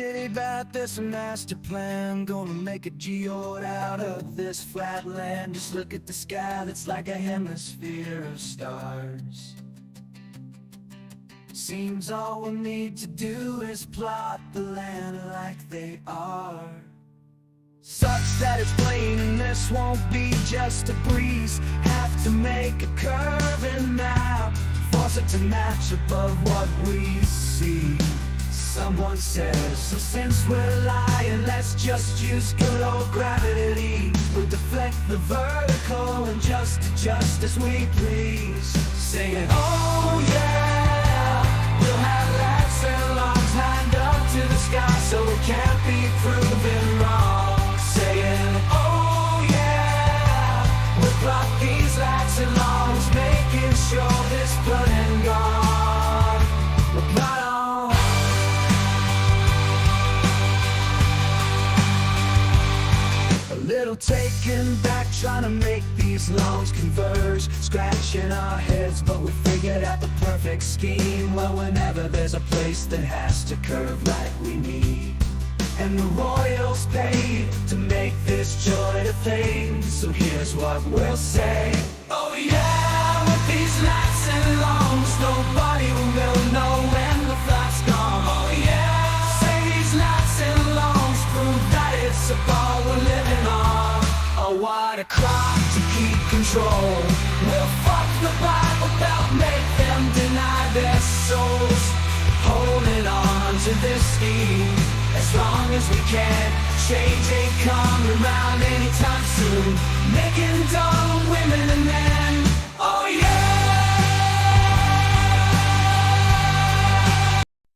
ditty about this master plan. Gonna make a geode out of this flat land. Just look at the sky, that's like a hemisphere of stars. Seems all we'll need to do is plot the land like they are, such that it's plain and this won't be just a breeze. Have to make a curve and map, force it to match above what we see. Someone says, so since we're lying, let's just use good old gravity. We'll deflect the vertical and just adjust as we please. Saying, oh yeah, we'll have lats and longs lined up to the sky, so we can't be proven wrong. Saying, oh yeah, we'll plot these lats and longs, making sure this blood and gone. We'll plot on. Little taken back, trying to make these longs converge, scratching our heads, but we figured out the perfect scheme. Well, whenever there's a place that has to curve like we need, and the royals paid to make this joy a thing, so here's what we'll say. Oh yeah, with these lats and longs, nobody will know when the flight's gone. Oh yeah, say these lats and longs prove that it's a ball we're living on. Oh, what a clock to keep control. We'll fuck the Bible belt, make them deny their souls. Holding on to this scheme as long as we can. Change ain't coming around anytime soon, making dumb women and men. Oh yeah.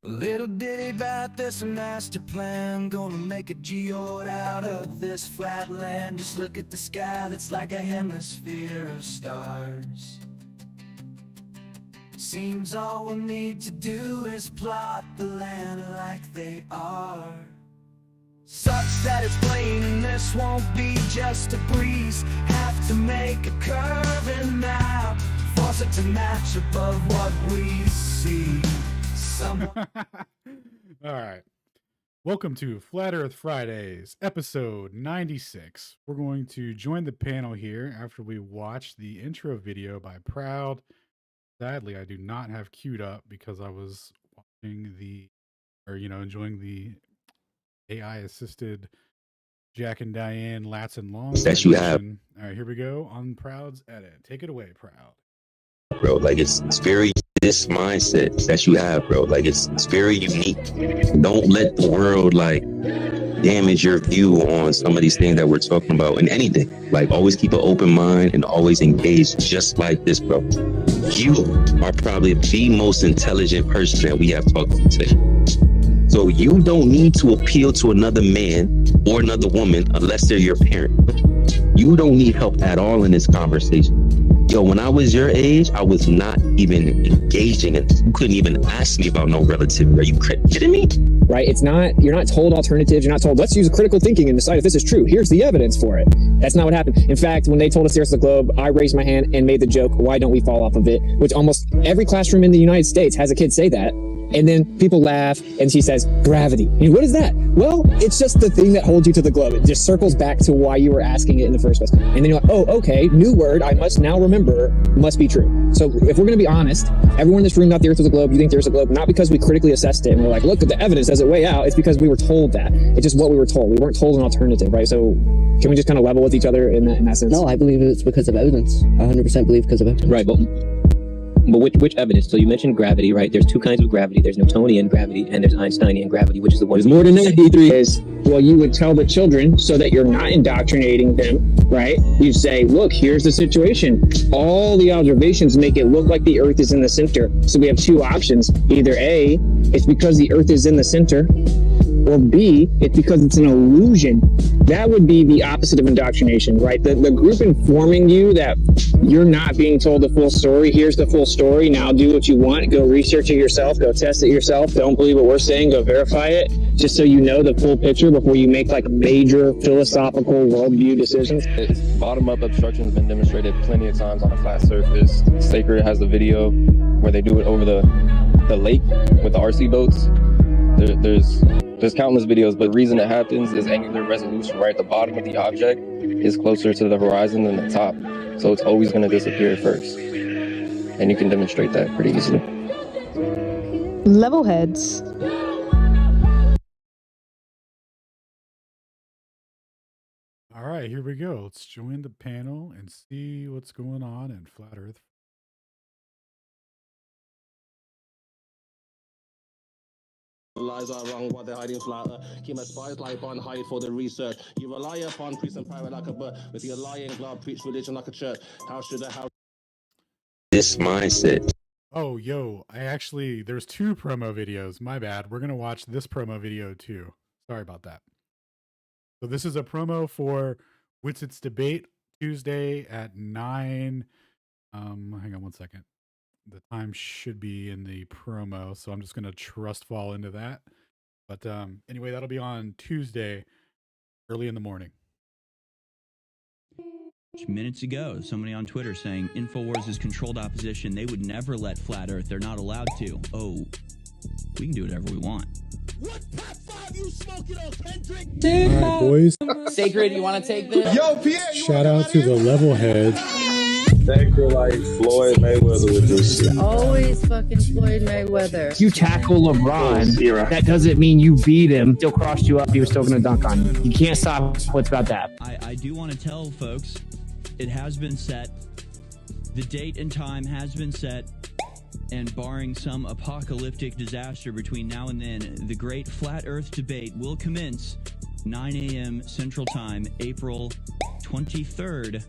A little ditty about this master plan. Gonna make a geode out of this flat land. Just look at the sky, that's like a hemisphere of stars. Seems all we'll need to do is plot the land like they are, such that it's plain and this won't be just a breeze. Have to make a curve and map, force it to match above what we see. All right. Welcome to Flat Earth Fridays, episode 96. We're going to join the panel here after we watch the intro video by Proud. Sadly, I do not have queued up because I was watching enjoying the AI-assisted Jack and Diane Lats and Longs that you have. All right, here we go on Proud's edit. Take it away, Proud. Bro, like it's very this mindset that you have, bro. Like it's very unique. Don't let the world like damage your view on some of these things that we're talking about in anything. Like always keep an open mind and always engage just like this, bro. You are probably the most intelligent person that we have talked to today. So you don't need to appeal to another man or another woman unless they're your parent. You don't need help at all in this conversation. Yo, when I was your age, I was not even engaging in this. You couldn't even ask me about no relativity. Are you kidding me? Right? It's not, you're not told alternatives. You're not told, let's use critical thinking and decide if this is true. Here's the evidence for it. That's not what happened. In fact, when they told us the Earth's the globe, I raised my hand and made the joke, why don't we fall off of it? Which almost every classroom in the United States has a kid say that. And then people laugh and she says, gravity. And what is that? Well, it's just the thing that holds you to the globe. It just circles back to why you were asking it in the first place. And then you're like, oh, okay, new word I must now remember must be true. So if we're going to be honest, everyone in this room thought the Earth was a globe. You think there's a globe, not because we critically assessed it and we're like, look at the evidence, does it weigh out? It's because we were told that. It's just what we were told. We weren't told an alternative, right? So can we just kind of level with each other in that sense? No, I believe it's because of evidence. I 100% believe because of evidence. Right, but which evidence? So you mentioned gravity, right? There's two kinds of gravity. There's Newtonian gravity and there's Einsteinian gravity, which is the one. There's more than that, D3 is, well, you would tell the children so that you're not indoctrinating them, right? You say, look, here's the situation. All the observations make it look like the Earth is in the center. So we have two options. Either A, it's because the Earth is in the center, or B, it's because it's an illusion. That would be the opposite of indoctrination, right? The group informing you that you're not being told the full story. Here's the full story. Now do what you want. Go research it yourself. Go test it yourself. Don't believe what we're saying. Go verify it. Just so you know the full picture before you make like major philosophical worldview decisions. Bottom-up obstruction has been demonstrated plenty of times on a flat surface. Sacred has the video where they do it over the lake with the RC boats. There's There's countless videos, but the reason it happens is angular resolution right at the bottom of the object is closer to the horizon than the top. So it's always going to disappear first. And you can demonstrate that pretty easily. Level heads. All right, here we go. Let's join the panel and see what's going on in Flat Earth. Lies are wrong, what they're hiding flatter. Keep my spies like on hide for the research. You rely upon priest and pirate like a bird. With your lying glove, preach religion like a church. How should I how This mindset. Oh, yo, there's 2 promo videos. My bad. We're going to watch this promo video too. Sorry about that. So this is a promo for Witsit's debate Tuesday at 9. Hang on one second. The time should be in the promo, so I'm just going to trust fall into that. But anyway, that'll be on Tuesday, early in the morning. Minutes ago, somebody on Twitter saying InfoWars is controlled opposition. They would never let Flat Earth. They're not allowed to. Oh, we can do whatever we want. What Pop 5 you smoking on, Kendrick? All right, boys. Sacred, you want to take this? Yo, Pierre, Shout out to the level heads. Sacred like Floyd Mayweather with this shit. Always fucking Floyd Mayweather. You tackle LeBron, that doesn't mean you beat him. Still crossed you up. He was still going to dunk on you. You can't stop what's about that. I do want to tell folks, it has been set. The date and time has been set. And barring some apocalyptic disaster between now and then, the great Flat Earth debate will commence 9 a.m. Central Time, April 23rd.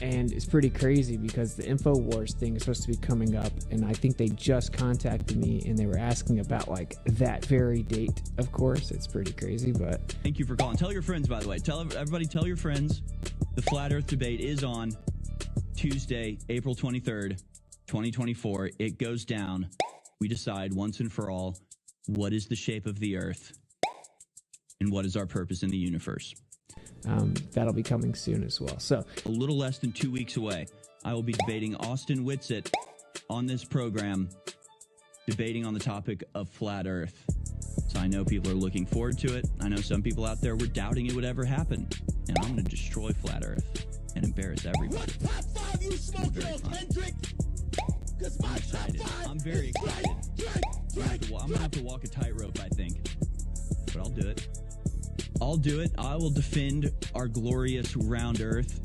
And it's pretty crazy because the InfoWars thing is supposed to be coming up, and I think they just contacted me and they were asking about like that very date. Of course, it's pretty crazy, but Thank you for calling. Tell your friends, by the way. Tell your friends. The Flat Earth debate is on Tuesday, April 23rd, 2024. It goes down. We decide once and for all what is the shape of the Earth and what is our purpose in the universe. that'll be coming soon as well. So a little less than 2 weeks away, I will be debating Austin Whitsitt on this program, debating on the topic of Flat Earth. So I know people are looking forward to it. I know some people out there were doubting it would ever happen. And I'm going to destroy Flat Earth and embarrass everybody. It's very fun. I'm excited. I'm very excited. I'm going to have to walk a tightrope, I think. But I'll do it. I'll do it. I will defend our glorious round Earth,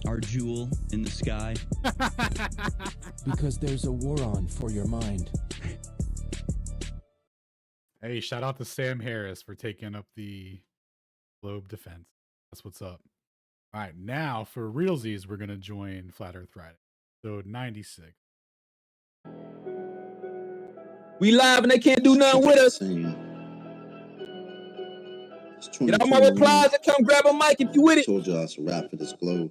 our jewel in the sky. Because there's a war on for your mind. Hey, shout out to Sam Harris for taking up the globe defense. That's what's up. All right, now for realsies, we're going to join Flat Earth Friday. So 96. We live and they can't do nothing with us. Get out my replies and come grab a mic if you with it. Told y'all it's a wrap for this globe.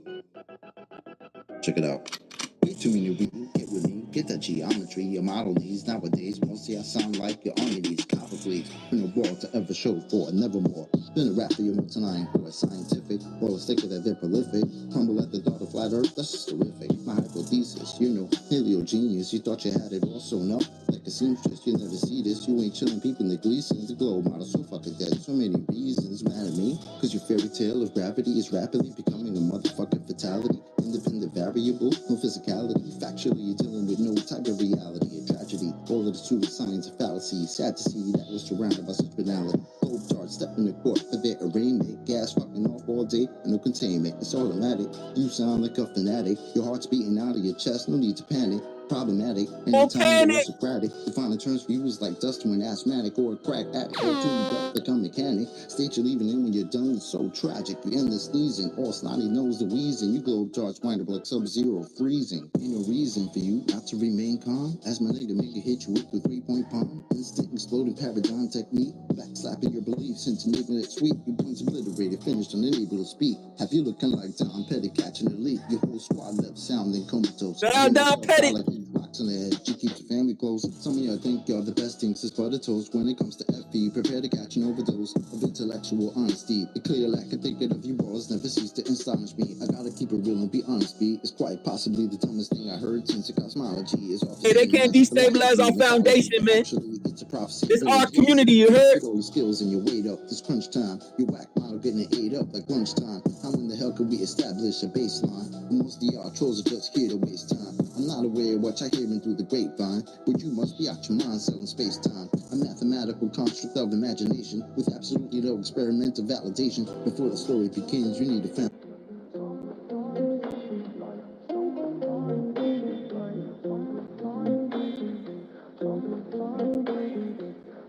Check it out. Way too many people get with me. Get that geometry, your model needs. Nowadays, mostly I sound like you're on your knees. Copper fleas, in a world to ever show for, nevermore. Been a rap for your tonight, or scientific, or a sticker that they're prolific. Crumble at the thought of flat earth, that's just terrific. My hypothesis, you know, paleo genius. You thought you had it all, so no. Like a seamstress, you never see this. You ain't chilling, peeping the Gleasons. The globe model so fucking dead. So many reasons mad at me. Cause your fairy tale of gravity is rapidly becoming a motherfucking fatality. Independent variable, no physicality. Factually, you're dealing with no type of reality. A tragedy. All of the pseudoscience of fallacy. Sad to see that was surrounded by such banality. Globe tards step in the court for their arraignment. Gas fucking off all day and no containment. It's automatic. You sound like a fanatic. Your heart's beating out of your chest. No need to panic. Problematic. Anytime you're Socratic. Defining terms for you is like dust to an asthmatic or a crack addict. Or to death become mechanic. State you're leaving in when you're done. It's so tragic. You end the sneezing. All snotty nose the wheezing. You globe tards wind up like Sub-Zero freezing. Ain't no reason for you not to remain calm. As my nigga make it hit you with the 3-point palm. Instant exploding paradigm technique. Backslapping your beliefs into making it sweet. Your points obliterated, finished, unable to speak. Have you looking like Tom Petty catching a leak? Your whole squad left sounding comatose. Shout out Petty. Like rocks in the head, she keeps the family close. Some of y'all think y'all the best things since butter toast. When it comes to FP, prepare to catch an overdose of intellectual honesty. The clear lack of thinking of you balls never cease to astonish me. I gotta keep it real and be honest, B. It's quite possibly the dumbest thing I heard since the cosmology is off. Hey, they can't destabilize our foundation, man. Actually, it's a prophecy. It's our community, you heard? Get all your skills and your weight up. This crunch time. Your whack model getting it ate up like lunchtime. How in the hell could we establish a baseline? When most of y'all trolls are just here to waste time. I'm not aware of what you're hearing through the grapevine, but you must be out your mind selling space time. A mathematical construct of imagination with absolutely no experimental validation. Before the story begins, you need a family.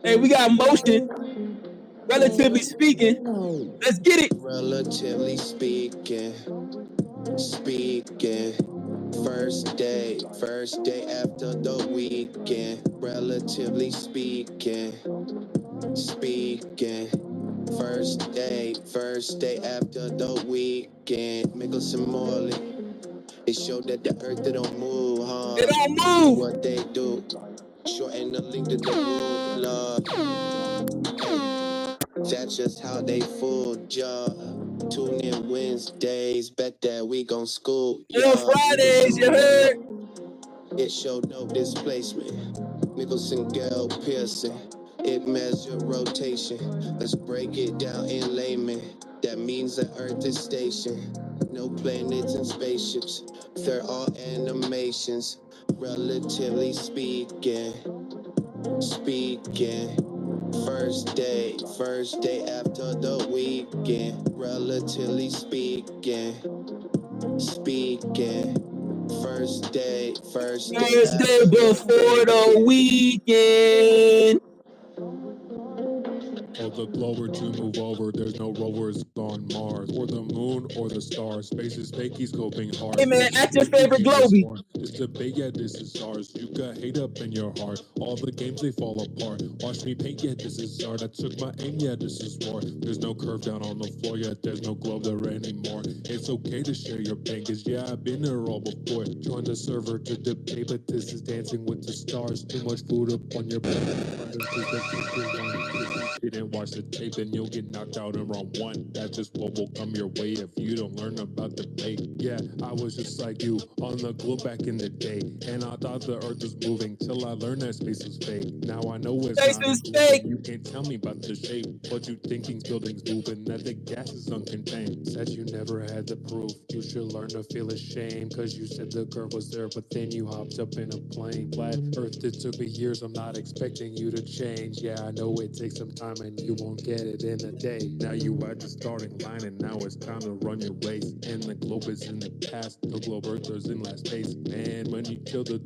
Hey, we got motion. Relatively speaking, let's get it. Relatively speaking, first day after the weekend. Relatively speaking, first day after the weekend. Mickelson Morley, it showed that the earth they don't move, huh? They don't move. What they do, shorten the link to the rule, love. That's just how they fooled ya. Tune in Wednesdays, bet that we gon' school ya. Fridays, you heard? It showed no displacement. Nicholson, Gale, Pearson. It measured rotation. Let's break it down in layman. That means the Earth is stationed. No planets and spaceships. They're all animations. Relatively speaking. First day after the weekend. Relatively speaking. First day before the weekend. Tell the glower to move over. There's no rovers on Mars or the moon or the stars. Space is fake, he's coping hard. Hey man, ask your favorite Globey. This debate, yeah, this is ours. You got hate up in your heart. All the games, they fall apart. Watch me paint, yeah, this is art. I took my aim, yeah, this is war. There's no curve down on the floor, yeah, there's no glove there anymore. It's okay to share your pain, cause yeah, I've been there all before. Join the server to debate, but this is Dancing with the Stars. Too much food up on your plate. Didn't watch the tape, then you'll get knocked out in round one. That's just what will come your way if you don't learn about the debate. Yeah, I was just like you on the globe back in the day, and I thought the earth was moving till I learned that space was fake. Now I know it's space not is fake. You can't tell me about the shape, but you thinking buildings moving, that the gas is uncontained. Said you never had the proof. You should learn to feel ashamed, cause you said the curve was there, but then you hopped up in a plane. Flat earth, it took me years, I'm not expecting you to change. Yeah, I know it takes some time and you won't get it in a day. Now you at the starting line and now it's time to run your race. And the globe is in the past, the globe earthers in last place. Man, when you kill the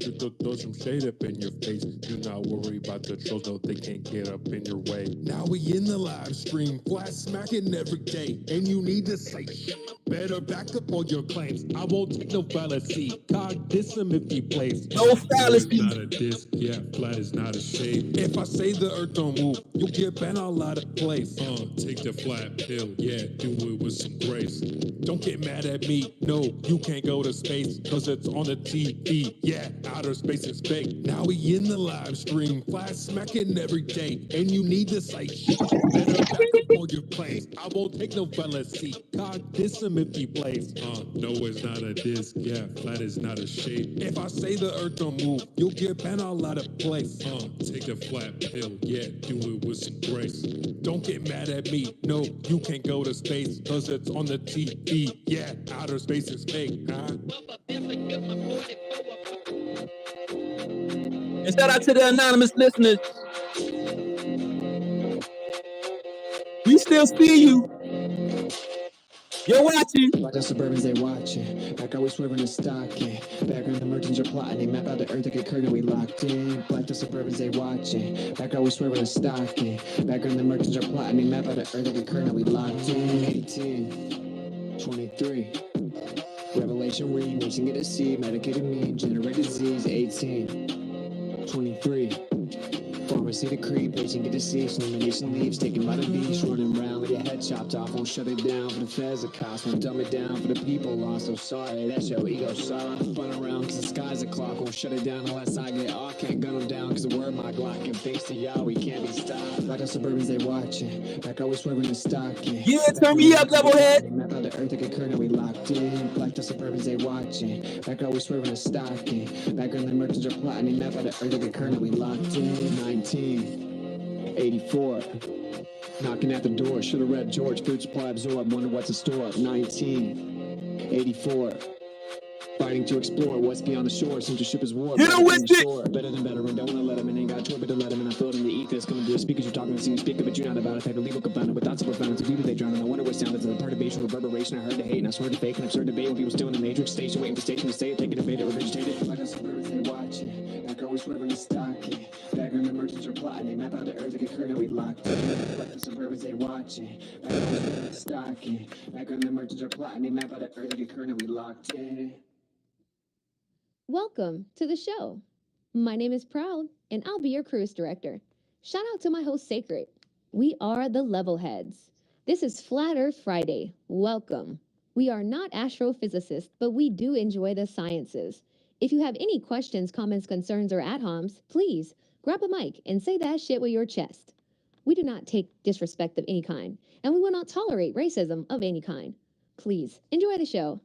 throw some shade up in your face. Do not worry about the trolls, though they can't get up in your way. Now we in the live stream, flat smacking every day. And you need to say shit. Better back up on your claims. I won't take no fallacy. God diss him if he plays. No fallacy. Not a disc, yeah, flat is not a shape. If I say the earth don't move, you'll get bent all out of place. Take the flat pill, yeah, do it with some grace. Don't get mad at me, no, you can't go to space, cause it's on the TV, yeah, outer space is fake. Now we in the live stream, flat smacking every day, and you need to say shit. Better back up on your claims. I won't take no fallacy. God diss him if he plays. No, it's not a disc, yeah, flat is not a shape. If I say the earth don't move, you'll get bent all out of place. Take the flat pill, yeah, do it with some grace. Don't get mad at me, no, you can't go to space, cause it's on the TV, yeah, outer space is fake, huh? And shout out to the anonymous listeners. We still see you. You're watching. Like the Suburbans, they watching. Back always swerving and stocking. Background the merchants are plotting. They map out the earth like a curtain, we locked in. Like the Suburbans, they watching. Back always swerving and stocking. Background the merchants are plotting. They map out the earth like a curtain, we locked in. 18, 23. Revelation read, nation get a seed, medicated mean, generate disease. 18, 23. Pharmacy decree, patient get deceased, nomination leaves, taken by the beach, running around with your head chopped off, won't shut it down for the feds, the cost won't dumb it down for the people lost, so sorry, that's your ego, sorry, fun around, cause the sky's a clock, won't shut it down unless I get off, can't gun them down, cause the word my Glock, and thanks to y'all, we can't be stopped, like the Suburbans, they watching, back always swerving and stocking. Yeah, turn me up, levelhead. Map out the earth like a curtain, we locked in, like the Suburbans, they watching, back always swerving and stocking, background the merchants are plotting, they map out the earth like a curtain, we locked in, 9 1984. Knocking at the door, should've read George, food supply absorbed, wonder what's in store. 1984. Fighting to explore what's beyond the shore. Censorship is war. Hit him with it! Shore. Better than better, and don't wanna let him in. Ain't got a choice but to let him in. I feel him to eat this. Coming to the speakers, you're talking to see you speaking, but you're not about it. Type of legal confounded with thoughts of profound. So deep that they drown. And I wonder what sound is the perturbation, reverberation. I heard to hate, and I swear to fake, and absurd debate when people still in the matrix station, waiting for station to say it, taking a fade, it, regurgitate it. Like a suburbans, they watch it. Back always swerving the stock it. Background emergence are plotting. They map out the earth like a curtain, we locked it. Like the suburbans, they watch it. Back always swerving the stock it. Background emergence are plotting. They map out the earth like a curtain, we locked it. Welcome to the show. My name is Proud, and I'll be your cruise director. Shout out to my host, Sacred. We are the Levelheads. This is Flat Earth Friday. Welcome. We are not astrophysicists, but we do enjoy the sciences. If you have any questions, comments, concerns, or ad-homs, please grab a mic and say that shit with your chest. We do not take disrespect of any kind, and we will not tolerate racism of any kind. Please enjoy the show.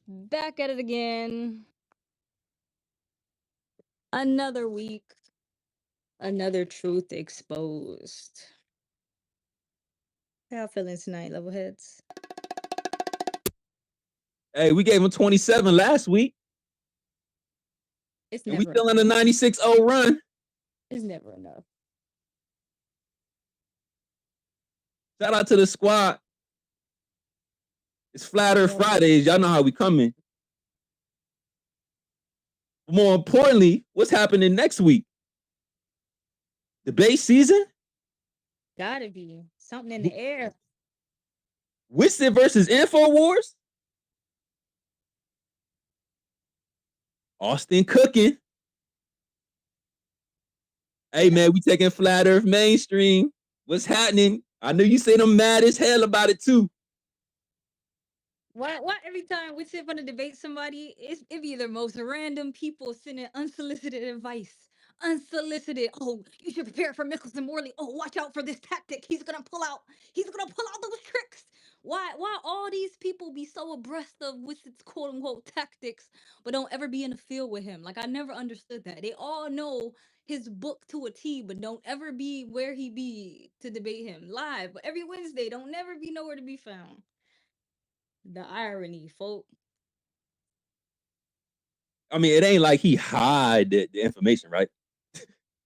Back at it again. Another week. Another truth exposed. How y'all feeling tonight, Levelheads? Hey, we gave him 27 last week. It's and never we still in a 96-0 run. It's never enough. Shout out to the squad. It's Flat Earth Fridays. Y'all know how we coming. More importantly, what's happening next week? Debate season? Gotta be something in the air. Witsit versus InfoWars? Austin cooking. Hey man, we taking Flat Earth mainstream. What's happening? I know you say them mad as hell about it too. Why every time we sit on to debate somebody, it be the most random people sending unsolicited advice. Unsolicited. Oh, you should prepare for Mickelson Morley. Oh, watch out for this tactic. He's gonna pull out those tricks. Why all these people be so abreast of Wissett's quote unquote tactics, but don't ever be in the field with him? Like I never understood that. They all know his book to a T, but don't ever be where he be to debate him live. But every Wednesday, don't never be nowhere to be found. The irony, folk. I mean, it ain't like he hide the information, right?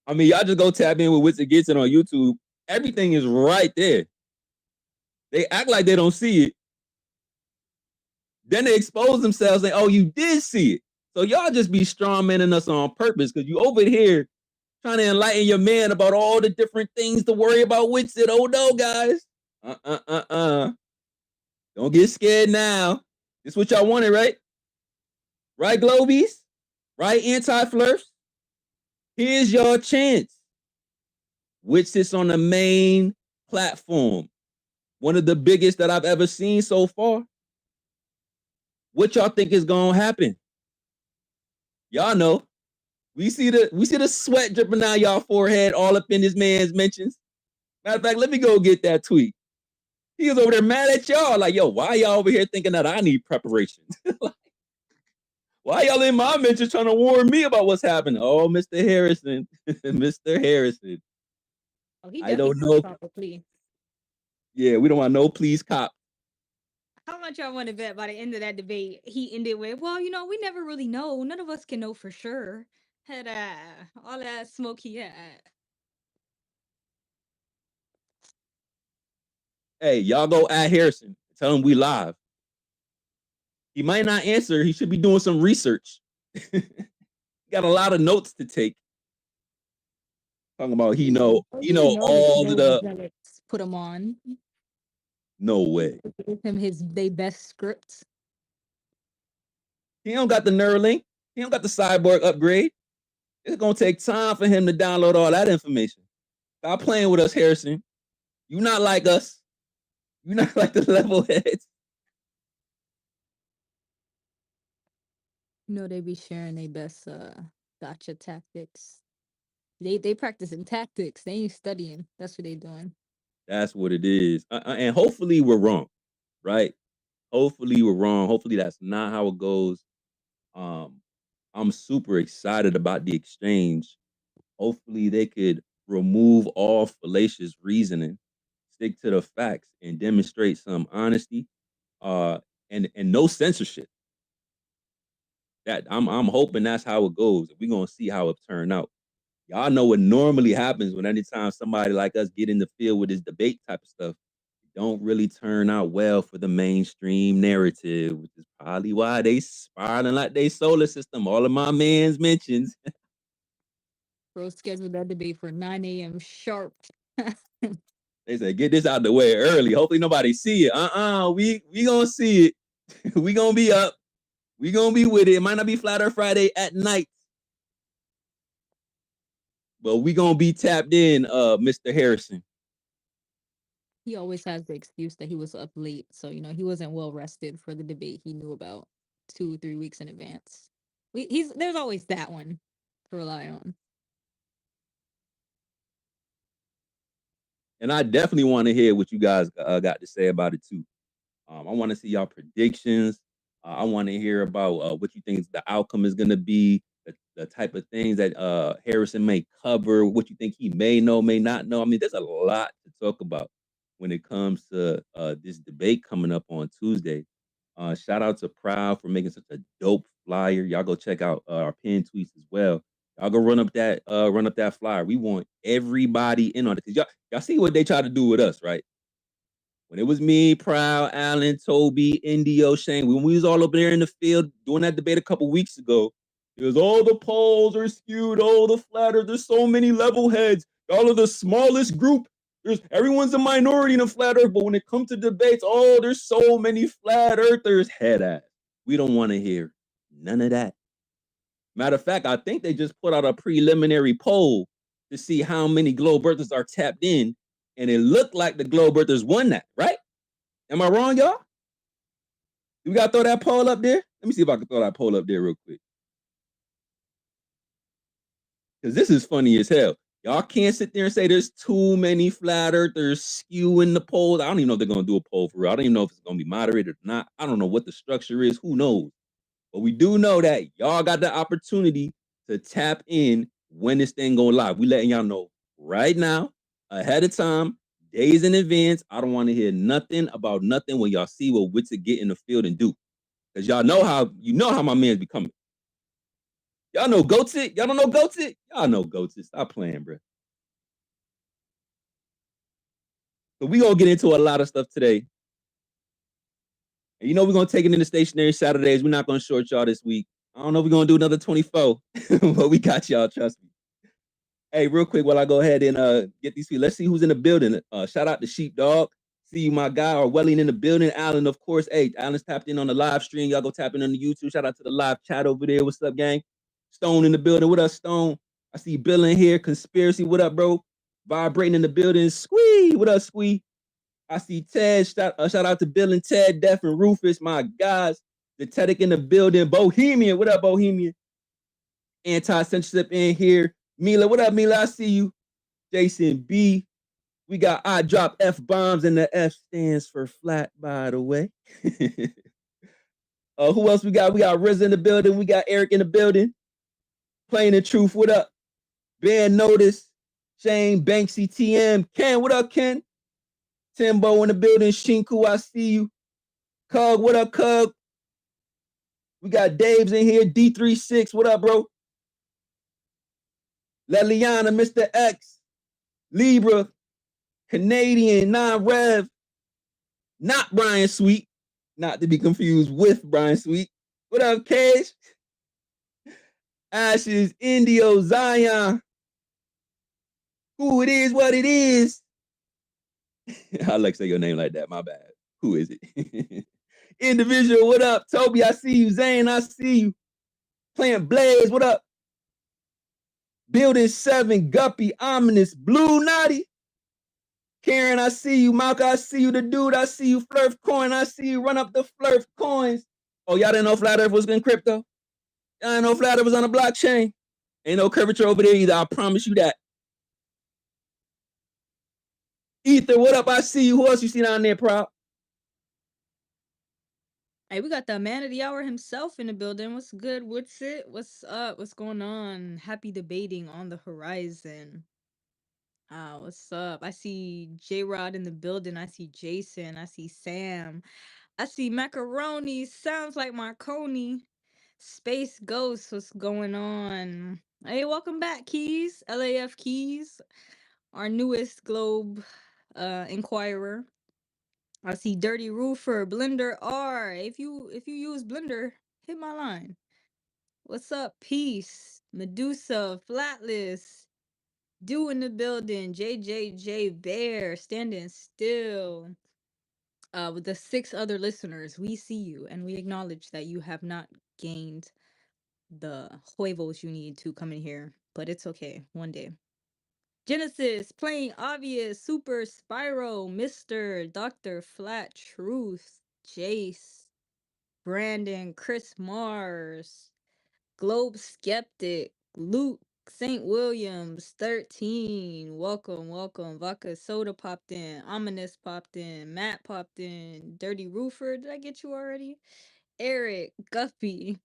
I mean, y'all just go tap in with Witsit Gets It on YouTube. Everything is right there. They act like they don't see it. Then they expose themselves and, oh, you did see it. So y'all just be strawmanning us on purpose because you over here trying to enlighten your man about all the different things to worry about Witsit. Oh, no, guys. Don't get scared now. This what y'all wanted, right? Right, Globies? Right, anti-flirts? Here's your chance. Witsit's on the main platform. One of the biggest that I've ever seen so far. What y'all think is gonna happen? Y'all know. We see the sweat dripping down y'all forehead all up in this man's mentions. Matter of fact, let me go get that tweet. He was over there mad at y'all, like, yo, why y'all over here thinking that I need preparation? Like, why y'all in my mentions trying to warn me about what's happening? Oh, Mr. Harrison. Mr. Harrison. Oh, he I don't know. Yeah, we don't want no please cop. How much y'all want to bet by the end of that debate, he ended with, well, we never really know. None of us can know for sure. Had all that smoke he had. Hey, y'all go at Harrison. Tell him we live. He might not answer. He should be doing some research. Got a lot of notes to take. Talking about he know all of the put him on. No way. Give him they best scripts. He don't got the Neuralink. He don't got the cyborg upgrade. It's gonna take time for him to download all that information. Stop playing with us, Harrison. You not like us. You not like the level heads. They be sharing their best gotcha tactics. They practicing tactics. They ain't studying. That's what they doing. That's what it is. And hopefully we're wrong. right? Hopefully we're wrong. Hopefully that's not how it goes. I'm super excited about the exchange. Hopefully they could remove all fallacious reasoning, stick to the facts, and demonstrate some honesty, and no censorship. That I'm hoping that's how it goes. We're gonna see how it turn out. Y'all know what normally happens when anytime somebody like us get in the field with this debate type of stuff, it don't really turn out well for the mainstream narrative, which is probably why they spiraling like they solar system. All of my man's mentions. Bro scheduled that debate for 9 a.m. sharp. They said, get this out the way early. Hopefully nobody see it. We gonna see it. We gonna be up. We gonna be with it. It might not be Flat Earth Friday at night, but we gonna be tapped in, Mr. Harrison. He always has the excuse that he was up late, so he wasn't well rested for the debate he knew about 2-3 weeks in advance. There's always that one to rely on. And I definitely want to hear what you guys got to say about it too. I want to see y'all predictions. I want to hear about what you think the outcome is going to be, the type of things that Harrison may cover, what you think he may know, may not know. I mean, there's a lot to talk about when it comes to this debate coming up on Tuesday. Shout out to Proud for making such a dope flyer. Y'all go check out our pinned tweets as well. Y'all go run up that flyer. We want everybody in on it because y'all see what they try to do with us, right? When it was me, Proud, Alan, Toby, Indio, Shane, when we was all up there in the field doing that debate a couple weeks ago, it was all the polls are skewed, all the flat earth, there's so many level heads. Y'all are the smallest group. Everyone's a minority in a flat earth, but when it comes to debates, there's so many flat earthers. Head ass. We don't want to hear none of that. Matter of fact, I think they just put out a preliminary poll to see how many globe earthers are tapped in, and it looked like the globe earthers won that, right? Am I wrong, y'all? We gotta throw that poll up there. Let me see if I can throw that poll up there real quick. Because this is funny as hell. Y'all can't sit there and say there's too many flat earthers skewing the polls. I don't even know if they're gonna do a poll for real. I don't even know if it's gonna be moderated or not. I don't know what the structure is. Who knows? But we do know that y'all got the opportunity to tap in when this thing go live. We letting y'all know right now, ahead of time, days in advance. I don't want to hear nothing about nothing when y'all see what Witsit get in the field and do. Because y'all know how my man's be coming. Y'all know Goatsit? Y'all don't know Goatsit? Y'all know Goatsit. Stop playing, bro. So we gonna get into a lot of stuff today. And we're gonna take it into stationary Saturdays. We're not gonna short y'all this week. I don't know if we're gonna do another 24, but we got y'all, trust me. Hey, real quick while I go ahead and get these people. Let's see who's in the building. Shout out to Sheepdog. See you, my guy, Orwellian in the building. Alan, of course. Hey, Alan's tapped in on the live stream. Y'all go tap in on the YouTube. Shout out to the live chat over there. What's up, gang? Stone in the building. What up, Stone? I see Bill in here. Conspiracy. What up, bro? Vibrating in the building. Squee. What up, Squee? I see Ted. Shout out to Bill and Ted, Def and Rufus, my guys. The Tedic in the building. Bohemian. What up, Bohemian? Anti-censorship in here. Mila, what up, Mila? I see you. Jason B. We got I drop F-bombs and the F stands for flat, by the way. Who else we got? We got Riz in the building. We got Eric in the building. Plain and Truth, what up? Ben Notice. Shane, Banksy, TM. Ken, what up, Ken? Timbo in the building. Shinku, I see you. Cug, what up, Cug? We got Dave's in here. D36, what up, bro? Leliana, Mr. X. Libra. Canadian, non-rev. Not Brian Sweet. Not to be confused with Brian Sweet. What up, Cage? Ashes, Indio, Zion. Who it is, what it is. I like to say your name like that, my bad. Who is it? Individual, what up? Toby, I see you. Zane, I see you. Playing Blaze, what up? Building 7, Guppy, Ominous, Blue Naughty. Karen, I see you. Malcolm, I see you. The dude, I see you. Flurf Coin, I see you. Run up the Flurf Coins. Oh, y'all didn't know Flat Earth was in crypto? Y'all didn't know Flat Earth was on a blockchain? Ain't no curvature over there either. I promise you that. Ether, what up? I see you. Who else you see down there, Proud? Hey, we got the man of the hour himself in the building. What's good? What's it? What's up? What's going on? Happy debating on the horizon. What's up? I see J Rod in the building. I see Jason. I see Sam. I see Macaroni. Sounds like Marconi. Space Ghost. What's going on? Hey, welcome back, Keys. LAF Keys, our newest Globe Inquirer. I see Dirty Roofer, Blender R. If you use Blender, hit my line. What's up, Peace, Medusa, Flatless, Do in the building, JJJ Bear, standing still. With the 6 other listeners, we see you and we acknowledge that you have not gained the huevos you need to come in here, but it's okay. One day. Genesis, Plain Obvious, Super Spyro, Mr. Dr. Flat Truth, Jace, Brandon, Chris Mars, Globe Skeptic, Luke, St. Williams, 13. Welcome, welcome. Vodka Soda popped in. Ominous popped in. Matt popped in. Dirty Roofer, did I get you already? Eric, Guppy,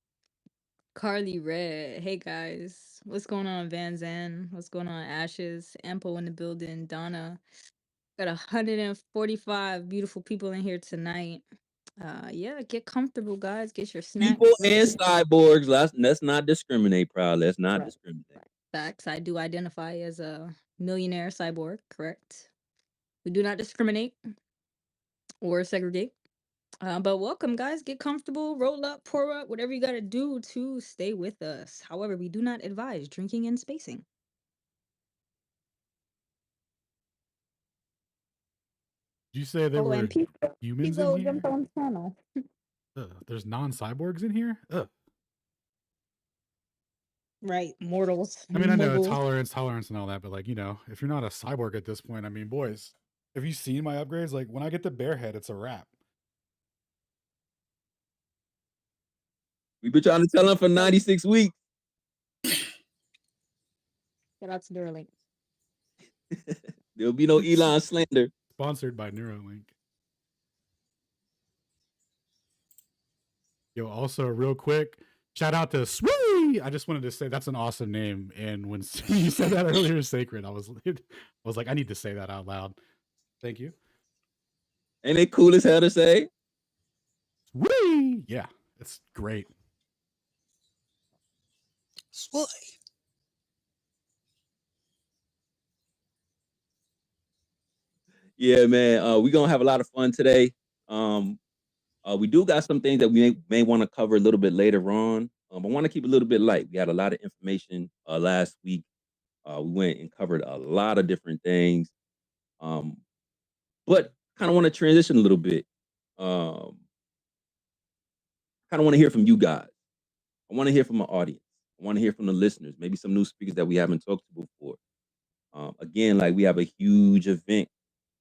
Carly Red. Hey guys. What's going on, Van Zan? What's going on, Ashes? Ampo in the building. Donna. Got 145 beautiful people in here tonight. Yeah, get comfortable, guys. Get your People snacks. and cyborgs. Let's not discriminate, proud. Let's not Right. discriminate. Facts. I do identify as a millionaire cyborg, correct? We do not discriminate or segregate. But welcome, guys. Get comfortable, roll up, pour up, whatever you got to do to stay with us. However, we do not advise drinking and spacing. Did you say there Oh, were and humans in Pizzo here? jumped on the channel. There's non-cyborgs in here? Ugh. Right, mortals. I mean, I know Moguls. tolerance and all that, but like, if you're not a cyborg at this point, I mean, boys, have you seen my upgrades? Like when I get the bear head, it's a wrap. We've been trying to tell them for 96 weeks. Shout out to Neuralink. There'll be no Elon slander. Sponsored by Neuralink. Yo, also real quick, shout out to Swee. I just wanted to say that's an awesome name. And when you said that earlier, Sacred, I was like, I need to say that out loud. Thank you. Ain't it cool as hell to say? Swee. Yeah, it's great. Sway. Yeah, man. We're gonna have a lot of fun today. We do got some things that we may want to cover a little bit later on. I want to keep it a little bit light. We had a lot of information last week. We went and covered a lot of different things. But kind of want to transition a little bit. Kind of want to hear from you guys. I want to hear from my audience. I want to hear from the listeners, maybe some new speakers that we haven't talked to before. Again, like we have a huge event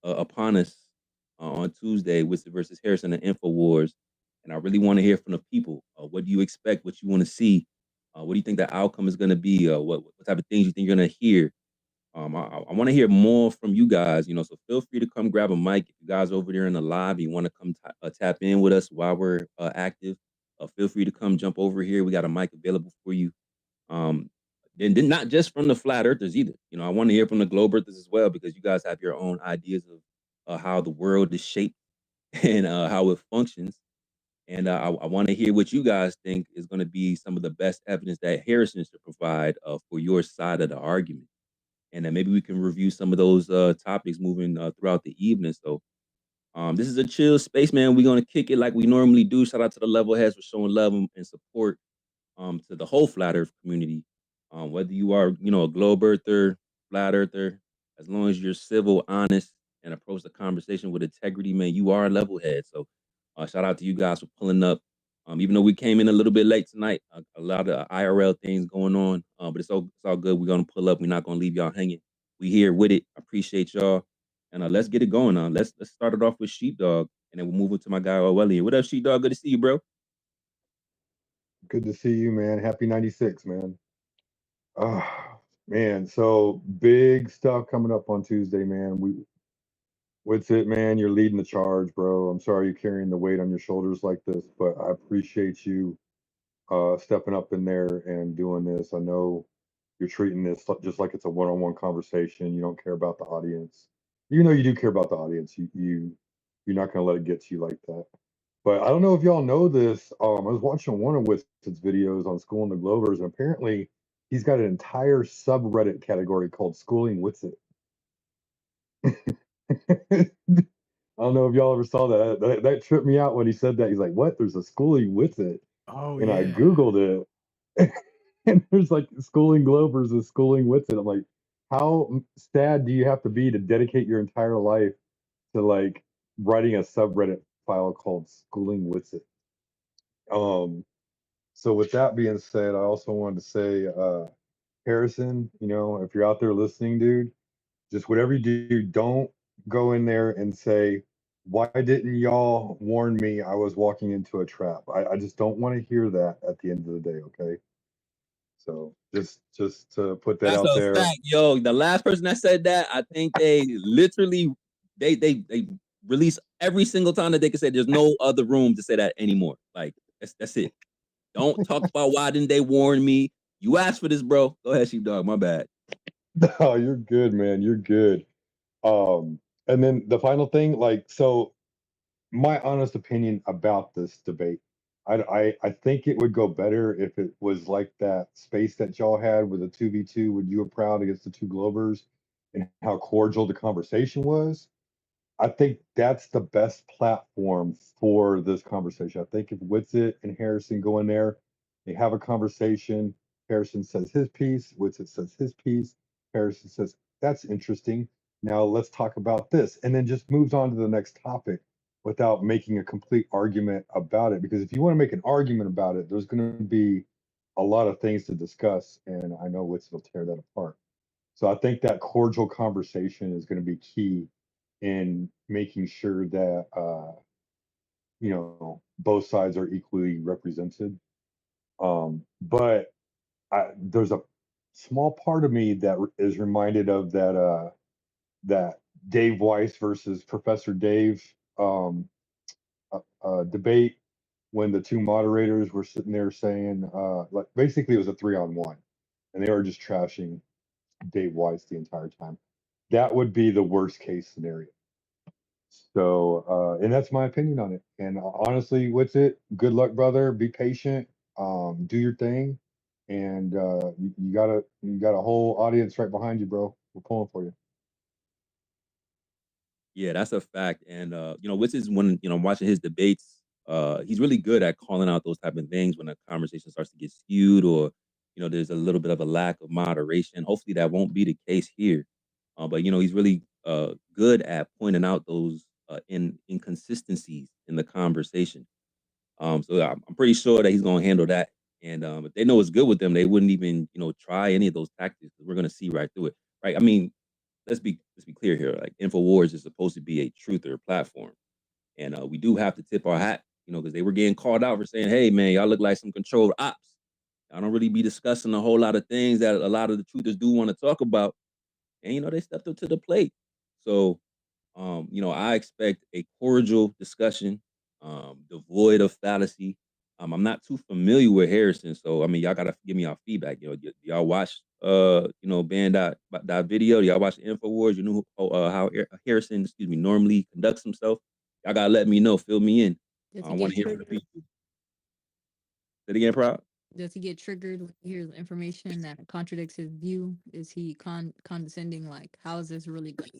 upon us on Tuesday, Whistler versus Harrison and InfoWars. And I really want to hear from the people. What do you expect? What you want to see? What do you think the outcome is going to be? What type of things you think you're going to hear? I want to hear more from you guys, so feel free to come grab a mic. If you guys over there in the live, you want to come tap in with us while we're active, feel free to come jump over here. We got a mic available for you. Then not just from the flat earthers either. I want to hear from the globe earthers as well, because you guys have your own ideas of how the world is shaped and how it functions. And I want to hear what you guys think is going to be some of the best evidence that Harrison should provide for your side of the argument. And then maybe we can review some of those topics moving throughout the evening. So this is a chill space, man. We're going to kick it like we normally do. Shout out to the level heads for showing love and support to the whole flat earth community. Whether you are, a globe earther, flat earther, as long as you're civil, honest, and approach the conversation with integrity, man, you are a level head. So shout out to you guys for pulling up. Even though we came in a little bit late tonight, a lot of IRL things going on, but it's all good. We're gonna pull up. We're not gonna leave y'all hanging. We here with it. I appreciate y'all, and let's get it going on. Let's start it off with Sheepdog, and then we'll move into my guy Orwellian. What up, Sheepdog? Good to see you, bro. Good to see you, man. Happy 96, man. Man, so big stuff coming up on Tuesday, man. What's it, man? You're leading the charge, bro. I'm sorry you're carrying the weight on your shoulders like this, but I appreciate you stepping up in there and doing this. I know you're treating this just like it's a one-on-one conversation. You don't care about the audience, even though you do care about the audience. You're not gonna let it get to you like that. But I don't know if y'all know this. I was watching one of Winston's videos on Schooling the Glovers, and apparently he's got an entire subreddit category called Schooling Witsit. I don't know if y'all ever saw that. That tripped me out when he said that. He's like, "What? There's a Schooling Witsit," Oh and I yeah. googled it, and there's like Schooling Glovers and Schooling Witsit. I'm like, how sad do you have to be to dedicate your entire life to like writing a subreddit file called Schooling Witsit? Um, so with that being said, I also wanted to say, Harrison, if you're out there listening, dude, just whatever you do, don't go in there and say, why didn't y'all warn me I was walking into a trap? I just don't want to hear that at the end of the day, okay? So just to put that That's out a there. fact, yo. The last person that said that, I think they literally they release every single time that they can say there's no other room to say that anymore. Like that's it. Don't talk about why didn't they warn me. You asked for this, bro. Go ahead, sheepdog. My bad. No, you're good, man. You're good. And then the final thing, like, so my honest opinion about this debate, I think it would go better if it was like that space that y'all had with the 2v2 when you were proud against the two Glovers and how cordial the conversation was. I think that's the best platform for this conversation. I think if Witsit and Harrison go in there, they have a conversation. Harrison says his piece, Witsit says his piece. Harrison says, that's interesting. Now let's talk about this. And then just moves on to the next topic without making a complete argument about it. Because if you want to make an argument about it, there's going to be a lot of things to discuss. And I know Witsit will tear that apart. So I think that cordial conversation is going to be key in making sure that both sides are equally represented. But there's a small part of me that is reminded of that Dave Weiss versus Professor Dave debate when the two moderators were sitting there saying like basically it was a 3-on-1 and they were just trashing Dave Weiss the entire time. That would be the worst case scenario. So, and that's my opinion on it. And honestly, what's it? Good luck, brother. Be patient. Do your thing, and you got a whole audience right behind you, bro. We're pulling for you. Yeah, that's a fact. And Witz is when I'm watching his debates. He's really good at calling out those type of things when a conversation starts to get skewed or there's a little bit of a lack of moderation. Hopefully that won't be the case here. But he's really good at pointing out those inconsistencies in the conversation. So I'm pretty sure that he's going to handle that. And if they know it's good with them, they wouldn't even try any of those tactics. We're going to see right through it, right? I mean, let's be clear here. Like InfoWars is supposed to be a truther platform, and we do have to tip our hat, because they were getting called out for saying, "Hey, man, y'all look like some controlled ops. I don't really be discussing a whole lot of things that a lot of the truthers do want to talk about." And they stepped up to the plate. So I expect a cordial discussion, devoid of fallacy. I'm not too familiar with Harrison, so I mean, y'all gotta give me y'all feedback. Y'all watch, band that video. Do y'all watch the Infowars? You know how Harrison, normally conducts himself. Y'all gotta let me know. Fill me in. Does I he want get to hear from the triggered? people. Say it again, proud. Does he get triggered when he hears information that contradicts his view? Is he condescending? Like, how is this really going?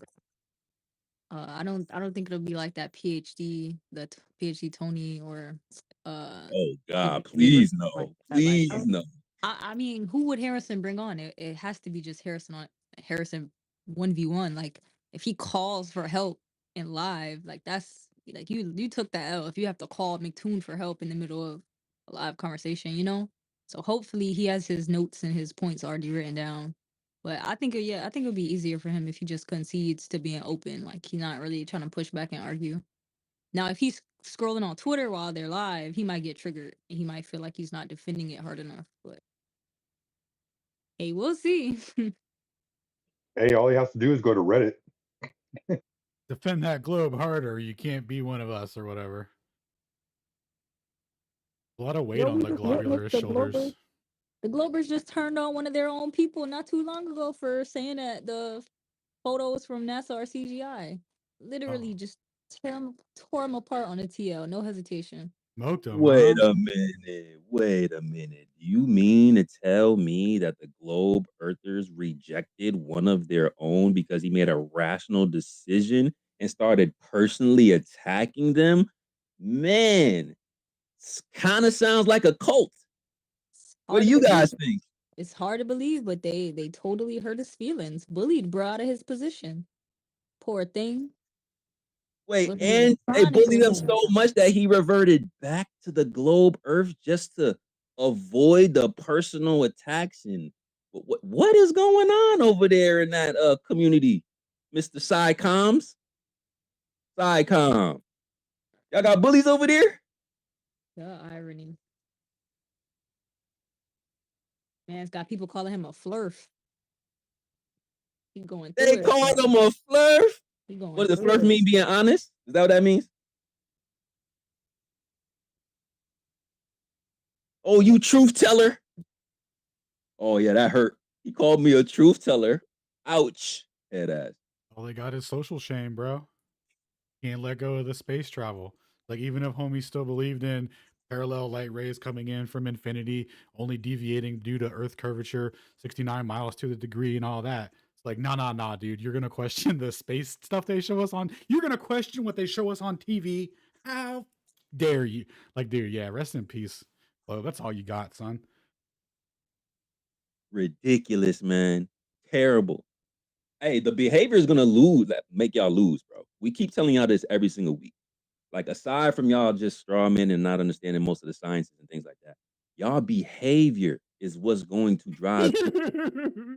I don't think it'll be like that PhD Tony or Oh God, Abraham please like no, that. Like, please no. I mean, who would Harrison bring on? It has to be just Harrison 1v1. Like, if he calls for help in live, like that's like you took that L. If you have to call McToon for help in the middle of a live conversation. So hopefully he has his notes and his points already written down. But I think it'll be easier for him if he just concedes to being open. Like he's not really trying to push back and argue. Now, if he's scrolling on Twitter while they're live, he might get triggered and he might feel like he's not defending it hard enough. But hey, we'll see. Hey, all he has to do is go to Reddit. defend that globe harder. You can't be one of us or whatever. A lot of weight Yo, on we the just witnessed globular shoulders. The Globers just turned on one of their own people not too long ago for saying that the photos from NASA are CGI. Literally just tore them apart on a TL, no hesitation. Smoked them, Wait huh? a minute. Wait a minute. You mean to tell me that the globe earthers rejected one of their own because he made a rational decision and started personally attacking them? Man, kind of sounds like a cult. What do Hard to you believe. guys think? It's hard to believe, but they totally hurt his feelings. Bullied bro out of his position. Poor thing. Wait, Looking and they bullied him chronic. so much that he reverted back to the globe Earth just to avoid the personal attacks. And what is going on over there in that community, Mr. Psycoms? Psycom. Y'all got bullies over there? The irony. Man's got people calling him a flurf. He going through They it. called him a flurf? He going What does through flurf it. mean, being honest? Is that what that means? Oh, you truth teller? Oh, yeah, that hurt. He called me a truth teller. Ouch. Head ass. All they got is social shame, bro. Can't let go of the space travel. Like, even if homie still believed in parallel light rays coming in from infinity, only deviating due to Earth curvature 69 miles to the degree and all that. It's like, nah, dude. You're gonna question the space stuff they show us on. You're gonna question what they show us on TV. How dare you? Like, dude, yeah, rest in peace. Well, that's all you got, son. Ridiculous, man. Terrible. Hey, the behavior is gonna lose that make y'all lose, bro. We keep telling y'all this every single week. Like, aside from y'all just strawmen and not understanding most of the sciences and things like that, y'all behavior is what's going to drive.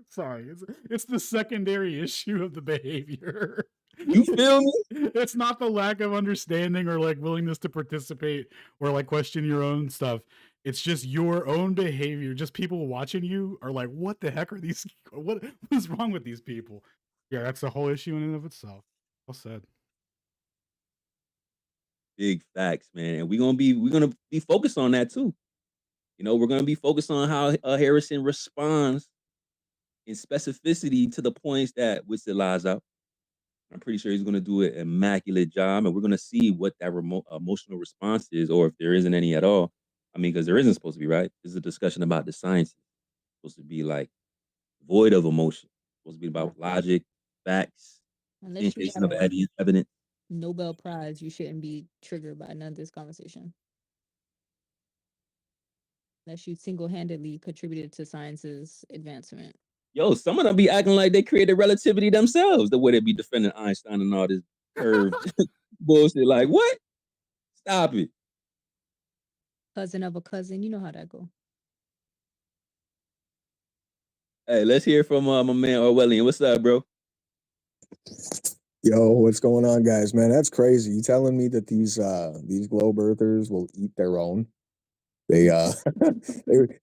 Sorry, it's the secondary issue of the behavior. You feel me? It's not the lack of understanding or like willingness to participate or like question your own stuff. It's just your own behavior. Just people watching you are like, what the heck are these? What is wrong with these people? Yeah, that's a whole issue in and of itself. Well said. Big facts, man. And we're gonna be focused on that too. You know, we're gonna be focused on how Harrison responds in specificity to the points that Witsit lies out. I'm pretty sure he's going to do an immaculate job, and we're going to see what that emotional response is, or if there isn't any at all. I mean, because there isn't supposed to be, right? This is a discussion about the science. It's supposed to be like void of emotion. It's supposed to be about logic, facts, Unless you substantiation got of a evidence. Nobel Prize, you shouldn't be triggered by none of this conversation. Unless you single-handedly contributed to science's advancement. Yo, some of them be acting like they created relativity themselves, the way they be defending Einstein and all this curved bullshit. Like, what? Stop it. Cousin of a cousin, you know how that go. Hey, let's hear from my man Orwellian. What's up, bro? Yo, what's going on, guys? Man, that's crazy. You telling me that these globe earthers will eat their own? They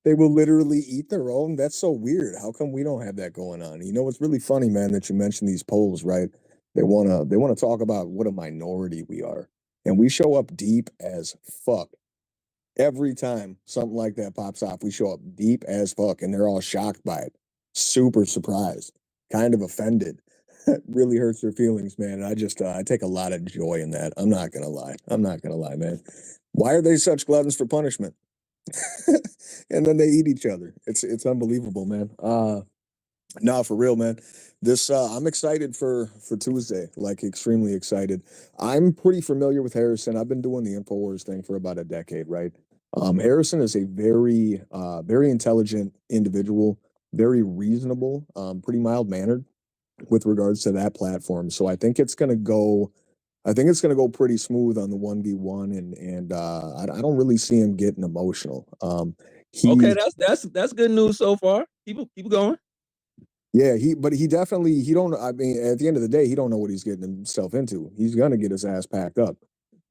they will literally eat their own. That's so weird. How come we don't have that going on? You know, it's really funny, man, that you mentioned these polls, right? They wanna talk about what a minority we are, and we show up deep as fuck. Every time something like that pops off, we show up deep as fuck, and they're all shocked by it, super surprised, kind of offended. It really hurts their feelings, man. And I take a lot of joy in that. I'm not gonna lie. I'm not gonna lie, man. Why are they such gluttons for punishment? And then they eat each other. It's unbelievable, man. No, for real, man. This I'm excited for Tuesday, like extremely excited. I'm pretty familiar with Harrison. I've been doing the InfoWars thing for about a decade, right? Harrison is a very intelligent individual, very reasonable, pretty mild mannered with regards to that platform. So I think it's gonna go pretty smooth on the 1v1, and I don't really see him getting emotional. Okay, He that's good news so far. Keep going. Yeah, he definitely he don't I mean, at the end of the day, he don't know what he's getting himself into. He's gonna get his ass packed up.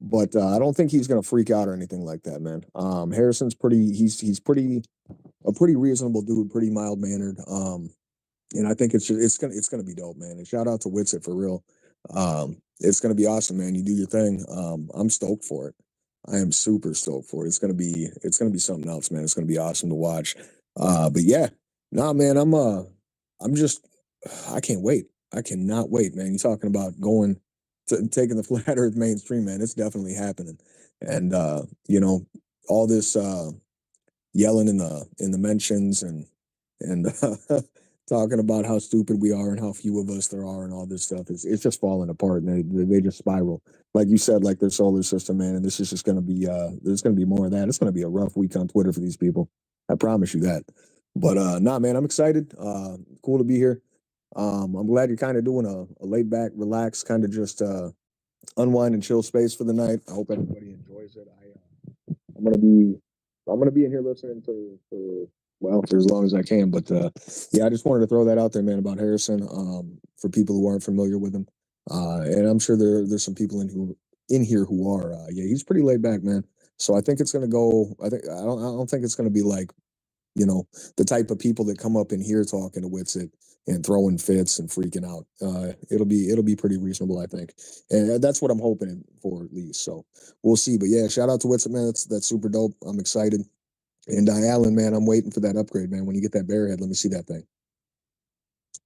But I don't think he's gonna freak out or anything like that, man. Harrison's he's pretty a pretty reasonable dude, pretty mild mannered. And I think it's gonna be dope, man. And shout out to Witsit for real. It's gonna be awesome, man. You do your thing. I'm stoked for it. I am super stoked for it. It's gonna be something else, man. It's gonna be awesome to watch. But yeah, nah, man, I'm just I can't wait. I cannot wait, man. You talking about going to taking the flat earth mainstream, man. It's definitely happening. And you know, all this yelling in the mentions and talking about how stupid we are and how few of us there are and all this stuff. It's just falling apart and they just spiral. Like you said, like their solar system, man. And this is just gonna be there's gonna be more of that. It's gonna be a rough week on Twitter for these people. I promise you that. But nah, man, I'm excited. Cool to be here. I'm glad you're kind of doing a laid back, relaxed, kind of just unwind and chill space for the night. I hope everybody enjoys it. I'm gonna be I'm gonna be in here listening for well for as long as I can. But yeah, I just wanted to throw that out there, man, about Harrison. For people who aren't familiar with him, and I'm sure there's some people in here who are. Yeah, he's pretty laid back, man. So I think it's gonna go. I don't think it's gonna be like the type of people that come up in here talking to Witsit and throwing fits and freaking out. It'll be pretty reasonable, I think, and that's what I'm hoping for at least. So we'll see. But yeah, shout out to Witsit, man. That's super dope. I'm excited. And Alan, man, I'm waiting for that upgrade, man. When you get that bear head, let me see that thing.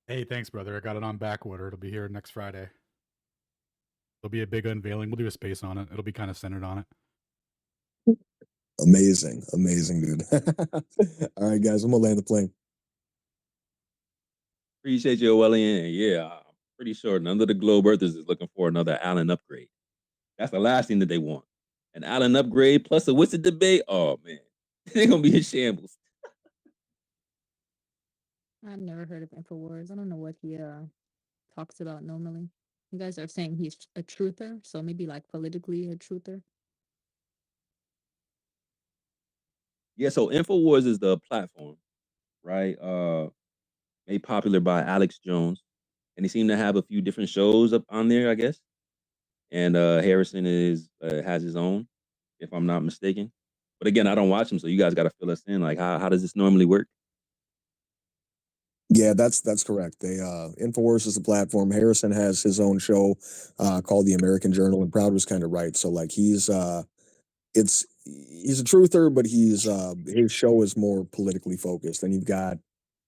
Hey, thanks, brother. I got it on back order. It'll be here next Friday. There'll be a big unveiling. We'll do a space on it. It'll be kind of centered on it. Amazing, dude. All right, guys, I'm gonna land the plane. Appreciate you, Orwellian. Yeah, I'm pretty sure none of the globe earthers is looking for another Allen upgrade. That's the last thing that they want. An Allen upgrade plus a Witsit debate. Oh man, they're gonna be in shambles. I've never heard of Infowars. I don't know what he talks about normally. You guys are saying he's a truther, so maybe like politically a truther. Yeah, so Infowars is the platform, right? Made popular by Alex Jones, and he seemed to have a few different shows up on there, I guess. And Harrison has his own, if I'm not mistaken. But again, I don't watch him, so you guys got to fill us in. Like, how does this normally work? Yeah, that's correct. They Infowars is the platform. Harrison has his own show called The American Journal, and Proud was kind of right. So like he's a truther, but his show is more politically focused. And you've got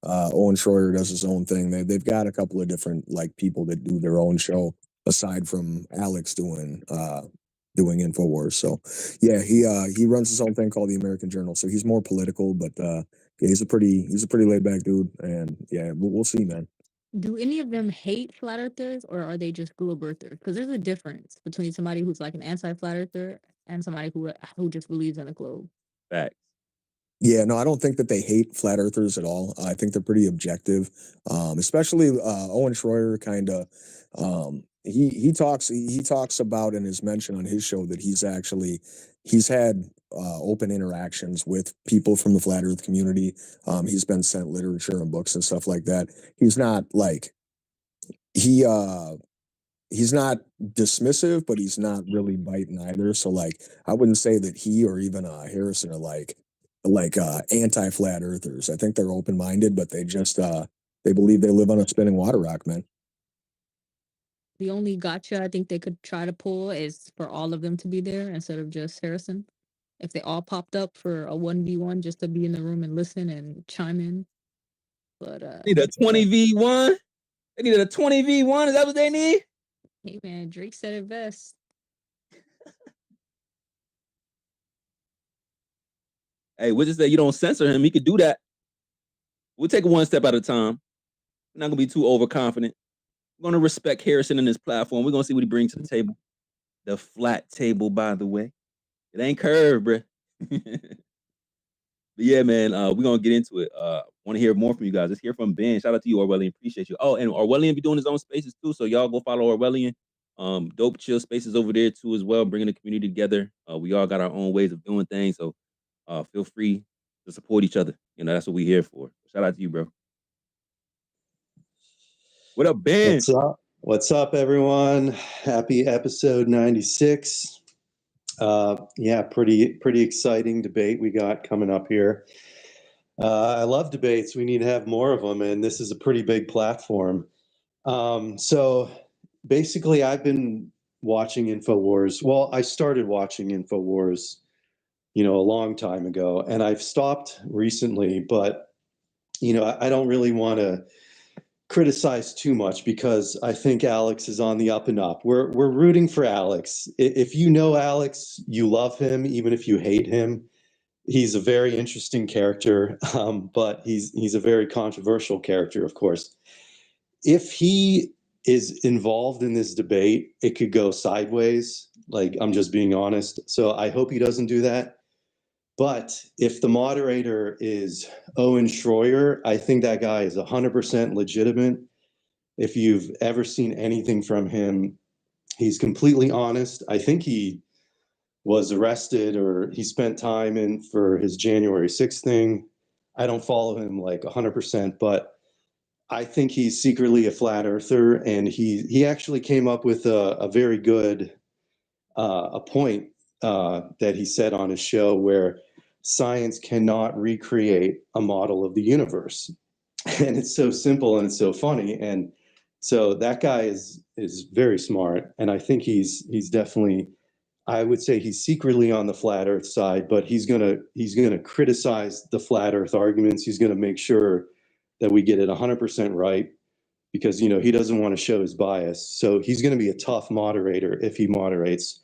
Owen Schroyer does his own thing. They've got a couple of different like people that do their own show aside from Alex doing Infowars. So yeah, he runs his own thing called the American Journal. So he's more political, but yeah, he's a pretty laid back dude. And yeah, we'll see, man. Do any of them hate flat earthers or are they just globe earthers? Because there's a difference between somebody who's like an anti-flat earther and somebody who just believes in the globe. Facts. Yeah, no, I don't think that they hate flat earthers at all. I think they're pretty objective. Especially Owen Schroyer kind of he talks about in his mention on his show that he's had open interactions with people from the flat earth community. He's been sent literature and books and stuff like that. He's not like he he's not dismissive, but he's not really biting either. So like I wouldn't say that he or even Harrison are like anti flat earthers. I think they're open minded, but they believe they live on a spinning water rock, man. The only gotcha I think they could try to pull is for all of them to be there instead of just Harrison. If they all popped up for a 1v1 just to be in the room and listen and chime in. But Need a 20v1? They needed a 20v1? Is that what they need? Hey man, Drake said it best. Hey, we'll just say you don't censor him. He could do that. We'll take it one step at a time. We're not gonna be too overconfident. We're gonna respect Harrison and his platform. We're gonna see what he brings to the table. The flat table, by the way. It ain't curved, bruh. But yeah, man, we're gonna get into it. Want to hear more from you guys. Let's hear from Ben. Shout out to you, Orwellian. Appreciate you. Oh, and Orwellian be doing his own spaces too. So y'all go follow Orwellian. Dope chill spaces over there too as well, bringing the community together. We all got our own ways of doing things. So feel free to support each other. You know, that's what we're here for. Shout out to you, bro. What up, Ben? What's up? What's up, everyone? Happy episode 96. Yeah, pretty exciting debate we got coming up here. I love debates. We need to have more of them, and this is a pretty big platform. So basically, I've been watching InfoWars. Well, I started watching InfoWars, a long time ago, and I've stopped recently, but, I don't really want to criticize too much because I think Alex is on the up and up. We're rooting for Alex. If you know Alex, you love him, even if you hate him. He's a very interesting character, but he's a very controversial character, of course. If he is involved in this debate, it could go sideways. Like, I'm just being honest. So I hope he doesn't do that. But if the moderator is Owen Schroyer, I think that guy is 100% legitimate. If you've ever seen anything from him, he's completely honest. I think he was arrested or he spent time in for his January 6th thing. I don't follow him like 100%, but I think he's secretly a flat earther, and he actually came up with a very good a point that he said on his show where science cannot recreate a model of the universe. And it's so simple and it's so funny. And so that guy is very smart, and I think he's definitely, I would say he's secretly on the flat earth side, but he's gonna criticize the flat earth arguments. He's gonna make sure that we get it 100% right, because he doesn't want to show his bias. So he's going to be a tough moderator if he moderates.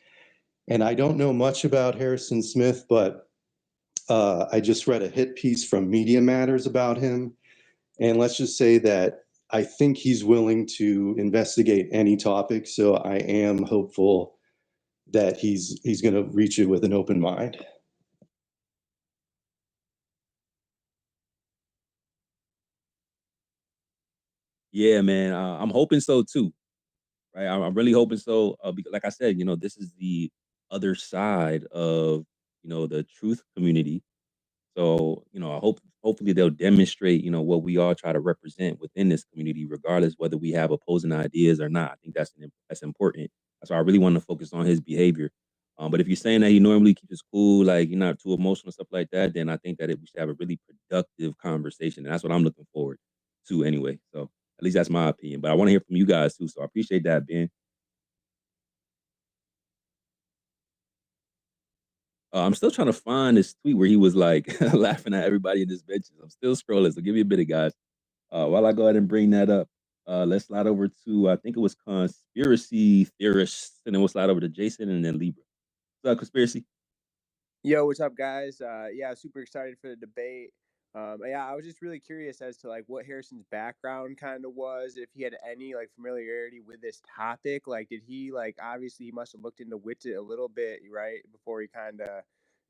And I don't know much about Harrison Smith, but I just read a hit piece from Media Matters about him. And let's just say that I think he's willing to investigate any topic. So I am hopeful that he's going to reach it with an open mind. Yeah, man. I'm hoping so too. Right. I'm really hoping so. Because, like I said, this is the other side of the truth community. So, hopefully they'll demonstrate, what we all try to represent within this community, regardless whether we have opposing ideas or not. I think that's important. That's why I really want to focus on his behavior. But if you're saying that he normally keeps his cool, like you're not too emotional, stuff like that, then I think that we should have a really productive conversation. And that's what I'm looking forward to anyway. So at least that's my opinion. But I want to hear from you guys too. So I appreciate that, Ben. I'm still trying to find this tweet where he was like laughing at everybody in his benches. I'm still scrolling, so give me a minute, guys. While I go ahead and bring that up, let's slide over to, I think it was conspiracy theorists, and then we'll slide over to Jason and then Libra. What's up, conspiracy? Yo, what's up, guys? Yeah, super excited for the debate. Yeah, I was just really curious as to like what Harrison's background kind of was, if he had any like familiarity with this topic. Like, did he like obviously he must have looked into Witsit a little bit, right, before he kind of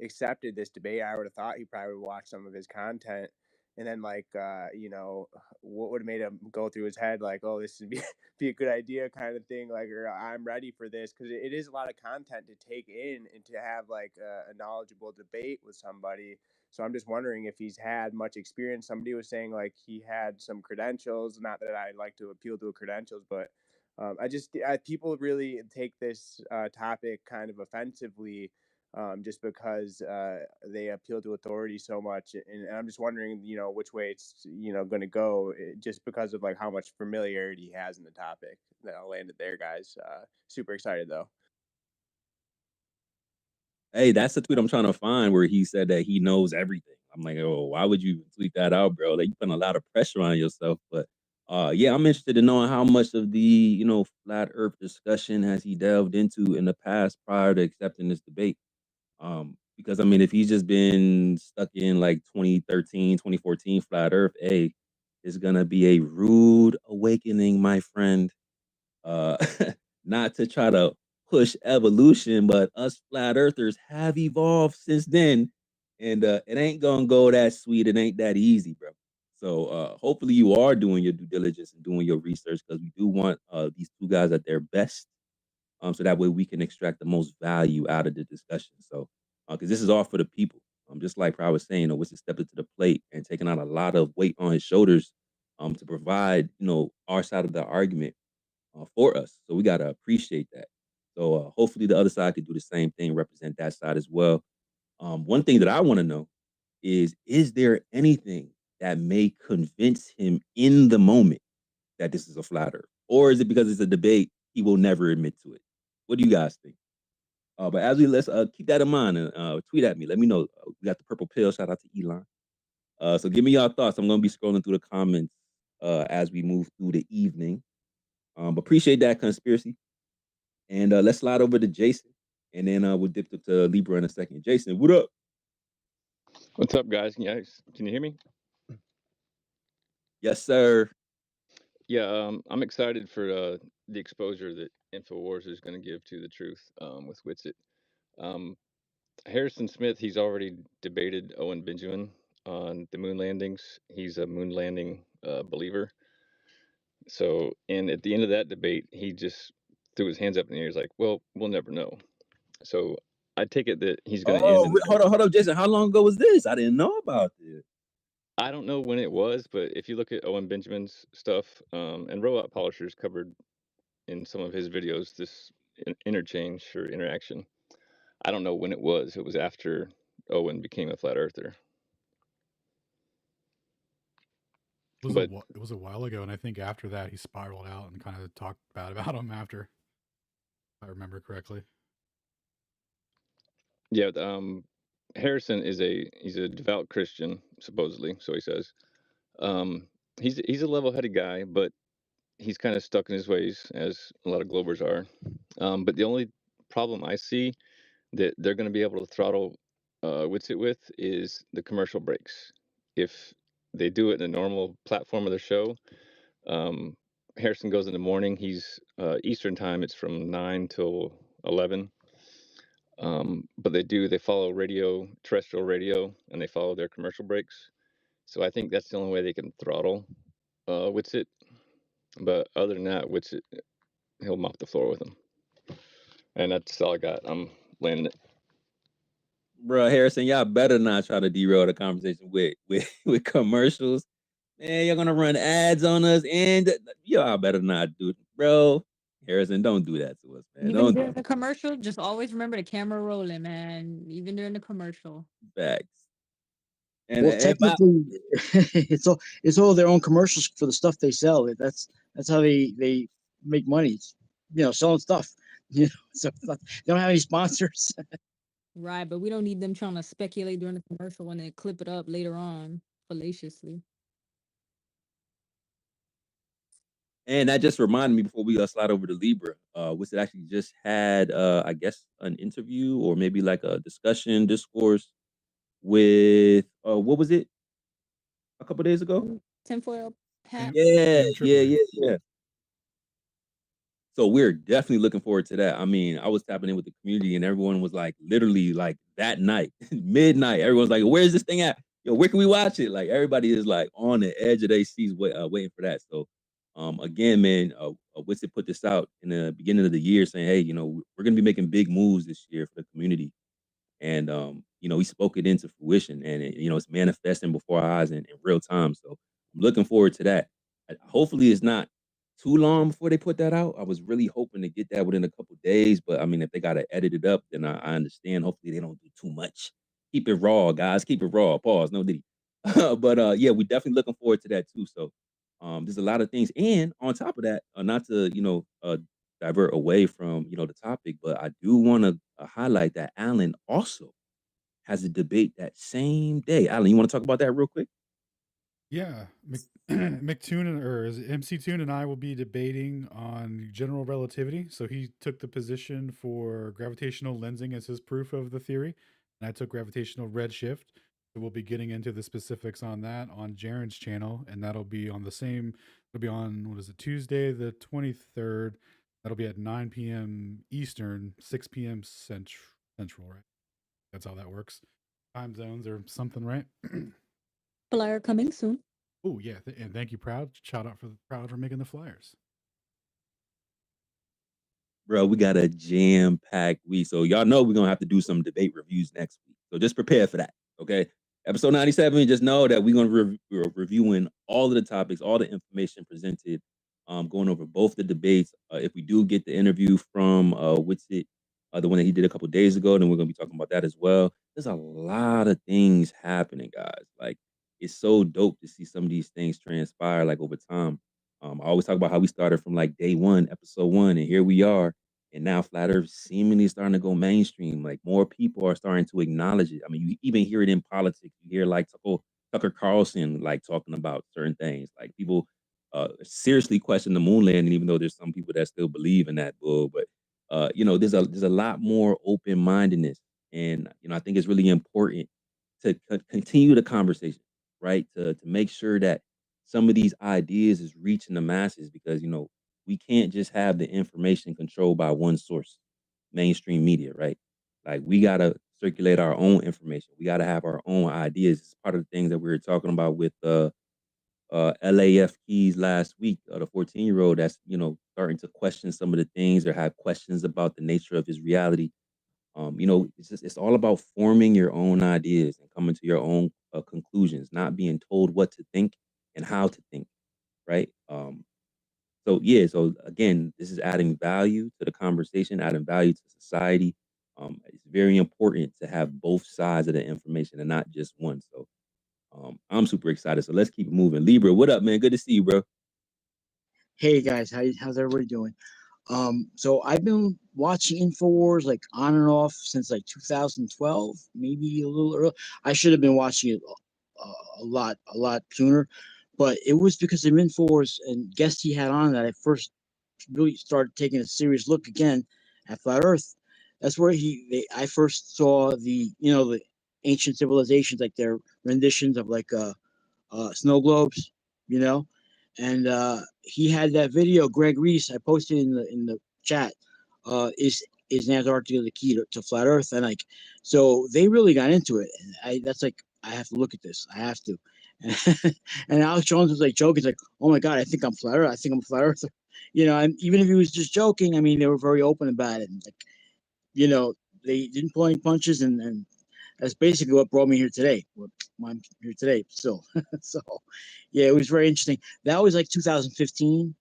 accepted this debate. I would have thought he probably would watch some of his content, and then like what would have made him go through his head like, oh, this would be a good idea kind of thing, like, or I'm ready for this, because it is a lot of content to take in and to have like a knowledgeable debate with somebody. So I'm just wondering if he's had much experience. Somebody was saying like he had some credentials. Not that I like to appeal to credentials, but people really take this topic kind of offensively, just because they appeal to authority so much. And I'm just wondering, which way it's, going to go, just because of like how much familiarity he has in the topic. I'll land it there, guys. Super excited though. Hey, that's the tweet I'm trying to find where he said that he knows everything. I'm like, oh, why would you tweet that out, bro? Like, you putting a lot of pressure on yourself. But yeah, I'm interested in knowing how much of the, flat earth discussion has he delved into in the past prior to accepting this debate. Because I mean, if he's just been stuck in like 2013, 2014 flat earth, hey, it's gonna be a rude awakening, my friend. Uh Not to try to push evolution, but us flat earthers have evolved since then. And it ain't gonna go that sweet. It ain't that easy, bro. So hopefully you are doing your due diligence and doing your research, because we do want these two guys at their best, so that way we can extract the most value out of the discussion. So because this is all for the people. Just like I was saying, Whistle stepped into the plate and taking on a lot of weight on his shoulders to provide, our side of the argument for us. So we got to appreciate that. So hopefully the other side could do the same thing, represent that side as well. One thing that I want to know is there anything that may convince him in the moment that this is a flat earth? Or is it because it's a debate, he will never admit to it. What do you guys think? But as we let's keep that in mind and tweet at me. Let me know. We got the purple pill. Shout out to Elon. So give me your thoughts. I'm gonna be scrolling through the comments as we move through the evening. But appreciate that conspiracy. And let's slide over to Jason, and then we'll dip to Libra in a second. Jason, what up? What's up, guys? Can you hear me? Yes, sir. Yeah, I'm excited for the exposure that InfoWars is going to give to the truth with Witsit. Harrison Smith, he's already debated Owen Benjamin on the moon landings. He's a moon landing believer. So, and at the end of that debate, he just threw his hands up in the air. He's like, "Well, we'll never know." So, I take it that he's going to end. Hold on, Jason. How long ago was this? I didn't know about this. I don't know when it was, but if you look at Owen Benjamin's stuff, and Robot Polishers covered in some of his videos this interchange or interaction. I don't know when it was. It was after Owen became a flat earther. It was a while ago, and I think after that he spiraled out and kind of talked bad about him after, if I remember correctly. Yeah, Harrison he's a devout Christian, supposedly, so he says. He's a level-headed guy, but he's kind of stuck in his ways, as a lot of Globers are. But the only problem I see that they're going to be able to throttle Witsit with is the commercial breaks. If they do it in a normal platform of the show, Harrison goes in the morning. He's Eastern time. It's from 9 till 11. But they follow terrestrial radio, and they follow their commercial breaks. So I think that's the only way they can throttle Witsit. But other than that, Witsit, he'll mop the floor with him. And that's all I got. I'm landing it. Bro, Harrison, y'all better not try to derail the conversation with commercials. Man, you're gonna run ads on us, and y'all better not do it, bro. Harrison, don't do that to us, man. Even Don't during the commercial, just always remember the camera rolling, man. Even during the commercial. Facts. Well, technically, it's all their own commercials for the stuff they sell. That's how they make money. It's, selling stuff. So they don't have any sponsors. Right, but we don't need them trying to speculate during the commercial and then clip it up later on fallaciously. And that just reminded me before we slide over to Libra, which actually just had, I guess, an interview or maybe like a discourse with, what was it? A couple days ago? Tinfoil hat. Yeah. So we're definitely looking forward to that. I mean, I was tapping in with the community and everyone was like, literally like that night, midnight, everyone's like, where's this thing at? Yo, where can we watch it? Like everybody is like on the edge of their seats waiting for that. So again, man, Witsit put this out in the beginning of the year saying, hey, we're going to be making big moves this year for the community. And, we spoke it into fruition and, it's manifesting before our eyes in real time. So I'm looking forward to that. Hopefully it's not too long before they put that out. I was really hoping to get that within a couple days, but I mean, if they got to edit it up, then I understand. Hopefully they don't do too much. Keep it raw, guys. Keep it raw. Pause. No diddy. But yeah, we're definitely looking forward to that too. So there's a lot of things. And on top of that, not to, divert away from, the topic, but I do want to highlight that Alan also has a debate that same day. Alan, you want to talk about that real quick? Yeah, McToon or is it MC Toon and I will be debating on general relativity. So he took the position for gravitational lensing as his proof of the theory, and I took gravitational redshift. So we'll be getting into the specifics on that on Jaren's channel, and that'll be on it'll be on Tuesday the 23rd. That'll be at 9 p.m. Eastern, 6 p.m. Central, right? That's how that works. Time zones or something, right? Flyer coming soon. Oh yeah, and thank you, Proud. Shout out for Proud for making the flyers. Bro, we got a jam-packed week. So y'all know we're going to have to do some debate reviews next week. So just prepare for that, okay? Episode 97, just know that we're going to be reviewing all of the topics, all the information presented, going over both the debates. If we do get the interview from Witsit, the one that he did a couple days ago, then we're going to be talking about that as well. There's a lot of things happening, guys. Like, it's so dope to see some of these things transpire, like, over time. I always talk about how we started from like day one, episode 1, and here we are. And now Flat Earth seemingly starting to go mainstream. Like more people are starting to acknowledge it. I mean, you even hear it in politics. You hear like Tucker Carlson like talking about certain things. Like people seriously question the moon landing, even though there's some people that still believe in that bull. But there's a lot more open mindedness, and I think it's really important to continue the conversation, right? To make sure that some of these ideas is reaching the masses, because we can't just have the information controlled by one source, mainstream media, right? Like we gotta circulate our own information. We gotta have our own ideas. It's part of the things that we were talking about with LAF Keys last week, the 14-year-old that's starting to question some of the things or have questions about the nature of his reality. It's all about forming your own ideas and coming to your own conclusions, not being told what to think and how to think, right? So again, this is adding value to the conversation, adding value to society. It's very important to have both sides of the information and not just one. So I'm super excited. So let's keep moving. Libra, what up, man? Good to see you, bro. Hey guys, how's everybody doing? So I've been watching Infowars like on and off since like 2012, maybe a little early. I should have been watching it a lot sooner, but it was because of Infowars and guests he had on that I first really started taking a serious look again at flat Earth. That's where I first saw the ancient civilizations, like their renditions of like snow globes, you know. And he had that video. Greg Reese, I posted in the chat. Is Antarctica the key to flat Earth? And like, so they really got into it. And that's like, I have to look at this. I have to. And Alex Jones was like joking, he's like, "Oh my God, I think I'm flat Earth. I think I'm a flat Earther." And even if he was just joking, I mean, they were very open about it. And like, they didn't pull any punches, and that's basically what brought me here today. I'm here today still. So, yeah, it was very interesting. That was like 2015,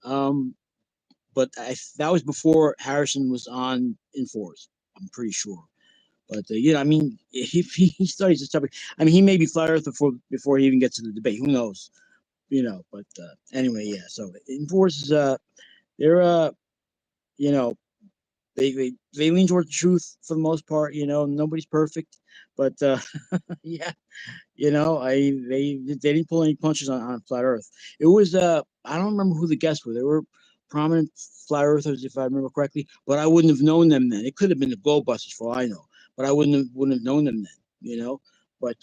but that was before Harrison was on Inforce. I'm pretty sure. But I mean, if he studies this topic, I mean, he may be flat Earth before he even gets to the debate. Who knows? But anyway, yeah. So Inforce is they're you know they lean towards the truth for the most part. Nobody's perfect, but yeah, they didn't pull any punches on flat Earth. It was I don't remember who the guests were. They were prominent flat Earthers, if I remember correctly, but I wouldn't have known them then. It could have been the Globebusters for all I know, but I wouldn't have known them then. But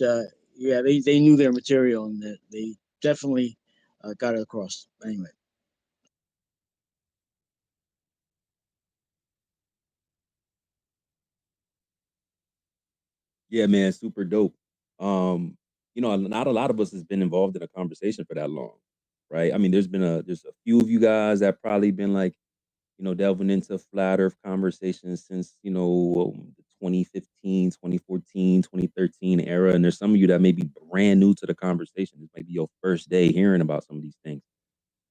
yeah, they knew their material, and they definitely got it across. Anyway. Yeah, man, super dope. Not a lot of us has been involved in a conversation for that long, right? I mean, there's a few of you guys that probably been like, delving into flat Earth conversations since, the 2015, 2014, 2013 era. And there's some of you that may be brand new to the conversation. This might be your first day hearing about some of these things.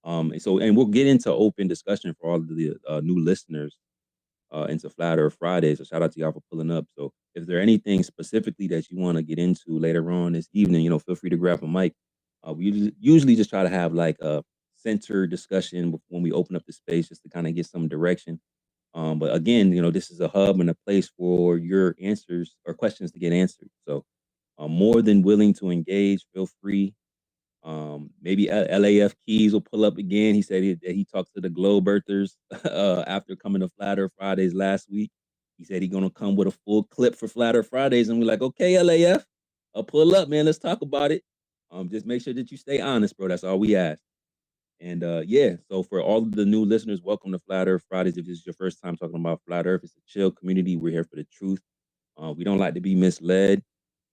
And we'll get into open discussion for all of the new listeners into Flat Earth Friday. So shout out to y'all for pulling up. So if there anything specifically that you want to get into later on this evening, feel free to grab a mic. We usually just try to have like a center discussion when we open up the space, just to kind of get some direction. But again, this is a hub and a place for your answers or questions to get answered. So I'm more than willing to engage. Feel free. Maybe LAF Keys will pull up again. He said that he talked to the Globe Earthers after coming to Flat Earth Fridays last week. He said he's gonna come with a full clip for Flat Earth Fridays, and we're like, okay, LAF, I'll pull up, man. Let's talk about it. Just make sure that you stay honest, bro. That's all we ask. And yeah, so for all of the new listeners, welcome to Flat Earth Fridays. If this is your first time talking about Flat Earth, it's a chill community. We're here for the truth. We don't like to be misled,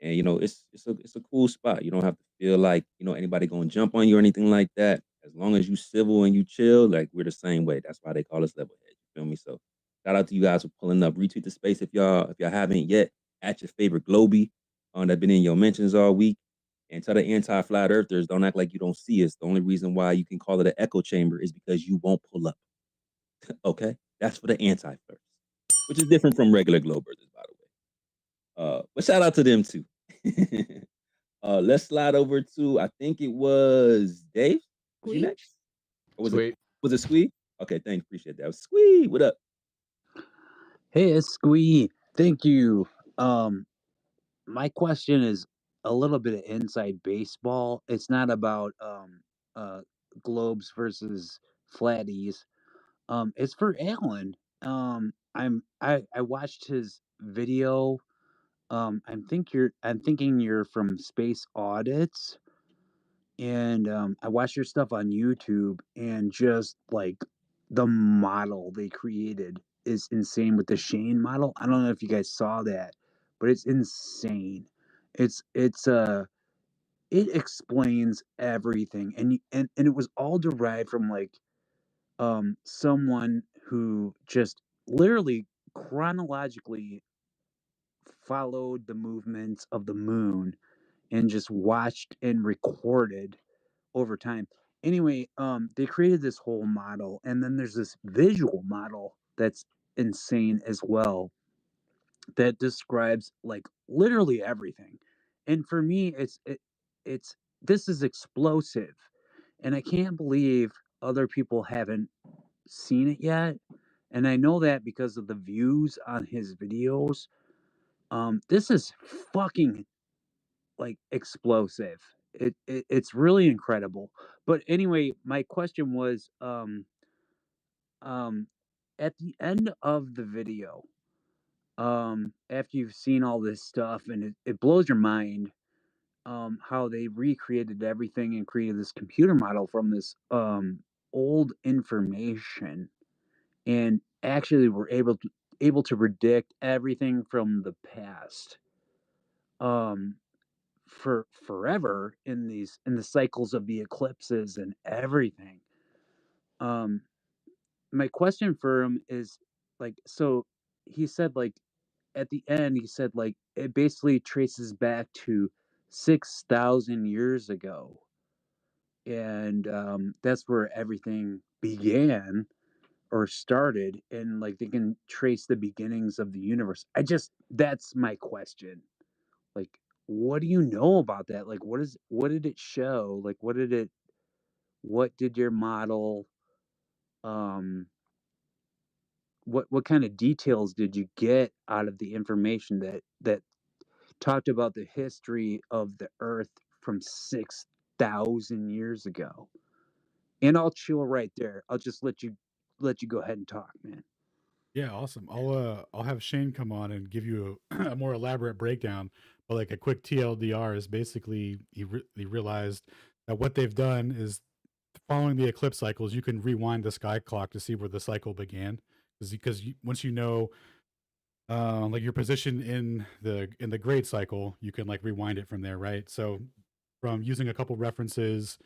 and it's a cool spot. You don't have to feel like anybody gonna jump on you or anything like that. As long as you civil and you chill, like we're the same way. That's why they call us level heads. You feel me? So shout out to you guys for pulling up. Retweet the space if y'all haven't yet. At your favorite Globie that been in your mentions all week. And tell the anti-flat earthers, don't act like you don't see us. The only reason why you can call it an echo chamber is because you won't pull up. Okay? That's for the anti-first, which is different from regular globe earthers, by the way. But shout out to them too. Let's slide over to, I think it was Dave. Was you next? Or was Sweet. Was it Squee? Okay, thanks. Appreciate that. Squee, what up? Hey, it's Squee. Thank you. My question is a little bit of inside baseball. It's not about globes versus flatties. It's for Alan. I watched his video. I'm thinking you're from Space Audits, and I watched your stuff on YouTube, and just like the model they created is insane with the Shane model. I don't know if you guys saw that, but it's insane. It's it explains everything, and it was all derived from like someone who just literally chronologically followed the movements of the moon and just watched and recorded over time. Anyway, they created this whole model, and then there's this visual model that's insane as well that describes like literally everything. And for me, it's this is explosive, and I can't believe other people haven't seen it yet. And I know that because of the views on his videos. This is fucking like explosive. It's really incredible. But anyway, my question was um at the end of the video, after you've seen all this stuff, and it blows your mind how they recreated everything and created this computer model from this old information, and actually were able to predict everything from the past for forever in the cycles of the eclipses and everything. Um, my question for him is like, so he said like at the end he said like it basically traces back to 6,000 years ago, and that's where everything began or started, and like they can trace the beginnings of the universe. That's my question. Like, what do you know about that? Like, what did it show? Like, what did your model, um, what kind of details did you get out of the information that talked about the history of the Earth from 6,000 years ago? And I'll chill right there. I'll just let you go ahead and talk, man. Yeah, awesome. I'll have Shane come on and give you a more elaborate breakdown. But like a quick TLDR is basically he realized that what they've done is following the eclipse cycles, you can rewind the sky clock to see where the cycle began. Because once you know like your position in the great cycle, you can like rewind it from there, right? So from using a couple references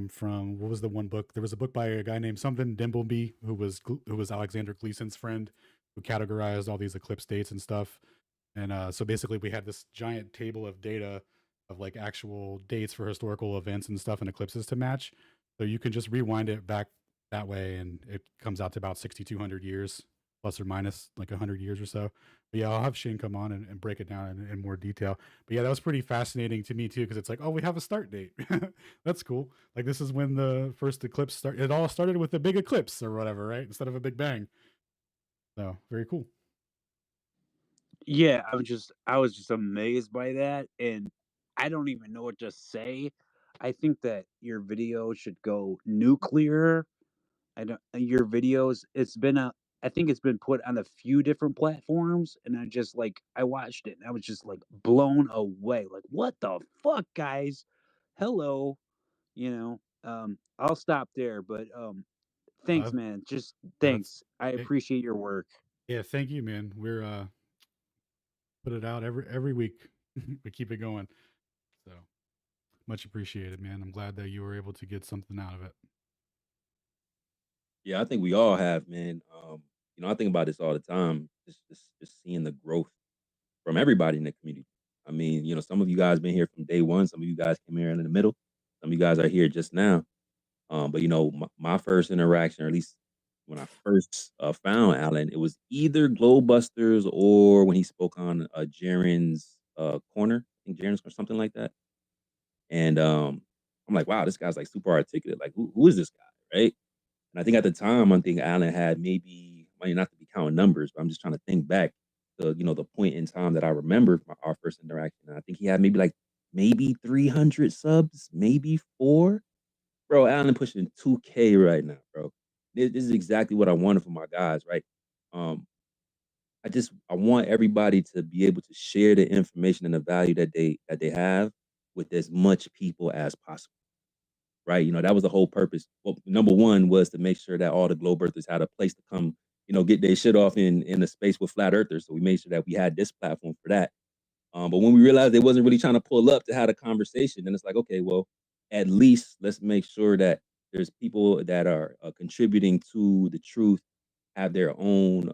from what was the one book? There was a book by a guy named something Dimbleby who was Alexander Gleason's friend, who categorized all these eclipse dates and stuff. And so basically, we had this giant table of data of like actual dates for historical events and stuff and eclipses to match. So you can just rewind it back that way, and it comes out to about 6,200 years, plus or minus like 100 years or so. But yeah, I'll have Shane come on and break it down in more detail. But yeah, that was pretty fascinating to me too, because it's like, oh, we have a start date. That's cool. Like this is when the first eclipse started. It all started with a big eclipse or whatever, right? Instead of a big bang. So very cool. Yeah, I was just amazed by that, and I don't even know what to say. I think that your video should go nuclear. I don't Your videos, I think it's been put on a few different platforms, and I watched it and I was just like blown away. Like, what the fuck, guys? Hello, you know. I'll stop there, but thanks, Uh, man. Just that's thanks. I hey, appreciate your work. yeah, thank you, man. We're put it out every week. We keep it going. So much appreciated, man. I'm glad that you were able to get something out of it. Yeah, I think we all have, man. I think about this all the time. Just seeing the growth from everybody in the community. I mean, some of you guys been here from day one. Some of you guys came here in the middle. Some of you guys are here just now. But my first interaction, or at least when I first found Alan, it was either Glowbusters or when he spoke on Jaren's corner, I think Jaren's or something like that. And I'm like, wow, this guy's like super articulate. Like, who is this guy, right? And I think at the time, I think Alan had maybe, not to be counting numbers, but I'm just trying to think back to, the point in time that I remember our first interaction. And I think he had maybe 300 subs, maybe 4. Bro, Alan pushing 2K right now, bro. This is exactly what I wanted for my guys, right? I want everybody to be able to share the information and the value that they have with as much people as possible. Right. That was the whole purpose. Well, number one was to make sure that all the globe earthers had a place to come, get their shit off in a space with flat earthers. So we made sure that we had this platform for that. But when we realized they wasn't really trying to pull up to have a conversation, then it's like, okay, well, at least let's make sure that there's people that are contributing to the truth, have their own,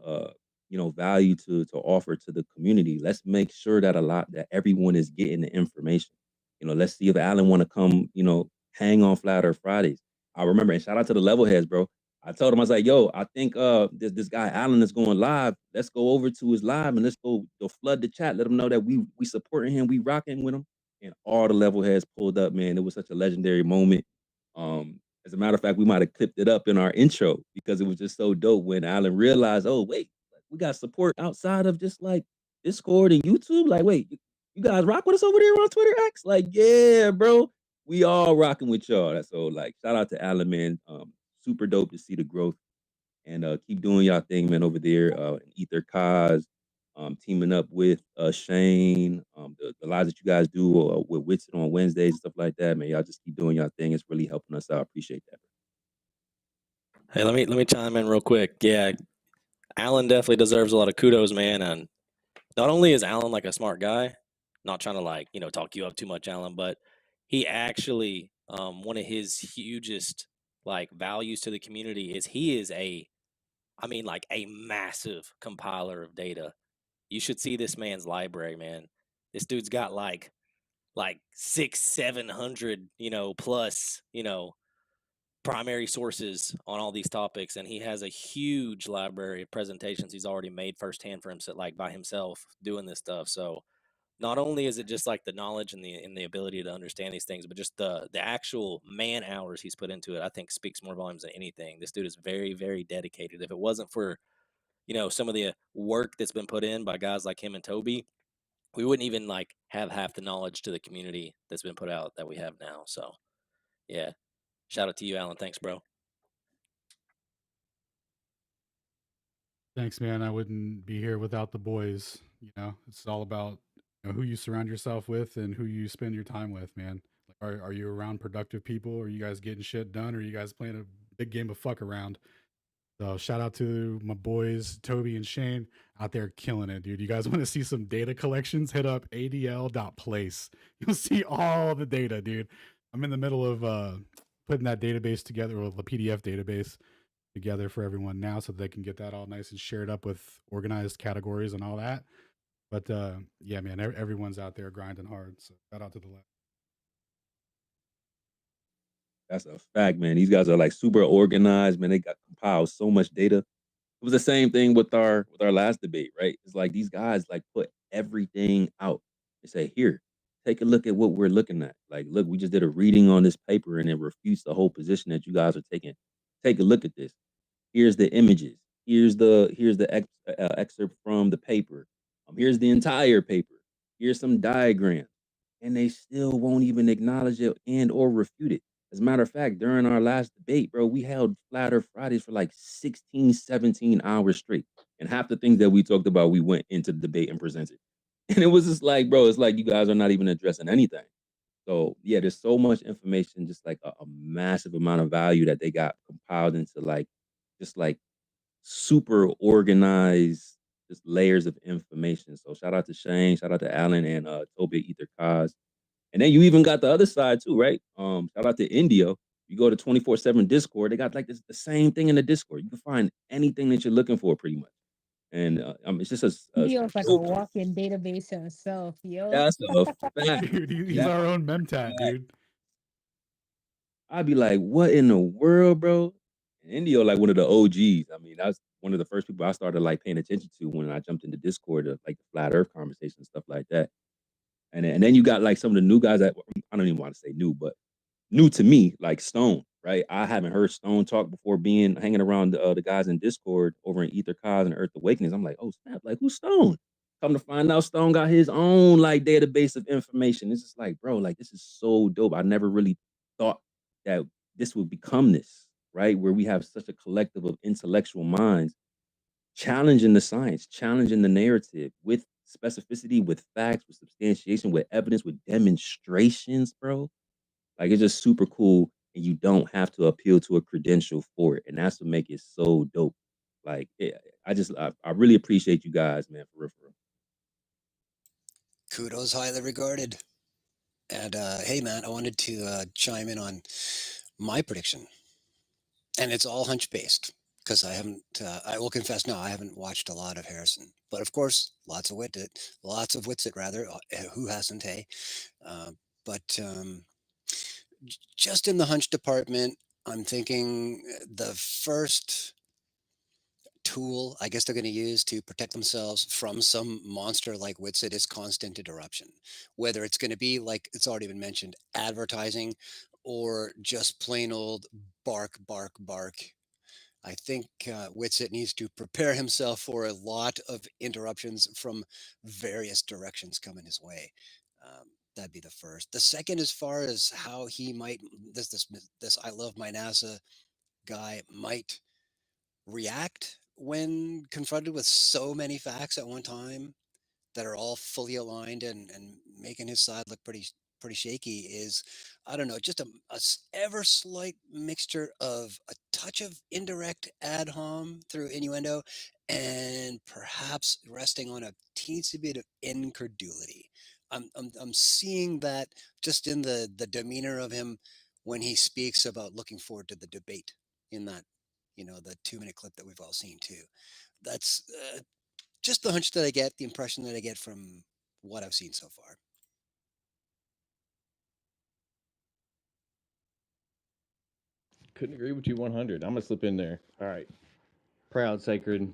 value to offer to the community. Let's make sure that everyone is getting the information. Let's see if Alan want to come, hang on Flat Earth Fridays. I remember, and shout out to the level heads, bro. I told him, I was like, yo, I think this guy Alan is going live. Let's go over to his live and let's go flood the chat. Let him know that we supporting him, we rocking with him. And all the level heads pulled up, man. It was such a legendary moment. As a matter of fact, we might have clipped it up in our intro because it was just so dope when Alan realized, oh, wait, we got support outside of just like Discord and YouTube. Like, wait, you guys rock with us over there on Twitter X? Like, yeah, bro. We all rocking with y'all. So like, shout out to Alan, man. Super dope to see the growth, and keep doing y'all thing, man, over there. In Ether Cause, teaming up with Shane, the lives that you guys do with Witsit on Wednesdays and stuff like that, man. Y'all just keep doing y'all thing. It's really helping us out. Appreciate that. Hey, let me chime in real quick. Yeah, Alan definitely deserves a lot of kudos, man. And not only is Alan like a smart guy, not trying to talk you up too much, Alan, but he actually one of his hugest values to the community is he is a massive compiler of data. You should see this man's library, man. This dude's got like 600-700 plus primary sources on all these topics, and he has a huge library of presentations he's already made firsthand for himself, by himself, doing this stuff. So not only is it just the knowledge and the ability to understand these things, but just the actual man hours he's put into it, I think speaks more volumes than anything. This dude is very, very dedicated. If it wasn't for some of the work that's been put in by guys like him and Toby, we wouldn't even have half the knowledge to the community that's been put out that we have now. So yeah, shout out to you, Alan. Thanks, bro. Thanks, man. I wouldn't be here without the boys. It's all about who you surround yourself with and who you spend your time with, man. Are you around productive people? Are you guys getting shit done? Or are you guys playing a big game of fuck around? So shout out to my boys, Toby and Shane, out there killing it, dude. You guys want to see some data collections? Hit up adl.place. You'll see all the data, dude. I'm in the middle of putting that database together, or the PDF database together for everyone now, so they can get that all nice and shared up with organized categories and all that. But yeah, man, everyone's out there grinding hard. So shout out to the lab. That's a fact, man. These guys are super organized, man. They got compiled so much data. It was the same thing with our last debate, right? It's like these guys put everything out. They say, here, take a look at what we're looking at. Look, we just did a reading on this paper and it refutes the whole position that you guys are taking. Take a look at this. Here's the images. Here's the excerpt from the paper. Here's the entire paper. Here's some diagrams. And they still won't even acknowledge it and or refute it. As a matter of fact, during our last debate, bro, we held Flat Earth Fridays for 16, 17 hours straight. And half the things that we talked about, we went into the debate and presented. And it was just bro, it's you guys are not even addressing anything. So yeah, there's so much information, just a massive amount of value that they got compiled into just super organized, just layers of information. So shout out to Shane, shout out to Alan and Toby Ether Cause. And then you even got the other side too, right? Shout out to India. You go to 24/7 Discord, they got the same thing in the Discord. You can find anything that you're looking for pretty much. And it's just Video's like a walk-in database himself, yo. That's a fact. Dude, he's our own memtat, dude. I'd be like, what in the world, bro? And Indio, one of the OGs. I mean, that's one of the first people I started paying attention to when I jumped into Discord, of the flat Earth conversation and stuff like that. And then you got some of the new guys that I don't even want to say new, but new to me, like Stone, right? I haven't heard Stone talk before hanging around the guys in Discord over in Ether Cause and Earth Awakenings. I'm like, oh snap, like who's Stone? Come to find out, Stone got his own like database of information. It's just like, bro, like this is so dope. I never really thought that this would become this, right? Where we have such a collective of intellectual minds challenging the science, challenging the narrative with specificity, with facts, with substantiation, with evidence, with demonstrations, bro. Like it's just super cool, and you don't have to appeal to a credential for it, and that's what makes it so dope. Like, I really appreciate you guys, man, for real, for real. Kudos, highly regarded. And hey, man, I wanted to chime in on my prediction, and it's all hunch based because I haven't. I will confess now, I haven't watched a lot of Harrison, but of course, lots of Witsit rather. Who hasn't? Hey, but just in the hunch department, I'm thinking the first tool I guess they're going to use to protect themselves from some monster like Witsit is constant interruption. Whether it's going to be, like it's already been mentioned, advertising or just plain old bark, bark, bark. I think Witsit needs to prepare himself for a lot of interruptions from various directions coming his way. That'd be the first. The second, as far as how he might this I love my NASA guy might react when confronted with so many facts at one time that are all fully aligned and making his side look pretty shaky is, I don't know, just a ever slight mixture of a touch of indirect ad hom through innuendo and perhaps resting on a teensy bit of incredulity. I'm seeing that just in the demeanor of him when he speaks about looking forward to the debate in that, the 2-minute clip that we've all seen too. That's just the hunch that I get, the impression that I get from what I've seen so far. Couldn't agree with you 100. I'm gonna slip in there. All right, Proud Sacred,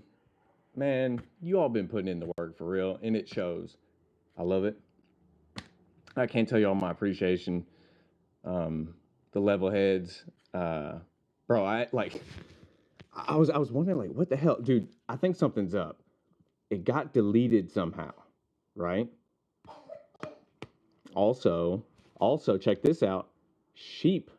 man, you all been putting in the work for real, and it shows. I love it. I can't tell you all my appreciation. The level heads, bro. I was wondering like, what the hell, dude? I think something's up. It got deleted somehow, right? Also, check this out. Sheep.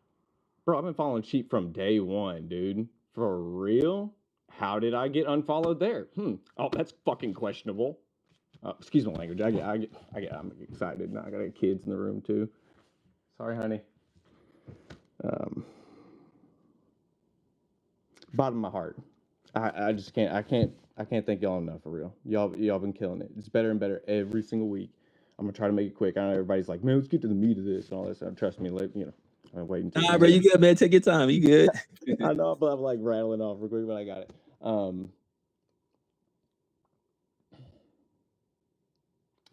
Bro, I've been following Sheep from day one, dude. For real? How did I get unfollowed there? Oh, that's fucking questionable. Excuse my language. I'm excited. Now I got kids in the room too. Sorry, honey. Bottom of my heart. I just can't. I can't thank y'all enough for real. Y'all been killing it. It's better and better every single week. I'm gonna try to make it quick. I know everybody's like, man, let's get to the meat of this and all this. Trust me, I'm waiting. Nah, bro, you good, man. Take your time. You good. I know, but I'm like rattling off real quick, but I got it.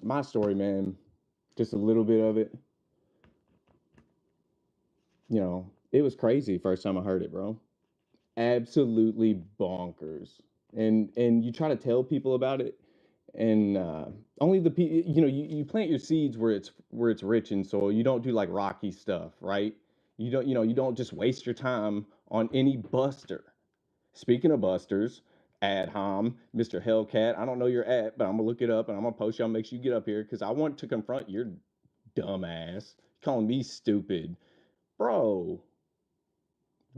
My story, man, just a little bit of it. It was crazy first time I heard it, bro. Absolutely bonkers. And you try to tell people about it, and only the people, you plant your seeds where it's rich in soil. You don't do like rocky stuff, right? You don't just waste your time on any buster. Speaking of busters, ad hom, Mr. Hellcat, I don't know your ad, but I'm gonna look it up and I'm gonna post y'all. Make sure you get up here because I want to confront your dumb ass calling me stupid, bro.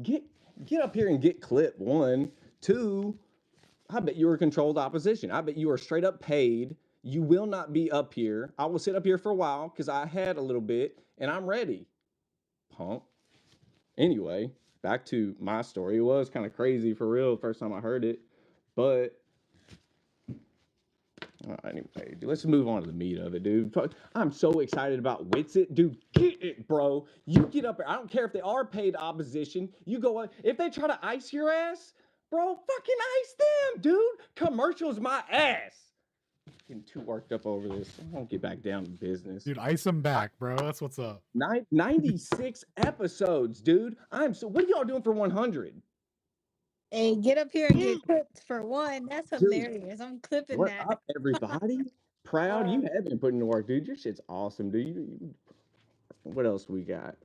Get up here and get clipped. 1, 2. I bet you were controlled opposition. I bet you are straight up paid. You will not be up here. I will sit up here for a while because I had a little bit and I'm ready. Punk. Anyway, back to my story. It was kind of crazy for real first time I heard it, but anyway, let's move on to the meat of it, dude. I'm so excited about Witsit, dude. Get it, bro. You get up there. I don't care if they are paid opposition. You go on. If they try to ice your ass, bro, fucking ice them, dude. Commercials my ass. Getting too worked up over this. I won't get back down to business. Dude, ice them back, bro. That's what's up. 96 episodes, dude. What are y'all doing for 100? Hey, get up here and get clipped for one. That's Dude, hilarious. I'm clipping what that. up, everybody? Proud, you have been putting in the work, dude. Your shit's awesome, dude. What else we got?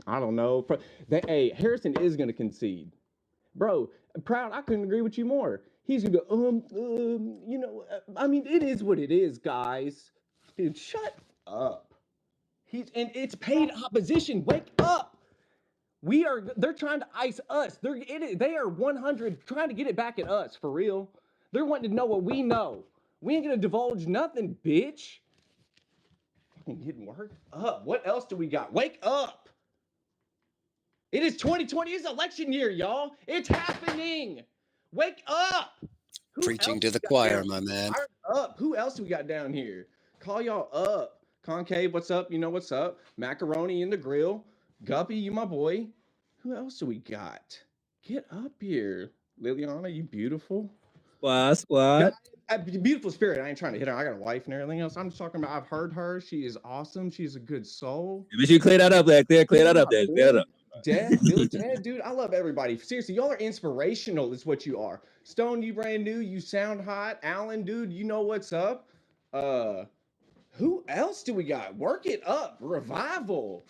I don't know. Hey, Harrison is gonna concede, bro. Proud, I couldn't agree with you more. He's gonna go, I mean, it is what it is, guys. Dude, shut up. And it's paid opposition. Wake up. They're trying to ice us. They are 100 trying to get it back at us for real. They're wanting to know what we know. We ain't gonna divulge nothing, bitch. Fucking getting worked up. What else do we got? Wake up. It is 2020. It's election year, y'all. It's happening. Wake up. Who Preaching else to we the got choir, down my here? man. Fire up. Who else we got down here? Call y'all up. Concave, what's up? You know what's up. Macaroni in the grill. Guppy, you my boy. Who else do we got? Get up here. Liliana, you beautiful. Squad. Beautiful spirit. I ain't trying to hit her. I got a wife and everything else. I'm just talking about, I've heard her. She is awesome. She's a good soul. Make sure you clear that up there. Clear that up there. Clear that up. Dad, Billy, Ted, dude, I love everybody. Seriously, y'all are inspirational, is what you are. Stone, you brand new, you sound hot. Alan, dude, you know what's up. Who else do we got? Work it up. Revival.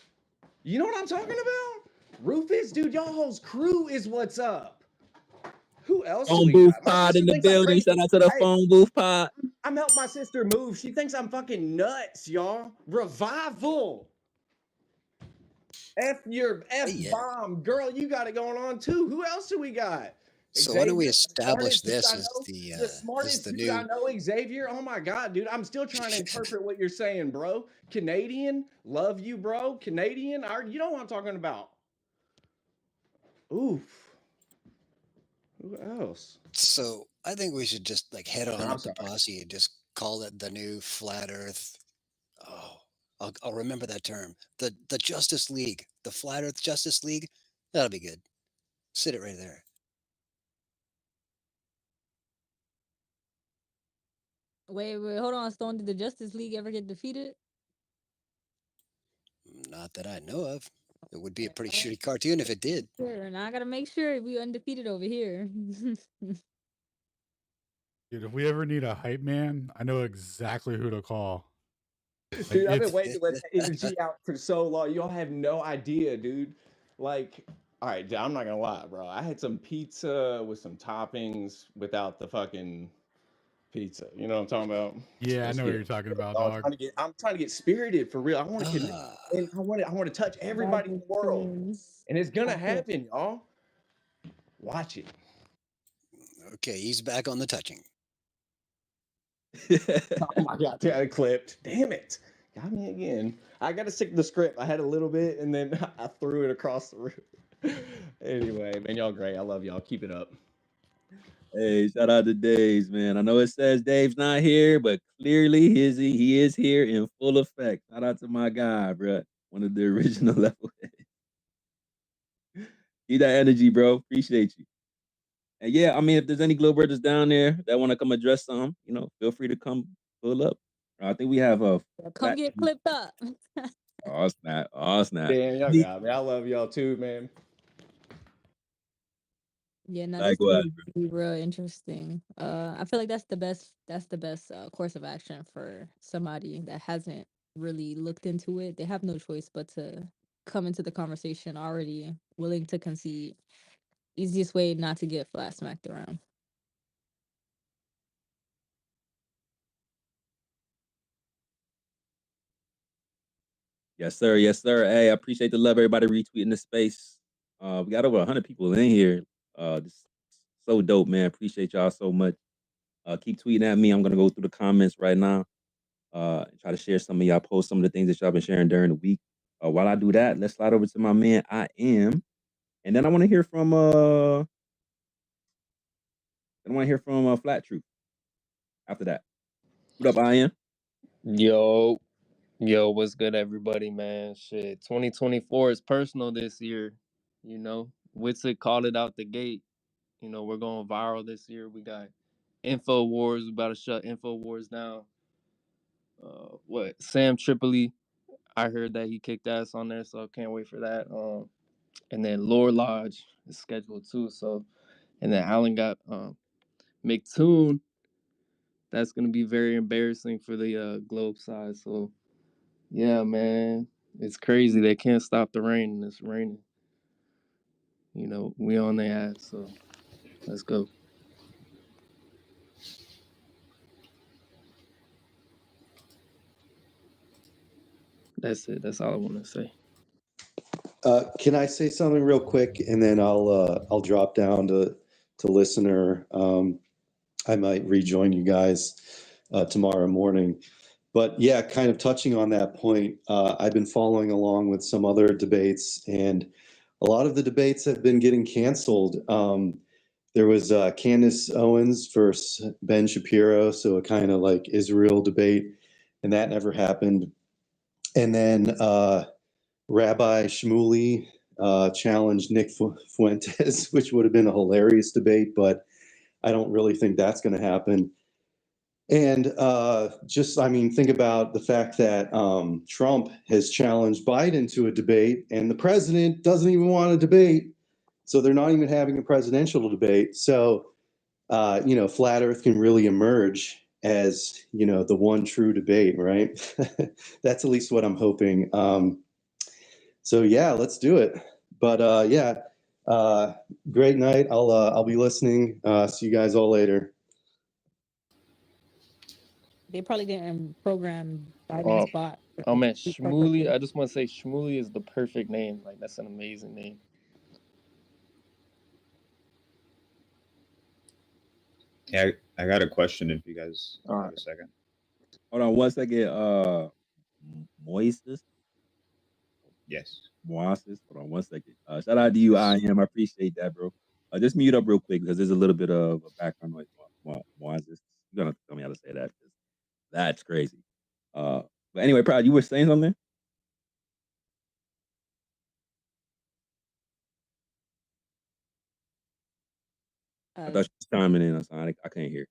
You know what I'm talking about? Rufus, dude, y'all whole crew is what's up. Who else do Phone we booth got? My pod sister in the thinks I'm building. crazy. Shout out to the Hey, phone booth pod. I'm helping my sister move. She thinks I'm fucking nuts, y'all. Revival. F your F Yeah. bomb, girl. You got it going on too. Who else do we got? So why don't we Xavier, the establish smartest dude this I as know. the The smartest dude I new know, Xavier. Oh my god, dude. I'm still trying to interpret what you're saying, bro. Canadian, love you, bro. Canadian, you know what I'm talking about. Oof. Who else? So I think we should just like head No, on I'm up to sorry. Posse and just call it the new Flat Earth. Oh, I'll remember that term. The Justice League, the Flat Earth Justice League. That'll be good. Sit it right there. Wait, hold on, Stone. Did the Justice League ever get defeated? Not that I know of. It would be a pretty shitty cartoon if it did. Sure, and I gotta make sure we undefeated over here. Dude, if we ever need a hype man, I know exactly who to call. Like, Dude, I've been it's waiting to let the energy out for so long. Y'all have no idea, dude. Like, all right, I'm not gonna lie, bro. I had some pizza with some toppings without the fucking pizza. You know what I'm talking about? yeah, I Let's know what get you're it. talking about, I'm dog. trying to get spirited for real. I want to connect, Ah, and I want to touch That everybody in the world, explains. and it's gonna Okay. happen, y'all. Watch it. okay. He's back on the touching. Oh my god, dude, I clipped. Damn it. Got me again. I gotta stick to the script. I had a little bit and then I threw it across the room. Anyway, man, y'all great. I love y'all. Keep it up. Hey, shout out to Dave's, man. I know it says Dave's not here, but clearly he is here in full effect. Shout out to my guy, bro. One of the original level. Keep that energy, bro. Appreciate you. And yeah, I mean, if there's any Glowbirders down there that want to come address something, feel free to come pull up. I think we have a Come flat. get clipped up. Oh snap! Oh snap! Damn, y'all got me. I love y'all too, man. Yeah, no, this Likewise. would be real interesting. I feel like that's the best. That's the best course of action for somebody that hasn't really looked into it. They have no choice but to come into the conversation already willing to concede. Easiest way not to get flat smacked around. Yes, sir. Yes, sir. Hey, I appreciate the love. Everybody retweeting the space. We got over 100 people in here. This is so dope, man. Appreciate y'all so much. Keep tweeting at me. I'm gonna go through the comments right now. And try to share some of y'all posts, some of the things that y'all been sharing during the week. While I do that, let's slide over to my man I am, and then I want to hear from Flat Truth after that. What up, I am? Yo, what's good, everybody, man? Shit, 2024 is personal this year. Witsit called it out the gate. We're going viral this year. We got InfoWars. We about to shut InfoWars down. Sam Tripoli, I heard that he kicked ass on there, so I can't wait for that. And then Lore Lodge is scheduled too. So, and then Alan got McToon. That's gonna be very embarrassing for the Globe side. So, yeah, man. It's crazy. They can't stop the rain, and it's raining. You know, we on their ass, so let's go. That's it. That's all I want to say. Can I say something real quick, and then I'll drop down to listener. I might rejoin you guys tomorrow morning. But yeah, kind of touching on that point, I've been following along with some other debates, and a lot of the debates have been getting canceled. There was Candace Owens versus Ben Shapiro, so a kind of like Israel debate, and that never happened. And then Rabbi Shmuley challenged Nick Fuentes, which would have been a hilarious debate, but I don't really think that's going to happen. And think about the fact that Trump has challenged Biden to a debate, and the president doesn't even want to debate. So they're not even having a presidential debate. So, Flat Earth can really emerge as, the one true debate, right? That's at least what I'm hoping. So yeah, let's do it. But great night. I'll be listening. See you guys all later. They probably didn't program Biden's spot. Oh man, Shmuley. I just want to say Shmuley is the perfect name. Like, that's an amazing name. Yeah, I got a question if you guys have a second. Hold on 1 second. Moises? Yes. Moises. Hold on 1 second. Shout out to you, I appreciate that, bro. Just mute up real quick because there's a little bit of a background noise. Moises. You're gonna have to tell me how to say that. That's crazy. But anyway, Proud, you were saying something? I thought you were chiming in. I can't hear.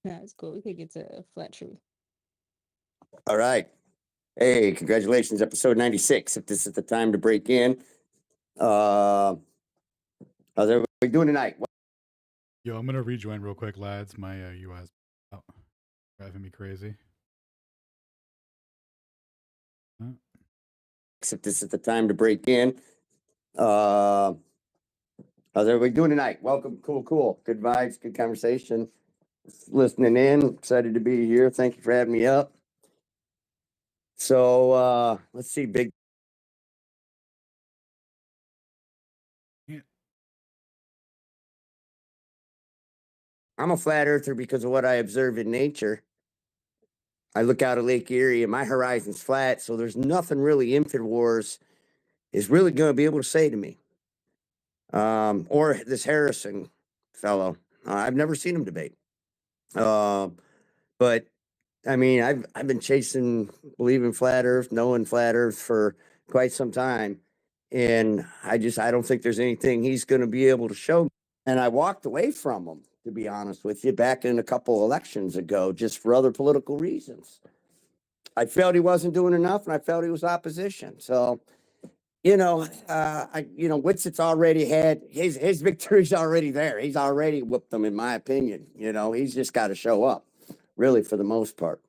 Yeah, it's cool. We could get to Flat Truth. All right. Hey, congratulations, episode 96. If this is the time to break in. How's everybody doing tonight? Yo, I'm gonna rejoin real quick, lads. My UI's driving me crazy. If this is the time to break in. How's everybody doing tonight? Welcome. Cool. Good vibes, good conversation. Listening in. Excited to be here. Thank you for having me up. So let's see, big. I'm a flat earther because of what I observe in nature. I look out at Lake Erie and my horizon's flat, so there's nothing really InfoWars is really going to be able to say to me. Or this Harrison fellow. I've never seen him debate. But I mean, I've been believing flat Earth, knowing flat Earth for quite some time, and I don't think there's anything he's going to be able to show. And I walked away from him, to be honest with you, back in a couple elections ago, just for other political reasons. I felt he wasn't doing enough, and I felt he was opposition. So, Witzett's already had his victory's already there. He's already whooped them, in my opinion. He's just got to show up, really, for the most part,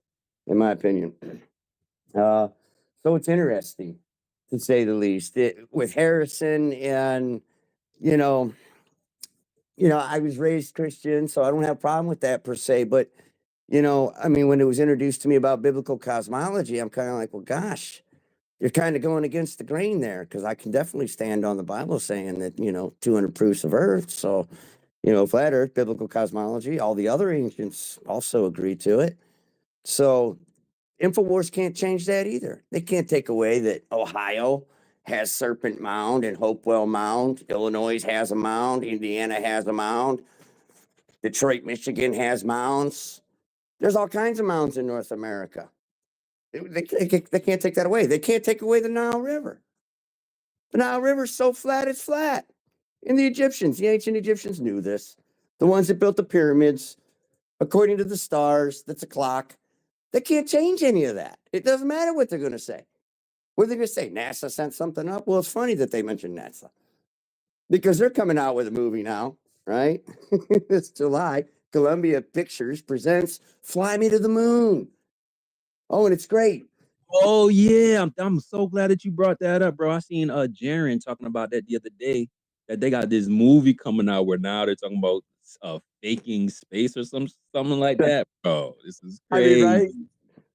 in my opinion. So it's interesting, to say the least. With Harrison, and I was raised Christian, so I don't have a problem with that per se. But when it was introduced to me about biblical cosmology, I'm kind of like, well, gosh. You're kind of going against the grain there, because I can definitely stand on the Bible saying that, 200 proofs of Earth. So, flat Earth, biblical cosmology, all the other ancients also agree to it. So, InfoWars can't change that either. They can't take away that Ohio has Serpent Mound and Hopewell Mound. Illinois has a mound. Indiana has a mound. Detroit, Michigan has mounds. There's all kinds of mounds in North America. They can't take that away. They can't take away the Nile River. The Nile River's so flat, it's flat. And the ancient Egyptians knew this. The ones that built the pyramids, according to the stars, that's a clock. They can't change any of that. It doesn't matter what they're going to say. What are they going to say? NASA sent something up? Well, it's funny that they mentioned NASA, because they're coming out with a movie now, right? It's July. Columbia Pictures presents Fly Me to the Moon. Oh, and it's great. Oh yeah, I'm so glad that you brought that up, bro. I seen Jaren talking about that the other day. That they got this movie coming out where now they're talking about faking space or something like that. Bro, this is I mean, crazy. right?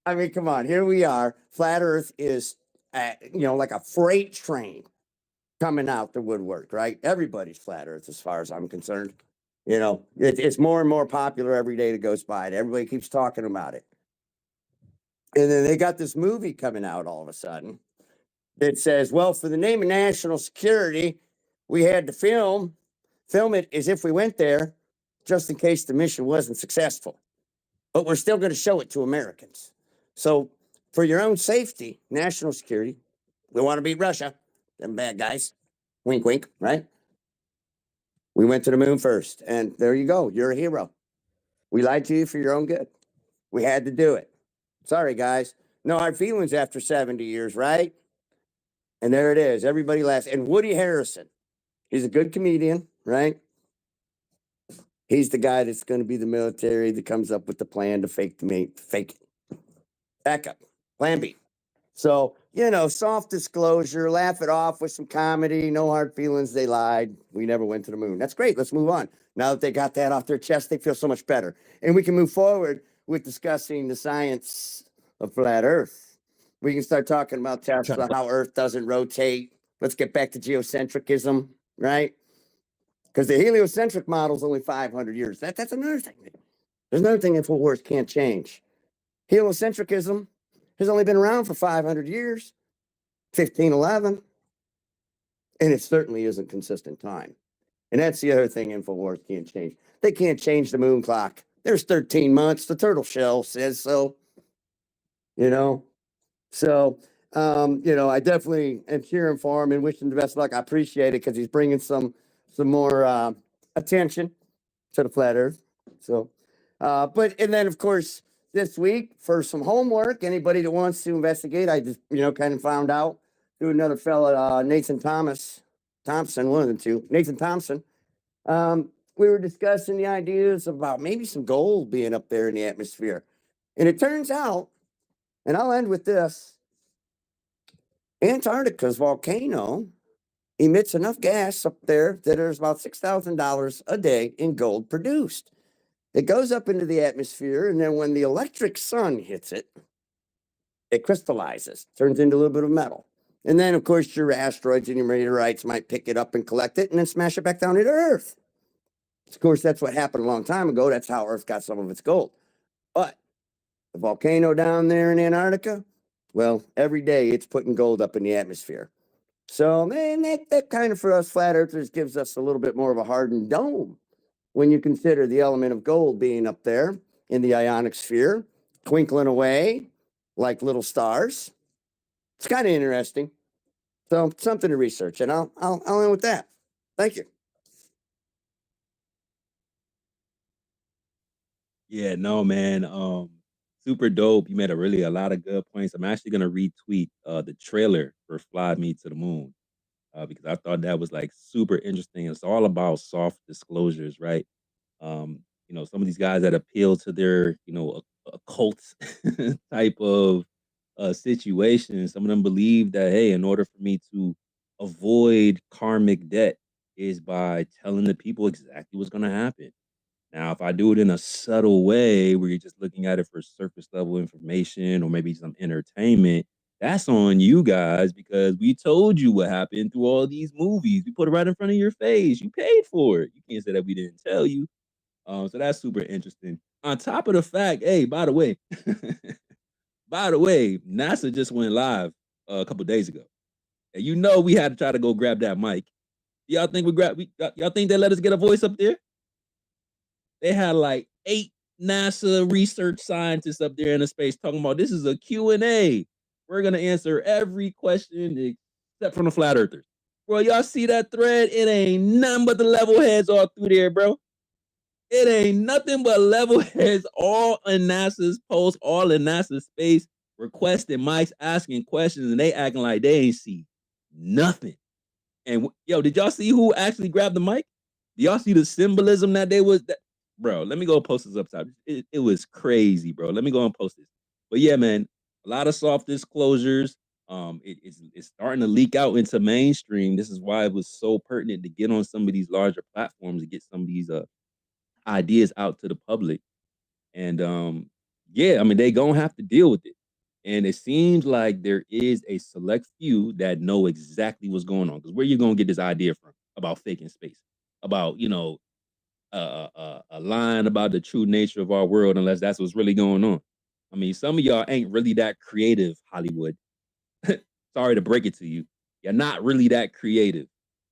I mean, come on. Here we are. Flat Earth is, like a freight train coming out the woodwork, right? Everybody's flat Earth, as far as I'm concerned. It's more and more popular every day that goes by. Everybody keeps talking about it. And then they got this movie coming out all of a sudden that says, well, for the name of national security, we had to film it as if we went there just in case the mission wasn't successful. But we're still going to show it to Americans. So for your own safety, national security, we want to beat Russia, them bad guys. Wink, wink, right? We went to the moon first, and there you go. You're a hero. We lied to you for your own good. We had to do it. Sorry, guys. No hard feelings after 70 years, right? And there it is. Everybody laughs. And Woody Harrelson, he's a good comedian, right? He's the guy that's going to be the military that comes up with the plan to fake it. Backup. Plan B. So, soft disclosure, laugh it off with some comedy, no hard feelings. They lied. We never went to the moon. That's great. Let's move on. Now that they got that off their chest, they feel so much better. And we can move forward with discussing the science of flat Earth. We can start talking about Tesla, how Earth doesn't rotate. Let's get back to geocentricism, right? Because the heliocentric model is only 500 years. That's another thing. There's another thing InfoWars can't change. Heliocentricism has only been around for 500 years, 1511, and it certainly isn't consistent time. And that's the other thing InfoWars can't change. They can't change the moon clock. There's 13 months. The turtle shell says so. So, I definitely am cheering for him and wish him the best luck. I appreciate it because he's bringing some more attention to the flat Earth. So, and then of course this week for some homework, anybody that wants to investigate, I just kind of found out through another fellow, Nathan Thompson, one of the two, Nathan Thompson. We were discussing the ideas about maybe some gold being up there in the atmosphere, and it turns out, and I'll end with this: Antarctica's volcano emits enough gas up there that there's about $6,000 a day in gold produced. It goes up into the atmosphere, and then when the electric sun hits it, it crystallizes, turns into a little bit of metal. And then, of course, your asteroids and your meteorites might pick it up and collect it and then smash it back down into Earth. Of course, that's what happened a long time ago. That's how Earth got some of its gold. But the volcano down there in Antarctica, well, every day it's putting gold up in the atmosphere. So, man, that kind of for us flat earthers gives us a little bit more of a hardened dome when you consider the element of gold being up there in the ionic sphere, twinkling away like little stars. It's kind of interesting. So, something to research, and I'll end with that. Thank you. Yeah, no, man. Super dope. You made a lot of good points. I'm actually gonna retweet the trailer for Fly Me to the Moon. Because I thought that was like super interesting. It's all about soft disclosures, right? Some of these guys that appeal to their, occult type of situation. Some of them believe that, hey, in order for me to avoid karmic debt is by telling the people exactly what's going to happen. Now, if I do it in a subtle way where you're just looking at it for surface level information or maybe some entertainment, that's on you guys because we told you what happened through all these movies. We put it right in front of your face. You paid for it. You can't say that we didn't tell you. So that's super interesting. On top of the fact, hey, by the way, NASA just went live a couple days ago. And we had to try to go grab that mic. Y'all think y'all think they let us get a voice up there? They had like 8 NASA research scientists up there in the space talking about this is a Q&A. We're going to answer every question except from the flat earthers. Bro, y'all see that thread? It ain't nothing but the level heads all through there, bro. It ain't nothing but level heads all in NASA's post, all in NASA's space, requesting mics, asking questions, and they acting like they ain't see nothing. And did y'all see who actually grabbed the mic? Do y'all see the symbolism that they was? Bro, let me go post this up top. It was crazy, bro. Let me go and post this. But yeah, man, lot of soft disclosures. It's starting to leak out into mainstream. This is why it was so pertinent to get on some of these larger platforms to get some of these ideas out to the public. And yeah, I mean, they gonna have to deal with it. And it seems like there is a select few that know exactly what's going on. Because where you gonna get this idea from about faking space, about a line about the true nature of our world, unless that's what's really going on. I mean, some of y'all ain't really that creative, Hollywood. Sorry to break it to you. You're not really that creative.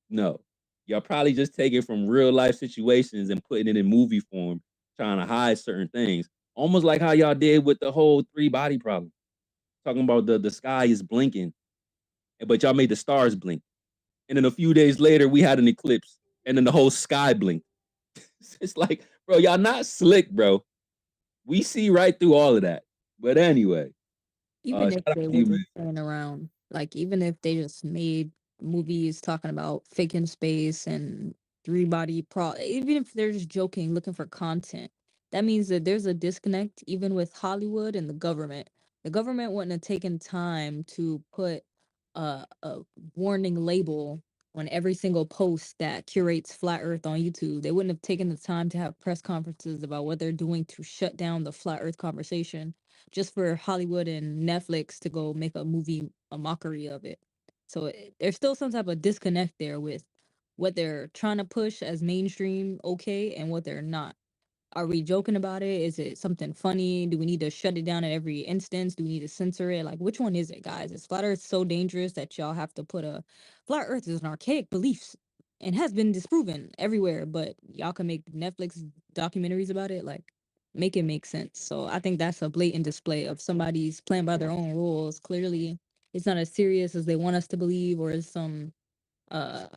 No. Y'all probably just take it from real life situations and putting it in movie form, trying to hide certain things. Almost like how y'all did with the whole 3 body problem. Talking about the sky is blinking, but y'all made the stars blink. And then a few days later, we had an eclipse, and then the whole sky blinked. It's like, bro, y'all not slick, bro. We see right through all of that. But anyway, Even shout if out they to were you, just man. playing around, like even if they just made movies talking about faking space and 3 body even if they're just joking, looking for content, that means that there's a disconnect even with Hollywood and the government. The government wouldn't have taken time to put a warning label on every single post that curates flat earth on YouTube. They wouldn't have taken the time to have press conferences about what they're doing to shut down the flat earth conversation just for Hollywood and Netflix to go make a movie, a mockery of it. So there's still some type of disconnect there with what they're trying to push as mainstream okay and what they're not. Are we joking about it? Is it something funny? Do we need to shut it down at every instance? Do we need to censor it? Like, which one is it, guys? Is flat earth so dangerous that y'all have to put a flat earth is an archaic belief and has been disproven everywhere, but y'all can make Netflix documentaries about it? Like, make it make sense. So I think that's a blatant display of somebody's playing by their own rules. Clearly, it's not as serious as they want us to believe, or is uh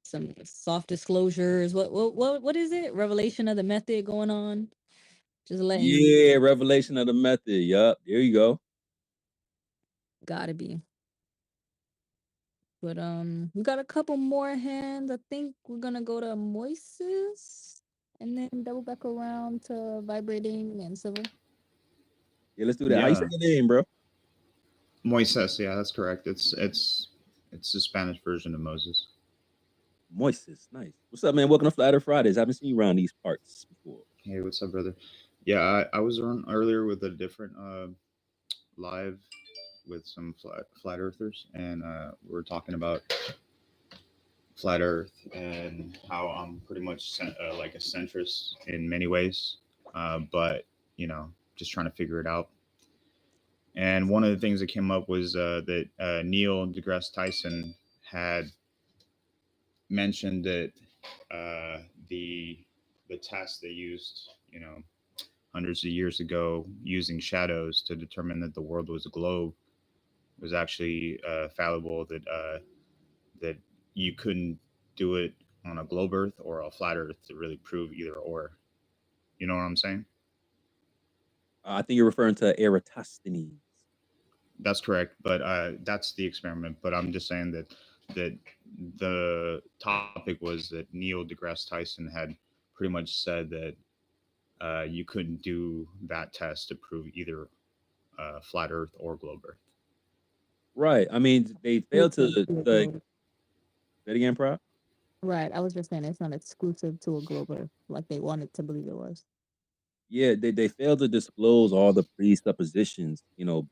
some soft disclosures. What is it? Revelation of the method going on. Just letting Yeah, revelation of the method. Yup, there you go. gotta be. But we got a couple more hands. I think we're gonna go to Moises and then double back around to vibrating and civil. Yeah, let's do that. How you say Yeah, your name, bro? Moises. Yeah, that's correct. It's the Spanish version of Moses. Moises, nice. What's up, man? Welcome to Flatter Fridays. I haven't seen you around these parts before. Hey, what's up, brother? Yeah, I was on earlier with a different live with some flat earthers, and we're talking about flat Earth and how I'm pretty much like a centrist in many ways, but just trying to figure it out. And one of the things that came up was that Neil deGrasse Tyson had mentioned that the test they used, hundreds of years ago, using shadows to determine that the world was a globe, was actually fallible. That you couldn't do it on a globe Earth or a flat Earth to really prove either or. You know what I'm saying? I think you're referring to Eratosthenes. That's correct, but that's the experiment. But I'm just saying that the topic was that Neil deGrasse Tyson had pretty much said that you couldn't do that test to prove either flat Earth or globe Earth. Right. I mean, they failed to Exclusive to a like globe. say it again, Prop. Right. I was just saying it's not exclusive to a globe like they wanted to believe it was. Yeah, they failed to disclose all the presuppositions,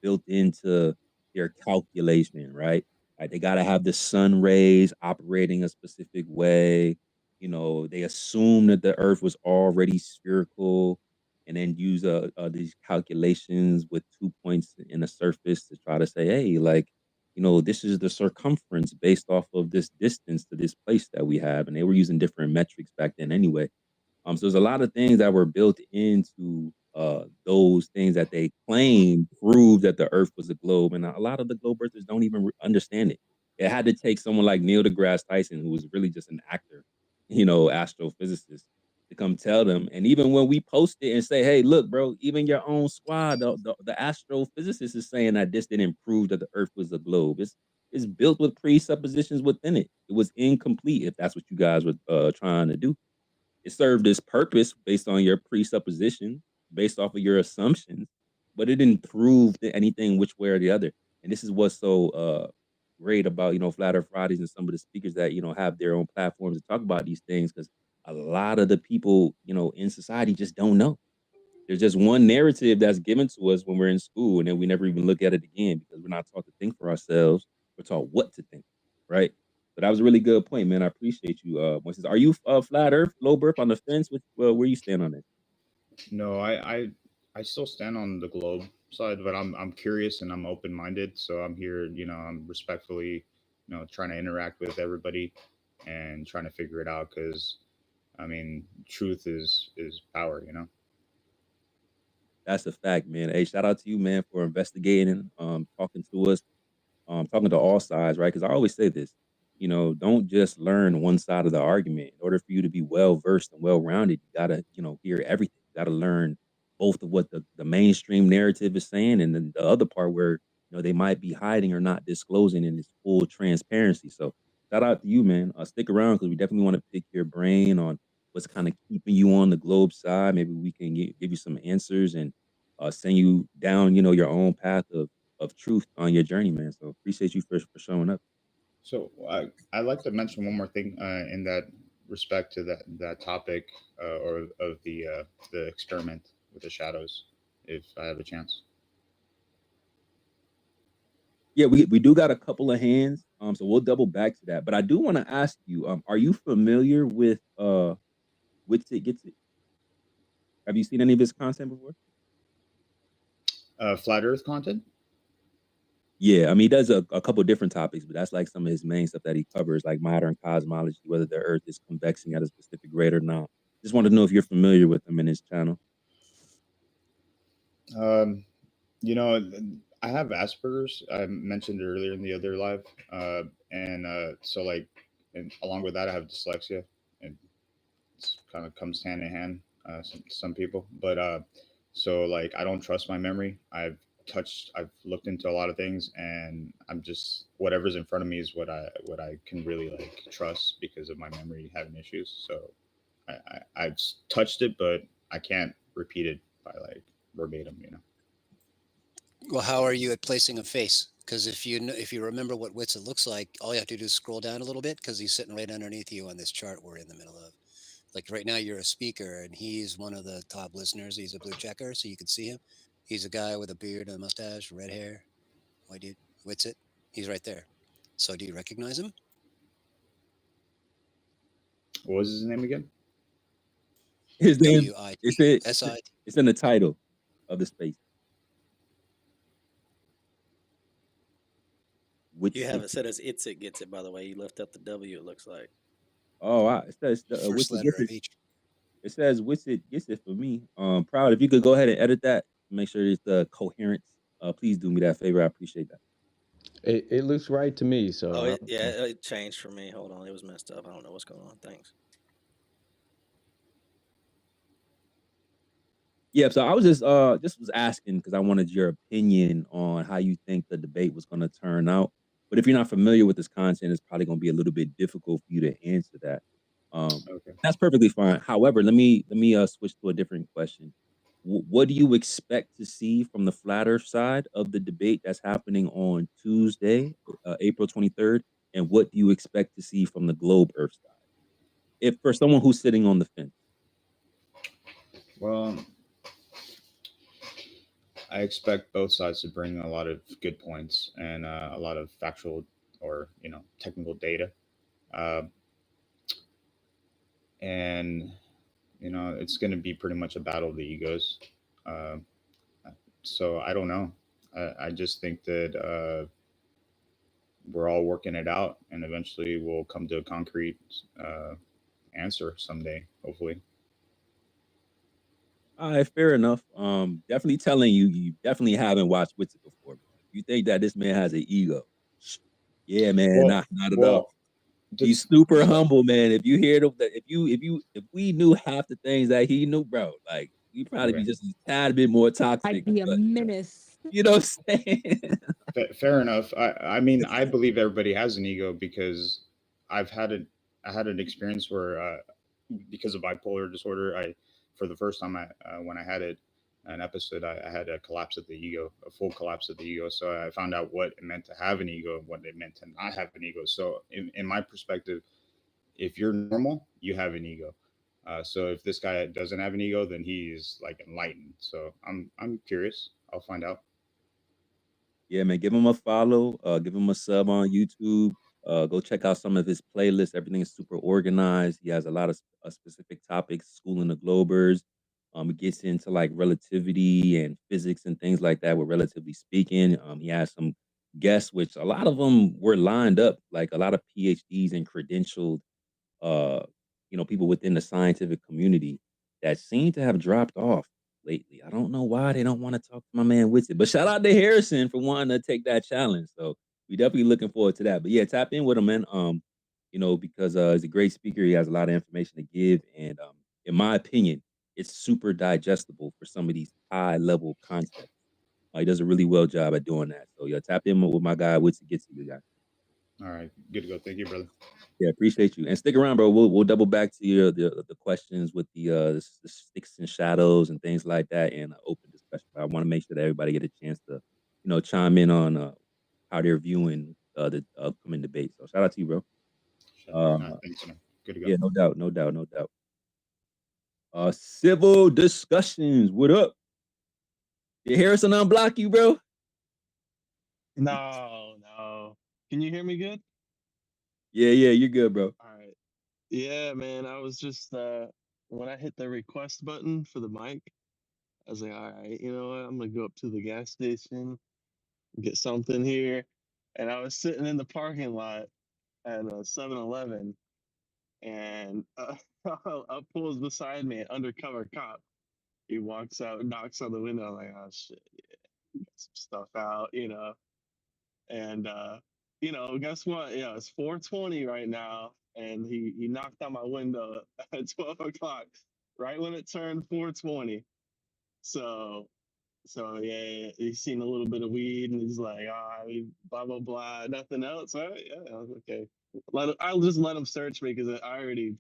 built into their calculation, right? Like they gotta have the sun rays operating a specific way. They assume that the earth was already spherical and then use these calculations with 2 points in the surface to try to say, hey, like, this is the circumference based off of this distance to this place that we have. And they were using different metrics back then anyway. So there's a lot of things that were built into those things that they claim prove that the Earth was a globe, and a lot of the globe earthers don't even understand it. It had to take someone like Neil deGrasse Tyson, who was really just an actor, astrophysicist, to come tell them. And even when we post it and say, "Hey, look, bro," even your own squad, the astrophysicist is saying that this didn't prove that the Earth was a globe. It's built with presuppositions within it. It was incomplete if that's what you guys were trying to do. It served its purpose based on your presupposition, based off of your assumptions, but it didn't prove anything which way or the other. And this is what's so great about Flat Earth Fridays and some of the speakers that have their own platforms to talk about these things, because a lot of the people in society just don't know. There's just one narrative that's given to us when we're in school, and then we never even look at it again because we're not taught to think for ourselves. We're taught what to think, right? But that was a really good point, man. I appreciate you. Moises. Are you flat Earth, low birth on the fence? Where you stand on it? No, I still stand on the globe side, but I'm curious and I'm open minded. So I'm here, I'm respectfully, trying to interact with everybody and trying to figure it out because I mean, truth is power. That's a fact, man. Hey, shout out to you, man, for investigating, talking to us, talking to all sides, right? Because I always say this, don't just learn one side of the argument. In order for you to be well versed and well rounded, you gotta, hear everything. You gotta learn both of what the mainstream narrative is saying, and then the other part where they might be hiding or not disclosing in its full transparency. So shout out to you, man. Stick around because we definitely want to pick your brain on what's kind of keeping you on the globe side. Maybe we can give you some answers and send you down, your own path of truth on your journey, man. So appreciate you for showing up. So I'd like to mention one more thing in that respect to that topic or of the experiment with the shadows, if I have a chance. Yeah, we do got a couple of hands, so we'll double back to that. But I do want to ask you, are you familiar with Wits It Gets It? Have you seen any of his content before? Flat Earth content? Yeah, I mean, he does a couple different topics, but that's like some of his main stuff that he covers, like modern cosmology, whether the Earth is convexing at a specific rate or not. Just want to know if you're familiar with him in his channel. Um, I have Asperger's. I mentioned it earlier in the other live, and so like, and along with that, I have dyslexia, and it's kind of comes hand in hand. Some people, but so like, I don't trust my memory. I've looked into a lot of things, and I'm just whatever's in front of me is what I can really like trust because of my memory having issues. So I've touched it, but I can't repeat it by like verbatim. Well, how are you at placing a face? Because if you remember what Witsit looks like, all you have to do is scroll down a little bit because he's sitting right underneath you on this chart we're in the middle of. Like right now, you're a speaker, and he's one of the top listeners. He's a blue checker, so you can see him. He's a guy with a beard and a mustache, red hair, white dude. Witsit, he's right there. So do you recognize him? What was his name again? His name WITSI. it's in the title of the space. You have it set as it gets it, by the way. You left out the W, it looks like. Oh, wow. It says First letter of each. It says Witsit gets it for me. Proud. If you could go ahead and edit that, make sure it's the coherence. Please do me that favor. I appreciate that. It looks right to me. So Oh, it changed for me. Hold on, it was messed up. I don't know what's going on. Thanks. Yeah, so I was just was asking because I wanted your opinion on how you think the debate was going to turn out. But if you're not familiar with this content, it's probably going to be a little bit difficult for you to answer that. Okay. That's perfectly fine. However, let me switch to a different question. What do you expect to see from the flat Earth side of the debate that's happening on Tuesday, April 23rd, and what do you expect to see from the globe Earth side? If for someone who's sitting on the fence. Well, I expect both sides to bring a lot of good points and a lot of factual or technical data, uh, and it's going to be pretty much a battle of the egos. Uh, so I don't know. I just think that we're all working it out, and eventually we'll come to a concrete answer someday, hopefully. All right, fair enough. Definitely telling you, you definitely haven't watched Witsit before. You think that this man has an ego? Yeah, man, Well, not at all. well, He's super humble, man. If you hear if we knew half the things that he knew, bro, like we'd probably be okay. just a tad bit more toxic. I'd be a But menace. you know what I'm saying? Fair enough. I mean, I believe everybody has an ego because I've had it. I had an experience where, because of bipolar disorder, for the first time when I had it, an episode, I had a collapse of the ego, a full collapse of the ego. So I found out what it meant to have an ego and what it meant to not have an ego. So in my perspective, if you're normal, you have an ego. So if this guy doesn't have an ego, then he is like enlightened. So I'm curious. I'll find out. Yeah, man, give him a follow. Give him a sub on YouTube. Go check out some of his playlists. Everything is super organized. He has a lot of specific topics, schooling the Globers. He gets into like relativity and physics and things like that. With relatively speaking, he has some guests, which a lot of them were lined up, like a lot of PhDs and credentialed, uh, people within the scientific community that seem to have dropped off lately. I don't know why they don't want to talk to my man Witsit, but shout out to Harrison for wanting to take that challenge. So we definitely looking forward to that. But yeah, tap in with him, man. Because he's a great speaker. He has a lot of information to give, and in my opinion, it's super digestible for some of these high level concepts. He does a really well job at doing that. So yeah, tap in with my guy Witsit gets you guys. All right, good to go. Thank you, brother. Yeah, appreciate you. And stick around, bro. We'll double back to your the questions with the sticks and shadows and things like that, and open discussion. But I want to make sure that everybody get a chance to, chime in on how they're viewing the upcoming debate. So shout out to you, bro. Thanks, man. Good to go. Yeah, no doubt, no doubt, no doubt. Civil discussions. What up? Did Harrison unblock you, bro? No. Can you hear me good? Yeah, you're good, bro. All right. Yeah, man. I was just when I hit the request button for the mic, I was like, all right, you know what? I'm gonna go up to the gas station, get something here. And I was sitting in the parking lot at a 7-Eleven, and up pulls beside me an undercover cop. He walks out, knocks on the window. I'm like, oh shit, yeah, got some stuff out, you know. And guess what? Yeah, it's 4:20 right now, and he knocked on my window at 12 o'clock, right when it turned 4:20. So yeah, he's seen a little bit of weed, and he's like, blah blah blah, nothing else. All right, yeah, okay. I'll just let him search me because I already,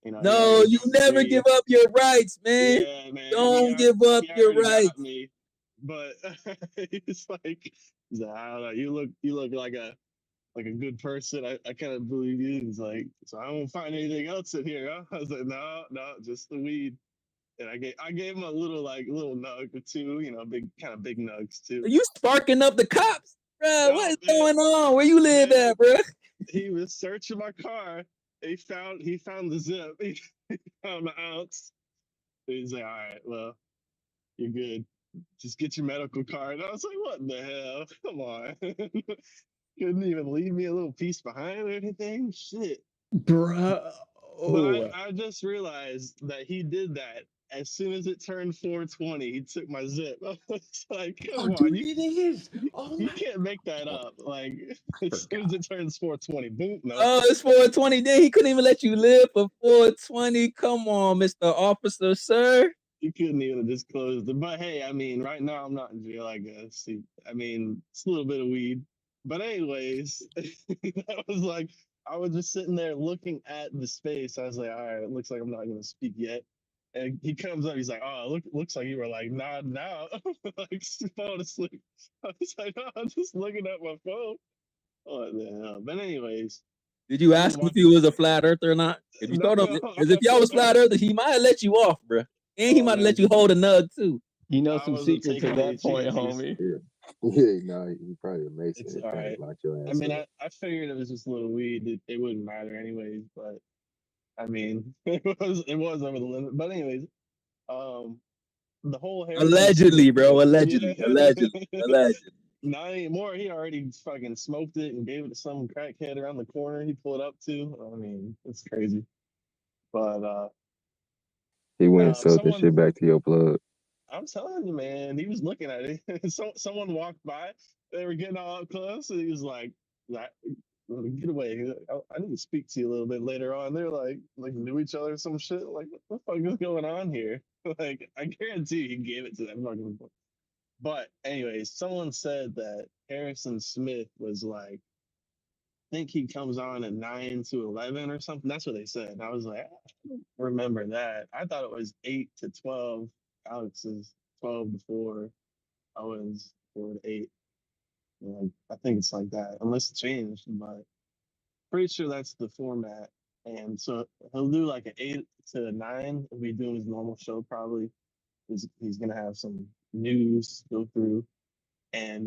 he No, already you got never me. give up your rights, man. Yeah, man. Don't give up He your already got rights. me. But he's like, I don't know. You look like a good person. I kind of believe you. He's like, so I won't find anything else in here. Huh? I was like, no, just the weed. And I gave him a little nug or two, big nugs too. Are you sparking up the cops, bro? No, What is man, going on? Where you live man, at, bro? he was searching my car. He found the zip. He found the ounce. He's like, all right, well, you're good. Just get your medical card. I was like, what the hell? Come on. Couldn't even leave me a little piece behind or anything. Shit. Bro. But I just realized that he did that as soon as it turned 4:20. He took my zip. I was like, come on, Dude, it is. you can't make that up. Like as soon as it turns 4:20, boom, no. Oh, it's 420. Then he couldn't even let you live for 420. Come on, Mr. Officer, sir. You couldn't even have disclosed it. But hey, I mean, right now I'm not in jail, I guess. I mean, it's a little bit of weed. But anyways, that was like I was just sitting there looking at the space. I was like, all right, it looks like I'm not gonna speak yet. And he comes up, he's like, oh, looks like you were like nodding out, like falling asleep. I was like, oh, I'm just looking at my phone. What the hell? But anyways, Did you ask if he was a flat earther or not? If you no, told him, because if y'all was flat earther, he might have let you off, bro. And he might have let you hold a nug too. You know I some wasn't secrets taking at any that point, chances. homie. Yeah, no, he probably a Mason. It's It all probably right. locked your I ass mean, up. I figured it was just a little weed. It wouldn't matter anyways. But I mean, it was over the limit. But anyways, um, the whole Harrison Smith, Allegedly, bro. yeah, Allegedly. not anymore. He already fucking smoked it and gave it to some crackhead around the corner. He pulled up to. I mean, it's crazy. But He went and sold the someone, shit back to your plug. I'm telling you, man, he was looking at it. Someone walked by. They were getting all up close, and he was like, get away. I need to speak to you a little bit later on. They're like knew each other or some shit. Like, what the fuck is going on here? Like, I guarantee he gave it to that fucking. But anyways, someone said that Harrison Smith was like, I think he comes on at 9 to 11 or something. That's what they said. And I was like, I don't remember that. I thought it was 8 to 12 Alex's 12-4. I was 4-8. Like I think it's like that, unless it changed. But pretty sure that's the format. And so he'll do like an 8 to 9. He'll be doing his normal show probably. He's gonna have some news go through, and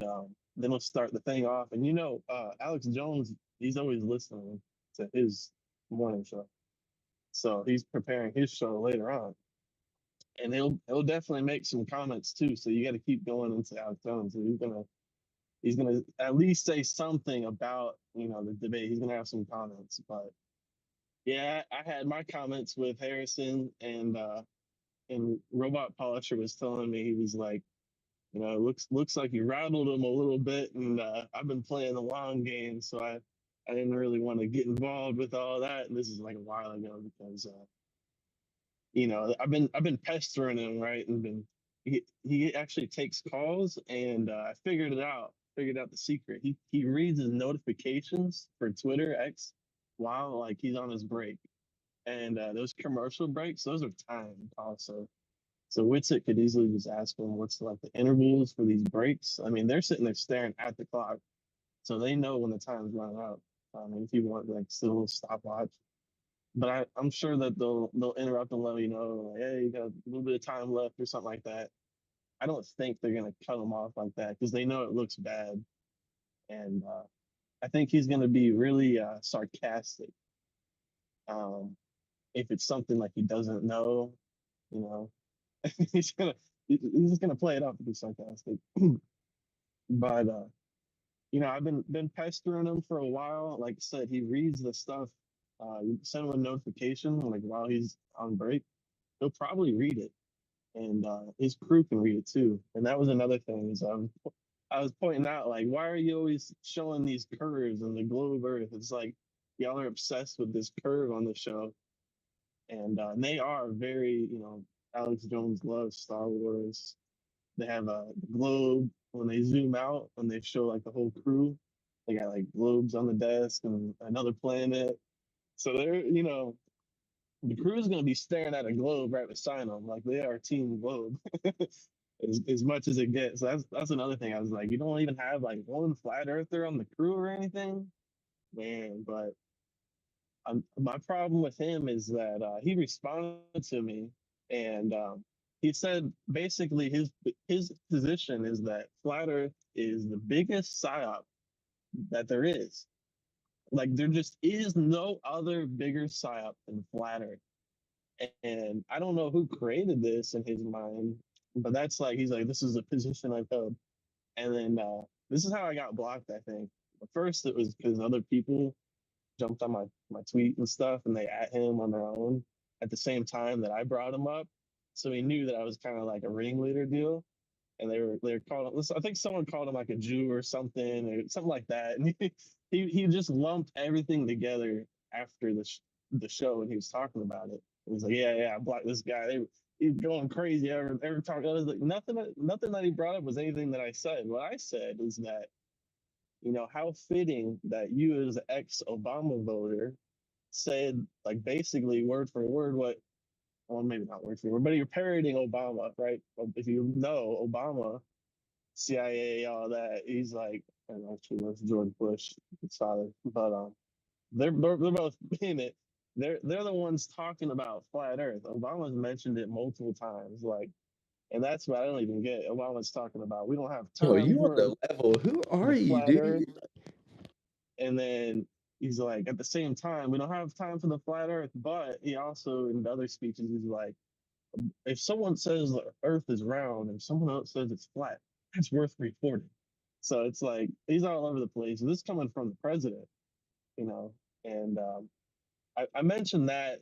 then he'll start the thing off. And Alex Jones, he's always listening to his morning show, so he's preparing his show later on, and he'll definitely make some comments too. So you got to keep going into Alex Jones. He's gonna at least say something about the debate. He's gonna have some comments, but yeah, I had my comments with Harrison, and Robot Polisher was telling me, he was like, it looks like you rattled him a little bit, and I've been playing the long game, so I didn't really want to get involved with all that. And this is like a while ago because I've been pestering him, right, and he actually takes calls, and I figured out the secret. He reads his notifications for Twitter X while like he's on his break, and those commercial breaks, those are timed also. So Witsit could easily just ask him what's like the intervals for these breaks. I mean, they're sitting there staring at the clock, so they know when the time's running out. I mean, if you want like still stopwatch, but I'm sure that they'll interrupt and let you know, like, hey, you got a little bit of time left or something like that. I don't think they're gonna cut him off like that because they know it looks bad, and I think he's gonna be really sarcastic. Um, if it's something like he doesn't know, you know, he's gonna he's just gonna play it off to be sarcastic. But I've been pestering him for a while. Like I said, he reads the stuff. You send him a notification like while he's on break. He'll probably read it, and his crew can read it too. And that was another thing. Is I was pointing out, like, why are you always showing these curves in the globe Earth? It's like y'all are obsessed with this curve on the show, and they are very, Alex Jones loves Star Wars. They have a globe when they zoom out and they show like the whole crew. They got like globes on the desk and another planet. So the crew is going to be staring at a globe right beside them, like they are Team Globe, as much as it gets. So that's another thing. I was like, you don't even have like one flat earther on the crew or anything, man. But my problem with him is that he responded to me, and he said basically his position is that flat Earth is the biggest psyop that there is. Like there just is no other bigger psyop than flat Earth. And I don't know who created this in his mind, but that's like he's like, this is a position I've held. And then this is how I got blocked, I think. At first it was because other people jumped on my tweet and stuff, and they at him on their own at the same time that I brought him up. So he knew that I was kind of like a ringleader deal, and they were calling. I think someone called him like a Jew or something like that, and he just lumped everything together after the show, and he was talking about it. He was like, yeah, I blocked this guy. He's going crazy every talk. I was like, nothing that he brought up was anything that I said. What I said is that how fitting that you as an ex-Obama voter said, like, basically word for word what, well, maybe not word for word, but you're parroting Obama, right? If you know Obama, CIA, all that, he's like, I don't know, actually, that's George Bush, his father, but they're both in it. They're the ones talking about flat Earth. Obama's mentioned it multiple times, like, and that's what I don't even get. Obama's talking about we don't have Yo, time you on for the level. Who are the you, flat Earth. dude? And then he's like, at the same time, we don't have time for the flat Earth. But he also, in other speeches, he's like, if someone says the Earth is round and someone else says it's flat, that's worth reporting. So it's like he's all over the place. And this is coming from the president, you know. And I mentioned that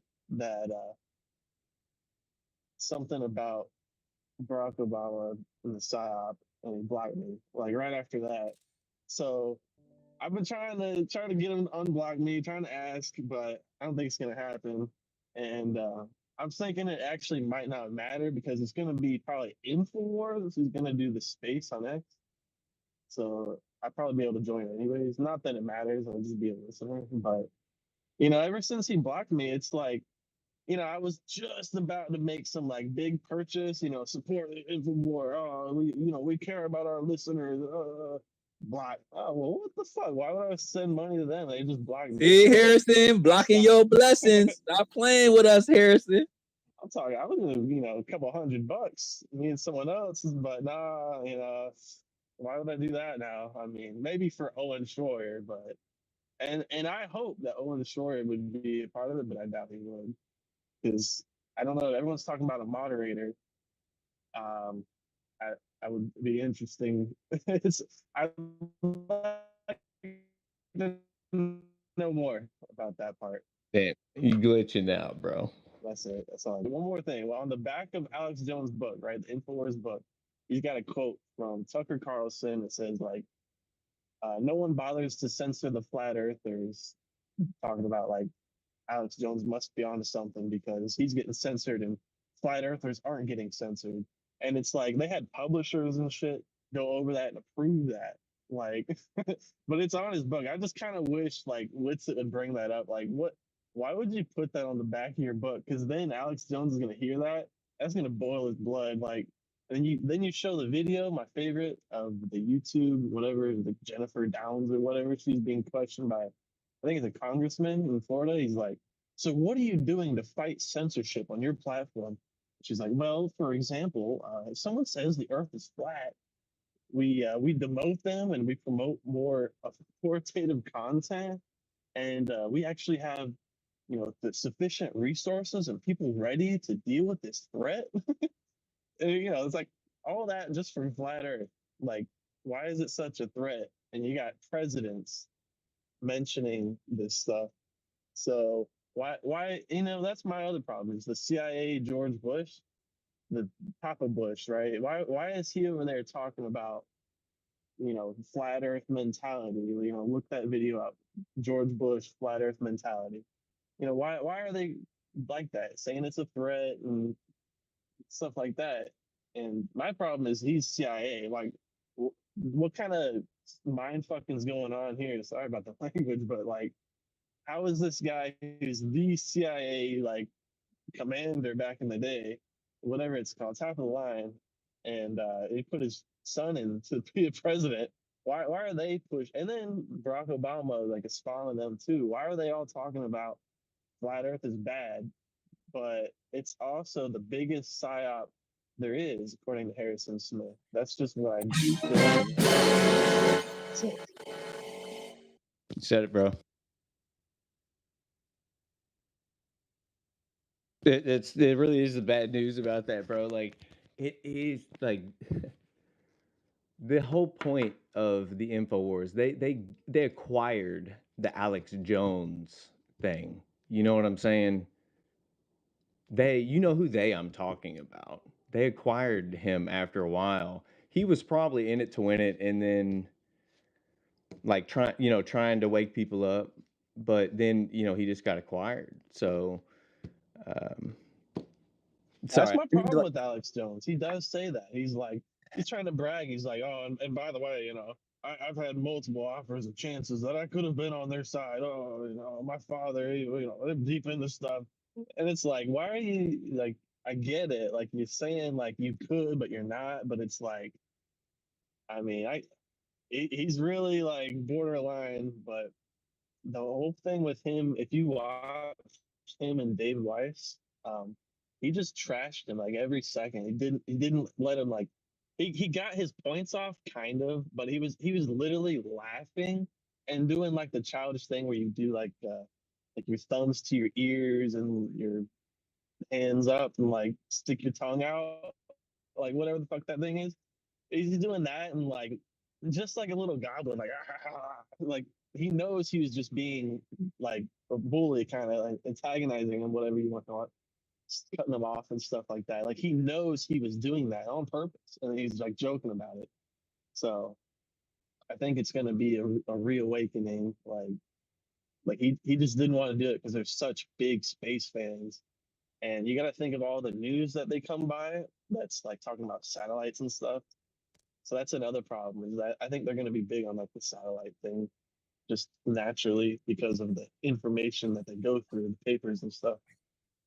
something about Barack Obama and the psyop, and he blocked me like right after that. So I've been trying to get him to unblock me, trying to ask, but I don't think it's gonna happen. And I'm thinking it actually might not matter because it's gonna be probably Infowars who's gonna do the space on X. So I'd probably be able to join anyways. Not that it matters, I'll just be a listener. But ever since he blocked me, it's like I was just about to make some like big purchase, support the Infowar. Oh, we care about our listeners. Block. Oh, well, what the fuck? Why would I send money to them? They just blocked me. See, Harrison, blocking your blessings. Stop playing with us, Harrison. I'm talking, I was gonna, a couple $100, me and someone else, but nah, why would I do that now? I mean, maybe for Owen Schroyer, but and I hope that Owen Schroyer would be a part of it, but I doubt he would, because I don't know. Everyone's talking about a moderator. Um, I would be interesting. I would like to know more about that part. Damn, you glitching out, bro. That's it. That's all. One more thing. Well, on the back of Alex Jones' book, right, the Infowars book, he's got a quote from Tucker Carlson that says like, "No one bothers to censor the flat earthers," talking about like Alex Jones must be onto something because he's getting censored and flat earthers aren't getting censored. And it's like they had publishers and shit go over that and approve that. Like, but it's on his book. I just kind of wish like Witsit would bring that up. Like, why would you put that on the back of your book? Because then Alex Jones is gonna hear that. That's gonna boil his blood. Like, and then you show the video, my favorite of the YouTube, whatever, the Jennifer Downs or whatever. She's being questioned by, I think it's a congressman in Florida. He's like, "So what are you doing to fight censorship on your platform?" She's like, "Well, for example, if someone says the Earth is flat, we demote them and we promote more authoritative content, and we actually have the sufficient resources and people ready to deal with this threat." And, it's like all that just from flat Earth. Like, why is it such a threat? And you got presidents mentioning this stuff. So why that's my other problem is the CIA George Bush, the Papa Bush, right? Why is he over there talking about flat Earth mentality? Look that video up, George Bush flat Earth mentality. Why are they like that, saying it's a threat and stuff like that? And my problem is he's CIA. Like, what kind of mind fucking's going on here? Sorry about the language, but like, how is this guy who's the CIA like commander back in the day, whatever it's called, top of the line, and he put his son in to be a president? Why are they pushed? And then Barack Obama like is following them too. Why are they all talking about flat Earth is bad, but it's also the biggest psyop there is, according to Harrison Smith? That's just what I feel. So, You said it, bro. It really is the bad news about that, bro. Like, it is like the whole point of the Infowars. They acquired the Alex Jones thing. You know what I'm saying? You know who I'm talking about. They acquired him after a while. He was probably in it to win it, and then like trying to wake people up, but then he just got acquired. So um that's sorry. my problem with Alex Jones. He does say that. He's like, he's trying to brag. He's like, "Oh, and by the way, I've had multiple offers of chances that I could have been on their side. Oh, my father, I'm deep into stuff." And it's like, why are you like, I get it. Like, you're saying like you could, but you're not. But it's like, I mean, he's really like borderline. But the whole thing with him, if you watch him and Dave Weiss, um, he just trashed him like every second. He didn't let him like, he got his points off kind of, but he was literally laughing and doing like the childish thing where you do like your thumbs to your ears and your hands up and like stick your tongue out, like whatever the fuck that thing is. He's doing that and like just like a little goblin, like like he knows he was just being like a bully, kind of like antagonizing him, whatever you want to call it, cutting him off and stuff like that. Like he knows he was doing that on purpose, and he's like joking about it. So I think it's going to be a reawakening. Like he just didn't want to do it because there's such big space fans, and you got to think of all the news that they come by that's like talking about satellites and stuff. So that's another problem is that I think they're going to be big on like the satellite thing, just naturally because of the information that they go through, the papers and stuff.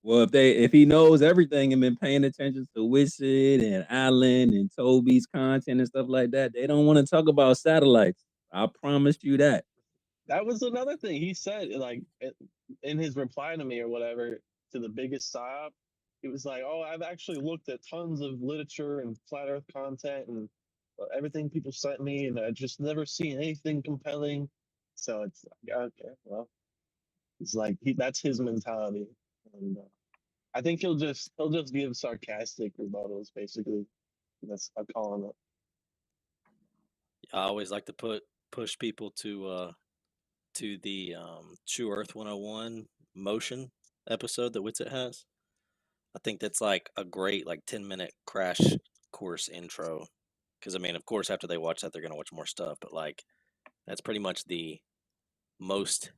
Well, if he knows everything and been paying attention to Wissett and Allen and Toby's content and stuff like that, they don't want to talk about satellites. I promise you that. That was another thing he said, like in his reply to me or whatever to the biggest stop. He was like, "Oh, I've actually looked at tons of literature and flat Earth content and everything people sent me, and I just never seen anything compelling." So it's like, okay, well, it's like that's his mentality, and I think he'll just give sarcastic rebuttals, basically. That's I'm calling it. I always like to push people to the True Earth 101 motion episode that Witsit has. I think that's like a great 10-minute crash course intro. Because I mean, of course, after they watch that, they're gonna watch more stuff. But that's pretty much the most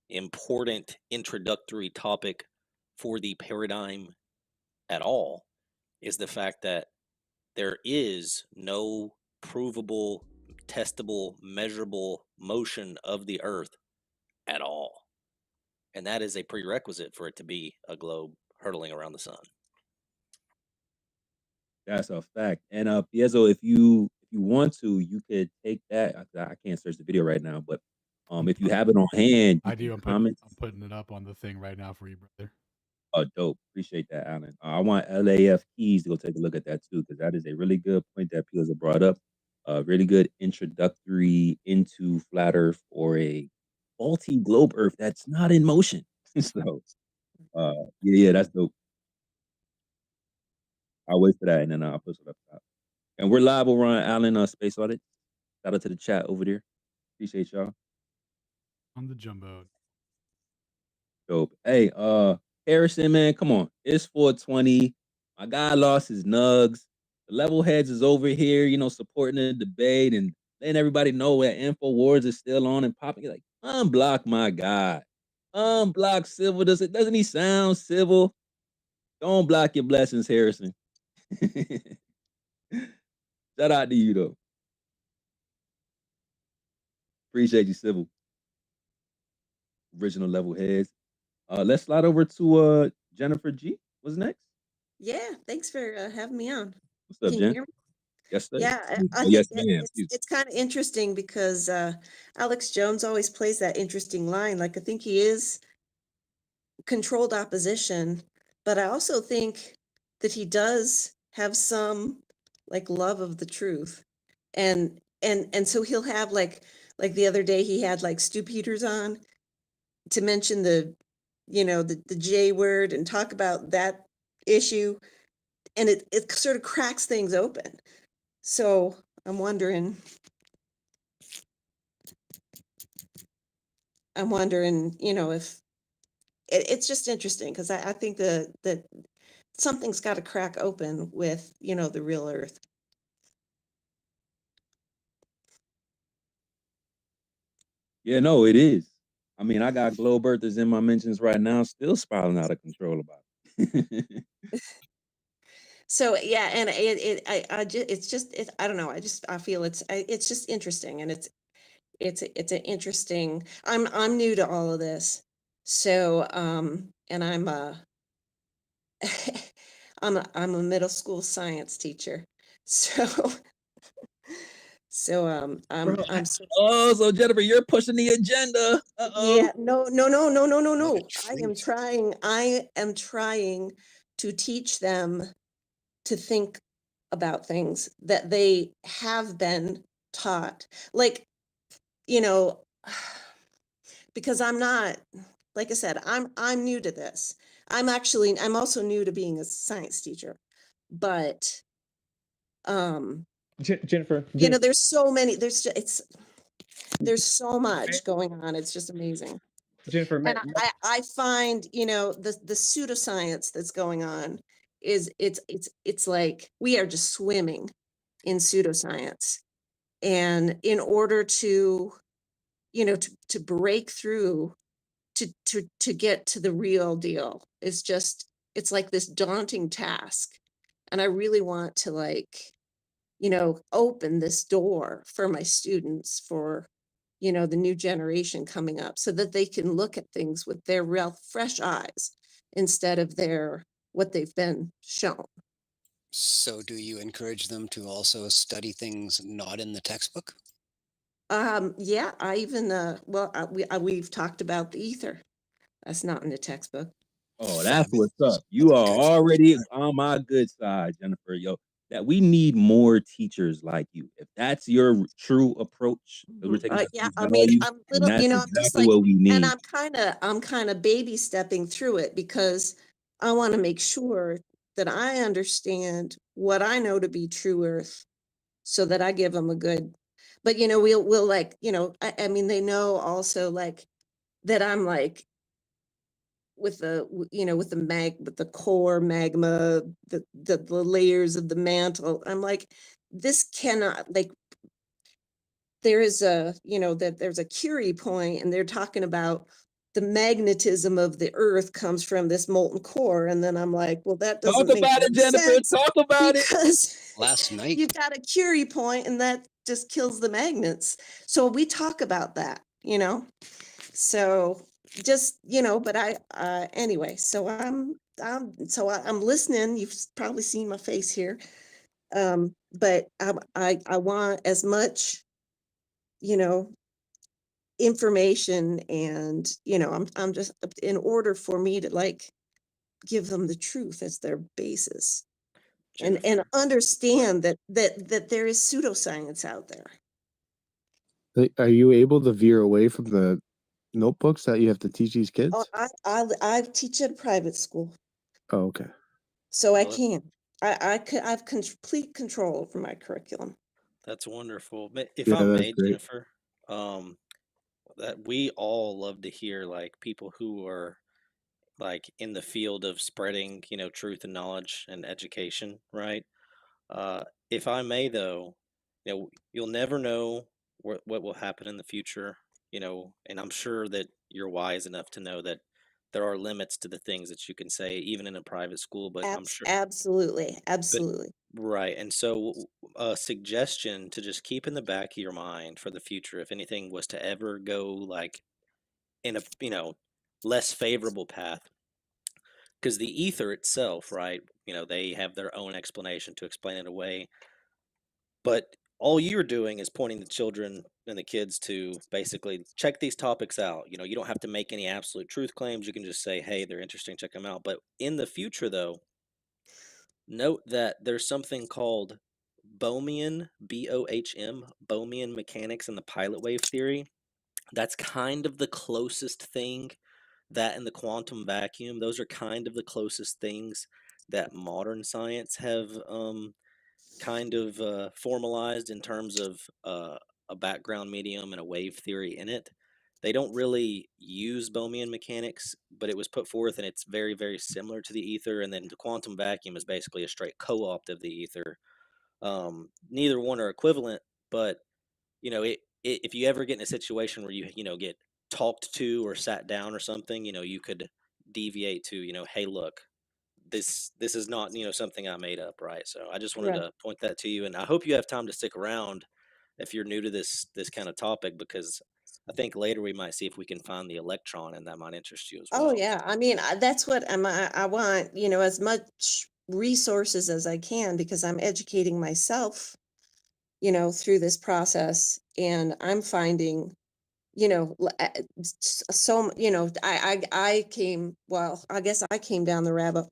important introductory topic for the paradigm at all, is the fact that there is no provable, testable, measurable motion of the Earth at all. And that is a prerequisite for it to be a globe hurtling around the sun. That's a fact. And Piezo, if you want to, you could take that. I can't search the video right now, but if you have it on hand, I do. I'm putting it up on the thing right now for you, brother. Oh, dope. Appreciate that, Alan. I want LAF Keys to go take a look at that too, because that is a really good point that Piezo brought up. Really good introductory into flat Earth or a faulty globe Earth that's not in motion. So, yeah, that's dope. I'll wait for that and then I'll post it up top. And we're live over on Alan Space Audit. Shout out to the chat over there. Appreciate y'all. On the jumbo. Dope. Hey, Harrison, man, come on. It's 420. My guy lost his nugs. The level heads is over here, supporting the debate and letting everybody know that InfoWars is still on and popping. Like, unblock my guy. Unblock Civil. Doesn't he sound civil? Don't block your blessings, Harrison. Shout out to you though. Appreciate you, Civil. Original level heads. Let's slide over to Jennifer G. What's next? Yeah, thanks for having me on. What's up, Can Jen? you hear me? Yes, sir. Yeah, I Yes, think ma'am. it's kind of interesting because Alex Jones always plays that interesting line. Like, I think he is controlled opposition, but I also think that he does have some love of the truth. And so he'll have like the other day he had Stu Peters on to mention the J word and talk about that issue, and it sort of cracks things open. So I'm wondering if it's just interesting because I think that something's got to crack open with the real Earth. Yeah, no, it is. I mean, I got globe earthers in my mentions right now, still spiraling out of control about it. So yeah, and I don't know. I feel it's just interesting, and it's an interesting. I'm new to all of this, so and I'm I'm a middle school science teacher, so I'm Oh, so Jennifer, you're pushing the agenda. yeah, no. I am trying to teach them to think about things that they have been taught. Because I'm not, like I said, I'm new to this. I'm also new to being a science teacher, but Jennifer, there's so many, there's so much going on. It's just amazing. Jennifer, And I find, the pseudoscience that's going on it's like we are just swimming in pseudoscience. And in order to, to break through, to get to the real deal, it's like this daunting task. And I really want to open this door for my students, for the new generation coming up, so that they can look at things with their real fresh eyes, instead of what they've been shown. So do you encourage them to also study things not in the textbook? Yeah, I even we've talked about the ether. That's not in the textbook. Oh, that's what's up. You are already on my good side, Jennifer. Yo, that we need more teachers like you. If that's your true approach, because we're taking that Yeah, face I mean, value, I'm and little, that's I'm just exactly like, what we and need. I'm kind of baby stepping through it because I want to make sure that I understand what I know to be true earth so that I give them a good, but we'll like, I mean, they know also like that I'm like with with the core magma, the layers of the mantle. I'm like, this cannot, like, there is that there's a Curie point, and they're talking about the magnetism of the earth comes from this molten core. And then I'm like, well, that Talk doesn't make about it, any Jennifer. sense Talk about it. because Last night, you've got a Curie point and that just kills the magnets. So we talk about that, so just, but anyway, so I'm listening. You've probably seen my face here. But I want as much, you know, information, and I'm just, in order for me to like give them the truth as their basis, and Jennifer. understand that there is pseudoscience out there. Are you able to veer away from the notebooks that you have to teach these Oh, kids? I teach at a private school, Oh, okay. so I Well, can. I have complete control over my curriculum. that's wonderful. But if Yeah, I that's may, great. Jennifer, that we all love to hear like people who are like in the field of spreading, truth and knowledge and education, right? If I may, though, you'll never know what will happen in the future, and I'm sure that you're wise enough to know that there are limits to the things that you can say, even in a private school. But I'm sure, Absolutely, but absolutely. right, and so a suggestion to just keep in the back of your mind for the future, if anything was to ever go like in a less favorable path, because the ether itself, right? They have their own explanation to explain it away. But all you're doing is pointing the children and the kids to basically check these topics out. You don't have to make any absolute truth claims. You can just say, hey, they're interesting, check them out. But in the future, though, note that there's something called Bohmian, BOHM, Bohmian mechanics and the pilot wave theory. That's kind of the closest thing, that and the quantum vacuum. Those are kind of the closest things that modern science have kind of formalized in terms of a background medium and a wave theory in it. They don't really use Bohmian mechanics, but it was put forth and it's very, very similar to the ether. And then the quantum vacuum is basically a straight co opt of the ether. Neither one are equivalent, but if you ever get in a situation where you get talked to or sat down or something, you could deviate to, hey, look, this is not something I made up, right? So I just wanted Right. to point that to you, and I hope you have time to stick around if you're new to this kind of topic, because I think later we might see if we can find the electron, and that might interest you as Oh well. yeah, I mean, that's what I want, as much resources as I can, because I'm educating myself, through this process, and I'm finding, so, I came, well, I guess I came down the rabbit.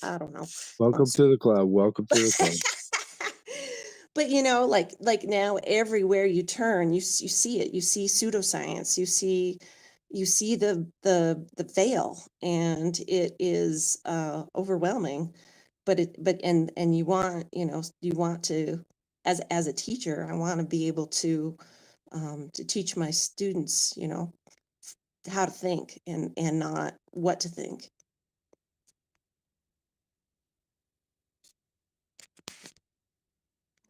I don't know. Welcome to the club. Welcome to the club. But like now everywhere you turn, you see it. You see pseudoscience. You see the veil, and it is overwhelming. And you want to, as a teacher, I want to be able to teach my students, how to think, and not what to think.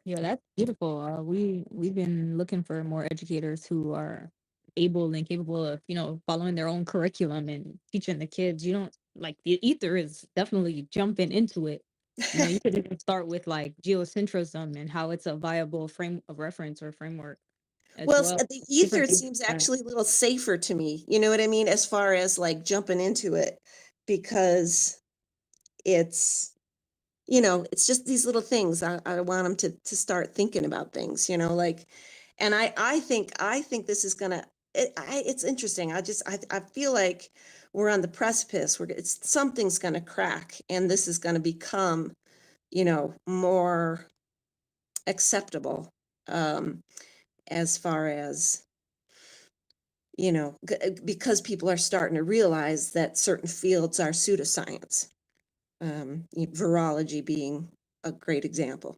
Yeah, that's beautiful. We've been looking for more educators who are able and capable of, following their own curriculum and teaching the kids. You don't like the ether is definitely jumping into it. You could even start with like geocentrism and how it's a viable frame of reference or framework as Well, well. the ether, Different it things seems like that. actually a little safer to me. You know what I mean? As far as like jumping into it, because it's, you know, it's just these little things. I want them to start thinking about things, you know, like, and I think this is gonna, it's interesting. I feel like we're on the precipice where something's gonna crack, and this is gonna become, you know, more acceptable, as far as, you know, because people are starting to realize that certain fields are pseudoscience, virology being a great example.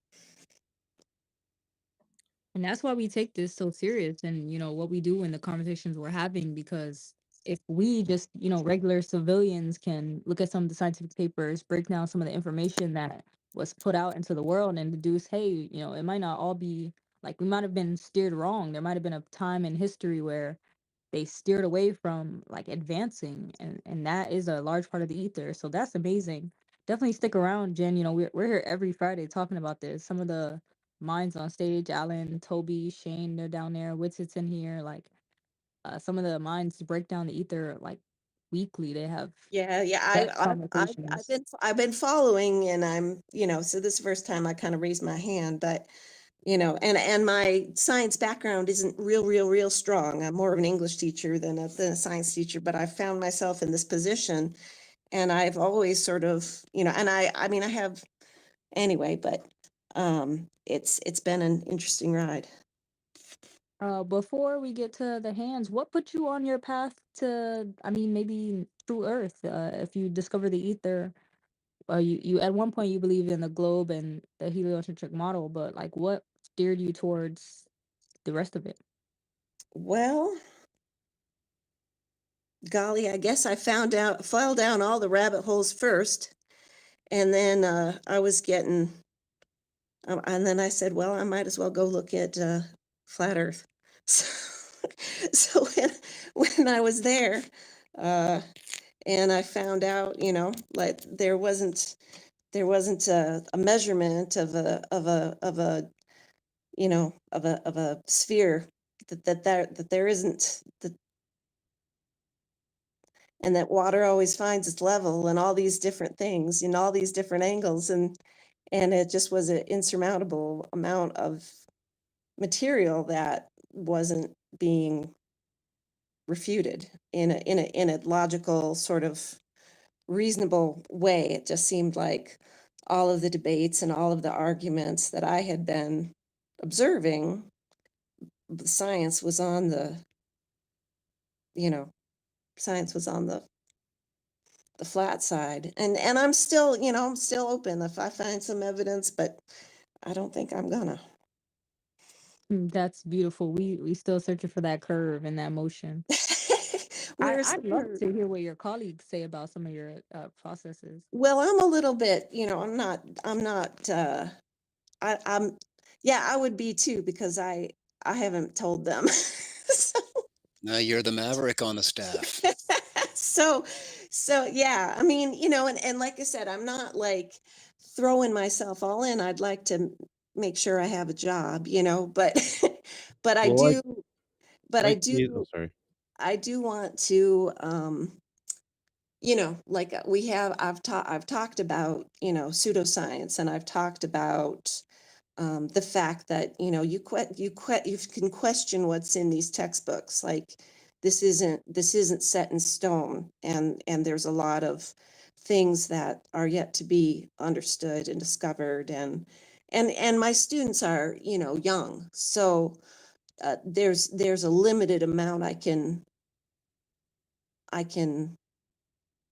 And that's why we take this so serious, and you know what we do in the conversations we're having, because if we just, you know, regular civilians can look at some of the scientific papers, break down some of the information that was put out into the world and deduce, hey, you know, it might not all be like, we might have been steered wrong. There might have been a time in history where they steered away from like advancing, and that is a large part of the ether. So that's amazing. Definitely stick around, Jen. You know, we're here every Friday talking about this. Some of the minds on stage, Alan, Toby, Shane, they're down there. Witsit's in here. Like, some of the minds break down the ether like weekly. They have Yeah, conversations. I've been following, and I'm, you know, so this is the first time I kind of raised my hand, but you know, and my science background isn't real strong. I'm more of an English teacher than a science teacher, but I found myself in this position, and I've always sort of, you know, and I mean, I have anyway, but it's been an interesting ride. Before we get to the hands, what put you on your path to, I mean, maybe true Earth? If you discover the ether, you at one point you believed in the globe and the heliocentric model, but like, what steered you towards the rest of it? Well, golly, I guess I fell down all the rabbit holes first, and then I was getting, and then I said, well, I might as well go look at flat Earth. So, when I was there, uh, and I found out, you know, like there wasn't a measurement of a you know, of a sphere, that there isn't, that, and that water always finds its level, and all these different things in all these different angles, and it just was an insurmountable amount of material that wasn't being refuted in a logical, sort of reasonable way. It just seemed like all of the debates and all of the arguments that I had been observing, the science was on the, you know, science was on the flat side. And I'm still, you know, I'm still open if I find some evidence, but I don't think I'm gonna. That's beautiful. We still searching for that curve and that motion. Where's the I'd love curve? to hear what your colleagues say about some of your processes. Well, I'm a little bit, you know, I'm not, I'm, yeah, I would be too, because I haven't told them. So, No, you're the maverick on the staff. so, yeah, I mean, you know, and like I said, I'm not like throwing myself all in. I'd like to make sure I have a job, you know, but, but I Well, like, do, but oh, sorry. I do want to, you know, like I've talked about, you know, pseudoscience, and I've talked about the fact that, you know, you can question what's in these textbooks. Like, this isn't set in stone, and there's a lot of things that are yet to be understood and discovered, and my students are, you know, young, so there's a limited amount I can,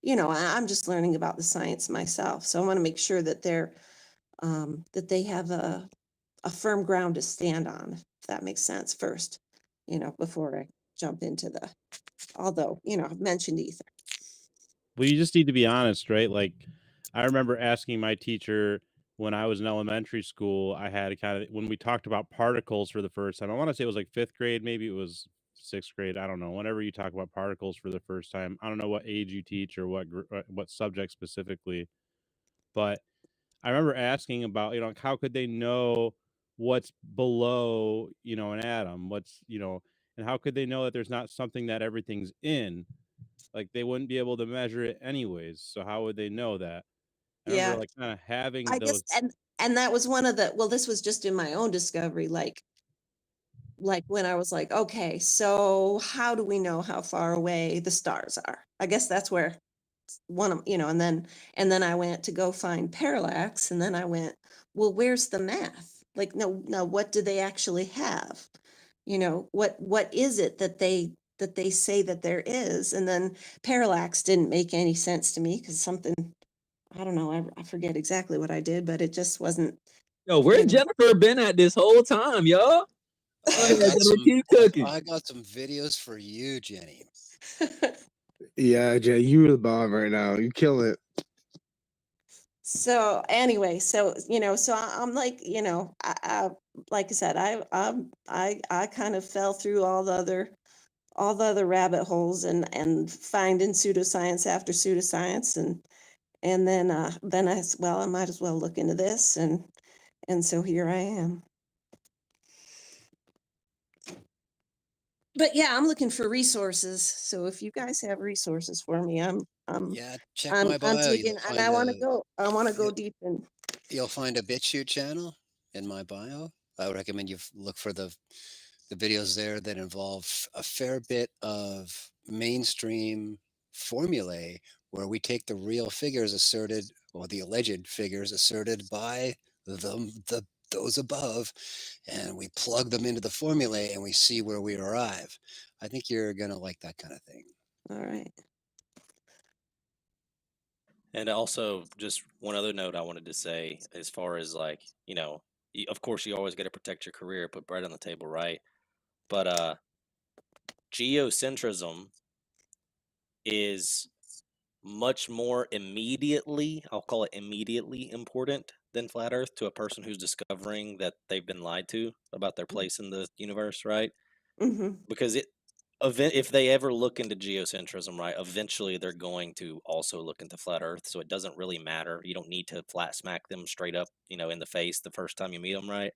you know, I'm just learning about the science myself, so I want to make sure that that they have a firm ground to stand on, if that makes sense first, you know, before I jump into although, you know, I've mentioned ether. Well, you just need to be honest, right? Like, I remember asking my teacher when I was in elementary school, I had when we talked about particles for the first time, I want to say it was like fifth grade, maybe it was sixth grade. I don't know. Whenever you talk about particles for the first time, I don't know what age you teach or what subject specifically, but I remember asking about, how could they know what's below, an atom, and how could they know that there's not something that everything's in? Like they wouldn't be able to measure it anyways. So how would they know that? I Yeah. remember like kind of having I guess, those. and that was one of the, well, this was just in my own discovery, like when I was like, okay, so how do we know how far away the stars are? I guess that's where one of, and then I went to go find parallax, and then I went, well, where's the math? Like, no, what do they actually have? What is it that they say that there is? And then parallax didn't make any sense to me because something, I don't know, I forget exactly what I did, but it just wasn't. Yo, where Jennifer been at this whole time, y'all? I got some videos for you, Jenny. Yeah, Jay, you're the bomb right now. You kill it. So anyway, so I'm like, I like I said, I kind of fell through all the other rabbit holes and finding pseudoscience after pseudoscience, and then I might as well look into this, and so here I am. But yeah, I'm looking for resources. So if you guys have resources for me, check my bio. taking, and I want to go deep in. You'll find a BitChute channel in my bio. I would recommend you look for the videos there that involve a fair bit of mainstream formulae where we take the real figures asserted, or the alleged figures asserted by those above, and we plug them into the formulae and we see where we arrive. I think you're gonna like that kind of thing. All right. And also, just one other note I wanted to say, as far as like, of course you always got to protect your career, put bread on the table, right? But geocentrism is much more immediately, I'll call it immediately important than flat Earth to a person who's discovering that they've been lied to about their place in the universe, right? Mm-hmm. Because if they ever look into geocentrism, right, eventually they're going to also look into flat Earth. So it doesn't really matter. You don't need to flat smack them straight up, in the face the first time you meet them, right?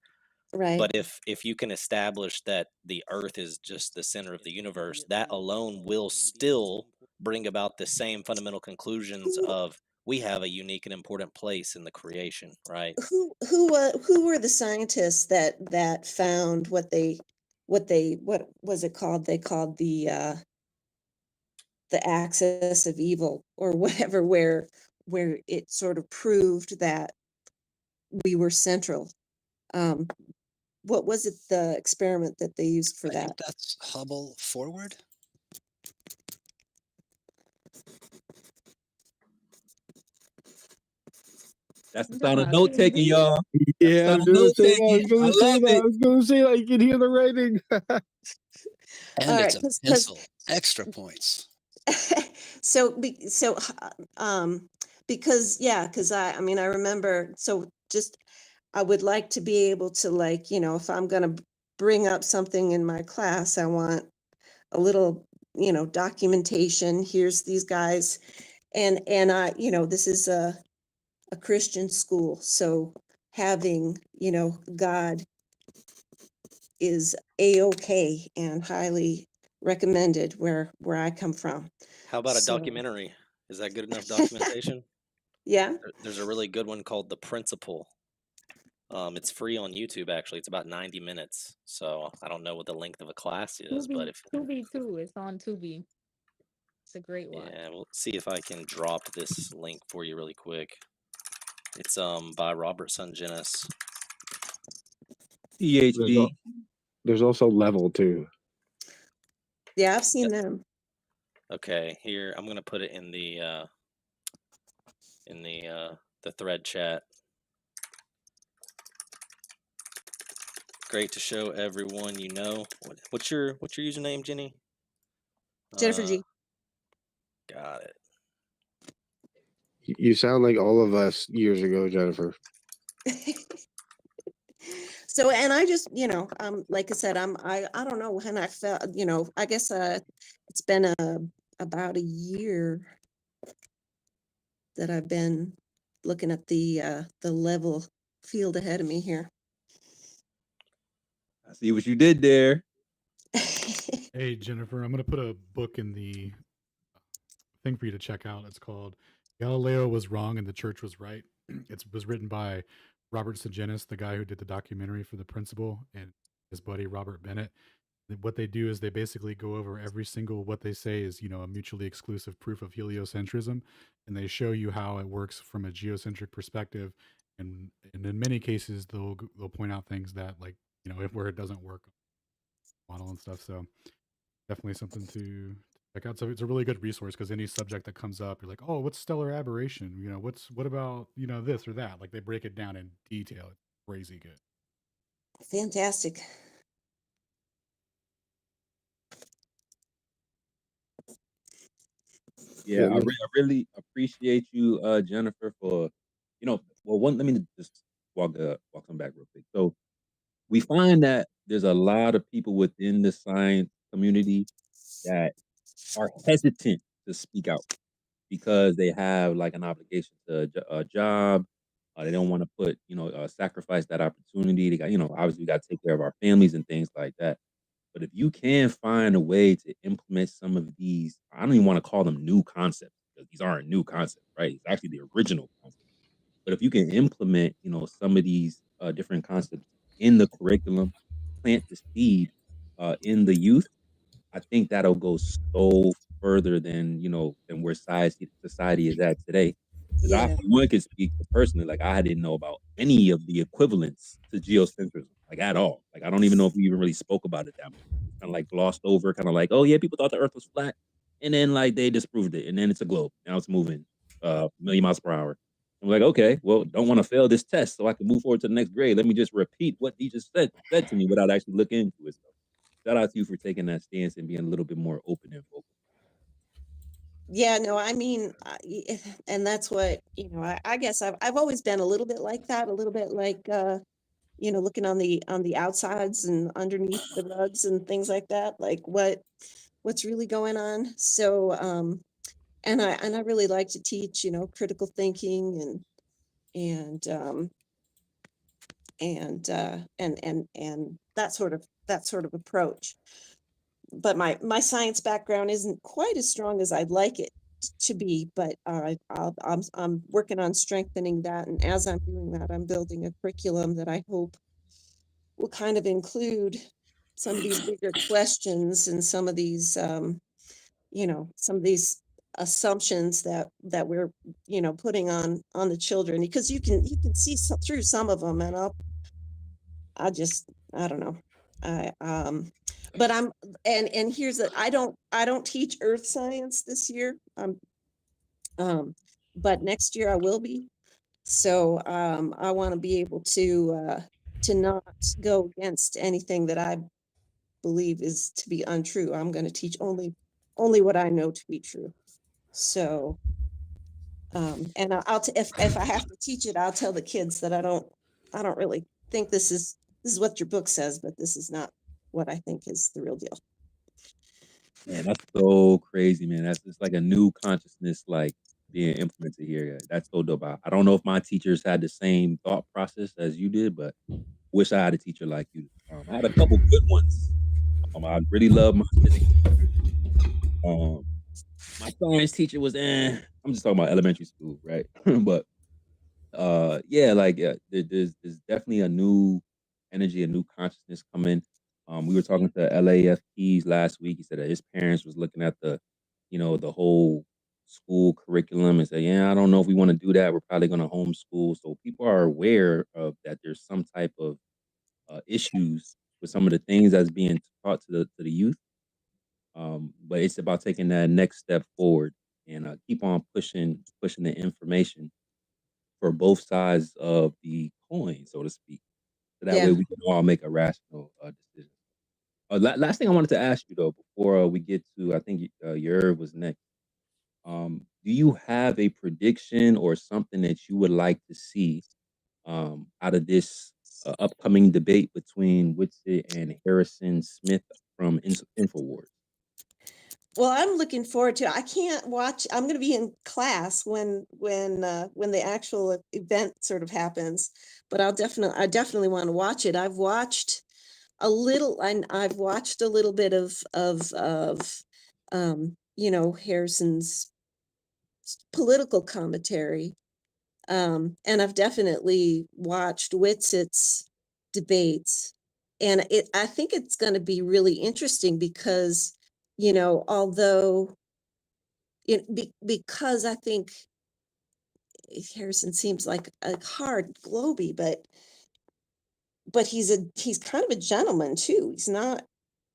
Right. But if you can establish that the Earth is just the center of the universe, that alone will still bring about the same fundamental conclusions of we have a unique and important place in the creation, right? Who were the scientists that found what was it called? They called the axis of evil or whatever, where it sort of proved that we were central. What was it, the experiment that they used for I that? think that's Hubble forward. That's the sound of note taking, y'all. Yeah, I was gonna say that. I was gonna say that. it. I was gonna say that. You can hear the writing. And All it's right, a pencil. Extra points. Because I mean, I remember, so just, I would like to be able to, like, if I'm going to bring up something in my class, I want a little, documentation. Here's these guys. And I, this is a Christian school. So having, God is A-OK and highly recommended where I come from. How about a So- documentary? Is that good enough documentation? Yeah. There's a really good one called The Principle. It's free on YouTube, actually. It's about 90 minutes. So I don't know what the length of a class is, but if Tubi too, it's on Tubi. It's a great watch. yeah, we'll see if I can drop this link for you really quick. It's by Robert Sungenis. PhD. There's also Level too. Yeah, I've seen them. Okay, here I'm gonna put it in the thread chat. Great to show everyone you know. What's your username, Jenny? Jennifer G. Got it. You sound like all of us years ago, Jennifer. So, and I just, like I said, I don't know when I felt, I guess it's been about a year that I've been looking at the level field ahead of me here. I see what you did there. Hey, Jennifer, I'm going to put a book in the thing for you to check out. It's called Galileo Was Wrong and the Church Was Right. It was written by Robert Sagenis, the guy who did the documentary for The Principal, and his buddy Robert Bennett. What they do is they basically go over every single what they say is, you know, a mutually exclusive proof of heliocentrism, and they show you how it works from a geocentric perspective. And in many cases, they'll point out things that, like, you know, if where it doesn't work model and stuff. So definitely something to check out. So it's a really good resource because any subject that comes up, you're like, oh, what's stellar aberration? You know, what about, you know, this or that? Like they break it down in detail. It's crazy good. Fantastic. Yeah, Yeah, I really appreciate you, Jennifer, for well, one. Let me just walk them back real quick. So we find that there's a lot of people within the science community that are hesitant to speak out because they have like an obligation to a job. They don't want to put, sacrifice that opportunity. They got, obviously we got to take care of our families and things like that. But if you can find a way to implement some of these, I don't even want to call them new concepts because these aren't new concepts, right? It's actually the original concept. But if you can implement, some of these different concepts in the curriculum, plant the seed in the youth, I think that'll go so further than than where society is at today. Because I, Yeah. for one, could speak personally. Like I didn't know about any of the equivalents to geocentrism, like at all. Like I don't even know if we even really spoke about it that much. Kind of like glossed over. Kind of like, oh yeah, people thought the Earth was flat, and then like they disproved it, and then it's a globe. Now it's moving a million miles per hour. I'm like, okay, well, don't want to fail this test, so I can move forward to the next grade. Let me just repeat what he just said to me without actually looking into it. So shout out to you for taking that stance and being a little bit more open and vocal. Yeah, no, I mean, and that's what, I guess I've always been a little bit like that, a little bit like, looking on the outsides and underneath the rugs and things like that, like what's really going on. So, and I really like to teach, critical thinking and that sort of approach. But my science background isn't quite as strong as I'd like it to be, but I'm working on strengthening that. And as I'm doing that, I'm building a curriculum that I hope will kind of include some of these bigger questions and some of these, some of these assumptions that we're, putting on the children, because you can see through some of them, and I don't know. I but I'm and here's the I don't teach earth science this year. But next year I will be. So I want to be able to not go against anything that I believe is to be untrue. I'm going to teach only what I know to be true. So and if I have to teach it, I'll tell the kids that I don't really think this is what your book says, but this is not what I think is the real deal. Man, that's so crazy, man. That's just like a new consciousness, like being implemented here. That's so dope. I don't know if my teachers had the same thought process as you did, but wish I had a teacher like you. I had a couple good ones. I really love my physics teacher. My science teacher was I'm just talking about elementary school, right? But yeah, like there's definitely a new energy, a new consciousness coming. We were talking to LAF Keys last week. He said that his parents was looking at the whole school curriculum and say, yeah, I don't know if we want to do that. We're probably going to homeschool. So people are aware of that. There's some type of issues with some of the things that's being taught to the youth. But it's about taking that next step forward and keep on pushing the information for both sides of the coin, so to speak. So that way Yeah. we can all make a rational decision. Last thing I wanted to ask you though, before we get to, I think your was next. Do you have a prediction or something that you would like to see out of this upcoming debate between Whitsitt and Harrison Smith from Infowars? Well, I'm looking forward to. I can't watch. I'm going to be in class when the actual event sort of happens, but I definitely want to watch it. I've watched a little, and I've watched a little bit of Harrison's political commentary. And I've definitely watched Witsit's debates, and I think it's going to be really interesting because, although because I think Harrison seems like a hard globy, but he's kind of a gentleman too. He's not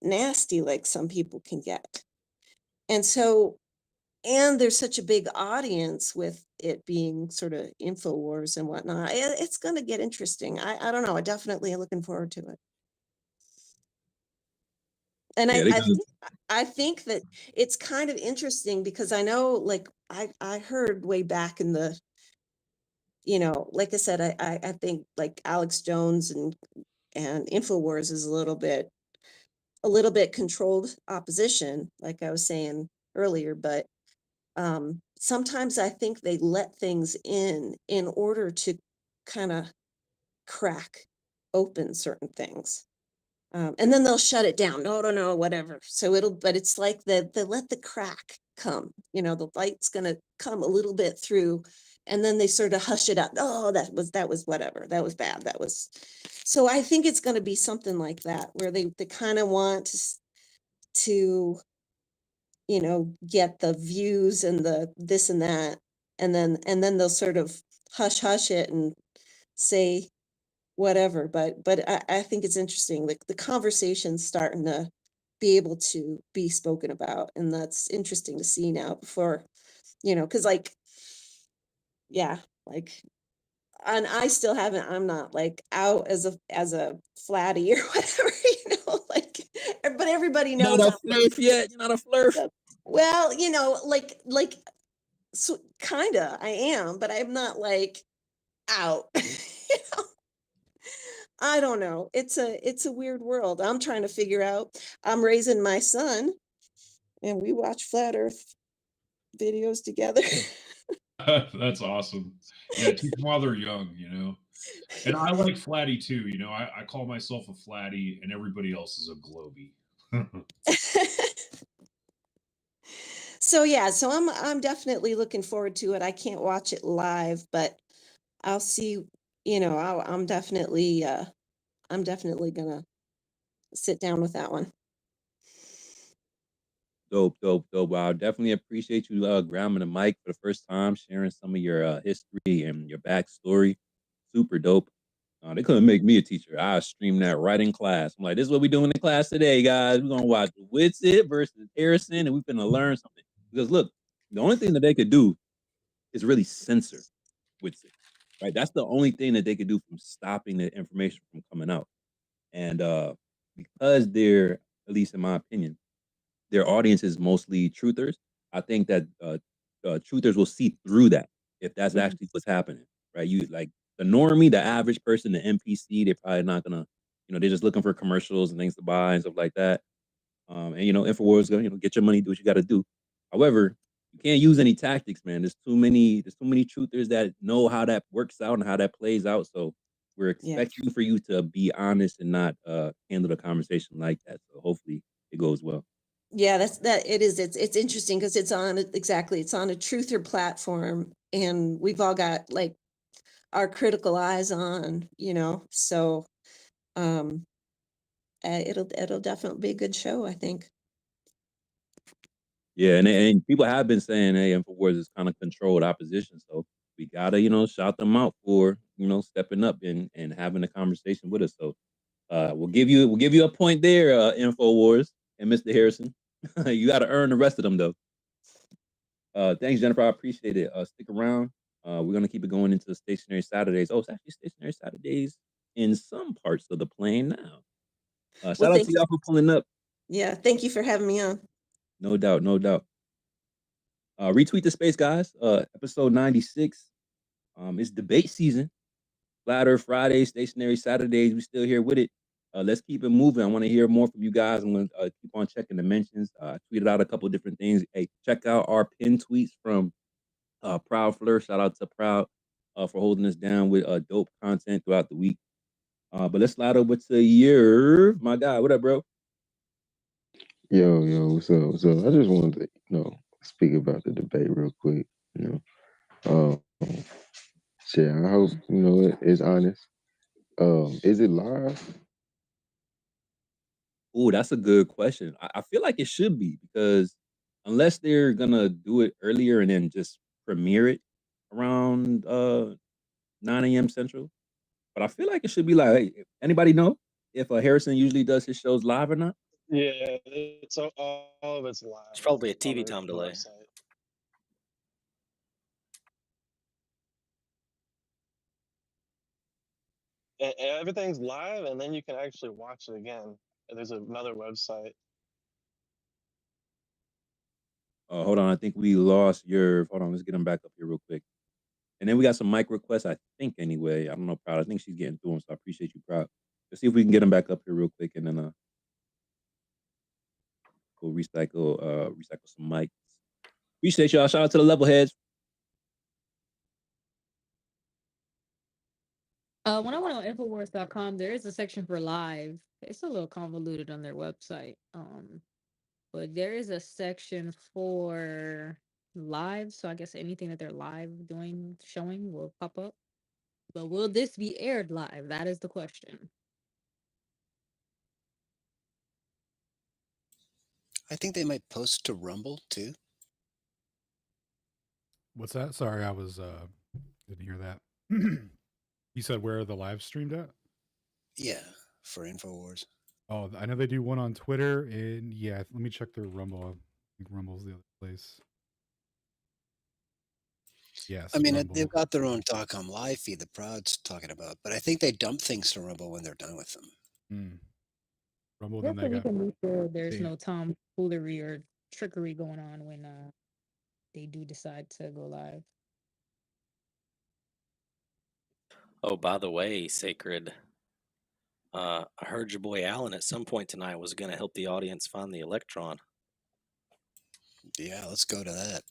nasty like some people can get. And so, and there's such a big audience with it being sort of InfoWars and whatnot. It's going to get interesting. I don't know. I definitely am looking forward to it. And Yeah, I think that it's kind of interesting because I know, like, I heard way back in the, like I said, I think like Alex Jones and InfoWars is a little bit controlled opposition, like I was saying earlier, but sometimes I think they let things in order to kind of crack open certain things. And then they'll shut it down. No, whatever. So but it's like they let the crack come, the light's going to come a little bit through, and then they sort of hush it up. Oh, that was whatever. That was bad. So I think it's going to be something like that, where they kind of want to, get the views and the this and that, and then they'll sort of hush it and say whatever. But I think it's interesting, like the conversation's starting to be able to be spoken about, and that's interesting to see now. Before, because yeah, like, and I still haven't, I'm not like out as a flatty or whatever, like, but everybody You're knows not a flurf yet. You're not a flurf. well, like, so kinda I am, but I'm not like out. I don't know. It's a weird world. I'm trying to figure out. I'm raising my son, and we watch flat earth videos together. That's awesome. Yeah, teach them while they're young, And I like flatty too, I call myself a flatty and everybody else is a globy. So yeah, so I'm definitely looking forward to it. I can't watch it live, but I'll see, I'm definitely gonna sit down with that one. Dope. Well, I definitely appreciate you grabbing the mic for the first time, sharing some of your history and your backstory. Super dope. They couldn't make me a teacher. I streamed that right in class. I'm like, this is what we doing in class today, guys. We're gonna watch Witsit versus Harrison, and we're gonna learn something. Because look, the only thing that they could do is really censor Witsit. Right? That's the only thing that they could do from stopping the information from coming out. And because they're, at least in my opinion, their audience is mostly truthers. I think that truthers will see through that if that's actually what's happening, right? You like the normie, the average person, the NPC, they're probably not gonna, they're just looking for commercials and things to buy and stuff like that. And InfoWars gonna, get your money, do what you got to do. However, you can't use any tactics, man. There's too many truthers that know how that works out and how that plays out. So we're expecting for you to be honest and not handle the conversation like that. So hopefully it goes well. Yeah, it's interesting because it's on a truther platform, and we've all got like our critical eyes on, so it'll definitely be a good show, I think. Yeah, and people have been saying, hey, InfoWars is kind of controlled opposition, so we gotta, shout them out for, stepping up and having a conversation with us. So we'll give you a point there, InfoWars and Mr. Harrison. You gotta earn the rest of them though. Thanks, Jennifer. I appreciate it. Stick around. We're gonna keep it going into the stationary Saturdays. Oh, it's actually stationary Saturdays in some parts of the plane now. Shout out to y'all for pulling up. Yeah, thank you for having me on. No doubt. Retweet the space, guys. Episode 96. It's debate season. Flat Earth Fridays, stationary Saturdays. We still here with it. Let's keep it moving. I want to hear more from you guys. I'm going to keep on checking the mentions. I tweeted out a couple of different things. Hey, check out our pin tweets from Proud Fleur. Shout out to Proud for holding us down with dope content throughout the week. But let's slide over to your, my guy. What up, bro? Yo, what's up? I just wanted to, speak about the debate real quick. You know, shit. I hope it's honest. Is it live? Oh, that's a good question. I feel like it should be because unless they're gonna do it earlier and then just premiere it around 9 a.m. Central. But I feel like it should be like, hey, anybody know if Harrison usually does his shows live or not? Yeah, it's all of it's live. It's probably a on TV the time delay. website. Everything's live, and then you can actually watch it again. There's another website. Hold on, I think we lost your. Hold on, let's get him back up here real quick. And then we got some mic requests, I think. Anyway, I don't know, Proud. I think she's getting through them, so I appreciate you, Proud. Let's see if we can get him back up here real quick, and then we'll recycle some mics. Appreciate y'all. Shout out to the level heads. When I went on Infowars.com, there is a section for live. It's a little convoluted on their website. But there is a section for live. So I guess anything that they're live doing, showing will pop up. But will this be aired live? That is the question. I think they might post to Rumble too. What's that? Sorry, I was didn't hear that. You said where the live streamed at? Yeah, for Infowars. Oh, I know they do one on Twitter, and yeah, let me check their Rumble. I think Rumble's the other place. Yes, I mean, Rumble. they've got their own .com live feed the Proud's talking about, but I think they dump things to Rumble when they're done with them. Rumble, Just then so they we got. can make sure there's See. no tomfoolery or trickery going on when they do decide to go live. Oh, by the way, Sacred, I heard your boy Alan at some point tonight was going to help the audience find the electron. Yeah, let's go to that.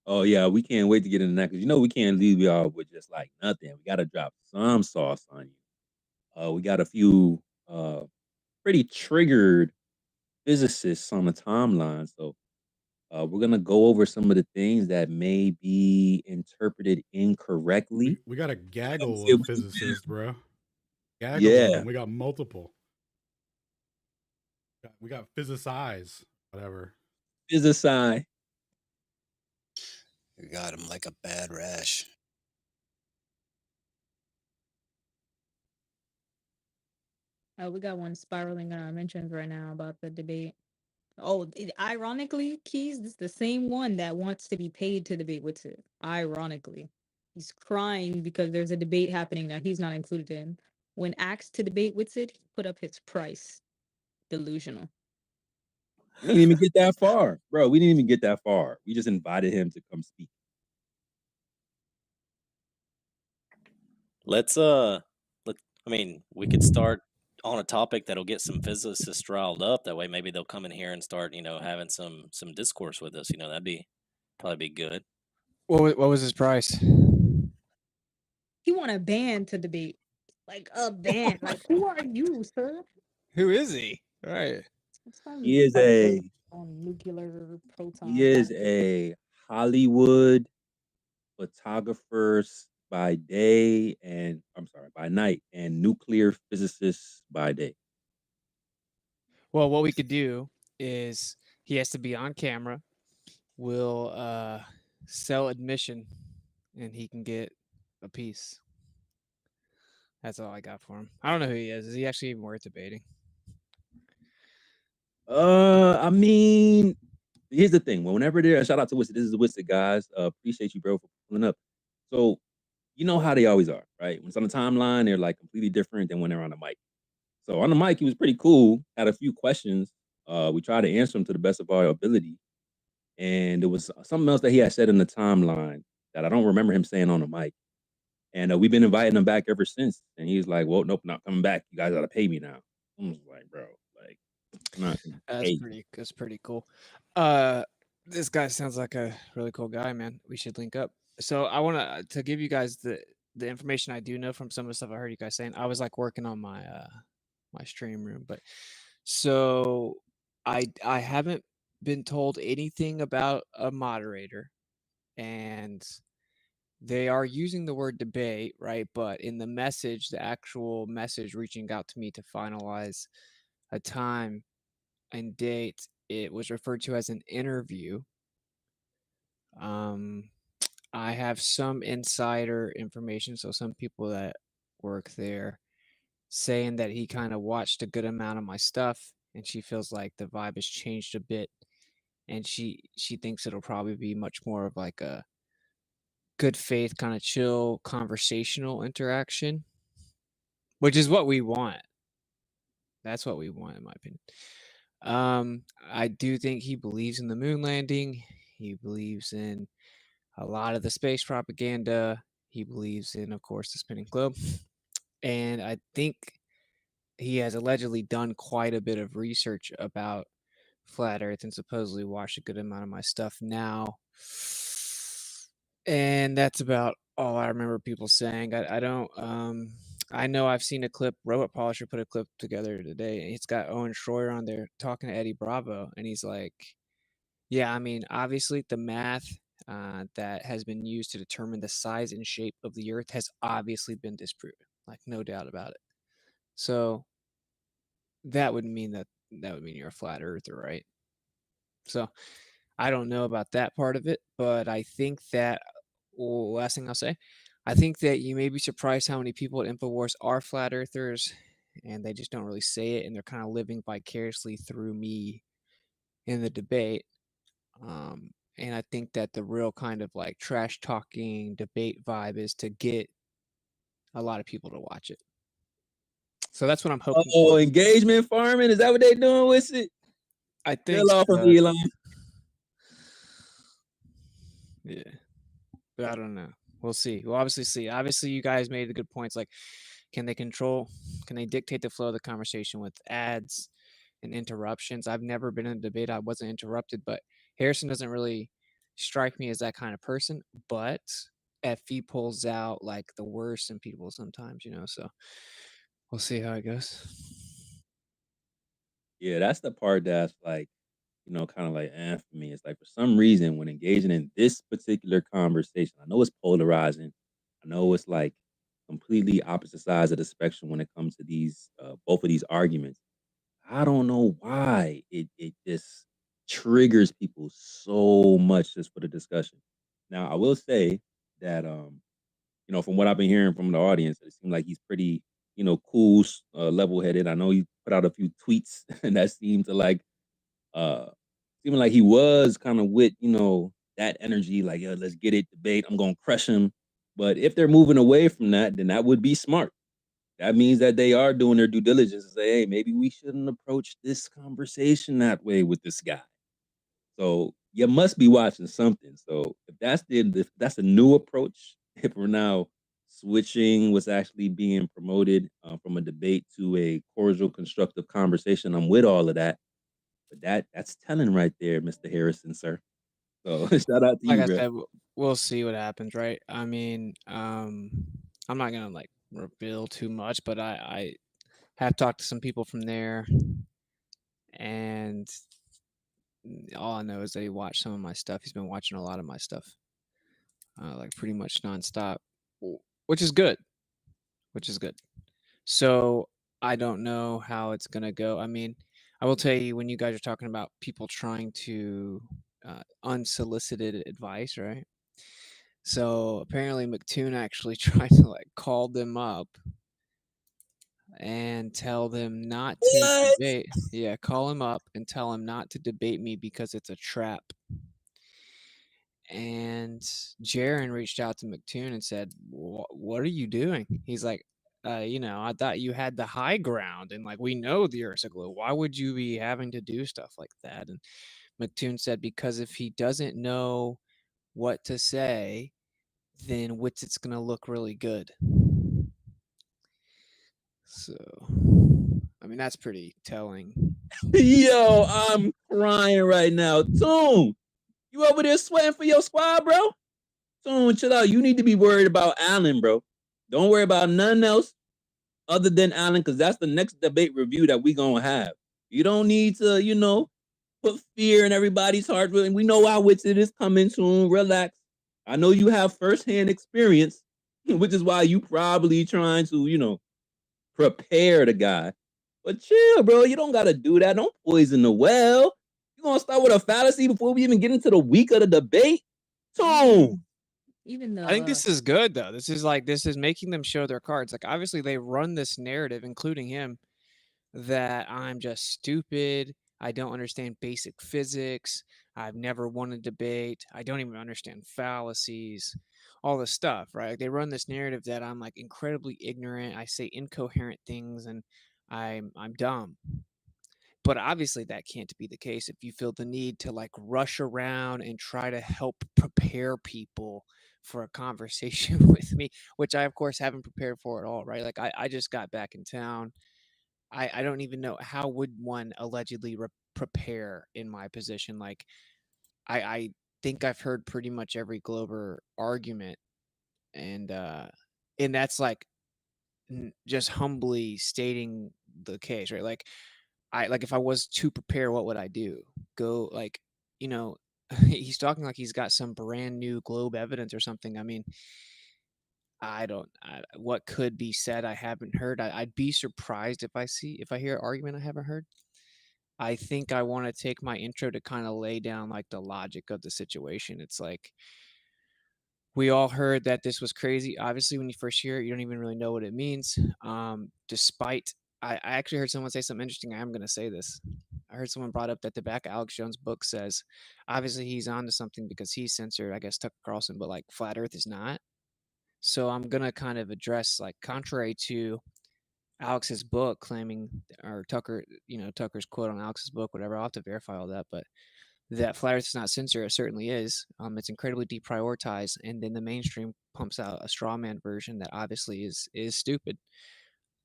Oh yeah, we can't wait to get into that because we can't leave y'all with just like nothing. We got to drop some sauce on you. We got a few pretty triggered physicists on the timeline, so we're gonna go over some of the things that may be interpreted incorrectly. We got a gaggle See if of we can- physicists, bro. Gaggle of Yeah, them. We got multiple. We got physicize, whatever. physicide. We got him like a bad rash. We got one spiraling mentions right now about the debate. Oh, ironically, Keys, this is the same one that wants to be paid to debate with it. Ironically, he's crying because there's a debate happening that he's not included in. When asked to debate with it, he put up his price. Delusional. We didn't even get that far, bro. We didn't even get that far. We just invited him to come speak. Let's I mean, we could start on a topic that'll get some physicists riled up. That way, maybe they'll come in here and start, having some discourse with us. That'd probably be good. What was his price? He want a band to debate, like a band. Like, who are you, sir? Who is he? All right. He is a on nuclear proton. he is a Hollywood photographer by day and by night, and nuclear physicist by day. Well, what we could do is he has to be on camera. We'll sell admission, and he can get a piece. That's all I got for him. I don't know who he is. Is he actually even worth debating? I mean, here's the thing. Whenever they're shout out to Wisted, this is the Wisted guys. Appreciate you, bro, for pulling up. So you know how they always are, right? When it's on the timeline, they're like completely different than when they're on the mic. So on the mic, he was pretty cool. Had a few questions. We tried to answer them to the best of our ability. And there was something else that he had said in the timeline that I don't remember him saying on the mic. And we've been inviting him back ever since. And he's like, well, nope, not coming back. You guys got to pay me now. I was like, bro, like, I'm not gonna pay. That's pretty cool. This guy sounds like a really cool guy, man. We should link up. So I want to give you guys the information I do know from some of the stuff I heard you guys saying. I was like working on my my stream room, but so I haven't been told anything about a moderator. and they are using the word debate, right? But in the message, the actual message reaching out to me to finalize a time and date, it was referred to as an interview. I have some insider information, so some people that work there saying that he kind of watched a good amount of my stuff, and she feels like the vibe has changed a bit, and she thinks it'll probably be much more of like a good faith, kind of chill, conversational interaction, which is what we want. That's what we want, in my opinion. I do think he believes in the moon landing. He believes in a lot of the space propaganda. He believes in, of course, the spinning globe. And I think he has allegedly done quite a bit of research about flat Earth and supposedly watched a good amount of my stuff now. And that's about all I remember people saying. I don't I know I've seen a clip, Robot Polisher put a clip together today, and it's got Owen Schroyer on there talking to Eddie Bravo, and he's like, yeah, I mean, obviously the math that has been used to determine the size and shape of the Earth has obviously been disproven, like no doubt about it. So that would mean you're a flat earther, right? So I don't know about that part of it, but I think that last thing I'll say, I think that you may be surprised how many people at InfoWars are flat earthers and they just don't really say it, and they're kind of living vicariously through me in the debate. And I think that the real kind of like trash talking debate vibe is to get a lot of people to watch it. So that's what I'm hoping Oh, for. engagement farming, is that what they doing with it? I think Fell off of so. Elon. Yeah, but I don't know. We'll see. We'll obviously see. Obviously, you guys made the good points. Like, can they dictate the flow of the conversation with ads and interruptions? I've never been in a debate I wasn't interrupted, but Harrison doesn't really strike me as that kind of person. But FE pulls out like the worst in people sometimes, so we'll see how it goes. Yeah, that's the part that's like, kind of like for me. It's like for some reason when engaging in this particular conversation, I know it's polarizing. I know it's like completely opposite sides of the spectrum when it comes to these both of these arguments. I don't know why it just triggers people so much just for the discussion. Now, I will say that from what I've been hearing from the audience, it seemed like he's pretty, cool, level-headed. I know he put out a few tweets and that seemed to like uh seeming like he was kind of with, that energy, like, yo, let's get it, debate, I'm gonna crush him. But if they're moving away from that, then that would be smart. That means that they are doing their due diligence and say, hey, maybe we shouldn't approach this conversation that way with this guy. So you must be watching something. So if that's a new approach, if we're now switching what's actually being promoted from a debate to a cordial, constructive conversation, I'm with all of that. But that's telling right there, Mr. Harrison, sir. So shout out to Like you, I bro. said, we'll see what happens, right? I mean, I'm not gonna like reveal too much, but I have talked to some people from there, and all I know is that he watched some of my stuff. He's been watching a lot of my stuff, like pretty much nonstop, which is good. Which is good. So I don't know how it's gonna go. I mean, I will tell you when you guys are talking about people trying to unsolicited advice, right? So apparently McToon actually tried to like call them up and tell them not to What? debate. Yeah, call him up and tell him not to debate me because it's a trap. And Jaron reached out to McToon and said, what are you doing? He's like, I thought you had the high ground and like we know the Earth's a globe. Why would you be having to do stuff like that? And McToon said, because if he doesn't know what to say, then Witsit's gonna look really good. So, I mean, that's pretty telling. Yo, I'm crying right now. Toon, you over there sweating for your squad, bro? Toon, chill out. You need to be worried about Allen, bro. Don't worry about nothing else other than Allen, because that's the next debate review that we gonna have. You don't need to, put fear in everybody's heart. And we know our Witsit is coming soon. Relax. I know you have firsthand experience, which is why you probably trying to, prepare the guy. But chill, bro. You don't gotta do that. Don't poison the well. You gonna start with a fallacy before we even get into the week of the debate? Tone. Even I think the this is good though. This is making them show their cards. Like obviously they run this narrative, including him, that I'm just stupid. I don't understand basic physics. I've never won a debate. I don't even understand fallacies, all this stuff, right? They run this narrative that I'm like incredibly ignorant. I say incoherent things and I'm dumb. But obviously that can't be the case if you feel the need to like rush around and try to help prepare people for a conversation with me, which I of course haven't prepared for at all, right? Like I just got back in town. I don't even know how would one allegedly prepare in my position. Like I think I've heard pretty much every Glober argument, and that's like just humbly stating the case, right? Like if I was to prepare, what would I do? Go like, you know, he's talking like he's got some brand new globe evidence or something. I mean, what could be said I haven't heard. I'd be surprised if I hear an argument I haven't heard. I think I want to take my intro to kind of lay down like the logic of the situation. It's like we all heard that this was crazy. Obviously, when you first hear it, you don't even really know what it means. Despite, I actually heard someone say something interesting. I am going to say this. I heard someone brought up that the back of Alex Jones' book says, obviously he's onto something because he's censored, I guess, Tucker Carlson, but like Flat Earth is not. So I'm going to kind of address, like, contrary to Alex's book claiming, or Tucker, Tucker's quote on Alex's book, whatever. I'll have to verify all that, but that Flat Earth is not censored, it certainly is. It's incredibly deprioritized, and then the mainstream pumps out a straw man version that obviously is stupid.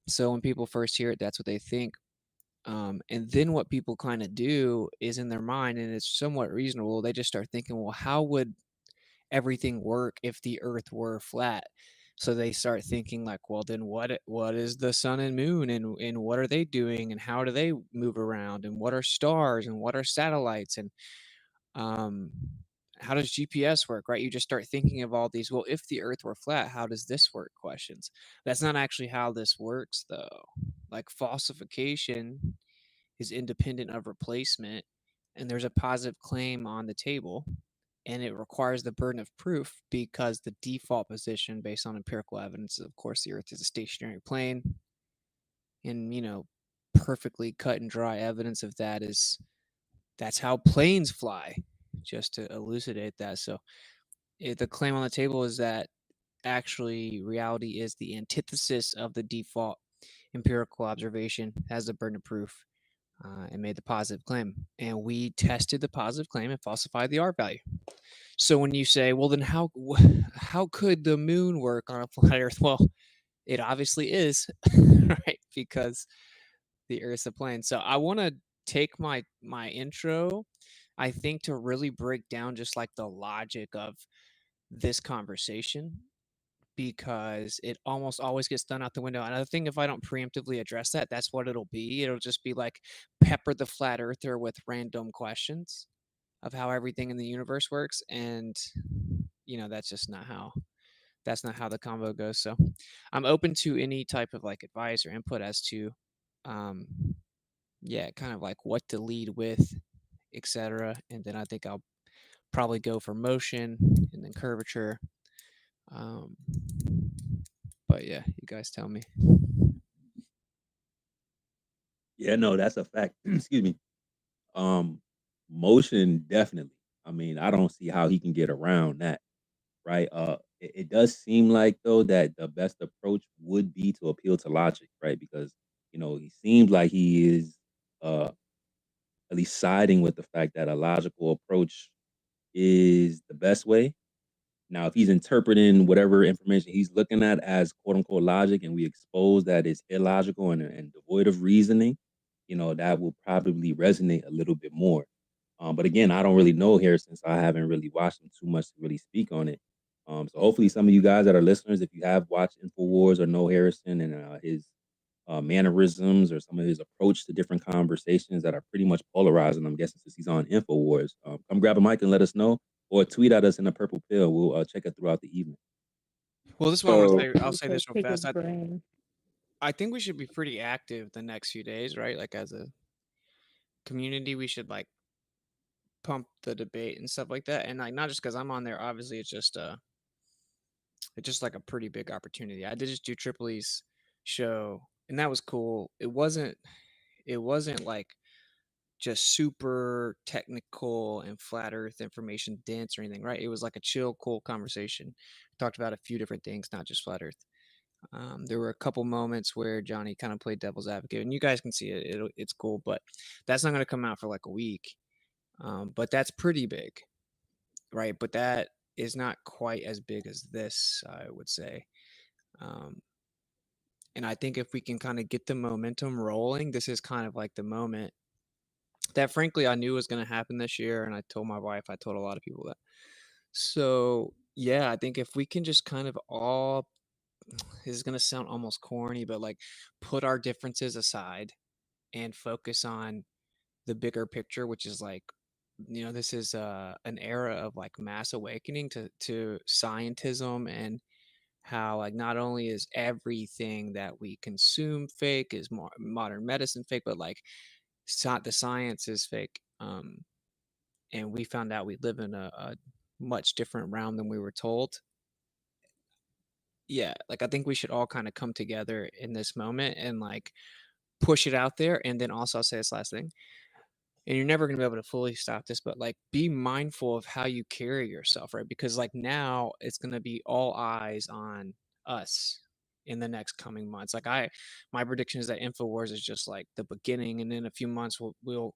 So when people first hear it, that's what they think. And then what people kind of do is in their mind, and it's somewhat reasonable, they just start thinking, well, how would everything work if the earth were flat? So they start thinking like, well, then what is the sun and moon, and what are they doing, and how do they move around, and what are stars, and what are satellites, and um how does GPS work, right? You just start thinking of all these, well, if the earth were flat, how does this work questions. That's not actually how this works though. Like falsification is independent of replacement, and there's a positive claim on the table, and it requires the burden of proof because the default position based on empirical evidence is, of course, the earth is a stationary plane. And perfectly cut and dry evidence of that is that's how planes fly, just to elucidate that. So the claim on the table is that actually reality is the antithesis of the default empirical observation, has the burden of proof, and made the positive claim. And we tested the positive claim and falsified the R value. So when you say, well, then how could the moon work on a flat Earth? Well, it obviously is, right? Because the Earth's a plane. So I want to take my intro, I think, to really break down just like the logic of this conversation, because it almost always gets done out the window. And I think if I don't preemptively address that, that's what it'll be. It'll just be like pepper the flat earther with random questions of how everything in the universe works. And that's just not how the combo goes. So I'm open to any type of like advice or input as to um kind of like what to lead with, etc. And then I think I'll probably go for motion and then curvature. But yeah, you guys tell me. Yeah, no, that's a fact. Excuse me. Motion definitely. I mean, I don't see how he can get around that, right? It does seem like though that the best approach would be to appeal to logic, right? Because he seems like he is at least siding with the fact that a logical approach is the best way. Now, if he's interpreting whatever information he's looking at as quote unquote logic, and we expose that it's illogical and devoid of reasoning, that will probably resonate a little bit more. But again, I don't really know Harrison, so I haven't really watched him too much to really speak on it. So hopefully, some of you guys that are listeners, if you have watched InfoWars or know Harrison and his mannerisms or some of his approach to different conversations that are pretty much polarizing, I'm guessing since he's on InfoWars, come grab a mic and let us know. or tweet at us in the purple pill. We'll check it throughout the evening. Well, this is what I want to say. I'll So say this real pick his fast. brain. I think we should be pretty active the next few days, right? Like as a community, we should like pump the debate and stuff like that. And like not just because I'm on there, obviously it's just like a pretty big opportunity. I did just do Triple E's show, and that was cool. It wasn't like just super technical and flat earth information dense or anything, right? It was like a chill, cool conversation. Talked about a few different things, not just flat earth. There were a couple moments where Johnny kind of played devil's advocate, and you guys can see it. It's cool, but that's not going to come out for like a week. But that's pretty big, right? But that is not quite as big as this, I would say. And I think if we can kind of get the momentum rolling, this is kind of like the moment that frankly I knew was going to happen this year. And I told my wife, I told a lot of people that. So yeah, I think if we can just kind of all, this is going to sound almost corny, but like put our differences aside and focus on the bigger picture, which is like, this is an era of like mass awakening to scientism, and how like not only is everything that we consume fake, is more modern medicine fake, but like the science is fake. And we found out we live in a much different realm than we were told. Yeah, like I think we should all kind of come together in this moment and like push it out there. And then also I'll say this last thing, and you're never going to be able to fully stop this, but like be mindful of how you carry yourself, right? Because like now it's going to be all eyes on us in the next coming months. Like my prediction is that InfoWars is just like the beginning, and in a few months we'll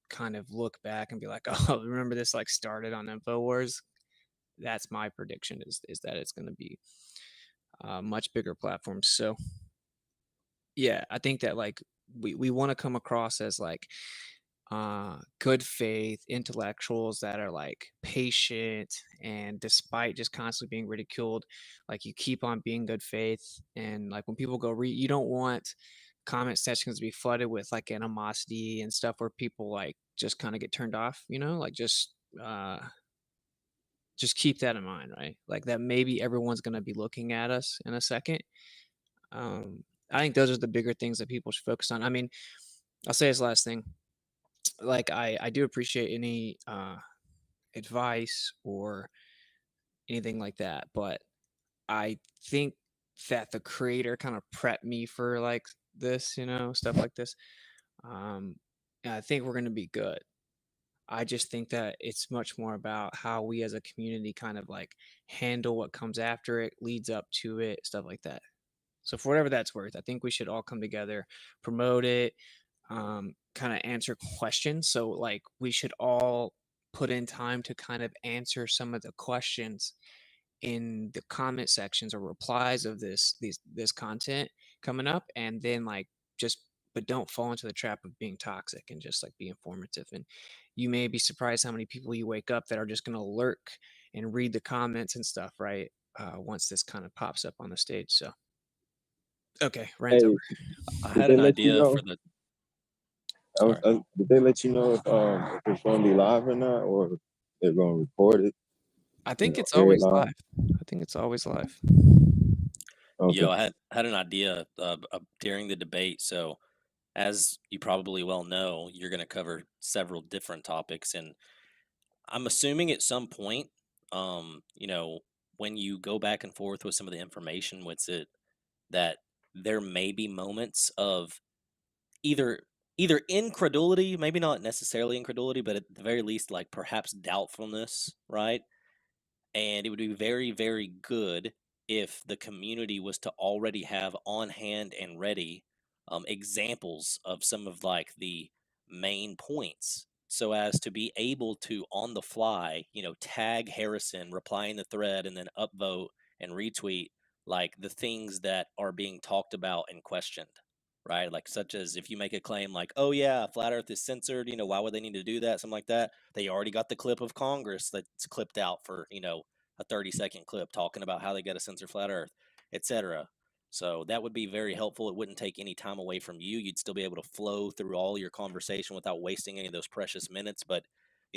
kind of look back and be like, oh, remember this like started on InfoWars. That's my prediction, is that it's going to be much bigger platforms. So yeah, I think that like we want to come across as like good faith intellectuals that are like patient, and despite just constantly being ridiculed, like you keep on being good faith. And like when people go read, you don't want comment sections to be flooded with like animosity and stuff where people like just kind of get turned off, like just keep that in mind, right? Like that maybe everyone's going to be looking at us in a second. I think those are the bigger things that people should focus on. I mean, I'll say this last thing. Like I do appreciate any advice or anything like that, but I think that the creator kind of prepped me for like this, stuff like this. And I think we're going to be good. I just think that it's much more about how we as a community kind of like handle what comes after it, leads up to it, stuff like that. So for whatever that's worth, I think we should all come together, promote it, kind of answer questions. So like we should all put in time to kind of answer some of the questions in the comment sections or replies of this content coming up, and then like just, but don't fall into the trap of being toxic, and just like be informative. And you may be surprised how many people you wake up that are just going to lurk and read the comments and stuff, right? Once this kind of pops up on the stage. So okay, rant over. I Did had they an let you idea know? for the. Sorry. Did they let you know if it's going to be live or not, or they're going to record it? I think it's Air it always live? live. I think it's always live. Okay. I had an idea during the debate. So, as you probably well know, you're going to cover several different topics, and I'm assuming at some point, when you go back and forth with some of the information with it, that there may be moments of either incredulity, maybe not necessarily incredulity, but at the very least, like perhaps doubtfulness, right? And it would be very, very good if the community was to already have on hand and ready examples of some of like the main points, so as to be able to on the fly, tag Harrison, reply in the thread, and then upvote and retweet like the things that are being talked about and questioned, right? Like such as if you make a claim like, oh yeah, flat earth is censored, why would they need to do that? Something like that. They already got the clip of Congress that's clipped out for, a 30-second clip talking about how they got to censor flat earth, etc. So that would be very helpful. It wouldn't take any time away from you. You'd still be able to flow through all your conversation without wasting any of those precious minutes. But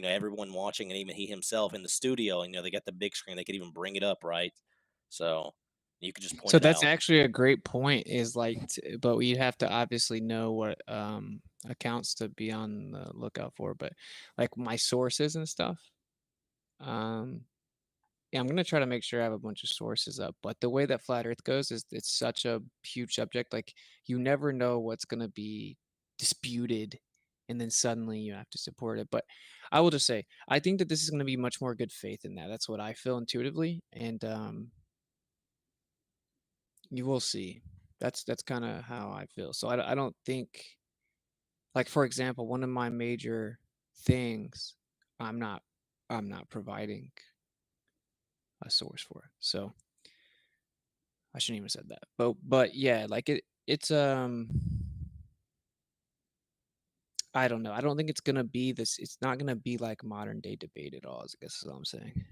everyone watching, and even he himself in the studio, they got the big screen, they could even bring it up, right? So you could just point So it that's out. actually a great point. Is like, but you'd have to obviously know what accounts to be on the lookout for. But like my sources and stuff, um, yeah, I'm gonna try to make sure I have a bunch of sources up. But the way that flat Earth goes is it's such a huge subject. Like you never know what's gonna be disputed, and then suddenly you have to support it. But I will just say, I think that this is gonna be much more good faith in that. That's what I feel intuitively, and you will see. That's kind of how I feel. So I don't think, like for example, one of my major things, I'm not I'm not providing a source for it. So I shouldn't even have said that. But yeah, like it's I don't know. I don't think it's gonna be this. It's not gonna be like modern day debate at all. I guess is all I'm saying.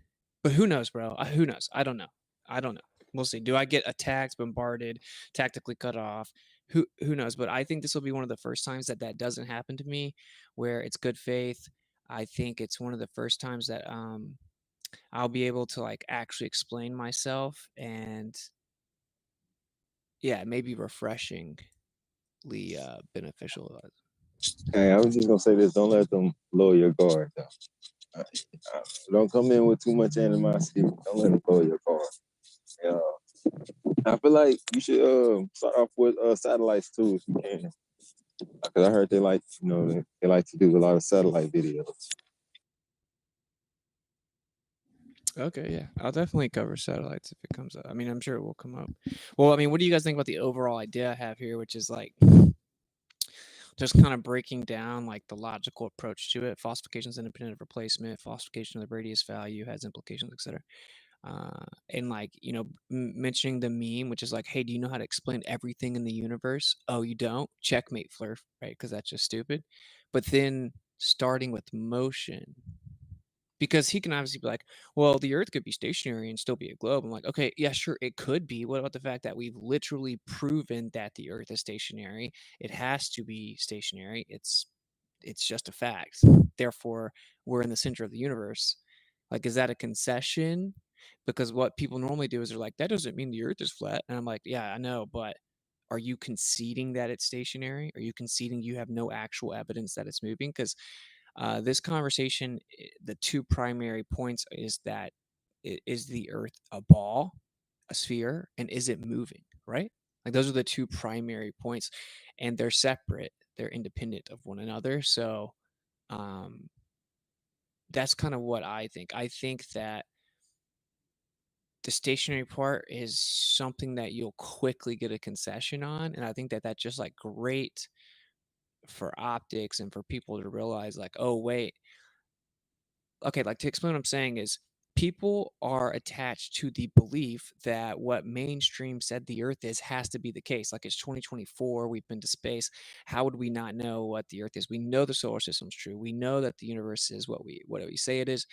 But who knows, bro? Who knows? I don't know. I don't know. We'll see. Do I get attacked, bombarded, tactically cut off? Who knows? But I think this will be one of the first times that that doesn't happen to me, where it's good faith. I think it's one of the first times that I'll be able to like actually explain myself, and yeah, maybe refreshingly beneficial. Hey, I was just gonna say this: don't let them lower your guard. Though. Don't come in with too much animosity. Don't let them lower your guard. Yeah, I feel like you should start off with satellites too, if you can, because I heard they like, they like to do a lot of satellite videos. Okay, yeah. I'll definitely cover satellites if it comes up. I mean, I'm sure it will come up. Well, I mean, what do you guys think about the overall idea I have here, which is like just kind of breaking down like the logical approach to it. Falsification is independent of replacement. Falsification of the radius value has implications, etc. And like mentioning the meme, which is like, hey, do you know how to explain everything in the universe? Oh, you don't? Checkmate, Flurf, right? Because that's just stupid. But then starting with motion, because he can obviously be like, well, the Earth could be stationary and still be a globe. I'm like, okay, yeah, sure, it could be. What about the fact that we've literally proven that the Earth is stationary? It has to be stationary. It's just a fact. Therefore, we're in the center of the universe. Like, is that a concession? Because what people normally do is they're like, that doesn't mean the Earth is flat. And I'm like, yeah, I know, but are you conceding that it's stationary? Are you conceding you have no actual evidence that it's moving? Because this conversation, the two primary points is that is the Earth a ball, a sphere, and is it moving? Right? Like those are the two primary points, and they're separate. They're independent of one another. So um, that's kind of what I think. I think that the stationary part is something that you'll quickly get a concession on, and I think that that's just like great for optics and for people to realize like, oh wait, okay, like to explain what I'm saying is people are attached to the belief that what mainstream said the Earth is has to be the case. Like it's 2024, we've been to space. How would we not know what the Earth is? We know the solar system's true. We know that the universe is what we say it is.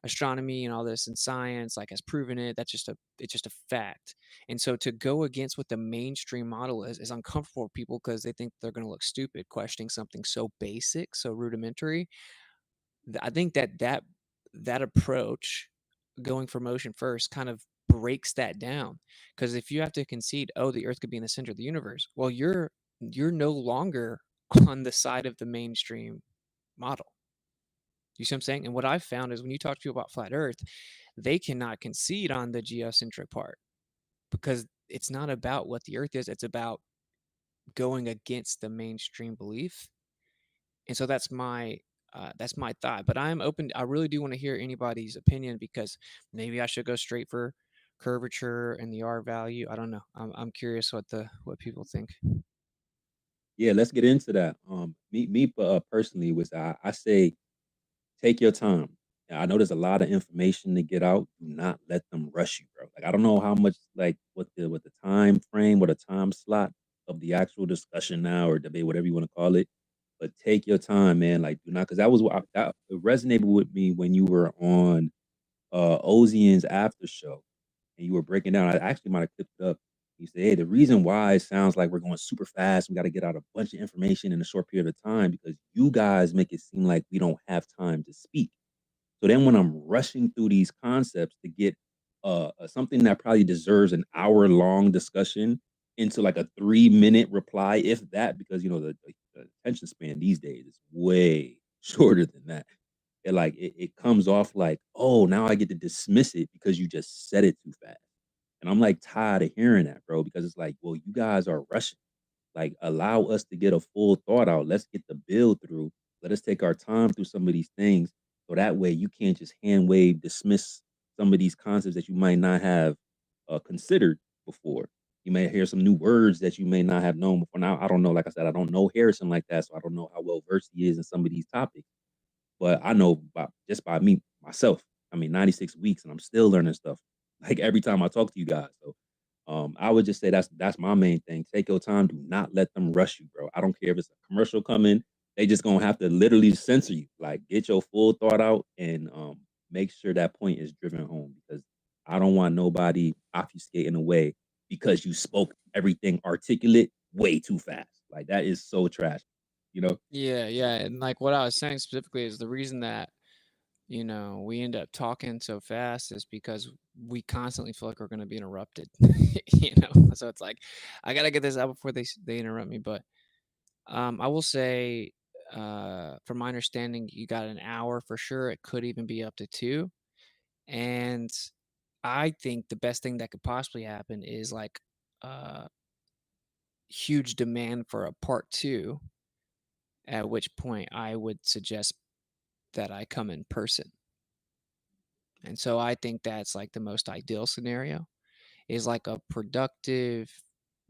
Astronomy and all this and science like has proven it. It's just a fact. And so to go against what the mainstream model is uncomfortable for people because they think they're going to look stupid questioning something so basic, so rudimentary. I think that approach, going for motion first, kind of breaks that down. Because if you have to concede, oh, the Earth could be in the center of the universe, well, you're no longer on the side of the mainstream model. You see what I'm saying? And what I've found is when you talk to people about flat Earth, they cannot concede on the geocentric part because it's not about what the Earth is; it's about going against the mainstream belief. And so that's my thought. But I'm open. I really do want to hear anybody's opinion because maybe I should go straight for curvature and the R value. I don't know. I'm curious what people think. Yeah, let's get into that. Me personally was I say take your time. I know there's a lot of information to get out. Do not let them rush you, bro. Like I don't know how much like what the time frame, what a time slot of the actual discussion now or debate, whatever you want to call it. But take your time, man. Like do not, because that was what that it resonated with me when you were on Ozian's after show and you were breaking down. I actually might have clipped it up. You said, hey, the reason why it sounds like we're going super fast, we got to get out a bunch of information in a short period of time because you guys make it seem like we don't have time to speak. So then when I'm rushing through these concepts to get something that probably deserves an hour-long discussion into like a 3-minute reply, if that, because the attention span these days is way shorter than that. It comes off like, oh, now I get to dismiss it because you just said it too fast. And I'm like tired of hearing that, bro, because it's like, well, you guys are rushing. Like, allow us to get a full thought out. Let's get the build through. Let us take our time through some of these things. So that way you can't just hand wave, dismiss some of these concepts that you might not have considered before. You may hear some new words that you may not have known before. Now, I don't know. Like I said, I don't know Harrison like that, so I don't know how well versed he is in some of these topics. But I know just by me, myself, 96 weeks, and I'm still learning stuff. Like every time I talk to you guys. So I would just say that's my main thing. Take your time. Do not let them rush you, bro. I don't care if it's a commercial coming. They just gonna have to literally censor you. Like, get your full thought out and make sure that point is driven home, because I don't want nobody obfuscating away because you spoke everything articulate way too fast. Like, that is so trash. Yeah, and like what I was saying specifically is the reason that we end up talking so fast is because we constantly feel like we're going to be interrupted. So it's like I gotta get this out before they interrupt me. But I will say, from my understanding, you got an hour for sure. It could even be up to 2. And I think the best thing that could possibly happen is like huge demand for a part 2, at which point I would suggest that I come in person. And so I think that's like the most ideal scenario, is like a productive,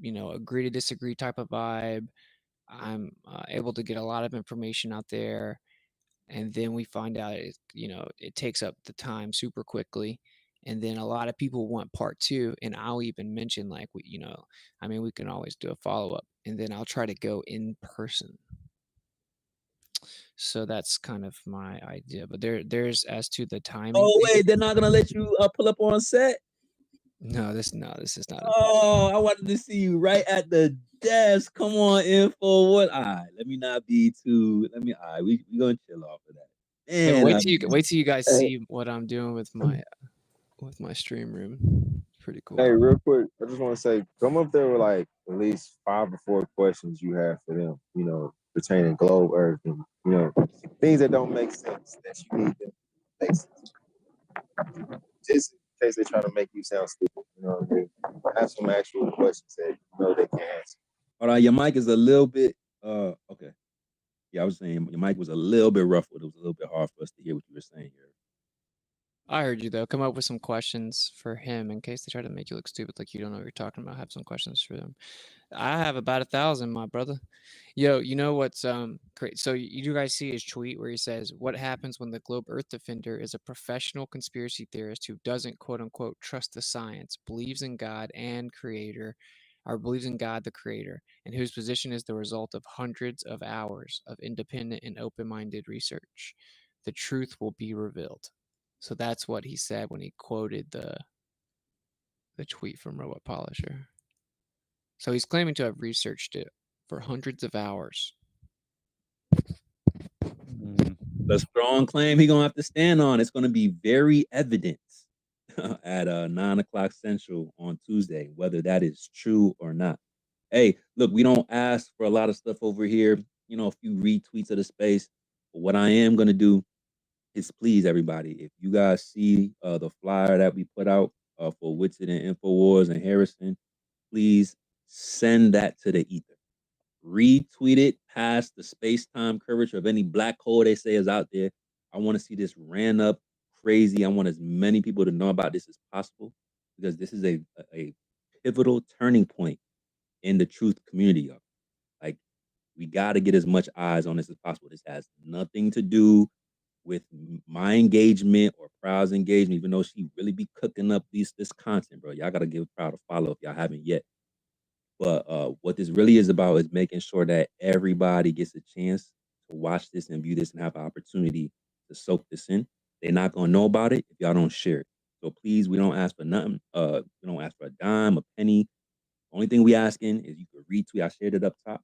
agree to disagree type of vibe. I'm able to get a lot of information out there. And then we find out it takes up the time super quickly. And then a lot of people want part 2. And I'll even mention like, we can always do a follow up, and then I'll try to go in person. So that's kind of my idea. But there's as to the timing Oh thing. wait, they're not gonna let you pull up on set. No, this is not. Oh, I wanted to see you right at the desk. Come on, info. What? All right, let me not be too. All right, we gonna chill off of that. Yeah, Man, wait till you guys Hey, see what I'm doing with my stream room. It's pretty cool. hey, real quick, I just want to say, come up there with like at least 5 or 4 questions you have for them, pertaining globe Earth and things that don't make sense that you need to make sense. Just in case they try to make you sound stupid, what I mean? Have some actual questions that they can answer. All right, your mic is a little bit okay. Yeah, I was saying your mic was a little bit ruffled. It was a little bit hard for us to hear what you were saying here. I heard you though. Come up with some questions for him in case they try to make you look stupid, like you don't know what you're talking about. Have some questions for them. I have about 1,000, my brother. Yo, you know what's great? So you guys see his tweet where he says, "What happens when the Globe Earth Defender is a professional conspiracy theorist who doesn't quote unquote trust the science, believes in God and creator, or believes in God the creator, and whose position is the result of hundreds of hours of independent and open-minded research. The truth will be revealed." So that's what he said when he quoted the tweet from Robot Polisher. So he's claiming to have researched it for hundreds of hours. The strong claim he's gonna have to stand on. It's gonna be very evident at 9:00 Central on Tuesday, whether that is true or not. Hey, look, we don't ask for a lot of stuff over here. A few retweets of the space. But what I am gonna do is please everybody. If you guys see the flyer that we put out for Witsit and InfoWars and Harrison, please send that to the ether. Retweet it past the space-time coverage of any black hole they say is out there. I want to see this ran up crazy. I want as many people to know about this as possible, because this is a pivotal turning point in the truth community. Y'all. Like, we got to get as much eyes on this as possible. This has nothing to do with my engagement or Proud's engagement, even though she really be cooking up this content, bro. Y'all got to give Proud a follow if y'all haven't yet. But what this really is about is making sure that everybody gets a chance to watch this and view this and have an opportunity to soak this in. They're not gonna know about it if y'all don't share it. So please, we don't ask for nothing. We don't ask for a dime, a penny. Only thing we asking is you could retweet. I shared it up top.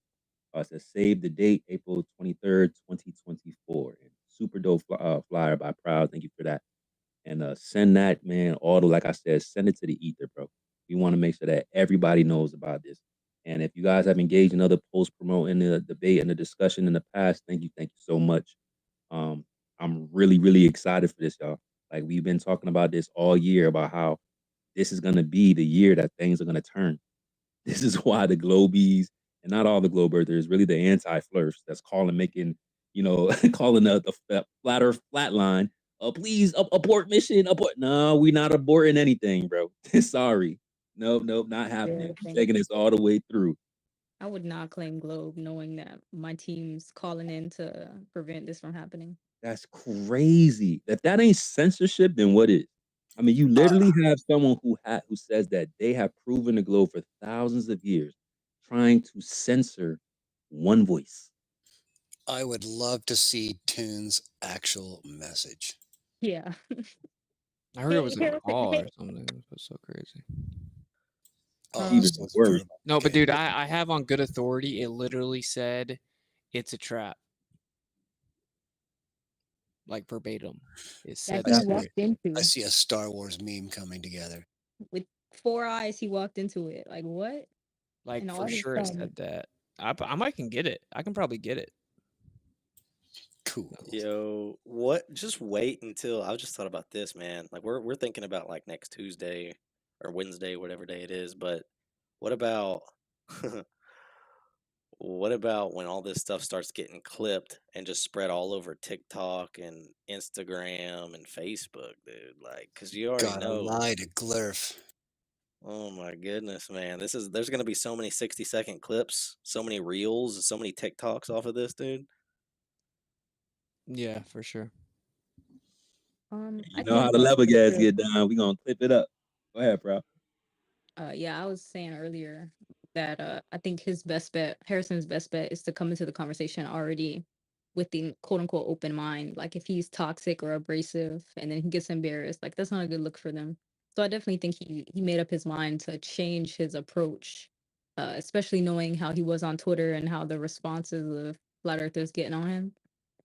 It says save the date, April 23rd, 2024. And super dope flyer by Proud. Thank you for that. And send that, man, like I said, send it to the ether, bro. We want to make sure that everybody knows about this. And if you guys have engaged in other post promoting the debate and the discussion in the past, thank you so much. I'm really, really excited for this, y'all. Like, we've been talking about this all year about how this is gonna be the year that things are gonna turn. This is why the Globies, and not all the Globe Earthers, really the anti-flirts that's calling, making, calling the flat earth flatline, please abort mission, abort. No, we're not aborting anything, bro. Sorry. Nope, not happening. Yeah, thank Taking this all the way through. I would not claim Globe knowing that my team's calling in to prevent this from happening. That's crazy. If that ain't censorship, then what is? I mean, you literally have someone who says that they have proven the globe for thousands of years, trying to censor one voice. I would love to see Toon's actual message. Yeah. I heard it was a Harrison, call or something. It was so crazy. Oh, Even so it's worse. verbal. No, but Okay. dude, I have on good authority. It literally said it's a trap. Like verbatim. It said that he that. walked I into see a Star Wars meme coming together. with 4 eyes. He walked into it. Like what? Like And for all his sure it thumbs. said that. I might can get it. I can probably get it. Cool. Yo, what? Just wait until I just thought about this, man. Like we're thinking about like next Tuesday or Wednesday, whatever day it is. But what about what about when all this stuff starts getting clipped and just spread all over TikTok and Instagram and Facebook, dude? Like, cause you already Gotta know. lie to Glurf. Oh my goodness, man. There's gonna be so many 60-second clips, so many reels, so many TikToks off of this, dude. Yeah, for sure. You I know think how it's the level gas true. get down. We gonna clip it up. Go ahead, bro. Yeah, I was saying earlier that I think his best bet, Harrison's best bet, is to come into the conversation already with the quote unquote open mind. Like if he's toxic or abrasive and then he gets embarrassed, like that's not a good look for them. So I definitely think he made up his mind to change his approach, especially knowing how he was on Twitter and how the responses of flat earthers getting on him.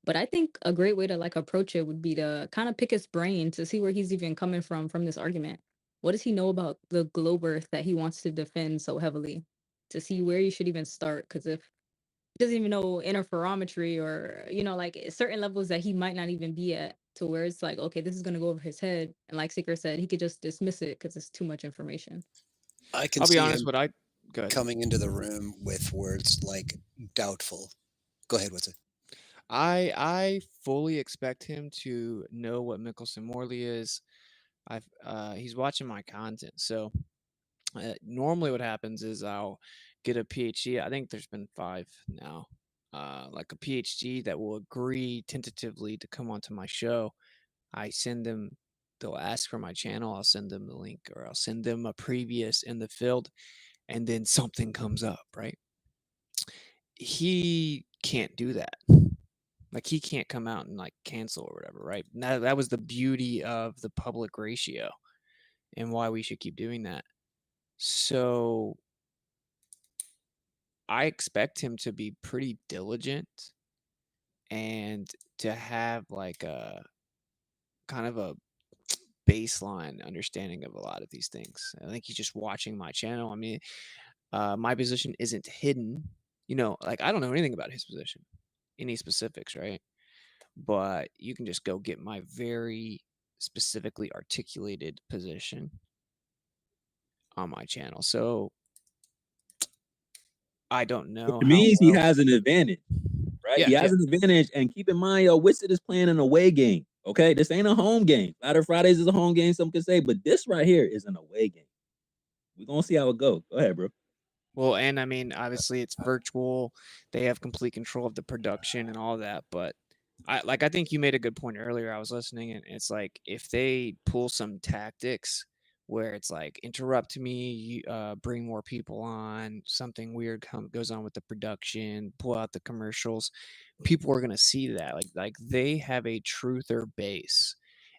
But I think a great way to like approach it would be to kind of pick his brain to see where he's even coming from this argument. What does he know about the globe earth that he wants to defend so heavily? To see where you should even start. Because if he doesn't even know interferometry or, like certain levels that he might not even be at, to where it's like, okay, this is going to go over his head. And like Seeker said, he could just dismiss it because it's too much information. I can I'll be see honest, him go ahead. coming into the room with words like doubtful. Go ahead, what's it? I fully expect him to know what Mickelson Morley is. He's watching my content. So normally what happens is I'll get a PhD. I think there's been 5 now. Like a PhD that will agree tentatively to come onto my show. I send them, they'll ask for my channel. I'll send them the link or I'll send them a previous in the field and then something comes up, right? He can't do that. Like he can't come out and like cancel or whatever, right? Now that was the beauty of the public ratio and why we should keep doing that. So I expect him to be pretty diligent and to have like a kind of a baseline understanding of a lot of these things. I think he's just watching my channel. I mean, my position isn't hidden. Like I don't know anything about his position, any specifics, right? But you can just go get my very specifically articulated position on my channel. So I don't know It how means he well. has an advantage, right? He Yeah, has an advantage. And keep in mind, Witsit is playing an away game. Okay, this ain't a home game. Ladder Fridays is a home game, some could say, but this right here is an away game. We're gonna see how it goes. Go ahead, bro. Well, and I mean, obviously it's virtual. They have complete control of the production and all that. But I think you made a good point earlier. I was listening, and it's like if they pull some tactics where it's like interrupt me, bring more people on, something weird goes on with the production, pull out the commercials, people are gonna see that. Like they have a truther base,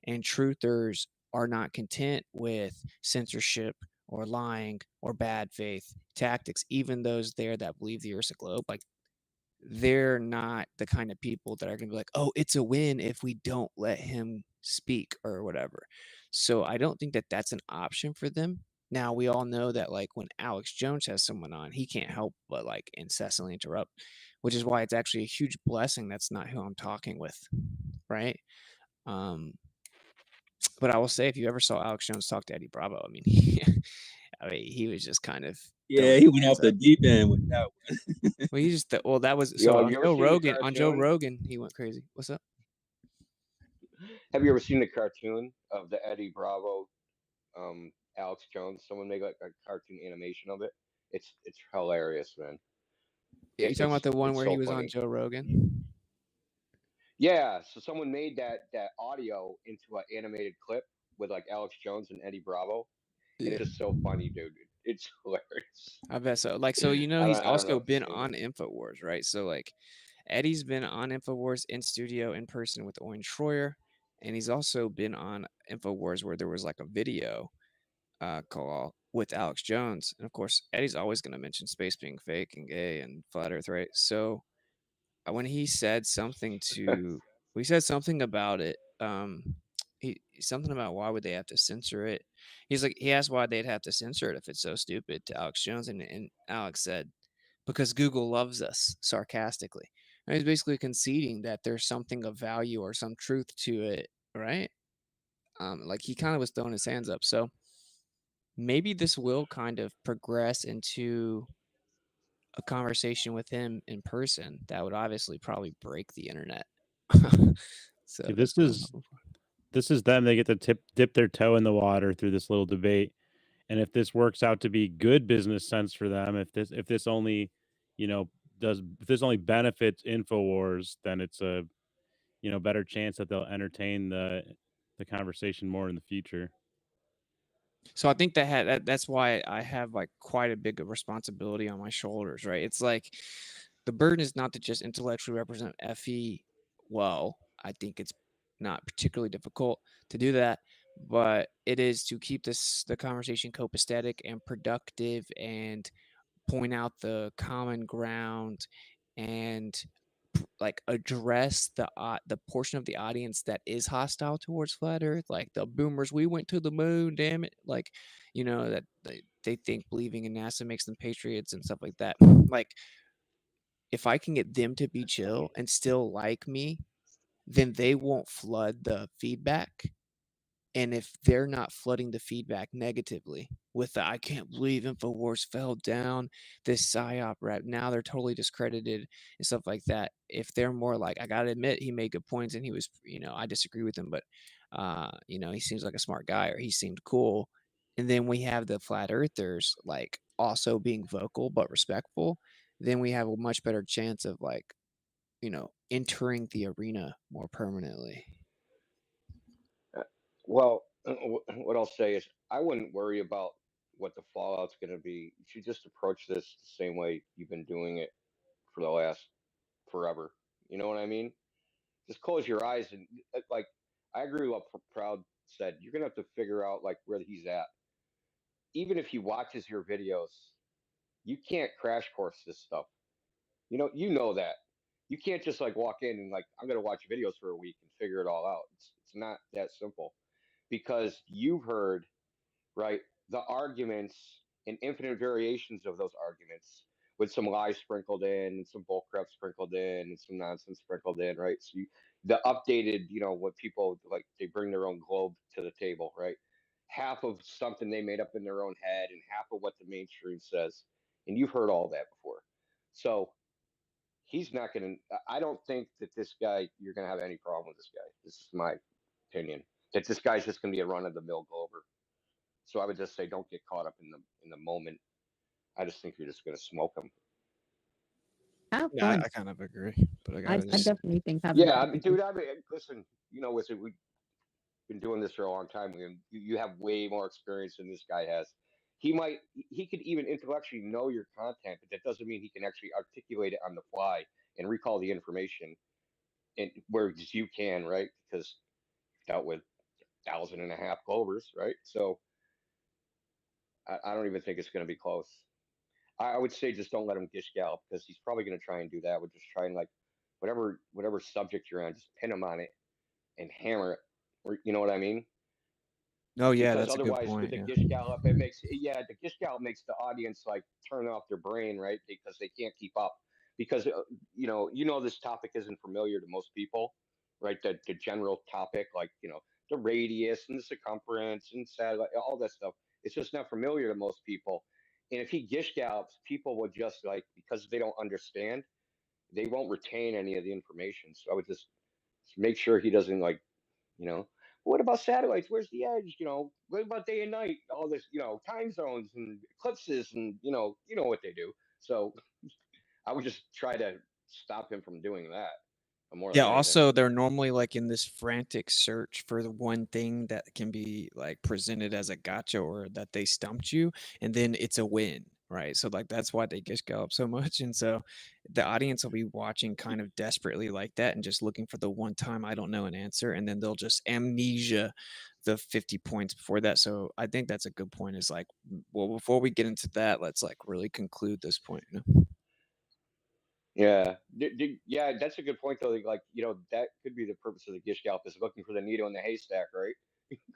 and truthers are not content with censorship or lying or bad faith tactics, even those there that believe the Earth's a globe. Like they're not the kind of people that are gonna be like, "Oh, it's a win if we don't let him speak," or whatever. So I don't think that that's an option for them. Now, we all know that, like, when Alex Jones has someone on, he can't help but, like, incessantly interrupt, which is why it's actually a huge blessing that's not who I'm talking with, right? Um, but I will say, if you ever saw Alex Jones talk to Eddie Bravo, I mean, he was just kind of Yeah, throwing he his went hands off the up. deep end with that one. Well, he just well, that was Yo, so have on you ever Joe seen the Rogan on Joe cartoon? Rogan, he went crazy. What's up? Have you ever seen the cartoon of the Eddie Bravo, Alex Jones? Someone made like a cartoon animation of it. It's hilarious, man. Yeah, you talking about the one It's where he so was on funny. Joe Rogan? Yeah, so someone made that audio into an animated clip with like Alex Jones and Eddie Bravo, and Yeah. it's just so funny, dude. It's hilarious. I bet so. Like, so, he's I don't know also if you've been seen it. on InfoWars, right? So, like, Eddie's been on InfoWars in studio, in person with Owen Schroyer, and he's also been on InfoWars where there was, like, a video, call with Alex Jones, and, of course, Eddie's always gonna mention space being fake and gay and flat Earth, right? So, when he said something about it, something about why would they have to censor it? He asked why they'd have to censor it if it's so stupid to Alex Jones, and Alex said, "Because Google loves us," sarcastically. And he's basically conceding that there's something of value or some truth to it, right? Like, he kind of was throwing his hands up. So maybe this will kind of progress into a conversation with him in person that would obviously probably break the internet. So See, that's what I'm hoping for. this is them. They get to dip their toe in the water through this little debate, and if this works out to be good business sense for them, if this only, you know, if this only benefits Infowars, then it's a, better chance that they'll entertain the conversation more in the future. So I think that's why I have like quite a big responsibility on my shoulders, right? It's like the burden is not to just intellectually represent FE well. I think it's not particularly difficult to do that, but it is to keep the conversation copacetic and productive and point out the common ground and like address the portion of the audience that is hostile towards flat earth, like the boomers, we went to the moon, damn it, like, that they think believing in NASA makes them patriots and stuff like that. Like, if I can get them to be chill and still like me, then they won't flood the feedback. And if they're not flooding the feedback negatively with the "I can't believe Infowars fell down, this psyop rap, now they're totally discredited," and stuff like that. If they're more like, "I gotta admit, he made good points and he was, I disagree with him, but, he seems like a smart guy or he seemed cool." And then we have the flat earthers, like, also being vocal but respectful, then we have a much better chance of, like, entering the arena more permanently. Well, what I'll say is I wouldn't worry about what the fallout's going to be. You should just approach this the same way you've been doing it for the last forever. You know what I mean? Just close your eyes and like I agree with what Proud said. You're gonna have to figure out like where he's at. Even if he watches your videos, you can't crash course this stuff. You know that. You can't just like walk in and like I'm gonna watch videos for a week and figure it all out. It's not that simple because you've heard right? The arguments and infinite variations of those arguments with some lies sprinkled in and some bullcrap sprinkled in and some nonsense sprinkled in, right? So the updated, what people like, they bring their own globe to the table, right? Half of something they made up in their own head and half of what the mainstream says. And you've heard all that before. So he's not going to, I don't think that this guy, you're going to have any problem with this guy. This is my opinion. That this guy's just going to be a run of the mill Glober. So I would just say don't get caught up in the moment. I just think you're just gonna smoke them. Have Yeah, fun. I kind of agree, but I I gotta just definitely think having Yeah, I fun mean, is good. dude. I mean, listen. We've been doing this for a long time. You have way more experience than this guy has. He could even intellectually know your content, but that doesn't mean he can actually articulate it on the fly and recall the information. And whereas you can, right? Because you've dealt with 1,500 Glovers, right? So I don't even think it's going to be close. I would say just don't let him gish gallop, because he's probably going to try and do that. Would just try and, like, whatever subject you're on, just pin him on it and hammer it. Or, you know what I mean? Oh yeah, Because that's a good otherwise, with point. the Yeah. gish gallop, the gish gallop makes the audience, like, turn off their brain, right? Because they can't keep up. Because this topic isn't familiar to most people, right? The general topic, like, the radius and the circumference and satellite, all that stuff. It's just not familiar to most people. And if he gish gallops, people will just, like, because they don't understand, they won't retain any of the information. So I would just make sure he doesn't, like, you know, what about satellites? Where's the edge? What about day and night? All this, time zones and eclipses, and what they do. So I would just try to stop him from doing that more than Yeah, anything. also they're normally like in this frantic search for the one thing that can be like presented as a gotcha or that they stumped you, and then it's a win, right? So like that's why they just go up so much. And so the audience will be watching kind of desperately like that and just looking for the one time I don't know an answer, and then they'll just amnesia the 50 points before that. So I think that's a good point, is like, well, before we get into that, let's like really conclude this point, you know? Yeah, yeah, that's a good point though. Like, that could be the purpose of the gish gallop, is looking for the needle in the haystack, right?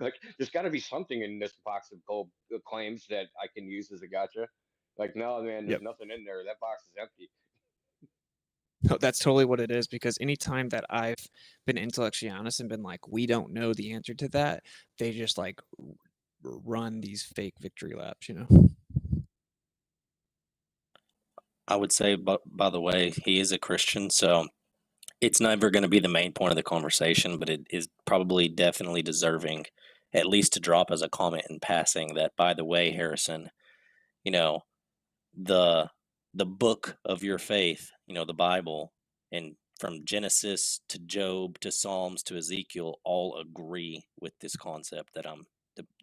Like, there's got to be something in this box of gold claims that I can use as a gotcha. Like, no, man, there's Yep. nothing in there. That box is empty. No, that's totally what it is, because anytime that I've been intellectually honest and been like, we don't know the answer to that, they just like run these fake victory laps, you know? I would say, but by the way, he is a Christian, so it's never going to be the main point of the conversation, but it is probably definitely deserving, at least to drop as a comment in passing, that, by the way, Harrison, you know, the the book of your faith, the Bible, and from Genesis to Job to Psalms to Ezekiel, all agree with this concept that I'm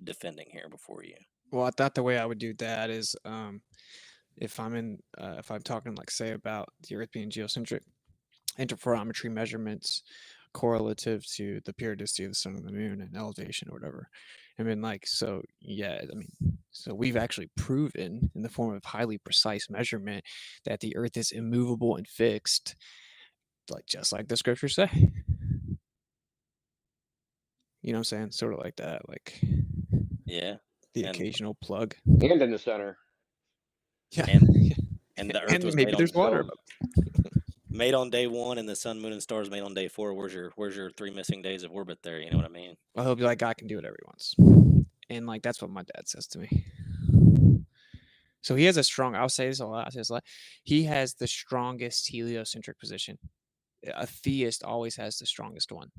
defending here before you. Well, I thought the way I would do that is, if I'm talking like, say, about the Earth being geocentric, interferometry measurements correlative to the periodicity of the sun and the moon and elevation or whatever. I mean, like, so yeah, I mean, so we've actually proven in the form of highly precise measurement that the earth is immovable and fixed, like just like the scriptures say. You know what I'm saying? Sort of like that, like Yeah. the And occasional plug. And in the center. Yeah. and the earth And was maybe made on there's water. made on day 1, and the sun, moon, and stars made on day 4. Where's your 3 missing days of orbit there? You know what I mean? Well, he'll be like, I can do it every once. And like that's what my dad says to me. So he has a strong, I'll say this a lot, he has the strongest heliocentric position. A theist always has the strongest one.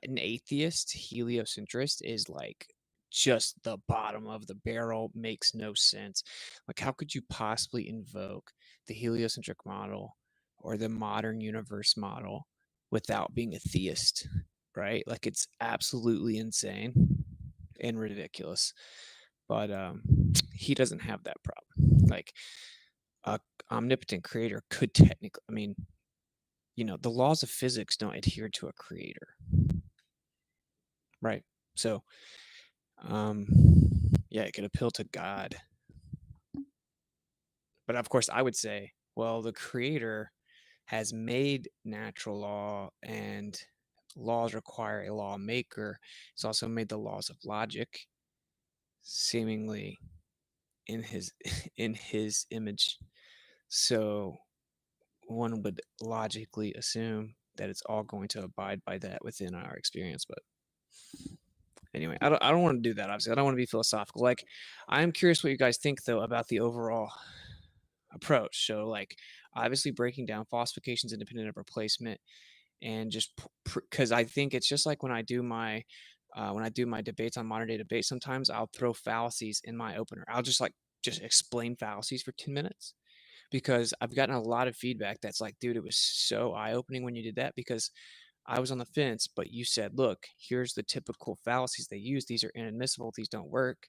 An atheist heliocentrist is like just the bottom of the barrel, makes no sense. Like, how could you possibly invoke the heliocentric model or the modern universe model without being a theist, right? Like, it's absolutely insane and ridiculous. But he doesn't have that problem. Like, a omnipotent creator could technically, I mean, the laws of physics don't adhere to a creator, right? So yeah, it could appeal to God. But of course I would say, well, the creator has made natural law, and laws require a lawmaker. He's also made the laws of logic seemingly in his in his image. So one would logically assume that it's all going to abide by that within our experience. But anyway, I don't want to do that, obviously. I don't want to be philosophical. Like, I'm curious what you guys think though about the overall approach. So like, obviously breaking down falsifications independent of replacement, and just because I think it's just like when I do my debates on modern day debate, sometimes I'll throw fallacies in my opener. I'll just explain fallacies for 10 minutes, because I've gotten a lot of feedback that's like, dude, it was so eye-opening when you did that, because I was on the fence, but you said, look, here's the typical fallacies they use. These are inadmissible. These don't work.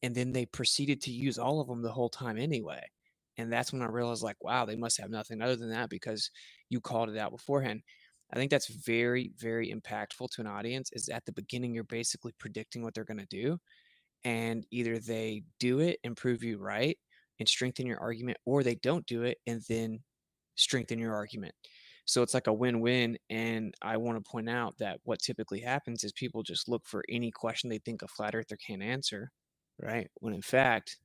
And then they proceeded to use all of them the whole time anyway. And that's when I realized, like, wow, they must have nothing other than that, because you called it out beforehand. I think that's very, very impactful to an audience, is at the beginning, you're basically predicting what they're going to do. And either they do it and prove you right, and strengthen your argument, or they don't do it and then strengthen your argument. So it's like a win-win. And I want to point out that what typically happens is people just look for any question they think a flat earther can't answer, right? When in fact,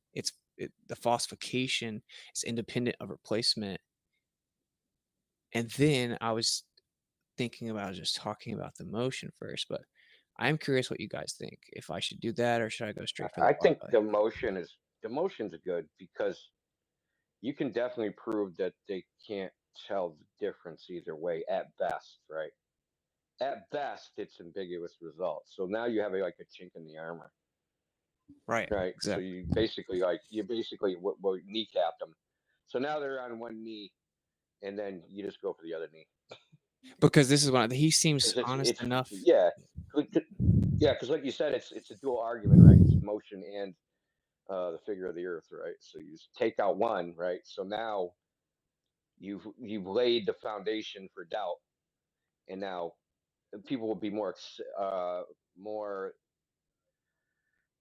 the falsification is independent of replacement. And then I was thinking about just talking about the motion first, but I'm curious what you guys think. If I should do that or should I go straight for the I think parlay? the motion's good because you can definitely prove that they can't tell the difference either way at best, right? At best, it's ambiguous results. So now you have like a chink in the armor, Right. right? So Exactly. you basically kneecapped them. So now they're on one knee, and then you just go for the other knee. Because this is what he seems Because honest enough. yeah, because like you said, it's a dual argument, right? It's motion and the figure of the earth, right? So you just take out one, right? So now you've laid the foundation for doubt, and now people will be more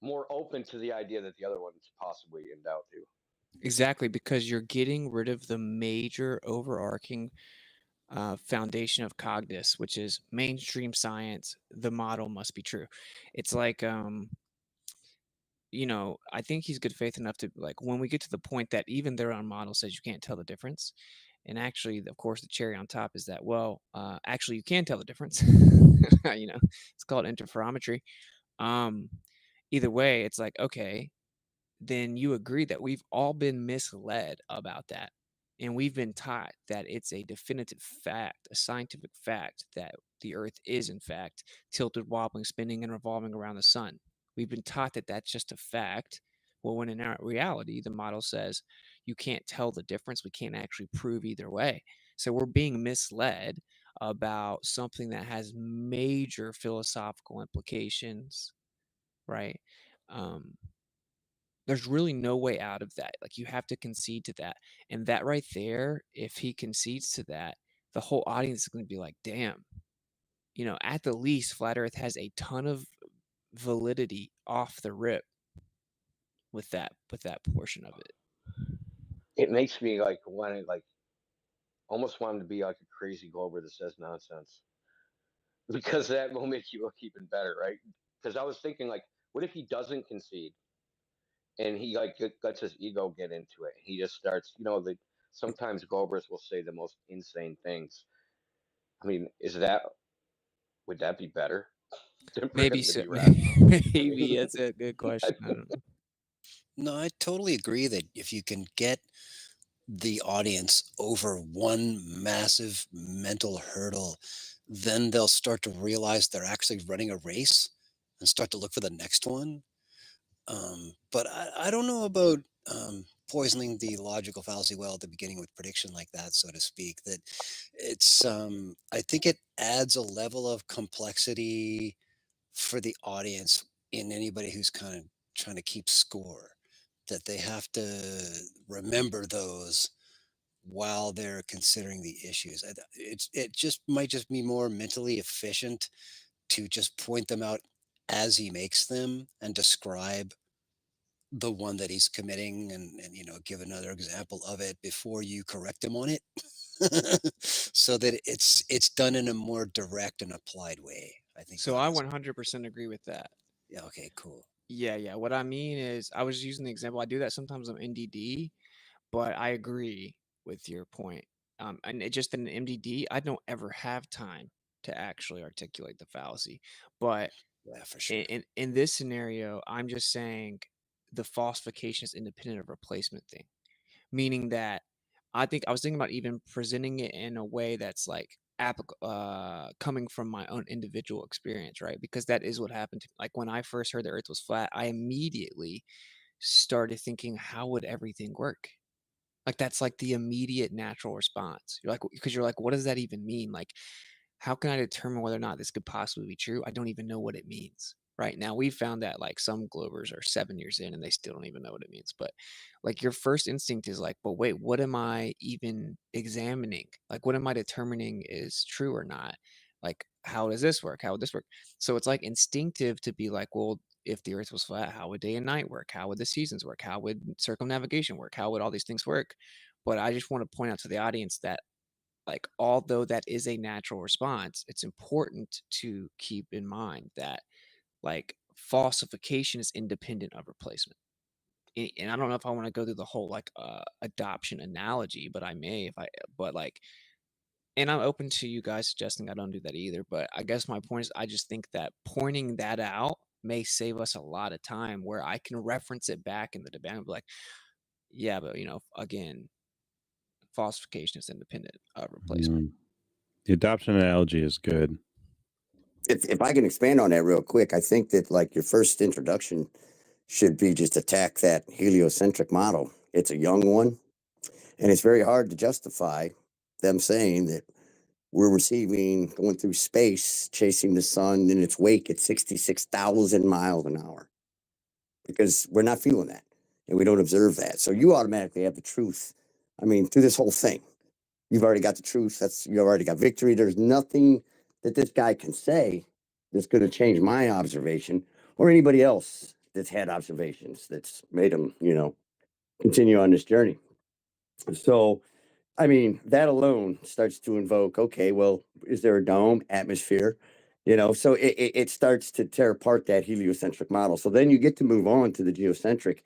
more open to the idea that the other one's possibly in doubt too. Exactly, because you're getting rid of the major overarching foundation of cognitus, which is mainstream science. The model must be true. It's like, I think he's good faith enough to like when we get to the point that even their own model says you can't tell the difference. And actually, of course, the cherry on top is that, well, actually, you can tell the difference. It's called interferometry. Um, Either way, it's like, okay, then you agree that we've all been misled about that. And we've been taught that it's a definitive fact, a scientific fact, that the earth is, in fact, tilted, wobbling, spinning, and revolving around the sun. We've been taught that that's just a fact. Well, when in reality, the model says you can't tell the difference. We can't actually prove either way. So we're being misled about something that has major philosophical implications, right? Um, there's really no way out of that. Like you have to concede to that. And that right there, if he concedes to that, the whole audience is going to be like, damn, at the least, Flat Earth has a ton of validity off the rip with that portion of it. It makes me like want to almost want him to be like a crazy Glober that says nonsense, because that will make you look even better, right? Because I was thinking like, what if he doesn't concede and he lets his ego get into it? He just starts, sometimes Globers will say the most insane things. I mean, would that be better than for Maybe him to so. be rational? Maybe that's a good question. I don't know. No, I totally agree that if you can get the audience over one massive mental hurdle, then they'll start to realize they're actually running a race and start to look for the next one. But I don't know about poisoning the logical fallacy well at the beginning with prediction like that, so to speak. That it's I think it adds a level of complexity for the audience in anybody who's kind of trying to keep score, that they have to remember those while they're considering the issues. It just might just be more mentally efficient to just point them out as he makes them and describe the one that he's committing, and give another example of it before you correct him on it. So that it's done in a more direct and applied way. I think So that I is. 100% agree with that. Yeah, okay, cool. Yeah. What I mean is, I was using the example. I do that sometimes on NDD, but I agree with your point. And just in MDD, I don't ever have time to actually articulate the fallacy. But Yeah, for sure. in this scenario, I'm just saying the falsification is independent of replacement thing, meaning that I think I was thinking about even presenting it in a way that's like coming from my own individual experience, right? Because that is what happened to like when I first heard the Earth was flat, I immediately started thinking, how would everything work? Like that's like the immediate natural response. You're like, because you're like, what does that even mean? Like, how can I determine whether or not this could possibly be true? I don't even know what it means. Right now, we found that like some Globers are 7 years in and they still don't even know what it means. But like your first instinct is like, but wait, what am I even examining? Like, what am I determining is true or not? Like, how does this work? How would this work? So it's like instinctive to be like, well, if the earth was flat, how would day and night work? How would the seasons work? How would circumnavigation work? How would all these things work? But I just want to point out to the audience that, like, although that is a natural response, it's important to keep in mind that, like, falsification is independent of replacement. And I don't know if I want to go through the whole like adoption analogy, but I may if I but like and I'm open to you guys suggesting I don't do that either. But I guess my point is I just think that pointing that out may save us a lot of time where I can reference it back in the debate and be like, yeah, but again, falsification is independent of replacement. The adoption analogy is good. If I can expand on that real quick, I think that like your first introduction should be just attack that heliocentric model. It's a young one, and it's very hard to justify them saying that we're receiving going through space, chasing the sun in its wake at 66,000 miles an hour, because we're not feeling that and we don't observe that. So you automatically have the truth. I mean, through this whole thing, you've already got the truth. You already got victory. There's nothing that this guy can say that's going to change my observation or anybody else that's had observations that's made them, continue on this journey. So, I mean, that alone starts to invoke, okay, well, is there a dome, atmosphere? So it starts to tear apart that heliocentric model. So then you get to move on to the geocentric,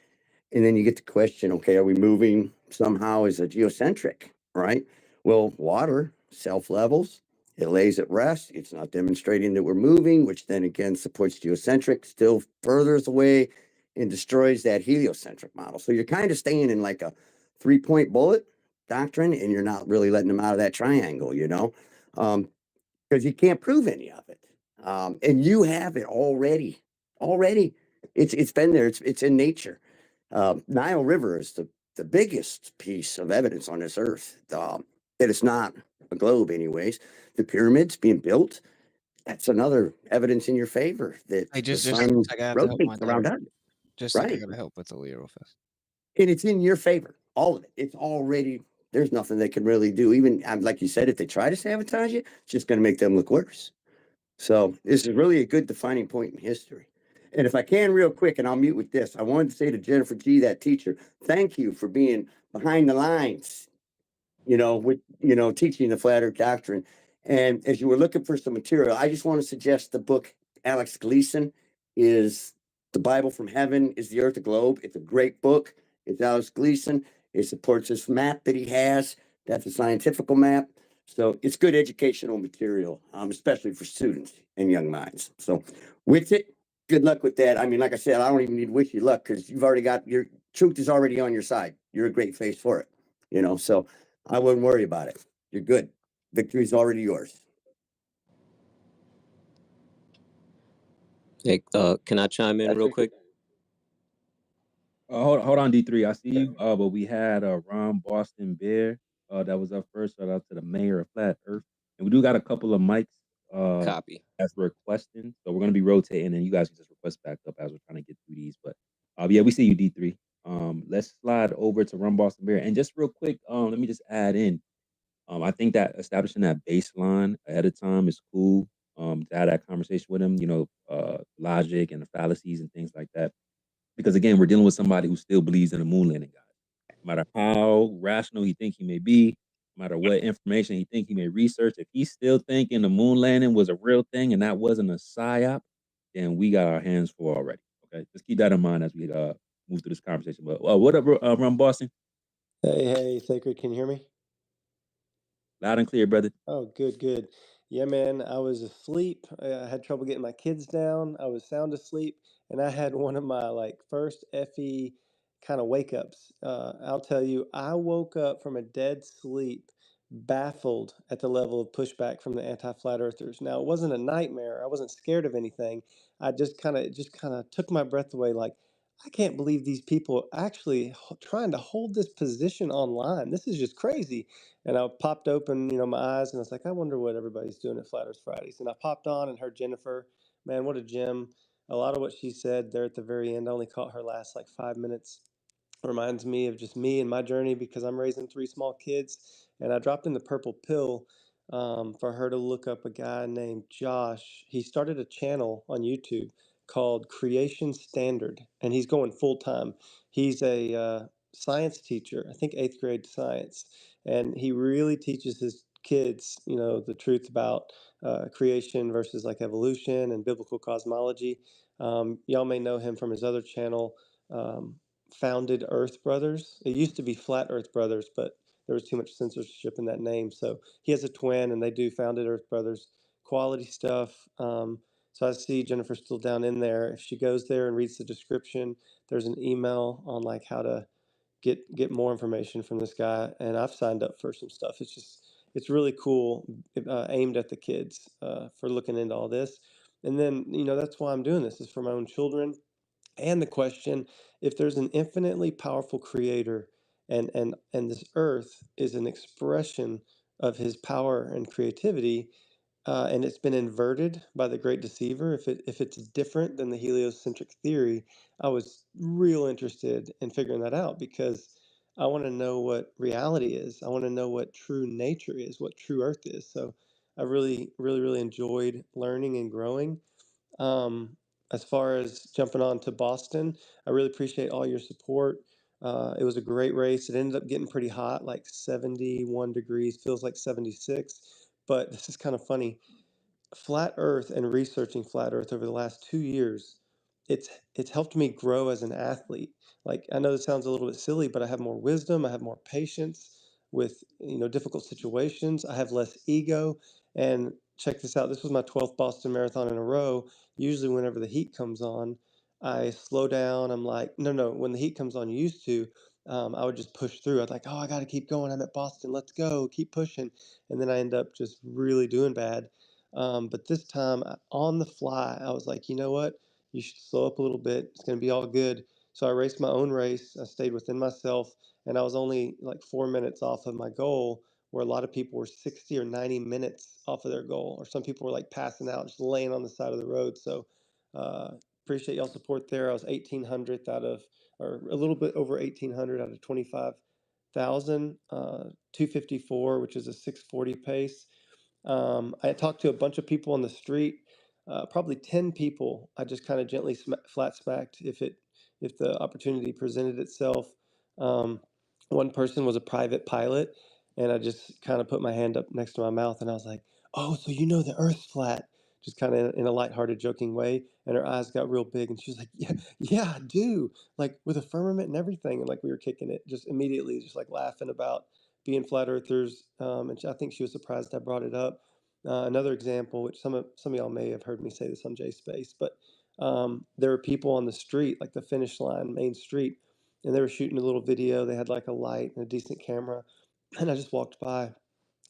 and then you get to question, okay, are we moving somehow as a geocentric, right? Well, water self levels, it lays at rest. It's not demonstrating that we're moving, which then again supports geocentric, still furthers away and destroys that heliocentric model. So you're kind of staying in like a 3-point bullet doctrine, and you're not really letting them out of that triangle, because you can't prove any of it. And you have it already. Already, it's been there. It's in nature. Nile River is the biggest piece of evidence on this earth that it's not a globe, anyways. The pyramids being built, that's another evidence in your favor that Hey, the just sun I gotta help rotates my dad. around us, Just I right? gotta help with Aaliyah real fast. And it's in your favor, all of it. It's already there's nothing they can really do. Even like you said, if they try to sabotage you, it's just going to make them look worse. So this is really a good defining point in history. And if I can, real quick, and I'll mute with this, I wanted to say to Jennifer G, that teacher, thank you for being behind the lines, with teaching the flat earth doctrine. And as you were looking for some material, I just want to suggest the book Alex Gleason is The Bible from Heaven is the Earth a Globe. It's a great book. It's Alex Gleason. It supports this map that he has. That's a scientific map. So it's good educational material, especially for students and young minds. So with it, good luck with that. I mean, like I said, I don't even need to wish you luck because you've already got your truth is already on your side. You're a great face for it, so I wouldn't worry about it. You're good. Victory's already yours. Hey, can I chime in real quick? Hold on, D3. I see you. But we had Ron Boston Bear that was up first. Shout out to the mayor of Flat Earth. And we do got a couple of mics Copy. as requesting. So we're gonna be rotating, and you guys can just request back up as we're trying to get through these. But yeah, we see you, D3. Let's slide over to Ron Boston Bear. And just real quick, let me just add in. I think that establishing that baseline ahead of time is cool. To have that conversation with him, logic and the fallacies and things like that. Because again, we're dealing with somebody who still believes in the moon landing, guys. No matter how rational he think he may be, no matter what information he think he may research, if he's still thinking the moon landing was a real thing and that wasn't a psyop, then we got our hands full already. Okay, just keep that in mind as we move through this conversation. But what up, Ron Boston? Hey, Thaker, can you hear me? Loud and clear, brother. Oh, good, good. Yeah, man, I was asleep. I had trouble getting my kids down. I was sound asleep, and I had one of my first FE kind of wake ups. I'll tell you, I woke up from a dead sleep, baffled at the level of pushback from the anti-flat earthers. Now, it wasn't a nightmare. I wasn't scared of anything. I just kind of took my breath away, like, I can't believe these people are actually trying to hold this position online. This is just crazy. And I popped open, my eyes, and I was like, I wonder what everybody's doing at Flat Earth Fridays. And I popped on and heard Jennifer. Man, what a gem! A lot of what she said there at the very end, I only caught her last 5 minutes. Reminds me of just me and my journey because I'm raising 3 small kids. And I dropped in the purple pill for her to look up a guy named Josh. He started a channel on YouTube called Creation Standard, and he's going full time. He's a science teacher, I think 8th grade science, and he really teaches his kids, the truth about creation versus like evolution and biblical cosmology. Y'all may know him from his other channel, Founded Earth Brothers. It used to be Flat Earth Brothers, but there was too much censorship in that name. So he has a twin, and they do Founded Earth Brothers quality stuff. So I see Jennifer still down in there. If she goes there and reads the description, there's an email on like how to get more information from this guy, and I've signed up for some stuff. It's really cool, aimed at the kids for looking into all this. And then that's why I'm doing this, is for my own children. And the question, if there's an infinitely powerful creator, and this earth is an expression of his power and creativity, and it's been inverted by the great deceiver, if it's different than the heliocentric theory, I was real interested in figuring that out, because I want to know what reality is. I want to know what true nature is, what true earth is. So I really, really, really enjoyed learning and growing. um, as far as jumping on to Boston, I really appreciate all your support. It was a great race. It ended up getting pretty hot, like 71 degrees, feels like 76. But this is kind of funny. Flat Earth and researching flat Earth over the last 2 years, it's helped me grow as an athlete. Like, I know this sounds a little bit silly, but I have more wisdom. I have more patience with difficult situations. I have less ego. And check this out. This was my 12th Boston Marathon in a row. Usually, whenever the heat comes on, I slow down. I'm like, no, no. When the heat comes on, you used to. I would just push through. I'd like, oh, I got to keep going. I'm at Boston. Let's go. Keep pushing. And then I end up just really doing bad. But this time, on the fly, I was like, you know what? You should slow up a little bit. It's going to be all good. So I raced my own race. I stayed within myself, and I was only like 4 minutes off of my goal, where a lot of people were 60 or 90 minutes off of their goal, or some people were like passing out, just laying on the side of the road. So uh, appreciate y'all support there. I was 1800th out of, or a little bit over 1800 out of 25,000, 254, which is a 640 pace. I talked to a bunch of people on the street, probably 10 people. I just kind of gently flat smacked if the opportunity presented itself. Um, One person was a private pilot, and I just kind of put my hand up next to my mouth, and I was like, "Oh, so the Earth's flat?" Just kind of in a lighthearted, joking way. And her eyes got real big, and she was like, "Yeah, yeah, I do." Like with a firmament and everything, and like we were kicking it, just immediately, just like laughing about being flat earthers. And I think she was surprised I brought it up. Another example, which some of y'all may have heard me say this on J Space, but there were people on the street, like the finish line, Main Street, and they were shooting a little video. They had like a light and a decent camera, and I just walked by,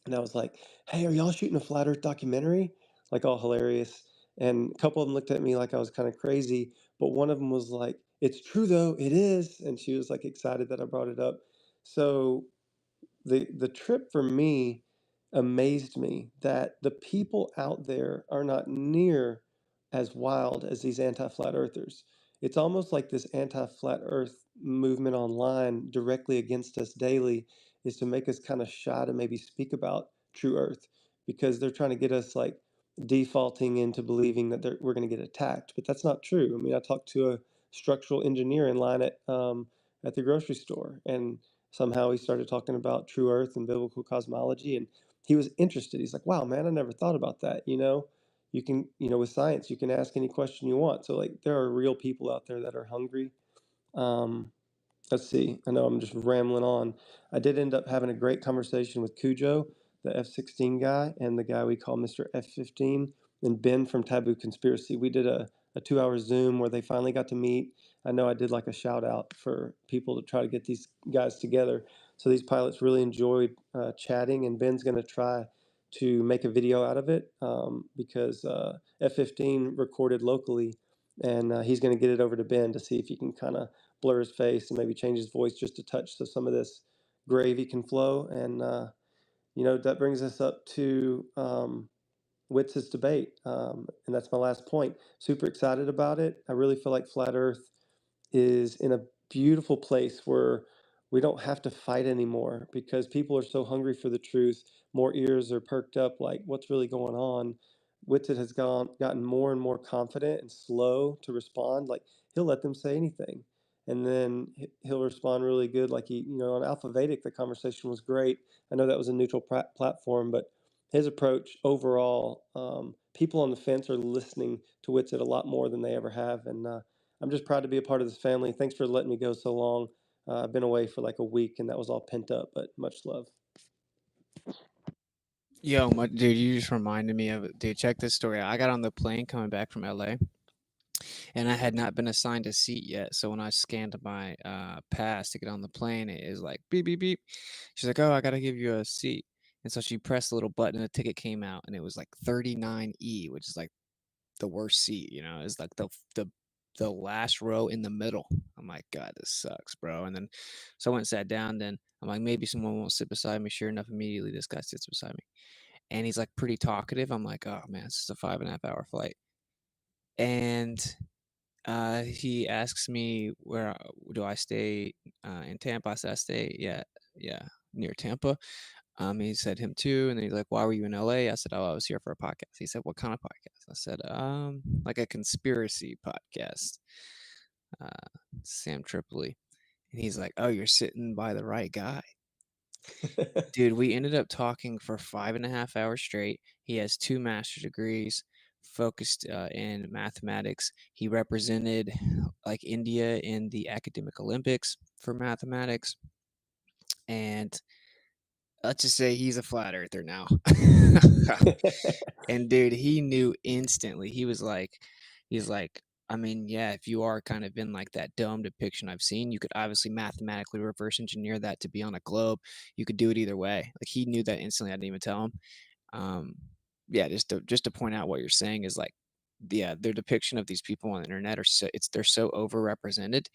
and I was like, "Hey, are y'all shooting a flat Earth documentary?" Like, all hilarious. And a couple of them looked at me like I was kind of crazy, but one of them was like, "It's true though, it is," and she was like excited that I brought it up. So the trip for me amazed me that the people out there are not near as wild as these anti-flat earthers. It's almost like this anti-flat earth movement online directly against us daily is to make us kind of shy to maybe speak about true earth, because they're trying to get us like defaulting into believing that we're going to get attacked, but that's not true. I mean, I talked to a structural engineer in line at the grocery store, and somehow he started talking about true earth and biblical cosmology, and he was interested. He's like, wow, man, I never thought about that. You can, with science, you can ask any question you want. So like, there are real people out there that are hungry. um, Let's see. I know I'm just rambling on. I did end up having a great conversation with Cujo, the F-16 guy, and the guy we call Mr. F-15, and Ben from Taboo Conspiracy. We did a 2-hour Zoom where they finally got to meet. I know I did like a shout out for people to try to get these guys together. So these pilots really enjoyed chatting, and Ben's going to try to make a video out of it, because F-15 recorded locally, and he's going to get it over to Ben to see if he can kind of blur his face and maybe change his voice just a touch so some of this gravy can flow. And that brings us up to Witz's debate, and that's my last point. Super excited about it. I really feel like Flat Earth is in a beautiful place where we don't have to fight anymore because people are so hungry for the truth. More ears are perked up, like what's really going on. Witsit has gotten more and more confident and slow to respond. Like he'll let them say anything, and then he'll respond really good. Like on Alpha Vedic, the conversation was great. I know that was a neutral platform, but his approach overall, people on the fence are listening to Witsit a lot more than they ever have, and I'm just proud to be a part of this family. Thanks for letting me go so long. I've been away for like a week, and that was all pent up, but much love. Yo, dude, you just reminded me of it. Dude, check this story out. I got on the plane coming back from LA, and I had not been assigned a seat yet. So when I scanned my pass to get on the plane, it is like beep, beep, beep. She's like, oh, I got to give you a seat. And so she pressed the little button, and the ticket came out, and it was like 39E, which is like the worst seat, it's like the last row in the middle. I'm like, God, this sucks, bro. And then so I went and sat down. Then I'm like, maybe someone won't sit beside me. Sure enough, immediately this guy sits beside me, and he's like pretty talkative. I'm like, oh man, it's just a 5.5 hour flight. And he asks me where do I stay in Tampa. I said I stay near Tampa. He said him too, and then he's like, "Why were you in LA?" I said, "Oh, I was here for a podcast." He said, "What kind of podcast?" I said, like a conspiracy podcast." Sam Tripoli, and he's like, "Oh, you're sitting by the right guy." Dude, we ended up talking for 5.5 hours straight. He has 2 master's degrees, focused in mathematics. He represented like India in the academic Olympics for mathematics, and let's just say he's a flat earther now. And dude, he knew instantly. He's like, I mean, yeah, if you are kind of in like that dome depiction I've seen, you could obviously mathematically reverse engineer that to be on a globe. You could do it either way. Like he knew that instantly. I didn't even tell him. Yeah, just to point out what you're saying is like, yeah, their depiction of these people on the internet they're so overrepresented,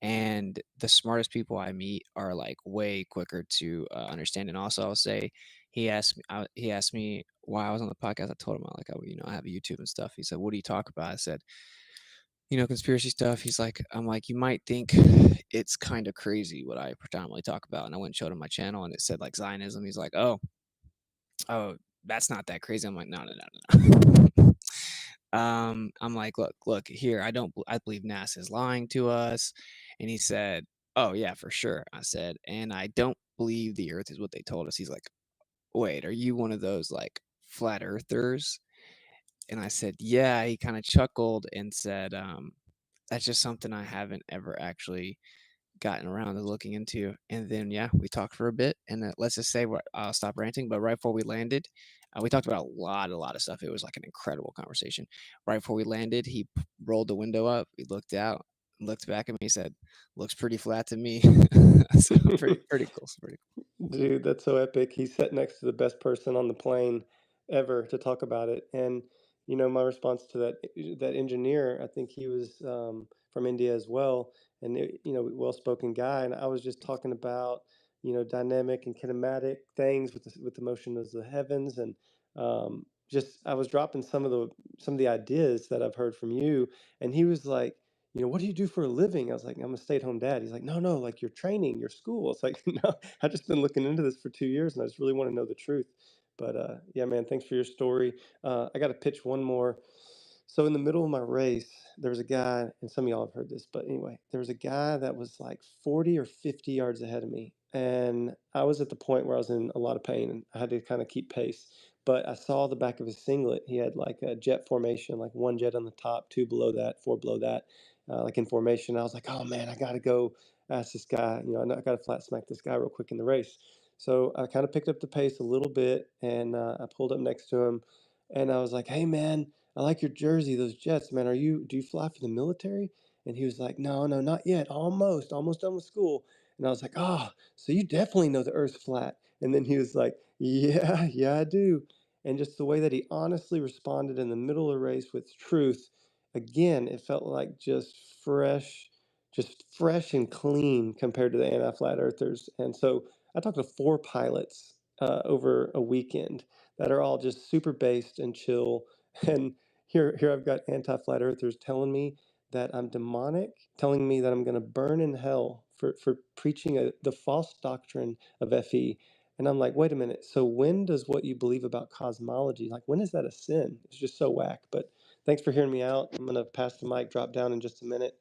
and the smartest people I meet are like way quicker to understand. And also, I'll say he asked me why I was on the podcast. I told him I have a YouTube and stuff. He said, "What do you talk about?" I said, conspiracy stuff. I'm like, you might think it's kind of crazy what I predominantly talk about. And I went and showed him my channel, and it said like Zionism. He's like, oh, that's not that crazy. I'm like, no, no, no, no. I'm like, look here. I believe NASA is lying to us. And he said, oh yeah, for sure. I said, and I don't believe the Earth is what they told us. He's like, wait, are you one of those like flat earthers? And I said, yeah. He kind of chuckled and said, that's just something I haven't ever actually gotten around to looking into. And then, yeah, we talked for a bit. And let's just say I'll stop ranting. But right before we landed, we talked about a lot of stuff. It was like an incredible conversation. Right before we landed, he rolled the window up. He looked out, looked back at me, said, "Looks pretty flat to me." So pretty cool. Pretty cool. Dude, that's so epic. He sat next to the best person on the plane ever to talk about it. And my response to that engineer, I think he was from India as well, and well-spoken guy. And I was just talking about dynamic and kinematic things with the motion of the heavens, and just I was dropping some of the ideas that I've heard from you, and he was like, what do you do for a living? I was like, I'm a stay-at-home dad. He's like, no, like your training, your school. It's like, no, I've just been looking into this for 2 years, and I just really want to know the truth. But yeah, man, thanks for your story. I got to pitch one more. So in the middle of my race, there was a guy, and some of y'all have heard this, but anyway, there was a guy that was like 40 or 50 yards ahead of me. And I was at the point where I was in a lot of pain, and I had to kind of keep pace. But I saw the back of his singlet. He had like a jet formation, like 1 jet on the top, 2 below that, 4 below that, like in formation. I was like, oh man, I got to go ask this guy, I got to flat smack this guy real quick in the race. So I kind of picked up the pace a little bit, and I pulled up next to him, and I was like, hey man, I like your jersey, those jets, man. Do you fly for the military? And he was like, no, not yet. Almost done with school. And I was like, oh, so you definitely know the earth's flat. And then he was like, yeah, I do. And just the way that he honestly responded in the middle of the race with truth, again, it felt like just fresh and clean compared to the anti-flat earthers. And so I talked to 4 pilots over a weekend that are all just super based and chill. And here I've got anti-flat earthers telling me that I'm demonic, telling me that I'm going to burn in hell for preaching the false doctrine of FE. And I'm like, wait a minute. So when does what you believe about cosmology, like when is that a sin? It's just so whack. But thanks for hearing me out. I'm gonna pass the mic, drop down in just a minute.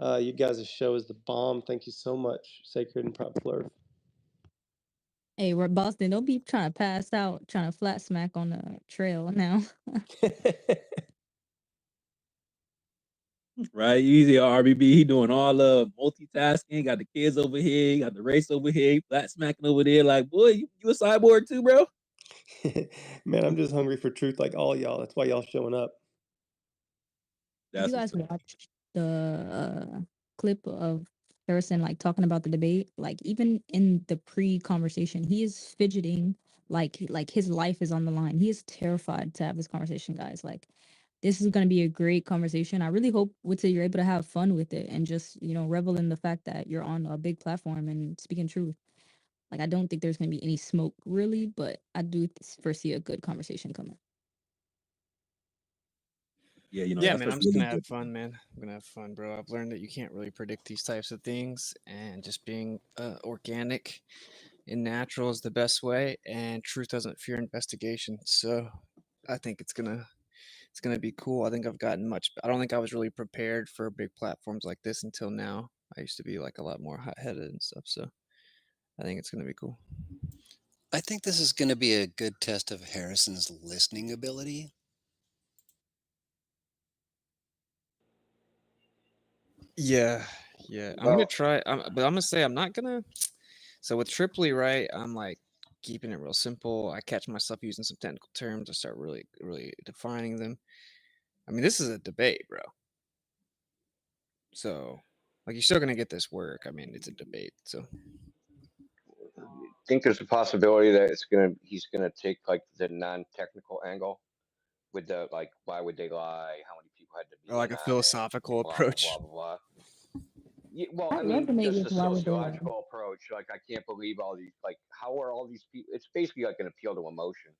You guys' show is the bomb. Thank you so much, Sacred and Prop Flurf. Hey, we're Boston. Don't be trying to pass out, trying to flat smack on the trail now. Right, easy RBB. He doing all the multitasking. Got the kids over here. Got the race over here. Flat smacking over there. Like, boy, you a cyborg too, bro? Man, I'm just hungry for truth like all y'all. That's why y'all showing up. Did you guys watch the clip of Harrison like talking about the debate? Like even in the pre-conversation, he is fidgeting like his life is on the line. He is terrified to have this conversation, guys. Like this is going to be a great conversation. I really hope Witsa you're able to have fun with it and just, revel in the fact that you're on a big platform and speaking truth. Like I don't think there's going to be any smoke really, but I do foresee a good conversation coming. Yeah, Yeah, that's man, a I'm just really gonna have good fun, man. I'm gonna have fun, bro. I've learned that you can't really predict these types of things, and just being organic and natural is the best way. And truth doesn't fear investigation, so I think it's gonna be cool. I think I've gotten much. I don't think I was really prepared for big platforms like this until now. I used to be like a lot more hot-headed and stuff, so I think it's gonna be cool. I think this is going to be a good test of Harrison's listening ability. Yeah, I'm gonna try. But I'm gonna say I'm not gonna. So with Tripoli, right? I'm like keeping it real simple. I catch myself using some technical terms. I start really, really defining them. I mean, this is a debate, bro. So, like, you're still gonna get this work. I mean, it's a debate. So, Think there's a possibility that he's gonna take like the non-technical angle with the like, why would they lie? How many people had to be or like in a on it? philosophical Blah blah approach. blah blah blah. Yeah, well, I I mean, resonate just with a why would they lie. sociological approach. Like, I can't believe all these. Like, how are all these people? It's basically like an appeal to emotion.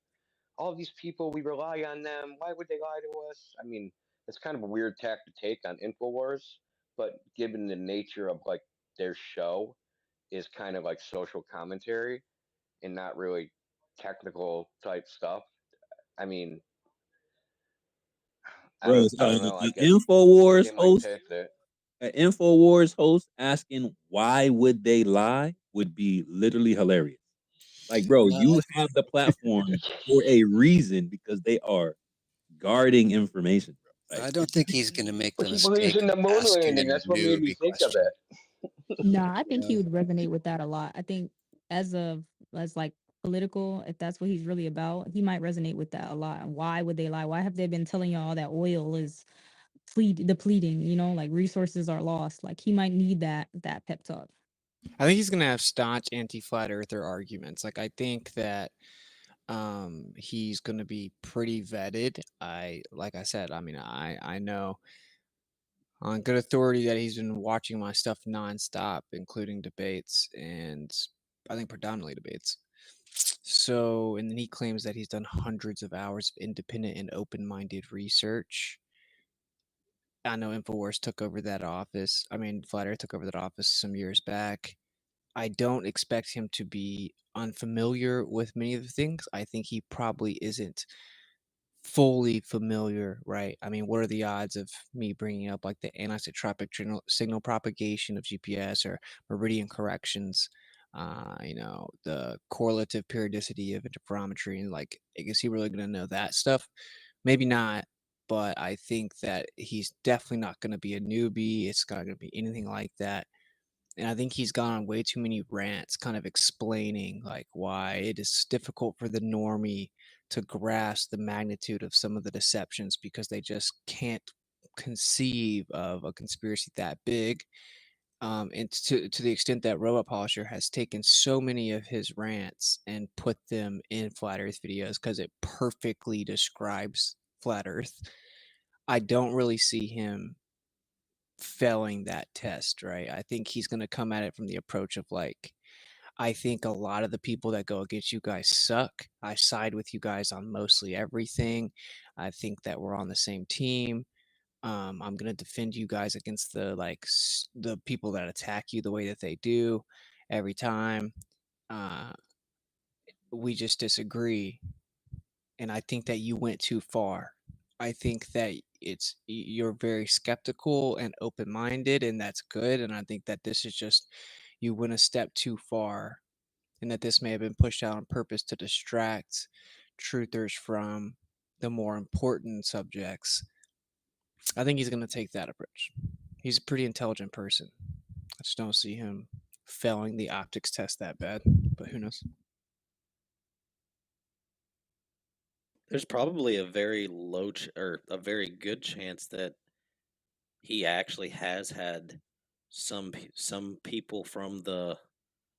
All these people, we rely on them. Why would they lie to us? I mean, it's kind of a weird tack to take on Infowars, but given the nature of like their show is kind of like social commentary and not really technical type stuff. I mean, bro. I don't know. I An guess Infowars they might host, take that. an Infowars host asking why would they lie would be literally hilarious. Like, bro, you have the platform for a reason because they are guarding information, bro. Like, I don't think he's going to make But the he believes mistake in of the moon asking landing. a That's what made me newbie think of question. that. No, I think Yeah. he would resonate with that a lot. I think as like political, if that's what he's really about, he might resonate with that a lot. Why would they lie? Why have they been telling y'all that oil is depleting? Like resources are lost. Like he might need that pep talk. I think he's gonna have staunch anti-flat earther arguments. Like, I think that he's gonna be pretty vetted. Like I said, I mean, I know on good authority that he's been watching my stuff nonstop, including debates, and I think predominantly debates. So, and then he claims that he's done hundreds of hours of independent and open-minded research. I know Infowars took over that office. I mean, Flat Earth took over that office some years back. I don't expect him to be unfamiliar with many of the things. I think he probably isn't fully familiar, right? I mean, what are the odds of me bringing up like the anisotropic signal propagation of GPS or meridian corrections? The correlative periodicity of interferometry, and like, is he really going to know that stuff? Maybe not, but I think that he's definitely not going to be a newbie. It's not going to be anything like that. And I think he's gone on way too many rants kind of explaining like why it is difficult for the normie to grasp the magnitude of some of the deceptions because they just can't conceive of a conspiracy that big. And to the extent that Robot Polisher has taken so many of his rants and put them in Flat Earth videos because it perfectly describes Flat Earth, I don't really see him failing that test, right? I think he's going to come at it from the approach of like, I think a lot of the people that go against you guys suck. I side with you guys on mostly everything. I think that we're on the same team. I'm gonna defend you guys against the people that attack you the way that they do every time. Uh, we just disagree, and I think that you went too far. I think that you're very skeptical and open-minded, and that's good. And I think that this is just you went a step too far, and that this may have been pushed out on purpose to distract truthers from the more important subjects. I think he's going to take that approach. He's a pretty intelligent person. I just don't see him failing the optics test that bad, but who knows? There's probably a very or a very good chance that he actually has had some people from the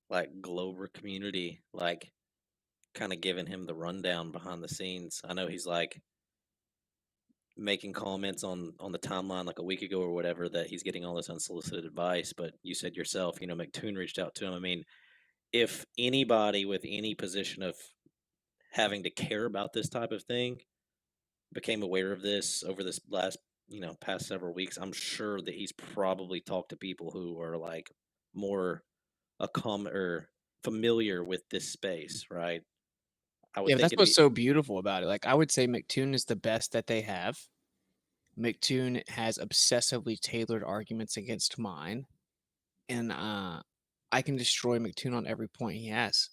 like Glover community like kind of giving him the rundown behind the scenes. I know he's like making comments on the timeline like a week ago or whatever that he's getting all this unsolicited advice, but you said yourself, McToon reached out to him. I mean, if anybody with any position of having to care about this type of thing became aware of this over this last, past several weeks, I'm sure that he's probably talked to people who are like more or familiar with this space, right? I would Yeah, but think that's it'd what's be so beautiful about it. Like, I would say McToon is the best that they have. McToon has obsessively tailored arguments against mine, and I can destroy McToon on every point he has.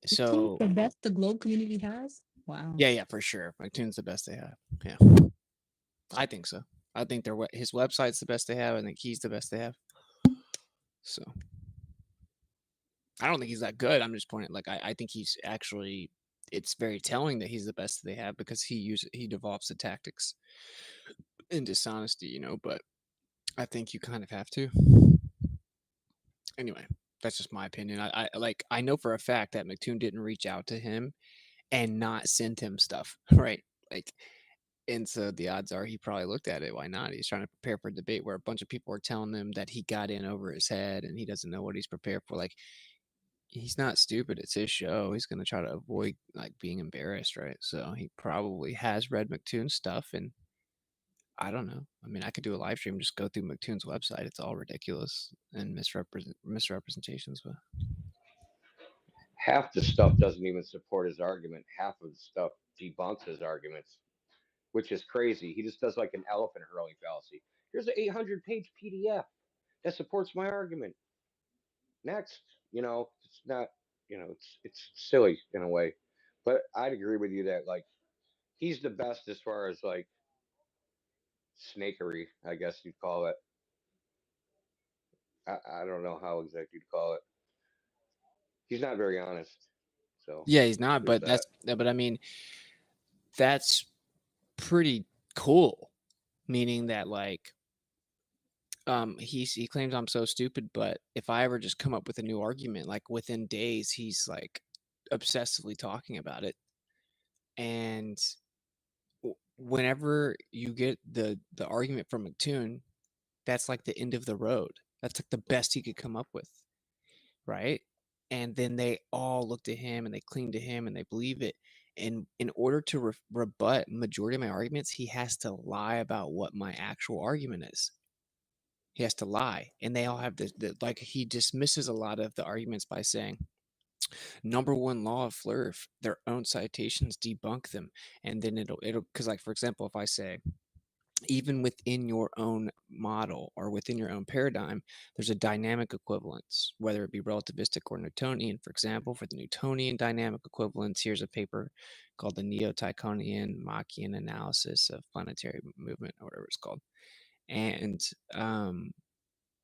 So The best the Globe community has? Wow. yeah, for sure. McToon's the best they have. Yeah, I think so. I think his website's the best they have. I think he's the best they have. So I don't think he's that good. I'm just pointing like I think he's actually. It's very telling that he's the best they have because he develops the tactics and dishonesty, but I think you kind of have to. Anyway, that's just my opinion. I know for a fact that McToon didn't reach out to him and not send him stuff, right? Like, and so the odds are he probably looked at it. Why not? He's trying to prepare for a debate where a bunch of people are telling him that he got in over his head and he doesn't know what he's prepared for. Like, he's not stupid. It's his show. He's going to try to avoid like being embarrassed, right? So he probably has read McToon's stuff, and I don't know. I mean, I could do a live stream, just go through McToon's website. It's all ridiculous and misrepresentations, but Half the stuff doesn't even support his argument. Half of the stuff debunks his arguments, which is crazy. He just does like an elephant hurling fallacy. Here's an 800-page PDF that supports my argument. Next, it's not, it's silly in a way, but I'd agree with you that like he's the best as far as like snakery, I guess you'd call it. I don't know how exactly you'd call it. He's not very honest, so yeah, he's not. there's But that. but I mean, that's pretty cool. Meaning that like, he claims I'm so stupid, but if I ever just come up with a new argument, like within days, he's like obsessively talking about it, and whenever you get the argument from McToon, that's like the end of the road. That's like the best he could come up with, right? And then they all look to him and they cling to him and they believe it. And in order to rebut majority of my arguments, he has to lie about what my actual argument is. He has to lie, and they all have like he dismisses a lot of the arguments by saying, "Number one law of Flurf, their own citations debunk them," and then it'll because like for example, if I say even within your own model or within your own paradigm, there's a dynamic equivalence, whether it be relativistic or Newtonian. For example, for the Newtonian dynamic equivalence, here's a paper called the Neo-Tychonian Machian Analysis of Planetary Movement, or whatever it's called. And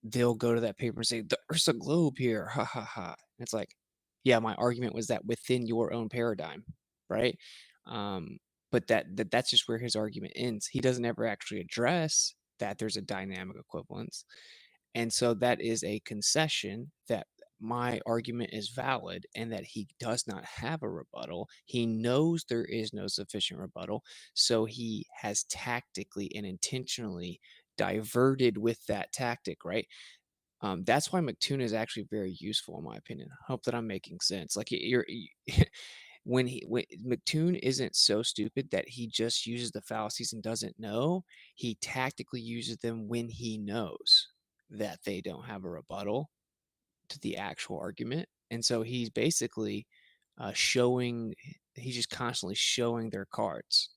they'll go to that paper and say, the Earth's a globe here, ha ha ha. And it's like, yeah, my argument was that within your own paradigm, right? But that's just where his argument ends. He doesn't ever actually address that there's a dynamic equivalence. And so that is a concession that my argument is valid and that he does not have a rebuttal. He knows there is no sufficient rebuttal. So he has tactically and intentionally diverted with that tactic, right? That's why McToon is actually very useful, in my opinion. I hope that I'm making sense. Like when McToon isn't so stupid that he just uses the fallacies and doesn't know, he tactically uses them when he knows that they don't have a rebuttal to the actual argument. And so he's basically he's just constantly showing their cards.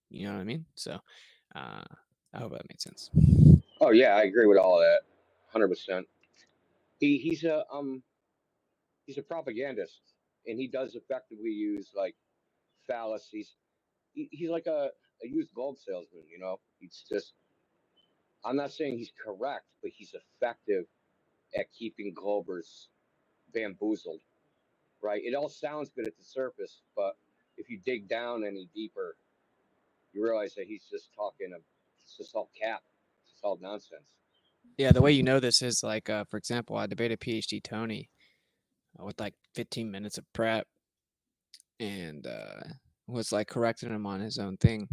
You know what I mean? So I hope that made sense. Oh yeah, I agree with all of that, 100%. He's a propagandist, and he does effectively use like fallacies. He's like a used gold salesman, you know. He's just, I'm not saying he's correct, but he's effective at keeping Globers bamboozled, right? It all sounds good at the surface, but if you dig down any deeper, you realize that he's just talking, it's just all cap, it's just all nonsense. Yeah, the way you know this is like, for example, I debated PhD Tony with like 15 minutes of prep and was like correcting him on his own thing.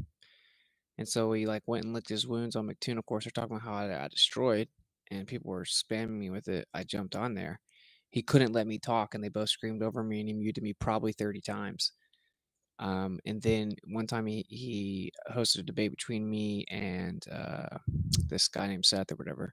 And so we like went and licked his wounds on McToon. Of course, they're talking about how I destroyed, and people were spamming me with it. I jumped on there. He couldn't let me talk, and they both screamed over me, and he muted me probably 30 times. And then one time he hosted a debate between me and this guy named Seth or whatever.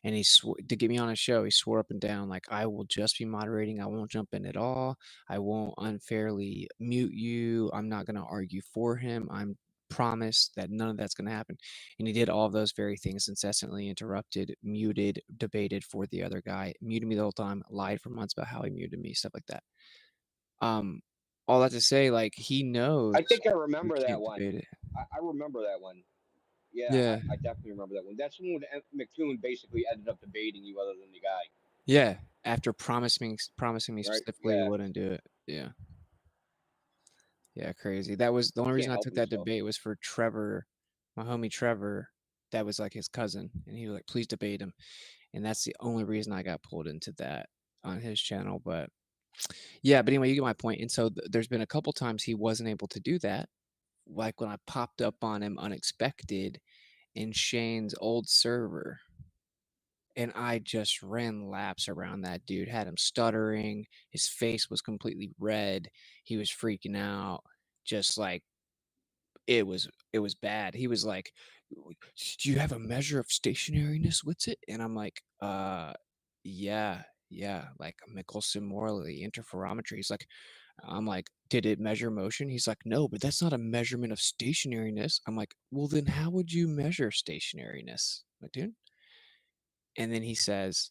And he to get me on his show, he swore up and down, like, I will just be moderating. I won't jump in at all. I won't unfairly mute you. I'm not going to argue for him. I'm promised that none of that's going to happen. And he did all of those very things, incessantly interrupted, muted, debated for the other guy, muted me the whole time, lied for months about how he muted me, stuff like that. All that to say, like, he knows I think I we remember that can't one. debate it. I remember that one. Yeah, Yeah. I definitely remember that one. That's when McToon basically ended up debating you other than the guy. Yeah. After promising me Right? specifically he Yeah. wouldn't do it. Yeah. Yeah, crazy. That was the You only reason can't I help took that yourself. debate was for Trevor, my homie Trevor. That was like his cousin, and he was like, "Please debate him," and that's the only reason I got pulled into that on his channel. But yeah, but anyway, you get my point. And so there's been a couple times he wasn't able to do that, like when I popped up on him unexpected in Shane's old server. And I just ran laps around that dude, had him stuttering. His face was completely red. He was freaking out. Just like it was bad. He was like, "Do you have a measure of stationariness? What's it?" And I'm like, yeah, like Michelson Morley interferometry." He's like, I'm like, "Did it measure motion?" He's like, "No, but that's not a measurement of stationariness." I'm like, "Well, then how would you measure stationariness, my dude?" And then he says,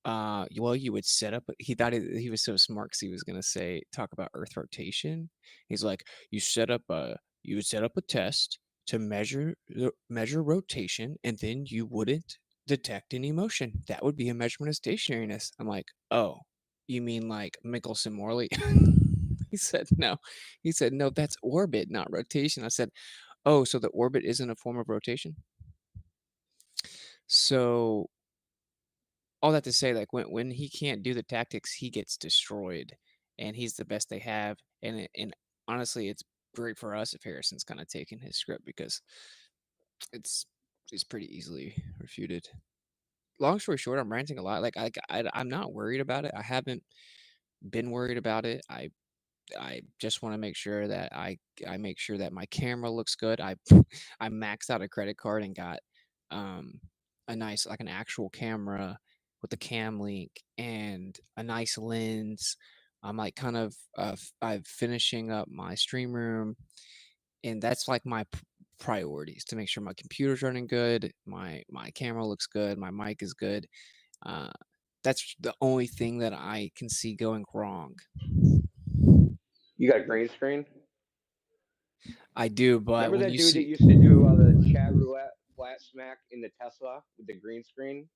well, you would set up, he thought he was so smart because he was going to talk about Earth rotation. He's like, you would set up a test to measure rotation, and then you wouldn't detect any motion. That would be a measurement of stationariness. I'm like, oh, you mean like Michelson Morley? He said, no. He said, no, that's orbit, not rotation. I said, oh, so the orbit isn't a form of rotation? So all that to say, like when he can't do the tactics, he gets destroyed, and he's the best they have. And honestly, it's great for us if Harrison's kind of taking his script because it's pretty easily refuted. Long story short, I'm ranting a lot. Like I'm not worried about it. I haven't been worried about it. I just want to make sure that I make sure that my camera looks good. I maxed out a credit card and got a nice, like, an actual camera with a cam link and a nice lens. I'm like kind of I'm finishing up my stream room, and that's like my priorities to make sure my computer's running good, my camera looks good, my mic is good. Uh, that's the only thing that I can see going wrong. You got a green screen? I do, but Remember when that you dude that see, used to do the chat roulette flat smack in the Tesla with the green screen?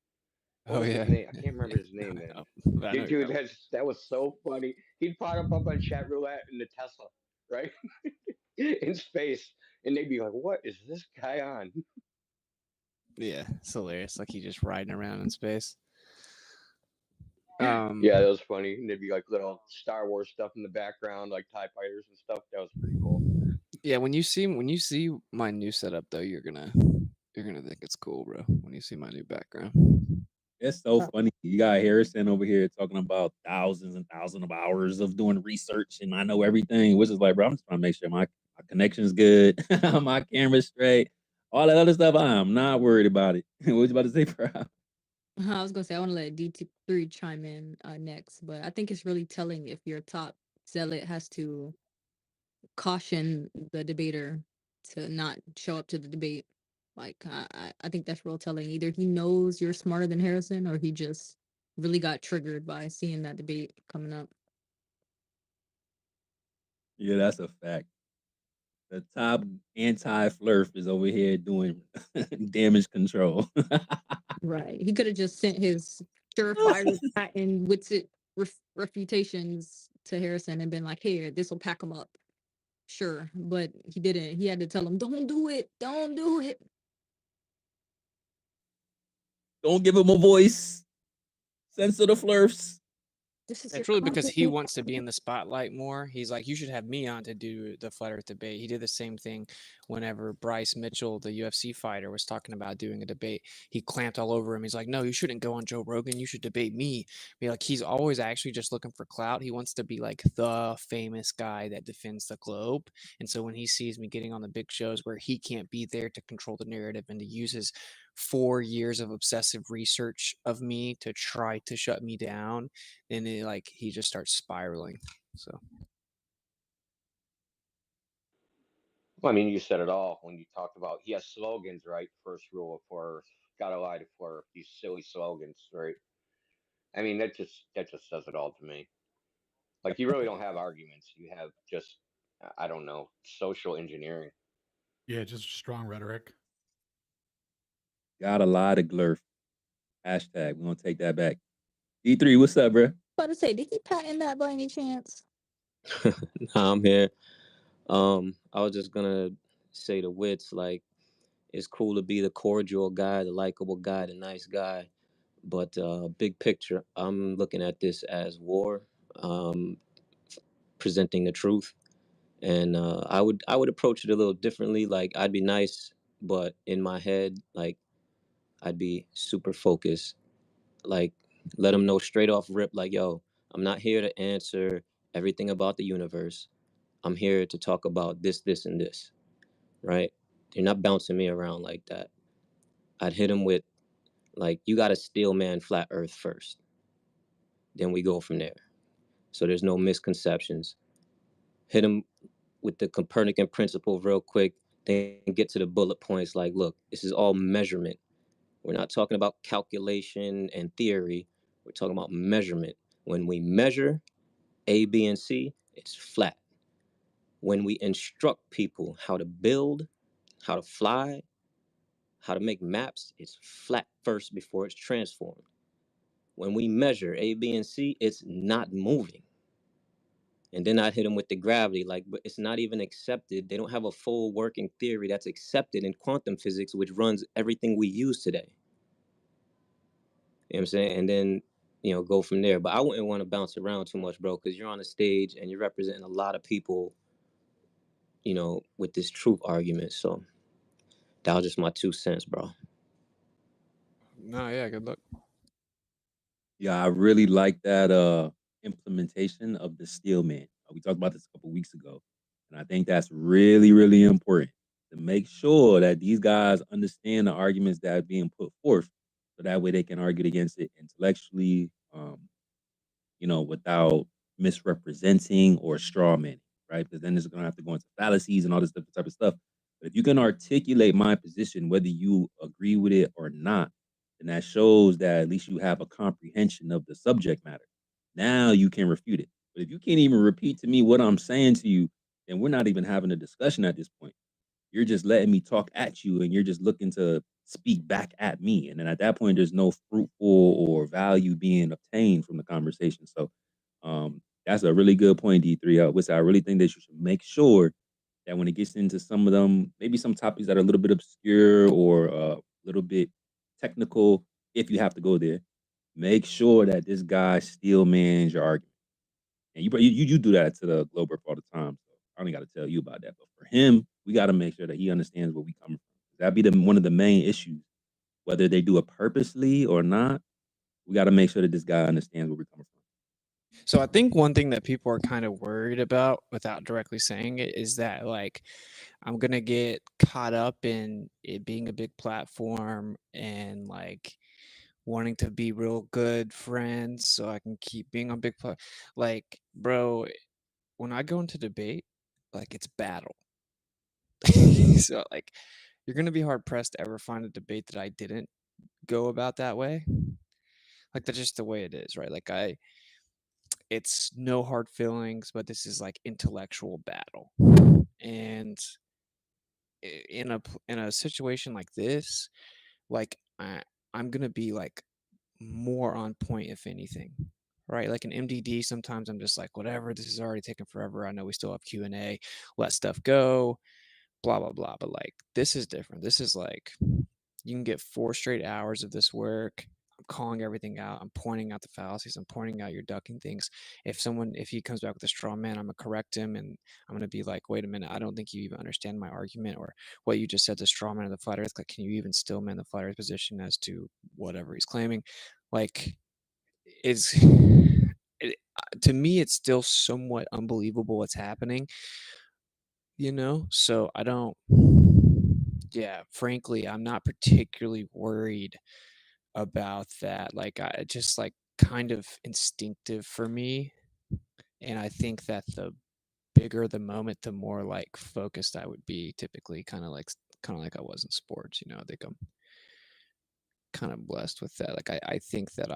What oh was his yeah, name? I can't remember his name, man. but I know you're Dude, talking. that was so funny. He'd pop up on chat roulette in the Tesla, right? In space. And they'd be like, what is this guy on? Yeah, it's hilarious. Like he just riding around in space. Yeah, that was funny. And there'd be like little Star Wars stuff in the background, like TIE fighters and stuff. That was pretty cool. Yeah, when you see my new setup though, you're gonna think it's cool, bro. When you see my new background. It's so funny. You got Harrison over here talking about thousands and thousands of hours of doing research, and I know everything, which is like, bro, I'm just trying to make sure my connection's good, my camera's straight, all that other stuff. I'm not worried about it. What was you about to say, bro? I was gonna say I want to let D3 chime in next, but I think it's really telling if your top zealot has to caution the debater to not show up to the debate. Like I think that's real telling. Either he knows you're smarter than Harrison, or he just really got triggered by seeing that debate coming up. Yeah, that's a fact. The top anti-flurf is over here doing damage control. Right. He could have just sent his surefire patent with it refutations to Harrison and been like, "Here, this will pack him up." Sure, but he didn't. He had to tell him, "Don't do it. Don't do it." Don't give him a voice. Censor the flurfs. This is your It's really because he content. wants to be in the spotlight more. He's like, you should have me on to do the flat earth debate. He did the same thing whenever Bryce Mitchell, the UFC fighter, was talking about doing a debate. He clamped all over him. He's like, no, you shouldn't go on Joe Rogan. You should debate me. Be like, he's always actually just looking for clout. He wants to be like the famous guy that defends the globe. And so when he sees me getting on the big shows where he can't be there to control the narrative and to use his 4 years of obsessive research of me to try to shut me down, and he just starts spiraling. So Well, I mean, you said it all when you talked about he has slogans, right? First rule of Flair, gotta lie to Flair. These silly slogans, right? I mean, that just says it all to me. Like you really don't have arguments. You have just I don't know, social engineering. Yeah, just strong rhetoric. Got a lot of glurf. Hashtag. We're gonna take that back. D3, what's up, bro? About to say, did he patent that by any chance? Nah, I'm here. I was just gonna say to Wits, like, it's cool to be the cordial guy, the likable guy, the nice guy. But big picture, I'm looking at this as war, um, presenting the truth. And I would approach it a little differently. Like, I'd be nice, but in my head, like, I'd be super focused. Like, let them know straight off rip, like, yo, I'm not here to answer everything about the universe. I'm here to talk about this, this, and this, right? You're not bouncing me around like that. I'd hit him with, like, you got to steel man flat earth first. Then we go from there. So there's no misconceptions. Hit him with the Copernican principle real quick, then get to the bullet points. Like, look, this is all measurement. We're not talking about calculation and theory. We're talking about measurement. When we measure A, B, and C, it's flat. When we instruct people how to build, how to fly, how to make maps, it's flat first before it's transformed. When we measure A, B, and C, it's not moving. And then I hit them with the gravity, like, but it's not even accepted. They don't have a full working theory that's accepted in quantum physics, which runs everything we use today. You know what I'm saying? And then, go from there. But I wouldn't want to bounce around too much, bro, because you're on a stage and you're representing a lot of people, with this truth argument. So that was just my 2 cents, bro. no, yeah, good luck. Yeah, I really like that implementation of the steel man. We talked about this a couple weeks ago. And I think that's really, really important to make sure that these guys understand the arguments that are being put forth so that way they can argue against it intellectually, without misrepresenting or straw manning, right? Because then it's going to have to go into fallacies and all this different type of stuff. But if you can articulate my position, whether you agree with it or not, then that shows that at least you have a comprehension of the subject matter. Now you can refute it. But if you can't even repeat to me what I'm saying to you, then we're not even having a discussion at this point. You're just letting me talk at you and you're just looking to speak back at me. And then at that point, there's no fruitful or value being obtained from the conversation. So that's a really good point, D3. Which I really think that you should make sure that when it gets into some of them, maybe some topics that are a little bit obscure or a little bit technical, if you have to go there, make sure that this guy steel mans your argument. And you do that to the Glober all the time. So I don't got to tell you about that. But for him, we got to make sure that he understands where we come from. That'd be one of the main issues, whether they do it purposely or not. We got to make sure that this guy understands where we're coming from. So I think one thing that people are kind of worried about without directly saying it is that like I'm gonna get caught up in it being a big platform and like wanting to be real good friends so I can keep being on big like bro, when I go into debate, like it's battle. So like you're gonna be hard pressed to ever find a debate that I didn't go about that way. Like that's just the way it is, right? Like it's no hard feelings, but this is like intellectual battle. And in a situation like this, like I'm gonna be like more on point if anything, right? Like an MDD, sometimes I'm just like whatever. This is already taking forever. I know we still have Q&A. Let stuff go. Blah blah blah. But like this is different. This is like you can get 4 straight hours of this work. I'm calling everything out. I'm pointing out the fallacies. I'm pointing out you're ducking things. If he comes back with a straw man, I'm gonna correct him and I'm gonna be like, wait a minute, I don't think you even understand my argument or what you just said, the straw man of the flat earth. Like, can you even still man the flat earth position as to whatever he's claiming? Like, it's to me, it's still somewhat unbelievable what's happening, you know? So I don't, yeah, frankly, I'm not particularly worried about that. Like, I just like kind of instinctive for me. And I think that the bigger the moment, the more like focused I would be typically, kind of like I was in sports, you know. I think I'm kind of blessed with that. Like I think that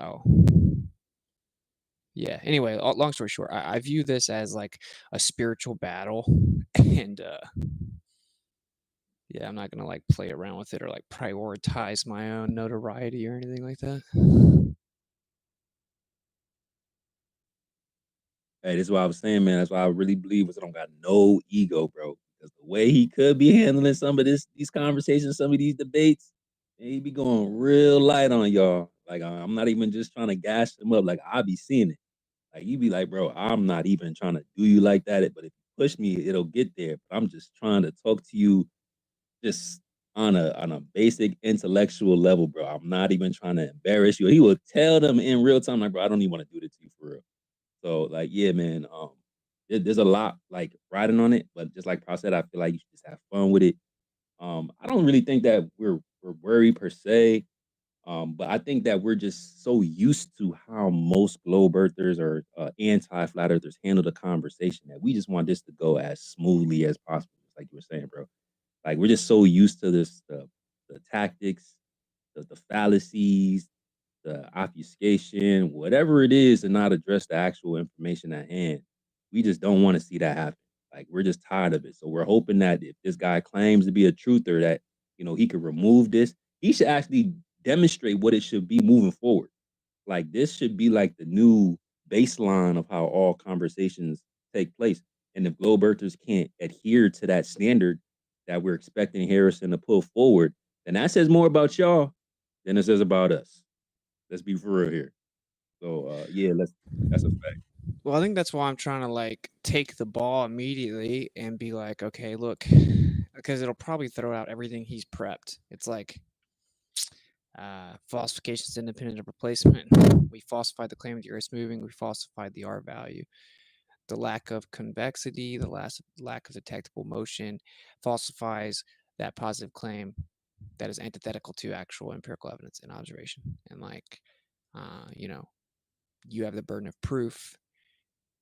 yeah. Anyway, long story short, I view this as like a spiritual battle and yeah, I'm not gonna like play around with it or like prioritize my own notoriety or anything like that. Hey, this is what I was saying, man. That's why I really believe I don't got no ego, bro. Because the way he could be handling some of these conversations, some of these debates, man, he be going real light on y'all. Like I'm not even just trying to gas him up. Like I be seeing it. Like you be like, bro, I'm not even trying to do you like that. But if you push me, it'll get there. But I'm just trying to talk to you just on a basic intellectual level, bro. I'm not even trying to embarrass you. He will tell them in real time, like, bro, I don't even want to do this to you for real. So like, yeah, man. There's a lot like riding on it, but just like Paul said, I feel like you should just have fun with it. I don't really think that we're worried per se. But I think that we're just so used to how most globe earthers or anti-flat earthers handle the conversation that we just want this to go as smoothly as possible. Just like you were saying, bro. Like we're just so used to this, the tactics, the fallacies, the obfuscation, whatever it is, to not address the actual information at hand. We just don't want to see that happen. Like we're just tired of it. So we're hoping that if this guy claims to be a truther, that he could remove this. He should actually demonstrate what it should be moving forward. Like this should be like the new baseline of how all conversations take place. And if globe earthers can't adhere to that standard that we're expecting Harrison to pull forward, then that says more about y'all than it says about us. Let's be for real here. So yeah, that's a fact. Well, I think that's why I'm trying to like take the ball immediately and be like, okay, look, because it'll probably throw out everything he's prepped. It's like falsifications independent of replacement. We falsified the claim of the Earth's moving. We falsified the R value. The lack of convexity, the lack of detectable motion falsifies that positive claim that is antithetical to actual empirical evidence and observation. And like, you have the burden of proof.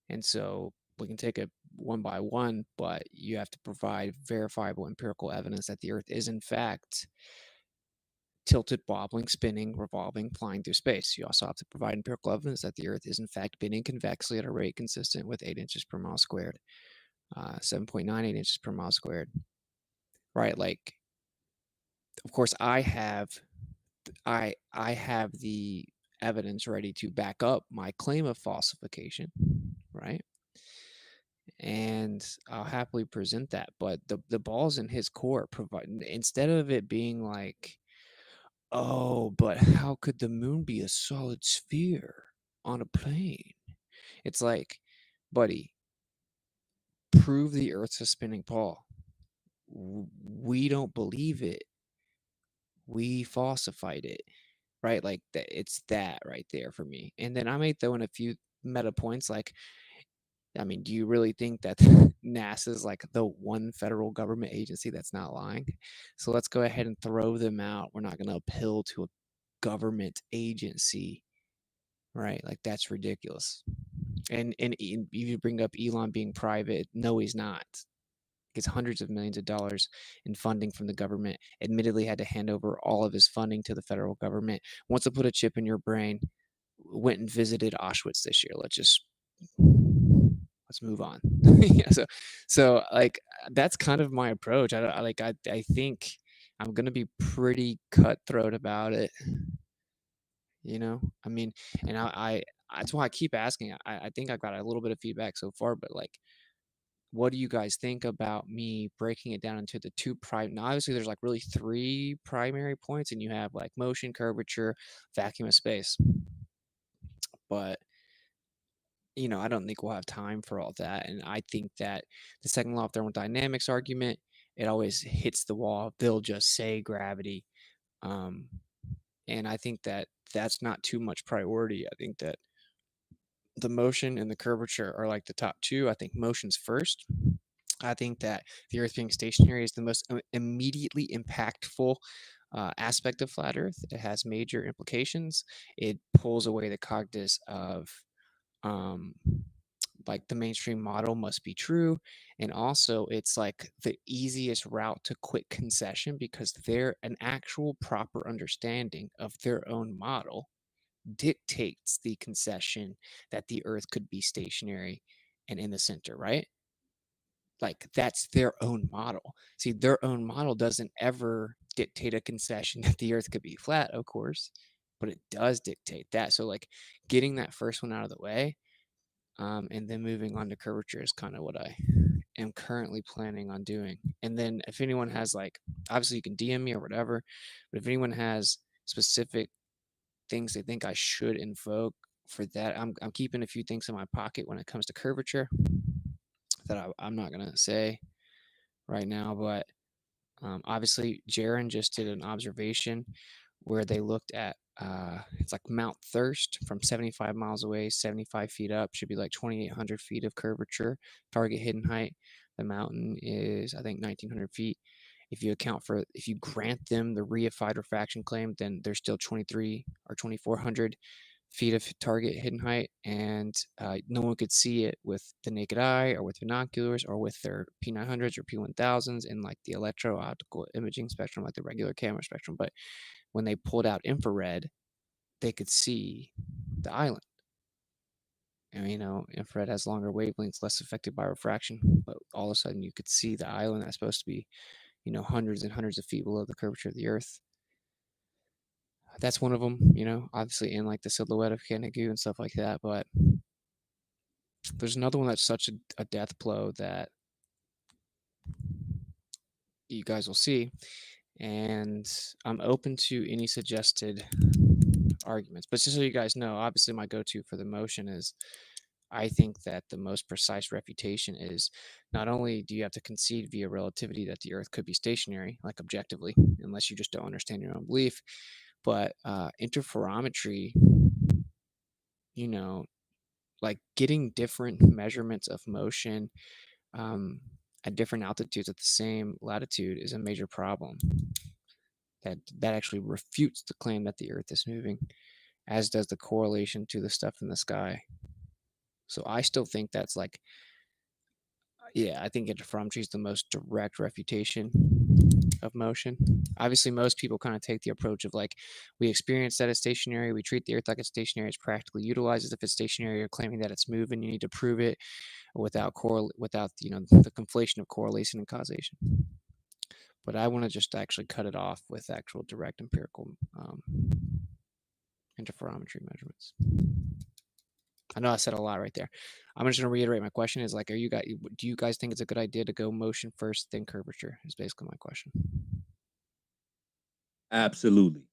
And so we can take it one by one, but you have to provide verifiable empirical evidence that the Earth is in fact tilted, wobbling, spinning, revolving, flying through space. You also have to provide empirical evidence that the Earth is in fact spinning convexly at a rate consistent with 8 inches per mile squared, 7.98 inches per mile squared. Right? Like, of course, I have the evidence ready to back up my claim of falsification, right? And I'll happily present that. But the ball's in his court. Instead of it being like, oh, but how could the moon be a solid sphere on a plane? It's like, buddy, prove the Earth's a spinning ball. We don't believe it. We falsified it. right? Like it's that right there for me. And then I may throw in a few meta points like, I mean, do you really think that NASA is like the one federal government agency that's not lying? So let's go ahead and throw them out. We're not going to appeal to a government agency, right? Like that's ridiculous. And you bring up Elon being private. No, he's not. Gets hundreds of millions of dollars in funding from the government. Admittedly, had to hand over all of his funding to the federal government. Wants to put a chip in your brain. Went and visited Auschwitz this year. Let's move on. Yeah, so like that's kind of my approach. I think I'm gonna be pretty cutthroat about it. I mean, and I that's why I keep asking. I think I've got a little bit of feedback so far, but like, what do you guys think about me breaking it down into the two prime? Now, obviously, there's like really three primary points, and you have like motion, curvature, vacuum of space. But I don't think we'll have time for all that. And I think that the second law of thermodynamics argument, it always hits the wall. They'll just say gravity. Um, and I think that that's not too much priority. I think that the motion and the curvature are like the top two. I think motion's first. I think that the Earth being stationary is the most immediately impactful aspect of flat Earth. It has major implications. It pulls away the cognizance of um, like the mainstream model must be true. And also, it's like the easiest route to quit concession because they're an actual proper understanding of their own model dictates the concession that the Earth could be stationary and in the center, right? Like that's their own model. See, their own model doesn't ever dictate a concession that the Earth could be flat, of course, but it does dictate that. So, like, getting that first one out of the way, and then moving on to curvature is kind of what I am currently planning on doing. And then, if anyone has like, obviously, you can DM me or whatever, but if anyone has specific things they think I should invoke for that, I'm keeping a few things in my pocket when it comes to curvature that I'm not gonna say right now, but obviously, Jaron just did an observation where they looked at it's like Mount Thirst from 75 miles away, 75 feet up, should be like 2,800 feet of curvature. Target hidden height, the mountain is, I think, 1,900 feet. If you grant them the reified refraction claim, then there's still 23 or 2,400 feet of target hidden height, and no one could see it with the naked eye or with binoculars or with their P900s or P1000s in like the electro-optical imaging spectrum, like the regular camera spectrum. But when they pulled out infrared, they could see the island. And infrared has longer wavelengths, less affected by refraction, but all of a sudden you could see the island that's supposed to be, hundreds and hundreds of feet below the curvature of the Earth. That's one of them, obviously in like the silhouette of Kenegu and stuff like that. But there's another one that's such a death blow that you guys will see. And I'm open to any suggested arguments. But just so you guys know, obviously my go-to for the motion is I think that the most precise refutation is not only do you have to concede via relativity that the Earth could be stationary, like objectively, unless you just don't understand your own belief, but interferometry, like getting different measurements of motion at different altitudes at the same latitude is a major problem. That actually refutes the claim that the Earth is moving, as does the correlation to the stuff in the sky. So I still think that's like, yeah, I think interferometry is the most direct refutation of motion. Obviously, most people kind of take the approach of like, we experience that it's stationary, we treat the Earth like it's stationary, it's practically utilized as if it's stationary. You're claiming that it's moving, you need to prove it without the conflation of correlation and causation. But I want to just actually cut it off with actual direct empirical interferometry measurements. I know I said a lot right there. I'm just going to reiterate my question is like, do you guys think it's a good idea to go motion first, then curvature? Is basically my question. Absolutely.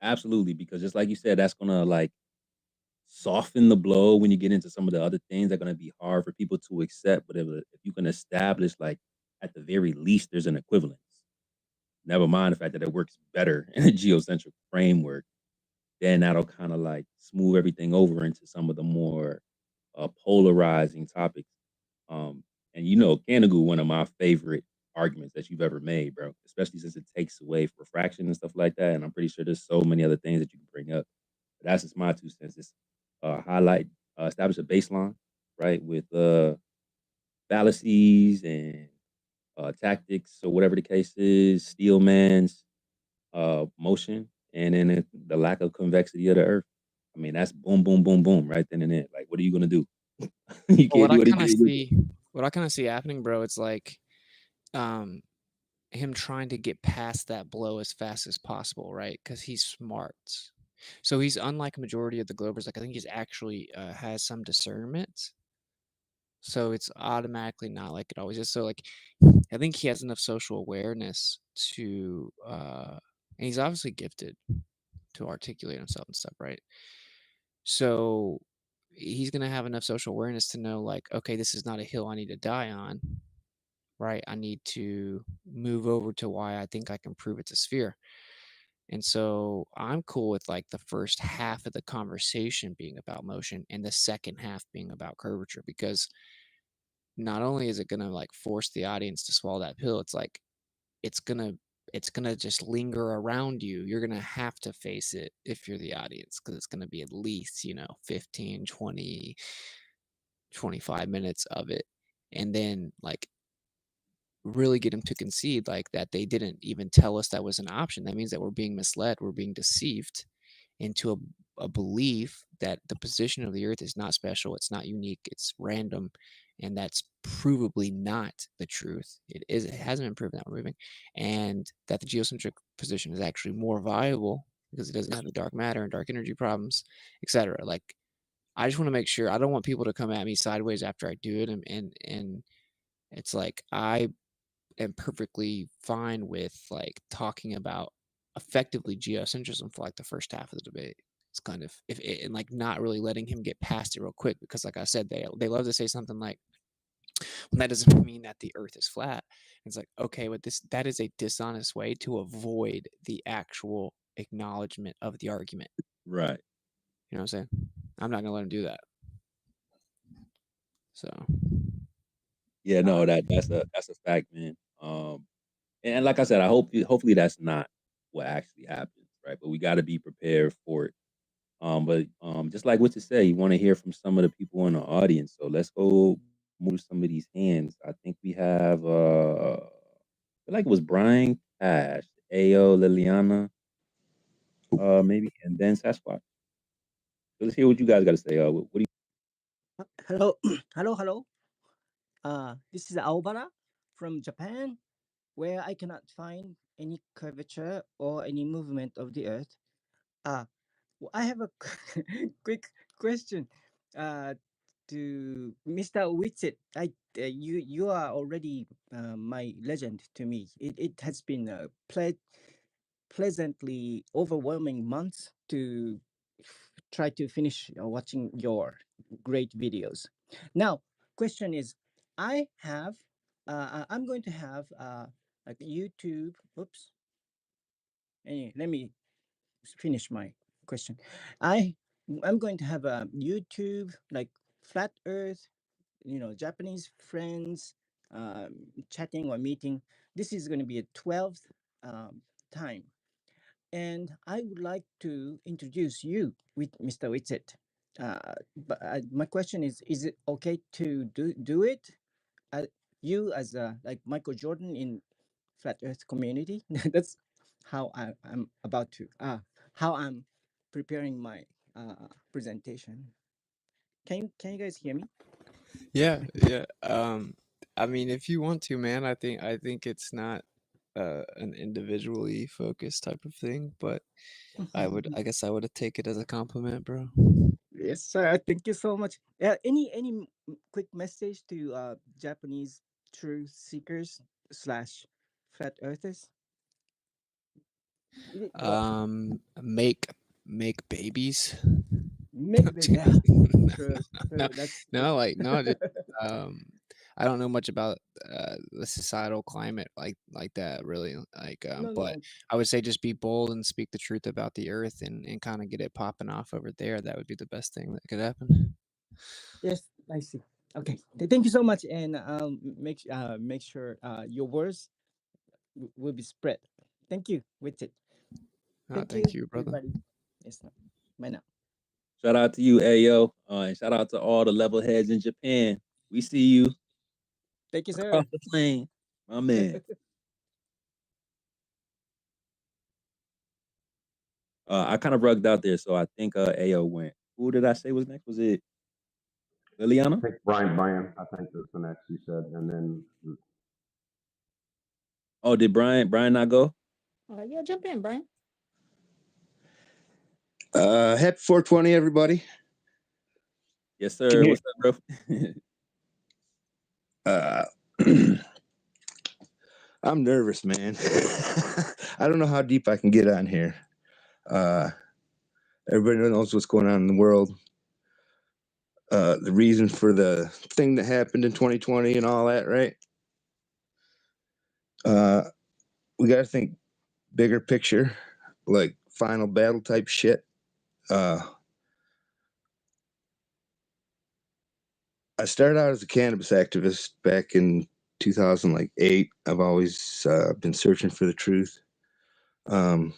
Absolutely. Because just like you said, that's gonna like soften the blow when you get into some of the other things that are gonna be hard for people to accept. But if you can establish like at the very least there's an equivalence. Never mind the fact that it works better in a geocentric framework. then that'll kind of like smooth everything over into some of the more polarizing topics. And Canagoo, one of my favorite arguments that you've ever made, bro, especially since it takes away refraction and stuff like that. And I'm pretty sure there's so many other things that you can bring up. But that's just my 2 cents. It's establish a baseline, right, with fallacies and tactics or whatever the case is, steel man's motion, and then the lack of convexity of the earth. I mean, that's boom, boom, boom, boom, right then and there. Like, what are you gonna do? You Well, can't do anything. what I kind of see happening, bro, it's like him trying to get past that blow as fast as possible, right? Because he's smart. So he's unlike a majority of the Globers. Like I think he's actually has some discernment. So it's automatically not like it always is. So like I think he has enough social awareness to and he's obviously gifted to articulate himself and stuff, right? So he's gonna have enough social awareness to know like, okay, this is not a hill I need to die on, right? I need to move over to why I think I can prove it's a sphere. And so I'm cool with like the first half of the conversation being about motion and the second half being about curvature, because not only is it gonna like force the audience to swallow that pill, it's like it's gonna it's gonna just linger around you. You're gonna have to face it if you're the audience, because it's gonna be at least 15, 20, 25 minutes of it. And then like really get them to concede like that they didn't even tell us that was an option. That means that we're being misled, we're being deceived into a belief that the position of the earth is not special, it's not unique, it's random, and that's provably not the truth. It hasn't been proven that we're moving, and that the geocentric position is actually more viable because it doesn't have the dark matter and dark energy problems, etc. Like I just want to make sure, I don't want people to come at me sideways after I do it, and it's like I am perfectly fine with like talking about effectively geocentrism for like the first half of the debate. It's kind of if it, and like not really letting him get past it real quick, because like I said, they love to say something like, well, that doesn't mean that the earth is flat. It's like, okay, but that is a dishonest way to avoid the actual acknowledgement of the argument. Right. You know what I'm saying? I'm not gonna let him do that. So Yeah, no, that's a fact, man. And like I said, hopefully that's not what actually happens, right? But we got to be prepared for it. But just like what you say, you want to hear from some of the people in the audience. So let's go move some of these hands. I think we have I feel like it was Brian Cash, Ao, Liliana, maybe, and then Sasquatch. So let's hear what you guys got to say. What do you? Hello, hello. This is Aobara from Japan, where I cannot find any curvature or any movement of the Earth. I have a quick question to Mr. Whitsitt. You are already my legend to me. It has been a pleasantly overwhelming months to try to finish watching your great videos. Now, question is, I'm going to have like YouTube. Oops. Anyway, let me finish my question. I'm going to have a YouTube like flat Earth, Japanese friends, chatting or meeting. This is going to be a 12th time, and I would like to introduce you with Mr. Whitsitt. But my question is it okay to do it? You as like Michael Jordan in flat Earth community. That's how I'm about to how I'm preparing my presentation. Can you guys hear me? yeah. I mean, if you want to, man, I think it's not an individually focused type of thing, but I guess I would take it as a compliment, bro. Yes, sir. Thank you so much. Any quick message to Japanese truth seekers slash flat earthers? Make babies. Make No, baby. Yeah, no, true. no, That's no, like no, just, um, I don't know much about the societal climate like that really. Like, No, but no. I would say just be bold and speak the truth about the earth and kind of get it popping off over there. That would be the best thing that could happen. Yes, I see. Okay. Thank you so much, and make sure your words will be spread. Thank you. With it. Thank Thank you, you, brother. everybody. Yes. Bye now. Shout out to you, Ayo. And shout out to all the level heads in Japan. We see you Thank you, sir. across the plane, my man. I kind of rugged out there, so I think Ayo went. Who did I say was next? Was it Liliana? I think Brian, I think that's the next you said, and then Oh, did Brian not go? Yeah, jump in, Brian. Happy 420, everybody. Yes, sir. What's up, bro? I'm nervous, man. I don't know how deep I can get on here. Everybody knows what's going on in the world. The reason for the thing that happened in 2020 and all that, right? We got to think bigger picture, like final battle type shit. I started out as a cannabis activist back in 2008. I've always been searching for the truth. I'm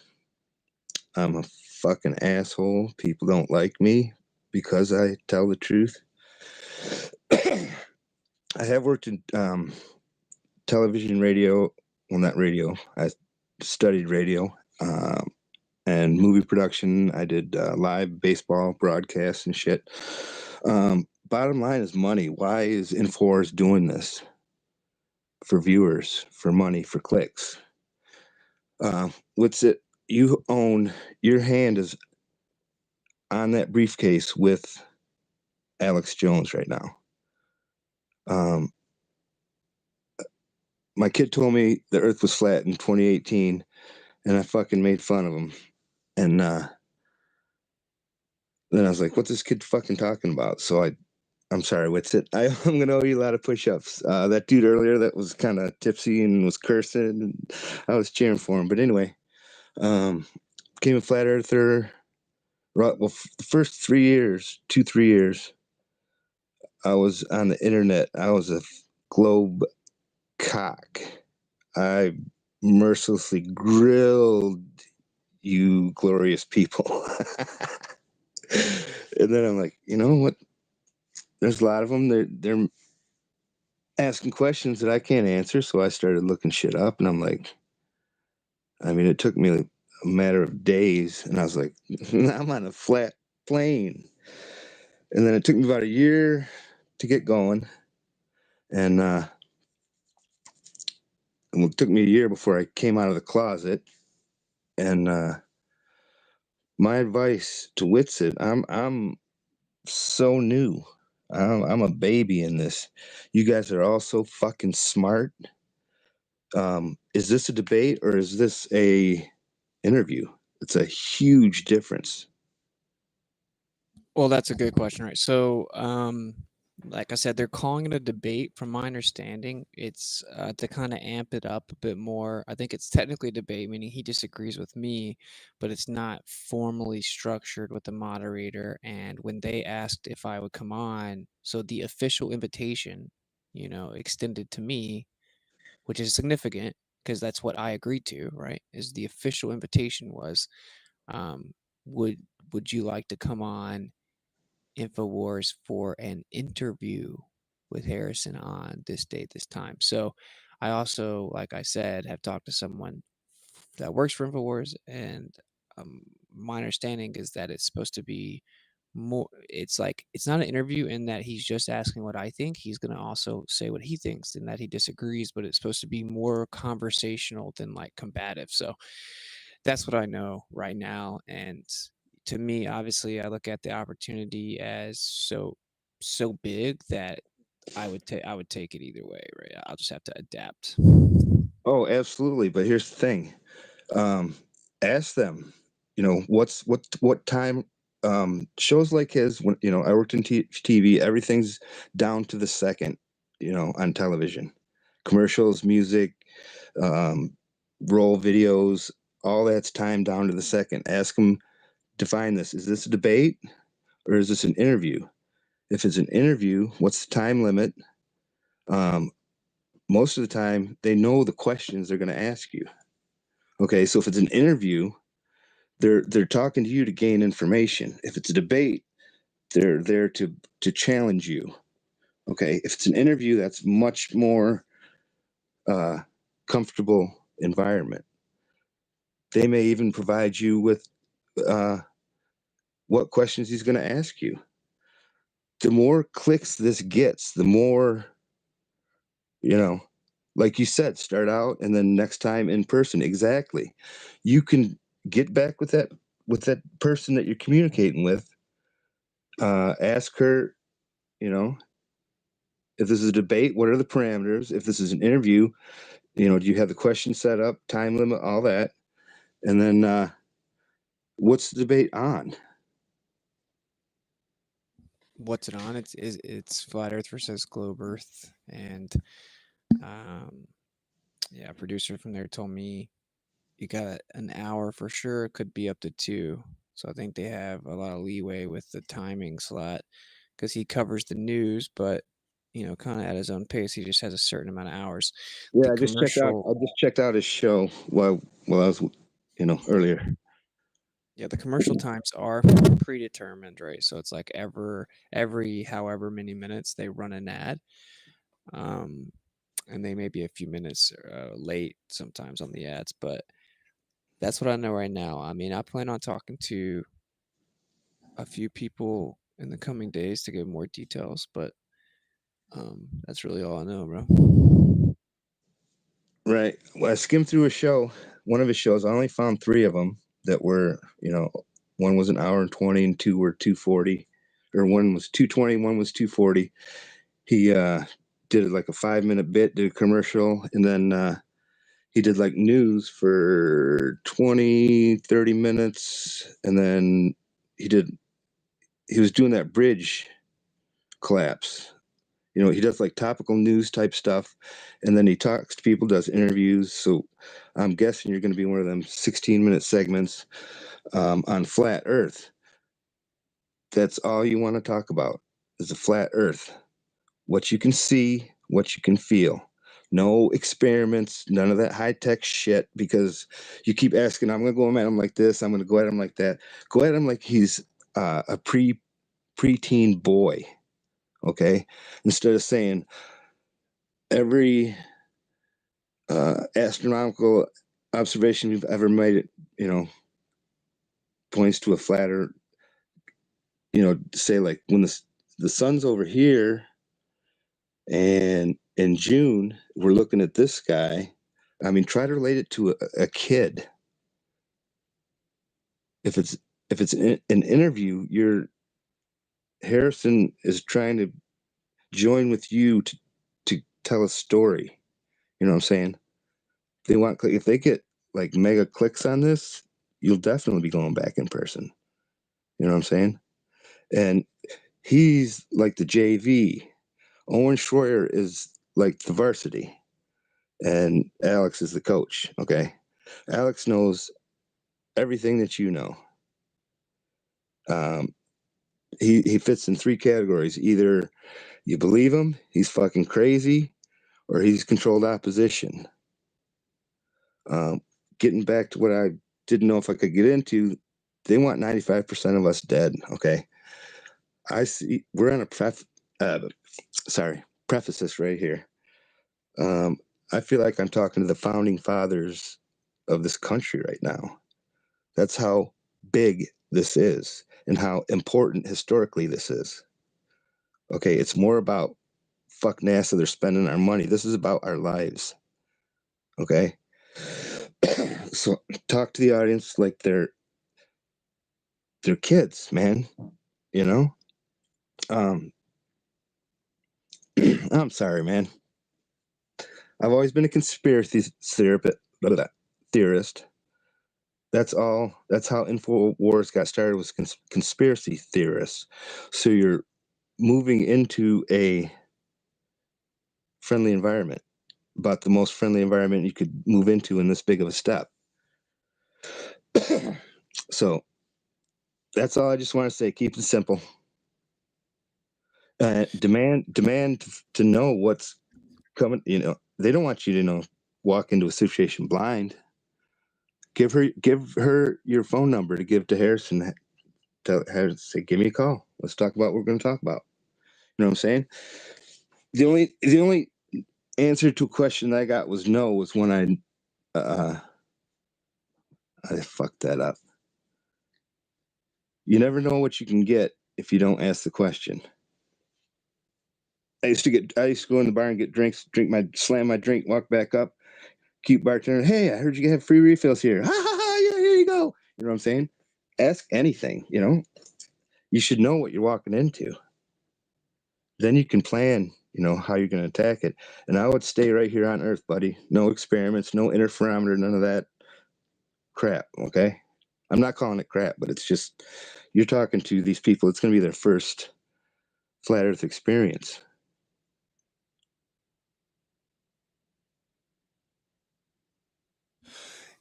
a fucking asshole. People don't like me because I tell the truth. I have worked in television, radio. Well, not radio. I studied radio and movie production. I did live baseball broadcasts and shit. Bottom line is money. Why is InfoWars doing this? For viewers, for money, for clicks. What's it? You own, your hand is on that briefcase with Alex Jones right now. My kid told me the earth was flat in 2018 and I fucking made fun of him. And then I was like, what's this kid fucking talking about? So I'm sorry, what's it? I'm going to owe you a lot of push-ups. That dude earlier that was kind of tipsy and was cursing, and I was cheering for him. But anyway, became a flat earther. Well, the first 3 years, 2-3 years, I was on the internet. I was a globe cock. I mercilessly grilled you glorious people. And then I'm like, you know what? There's a lot of them. They're asking questions that I can't answer. So I started looking shit up, and I'm like, I mean, it took me like a matter of days, and I was like, I'm on a flat plane. And then it took me about a year to get going, and it took me a year before I came out of the closet. And my advice to Witsit, I'm so new. I'm a baby in this. You guys are all so fucking smart. Is this a debate or is this a interview? It's a huge difference. Well, that's a good question, right? So, like I said, they're calling it a debate. From my understanding, it's to kind of amp it up a bit more. I think it's technically a debate, meaning he disagrees with me, but it's not formally structured with the moderator. And when they asked if I would come on, so the official invitation, extended to me, which is significant because that's what I agreed to, right? Is the official invitation was, um, would you like to come on InfoWars for an interview with Harrison on this date, this time? So I also, like I said, have talked to someone that works for InfoWars, and my understanding is that it's supposed to be more, it's not an interview in that he's just asking what I think. He's going to also say what he thinks and that he disagrees, but it's supposed to be more conversational than like combative. So that's what I know right now. And to me, obviously, I look at the opportunity as so big that I would take it either way, right? I'll just have to adapt. Oh, absolutely. But here's the thing. Ask them, what time, shows like his, when, I worked in TV, everything's down to the second. on television. Commercials, music, roll videos, all that's timed down to the second. Ask them, define this. Is this a debate or is this an interview? If it's an interview, what's the time limit? Most of the time, they know the questions they're going to ask you. Okay, so if it's an interview, they're talking to you to gain information. If it's a debate, they're there to challenge you. Okay, if it's an interview, that's much more comfortable environment. They may even provide you with what questions he's going to ask you. The more clicks this gets, the more, like you said, start out and then next time in person. Exactly. You can get back with that person that you're communicating with. Ask her, if this is a debate, what are the parameters? If this is an interview, do you have the question set up, time limit, all that? And then what's the debate on? What's it on? It's flat Earth versus globe Earth, and yeah, a producer from there told me you got an hour for sure. It could be up to 2. So I think they have a lot of leeway with the timing slot because he covers the news, but kind of at his own pace. He just has a certain amount of hours. Yeah, The I just checked out his show while I was, earlier. Yeah, the commercial times are predetermined, right? So it's like every however many minutes they run an ad, and they may be a few minutes late sometimes on the ads, but that's what I know right now. I mean, I plan on talking to a few people in the coming days to get more details, but that's really all I know, bro. Right. Well, I skimmed through one of his shows. I only found 3 of them that were, one was an hour and 20 and 2 were 240, or one was 220, one was 240. He did like a 5-minute bit, did a commercial, and then he did like news for 20, 30 minutes. And then he was doing that bridge collapse. He does like topical news type stuff, and then he talks to people, does interviews. So I'm guessing you're going to be one of them 16-minute segments on flat Earth. That's all you want to talk about is the flat Earth. What you can see, what you can feel. No experiments, none of that high-tech shit, because you keep asking, I'm going to go at him like this, I'm going to go at him like that. Go at him like he's a preteen boy, okay? Instead of saying, every astronomical observation we've ever made, points to a flat Earth. Say like when the sun's over here, and in June we're looking at this sky. I mean, try to relate it to a kid. If it's an interview, Harrison is trying to join with you to tell a story. You know what I'm saying? If they get like mega clicks on this, you'll definitely be going back in person. You know what I'm saying? And he's like the JV. Owen Schroyer is like the varsity. And Alex is the coach. Okay. Alex knows everything that you know. He fits in 3 categories. Either you believe him, he's fucking crazy, or he's controlled opposition. Getting back to what I didn't know if I could get into, they want 95% of us dead. Okay. I see. We're on a preface this right here. I feel like I'm talking to the founding fathers of this country right now. That's how big this is and how important historically this is. Okay, it's more about fuck NASA, they're spending our money. This is about our lives. Okay? So talk to the audience like they're kids, man. I'm sorry, man. I've always been a conspiracy theorist. That's all. That's how InfoWars got started, was conspiracy theorists. So you're moving into a friendly environment, about the most friendly environment you could move into in this big of a step. So that's all I just want to say. Keep it simple. Demand to know what's coming. You know, they don't want you to walk into a situation blind. Give her your phone number to give to Harrison. Tell her, say, give me a call. Let's talk about what we're going to talk about. You know what I'm saying? The only answer to a question I got was no. Was when I fucked that up. You never know what you can get if you don't ask the question. I used to go in the bar and get drinks, slam my drink, walk back up, keep bartender. Hey, I heard you have free refills here. Ha ha ha! Yeah, here you go. You know what I'm saying? Ask anything. You know, you should know what you're walking into. Then you can plan. You know how you're going to attack it. And I would stay right here on Earth, buddy. No experiments, no interferometer, none of that crap. Okay, I'm not calling it crap, but it's just you're talking to these people. It's going to be their first flat Earth experience.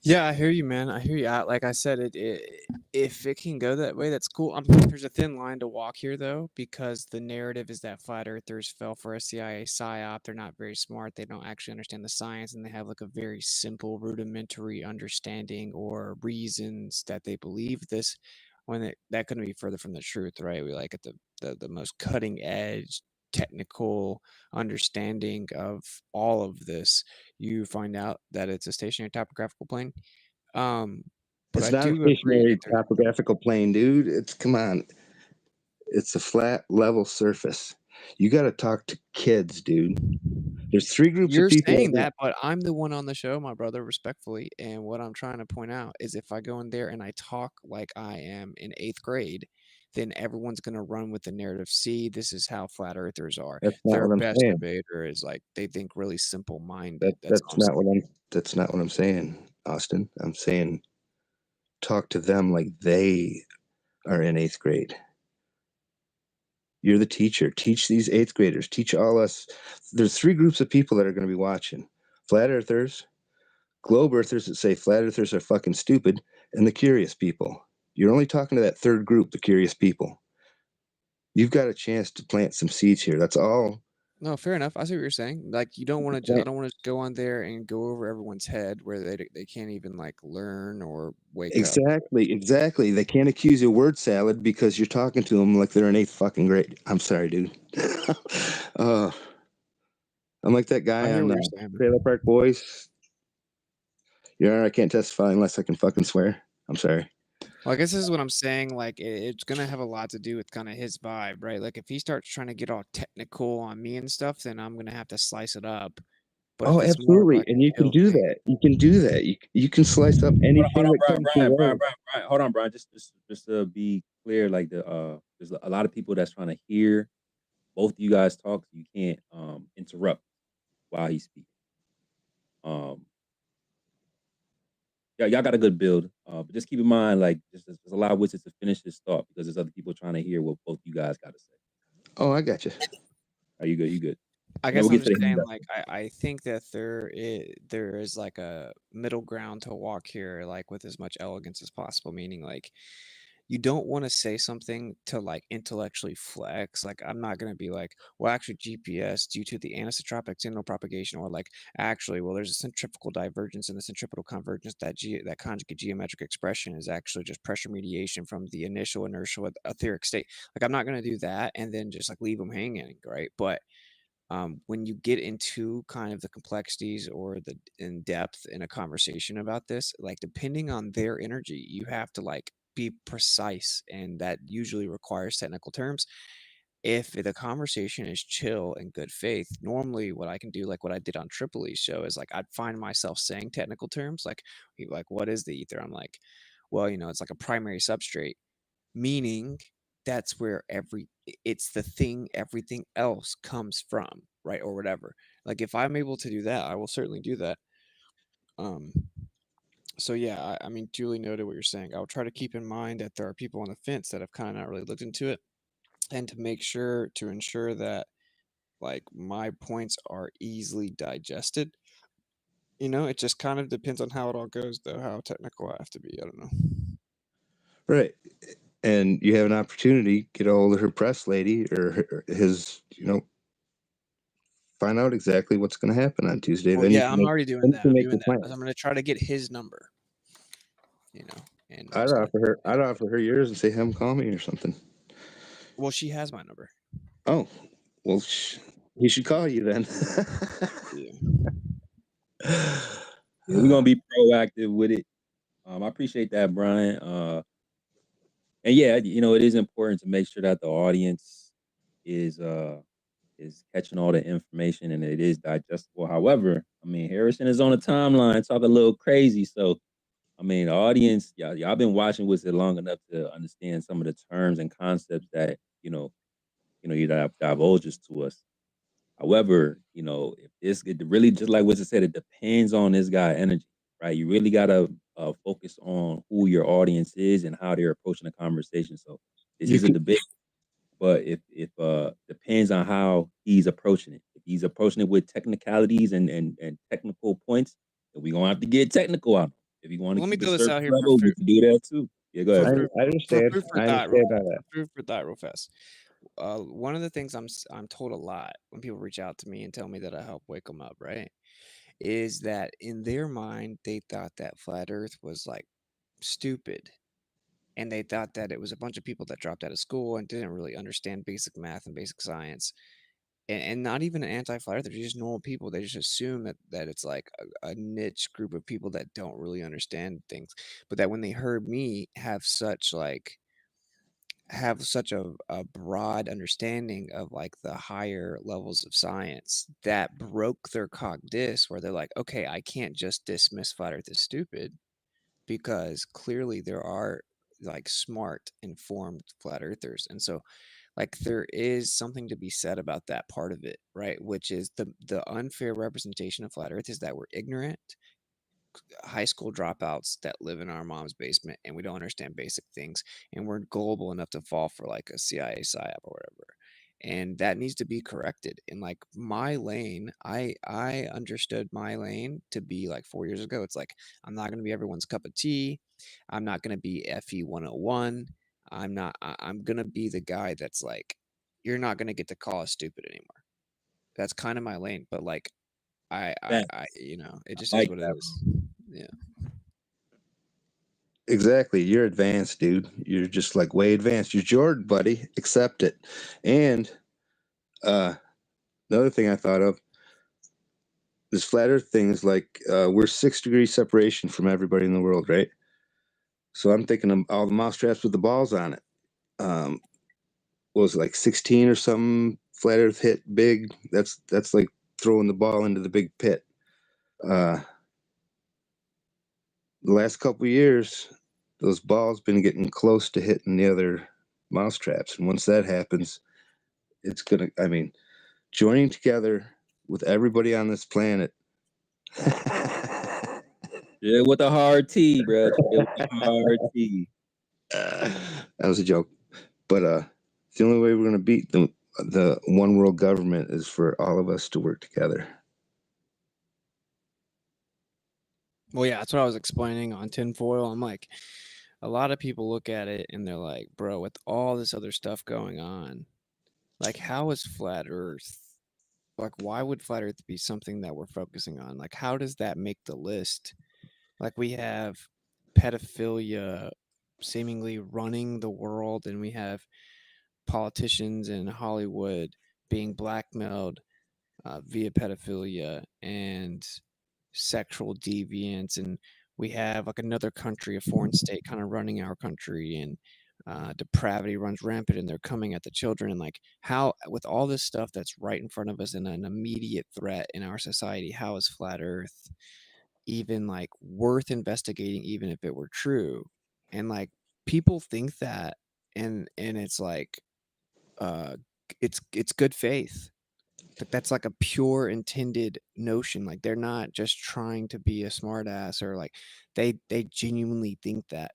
Yeah, I hear you, man. I hear you. Like I said, if it can go that way, that's cool. There's a thin line to walk here, though, because the narrative is that flat earthers fell for a CIA psyop. They're not very smart. They don't actually understand the science, and they have like a very simple, rudimentary understanding or reasons that they believe this. When that couldn't be further from the truth, right? We like at the most cutting edge technical understanding of all of this, you find out that it's a stationary topographical plane. But It's I not a do agree stationary that topographical plane, dude. Come on. It's a flat, level surface. You got to talk to kids, dude. There's three groups of you're people. saying that, but I'm the one on the show, my brother, respectfully. And what I'm trying to point out is if I go in there and I talk like I am in 8th grade, then everyone's going to run with the narrative. See, this is how flat earthers are. That's not Their what I'm best saying. debater is like, they think really simple minded. That's all That's I'm saying. not what I'm saying, Austin. I'm saying talk to them like they are in 8th grade. You're the teacher. Teach these 8th graders. Teach all us. There's three groups of people that are going to be watching: flat earthers, globe earthers that say flat earthers are fucking stupid, and the curious people. You're only talking to that third group, the curious people. You've got a chance to plant some seeds here. That's all. No, fair enough. I see what you're saying. Like, you don't want to. I don't want to go on there and go over everyone's head where they can't even like learn or wake up. Exactly. They can't accuse you of word salad because you're talking to them like they're in 8th fucking grade. I'm sorry, dude. I'm like that I guy hear on what you're saying, man. Trailer Park Boys. Yeah, I can't testify unless I can fucking swear. I'm sorry. Well, I guess this is what I'm saying. Like, it's gonna have a lot to do with kind of his vibe, right? Like, if he starts trying to get all technical on me and stuff, then I'm gonna have to slice it up. But Oh, if it's more of absolutely. like And you can chill do thing, that. You can do that. You can slice up Hold anything on, that comes your way. Brian. Hold on, Brian. Just to be clear, like there's a lot of people that's trying to hear both of you guys talk. So you can't interrupt while he's speaking. Yeah, y'all got a good build. But just keep in mind, like, just allow Wizard to finish his thought because there's other people trying to hear what both you guys got to say. Oh, I got you. Are you good? You good? I And then guess we'll I'm get to just the saying, hand up. like, I think that there is like a middle ground to walk here, like with as much elegance as possible. Meaning, like, you don't want to say something to like intellectually flex. Like, I'm not gonna be like, well, actually, GPS due to the anisotropic signal propagation, or like, actually, well, there's a centrifugal divergence and the centripetal convergence. That conjugate geometric expression is actually just pressure mediation from the initial inertial etheric state. Like, I'm not gonna do that and then just like leave them hanging, right? But when you get into kind of the complexities or the in depth in a conversation about this, like depending on their energy, you have to like be precise, and that usually requires technical terms. If the conversation is chill and good faith, normally what I can do, like what I did on Tripoli's show, is like I'd find myself saying technical terms, like what is the ether? I'm like, well, it's like a primary substrate, meaning that's where it's the thing everything else comes from, right? Or whatever. Like, if I'm able to do that, I will certainly do that. So yeah, I mean, duly noted what you're saying. I'll try to keep in mind that there are people on the fence that have kind of not really looked into it, and to ensure that like my points are easily digested. It just kind of depends on how it all goes, though, how technical I have to be. I don't know. Right. And you have an opportunity, get a hold of her press lady or his, find out exactly what's going to happen on Tuesday. Well, Then yeah, I'm already doing that. I'm make doing the that. plan. I'm gonna try to get his number. And I'd offer her yours and say, "Have him call me" or something. Well, she has my number. Oh, well, he should call you then. Yeah. We're gonna be proactive with it. I appreciate that, Brian. And yeah, it is important to make sure that the audience is catching all the information and it is digestible. However, I mean, Harrison is on the timeline talking a little crazy. So, I mean, the audience, y'all been watching with it long enough to understand some of the terms and concepts that you divulges to us. However, if it really, just like what you said, it depends on this guy energy, right? You really gotta focus on who your audience is and how they're approaching the conversation. So this is a debate, but if depends on how he's approaching it. If he's approaching it with technicalities and technical points, then we're gonna have to get technical out. If you want to Let me keep it throw this out surface here for level, we food. can do that too. Yeah, go ahead. For I understand. food for I thought, understand about that. food for thought, real fast. One of the things I'm told a lot when people reach out to me and tell me that I help wake them up, right, is that in their mind they thought that flat Earth was like stupid, and they thought that it was a bunch of people that dropped out of school and didn't really understand basic math and basic science. And not even an anti-flat earther, they're just normal people. They just assume that it's like a niche group of people that don't really understand things. But that when they heard me have such a broad understanding of like the higher levels of science, that broke their cog dis, where they're like, okay, I can't just dismiss flat earth as stupid, because clearly there are like smart, informed flat earthers. And so like there is something to be said about that part of it, right? Which is the unfair representation of flat earth is that we're ignorant high school dropouts that live in our mom's basement and we don't understand basic things, and we're gullible enough to fall for like a CIA psyop or whatever. And that needs to be corrected. And like my lane, I understood my lane to be like 4 years ago. It's like, I'm not going to be everyone's cup of tea. I'm not going to be FE 101. I'm going to be the guy that's like, you're not going to get to call us stupid anymore. That's kind of my lane. But like, it just is what it is. Yeah. Exactly. You're advanced, dude. You're just like way advanced. You're Jordan, buddy. Accept it. And another thing I thought of, this flat earth thing is like we're 6 degrees separation from everybody in the world, right? So I'm thinking of all the mousetraps with the balls on it. What was it, like 16 or something? Flat earth hit big. That's like throwing the ball into the big pit. The last couple of years, those balls been getting close to hitting the other mousetraps, and once that happens, it's gonna. I mean, joining together with everybody on this planet. Yeah, with a hard T, bro. Yeah, with a hard T. That was a joke, but the only way we're gonna beat the one world government is for all of us to work together. Well, yeah, that's what I was explaining on tinfoil. I'm like, a lot of people look at it and they're like, bro, with all this other stuff going on, like, how is flat Earth? Like, why would flat Earth be something that we're focusing on? Like, how does that make the list? Like, we have pedophilia seemingly running the world, and we have politicians in Hollywood being blackmailed via pedophilia and sexual deviance, and we have like another country, a foreign state, kind of running our country, and depravity runs rampant, and they're coming at the children. And like, how, with all this stuff that's right in front of us and an immediate threat in our society, how is flat Earth even like worth investigating, even if it were true? And like, people think that, and it's like, it's good faith. That's like a pure intended notion. Like, they're not just trying to be a smartass, or like they genuinely think that.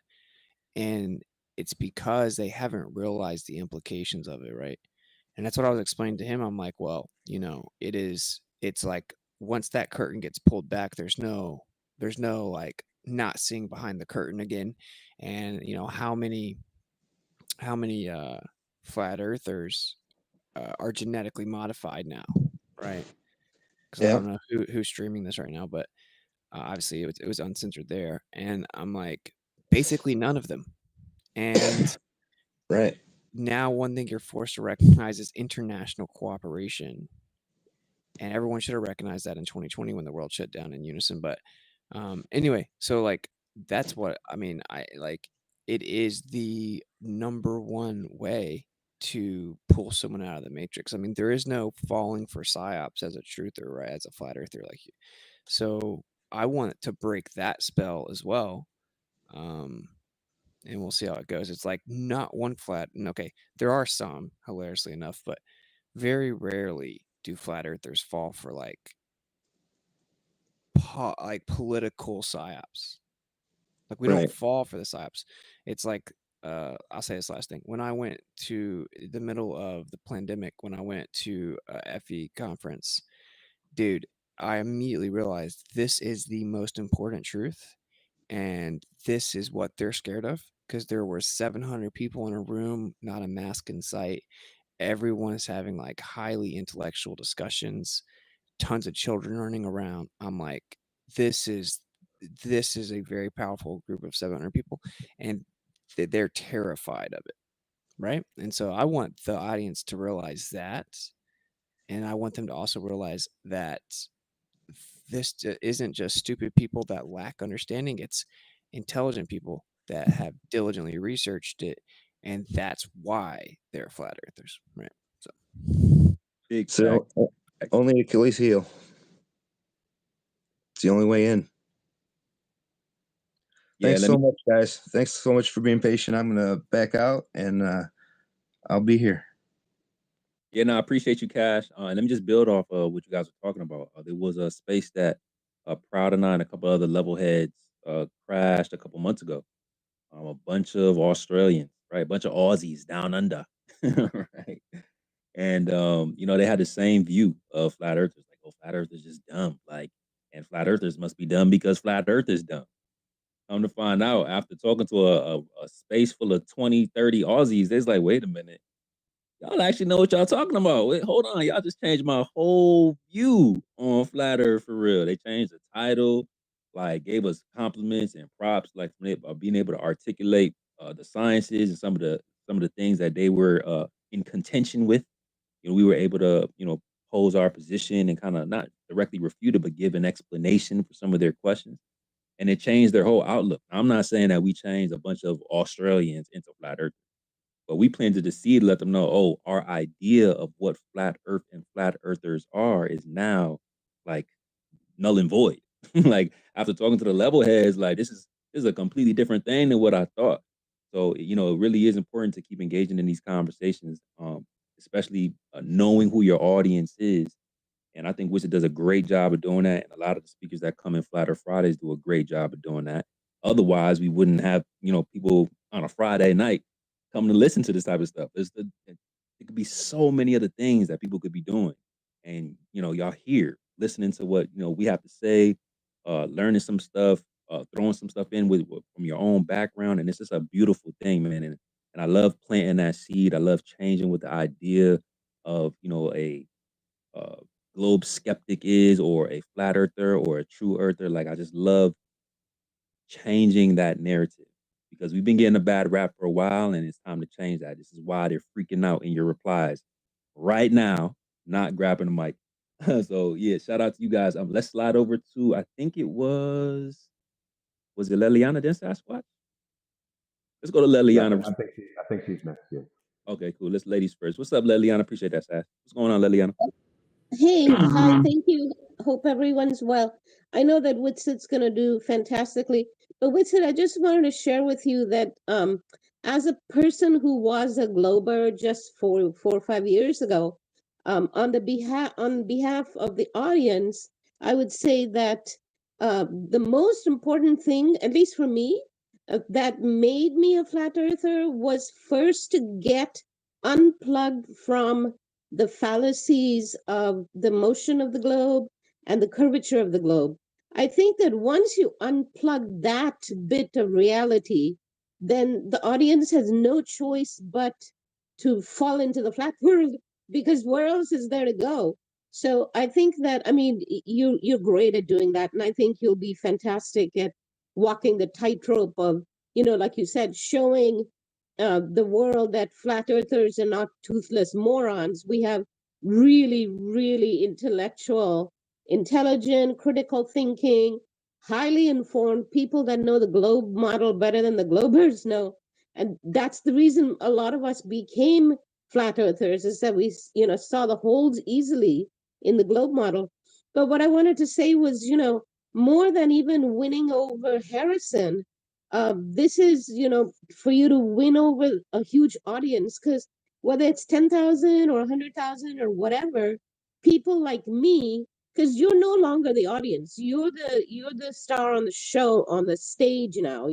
And it's because they haven't realized the implications of it, right? And that's what I was explaining to him. I'm like, well, it's like once that curtain gets pulled back, there's no like not seeing behind the curtain again. And how many flat earthers are genetically modified now, right? Because I don't know who's streaming this right now, but obviously it was uncensored there. And I'm like, basically none of them. And right now one thing you're forced to recognize is international cooperation. And everyone should have recognized that in 2020 when the world shut down in unison. But anyway, so like that's what I mean. It is the number one way to pull someone out of the matrix. I mean, there is no falling for psyops as a truther, right? As a flat earther like you. So I want to break that spell as well. And we'll see how it goes. It's like not one flat. And okay, there are some, hilariously enough, but very rarely do flat earthers fall for like political psyops. Like we don't fall for the psyops. It's like I'll say this last thing. When I went to the middle of the pandemic, when I went to a FE conference, dude, I immediately realized this is the most important truth, and this is what they're scared of, because there were 700 people in a room, not a mask in sight. Everyone is having like highly intellectual discussions, tons of children running around. I'm like, this is a very powerful group of 700 people, and they're terrified of it, right? And so I want the audience to realize that, and I want them to also realize that this isn't just stupid people that lack understanding. It's intelligent people that have diligently researched it, and that's why they're flat earthers, right? So big only Achilles heel. It's the only way in. Thanks so much, guys. Thanks so much for being patient. I'm gonna back out, and I'll be here. Yeah, no, I appreciate you, Cash. And let me just build off of what you guys were talking about. There was a space that Proud and I and a couple other level heads crashed a couple months ago. A bunch of Australians, right? A bunch of Aussies down under, right? And they had the same view of flat earthers. Like, oh, flat earth is just dumb. Like, and flat earthers must be dumb because flat earth is dumb. Come to find out, after talking to a space full of 20, 30 Aussies, they're like, wait a minute. Y'all actually know what y'all talking about. Wait, hold on. Y'all just changed my whole view on flat earth for real. They changed the title, like gave us compliments and props, like being able to articulate the sciences and some of the things that they were in contention with. We were able to, pose our position and kind of not directly refute it, but give an explanation for some of their questions. And it changed their whole outlook. I'm not saying that we changed a bunch of Australians into flat earth, but we planted the seed, let them know, oh, our idea of what flat earth and flat earthers are is now like null and void. Like after talking to the level heads, like this is a completely different thing than what I thought. So, it really is important to keep engaging in these conversations, especially knowing who your audience is. And I think Wizard does a great job of doing that. And a lot of the speakers that come in Flat Earth Fridays do a great job of doing that. Otherwise, we wouldn't have, people on a Friday night coming to listen to this type of stuff. It could be so many other things that people could be doing. And, y'all here listening to what, we have to say, learning some stuff, throwing some stuff in with from your own background. And it's just a beautiful thing, man. And I love planting that seed. I love changing with the idea of, a globe skeptic is, or a flat earther, or a true earther. Like, I just love changing that narrative because we've been getting a bad rap for a while, and it's time to change that. This is why they're freaking out in your replies right now, not grabbing the mic. So yeah, shout out to you guys. Let's slide over to, I think it was it Leliana then Sasquatch? Let's go to Leliana. I think she's next. Yeah. Okay, cool. Let's ladies first. What's up, Leliana? Appreciate that, Sass. What's going on, Leliana? Hey, hi, thank you. Hope everyone's well. I know that Witsid's gonna do fantastically, but Witsid, I just wanted to share with you that as a person who was a Glober just 4 or 5 years ago, on behalf of the audience, I would say that the most important thing, at least for me, that made me a flat earther was first to get unplugged from the fallacies of the motion of the globe and the curvature of the globe. I think that once you unplug that bit of reality, then the audience has no choice but to fall into the flat world, because where else is there to go? So I think that, I mean, you're great at doing that, and I think you'll be fantastic at walking the tightrope of, like you said, showing the world that flat earthers are not toothless morons. We have really, really intellectual, intelligent, critical thinking, highly informed people that know the globe model better than the globers know. And that's the reason a lot of us became flat earthers, is that we, saw the holes easily in the globe model. But what I wanted to say was, more than even winning over Harrison, this is, for you to win over a huge audience, because whether it's 10,000 or 100,000 or whatever, people like me, because you're no longer the audience, you're the star on the show, on the stage now,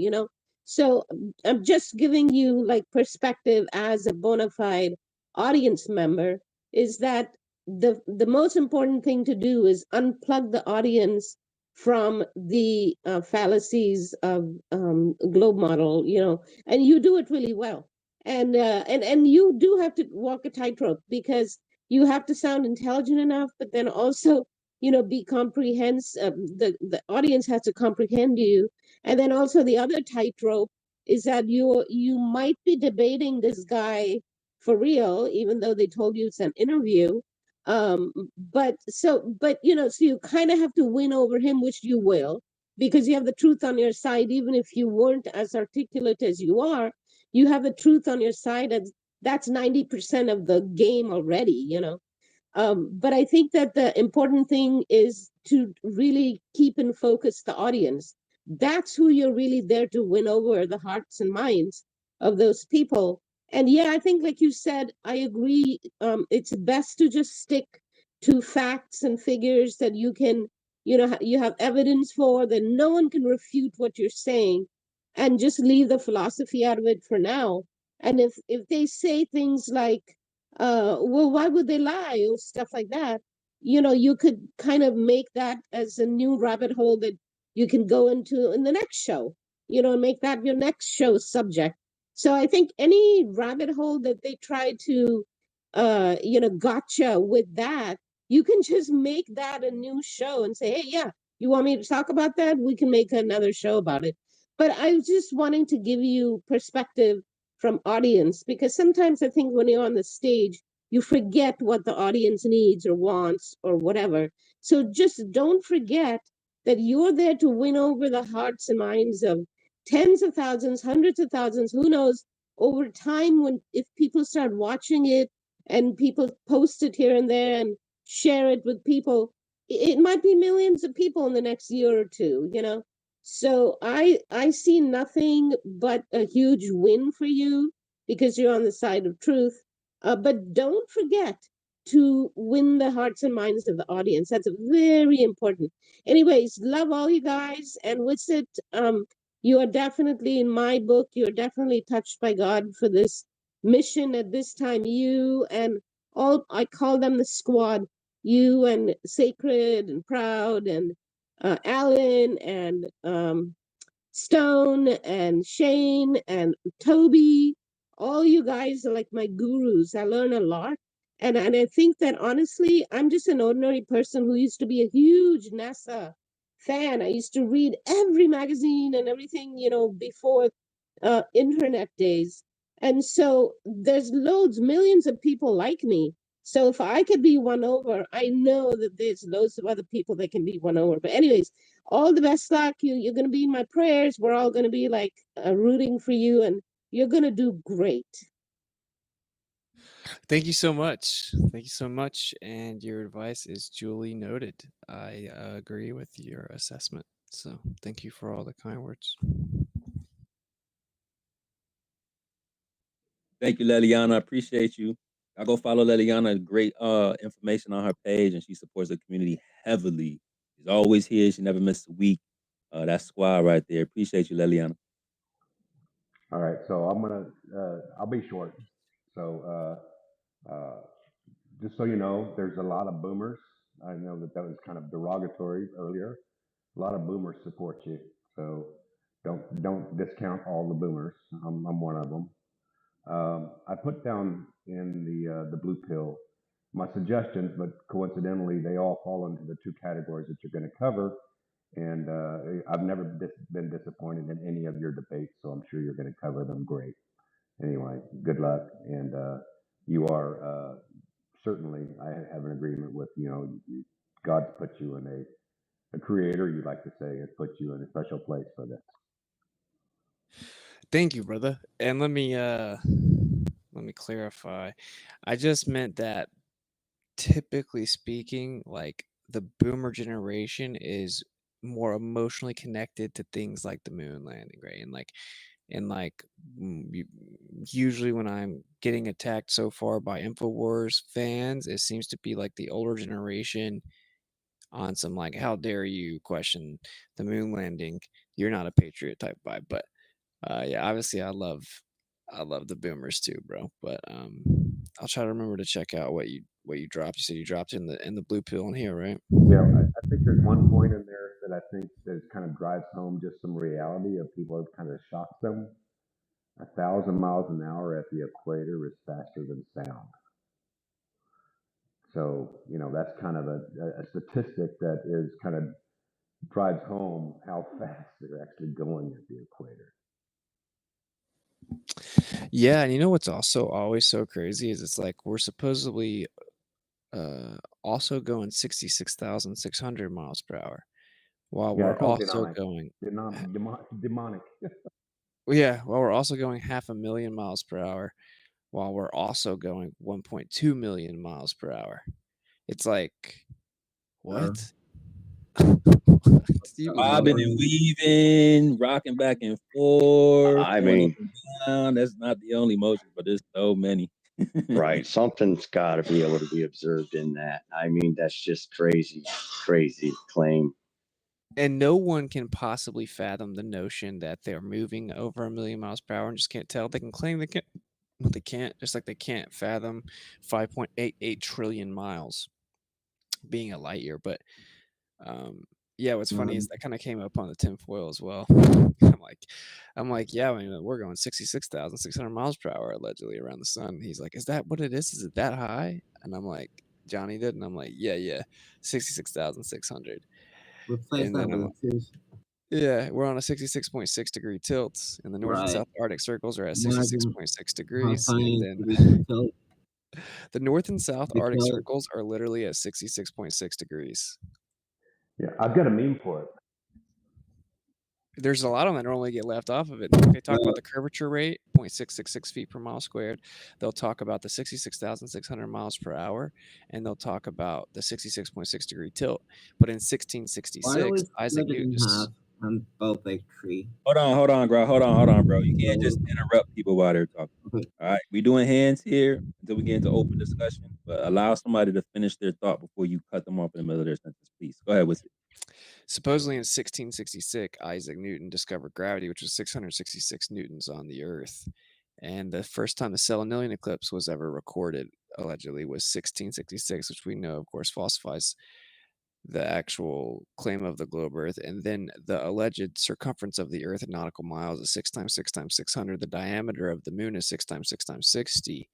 so I'm just giving you like perspective as a bona fide audience member, is that the most important thing to do is unplug the audience from the fallacies of globe model, and you do it really well. And you do have to walk a tightrope, because you have to sound intelligent enough, but then also, be comprehensive. The audience has to comprehend you. And then also the other tightrope is that you might be debating this guy for real, even though they told you it's an interview. But so you kind of have to win over him, which you will, because you have the truth on your side. Even if you weren't as articulate as you are, you have the truth on your side, and that's 90% of the game already, but I think that the important thing is to really keep in focus the audience. That's who you're really there to win over, the hearts and minds of those people. And yeah, I think, like you said, I agree. It's best to just stick to facts and figures that you can, you have evidence for, that no one can refute what you're saying, and just leave the philosophy out of it for now. And if they say things like, well, why would they lie, or stuff like that, you could kind of make that as a new rabbit hole that you can go into in the next show, and make that your next show subject. So I think any rabbit hole that they try to gotcha with that, you can just make that a new show and say, hey, yeah, you want me to talk about that, we can make another show about it. But I was just wanting to give you perspective from audience, because sometimes I think when you're on the stage, you forget what the audience needs or wants or whatever. So just don't forget that you're there to win over the hearts and minds of tens of thousands, hundreds of thousands, who knows, over time, when if people start watching it and people post it here and there and share it with people, it might be millions of people in the next year or two, So I see nothing but a huge win for you, because you're on the side of truth. But don't forget to win the hearts and minds of the audience. That's very important. Anyways, love all you guys. And with it, you are definitely, in my book, you're definitely touched by God for this mission at this time. You and all, I call them the squad, you and Sacred and Proud and Alan and Stone and Shane and Toby, all you guys are like my gurus. I learn a lot. And I think that honestly, I'm just an ordinary person who used to be a huge NASA fan. I used to read every magazine and everything, before internet days. And so there's loads, millions of people like me. So if I could be won over, I know that there's loads of other people that can be won over. But anyways, all the best luck. You're going to be in my prayers. We're all going to be like rooting for you, and you're going to do great. Thank you so much. Thank you so much. And your advice is duly noted. I agree with your assessment. So thank you for all the kind words. Thank you, Leliana. I appreciate you. I go follow Leliana. Great information on her page, and she supports the community heavily. She's always here. She never misses a week. That's squad right there. Appreciate you, Leliana. All right, so I'm gonna I'll be short. So just so you know, there's a lot of boomers. I know that that was kind of derogatory earlier. A lot of boomers support you, so don't discount all the boomers. I'm one of them. I put down in the blue pill my suggestions, but coincidentally, they all fall into the two categories that you're going to cover. And I've never been disappointed in any of your debates, so I'm sure you're going to cover them great. Anyway, good luck, and you are certainly. I have an agreement with God's put you in a creator. You like to say has put you in a special place for this. Thank you, brother. And let me clarify. I just meant that typically speaking, like the boomer generation is more emotionally connected to things like the moon landing, right? And usually when I'm getting attacked so far by InfoWars fans, it seems to be like the older generation on some like how dare you question the moon landing, you're not a patriot type vibe. But yeah, obviously I love the boomers too, bro. But I'll try to remember to check out what you dropped. You said you dropped in the blue pill in here, right? Yeah, I think there's one point in there that I think that kind of drives home just some reality of people. It kind of shocks them. 1,000 miles an hour at the equator is faster than sound. So that's kind of a statistic that is kind of drives home how fast they're actually going at the equator. Yeah, and you know what's also always so crazy is it's like we're supposedly also going 66,600 miles per hour while Yeah, we're it's all also demonic. going Demonic. yeah, while we're also going 500,000 miles per hour while we're also going 1.2 million miles per hour. It's like what? Bobbing and weaving, rocking back and forth, I going up mean, and down. That's not the only motion, but there's so many. right. Something's got to be able to be observed in that. I mean, that's just crazy, crazy claim. And no one can possibly fathom the notion that they're moving over 1,000,000 miles per hour and just can't tell. They can claim they can't, but they can't. Just like they can't fathom 5.88 trillion miles being a light year. But yeah, what's funny is that kind of came up on the tinfoil as well. I'm like, yeah, I mean, we're going 66,600 miles per hour allegedly around the sun. He's like, is that what it is? Is it that high? And I'm like, Johnny did, and I'm like, yeah, 66,600. Replace And that then I'm with a two. yeah, we're on a 66.6 degree tilt, and the north and Right. south Arctic circles are at Imagine 66.6 how degrees, tiny and it then could be to tilt. the north and south Arctic Because circles are literally at 66.6 degrees. Yeah, I've got a meme for it. There's a lot of them that normally get left off of it. They talk about the curvature rate, 0.666 feet per mile squared. They'll talk about the 66,600 miles per hour, and they'll talk about the 66.6 degree tilt. But in why don't 1666, we Isaac split it Newton in just half and both a tree? Hold on, bro. Hold on, bro. You can't just interrupt people while they're talking. Okay. All right, we doing hands here until we get into open discussion, but allow somebody to finish their thought before you cut them off in the middle of their sentence, please. Go ahead with it. supposedly in 1666, Isaac Newton discovered gravity, which was 666 newtons on the Earth. And the first time the Selenilian eclipse was ever recorded, allegedly, was 1666, which we know, of course, falsifies the actual claim of the globe Earth. And then the alleged circumference of the Earth in nautical miles is 6 times 6 times 600. The diameter of the moon is 6 times 6 times 60.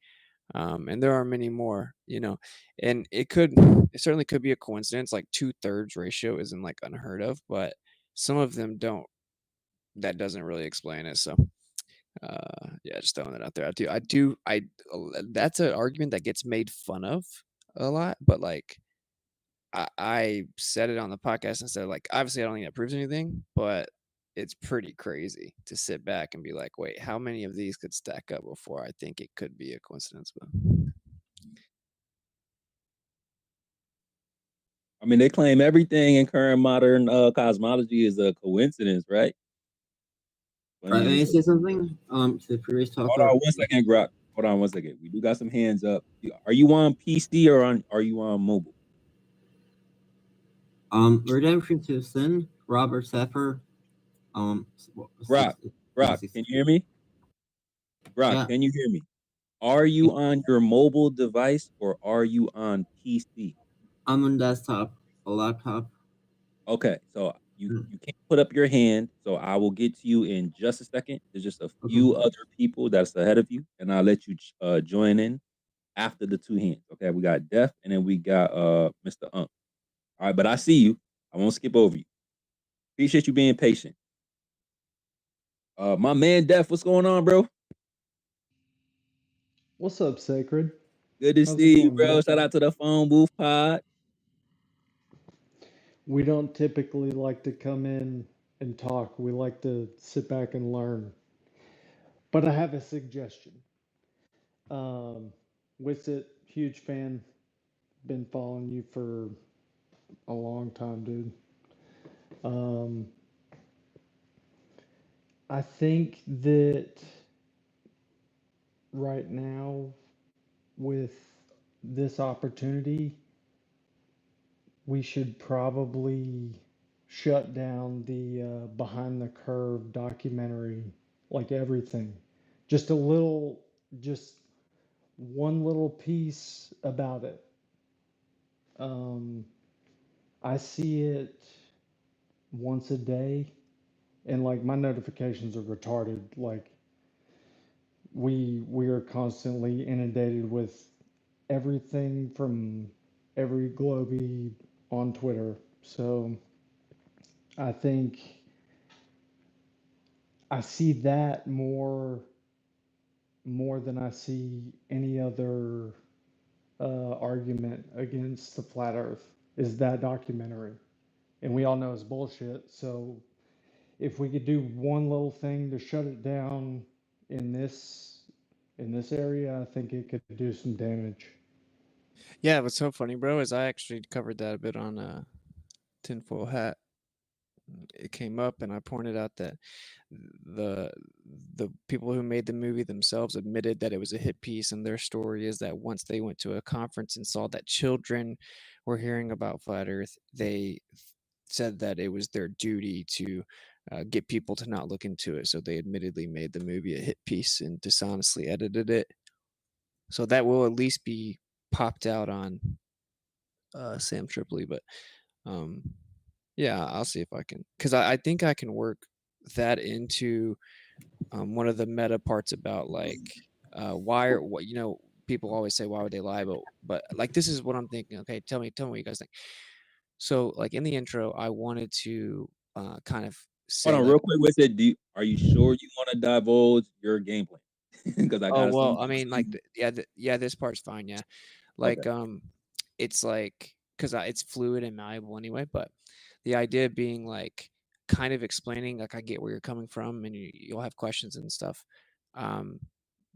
And there are many more, and it certainly could be a coincidence. Like 2/3 ratio isn't like unheard of, but some of them don't. That doesn't really explain it. So, yeah, just throwing that out there. That's an argument that gets made fun of a lot, but like I said it on the podcast and said, like, obviously I don't think that proves anything, but it's pretty crazy to sit back and be like, wait, how many of these could stack up before I think it could be a coincidence? But I mean, they claim everything in current modern cosmology is a coincidence, right? Right, may I say something? To the previous talker. Hold on 1 second, Grok. Hold on 1 second. We do got some hands up. Are you on PC or are you on mobile? Redemption to Sin, Robert Sepper. Grok, can you hear me? Grok, yeah. can you hear me? Are you on your mobile device or are you on PC? I'm on desktop, a laptop. Okay, so you can't put up your hand, so I will get to you in just a second. There's just a few other people that's ahead of you, and I'll let you join in after the two hands. Okay, we got Def, and then we got Mr. Unk. All right, but I see you. I won't skip over you. Appreciate you being patient. My man Def, what's going on, bro? What's up, Sacred? Good to How's it see you, going, bro. man? Shout out to the phone booth pod. We don't typically like to come in and talk. We like to sit back and learn. But I have a suggestion. Witsit, huge fan. Been following you for a long time, dude. I think that right now, with this opportunity, we should probably shut down the behind the curve documentary, like everything. Just a little, just one little piece about it. I see it once a day, and like my notifications are retarded. Like we are constantly inundated with everything from every globey on Twitter. So I think I see that more than I see any other argument against the flat Earth is that documentary, and we all know it's bullshit. So if we could do one little thing to shut it down in this area, I think it could do some damage. Yeah, what's so funny, bro, is I actually covered that a bit on Tinfoil Hat. It came up, and I pointed out that the the people who made the movie themselves admitted that it was a hit piece, and their story is that once they went to a conference and saw that children were hearing about flat Earth, they said that it was their duty to get people to not look into it. So they admittedly made the movie a hit piece and dishonestly edited it. So that will at least be popped out on Sam Tripoli, but um, yeah, I'll see if I can, because I think I can work that into one of the meta parts about like why or what people always say why would they lie, but like this is what I'm thinking. Okay, tell me what you guys think. So like in the intro, I wanted to kind of Hold say on, like, real quick. With it, are you sure you want to divulge your game plan? Because I oh got well, some. I mean like yeah, this part's fine, yeah. Okay. Like it's like because it's fluid and malleable anyway, but the idea being like kind of explaining like I get where you're coming from and you'll have questions and stuff. Um,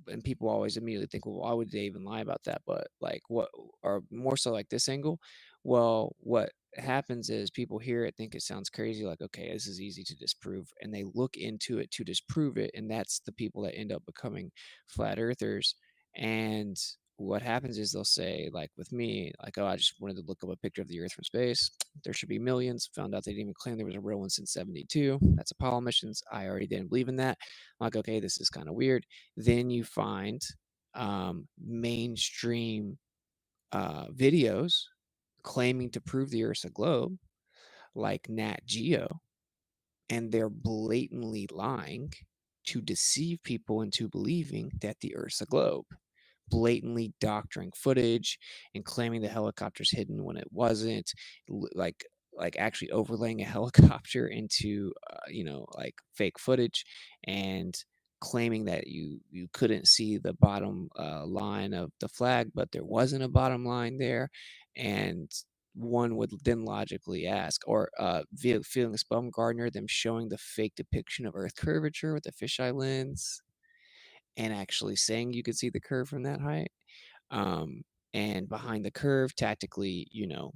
and people always immediately think, well, why would they even lie about that? But like what, or more so like this angle, well, what happens is people hear it, think it sounds crazy, like, okay, this is easy to disprove, and they look into it to disprove it, and that's the people that end up becoming flat earthers. And what happens is they'll say, like with me, like, oh, I just wanted to look up a picture of the Earth from space. There should be millions. Found out they didn't even claim there was a real one since 72. That's Apollo missions. I already didn't believe in that. I'm like, okay, this is kind of weird. Then you find mainstream videos claiming to prove the Earth's a globe, like Nat Geo, and they're blatantly lying to deceive people into believing that the Earth's a globe, blatantly doctoring footage and claiming the helicopter's hidden when it wasn't, like actually overlaying a helicopter into like fake footage, and claiming that you couldn't see the bottom line of the flag, but there wasn't a bottom line there. And one would then logically ask, or Felix Baumgartner, them showing the fake depiction of Earth curvature with the fisheye lens and actually saying you could see the curve from that height. Um, and behind the curve, tactically,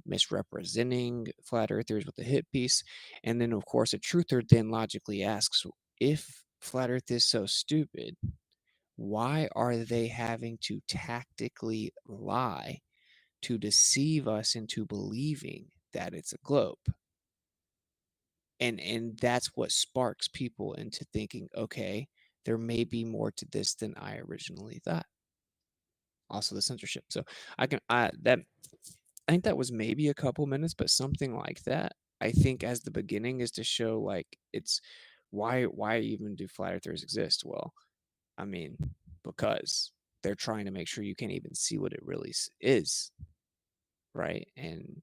misrepresenting flat earthers with the hit piece. And then, of course, a truther then logically asks, if flat earth is so stupid, why are they having to tactically lie to deceive us into believing that it's a globe? And that's what sparks people into thinking, okay, there may be more to this than I originally thought. also the censorship. So I think that was maybe a couple minutes, but something like that. I think as the beginning is to show like it's why even do flat earthers exist? Well, I mean, because they're trying to make sure you can't even see what it really is, right? And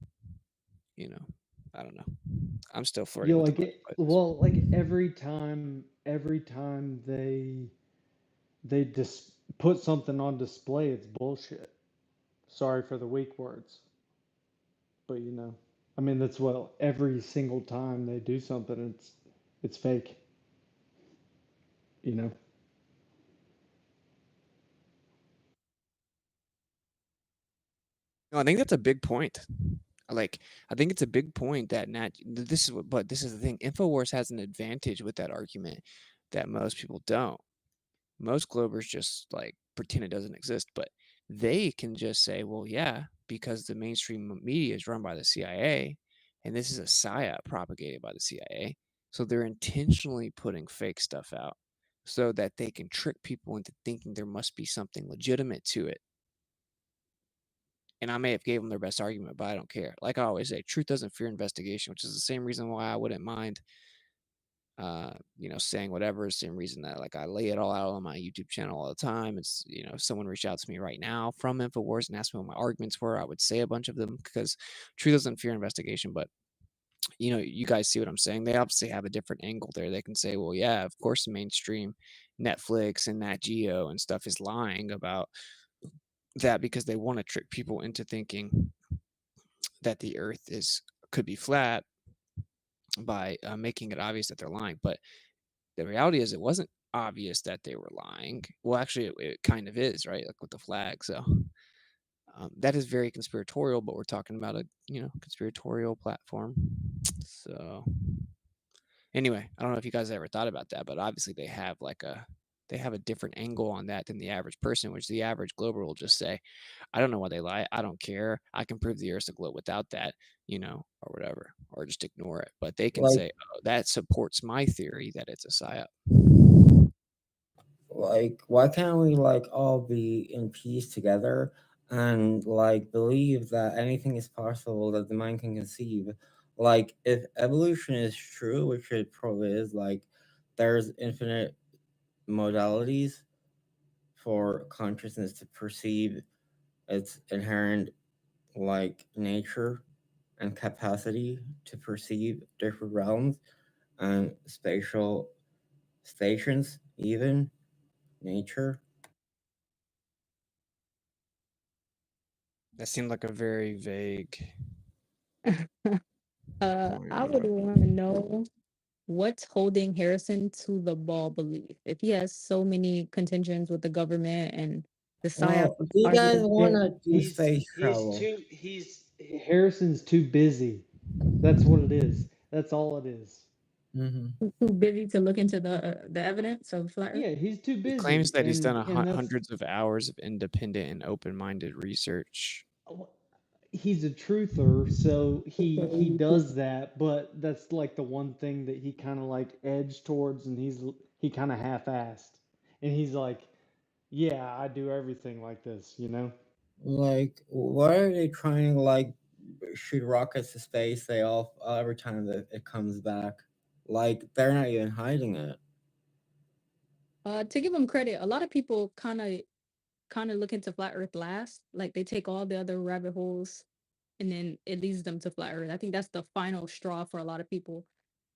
I don't know. I'm still flirting with the like like every time they just put something on display, it's bullshit. Sorry for the weak words, but I mean that's what every single time they do something, it's fake. No, I think that's a big point. Like, I think it's a big point that this is the thing. InfoWars has an advantage with that argument that most people don't. Most Globers just like pretend it doesn't exist, but they can just say, well, yeah, because the mainstream media is run by the CIA, and this is a psyop propagated by the CIA. So they're intentionally putting fake stuff out so that they can trick people into thinking there must be something legitimate to it. And I may have gave them their best argument, but I don't care. Like I always say, truth doesn't fear investigation, which is the same reason why I wouldn't mind, saying whatever. Same reason that like I lay it all out on my YouTube channel all the time. It's if someone reached out to me right now from Infowars and asked me what my arguments were, I would say a bunch of them because truth doesn't fear investigation. But you guys see what I'm saying? They obviously have a different angle there. They can say, well, yeah, of course, the mainstream Netflix and Nat Geo and stuff is lying about that because they want to trick people into thinking that the earth could be flat by making it obvious that they're lying. But the reality is it wasn't obvious that they were lying. Well, actually, it kind of is, right? Like with the flag. So that is very conspiratorial, but we're talking about a conspiratorial platform. So anyway, I don't know if you guys ever thought about that, but obviously they have a different angle on that than the average person, which the average Glober will just say, I don't know why they lie. I don't care. I can prove the Earth's a globe without that, or whatever, or just ignore it. But they can Like, say, oh, that supports my theory that it's a psyop. like, why can't we like all be in peace together and like believe that anything is possible that the mind can conceive? Like, if evolution is true, which it probably is, like, there's infinite modalities for consciousness to perceive its inherent like nature and capacity to perceive different realms and spatial stations, even nature. That seemed like a very vague. I would want to know what's holding Harrison to the ball belief. If he has so many contentions with the government and the psyop Well, do you guys want Yeah, to do space travel? Harrison's too busy. That's what it is. That's all it is. too busy to look into the evidence of flat Earth. Yeah, he's too He busy. claims that he's done and that's hundreds of hours of independent and open-minded research. he's a truther, so he does that, but that's like the one thing that he kind of like edged towards, and he kind of half-assed, and he's like, yeah, I do everything like this, Like, why are they trying to like shoot rockets to space? They all every time that it comes back, like they're not even hiding it. To give them credit, a lot of people kind of look into flat Earth last. Like they take all the other rabbit holes, and then it leads them to flat Earth. I think that's the final straw for a lot of people.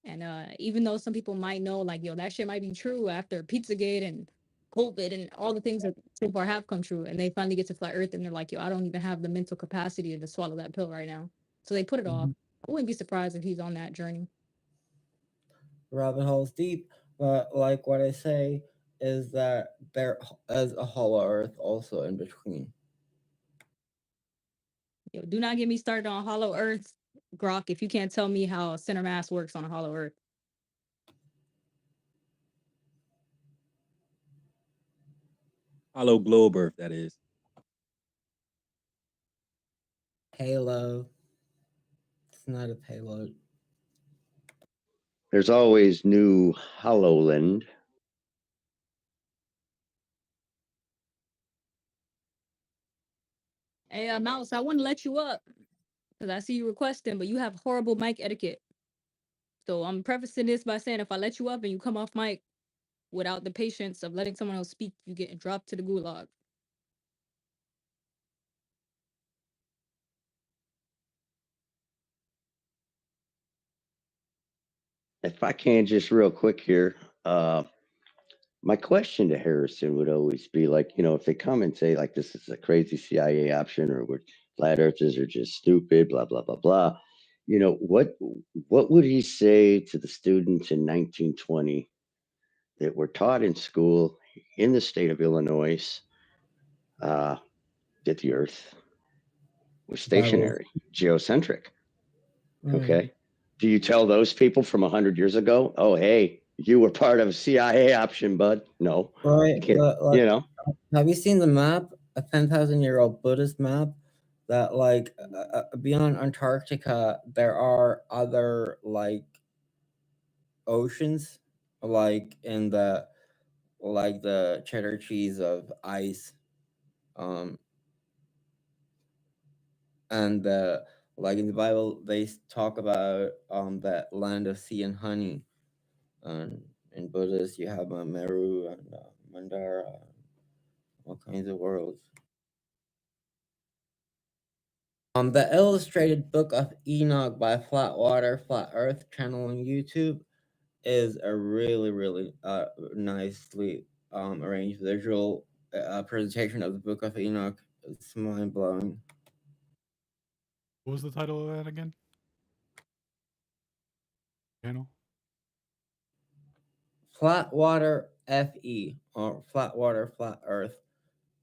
And even though some people might know, like, yo, that shit might be true after Pizzagate and COVID and all the things that so far have come true, and they finally get to flat Earth and they're like, yo, I don't even have the mental capacity to swallow that pill right now. So they put it off. I wouldn't be surprised if he's on that journey. Rabbit holes deep, but like what I say is that there is a hollow Earth also in between. Yo, do not get me started on hollow Earth, Grok, if you can't tell me how center mass works on a hollow Earth. Hollow globe Earth, that is. Halo. It's not a payload. There's always new HoloLand. Hey, Mouse, I want to let you up because I see you requesting, but you have horrible mic etiquette. So I'm prefacing this by saying if I let you up and you come off mic without the patience of letting someone else speak, you get dropped to the gulag. If I can just real quick here, my question to Harrison would always be like, if they come and say like this is a crazy CIA option or we're flat earthers are just stupid, blah blah blah blah. What would he say to the students in 1920 that were taught in school in the state of Illinois that the Earth was stationary, geocentric? Okay. Do you tell those people from 100 years ago, oh, hey, you were part of a CIA option, bud? No. Right, You have you seen the map, a 10,000-year-old Buddhist map? That like beyond Antarctica, there are other like oceans, like in the cheddar cheese of ice, and like in the Bible they talk about that land of sea and honey, and in Buddhist you have Meru and Mandara, all kinds of worlds. The illustrated book of Enoch by Flatwater Flat Earth channel on YouTube is a really nicely arranged visual presentation of the book of Enoch. It's mind blowing. What was the title of that again? Channel? Flatwater FE, or Flatwater Flat Earth,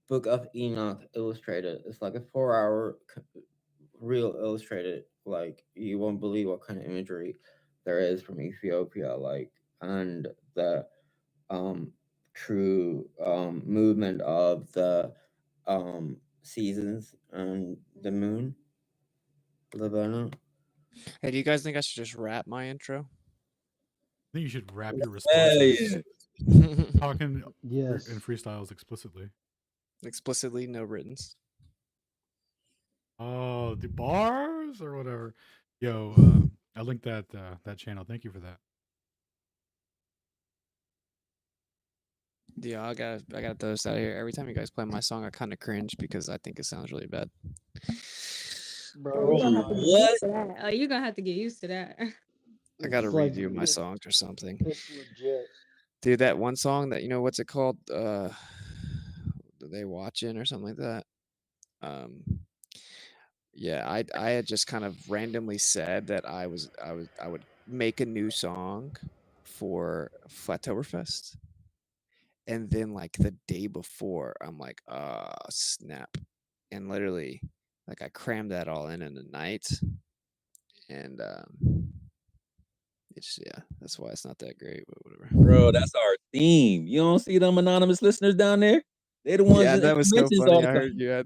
Book of Enoch illustrated. It's like a 4-hour real illustrated. Like you won't believe what kind of imagery there is from Ethiopia, like, and the true movement of the seasons and the moon. Labana. Hey, do you guys think I should just rap my intro? I think you should rap your responses. Talking Yes. in freestyles explicitly. Explicitly, no writtens. Oh, the bars or whatever. Yo, I linked that channel. Thank you for that. Yeah, I got those out here. Every time you guys play my song, I kind of cringe because I think it sounds really bad. Bro, You're gonna have to get used to that. I gotta It's like- review my songs or something. It's legit. Dude, that one song that what's it called? They Watching or something like that. Yeah, I had just kind of randomly said that I would make a new song for Flatoberfest. And then like the day before, I'm like, snap. And literally, like I crammed that all in a night. And it's that's why it's not that great, but whatever. Bro, that's our theme. You don't see them anonymous listeners down there? They're the ones that was so mentions funny. all the I time.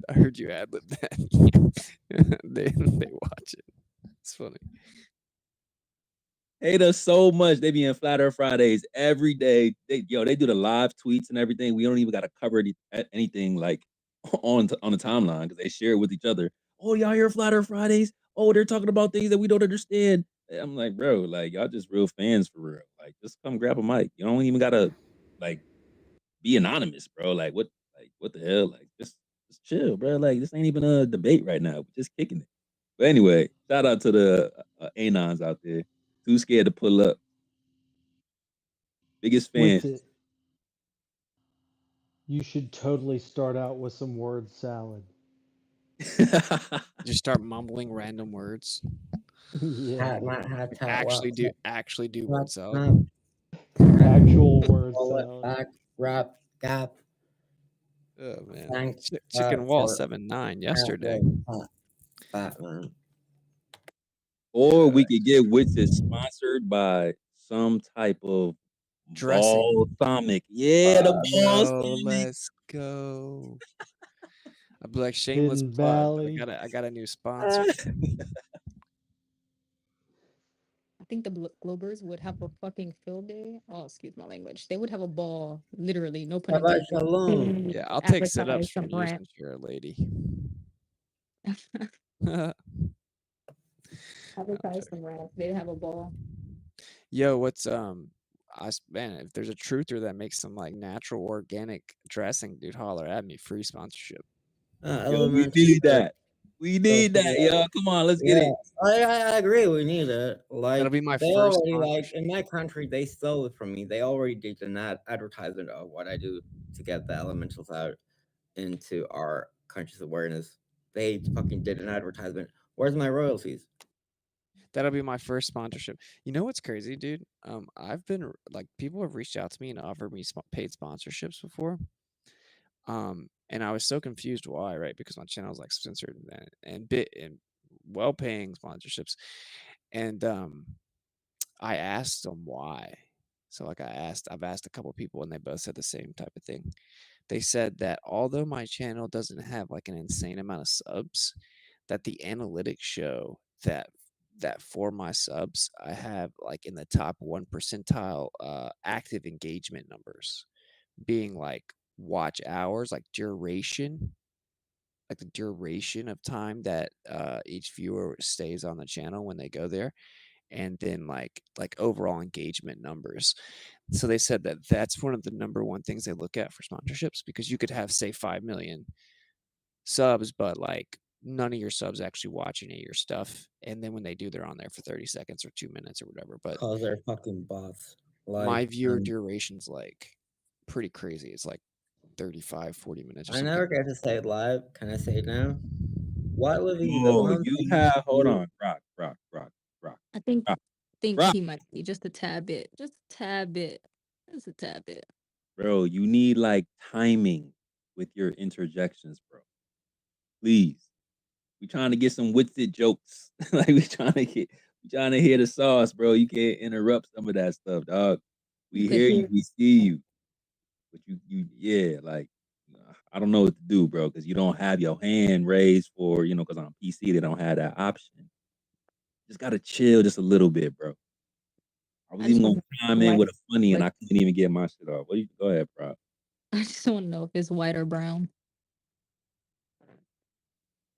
heard you ad lib that. they watch it. It's funny. Hate us so much. They be in Flat Earth Fridays every day. They do the live tweets and everything. We don't even got to cover anything like on the timeline because they share it with each other. Oh, y'all hear Flat Earth Fridays? Oh, they're talking about things that we don't understand. I'm like, bro, like y'all just real fans for real. Like, just come grab a mic. You don't even gotta like be anonymous, bro. Like, what the hell? Like, just chill, bro. Like, this ain't even a debate right now. We're just kicking it. But anyway, shout out to the anons out there. Too scared to pull up. Biggest fan. With it, you should totally start out with some word salad. Just start mumbling random words. Yeah. Actually do word salad. Actual word salad. Back, rap, gap. Oh man. Thanks, Chicken Wall for 7-9 yesterday. Batman. Or we could get Witches sponsored by some type of Dressing. balsamic. Yeah, the balsamic. Let's go. I'd be like shameless Hidden plug. Valley. I got a new sponsor. I think the Globers would have a fucking field day. Oh, excuse my language. They would have a ball, literally, no pun Shabbat intended. shalom. Yeah, I'll take Advertise sit-ups the from you brand. since you're a lady. Advertise some rap. They have a ball. Yo, what's man, if there's a truther that makes some like natural organic dressing, dude, holler at me. Free sponsorship. Yo, we Elementary. need that. We need that, yo. Come on, let's get Yeah, it. I agree. We need it. Like That'll be my they first already like sponsorship. in my country, they stole it from me. They already did an advertisement of what I do to get the elementals out into our country's awareness. They fucking did an advertisement. Where's my royalties? That'll be my first sponsorship. You know what's crazy, dude? I've been like people have reached out to me and offered me paid sponsorships before. And I was so confused why, right? Because my channel is like censored and bit and well-paying sponsorships, and I asked them why. So like I've asked a couple people, and they both said the same type of thing. They said that although my channel doesn't have like an insane amount of subs, that the analytics show that for my subs, I have like in the top 1 percentile active engagement numbers, being like watch hours, like duration, like the duration of time that each viewer stays on the channel when they go there, and then like overall engagement numbers. So they said that that's one of the number one things they look at for sponsorships, because you could have say 5 million subs, but like none of your subs actually watch any of your stuff, and then when they do, they're on there for 30 seconds or 2 minutes or whatever. But Cause they're fucking bots. my Like viewer duration's like pretty crazy. It's like 35, 40 minutes or I something. never get to say it live. Can I say it now? Why living the Oh, one you thing have hold you on, Rock. I think Rock. he might be just a tad bit. Just a tad bit. Just a tad bit. Bro, you need like timing with your interjections, bro. Please. We trying to get some witted jokes. Like we trying to hear the sauce, bro. You can't interrupt some of that stuff, dog. You We could hear you, hear we see you. But yeah, like I don't know what to do, bro, because you don't have your hand raised for, because on PC they don't have that option. Just gotta chill just a little bit, bro. I was I even just gonna want chime in white, with a funny and like I couldn't even get my shit off. Go ahead, bro. I just want to know if it's white or brown.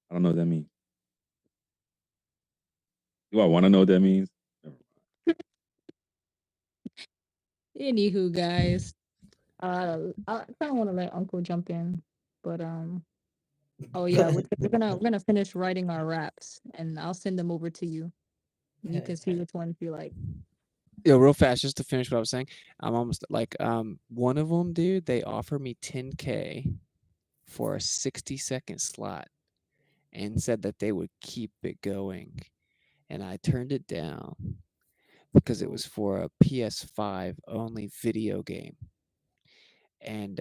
I don't know what that means. Do I want to know what that means? Anywho, guys, I kind of want to let Uncle jump in, but oh yeah, we're gonna finish writing our raps, and I'll send them over to you. And you can see which ones you like. Yo, real fast, just to finish what I was saying. I'm almost like one of them, dude. They offer me 10K for a 60-second slot, and said that they would keep it going, and I turned it down because it was for a PS5 only video game, and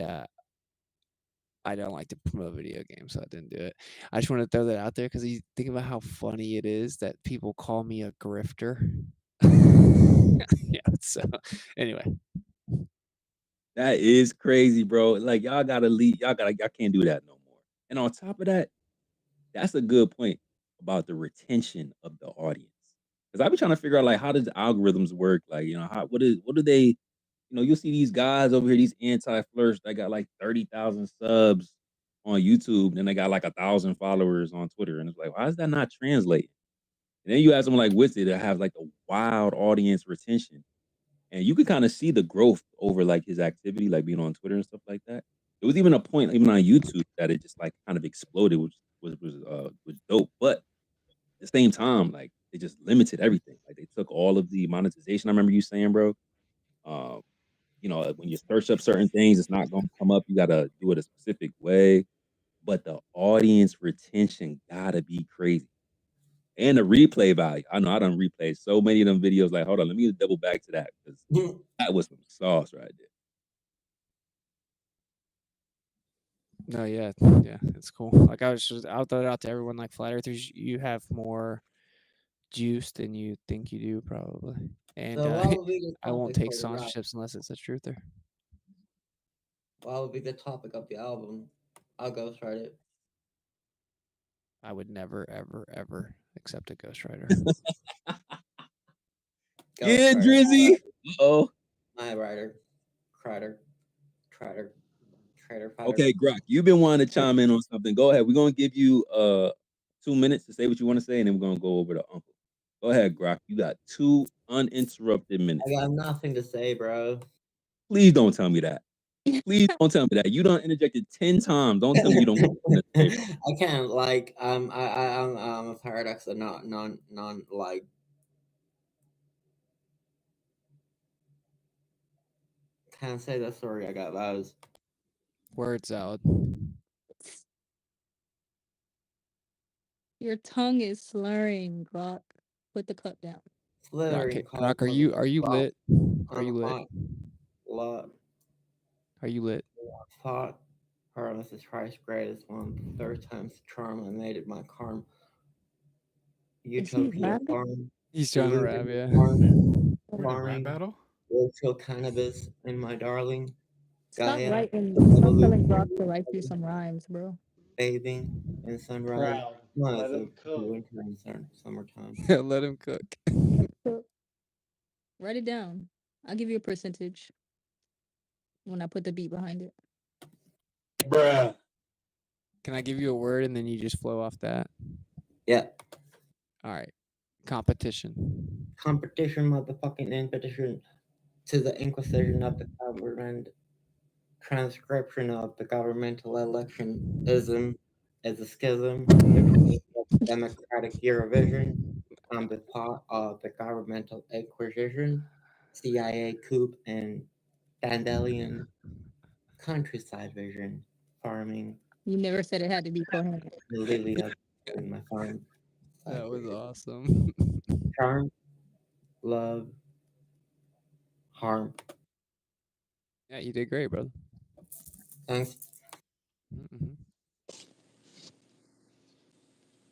I don't like to promote video games, so I didn't do it. I just want to throw that out there because you think about how funny it is that people call me a grifter. Yeah. So anyway, That is crazy, bro. Like y'all gotta leave. Y'all can't do that no more. And on top of that, that's a good point about the retention of the audience. Because I be trying to figure out like how does the algorithms work? Like, what do they, you'll see these guys over here, these anti-flirts that got like 30,000 subs on YouTube, and they got like 1,000 followers on Twitter. And it's like, why is that not translating? And then you have someone like Witzy that have like a wild audience retention. And you could kind of see the growth over like his activity, like being on Twitter and stuff like that. It was even a point, even on YouTube, that it just like kind of exploded, which was dope. But at the same time, like they just limited everything. Like they took all of the monetization. I remember you saying, bro, when you search up certain things, it's not going to come up. You got to do it a specific way. But the audience retention gotta be crazy. And the replay value. I know I done replayed so many of them videos. Like, hold on, let me double back to that because that was some sauce right there. no, yeah, it's cool. Like I'll throw it out to everyone. Like flat earthers, you have more juice than you think you do, probably. And so what would be the I won't topic take for the rap? sponsorships unless it's a truther. What would be the topic of the album? I'll ghostwrite it. I would never, ever, ever accept a ghostwriter. Yeah, Drizzy. Oh, my writer, Crider, Trader, Okay, Grok, you've been wanting to chime in on something. Go ahead. We're gonna give you 2 minutes to say what you want to say, and then we're gonna go over to Uncle. Go ahead, Grok. You got 2 uninterrupted minutes. I got nothing to say, bro. Please don't tell me that. Please don't tell me that. You done interjected 10 times. Don't tell me you don't got nothing to say, bro. I can't like I'm a paradox of non like can't say that. Sorry, I got those. Word salad. Your tongue is slurring, Grok. Put the cup down. Slithering Rock, are you lit? Are you lit? Lot. Are you lit? Thought harmless is Christ's greatest one. Third time's the charm. I made it my karma. Is he Utopia rapping? farm. He's trying to rap, Illusion yeah. farming. We're in a rap Farming. battle. Virtual cannabis and my darling. Stop Gaia. writing. Stop telling Evolution. Grok to write you some rhymes, bro. Bathing in sunrise. Proud. No, Let it's him cook. winter and summertime. Let him cook. Write it down. I'll give you a percentage when I put the beat behind it. Bruh. Can I give you a word and then you just flow off that? Yeah. All right. Competition. Competition, motherfucking invitation to the inquisition of the government. Transcription of the governmental electionism is a schism between the democratic Eurovision and the part of the governmental inquisition, CIA coup, and Dandelion countryside vision, farming, You never said it had to be coherent. the lily of my farm. That was awesome. Charm, love, harm. Yeah, you did great, brother. Thanks. Mm-hmm.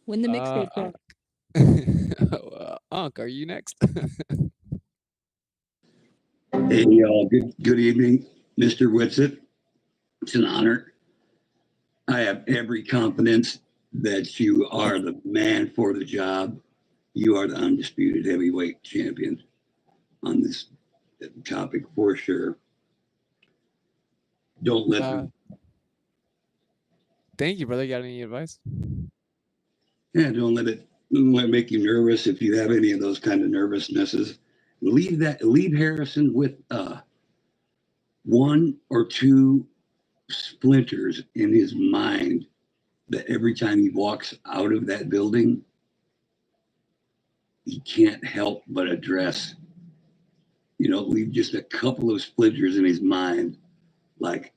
When the mixtape drop. Unc, are you next? Hey, y'all. Good evening, Mr. Whitsitt. It's an honor. I have every confidence that you are the man for the job. You are the undisputed heavyweight champion on this topic for sure. Don't let them. Thank you, brother. You got any advice? Yeah, don't let it make you nervous if you have any of those kind of nervousnesses. Leave Harrison with 1 or 2 splinters in his mind that every time he walks out of that building, he can't help but address. Leave just a couple of splinters in his mind, like,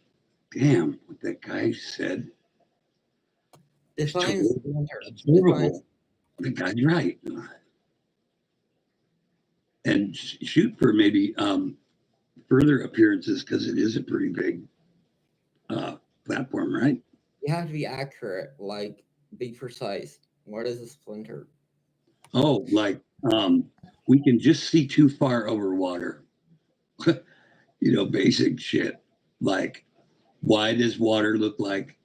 damn, what that guy said. Define splinter. It's horrible. The guy's right. And shoot for maybe further appearances because it is a pretty big platform, right? You have to be accurate, like be precise. What is a splinter? Oh, like we can just see too far over water. Basic shit. Like, why does water look like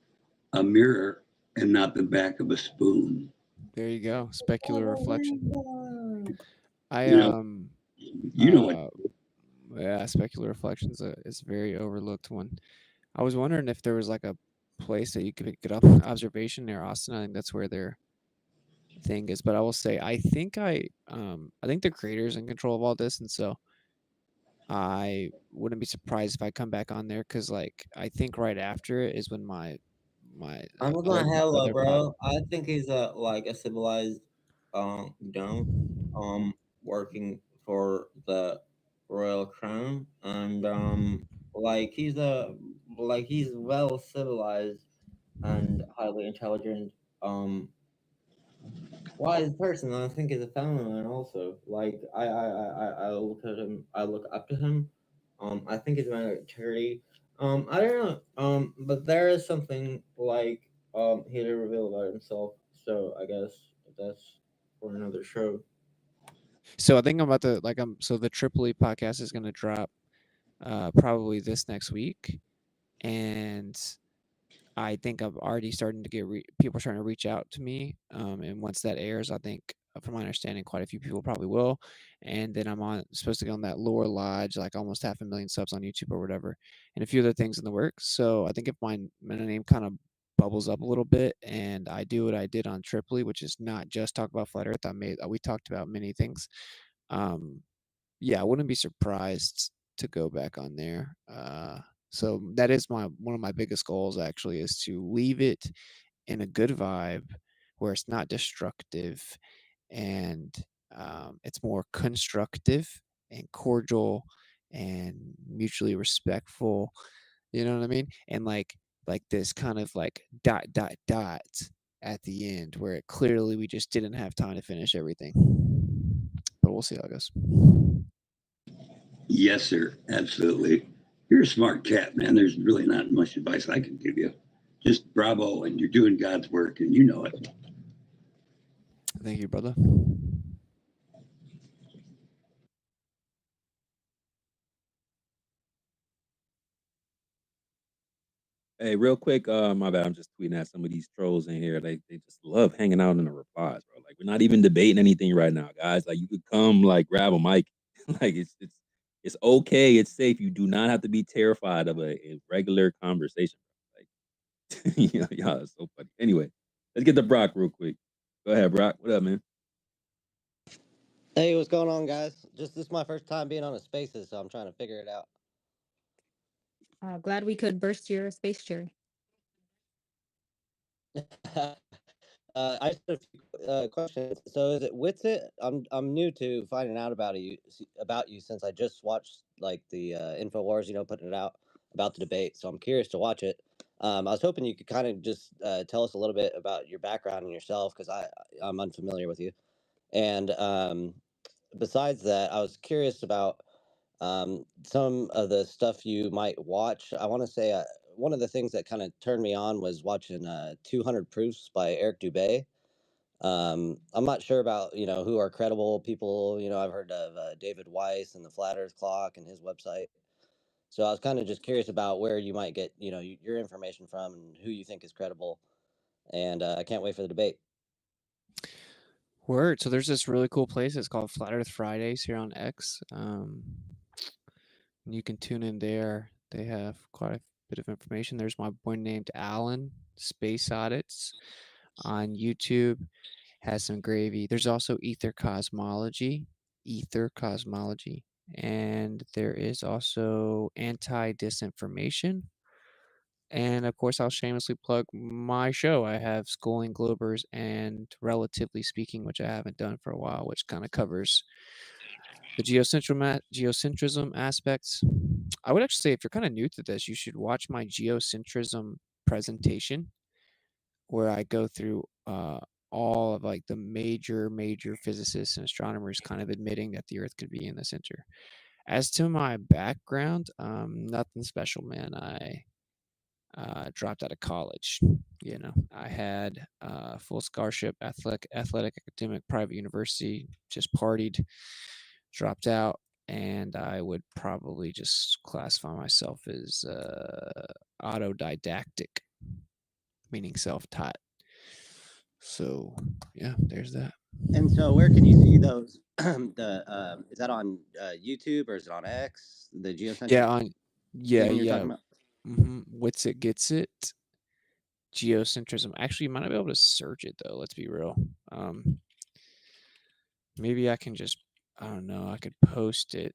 a mirror and not the back of a spoon? There you go. Specular reflection. Yeah, specular reflections is a very overlooked one. I was wondering if there was like a place that you could get up observation near Austin. I think that's where their thing is. But I will say, I think the creator's in control of all this, and so I wouldn't be surprised if I come back on there because, like, I think right after it is when my I'm not gonna hello, bro. I think he's a civilized don't working for the royal crown, and he's well civilized and highly intelligent wise person. I think he's a family man also. Like I look at him, I look up to him. I think he's a man of integrity. I don't know. But there is something he didn't reveal about himself. So I guess that's for another show. So I think I'm about to so the Tripoli podcast is gonna drop probably this next week, and I think I'm already starting to get people starting to reach out to me. And once that airs, I think, from my understanding, quite a few people probably will. And then I'm supposed to go on that Lore Lodge, like almost 500,000 subs on YouTube or whatever, and a few other things in the works. So I think if my name kind of bubbles up a little bit, and I do what I did on Tripoli, which is not just talk about flat Earth. We talked about many things. Yeah, I wouldn't be surprised to go back on there. So that is one of my biggest goals actually, is to leave it in a good vibe where it's not destructive, and it's more constructive and cordial and mutually respectful. You know what I mean? And like this kind of like dot dot dot at the end where it clearly we just didn't have time to finish everything. But we'll see how it goes. Yes, sir. Absolutely. You're a smart cat, man. There's really not much advice I can give you. Just bravo, and you're doing God's work, and you know it. Thank you, brother. Hey, real quick, my bad. I'm just tweeting at some of these trolls in here. They just love hanging out in the replies, bro. Like, we're not even debating anything right now, guys. Like, you could come, like, grab a mic. Like, it's okay. It's safe. You do not have to be terrified of a regular conversation. Like, y'all are so funny. Anyway, let's get to Brock real quick. Go ahead, Brock. What up, man? Hey, what's going on, guys? Just this is my first time being on a Spaces, so I'm trying to figure it out. Glad we could burst your space chair. I just have a few questions. So, is it Witsit? I'm new to finding out about you since I just watched like the Infowars, putting it out about the debate. So I'm curious to watch it. I was hoping you could kind of just tell us a little bit about your background and yourself, because I'm unfamiliar with you. And besides that, I was curious about some of the stuff you might watch. I want to say one of the things that kind of turned me on was watching 200 Proofs by Eric Dubay. I'm not sure about, who are credible people. I've heard of David Weiss and the Flat Earth Clock and his website. So I was kind of just curious about where you might get, your information from and who you think is credible. And I can't wait for the debate. Word. So there's this really cool place. It's called Flat Earth Fridays here on X. You can tune in there. They have quite a bit of information. There's my boy named AlanSpaceAudits on YouTube. Has some gravy. There's also Ether Cosmology, and there is also Anti-Disinformation. And of course, I'll shamelessly plug my show. I have Schooling Globers and Relatively Speaking, which I haven't done for a while, which kind of covers the geocentrism aspects. I would actually say if you're kind of new to this, you should watch my geocentrism presentation, where I go through all of like the major physicists and astronomers kind of admitting that the Earth could be in the center. As to my background, nothing special, man. I dropped out of college. I had full scholarship, athletic, academic, private university, just partied, dropped out, and I would probably just classify myself as autodidactic, meaning self-taught. So yeah, there's that. And so, where can you see those? Is that on YouTube or is it on X? The geocentric thing you're talking about? What's gets it? Geocentrism. Actually, you might not be able to search it though. Let's be real. Maybe I can just. I don't know. I could post it.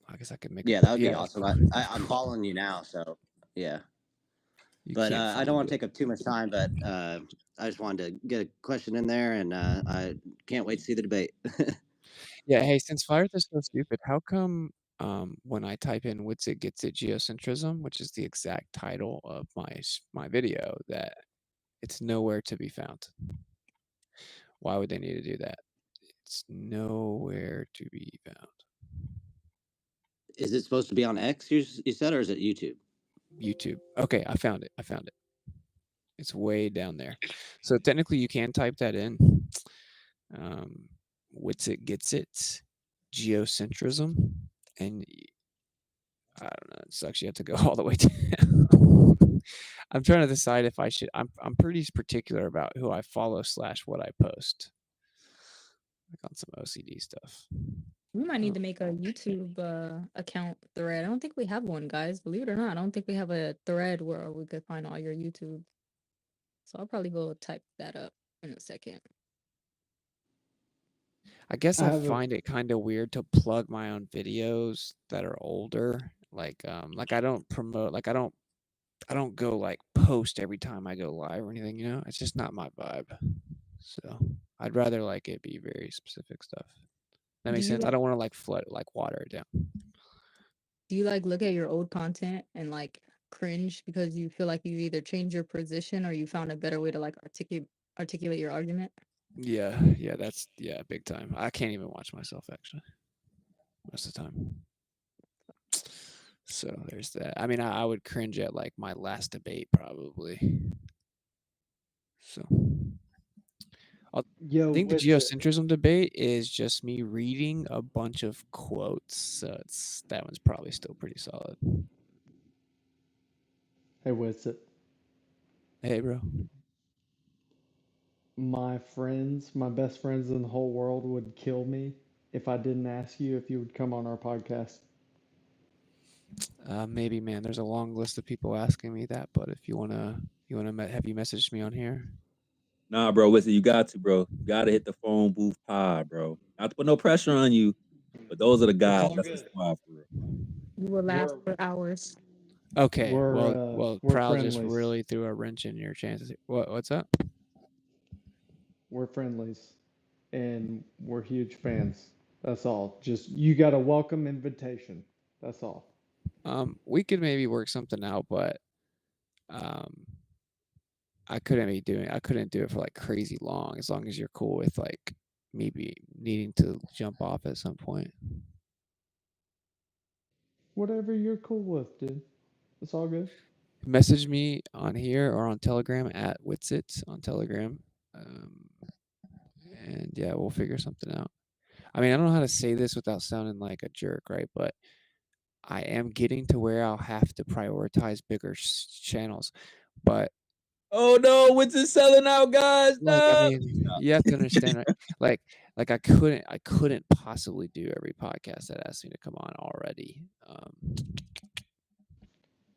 I guess I could make. Yeah, that would be awesome. I'm following you now, so yeah. But I don't want to take up too much time. But I just wanted to get a question in there, and I can't wait to see the debate. Yeah. Hey, since Flat Earth is so stupid, how come when I type in "what's it gets it geocentrism," which is the exact title of my video, that it's nowhere to be found? Why would they need to do that? It's nowhere to be found. Is it supposed to be on X? You said, or is it YouTube? YouTube. Okay, I found it. It's way down there. So technically, you can type that in. What's it gets it geocentrism, and I don't know. It sucks. You have to go all the way down. I'm trying to decide if I should. I'm pretty particular about who I follow / what I post. Like on some OCD stuff. We might need to make a YouTube account thread. I don't think we have one, guys. Believe it or not, I don't think we have a thread where we could find all your YouTube. So I'll probably go type that up in a second. I guess I I have a find it kind of weird to plug my own videos that are older. Like I don't promote, like I don't go like post every time I go live or anything, you know? It's just not my vibe. So I'd rather like it be very specific stuff. That Do makes you sense. I like don't want to like flood it, like water it down. do you like look at your old content and like cringe because you feel like you either changed your position or you found a better way to like articulate your argument? Yeah, that's big time. I can't even watch myself actually most of the time. So there's that. I mean, I would cringe at like my last debate probably. So I yo think the with it. geocentrism debate is just me reading a bunch of quotes. So that one's probably still pretty solid. Hey, with it. Hey, bro. My friends, my best friends in the whole world would kill me if I didn't ask you if you would come on our podcast. Maybe, man. There's a long list of people asking me that, but if you wanna have you messaged me on here? Nah, bro, listen, you got to, bro. You got to hit the phone booth pod, bro. Not to put no pressure on you, but those are the guys. That's the squad for real. You will last We're for hours. Okay. Well, we're Prowl just friendlies. really threw a wrench in your chances. What's up? We're friendlies, and we're huge fans. That's all. Just you got a welcome invitation. That's all. We could maybe work something out, but um, I couldn't do it for like crazy long. As long as you're cool with like maybe needing to jump off at some point. Whatever you're cool with, dude. It's all good. Message me on here or on Telegram at Witsit on Telegram. And yeah, we'll figure something out. I mean, I don't know how to say this without sounding like a jerk, right? But I am getting to where I'll have to prioritize bigger channels. But Oh no, what's it selling out, guys? like, I No. mean, you have to understand, right? Like I couldn't possibly do every podcast that asked me to come on already.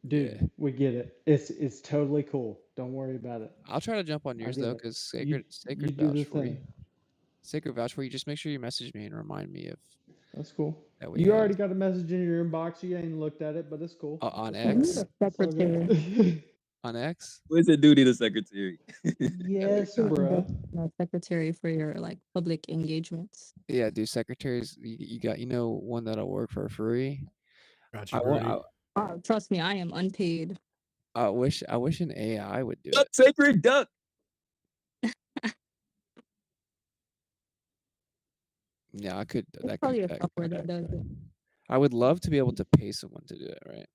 Dude, Yeah, we get it. It's totally cool. Don't worry about it. I'll try to jump on I yours get though, it. because You sacred do vouch the for you. thing. Sacred vouch for you. Just make sure you message me and remind me of That's cool. that we You have already got a message in your inbox. You ain't looked at it, but it's cool. on It's all good. X. The It's all secretary. good. On X. What's it do to the secretary? Yes, You should bruh. be a secretary for your like public engagements. Yeah, dude. Secretaries, you got one that'll work for free. Got I you, want. Brody. Oh, trust me, I am unpaid. I wish an AI would do Duck, it. sacred duck. Yeah, I could. There's That could. probably a software that does it. I would love to be able to pay someone to do it. Right.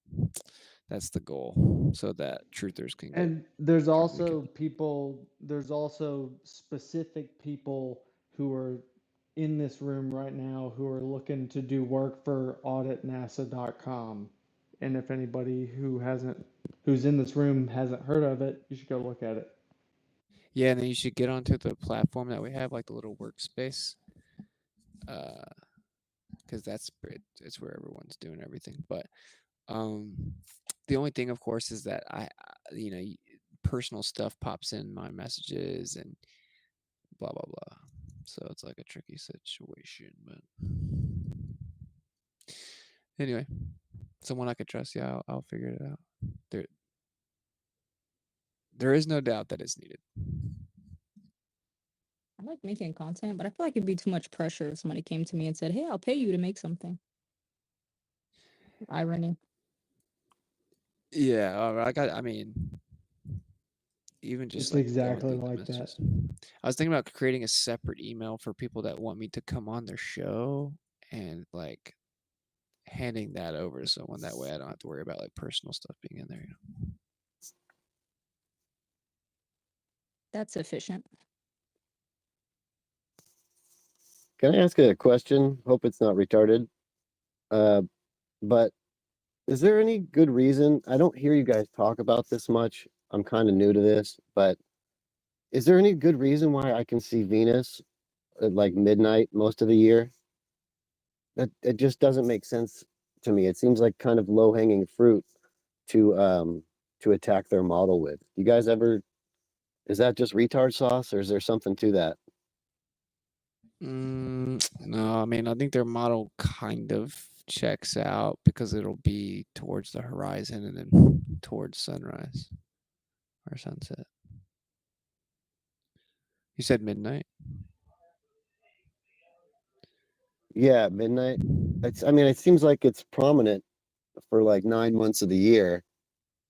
That's the goal, so that truthers can get. And there's also specific people who are in this room right now who are looking to do work for auditnasa.com. And if anybody who's in this room hasn't heard of it, you should go look at it. Yeah, and then you should get onto the platform that we have, like the little workspace, because it's where everyone's doing everything. But the only thing, of course, is that personal stuff pops in my messages and blah blah blah. So it's like a tricky situation, but anyway, someone I could trust. Yeah, I'll figure it out. There is no doubt that it's needed. I like making content, but I feel like it'd be too much pressure if somebody came to me and said, "Hey, I'll pay you to make something." Irony. Yeah, I mean, even just It's like exactly like that. I was thinking about creating a separate email for people that want me to come on their show and like handing that over to someone. That way I don't have to worry about like personal stuff being in there. You know? That's efficient. Can I ask a question? Hope it's not retarded. But is there any good reason? I don't hear you guys talk about this much. I'm kind of new to this, but is there any good reason why I can see Venus at like midnight most of the year? That it just doesn't make sense to me. It seems like kind of low hanging fruit to attack their model with. You guys ever? Is that just retard sauce, or is there something to that? No, I mean, I think their model kind of checks out because it'll be towards the horizon and then towards sunrise or sunset. You said midnight? Yeah, midnight. I mean, it seems like it's prominent for like 9 months of the year,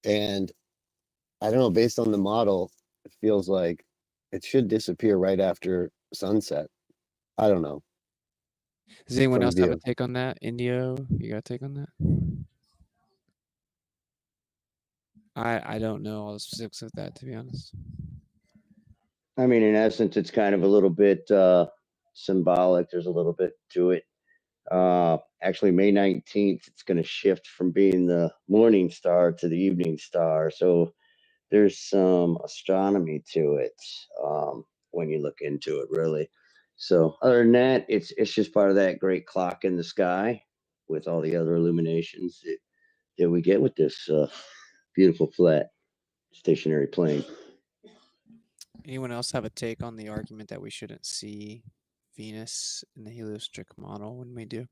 and I don't know. Based on the model, it feels like it should disappear right after sunset. I don't know. Does anyone From else have a view. take on that? Indio, you got a take on that? I don't know all the specifics of that, to be honest. I mean, in essence, it's kind of a little bit symbolic. There's a little bit to it. Actually, May 19th, it's going to shift from being the morning star to the evening star. So there's some astronomy to it when you look into it, really. So other than that, it's just part of that great clock in the sky with all the other illuminations that we get with this beautiful flat stationary plane. Anyone else have a take on the argument that we shouldn't see Venus in the heliocentric model when we do?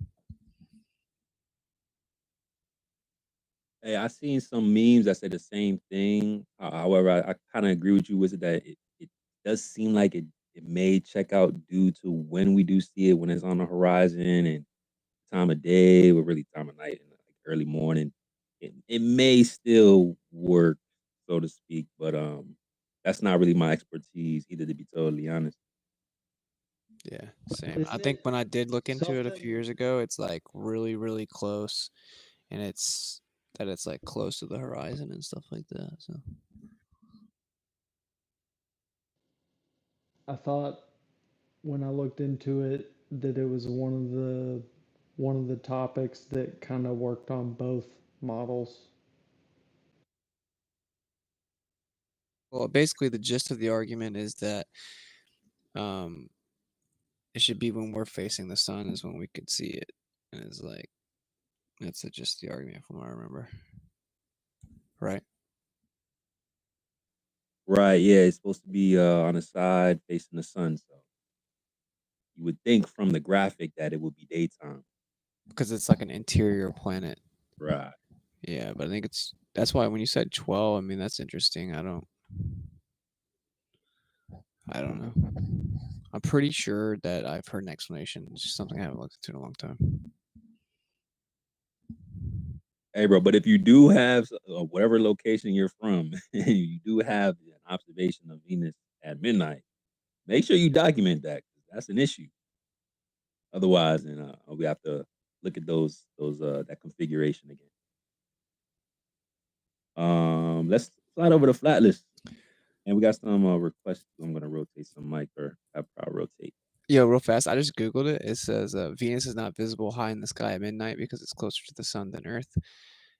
Hey, I seen some memes that say the same thing. However, I kind of agree with you with it that it does seem like it may check out due to when we do see it, when it's on the horizon and time of day, or really time of night and like early morning. It may still work, so to speak, but that's not really my expertise either, to be totally honest. Yeah, same. I think when I did look into it a few years ago, it's like really, really close, and it's like close to the horizon and stuff like that. So I thought when I looked into it that it was one of the topics that kind of worked on both models. well, basically the gist of the argument is that it should be when we're facing the sun is when we could see it, and it's like that's just the argument from what I remember, right? Right, yeah, it's supposed to be on the side facing the sun, so you would think from the graphic that it would be daytime. Because it's like an interior planet. Right. Yeah, but I think that's why when you said 12, I mean that's interesting. I don't know. I'm pretty sure that I've heard an explanation. It's just something I haven't looked into in a long time. Hey, bro, but if you do have whatever location you're from, and you do have an observation of Venus at midnight, make sure you document that. 'Cause that's an issue. Otherwise, and we have to look at those that configuration again. Let's slide over the flat list, and we got some requests. I'm gonna rotate some mic or have Proud rotate. Yo, real fast, I just Googled it. It says Venus is not visible high in the sky at midnight because it's closer to the sun than Earth.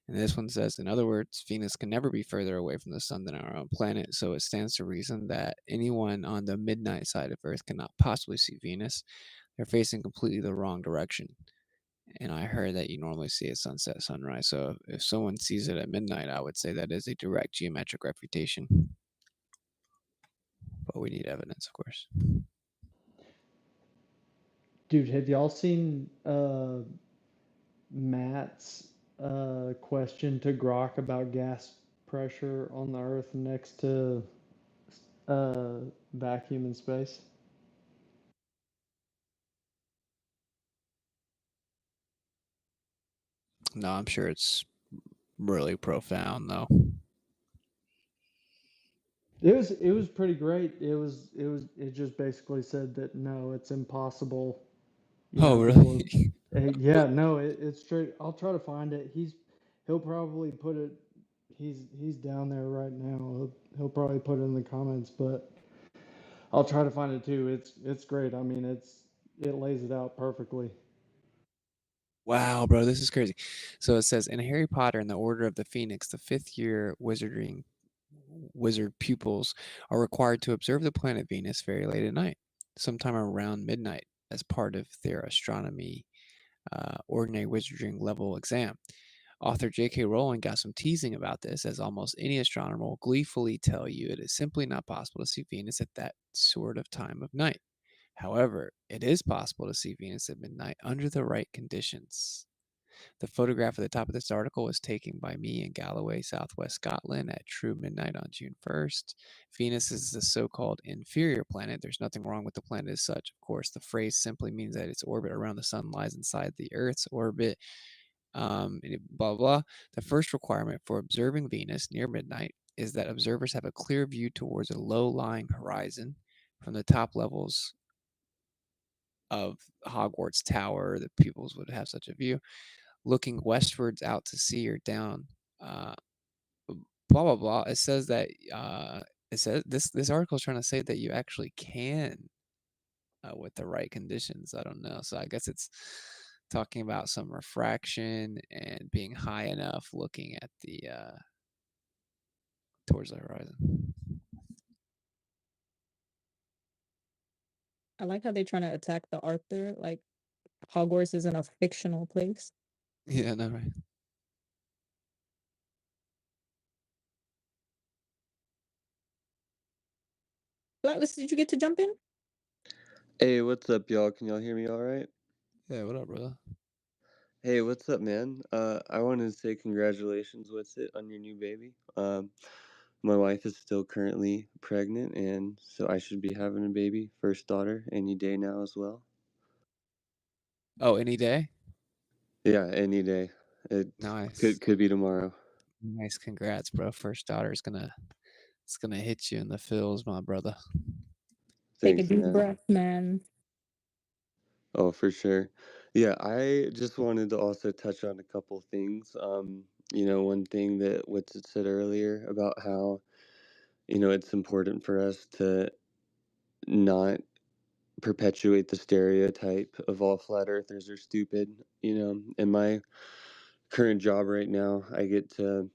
And this one says, in other words, Venus can never be further away from the sun than our own planet. So it stands to reason that anyone on the midnight side of Earth cannot possibly see Venus. They're facing completely the wrong direction. And I heard that you normally see a sunset, sunrise. So if someone sees it at midnight, I would say that is a direct geometric refutation. But we need evidence, of course. Dude, have y'all seen Matt's question to Grok about gas pressure on the Earth next to vacuum in space? No, I'm sure it's really profound, though. It was pretty great. It just basically said that no, it's impossible. Oh, People, really? yeah, no, it's straight. I'll try to find it. He'll probably put it. He's down there right now. He'll probably put it in the comments, but I'll try to find it too. It's great. I mean, it lays it out perfectly. Wow, bro, this is crazy. So it says in Harry Potter and the Order of the Phoenix, the fifth year wizard pupils are required to observe the planet Venus very late at night, sometime around midnight, as part of their astronomy ordinary wizarding level exam. Author J.K. Rowling got some teasing about this, as almost any astronomer will gleefully tell you it is simply not possible to see Venus at that sort of time of night. However, it is possible to see Venus at midnight under the right conditions. The photograph at the top of this article was taken by me in Galloway, southwest Scotland at true midnight on June 1st. Venus is the so-called inferior planet. There's nothing wrong with the planet as such. Of course, the phrase simply means that its orbit around the sun lies inside the Earth's orbit. Blah, blah. The first requirement for observing Venus near midnight is that observers have a clear view towards a low-lying horizon from the top levels of Hogwarts Tower. The pupils would have such a view. Looking westwards out to sea or down, blah blah blah. It says that it says this article is trying to say that you actually can with the right conditions. I don't know. So I guess it's talking about some refraction and being high enough, looking at the towards the horizon. I like how they're trying to attack the Arthur. Like Hogwarts isn't a fictional place. Yeah, no, right. Flatless, did you get to jump in? Hey, what's up, y'all? Can y'all hear me all right? Yeah, what up, brother? Hey, what's up, man? I wanted to say congratulations, what's it, on your new baby. My wife is still currently pregnant, and so I should be having a baby, first daughter, any day now as well. Oh, any day? Yeah, any day. It Nice. could be tomorrow. Nice, congrats, bro. First daughter is gonna hit you in the feels, my brother. Take a Thanks, deep man. breath, man. Oh, for sure. Yeah, I just wanted to also touch on a couple things. One thing that What's it said earlier about how, it's important for us to not perpetuate the stereotype of all flat earthers are stupid. In my current job right now, I get to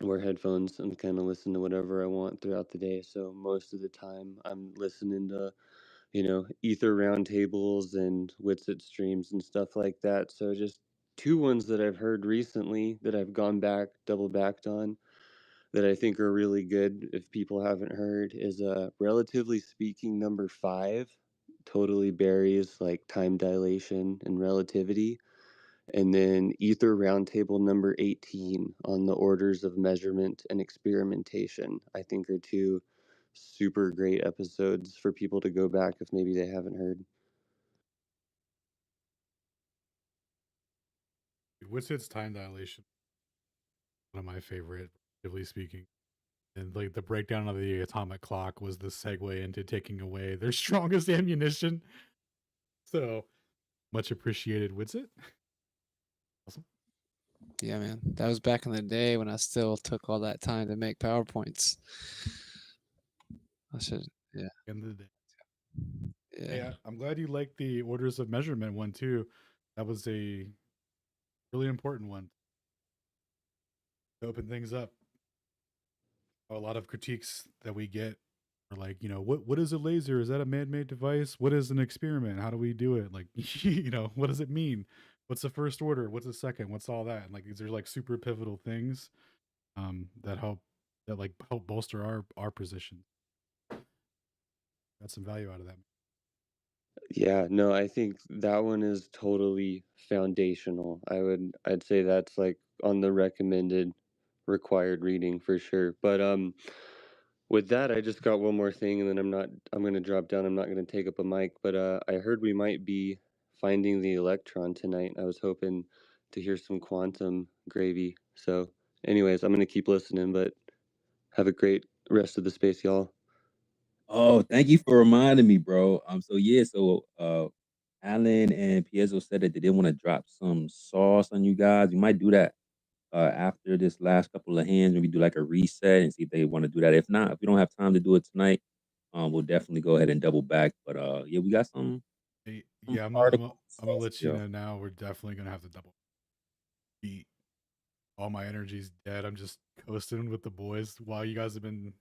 wear headphones and kind of listen to whatever I want throughout the day. So most of the time I'm listening to, ether roundtables and Witsit streams and stuff like that. So just two ones that I've heard recently that I've gone back, double backed on, that I think are really good if people haven't heard is Relatively Speaking number 5 totally buries like time dilation and relativity, and then Ether Roundtable number 18 on the orders of measurement and experimentation, I think are two super great episodes for people to go back if maybe they haven't heard. What's its time dilation? One of my favorite, relatively speaking. And like the breakdown of the atomic clock was the segue into taking away their strongest ammunition. So much appreciated, Witsit. Awesome. Yeah, man. That was back in the day when I still took all that time to make PowerPoints. I should, yeah. End of the day. Yeah. Hey, I'm glad you liked the orders of measurement one too. That was a really important one to open things up. A lot of critiques that we get are like, what is a laser? Is that a man-made device? What is an experiment? How do we do it? Like, what does it mean? What's the first order? What's the second? What's all that? And like these are like super pivotal things that help bolster our position. Got some value out of that. Yeah, no, I think that one is totally foundational. I'd say that's like on the recommended required reading for sure. But with that, I just got one more thing, and then I'm gonna drop down. I'm not gonna take up a mic, but I heard we might be finding the electron tonight. I was hoping to hear some quantum gravy. So anyways, I'm gonna keep listening, but have a great rest of the space, y'all. Oh, thank you for reminding me, bro. Alan and Piezo said that they didn't want to drop some sauce on you guys. We might do that after this last couple of hands. Maybe do like a reset and see if they want to do that. If not, if we don't have time to do it tonight, we'll definitely go ahead and double back. But yeah, we got some. Hey, yeah, I'm gonna let you know now. We're definitely gonna have to double beat. All my energy's dead. I'm just coasting with the boys while you guys have been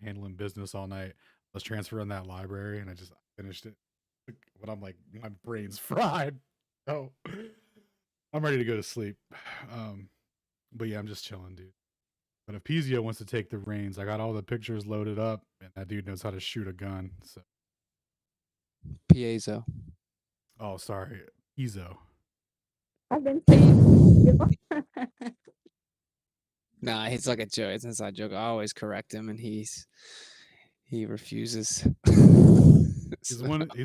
handling business all night. I was transferring that library and I just finished it. But I'm like, my brain's fried. Oh, I'm ready to go to sleep. But yeah, I'm just chilling, dude. But if Pizio wants to take the reins, I got all the pictures loaded up, and that dude knows how to shoot a gun. So, Piezo. oh, sorry, Pizzo. I've been saying. Nah, it's like a joke. It's an inside joke. I always correct him, and he refuses. He's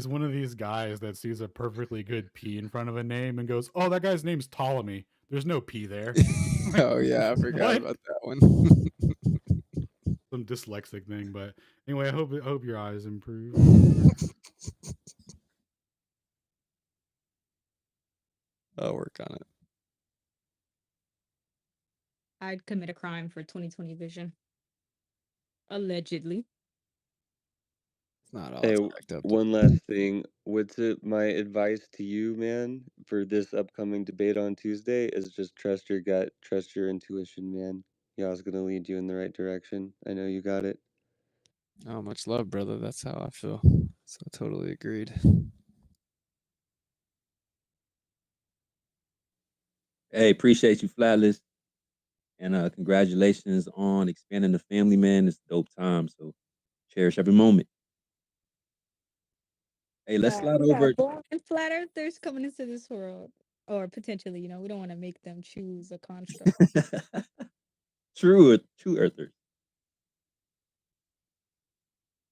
one of these guys that sees a perfectly good P in front of a name and goes, "Oh, that guy's name's Ptolemy. There's no P there." Oh yeah, I forgot What? about that one. Some dyslexic thing, but anyway, I hope your eyes improve. I'll work on it. I'd commit a crime for 20/20 vision. Allegedly. It's not all Hey, cracked up. one last thing. What's it? My advice to you, man, for this upcoming debate on Tuesday is just trust your gut, trust your intuition, man. Y'all's gonna lead you in the right direction. I know you got it. Oh, much love, brother. That's how I feel. So totally agreed. Hey, appreciate you, Flatless. And congratulations on expanding the family, man. It's a dope time. So cherish every moment. Hey, let's slide We over. got born flat earthers coming into this world. Or potentially, we don't want to make them choose a construct. True earthers.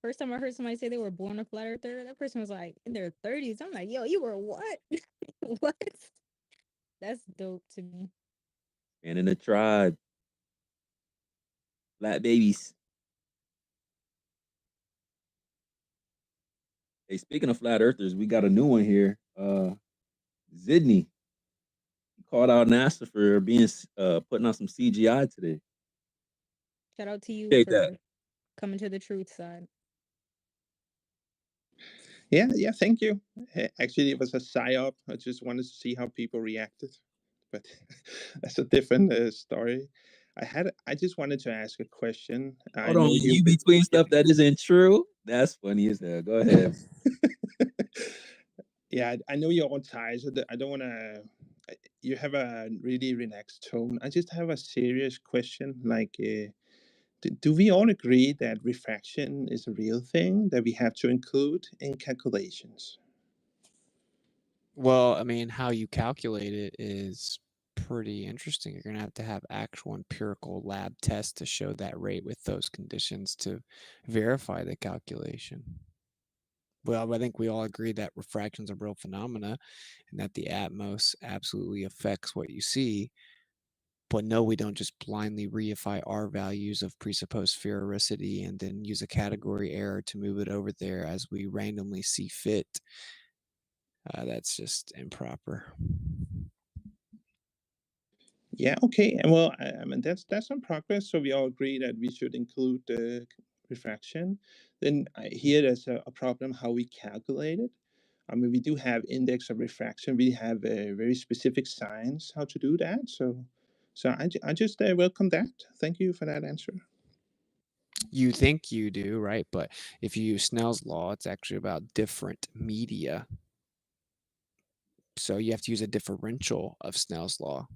First time I heard somebody say they were born a flat earther, that person was like in their 30s. I'm like, yo, you were what? What? That's dope to me. And in the tribe. Flat babies. Hey, speaking of flat earthers, we got a new one here. Sydney called out NASA for being putting on some CGI today. Shout out to you Appreciate for that. coming to the truth side. Yeah, thank you. Actually, it was a psyop. I just wanted to see how people reacted, but that's a different story. I just wanted to ask a question. I Hold on, know you. you between stuff that isn't true. That's funny as hell. Go ahead. Yeah, I know you're on time, so I don't want to. You have a really relaxed tone. I just have a serious question. Like, do we all agree that refraction is a real thing that we have to include in calculations? Well, I mean, how you calculate it is pretty interesting. You're going to have actual empirical lab tests to show that rate with those conditions to verify the calculation. Well, I think we all agree that refraction is a real phenomena and that the atmos absolutely affects what you see. But no, we don't just blindly reify our values of presupposed sphericity and then use a category error to move it over there as we randomly see fit. That's just improper. Yeah, okay. And well, I mean that's some progress. So we all agree that we should include the refraction. Then here there's a problem how we calculate it. I mean, we do have index of refraction. We have a very specific science how to do that. So I just welcome that. Thank you for that answer. You think you do, right? But if you use Snell's law, it's actually about different media. So you have to use a differential of Snell's law.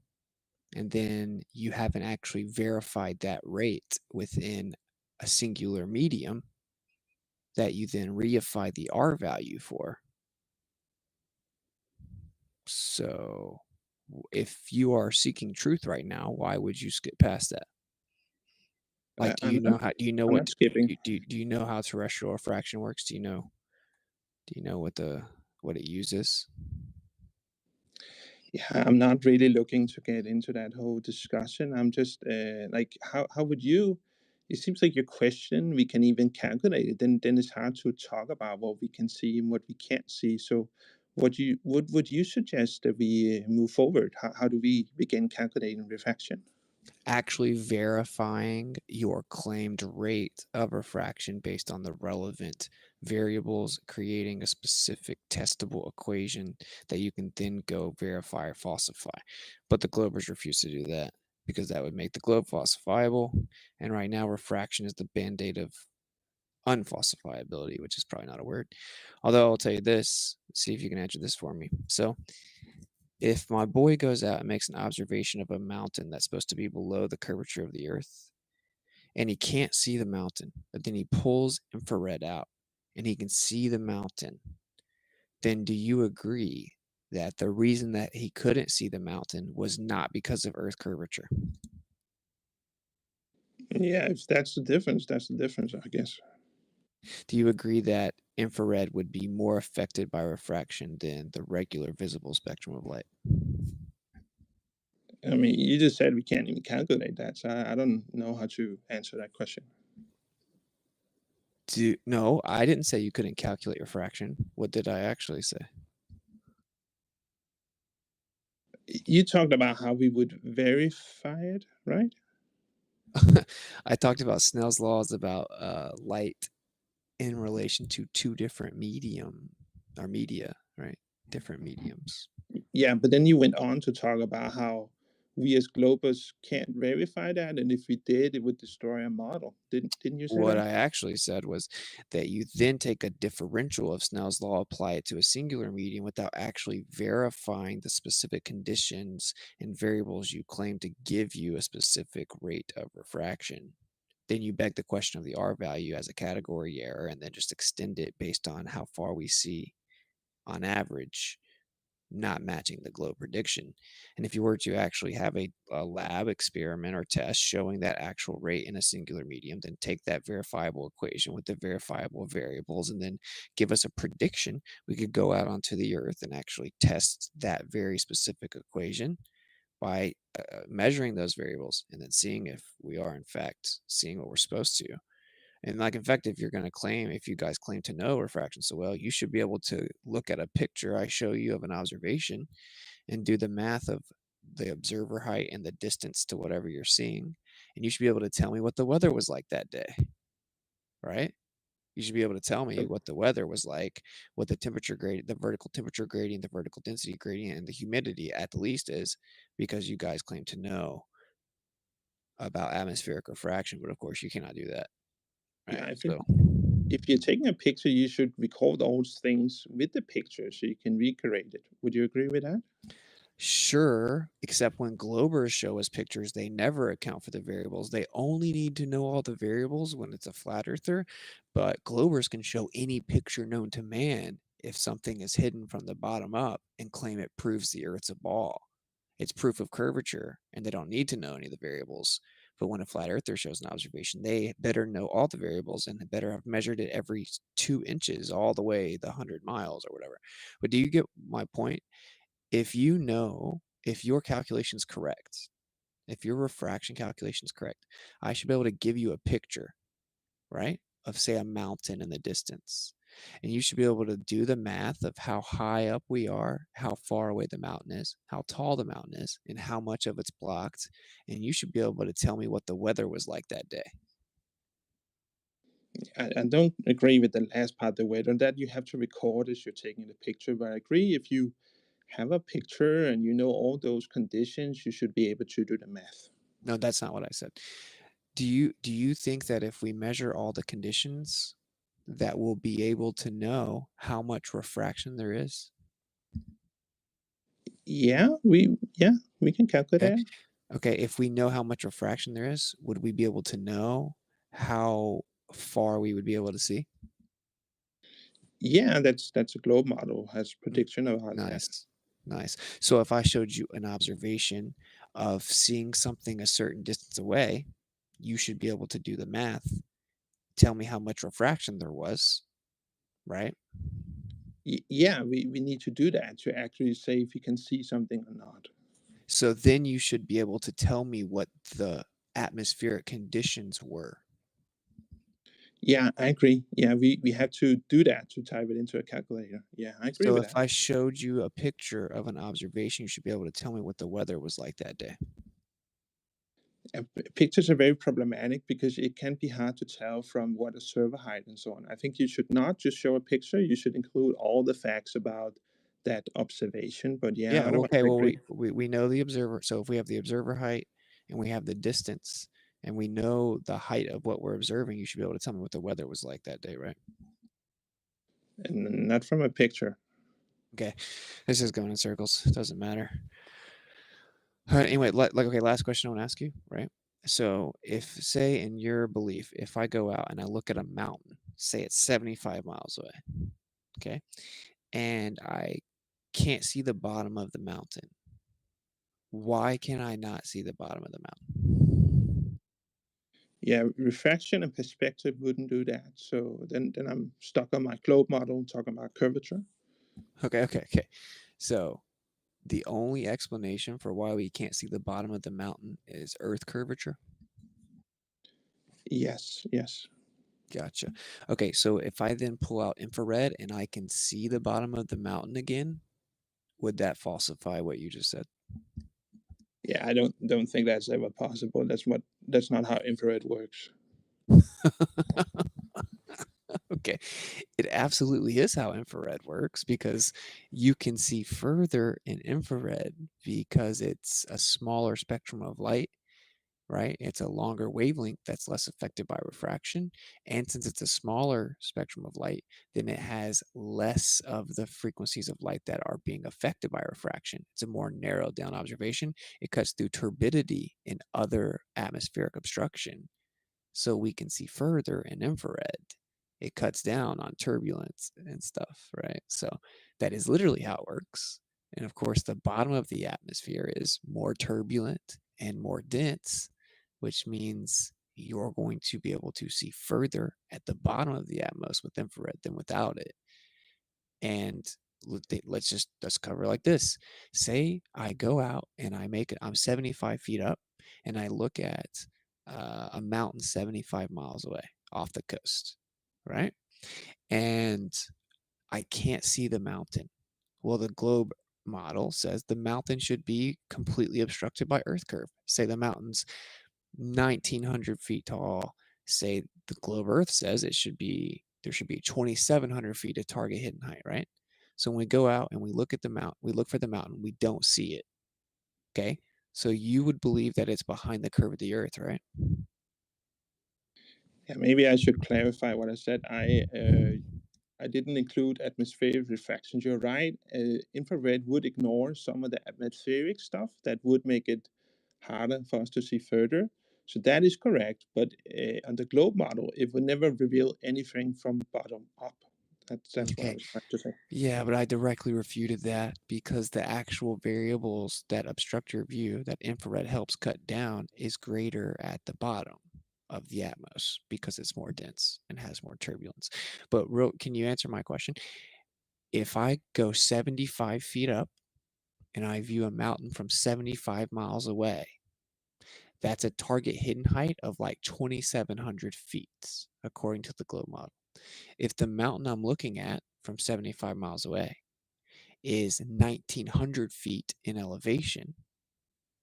And then you haven't actually verified that rate within a singular medium that you then reify the R value for. So if you are seeking truth right now, why would you skip past that? Like, do you know how terrestrial refraction works? Do you know what it uses? Yeah, I'm not really looking to get into that whole discussion. I'm just like, how would you? It seems like your question we can even calculate it. Then it's hard to talk about what we can see and what we can't see. So, what would you suggest that we move forward? How do we begin calculating refraction? Actually verifying your claimed rate of refraction based on the relevant variables, creating a specific testable equation that you can then go verify or falsify. But the Globers refuse to do that because that would make the globe falsifiable. And right now, refraction is the band-aid of unfalsifiability, which is probably not a word. Although I'll tell you this, see if you can answer this for me. So if my boy goes out and makes an observation of a mountain that's supposed to be below the curvature of the earth, and he can't see the mountain, but then he pulls infrared out and he can see the mountain, then do you agree that the reason that he couldn't see the mountain was not because of earth curvature? Yeah, if that's the difference, I guess. Do you agree that infrared would be more affected by refraction than the regular visible spectrum of light? I mean, you just said we can't even calculate that, so I don't know how to answer that question. No, I didn't say you couldn't calculate refraction. What did I actually say? You talked about how we would verify it, right? I talked about Snell's laws about light in relation to two different media, right? Different mediums. Yeah, but then you went on to talk about how we as globers can't verify that, and if we did, it would destroy our model. Didn't you say What that? I actually said was that you then take a differential of Snell's law, apply it to a singular medium without actually verifying the specific conditions and variables you claim to give you a specific rate of refraction. Then you beg the question of the R value as a category error and then just extend it based on how far we see on average, not matching the globe prediction. And if you were to actually have a lab experiment or test showing that actual rate in a singular medium, then take that verifiable equation with the verifiable variables and then give us a prediction. We could go out onto the earth and actually test that very specific equation by measuring those variables and then seeing if we are in fact seeing what we're supposed to. And like, in fact, if you guys claim to know refraction so well, you should be able to look at a picture I show you of an observation and do the math of the observer height and the distance to whatever you're seeing. And you should be able to tell me what the weather was like that day, right? You should be able to tell me what the weather was like, what the temperature gradient, the vertical temperature gradient, the vertical density gradient, and the humidity at the least is, because you guys claim to know about atmospheric refraction. But of course, you cannot do that. Right? Yeah, I think if you're taking a picture, you should record those things with the picture so you can recreate it. Would you agree with that? Sure, except when globers show us pictures, they never account for the variables. They only need to know all the variables when it's a flat earther, but globers can show any picture known to man if something is hidden from the bottom up and claim it proves the earth's a ball. It's proof of curvature, and they don't need to know any of the variables. But when a flat earther shows an observation, they better know all the variables and they better have measured it every 2 inches all the way the 100 miles or whatever. But do you get my point? If your calculation's correct, if your refraction calculation is correct, I should be able to give you a picture, right, of, say, a mountain in the distance. And you should be able to do the math of how high up we are, how far away the mountain is, how tall the mountain is, and how much of it's blocked. And you should be able to tell me what the weather was like that day. I don't agree with the last part, the weather, that you have to record as you're taking the picture. But I agree, if you have a picture and you know all those conditions, you should be able to do the math. No, that's not what I said. Do you think that if we measure all the conditions, that we'll be able to know how much refraction there is? Yeah, we can calculate Okay. that. Okay, if we know how much refraction there is, would we be able to know how far we would be able to see? Yeah, that's a globe model, has prediction about that. Nice. So if I showed you an observation of seeing something a certain distance away, you should be able to do the math, tell me how much refraction there was, right? Yeah, we need to do that to actually say if you can see something or not. So then you should be able to tell me what the atmospheric conditions were. Yeah, I agree. Yeah, we have to do that to type it into a calculator. Yeah, I agree So with if that. I showed you a picture of an observation, you should be able to tell me what the weather was like that day. Pictures are very problematic because it can be hard to tell from what a server height and so on. I think you should not just show a picture. You should include all the facts about that observation. But yeah, Yeah, otherwise okay, I well, agree. we know the observer. So if we have the observer height and we have the distance and we know the height of what we're observing, you should be able to tell me what the weather was like that day, right? And not from a picture. Okay, this is going in circles. It doesn't matter. All right, anyway, okay, last question I want to ask you, right? So, if, say, in your belief, if I go out and I look at a mountain, say it's 75 miles away, okay, and I can't see the bottom of the mountain, why can I not see the bottom of the mountain? Yeah, refraction and perspective wouldn't do that. So then I'm stuck on my globe model talking about curvature. Okay. So, the only explanation for why we can't see the bottom of the mountain is Earth curvature? Yes. Gotcha. Okay, so if I then pull out infrared and I can see the bottom of the mountain again, would that falsify what you just said? Yeah, I don't think that's ever possible. That's not how infrared works. Okay. It absolutely is how infrared works because you can see further in infrared because it's a smaller spectrum of light, right? It's a longer wavelength that's less affected by refraction. And since it's a smaller spectrum of light, then it has less of the frequencies of light that are being affected by refraction. It's a more narrowed down observation. It cuts through turbidity and other atmospheric obstruction. So we can see further in infrared. It cuts down on turbulence and stuff, right? So that is literally how it works. And of course, the bottom of the atmosphere is more turbulent and more dense, which means you're going to be able to see further at the bottom of the atmos with infrared than without it. And let's cover like this. Say I go out and I'm 75 feet up and I look at a mountain 75 miles away off the coast, right? And I can't see the mountain. Well, the globe model says the mountain should be completely obstructed by Earth curve. Say the mountain's 1,900 feet tall. Say the globe Earth says there should be 2,700 feet of target hidden height, right? So when we go out and we look at the mountain, we look for the mountain, we don't see it. Okay, so you would believe that it's behind the curve of the Earth, right? Yeah, maybe I should clarify what I said. I didn't include atmospheric refractions. You're right. Infrared would ignore some of the atmospheric stuff that would make it harder for us to see further. So that is correct. But on the globe model, it would never reveal anything from bottom up. That's what I Okay. was trying to say. Yeah, but I directly refuted that because the actual variables that obstruct your view that infrared helps cut down is greater at the bottom of the atmos because it's more dense and has more turbulence. But can you answer my question? If I go 75 feet up and I view a mountain from 75 miles away, that's a target hidden height of like 2,700 feet, according to the globe model. If the mountain I'm looking at from 75 miles away is 1,900 feet in elevation,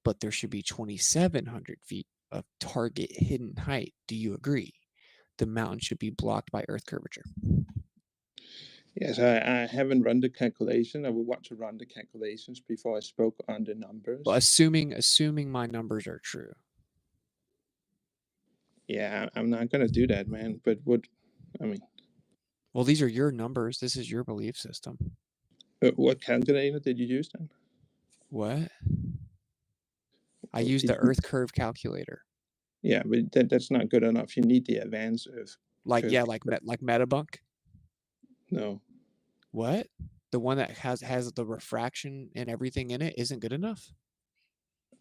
but there should be 2,700 feet of target hidden height, do you agree? The mountain should be blocked by Earth curvature. Yes, I haven't run the calculation. I would want to run the calculations before I spoke on the numbers. Well, assuming my numbers are true. Yeah, I'm not going to do that, man. But well, these are your numbers. This is your belief system. What calculator did you use then? What? I used the Earth curve calculator. Yeah, but that's not good enough. You need the advanced Earth. Like Metabunk. No. What? The one that has the refraction and everything in it isn't good enough?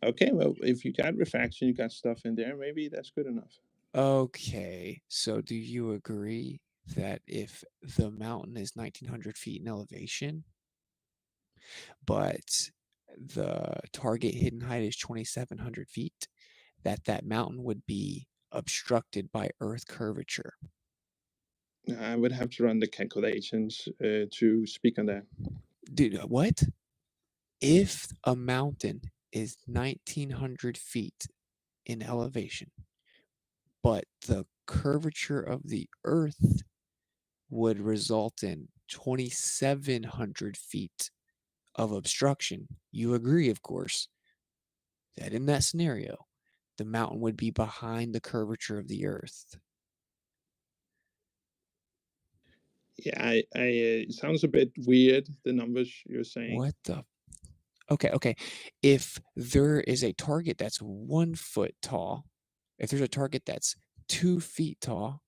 Okay, well, if you got refraction, you got stuff in there, maybe that's good enough. Okay, so do you agree that if the mountain is 1,900 feet in elevation, but the target hidden height is 2,700 feet, that mountain would be obstructed by Earth curvature? I would have to run the calculations to speak on that. Dude, what? If a mountain is 1,900 feet in elevation, but the curvature of the Earth would result in 2,700 feet of obstruction, you agree, of course, that in that scenario, the mountain would be behind the curvature of the Earth. Yeah, it sounds a bit weird, the numbers you're saying. What the? Okay. If there is a target that's 1 foot tall, if there's a target that's 2 feet tall,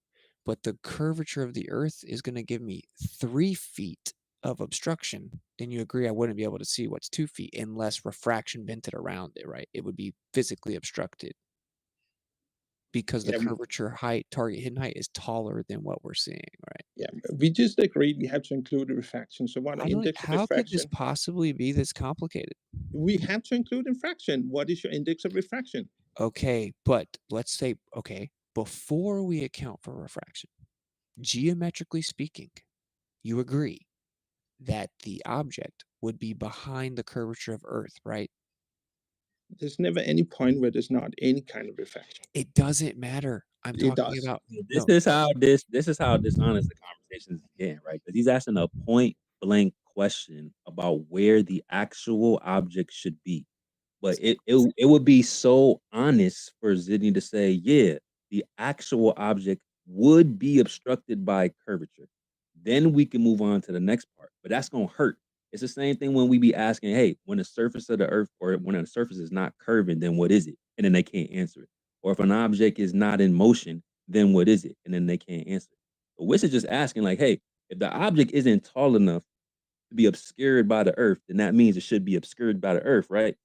but the curvature of the Earth is going to give me 3 feet of obstruction, then you agree I wouldn't be able to see what's 2 feet unless refraction bent it around it, right? It would be physically obstructed because the Yeah, curvature height, target hidden height, is taller than what we're seeing, right? yeah, we just agreed we have to include the refraction. So what index of How could this refraction? possibly be this complicated? We have to include refraction. What is your index of refraction? Okay, but let's say, before we account for refraction, geometrically speaking, you agree that the object would be behind the curvature of Earth, right? There's never any point where there's not any kind of refraction. It doesn't matter. I'm It talking does. about This is how dishonest the conversation is getting, right? Because he's asking a point blank question about where the actual object should be. But it would be so honest for Sydney to say, yeah, the actual object would be obstructed by curvature. Then we can move on to the next part. But that's gonna hurt. It's the same thing when we be asking, hey, when the surface of the earth or when the surface is not curving, then what is it? And then they can't answer it. Or if an object is not in motion, then what is it? And then they can't answer it. But Wiss is just asking, like, hey, if the object isn't tall enough to be obscured by the earth, then that means it should be obscured by the earth, right?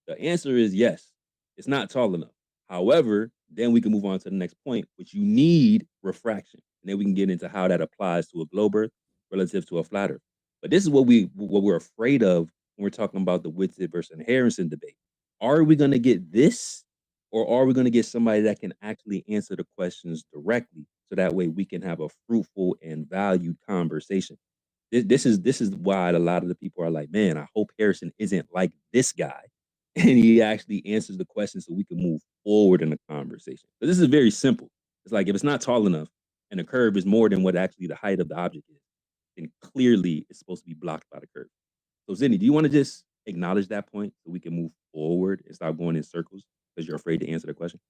The answer is yes. It's not tall enough. However, then we can move on to the next point, which you need refraction. And then we can get into how that applies to a globe Earth relative to a flat Earth. But this is what we're afraid of when we're talking about the Whitsitt versus Harrison debate. Are we going to get this, or are we going to get somebody that can actually answer the questions directly, so that way we can have a fruitful and valued conversation? This is why a lot of the people are like, man, I hope Harrison isn't like this guy, and he actually answers the question so we can move forward in the conversation. But this is very simple. It's like if it's not tall enough and the curve is more than what actually the height of the object is, then clearly it's supposed to be blocked by the curve. So, Zinni, do you want to just acknowledge that point so we can move forward and stop going in circles because you're afraid to answer the question?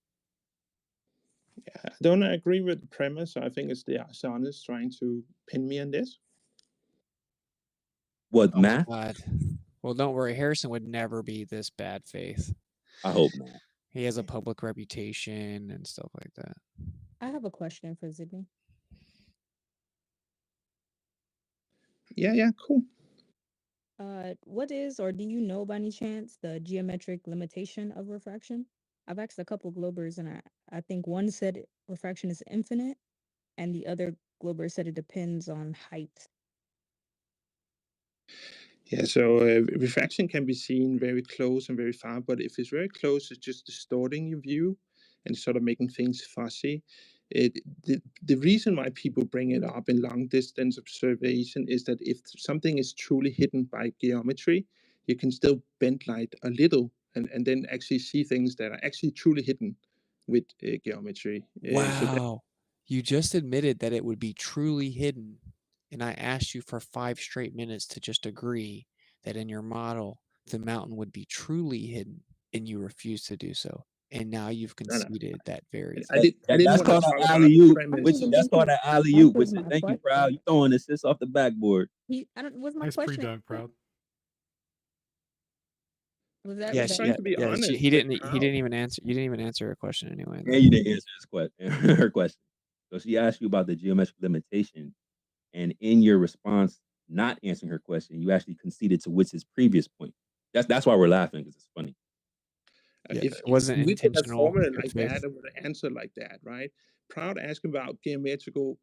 Yeah, I don't agree with the premise. I think it's the dishonest trying to pin me on this. What, math? God. Well, don't worry. Harrison would never be this bad faith. I hope not. He has a public reputation and stuff like that. I have a question for Sydney. Yeah, cool. What is, or do you know by any chance, the geometric limitation of refraction? I've asked a couple globers, and I think one said refraction is infinite, and the other glober said it depends on height. Yeah, so refraction can be seen very close and very far, but if it's very close, it's just distorting your view and sort of making things fuzzy. The reason why people bring it up in long distance observation is that if something is truly hidden by geometry, you can still bend light a little and then actually see things that are actually truly hidden with geometry. Wow. You just admitted that it would be truly hidden. And I asked you for 5 straight minutes to just agree that in your model, the mountain would be truly hidden, and you refused to do so. And now you've conceded that very. I didn't That's want to called talk an about alley the oop. premise. That's called an alley oop. Thank you, Proud. You throwing assists off the backboard. Was my Nice question pre-dunk, Proud. Was that? Yeah, was trying to be honest. he didn't even answer. You didn't even answer her question anyway. And you didn't answer his question, her question. So she asked you about the geometric limitation, and in your response, not answering her question, you actually conceded to Witz's previous point. That's why we're laughing, because it's funny. If it wasn't we did a intentional. formula Good like faith. that, I would answer like that, right? Proud asking about geometrical,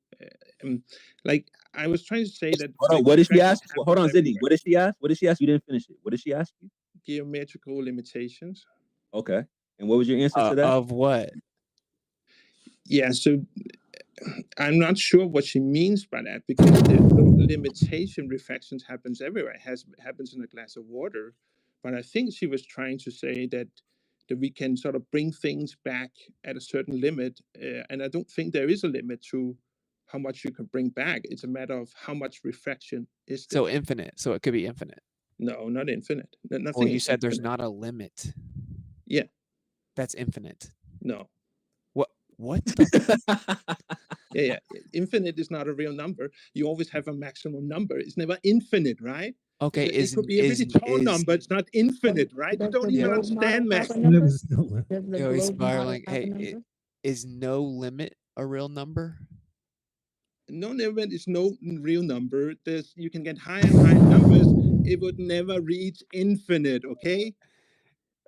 like I was trying to say that. Hold on, what did she ask? Hold on, Ziddy. everywhere. What did she ask? What did she ask? You didn't finish it. What did she ask you? Geometrical limitations. Okay. And what was your answer to that? Of what? Yeah, so I'm not sure what she means by that, because the limitation refractions happens everywhere. It happens in a glass of water. But I think she was trying to say that we can sort of bring things back at a certain limit. And I don't think there is a limit to how much you can bring back. It's a matter of how much refraction is there. So infinite. So it could be infinite. No, not infinite. Nothing. Well, you said there's not a limit. Yeah. That's infinite. No. What the? Yeah. Infinite is not a real number. You always have a maximum number. It's never infinite, right? Okay, It could be a really tall number. It's not infinite, right? You don't even understand math. Does the Yo, he's globe model spiraling. have a Hey, number? is no limit a real number? No limit is no real number. You can get higher and higher numbers. It would never reach infinite, okay?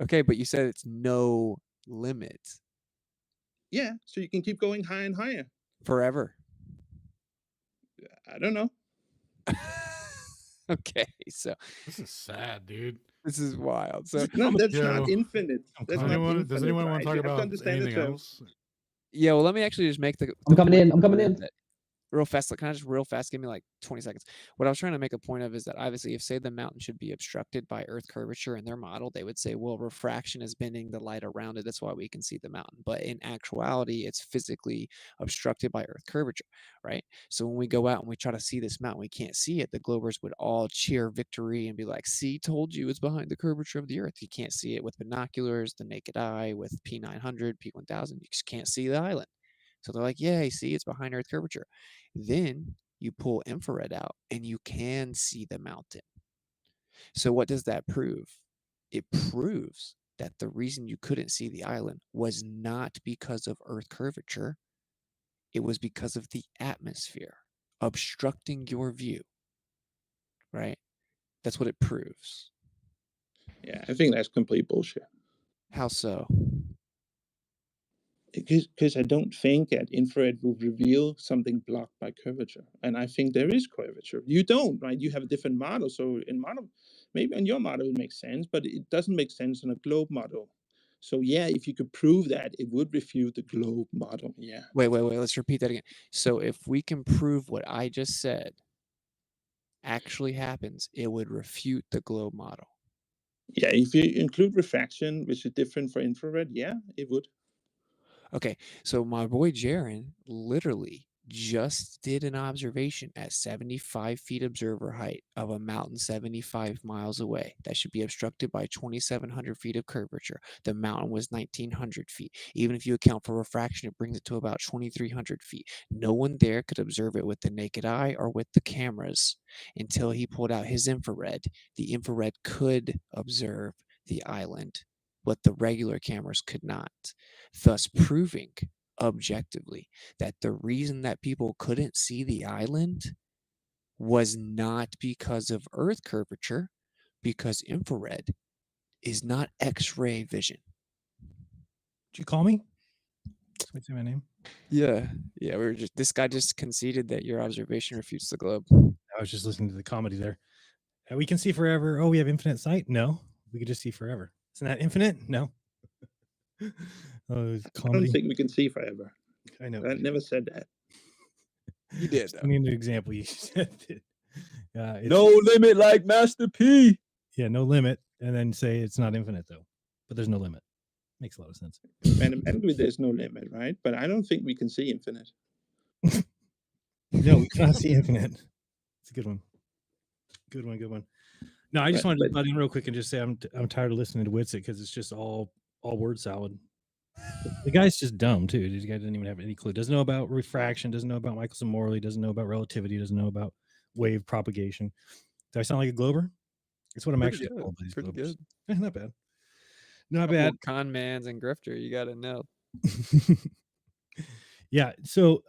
Okay, but you said it's no limit. Yeah, so you can keep going higher and higher. Forever. I don't know. Okay, so this is sad, dude. This is wild. So no, that's not infinite. That's not infinite. Does anyone want to talk about anything else? Yeah, well, let me actually just make the. I'm coming in. Real fast, can I just real fast? Give me like 20 seconds. What I was trying to make a point of is that obviously, if say the mountain should be obstructed by Earth curvature in their model, they would say, well, refraction is bending the light around it. That's why we can see the mountain. But in actuality, it's physically obstructed by Earth curvature, right? So when we go out and we try to see this mountain, we can't see it. The Globers would all cheer victory and be like, see, told you it's behind the curvature of the Earth. You can't see it with binoculars, the naked eye, with P900, P1000. You just can't see the island. So they're like, yeah, see, it's behind Earth curvature. Then you pull infrared out and you can see the mountain. So what does that prove? It proves that the reason you couldn't see the island was not because of Earth curvature. It was because of the atmosphere obstructing your view, right? That's what it proves. Yeah, I think that's complete bullshit. How so? Because I don't think that infrared will reveal something blocked by curvature, and I think there is curvature. You don't, right? You have a different model, so in model, maybe on your model it makes sense, but it doesn't make sense on a globe model. So yeah, if you could prove that, it would refute the globe model. Yeah. Wait. Let's repeat that again. So if we can prove what I just said actually happens, it would refute the globe model. Yeah, if you include refraction, which is different for infrared, yeah, it would. Okay, so my boy Jaron literally just did an observation at 75 feet observer height of a mountain 75 miles away that should be obstructed by 2,700 feet of curvature. The mountain was 1,900 feet. Even if you account for refraction, it brings it to about 2,300 feet. No one there could observe it with the naked eye or with the cameras until he pulled out his infrared. The infrared could observe the island, but the regular cameras could not, thus proving objectively that the reason that people couldn't see the island was not because of Earth curvature, because infrared is not X-ray vision. Did you call me? What's my name? Yeah, we were just. This guy just conceded that your observation refutes the globe. I was just listening to the comedy there. We can see forever. Oh, we have infinite sight? No, we could just see forever. Isn't that infinite? No. I don't think we can see forever. I know. I never said that. You did. I mean, the example you said. No limit like Master P. Yeah, no limit, and then say it's not infinite though, but there's no limit. Makes a lot of sense. Mathematically, there's no limit, right? But I don't think we can see infinite. No, we cannot see infinite. It's a good one. Good one. No, I just wanted to butt in real quick and just say I'm tired of listening to Witsit because it's just all word salad. The guy's just dumb too. This guy doesn't even have any clue. Doesn't know about refraction. Doesn't know about Michelson-Morley. Doesn't know about relativity. Doesn't know about wave propagation. Do I sound like a Glober? It's what I'm Pretty actually good. called by these Pretty Globers. good. Not bad. Not bad. Con mans and grifter, you got to know. Yeah. So,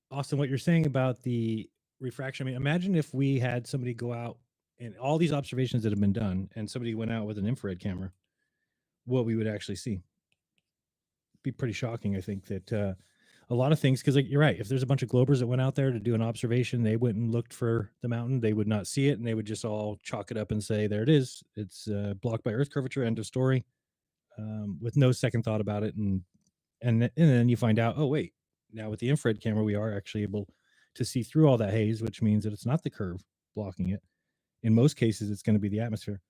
Austin, what you're saying about the refraction, I mean, imagine if we had somebody go out and all these observations that have been done and somebody went out with an infrared camera, what we would actually see. Be pretty shocking, I think, that a lot of things, because like, you're right, if there's a bunch of Globers that went out there to do an observation, they went and looked for the mountain, they would not see it, and they would just all chalk it up and say, there it is. It's blocked by Earth curvature, end of story, with no second thought about it. And then you find out, oh, wait, now with the infrared camera, we are actually able to see through all that haze, which means that it's not the curve blocking it. In most cases, it's going to be the atmosphere.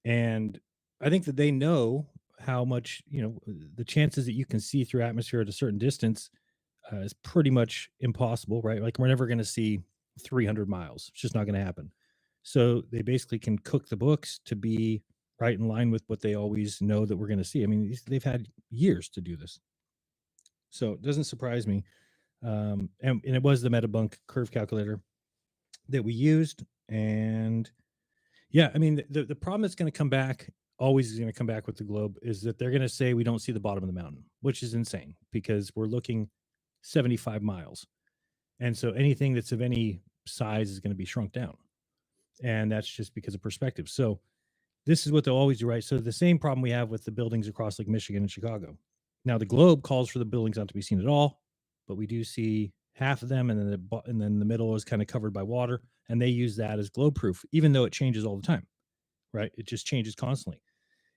And I think that they know how much, the chances that you can see through atmosphere at a certain distance is pretty much impossible, right? Like we're never going to see 300 miles. It's just not going to happen. So they basically can cook the books to be right in line with what they always know that we're going to see. I mean, they've had years to do this. So it doesn't surprise me. And it was the Metabunk curve calculator that we used. And yeah, I mean, the problem that's going to come back, always is going to come back with the globe, is that they're going to say we don't see the bottom of the mountain, which is insane because we're looking 75 miles. And so anything that's of any size is going to be shrunk down. And that's just because of perspective. So this is what they'll always do, right? So the same problem we have with the buildings across Lake Michigan and Chicago. Now the globe calls for the buildings not to be seen at all, but we do see half of them, and then the middle is kind of covered by water, and they use that as globe proof, even though it changes all the time, right? It just changes constantly.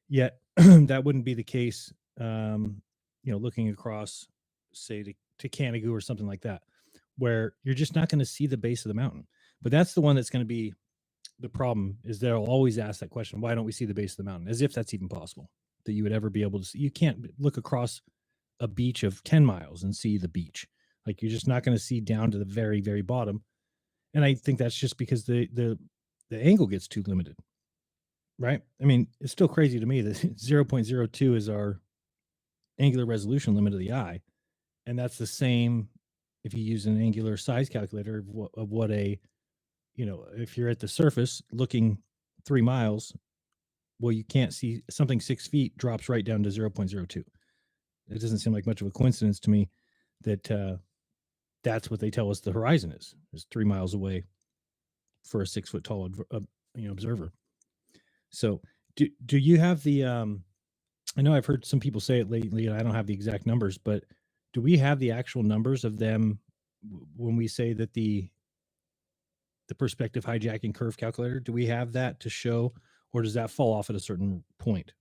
Yet that wouldn't be the case, looking across, say, to Canigou or something like that, where you're just not going to see the base of the mountain. But that's the one that's going to be the problem, is they'll always ask that question, why don't we see the base of the mountain? As if that's even possible, that you would ever be able to see. You can't look across a beach of 10 miles and see the beach. Like, you're just not going to see down to the very, very bottom. And I think that's just because the angle gets too limited, right? I mean, it's still crazy to me that 0.02 is our angular resolution limit of the eye. And that's the same if you use an angular size calculator of what a, if you're at the surface looking 3 miles, well, you can't see something 6 feet drops right down to 0.02. It doesn't seem like much of a coincidence to me that that's what they tell us the horizon is 3 miles away for a 6 foot tall observer. So do you have the I know I've heard some people say it lately, and I don't have the exact numbers, but do we have the actual numbers of them when we say that the perspective hijacking curve calculator, do we have that to show, or does that fall off at a certain point?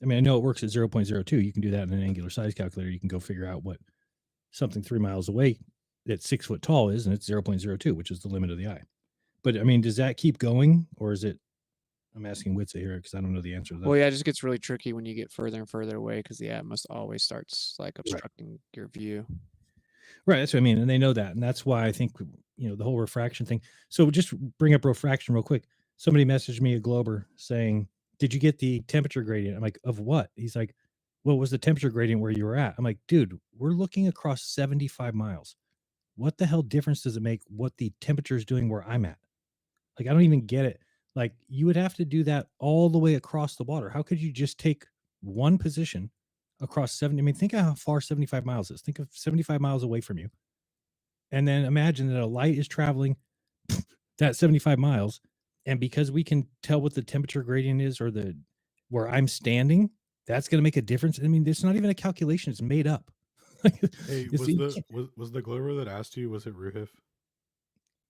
I mean, I know it works at 0.02. You can do that in an angular size calculator. You can go figure out what something 3 miles away that's 6 foot tall is, and it's 0.02, which is the limit of the eye. But I mean, does that keep going, or is it? I'm asking Witsa here because I don't know the answer to that. Well, yeah, it just gets really tricky when you get further and further away because the atmos always starts like obstructing your view. Right, that's what I mean, and they know that, and that's why I think the whole refraction thing. So just bring up refraction real quick. Somebody messaged me, a Glober, saying, "Did you get the temperature gradient?" I'm like, "Of what?" He's like, "What was the temperature gradient where you were at?" I'm like, "Dude, we're looking across 75 miles. What the hell difference does it make what the temperature is doing where I'm at?" Like, I don't even get it. Like, you would have to do that all the way across the water. How could you just take one position across 70? I mean, think of how far 75 miles is. Think of 75 miles away from you. And then imagine that a light is traveling that 75 miles. And because we can tell what the temperature gradient is, or where I'm standing, that's going to make a difference. I mean, it's not even a calculation. It's made up. Hey, was the Glover that asked you, was it Ruhif?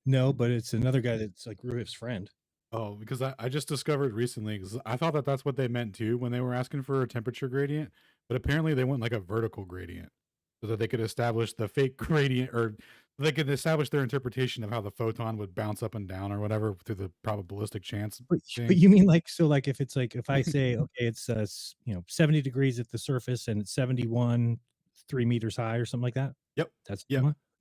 No, but it's another guy that's like Ruhif's friend. Oh, because I just discovered recently, because I thought that that's what they meant too when they were asking for a temperature gradient, but apparently they went like a vertical gradient so that they could establish the fake gradient, or they could establish their interpretation of how the photon would bounce up and down or whatever through the probabilistic chance. But you mean like, so like if it's like, if I say, okay, it's 70 degrees at the surface and it's 71 3 meters high or something like that? Yep. That's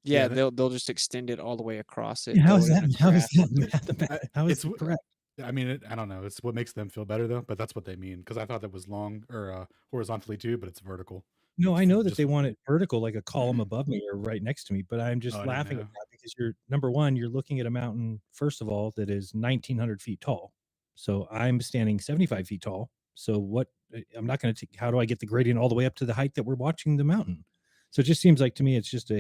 Yeah, they'll just extend it all the way across it. Yeah, how throw is it in that? a How is graph. that? How is it correct? I mean, I don't know. It's what makes them feel better though, but that's what they mean, because I thought that was long or horizontally too, but it's vertical. No, I know that they want it vertical, like a column above me or right next to me, but I'm just laughing at that because number one, you're looking at a mountain, first of all, that is 1,900 feet tall. So I'm standing 75 feet tall. So I'm not going to how do I get the gradient all the way up to the height that we're watching the mountain? So it just seems like to me, it's just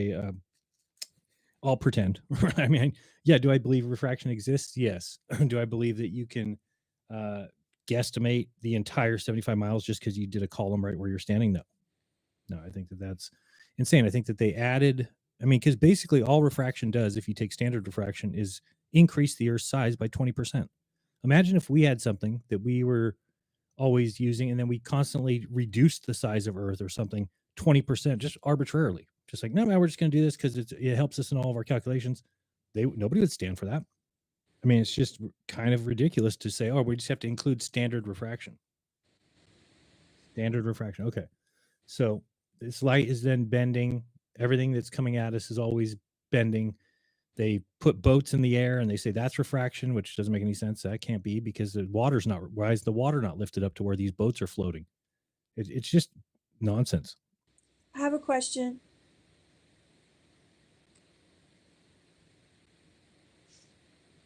I'll pretend. I mean, yeah. Do I believe refraction exists? Yes. Do I believe that you can guesstimate the entire 75 miles just because you did a column right where you're standing? No, I think that's insane. I think that they added, because basically all refraction does, if you take standard refraction, is increase the Earth's size by 20%. Imagine if we had something that we were always using and then we constantly reduced the size of Earth or something 20%, just arbitrarily. Just like, no, we're just going to do this because it helps us in all of our calculations. Nobody would stand for that. I mean, it's just kind of ridiculous to say, oh, we just have to include standard refraction. Standard refraction. Okay. So this light is then bending. Everything that's coming at us is always bending. they put boats in the air and they say that's refraction, which doesn't make any sense. That can't be because the water's not. Why is the water not lifted up to where these boats are floating? It's just nonsense. I have a question.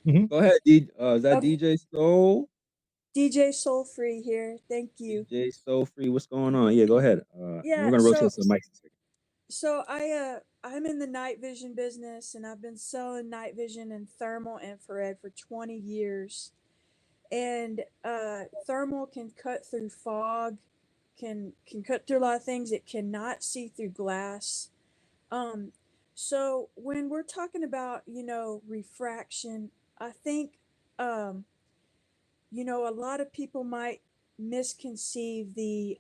Go ahead, is that Okay. DJ Soul? DJ Soul Free here. Thank you. DJ Soul Free, what's going on? Yeah, go ahead. And Yeah, we're gonna rotate some mics. so I'm in the night vision business and I've been selling night vision and thermal infrared for 20 years. And thermal can cut through fog, can cut through a lot of things. It cannot see through glass. Um, so when we're talking about, refraction, I think, um, a lot of people might misconceive the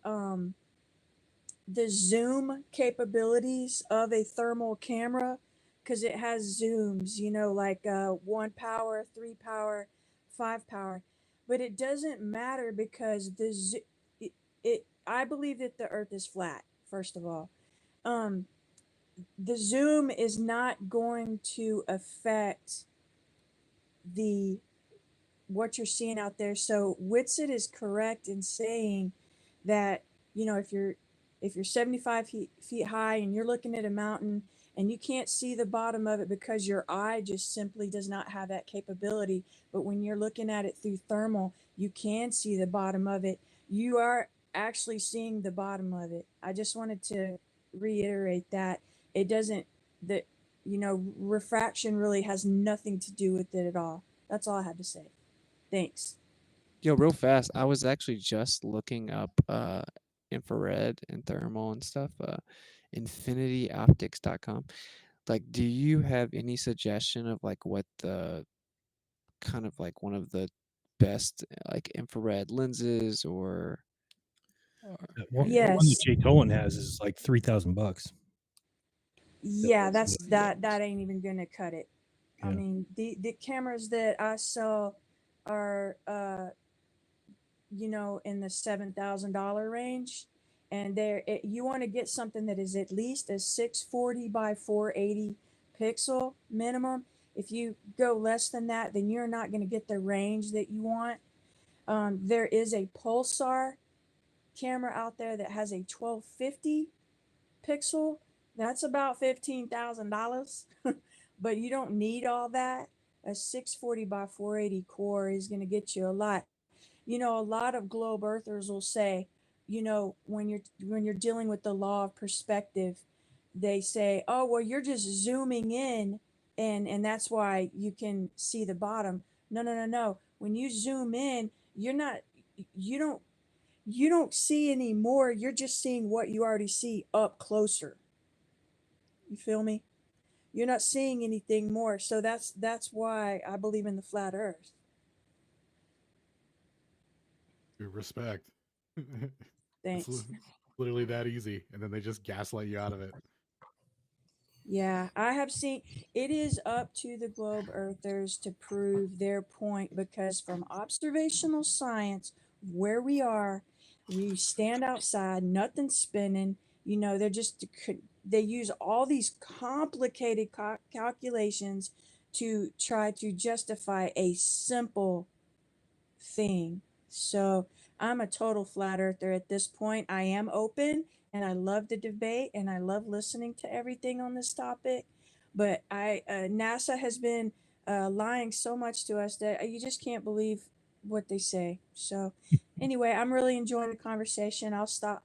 zoom capabilities of a thermal camera because it has zooms, like 1 power, 3 power, 5 power. But it doesn't matter because I believe that the earth is flat, first of all. Um, the zoom is not going to affect the what you're seeing out there. So Whitsitt is correct in saying that, if you're 75 feet high and you're looking at a mountain and you can't see the bottom of it because your eye just simply does not have that capability, but when you're looking at it through thermal, you can see the bottom of it. You are actually seeing the bottom of it. I just wanted to reiterate that it doesn't that refraction really has nothing to do with it at all. That's all I had to say. Thanks. Yo, real fast, I was actually just looking up infrared and thermal and stuff, infinityoptics.com. Like, do you have any suggestion of like what the kind of like one of the best like infrared lenses or The one that Yes. Jay Tolan has is like $3,000. Yeah, that ain't even gonna cut it. I mean, the cameras that I sell are in the $7,000 range, and you want to get something that is at least a 640 by 480 pixel minimum. If you go less than that, then you're not going to get the range that you want. There is a Pulsar camera out there that has a 1250 pixel. That's about $15,000, but you don't need all that. A 640 by 480 core is going to get you a lot. A lot of globe earthers will say, when you're dealing with the law of perspective, they say, "Oh, well, you're just zooming in, and that's why you can see the bottom." No, no, no, no. When you zoom in, you're not, you don't see any more. You're just seeing what you already see up closer. You feel me? You're not seeing anything more. So that's why I believe in the flat Earth. Respect. It's Thanks. literally that easy, and then they just gaslight you out of it. Yeah, I have seen it is up to the globe earthers to prove their point because from observational science, where we stand outside, nothing's spinning, they're just they use all these complicated calculations to try to justify a simple thing. So I'm a total flat earther at this point. I am open and I love the debate and I love listening to everything on this topic. But NASA has been lying so much to us that you just can't believe what they say. So anyway, I'm really enjoying the conversation. I'll stop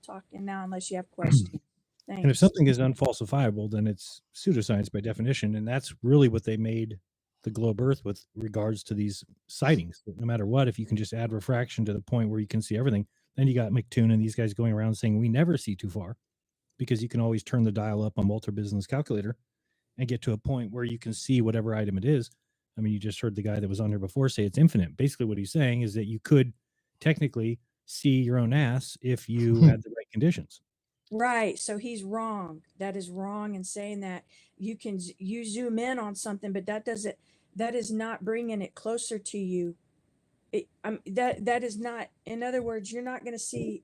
talking now unless you have questions. And if Thanks. something is unfalsifiable, then it's pseudoscience by definition. And that's really what they made the globe Earth with regards to these sightings. No matter what, if you can just add refraction to the point where you can see everything, then you got McToon and these guys going around saying we never see too far because you can always turn the dial up on Walter Business Calculator and get to a point where you can see whatever item it is. I mean, you just heard the guy that was on here before say it's infinite. Basically, what he's saying is that you could technically see your own ass if you had the right conditions. Right. So he's wrong. That is wrong in saying that you zoom in on something, but that is not bringing it closer to you. That is not. In other words, you're not going to see.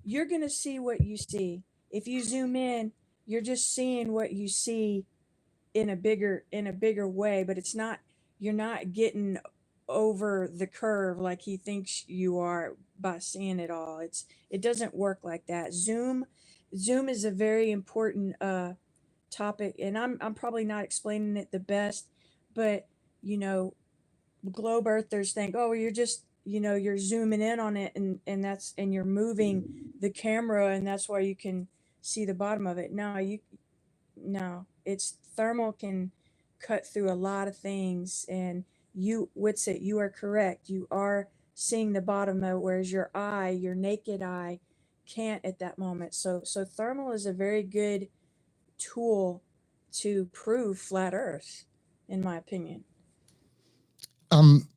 You're going to see what you see. If you zoom in, you're just seeing what you see in a bigger way, but it's not, you're not getting over the curve like he thinks you are by seeing it all. It doesn't work like that. Zoom is a very important topic, and I'm probably not explaining it the best, but you know, globe earthers think, oh, you're just, you know, you're zooming in on it, and you're moving the camera, and that's why you can see the bottom of it. No, it's thermal can cut through a lot of things, and you, Witsit, you are correct. You are seeing the bottom of it, whereas your naked eye can't at that moment. So thermal is a very good tool to prove flat Earth, in my opinion. Um,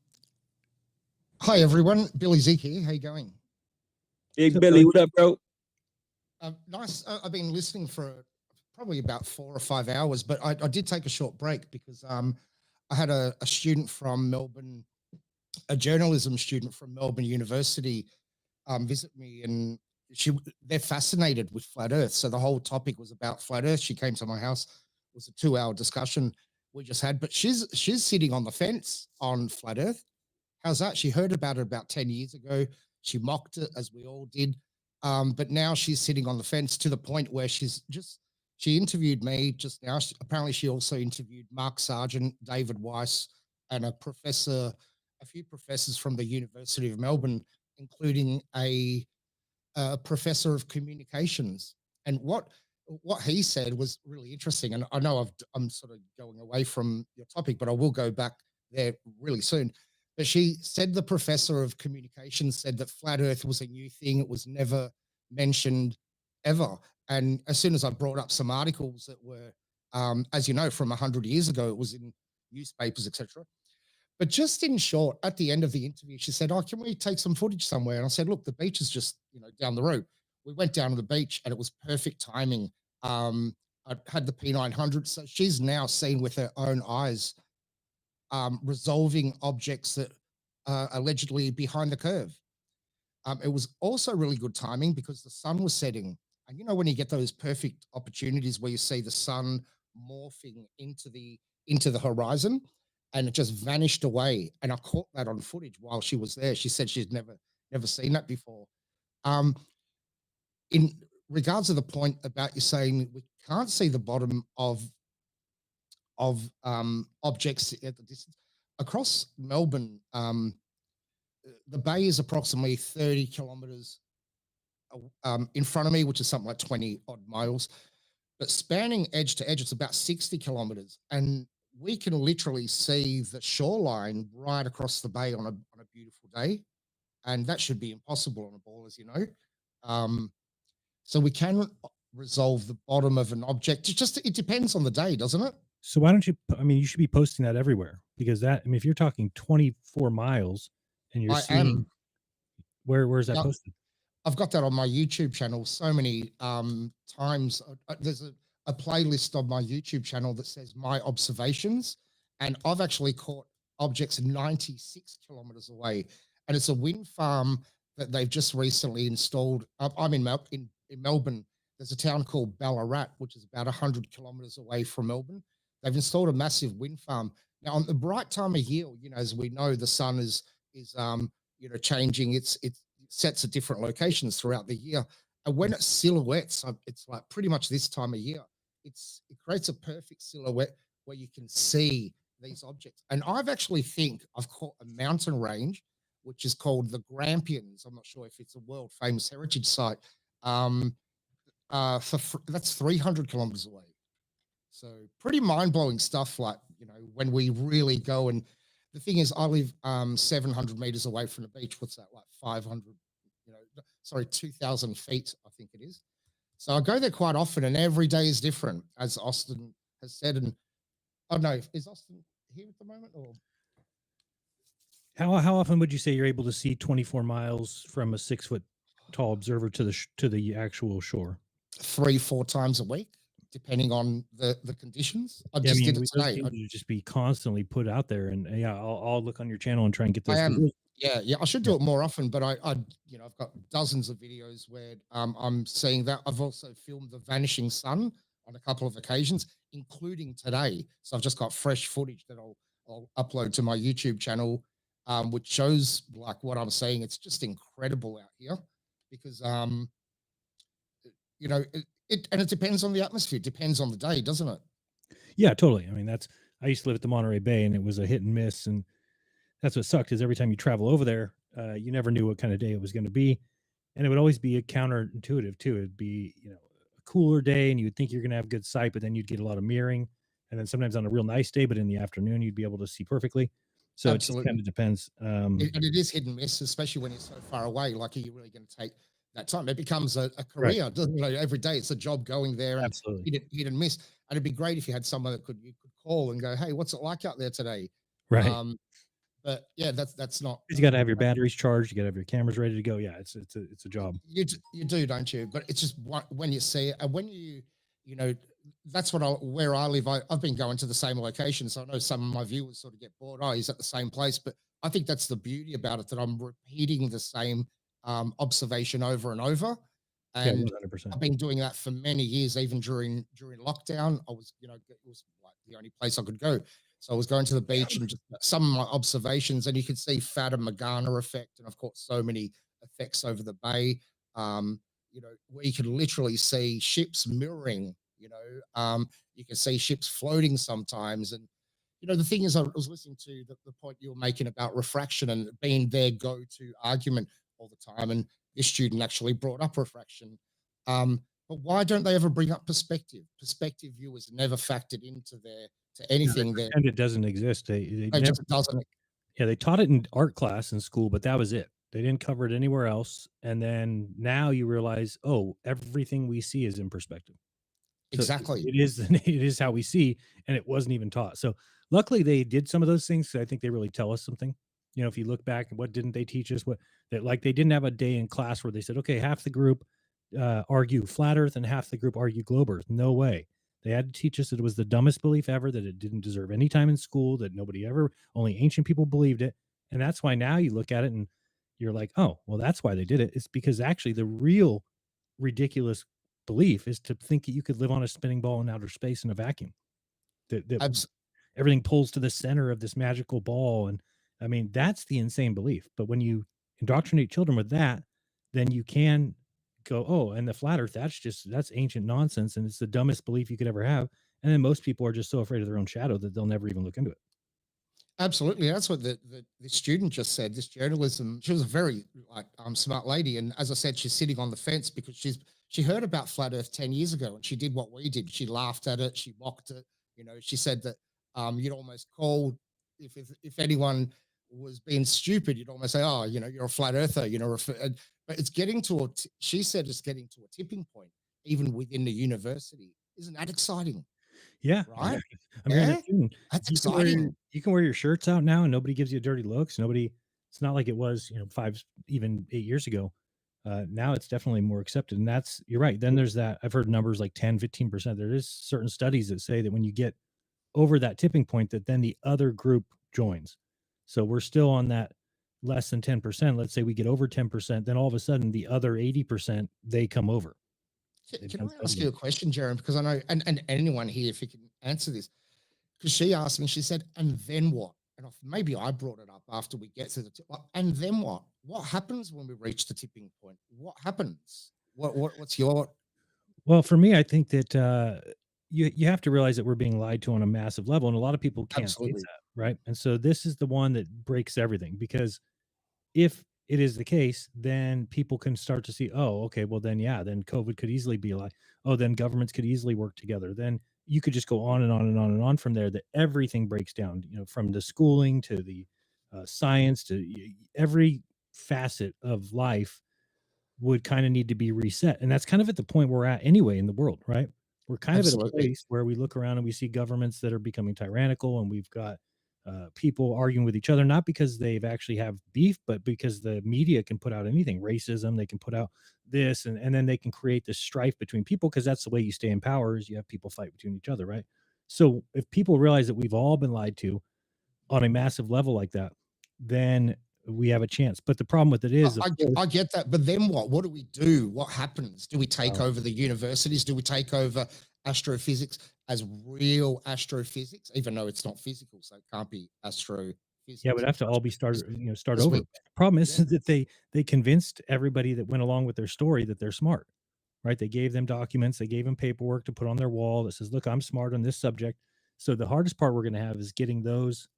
hi everyone, Billy Zeke here. How you going? Big Billy, what up, bro? Nice. I've been listening for probably about 4 or 5 hours, but I did take a short break because I had a student from Melbourne, a journalism student from Melbourne University, visit me, and they're fascinated with flat Earth. So the whole topic was about flat Earth. She came to my house. It was a 2-hour discussion we just had, but she's sitting on the fence on flat Earth. How's that? She heard about it about 10 years ago. She mocked it, as we all did. But now she's sitting on the fence to the point where she interviewed me just now. Apparently, she also interviewed Mark Sargent, David Weiss, and a few professors from the University of Melbourne, including a professor of communications. And what he said was really interesting. And I know I'm sort of going away from your topic, but I will go back there really soon. But she said the professor of communications said that flat Earth was a new thing. It was never mentioned ever. And as soon as I brought up some articles that were, as you know, from 100 years ago, it was in newspapers, etc. But just in short, at the end of the interview, she said, "Oh, can we take some footage somewhere?" And I said, "Look, the beach is just, down the road." We went down to the beach, and it was perfect timing. I had the P900, so she's now seen with her own eyes resolving objects that are allegedly behind the curve. It was also really good timing because the sun was setting. And when you get those perfect opportunities where you see the sun morphing into the horizon, and it just vanished away. And I caught that on footage while she was there. She said she's never seen that before. In regards to the point about you saying we can't see the bottom of objects at the distance across Melbourne, the bay is approximately 30 kilometers in front of me, which is something like 20 odd miles. But spanning edge to edge, it's about 60 kilometers. And we can literally see the shoreline right across the bay on a beautiful day. And that should be impossible on a ball, as you know. So we can resolve the bottom of an object. It depends on the day, doesn't it? So why don't you, you should be posting that everywhere, because if you're talking 24 miles and you're seeing, where's that posted? I've got that on my YouTube channel so many times. There's a playlist on my YouTube channel that says my observations, and I've actually caught objects 96 kilometers away. And it's a wind farm that they've just recently installed. I'm in Melbourne. There's a town called Ballarat, which is about 100 kilometers away from Melbourne. They've installed a massive wind farm. Now, on the bright time of year, as we know, the sun is changing its sets at different locations throughout the year. And when it silhouettes, it's like pretty much this time of year, it creates a perfect silhouette where you can see these objects. And I've caught a mountain range, which is called the Grampians. I'm not sure if it's a world famous heritage site. That's 300 kilometers away. So pretty mind-blowing stuff, like, when we really go. And the thing is, I live 700 meters away from the beach. What's that, like 2,000 feet, I think it is. So I go there quite often, and every day is different, as Austin has said. And I don't know, is Austin here at the moment? Or how often would you say you're able to see 24 miles from a 6-foot tall observer to the actual shore? 3-4 times a week, depending on the conditions. I just did it today. I'd just be constantly put out there, and I'll look on your channel and try and get those. I should do it more often, but I've got dozens of videos where I'm seeing that. I've also filmed the vanishing sun on a couple of occasions, including today. So I've just got fresh footage that I'll upload to my YouTube channel, which shows like what I'm saying. It's just incredible out here because you know it depends on the atmosphere, it depends on the day, doesn't it? Yeah, totally. I mean, I used to live at the Monterey Bay, and it was a hit and miss, and that's what sucked. Is every time you travel over there, you never knew what kind of day it was going to be, and it would always be a counterintuitive too. It'd be a cooler day, and you would think you're going to have good sight, but then you'd get a lot of mirroring, and then sometimes on a real nice day, but in the afternoon you'd be able to see perfectly. So it just kind Absolutely. of depends. And it is hit and miss, especially when it's so far away. Like, are you really going to take that time? It becomes a Right. career, doesn't it? Every day it's a job going there and Absolutely. hit and miss. And it'd be great if you had someone that you could call and go, "Hey, what's it like out there today?" Right. But yeah, that's not. 'Cause you got to have your batteries charged. You got to have your cameras ready to go. Yeah, it's a job. You do, don't you? But it's just when you see it, and when you know, that's where I live. I've been going to the same location, so I know some of my viewers sort of get bored. Oh, he's at the same place, but I think that's the beauty about it, that I'm repeating the same observation over and over. Yeah, And 100%. I've been doing that for many years, even during lockdown. I was, it was like the only place I could go. So I was going to the beach and just some of my observations, and you could see Fata Morgana effect, and of course, so many effects over the bay. Where you can literally see ships mirroring. You can see ships floating sometimes, and the thing is, I was listening to the point you were making about refraction and being their go-to argument all the time, and this student actually brought up refraction. But why don't they ever bring up perspective? Perspective viewers never factored into Yeah, anything they there. pretend it doesn't exist. They It never. just doesn't. Yeah, they taught it in art class in school, but that was it. They didn't cover it anywhere else. And then now you realize, oh, everything we see is in perspective. So Exactly. it is it is how we see, and it wasn't even taught. So luckily they did some of those things. So I think they really tell us something. If you look back, what didn't they teach us? What that like they didn't have a day in class where they said, okay, half the group argue flat Earth and half the group argue globe Earth. No way. They had to teach us that it was the dumbest belief ever, that it didn't deserve any time in school, that nobody ever, only ancient people believed it. And that's why now you look at it and you're like, oh, well, that's why they did it. It's because actually the real ridiculous belief is to think that you could live on a spinning ball in outer space in a vacuum. That everything pulls to the center of this magical ball. And I mean, that's the insane belief. But when you indoctrinate children with that, then you can go, oh, and the flat earth, that's ancient nonsense. And it's the dumbest belief you could ever have. And then most people are just so afraid of their own shadow that they'll never even look into it. Absolutely. That's what the student just said. This journalism, she was a very smart lady. And as I said, she's sitting on the fence because she heard about flat earth 10 years ago and she did what we did. She laughed at it. She mocked it. She said that you'd almost call, if anyone was being stupid, you'd almost say, oh, you're a flat earther, but it's getting to, she said it's getting to a tipping point, even within the university. Isn't that exciting? Yeah. Right. I'm hearing it too. That's You can wear exciting. you can wear your shirts out now and nobody gives you dirty looks. It's not like it was, 5, even 8 years ago. Now it's definitely more accepted. And you're right. Then there's that. I've heard numbers like 10, 15%. There is certain studies that say that when you get over that tipping point, that then the other group joins. So we're still on that less than 10%. Let's say we get over 10%, then all of a sudden the other 80%, they come over. Can I ask you a question, Jeremy? Because I know, and anyone here, if you can answer this, because she asked me, she said, and then what? And maybe I brought it up after we get to the tip. And then what? What happens when we reach the tipping point? What happens? What's your? Well, for me, I think that you have to realize that we're being lied to on a massive level, and a lot of people can't face Absolutely. that, right? And so this is the one that breaks everything, because if it is the case, then people can start to see, oh, okay, well then, yeah, then COVID could easily be like, oh, then governments could easily work together. Then you could just go on and on and on and on from there, that everything breaks down, from the schooling to the science to every facet of life would kind of need to be reset. And that's kind of at the point we're at anyway in the world, right? We're kind of at a Absolutely. place where we look around and we see governments that are becoming tyrannical, and we've got people arguing with each other, not because they've actually have beef, but because the media can put out anything, racism, they can put out this, and then they can create this strife between people, because that's the way you stay in power, is you have people fight between each other, right? So if people realize that we've all been lied to on a massive level like that, then we have a chance. But the problem with it is, I get that, but then what? What do we do? What happens? Do we take over the universities? Do we take over astrophysics as real astrophysics, even though it's not physical, so it can't be astrophysics. Yeah, it would have to all be start As over. we, The problem is yeah, that they convinced everybody that went along with their story that they're smart, right? They gave them documents, they gave them paperwork to put on their wall that says, "Look, I'm smart on this subject." So the hardest part we're going to have is getting those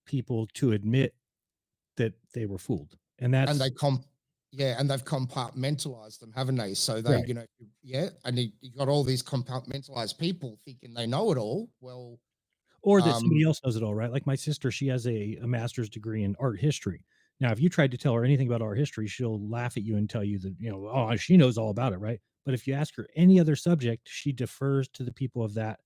people to admit that they were fooled, and and that's and they've compartmentalized them, haven't they? So they, right. and you got all these compartmentalized people thinking they know it all. Well, Or that um, somebody else knows it all, right? Like my sister, she has a master's degree in art history. Now, if you tried to tell her anything about art history, she'll laugh at you and tell you that, oh, she knows all about it, right? But if you ask her any other subject, she defers to the people of that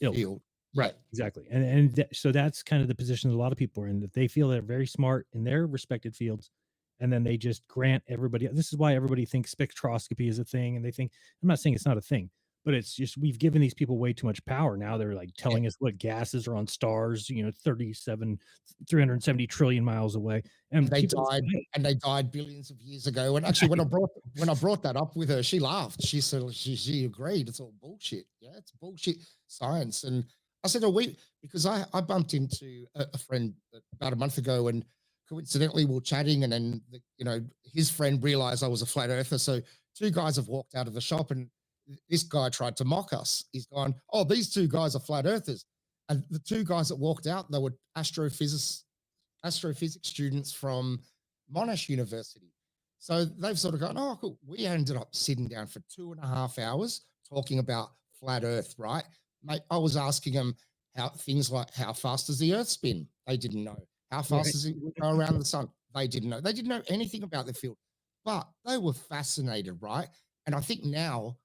ilk. field, yeah, Right, exactly. And so that's kind of the position that a lot of people are in, that they feel they're very smart in their respected fields, and then they just grant everybody. This is why everybody thinks spectroscopy is a thing, and they think, I'm not saying it's not a thing, but it's just we've given these people way too much power. Now they're like yeah. telling us what gases are on stars, 370 trillion miles away, and They people died, and they died billions of years ago. And actually, when I brought that up with her, she laughed. She said she agreed. It's all bullshit. Yeah, it's bullshit science. And I said, because I bumped into a friend about a month ago, and coincidentally we were chatting, and then his friend realized I was a flat earther. So two guys have walked out of the shop, and this guy tried to mock us. He's gone, "Oh, these two guys are flat earthers," and the two guys that walked out, they were astrophysics students from Monash University. So they've sort of gone, "Oh, cool." We ended up sitting down for 2.5 hours talking about flat Earth, right? Mate, I was asking them things like how fast does the Earth spin? They didn't know. How fast Right. does it go around the sun? They didn't know. They didn't know anything about the field, but they were fascinated, right? And I think now,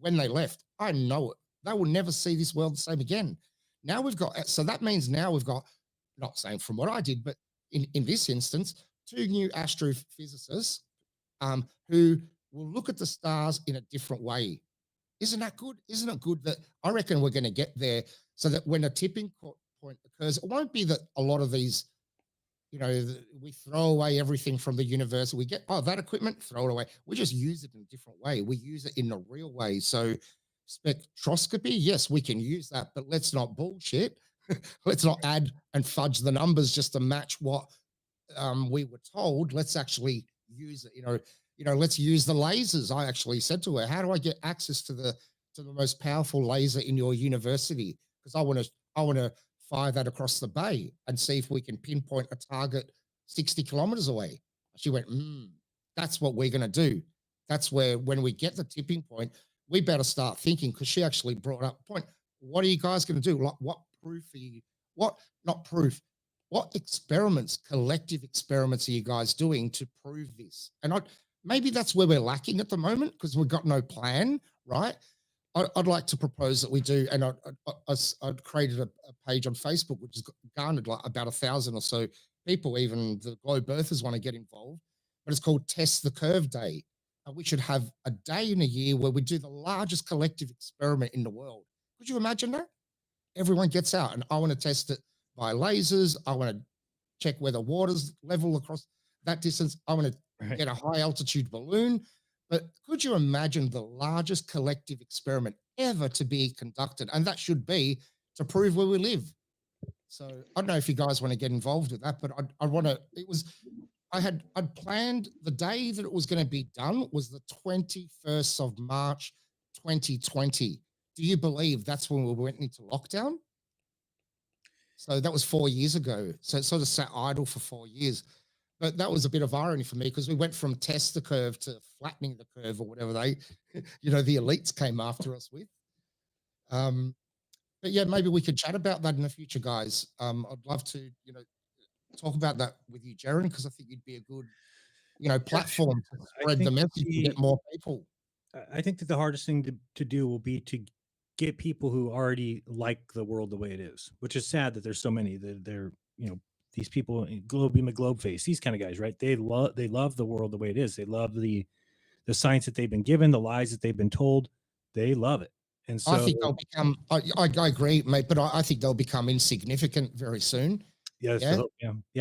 when they left, I know it. They will never see this world the same again. Now so that means now we've got, not saying from what I did, but in this instance, two new astrophysicists who will look at the stars in a different way. Isn't that good? Isn't it good that I reckon we're going to get there, so that when a tipping point occurs, it won't be that a lot of these, we throw away everything from the universe. We get, that equipment, throw it away. We just use it in a different way. We use it in a real way. So spectroscopy, yes, we can use that, but let's not bullshit. Let's not add and fudge the numbers just to match what we were told. Let's actually use it. Let's use the lasers. I actually said to her, "How do I get access to the most powerful laser in your university? Because I want to fire that across the bay and see if we can pinpoint a target 60 kilometers away." She went, "That's what we're going to do. That's where, when we get the tipping point, we better start thinking." Because she actually brought up a point. What are you guys going to do? Like, what proof are you? Not proof. What experiments, collective experiments, are you guys doing to prove this? And maybe that's where we're lacking at the moment, because we've got no plan, right? I'd like to propose that we do, and I'd created a page on Facebook, which has garnered like about 1,000 or so people. Even the globe earthers want to get involved, but it's called Test the Curve Day. And we should have a day in a year where we do the largest collective experiment in the world. Could you imagine that? Everyone gets out, and I want to test it by lasers. I want to check where the water's level across that distance. I want to get a high altitude balloon. But could you imagine the largest collective experiment ever to be conducted? And that should be to prove where we live. So I don't know if you guys want to get involved with that, but I want to. I'd planned the day that it was going to be done was the 21st of March, 2020. Do you believe that's when we went into lockdown? So that was 4 years ago. So it sort of sat idle for 4 years. But that was a bit of irony for me, because we went from test the curve to flattening the curve, or whatever the elites came after us with. But yeah, maybe we could chat about that in the future, guys. I'd love to, talk about that with you, Jaron, because I think you'd be a good, platform to spread the message and get more people. I think that the hardest thing to do will be to get people who already like the world the way it is, which is sad that there's so many that they're, these people, Globe Beam, Globe Face, these kind of guys, right? They love the world the way it is. They love the science that they've been given, the lies that they've been told. They love it. And so I think they'll become, I agree, mate, but I think they'll become insignificant very soon. Yeah.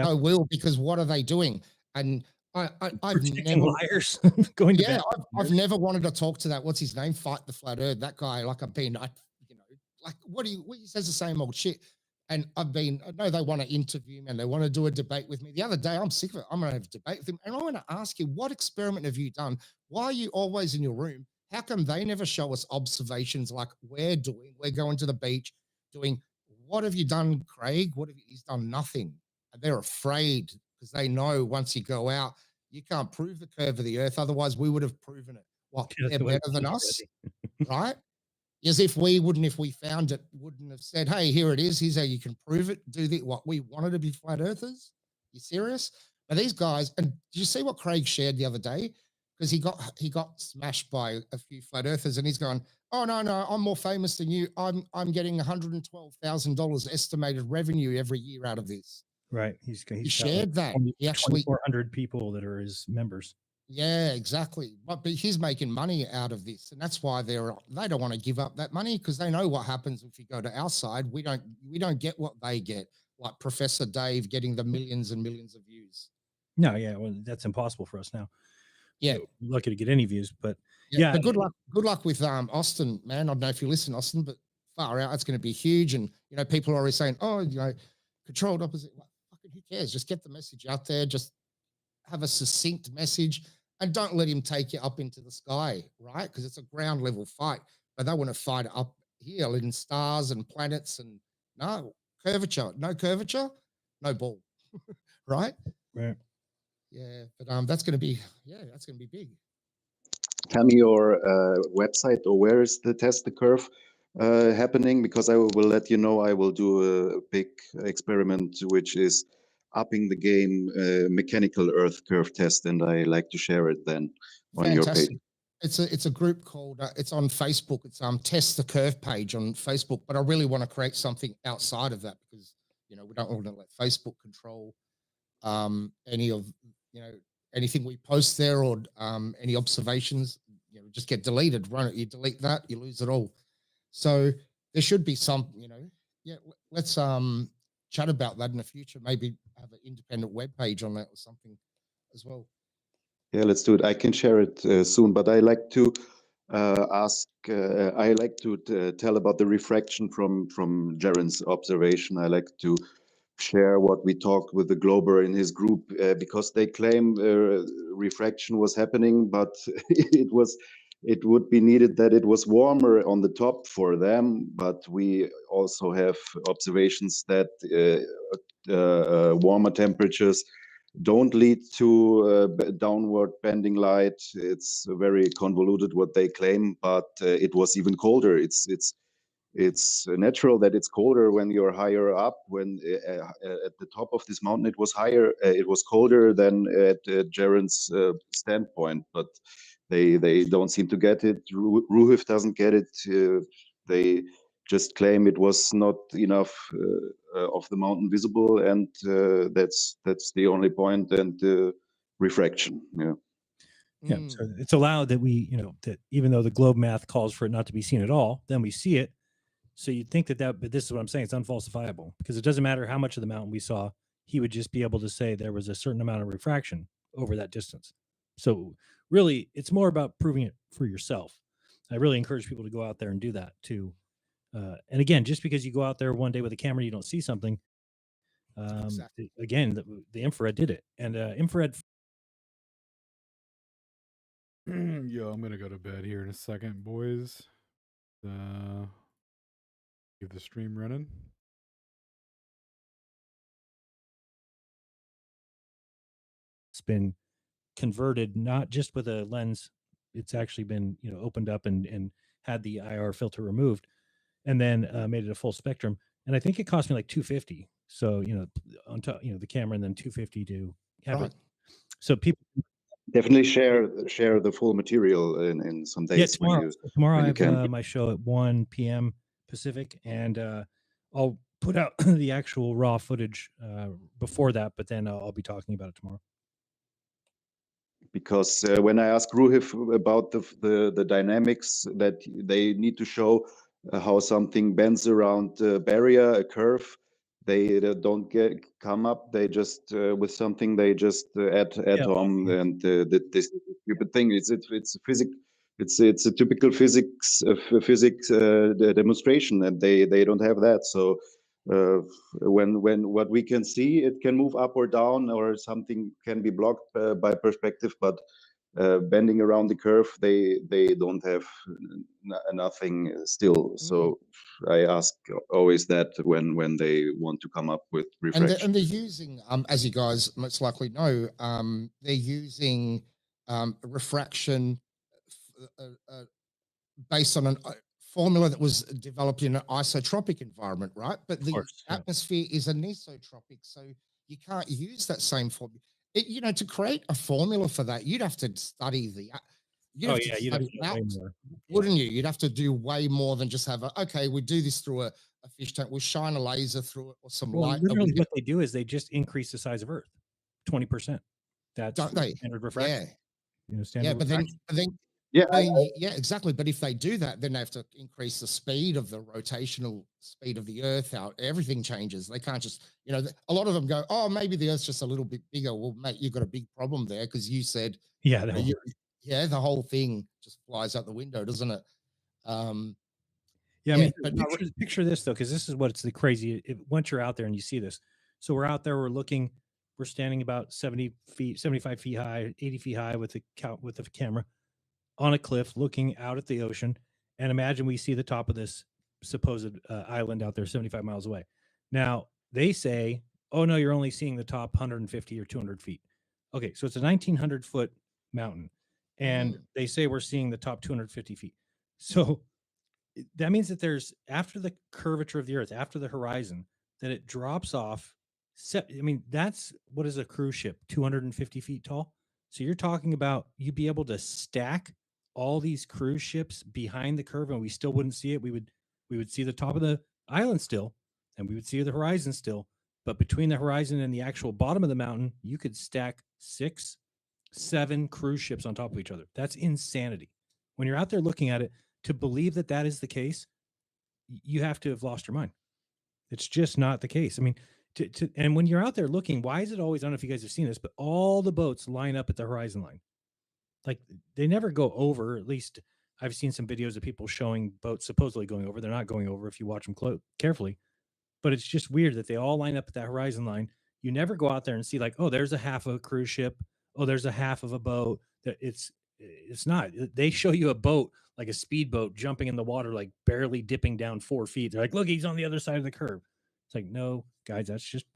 I will, because what are they doing? And I've Protecting never, liars, going to yeah, bat. I've never wanted to talk to that. What's his name? Fight the Flat Earth. That guy, like I've been, you know, like what he says the same old shit. And I know they want to interview me and they want to do a debate with me. The other day, I'm sick of it. I'm going to have a debate with him. And I want to ask you, what experiment have you done? Why are you always in your room? How come they never show us observations like we're doing? We're going to the beach doing, what have you done, Craig? He's done nothing. And they're afraid because they know once you go out, you can't prove the curve of the earth. Otherwise, we would have proven it. What, Yeah, they're the way better than us, ready. right? As if we wouldn't, if we found it, wouldn't have said, hey, here it is. Here's how you can prove it. Do what we wanted to be flat earthers. You serious? But these guys, and did you see what Craig shared the other day? Because he got smashed by a few flat earthers, and he's going, oh no, I'm more famous than you. I'm getting $112,000 estimated revenue every year out of this. Right. He shared that. He actually 2,400 people that are his members. Yeah, exactly. But he's making money out of this, and that's why they don't want to give up that money because they know what happens if you go to our side. We don't get what they get, like Professor Dave getting the millions and millions of views. No, yeah, well, that's impossible for us now. Yeah, we're lucky to get any views, but But good luck with Austin, man. I don't know if you listen, Austin, but far out, it's going to be huge. And you know, people are always saying, "Oh, you know, controlled opposite." Well, fucking who cares? Just get the message out there. Just have a succinct message. And don't let him take you up into the sky, right? Because it's a ground level fight. But they want to fight up here in stars and planets and no curvature, no ball, right? Right. Yeah, but that's going to be big. Tell me your website or where is the test the curve happening? Because I will let you know I will do a big experiment which is upping the game mechanical earth curve test, and I like to share it then on your page. It's a group called it's on Facebook. It's Test the Curve page on Facebook. But I really want to create something outside of that because you know we don't want to let Facebook control any of anything we post there or any observations. You know, just get deleted. You delete that, you lose it all. So there should be some. Let's chat about that in the future. Maybe have an independent web page on that or something as well. Yeah, let's do it. I can share it soon, but I like to ask. I like to tell about the refraction from Jaren's observation. I like to share what we talked with the Glober in his group because they claim refraction was happening, but it would be needed that it was warmer on the top for them. But we also have observations that warmer temperatures don't lead to downward bending light. It's very convoluted what they claim, but it was even colder. It's natural that it's colder when you're higher up. When at the top of this mountain, it was higher. It was colder than at Jaren's standpoint, but they don't seem to get it. Ruhif doesn't get it. They just claim it was not enough of the mountain visible, and that's the only point. And refraction. Yeah. Yeah, so it's allowed that that even though the globe math calls for it not to be seen at all, then we see it. So you'd think but this is what I'm saying, it's unfalsifiable because it doesn't matter how much of the mountain we saw, he would just be able to say there was a certain amount of refraction over that distance. So really, it's more about proving it for yourself. I really encourage people to go out there and do that too. And again, just because you go out there one day with a camera, and you don't see something. Again, the infrared did it, and infrared. Yo, I'm gonna go to bed here in a second, boys. Keep the stream running. It's been converted not just with a lens, it's actually been opened up and had the IR filter removed, and then made it a full spectrum. And I think it cost me like $250. So on top, the camera, and then $250 to have it. So people definitely share the full material in some days. Yeah, tomorrow I have my show at 1 p.m. Pacific, and I'll put out the actual raw footage before that, but then I'll be talking about it tomorrow. Because when I asked Ruhif about the dynamics that they need to show how something bends around a barrier, a curve, they don't come up. They just with something they just add Yeah. on, and this stupid thing. It's physics. It's a typical physics demonstration, and they don't have that. So when what we can see, it can move up or down, or something can be blocked by perspective, but bending around the curve, they don't have nothing still. So I ask always that when they want to come up with refraction. And they're using, as you guys most likely know, they're using refraction based on a formula that was developed in an isotropic environment, right? But the atmosphere is anisotropic, so you can't use that same formula. To create a formula for that, you'd have to study the. You'd have to study out, wouldn't you? You'd have to do way more than just have okay, we do this through a fish tank. We'll shine a laser through it or some light. Literally, what they do is they just increase the size of Earth 20%. That's standard refraction. Standard but then yeah, exactly. But if they do that, then they have to increase the speed of the rotational speed of the Earth. How everything changes. They can't just, a lot of them go, oh, maybe the Earth's just a little bit bigger. Well, mate, you've got a big problem there because you said, the whole thing just flies out the window, doesn't it? Yeah, I mean, but picture this though, because this is what's the crazy. Once you're out there and you see this, so we're out there, we're standing about 70 feet, 75 feet high, 80 feet high with the camera on a cliff looking out at the ocean. And imagine we see the top of this supposed island out there 75 miles away. Now they say, oh no, you're only seeing the top 150 or 200 feet. Okay, so it's a 1,900 foot mountain. And they say we're seeing the top 250 feet. So that means that there's, after the curvature of the Earth, after the horizon, that it drops off. I mean, that's, what is a cruise ship, 250 feet tall? So you're talking about you'd be able to stack all these cruise ships behind the curve and we still wouldn't see it. We would see the top of the island still, and we would see the horizon still. But between the horizon and the actual bottom of the mountain, you could stack 6, 7 cruise ships on top of each other. That's insanity. When you're out there looking at it, to believe that that is the case, you have to have lost your mind. It's just not the case. I mean, and when you're out there looking, why is it always, I don't know if you guys have seen this, but all the boats line up at the horizon line. Like they never go over. At least I've seen some videos of people showing boats supposedly going over. They're not going over if you watch them carefully. But it's just weird that they all line up at that horizon line. You never go out there and see like, oh, there's a half of a cruise ship. Oh, there's a half of a boat. It's not. They show you a boat, like a speedboat jumping in the water, like barely dipping down 4 feet. They're like, look, he's on the other side of the curve. It's like, no, guys, that's just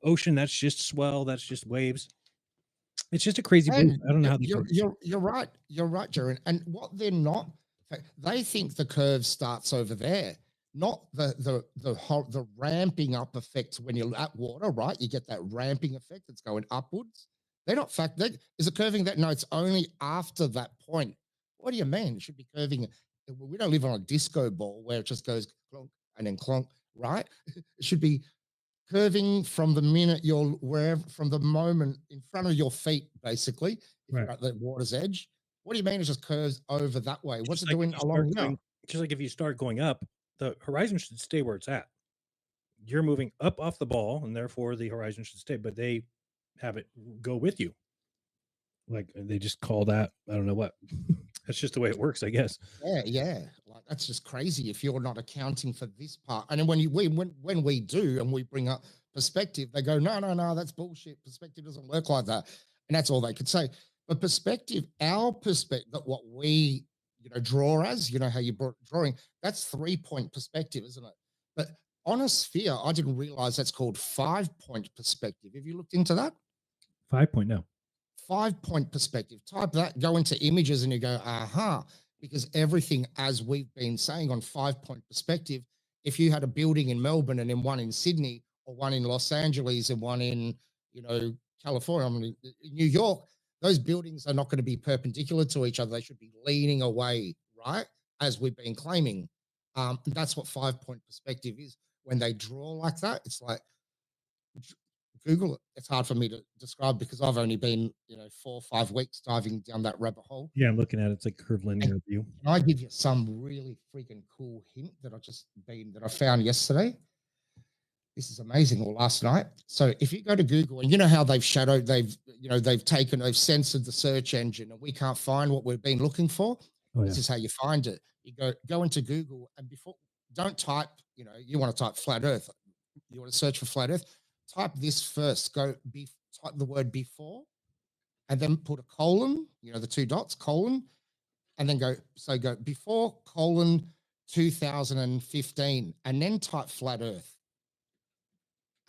ocean. That's just swell. That's just waves. It's just a crazy move. I don't know how they you're right. You're right, Jaron. And what they're not, they think the curve starts over there, not the ramping up effect when you're at water, right? You get that ramping effect that's going upwards. They're not is it curving that? No, it's only after that point. What do you mean? It should be curving. We don't live on a disco ball where it just goes clunk and then clunk, right? It should be curving from the minute from the moment in front of your feet, basically, if you're at the water's edge. What do you mean it just curves over that way? What's it doing along here? Just like if you start going up, the horizon should stay where it's at. You're moving up off the ball, and therefore the horizon should stay, but they have it go with you. Like they just call that, I don't know what. That's just the way it works, I guess. Yeah. Like that's just crazy if you're not accounting for this part. And then when we do and we bring up perspective, they go, no, that's bullshit. Perspective doesn't work like that. And that's all they could say. But perspective, our perspective, what we draw as, how you brought drawing, that's 3-point perspective, isn't it? But on a sphere, I didn't realize that's called 5-point perspective. Have you looked into that? 5-point, no. 5-point perspective. Type that, go into images, and you go, aha, because everything, as we've been saying, on 5-point perspective, if you had a building in Melbourne and then one in Sydney or one in Los Angeles and one in, California, New York, those buildings are not going to be perpendicular to each other. They should be leaning away, right? As we've been claiming. That's what 5-point perspective is. When they draw like that, it's like, Google it. It's hard for me to describe because I've only been, 4 or 5 weeks diving down that rabbit hole. Yeah, I'm looking at it. It's like curved linear view. Can I give you some really freaking cool hint that I found yesterday? this is amazing, or last night. So if you go to Google, and you know how they've censored the search engine, and we can't find what we've been looking for. Oh, This yeah. is how you find it. You go into Google, and don't type, you want to type flat Earth. You want to search for flat Earth. Type this first. Type the word before, and then put a colon. The two dots, colon, and then go before colon 2015, and then type flat Earth.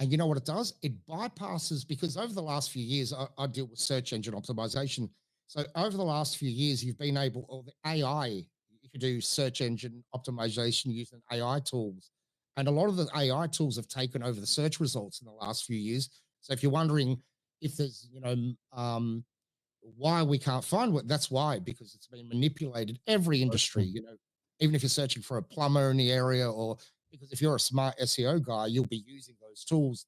And you know what it does? It bypasses, because over the last few years, I deal with search engine optimization. So over the last few years, you've been able, or the AI, you could do search engine optimization using AI tools. And a lot of the AI tools have taken over the search results in the last few years. So if you're wondering if there's, why we can't find what, that's why, because it's been manipulated. Every industry, even if you're searching for a plumber in the area, or because if you're a smart SEO guy, you'll be using those tools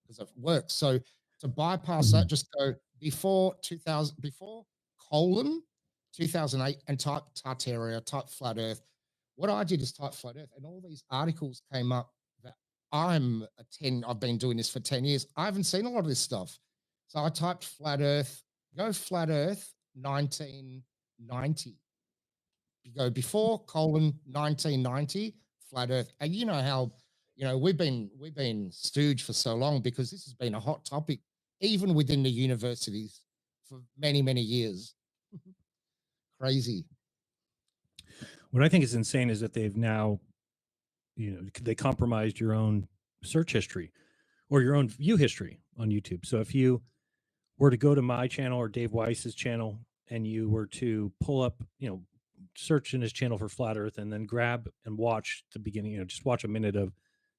because it works. So to bypass that, just go before 2008 and type Tartaria, type flat Earth. What I did is type flat Earth, and all these articles came up that I've been doing this for 10 years. I haven't seen a lot of this stuff. So I typed flat Earth, go flat Earth 1990. You go before colon 1990 flat Earth, and you know how we've been stooge for so long, because this has been a hot topic even within the universities for many years. Crazy. What I think is insane is that they've now, they compromised your own search history or your own view history on YouTube. So if you were to go to my channel or Dave Weiss's channel, and you were to pull up, search in his channel for flat Earth, and then grab and watch the beginning, just watch a minute of,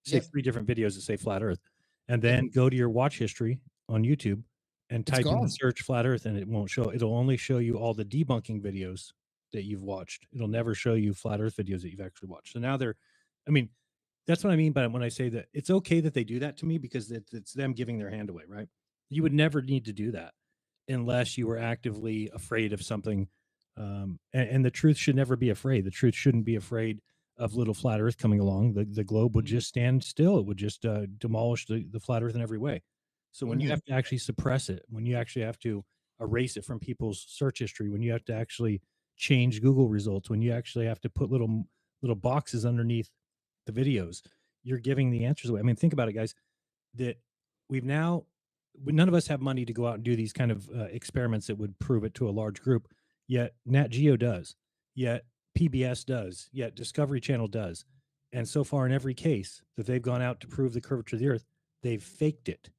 say, 3 different videos that say flat Earth, and then go to your watch history on YouTube and type in the search flat Earth, and it won't show. It'll only show you all the debunking videos that you've watched. It'll never show you flat Earth videos that you've actually watched. So now that's what I mean by when I say that it's okay that they do that to me, because it's them giving their hand away, right? You would never need to do that unless you were actively afraid of something. And the truth should never be afraid. The truth shouldn't be afraid of little flat Earth coming along. The globe would just stand still. It would just demolish the flat Earth in every way. So when you have to actually suppress it, when you actually have to erase it from people's search history, when you have to actually change Google results, when you actually have to put little boxes underneath the videos, you're giving the answers away. I mean, think about it, guys, that none of us have money to go out and do these kind of experiments that would prove it to a large group. Yet Nat Geo does, yet PBS does, yet Discovery Channel does. And so far in every case that they've gone out to prove the curvature of the Earth, they've faked it.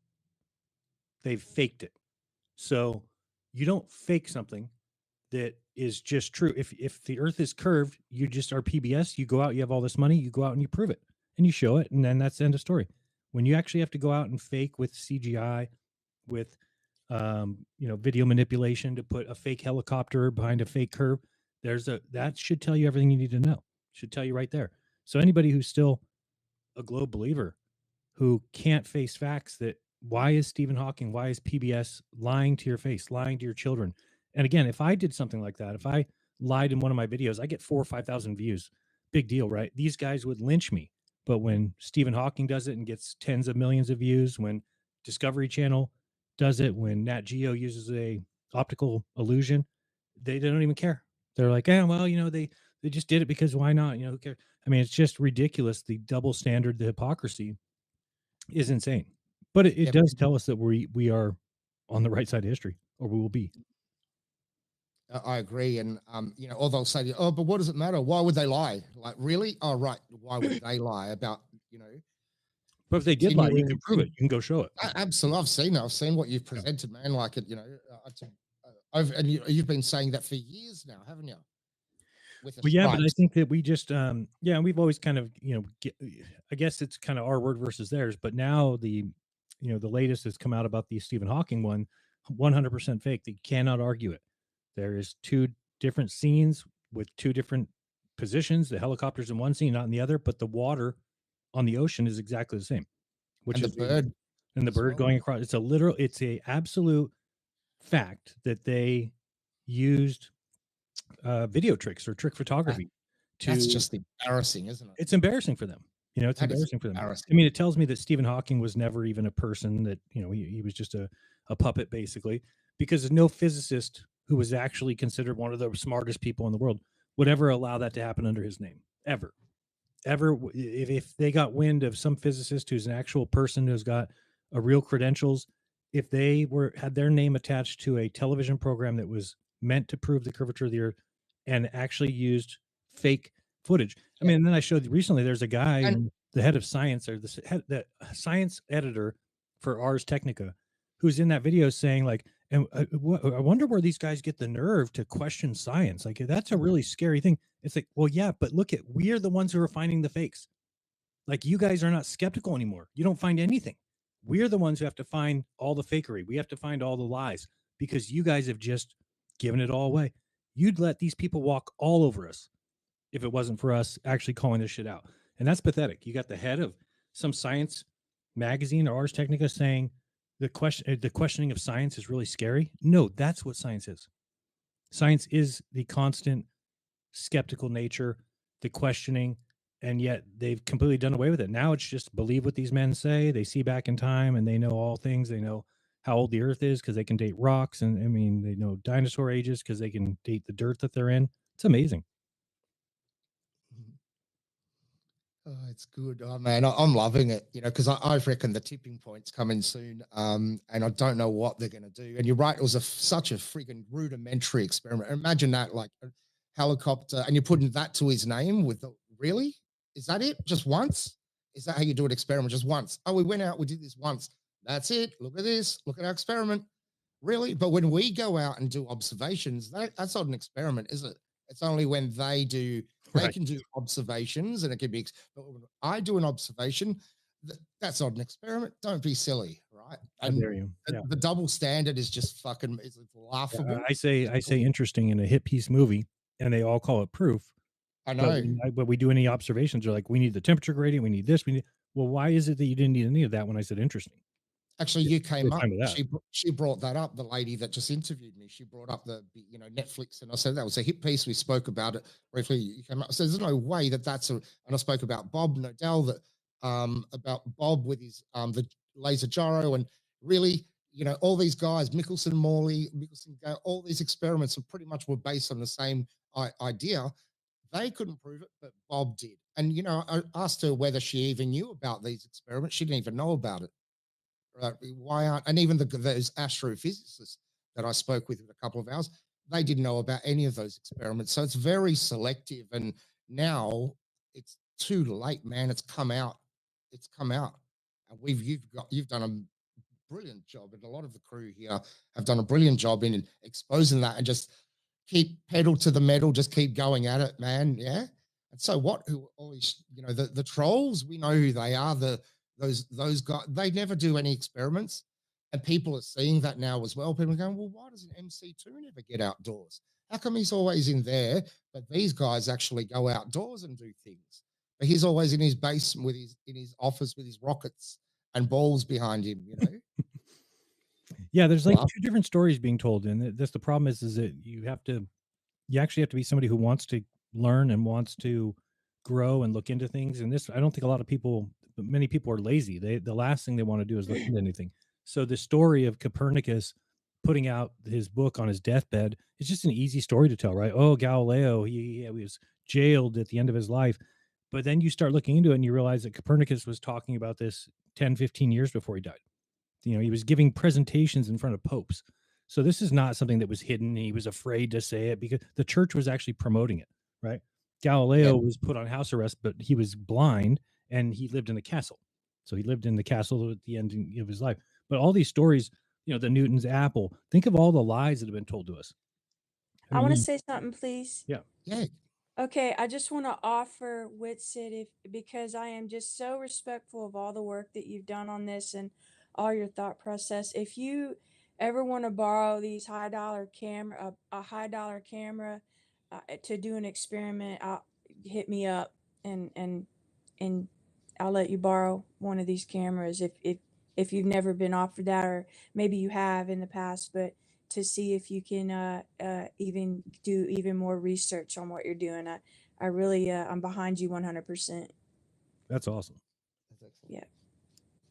They've faked it. So you don't fake something that is just true. If the Earth is curved, you just are PBS, you go out, you have all this money, you go out and you prove it and you show it, and then that's the end of story. When you actually have to go out and fake with CGI, with video manipulation to put a fake helicopter behind a fake curve, that should tell you everything you need to know. Should tell you right there. So anybody who's still a globe believer, who can't face facts, that why is Stephen Hawking, why is PBS lying to your face, lying to your children? And again, if I did something like that, if I lied in one of my videos, I get 4,000 or 5,000 views. Big deal, right? These guys would lynch me. But when Stephen Hawking does it and gets tens of millions of views, when Discovery Channel does it, when Nat Geo uses a optical illusion, they don't even care. They're like, they just did it because why not? Who cares? I mean, it's just ridiculous. The double standard, the hypocrisy is insane. But it does tell us that we are on the right side of history, or we will be. I agree. And, or they'll say, oh, but what does it matter? Why would they lie? Like, really? Oh, right. Why would they lie about, But if they did lie, you can prove it. You can go show it. Absolutely. I've seen what you've presented, man. Like it, and you've been saying that for years now, haven't you? But yeah, but I think that we just, we've always kind of, I guess it's kind of our word versus theirs. But now the latest has come out about the Stephen Hawking one, 100% fake. They cannot argue it. There is 2 different scenes with 2 different positions. The helicopter's in one scene, not in the other, but the water on the ocean is exactly the same. Which is the bird going across. It's a absolute fact that they used video tricks or trick photography. That's just embarrassing, isn't it? It's embarrassing for them. You know, it's That is embarrassing for them. embarrassing. I mean, it tells me that Stephen Hawking was never even a person, that, you know, he was just a puppet, basically, because there's no physicist who was actually considered one of the smartest people in the world would ever allow that to happen under his name, ever. If they got wind of some physicist who's an actual person who's got a real credentials, if they had their name attached to a television program that was meant to prove the curvature of the earth and actually used fake footage. I mean, and then I showed recently there's a guy, And the head of science, or the science editor for Ars Technica, who's in that video saying like, and I wonder where these guys get the nerve to question science. Like, that's a really scary thing. It's like, well, yeah, but look at, we're the ones who are finding the fakes. Like, you guys are not skeptical anymore. You don't find anything. We're the ones who have to find all the fakery. We have to find all the lies because you guys have just given it all away. You'd let these people walk all over us if it wasn't for us actually calling this shit out. And that's pathetic. You got the head of some science magazine or Ars Technica saying the questioning of science is really scary. No, that's what science is. Science is the constant skeptical nature, the questioning, and yet they've completely done away with it. Now it's just believe what these men say. They see back in time and they know all things. They know how old the earth is because they can date rocks. And I mean, they know dinosaur ages because they can date the dirt that they're in. It's amazing. oh, it's good. Oh man, I'm loving it. You know, because I reckon the tipping point's coming soon. And I don't know what they're going to do. And you're right, it was such a freaking rudimentary experiment. Imagine that, like a helicopter, and you're putting that to his name with the, really? Is that it? Just once? Is that how you do an experiment? Just once? Oh, we went out, we did this once. That's it. Look at this. Look at our experiment. Really? But when we go out and do observations, that's not an experiment, is it? It's only when they Right. can do observations, and it can be. But when I do an observation, that's not an experiment. Don't be silly, right? How And dare you? Yeah. the double standard is just fucking, it's laughable. I say interesting in a hit piece movie, and they all call it proof. I know. But we do any observations, they're like, we need the temperature gradient, we need this, we need. Well, why is it that you didn't need any of that when I said interesting? Actually, you came up. Fine with that. She brought that up. The lady that just interviewed me, she brought up the Netflix, and I said that was a hit piece. We spoke about it briefly. You came up. So there's no way that's a. And I spoke about Bob Nodell, that about Bob with his the laser gyro, and really, all these guys, Mickelson, Morley, all these experiments are pretty much were based on the same idea. They couldn't prove it, but Bob did. And I asked her whether she even knew about these experiments. She didn't even know about it. Why aren't, and even those astrophysicists that I spoke with in a couple of hours, they didn't know about any of those experiments. So it's very selective, and now it's too late, man. It's come out, and you've done a brilliant job, and a lot of the crew here have done a brilliant job in exposing that, and just keep pedal to the metal, just keep going at it, man. Yeah. And so what? Who always, the trolls? We know who they are. Those guys, they never do any experiments, and people are seeing that now as well. People are going, well, why doesn't MC2 never get outdoors? How come he's always in there, but these guys actually go outdoors and do things? But he's always in his basement in his office with his rockets and balls behind him. Yeah, there's like two different stories being told, and that's the problem is that you actually have to be somebody who wants to learn and wants to grow and look into things. And this, I don't think many people are lazy. The last thing they want to do is look into anything. So the story of Copernicus putting out his book on his deathbed is just an easy story to tell, right? Oh, Galileo, he was jailed at the end of his life. But then you start looking into it and you realize that Copernicus was talking about this 10, 15 years before he died. He was giving presentations in front of popes. So this is not something that was hidden. He was afraid to say it because the church was actually promoting it, right? Galileo was put on house arrest, but he was blind and he lived in a castle. So he lived in the castle at the end of his life. But all these stories, the Newton's apple, think of all the lies that have been told to us. I want to say something, please. Yeah. Yeah. Okay, I just want to offer Whitsit because I am just so respectful of all the work that you've done on this and all your thought process. If you ever want to borrow these high dollar camera, a high dollar camera to do an experiment, hit me up and I'll let you borrow one of these cameras if you've never been offered that, or maybe you have in the past, but to see if you can even do even more research on what you're doing. I really I'm behind you 100%. That's awesome. That's excellent.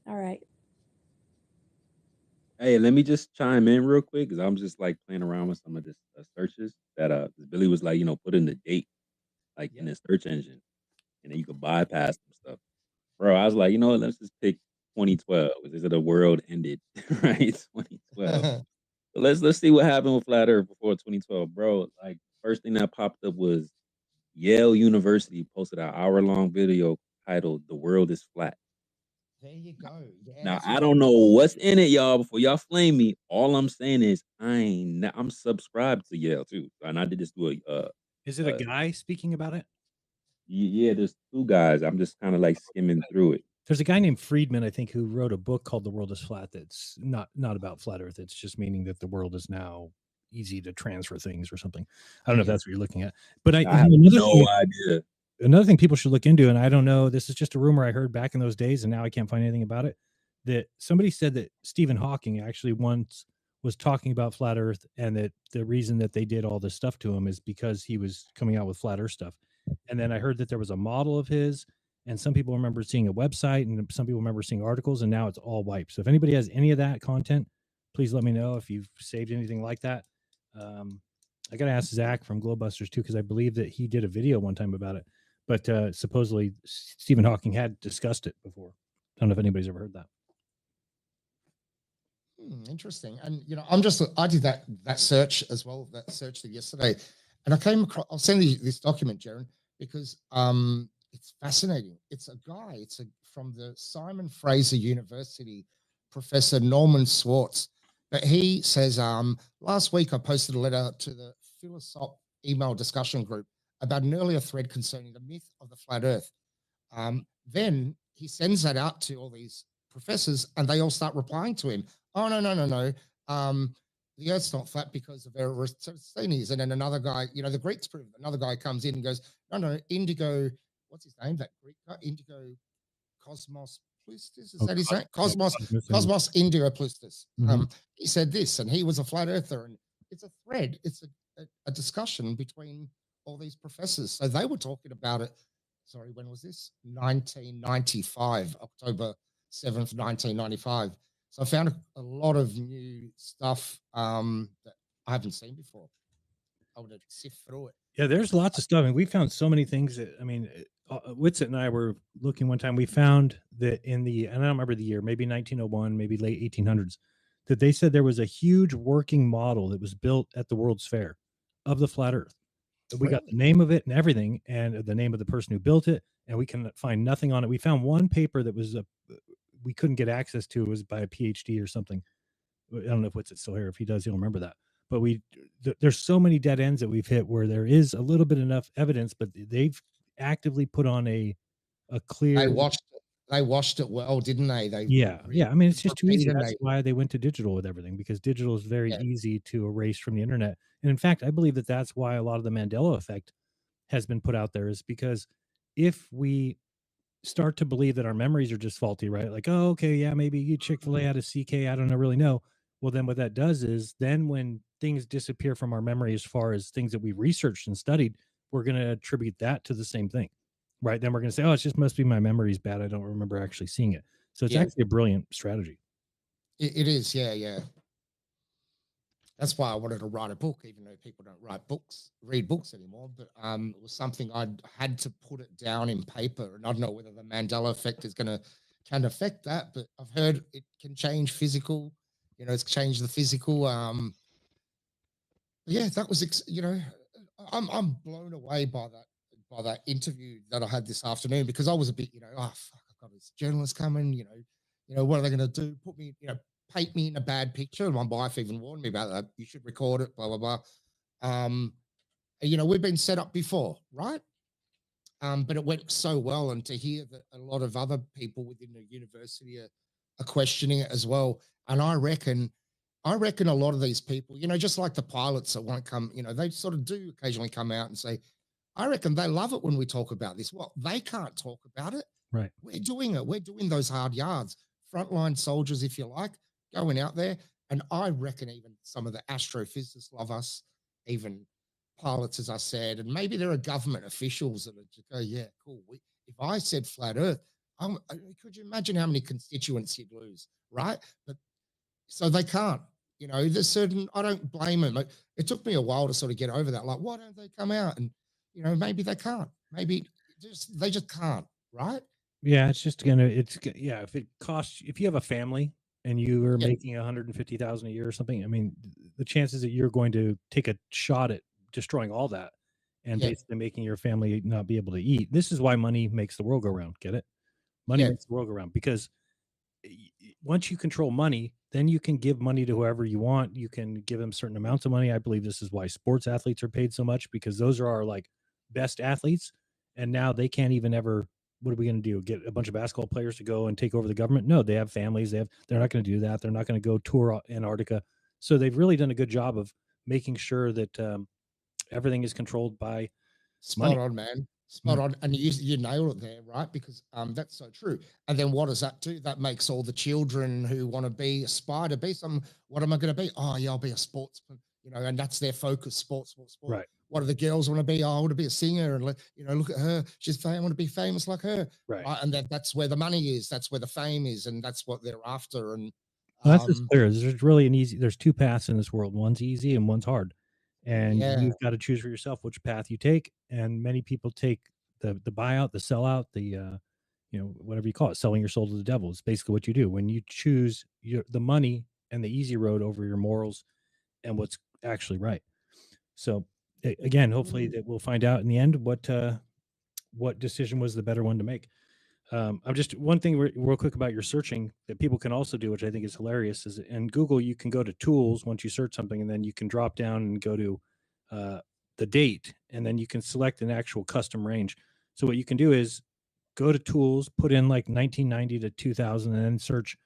Yeah. All right. Hey, let me just chime in real quick because I'm just like playing around with some of this searches that Billy was like, put in the date like in the search engine, and then you could bypass some stuff. Bro, I was like, you know what? Let's just pick 2012. Is it a world ended, right? 2012. So let's see what happened with Flat Earth before 2012, bro. Like first thing that popped up was Yale University posted an hour-long video titled "The World Is Flat." There you go. Yeah, Now that's I what don't know what's in it, y'all. Before y'all flame me, all I'm saying is I'm subscribed to Yale too, and I did this through a. Is it a guy speaking about it? Yeah, there's two guys. I'm just kind of like skimming through it. There's a guy named Friedman, I think, who wrote a book called "The World Is Flat." That's not about flat Earth. It's just meaning that the world is now easy to transfer things or something. I don't know if that's what you're looking at, but I have no idea. Another thing people should look into, and I don't know, this is just a rumor I heard back in those days, and now I can't find anything about it. That somebody said that Stephen Hawking actually once was talking about flat Earth, and that the reason that they did all this stuff to him is because he was coming out with flat Earth stuff. And then I heard that there was a model of his, and some people remember seeing a website, and some people remember seeing articles, and now it's all wiped. So if anybody has any of that content, please let me know if you've saved anything like that. I got to ask Zach from Glowbusters too, because I believe that he did a video one time about it. But supposedly Stephen Hawking had discussed it before. I don't know if anybody's ever heard that. Interesting. And I did that search as well, that search thing yesterday, and I came across. I'll send you this document, Jaron, because it's fascinating. It's a guy. From the Simon Fraser University, Professor Norman Swartz. But he says, last week I posted a letter to the Philosoph email discussion group about an earlier thread concerning the myth of the flat Earth. Then he sends that out to all these professors, and they all start replying to him. Oh, no. The Earth's not flat because of Eratosthenes. And then another guy, the Greeks prove it. Another guy comes in and goes, no, Indigo, what's his name? That Greek guy, Indigo Cosmos Plustus, is that his name? Cosmos Indigo Plustus. He said this, and he was a flat earther, and it's a thread. It's a discussion between all these professors. So they were talking about it. Sorry, when was this? 1995, October 7th, 1995. So I found a lot of new stuff that I haven't seen before. I would sift through it. Yeah, there's lots of stuff. And we found so many things that, Whitsett and I were looking one time. We found that and I don't remember the year, maybe 1901, maybe late 1800s, that they said there was a huge working model that was built at the World's Fair of the flat Earth. We got the name of it and everything, and the name of the person who built it, and we can find nothing on it. We found one paper that was we couldn't get access to. It was by a PhD or something. I don't know if Whitsett's still here. If he does, he'll remember that. But there's so many dead ends that we've hit where there is a little bit enough evidence, but they've actively put on a clear. They washed it well, didn't they? Yeah. I mean, it's just too easy. That's why they went to digital with everything, because digital is very easy to erase from the internet. And in fact, I believe that that's why a lot of the Mandela effect has been put out there, is because if we start to believe that our memories are just faulty, right? Like, oh, okay, yeah, maybe you Chick-fil-A had a CK, I don't really know. Well, then what that does is then when things disappear from our memory, as far as things that we've researched and studied, we're going to attribute that to the same thing, right? Then we're going to say, oh, it just must be my memory's bad. I don't remember actually seeing it. So it's actually a brilliant strategy. It is, yeah. That's why I wanted to write a book, even though people don't read books anymore. But it was something I had to put it down in paper. And I don't know whether the Mandela effect can affect that, but I've heard it can change physical. It's changed the physical. Yeah, that was, I'm blown away by that interview that I had this afternoon, because I was a bit, oh fuck, I've got this journalist coming. What are they going to do? Put me, paint me in a bad picture. My wife even warned me about that. You should record it, blah, blah, blah. We've been set up before, right? But it went so well. And to hear that a lot of other people within the university are questioning it as well. And I reckon a lot of these people, just like the pilots that won't come, they sort of do occasionally come out and say, I reckon they love it when we talk about this. Well, they can't talk about it. Right. We're doing it. We're doing those hard yards. Frontline soldiers, if you like, going out there. And I reckon even some of the astrophysicists love us, even pilots, as I said, and maybe there are government officials that are just go, yeah, cool. if I said flat Earth, could you imagine how many constituents you'd lose, right? But so they can't. There's certain. I don't blame them. Like, it took me a while to sort of get over that. Like, why don't they come out? And maybe they can't. Maybe they just can't, right? Yeah, it's just gonna. Yeah. If you have a family and you are making 150,000 a year or something, I mean, the chances that you're going to take a shot at destroying all that and basically making your family not be able to eat. This is why money makes the world go round. Get it? Money makes the world go round, because once you control money, then you can give money to whoever you want. You can give them certain amounts of money. I believe this is why sports athletes are paid so much, because those are our like best athletes. And now they can't even ever, what are we going to do? Get a bunch of basketball players to go and take over the government? No, they have families. They're not going to do that. They're not going to go tour Antarctica. So they've really done a good job of making sure that everything is controlled by Spot money. on, man. Spot on. And you nailed it there, right? Because that's so true. And then what does that do? That makes all the children who want to aspire to be some, what am I going to be? Oh, yeah, I'll be a sportsman, and that's their focus, sport. Right. What do the girls want to be? Oh, I want to be a singer. And, look at her. She's famous. I want to be famous like her. Right. And that's where the money is. That's where the fame is. And that's what they're after. And well, that's just clear. There's really there's two paths in this world. One's easy and one's hard. And you've got to choose for yourself which path you take. And many people take the buyout, the sellout, the whatever you call it, selling your soul to the devil. It's basically what you do when you choose the money and the easy road over your morals and what's actually right. So again, hopefully that we'll find out in the end what decision was the better one to make. I'm just one thing real quick about your searching that people can also do, which I think is hilarious, is in Google, you can go to tools once you search something, and then you can drop down and go to the date, and then you can select an actual custom range. So what you can do is go to tools, put in like 1990 to 2000, and then search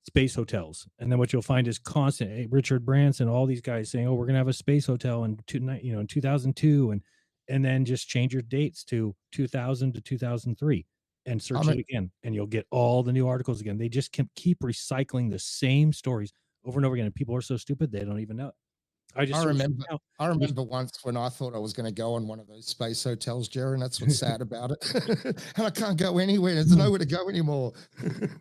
space hotels. And then what you'll find is constant Richard Branson, all these guys saying, oh, we're going to have a space hotel in 2002. And then just change your dates to 2000 to 2003 and search it again. And you'll get all the new articles again. They just can keep recycling the same stories over and over again. And people are so stupid, they don't even know it. I remember once when I thought I was going to go on one of those space hotels, Jerry, and that's what's sad about it. And I can't go anywhere. There's nowhere to go anymore.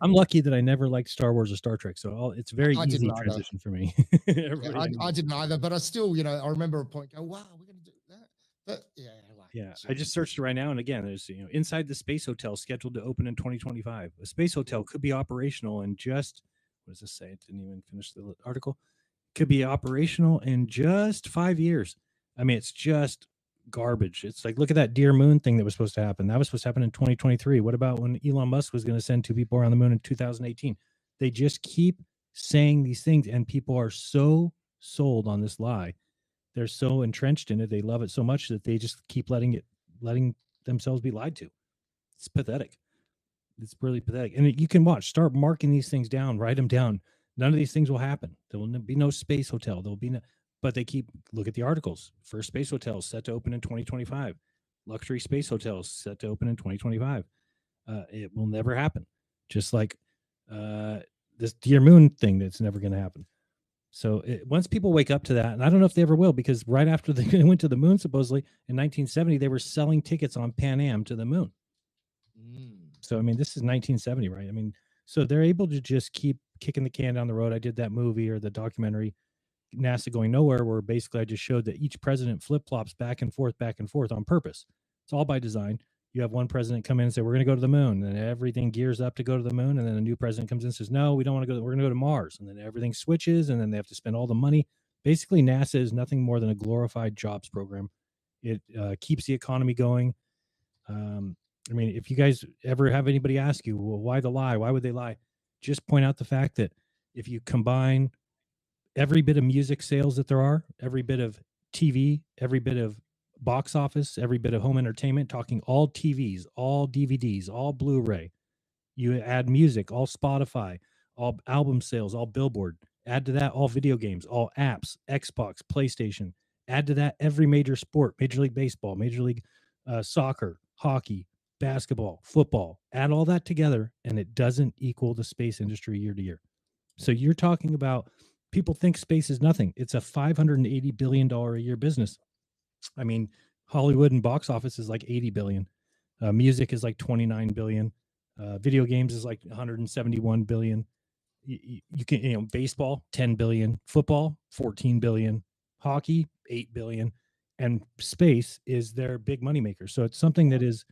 I'm lucky that I never liked Star Wars or Star Trek, so it's very easy transition for me. I didn't either, but I still, I remember a point go, wow, we're going to do that. But I just searched it right now, and again, there's inside the space hotel scheduled to open in 2025. A space hotel could be operational in just, what does this say? It didn't even finish the article. Could be operational in just 5 years. I mean, it's just garbage. It's like, look at that Dear Moon thing that was supposed to happen. That was supposed to happen in 2023. What about when Elon Musk was going to send 2 people around the moon in 2018? They just keep saying these things, and people are so sold on this lie. They're so entrenched in it. They love it so much that they just keep letting themselves be lied to. It's pathetic. It's really pathetic. And you can start marking these things down, write them down. None of these things will happen. There will be no space hotel. There will be no, but they look at the articles. First space hotels set to open in 2025. Luxury space hotels set to open in 2025. It will never happen. Just like this Dear Moon thing that's never going to happen. So once people wake up to that, and I don't know if they ever will, because right after they went to the moon, supposedly in 1970, they were selling tickets on Pan Am to the moon. So, I mean, this is 1970, right? I mean, so they're able to just keep kicking the can down the road. I did that movie or the documentary, NASA Going Nowhere, where basically I just showed that each president flip-flops back and forth on purpose. It's all by design. You have one president come in and say, we're going to go to the moon, and everything gears up to go to the moon. And then a new president comes in and says, no, we don't want to go. We're going to go to Mars. And then everything switches, and then they have to spend all the money. Basically, NASA is nothing more than a glorified jobs program. It keeps the economy going. I mean, if you guys ever have anybody ask you, well, why the lie? Why would they lie? Just point out the fact that if you combine every bit of music sales that there are, every bit of TV, every bit of box office, every bit of home entertainment, talking all TVs, all DVDs, all Blu-ray, you add music, all Spotify, all album sales, all Billboard, add to that all video games, all apps, Xbox, PlayStation, add to that every major sport, Major League Baseball, Major League Soccer, hockey, basketball, football, add all that together, and it doesn't equal the space industry year to year. So you're talking about, people think space is nothing. It's a $580 billion a year business. I mean, Hollywood and box office is like 80 billion. Music is like 29 billion. Video games is like 171 billion. You can, you know, baseball 10 billion, football 14 billion, hockey 8 billion, and space is their big moneymaker. So it's something that is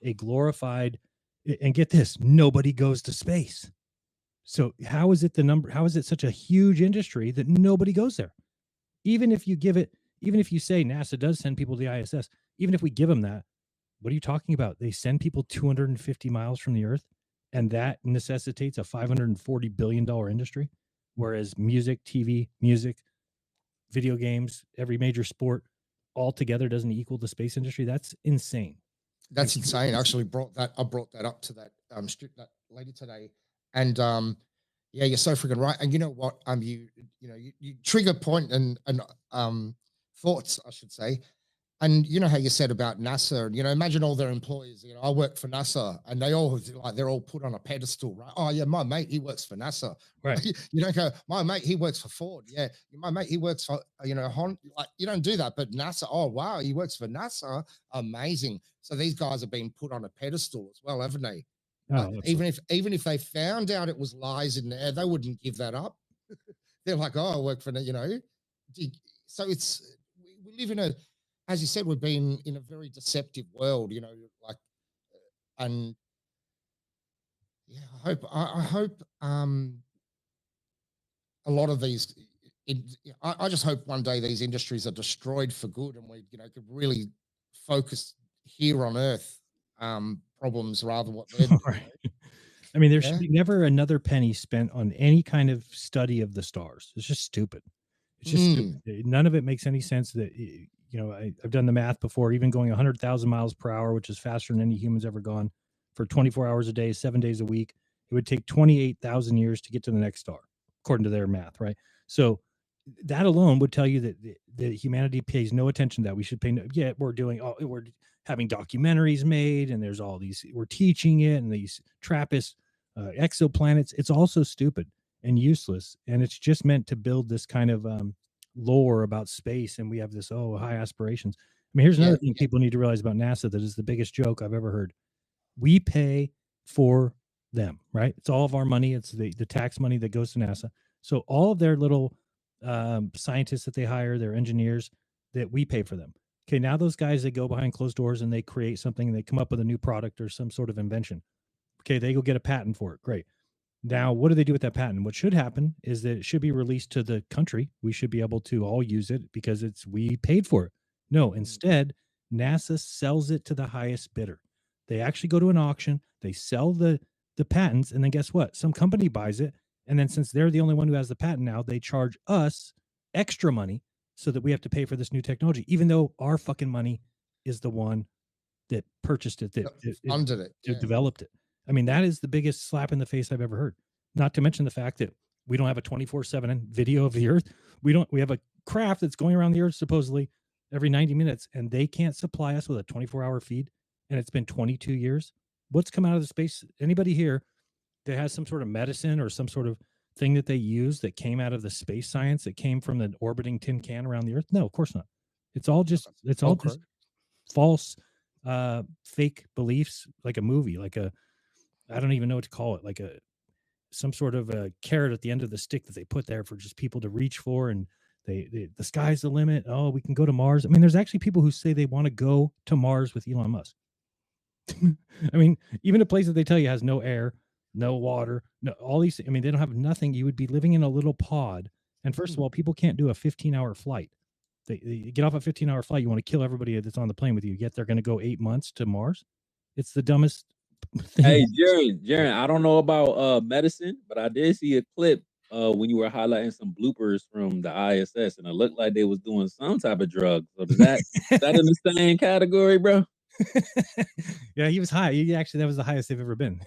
a glorified, and get this, nobody goes to space. So how is it how is it such a huge industry that nobody goes there? Even if you give it, even if you say NASA does send people to the ISS, even if we give them that, what are you talking about? They send people 250 miles from the Earth, and that necessitates a $540 billion industry. Whereas music, TV, video games, every major sport all together doesn't equal the space industry. That's insane. That's insane. I actually brought that up to that that lady today, and yeah, you're so freaking right. And you know what? You trigger point and thoughts, I should say. And you know how you said about NASA, and imagine all their employees. I work for NASA, and they're all put on a pedestal, right? Oh yeah, my mate, he works for NASA. Right. You don't go, my mate, he works for Ford. Yeah, my mate, he works for Honda. Like, you don't do that, but NASA. Oh wow, he works for NASA. Amazing. So these guys have been put on a pedestal as well, haven't they? Oh, even if they found out it was lies in there, they wouldn't give that up. They're like, oh, I work for So we live in a, as you said, we've been in a very deceptive world, and yeah, I hope a lot of these, I just hope one day these industries are destroyed for good, and we, could really focus here on Earth problems rather than what they're doing. Right. I mean, there should be never another penny spent on any kind of study of the stars. It's just stupid. It's just stupid. None of it makes any sense. That I've done the math before. Even going 100,000 miles per hour, which is faster than any human's ever gone, for 24 hours a day, 7 days a week, it would take 28,000 years to get to the next star, according to their math, right? So that alone would tell you that humanity pays no attention to that. We should pay no. Yeah, we're having documentaries made, and there's all these. We're teaching it, and these TRAPPIST exoplanets. It's also stupid and useless, and it's just meant to build this kind of lore about space, and we have this high aspirations. I mean, here's another thing people need to realize about NASA that is the biggest joke I've ever heard. We pay for them, right? It's all of our money. It's the tax money that goes to NASA. So all of their little scientists that they hire, their engineers, that we pay for them. Okay, now those guys, they go behind closed doors and they create something, and they come up with a new product or some sort of invention. Okay, they go get a patent for it. Great. Now, what do they do with that patent? What should happen is that it should be released to the country. We should be able to all use it because we paid for it. No, instead, NASA sells it to the highest bidder. They actually go to an auction, they sell the patents, and then guess what? Some company buys it, and then since they're the only one who has the patent now, they charge us extra money so that we have to pay for this new technology, even though our fucking money is the one that purchased it, that funded it, developed it. I mean, that is the biggest slap in the face I've ever heard. Not to mention the fact that we don't have a 24/7 video of the Earth. We have a craft that's going around the Earth supposedly every 90 minutes, and they can't supply us with a 24-hour feed. And it's been 22 years. What's come out of the space? Anybody here that has some sort of medicine or some sort of thing that they use that came out of the space science that came from the orbiting tin can around the Earth? No, of course not. It's all just false, fake beliefs, like a movie, I don't even know what to call it, like some sort of a carrot at the end of the stick that they put there for just people to reach for, and the sky's the limit. Oh, we can go to Mars. I mean, there's actually people who say they want to go to Mars with Elon Musk. I mean, even a place that they tell you has no air, no water, no all these. I mean, they don't have nothing. You would be living in a little pod. And first of all, people can't do a 15-hour flight. They get off a 15-hour flight. You want to kill everybody that's on the plane with you. Yet they're going to go 8 months to Mars. It's the dumbest thing. Hey, Jaron, I don't know about medicine, but I did see a clip when you were highlighting some bloopers from the ISS, and it looked like they was doing some type of drug. So is that in the same category, bro? Yeah, he was high. That was the highest they've ever been.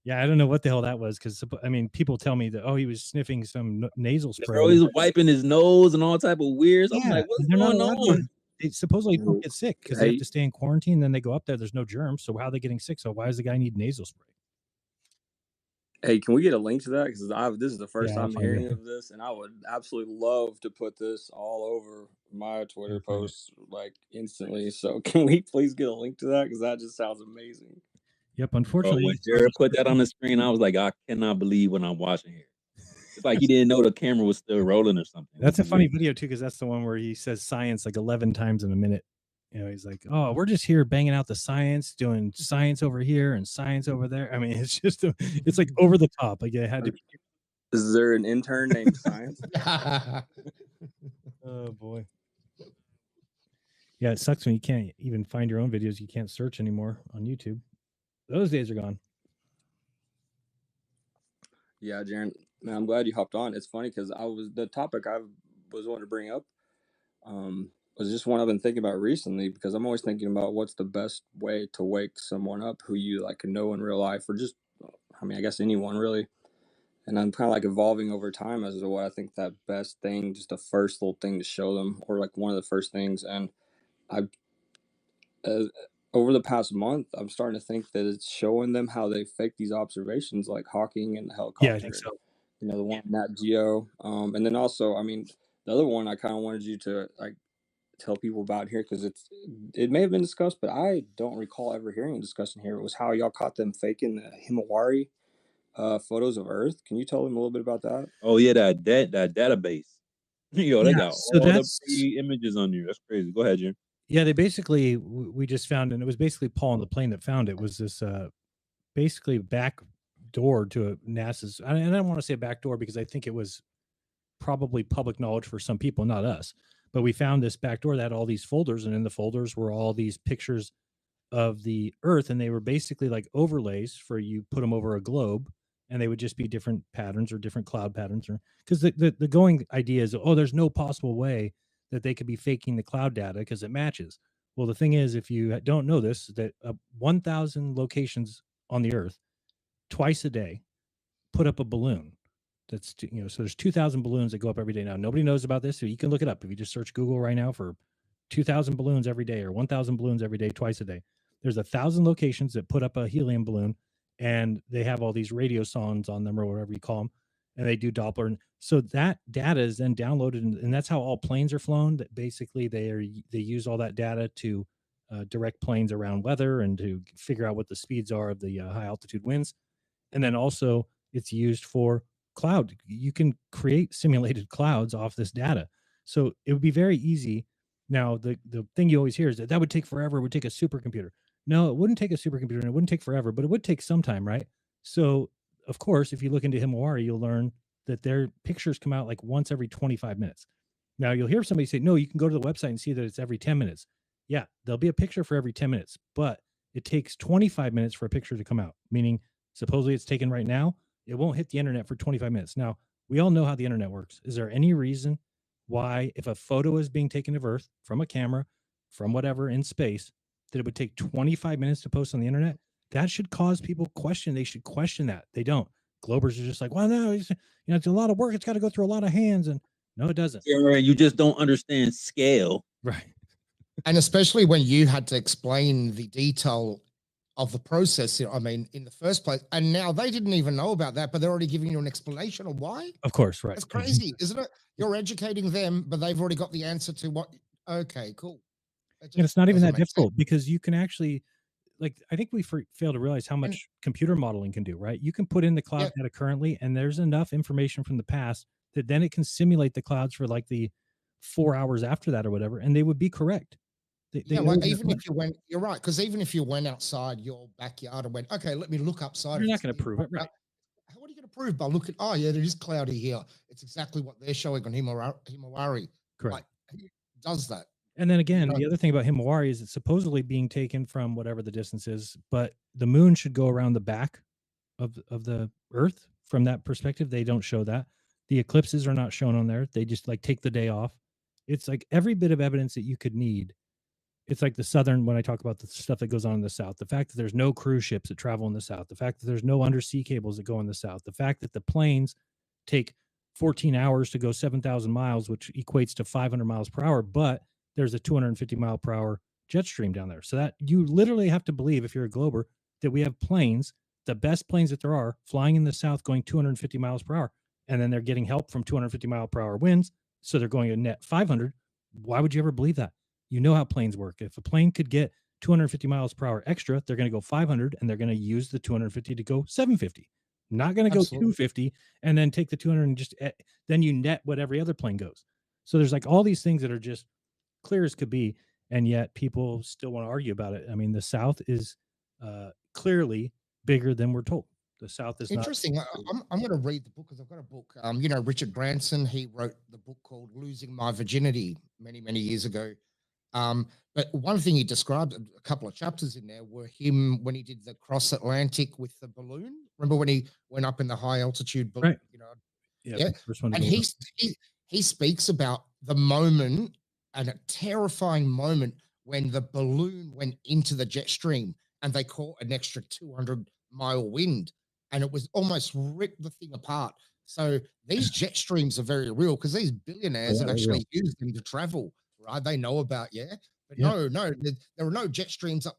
Yeah, I don't know what the hell that was, because I mean, people tell me that he was sniffing some nasal spray. Bro, he's wiping his nose and all type of weird. I'm like, what's going on? Supposedly don't get sick because they have to stay in quarantine. Then they go up there. There's no germs. So how are they getting sick? So why does the guy need nasal spray? Hey, can we get a link to that? Because this is the first Yeah, I'll time find hearing it. of this, and I would absolutely love to put this all over my Twitter I'll find it. posts like instantly. So can we please get a link to that? Because that just sounds amazing. Yep. Bro, Unfortunately, when it's not Jared just put that on the screen, I was like, I cannot believe what I'm watching here. It's like he didn't know the camera was still rolling or something. That's a This is funny weird. video too, because that's the one where he says science like 11 times in a minute. You know, he's like, "Oh, we're just here banging out the science, doing science over here and science over there." I mean, it's just it's like over the top. Like it had to be. Is there an intern named Science? Oh boy. Yeah, it sucks when you can't even find your own videos. You can't search anymore on YouTube. Those days are gone. Yeah, Jaron, man, I'm glad you hopped on. It's funny because the topic I was wanting to bring up was just one I've been thinking about recently, because I'm always thinking about what's the best way to wake someone up who you like know in real life, or just, I mean, I guess anyone really. And I'm kind of like evolving over time as to what I think that best thing, just the first little thing to show them, or like one of the first things. And I, over the past month, I'm starting to think that it's showing them how they fake these observations, like Hawking and the helicopter. Yeah, I think so. You know, the one Nat Geo, and then also, I mean, the other one I kind of wanted you to like tell people about here, because it may have been discussed, but I don't recall ever hearing a discussion here. It was how y'all caught them faking the Himawari photos of Earth. Can you tell them a little bit about that? Oh yeah, that database. Yo, they Yeah, got so all the that's pretty images on you. That's crazy. Go ahead, Jim. yeah. They basically we just found, and it was basically Paul on the plane that found it. Was this basically back door to a NASA's? And I don't want to say back door because I think it was probably public knowledge for some people, not us. But we found this back door that had all these folders, and in the folders were all these pictures of the Earth, and they were basically like overlays for you put them over a globe, and they would just be different patterns or different cloud patterns, or because the going idea is, oh, there's no possible way that they could be faking the cloud data because it matches. Well, the thing is, if you don't know this, that 1,000 locations on the Earth twice a day put up a balloon. That's, you know, so there's 2,000 balloons that go up every day. Now nobody knows about this, so you can look it up if you just search Google right now for 2,000 balloons every day or 1,000 balloons every day, twice a day. There's 1,000 locations that put up a helium balloon, and they have all these radio sondes on them, or whatever you call them, and they do Doppler. And so that data is then downloaded, and that's how all planes are flown. That basically they use all that data to direct planes around weather and to figure out what the speeds are of the high altitude winds. And then also it's used for cloud. You can create simulated clouds off this data. So it would be very easy. Now, the thing you always hear is that would take forever. It would take a supercomputer. No, it wouldn't take a supercomputer, and it wouldn't take forever, but it would take some time, right? So, of course, if you look into Himawari, you'll learn that their pictures come out like once every 25 minutes. Now, you'll hear somebody say, no, you can go to the website and see that it's every 10 minutes. Yeah, there'll be a picture for every 10 minutes, but it takes 25 minutes for a picture to come out, meaning supposedly it's taken right now. It won't hit the internet for 25 minutes. Now, we all know how the internet works. Is there any reason why, if a photo is being taken of Earth from a camera, from whatever in space, that it would take 25 minutes to post on the internet? That should cause people question. They should question that. They don't. Globers are just like, well, no, it's a lot of work. It's got to go through a lot of hands. And no, it doesn't. You just don't understand scale. Right. And especially when you had to explain the detail of the process, I mean, in the first place. And now they didn't even know about that, but they're already giving you an explanation of why. Of course, right. That's crazy, isn't it? You're educating them, but they've already got the answer to what. Okay, cool. And it's not even that difficult because you can actually, like, I think we fail to realize how much computer modeling can do, right? You can put in the cloud data currently, and there's enough information from the past that then it can simulate the clouds for like the 4 hours after that or whatever, and they would be correct. Well, even if you went, you're right, because even if you went outside your backyard and went, okay, let me look outside. You're not going to prove it, right? What are you going to prove by looking? Oh, yeah, it is cloudy here. It's exactly what they're showing on Himawari. Correct. Like, who does that? And then again, the other thing about Himawari is it's supposedly being taken from whatever the distance is, but the moon should go around the back of the Earth. From that perspective, they don't show that. The eclipses are not shown on there. They just like take the day off. It's like every bit of evidence that you could need. It's like the southern, when I talk about the stuff that goes on in the south, the fact that there's no cruise ships that travel in the south, the fact that there's no undersea cables that go in the south, the fact that the planes take 14 hours to go 7,000 miles, which equates to 500 miles per hour, but there's a 250 mile per hour jet stream down there. So that you literally have to believe, if you're a glober, that we have planes the best planes that there are flying in the south going 250 miles per hour, and then they're getting help from 250 mile per hour winds, so they're going a net 500. Why would you ever believe that? You know how planes work. If a plane could get 250 miles per hour extra, they're going to go 500, and they're going to use the 250 to go 750. Not going to go Absolutely. 250 and then take the 200 and just then you net what every other plane goes. So there's like all these things that are just clear as could be, and yet people still want to argue about it. I mean, the South is clearly bigger than we're told. The South is Interesting. not. I'm going to read the book because I've got a book. You know, Richard Branson, he wrote the book called Losing My Virginity many years ago. But one thing he described, a couple of chapters in there, were him when he did the cross Atlantic with the balloon. Remember when he went up in the high altitude balloon? Right. You know, yeah. First one and he speaks about the moment, and a terrifying moment, when the balloon went into the jet stream and they caught an extra 200-mile wind, and it was almost ripped the thing apart. So these jet streams are very real because these billionaires have actually used them to travel, right? They know about, but no, there are no jet streams up.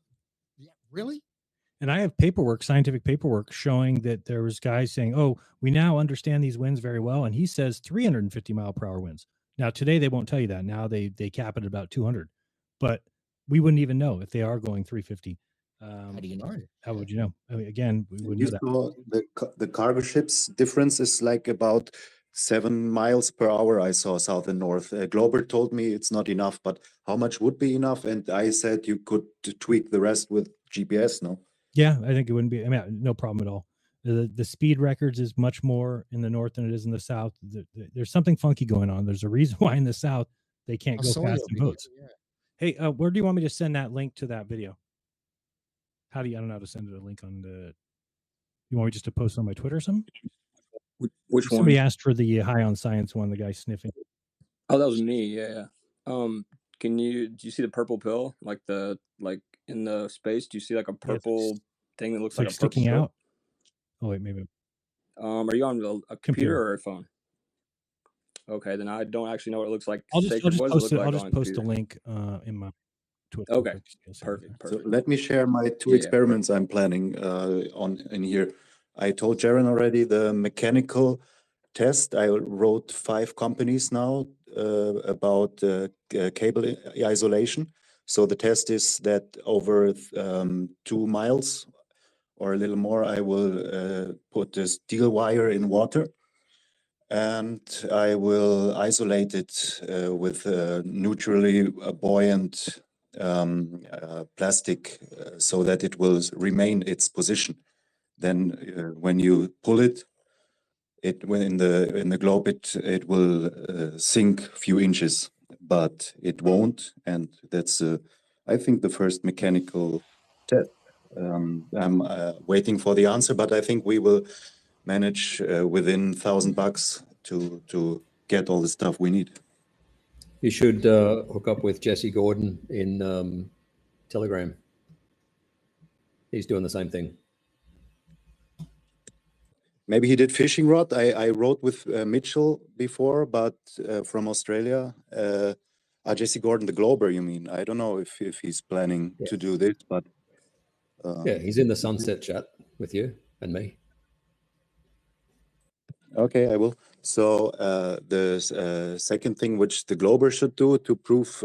Yeah, really? And I have scientific paperwork showing that there was guys saying, oh, we now understand these winds very well. And he says 350 mile per hour winds. Now, today, they won't tell you that. Now they cap it at about 200. But we wouldn't even know if they are going 350. How do you know? How would you know? I mean, again, we wouldn't know that. The cargo ships difference is like about 7 miles per hour. I saw south and north. Glober told me it's not enough, but how much would be enough? And I said you could tweak the rest with GPS, no? Yeah, I think it wouldn't be. I mean, no problem at all. The speed records is much more in the north than it is in the south. There's something funky going on. There's a reason why in the south they can't go fast in boats. Yeah. Hey, where do you want me to send that link to that video? I don't know how to send it a link on the. You want me just to post on my Twitter or something? Which one? Somebody asked for the High on Science one. The guy sniffing. Oh, that was me. Yeah. Do you see the purple pill? Like in the space? Do you see like a purple thing that looks like a sticking purple out? Oh wait, maybe. Are you on a computer or a phone? Okay, then I don't actually know what it looks like. I'll just post a link in my Twitter. Okay, perfect. So let me share my two experiments I'm planning in here. I told Jaron already the mechanical test. I wrote 5 companies now about cable isolation. So the test is that over 2 miles or a little more, I will put the steel wire in water, and I will isolate it with neutrally buoyant plastic so that it will remain its position. Then when you pull it, in the globe it will sink a few inches, but it won't, and that's I think the first mechanical test. I'm waiting for the answer, but I think we will manage within $1,000 to get all the stuff we need. You should hook up with Jesse Gordon in Telegram. He's doing the same thing. Maybe he did fishing rod. I wrote with Mitchell before, but from Australia. Jesse Gordon, the Glober, you mean? I don't know if he's planning to do this, but... yeah, he's in the sunset chat with you and me. Okay, I will. So the second thing which the Glober should do to prove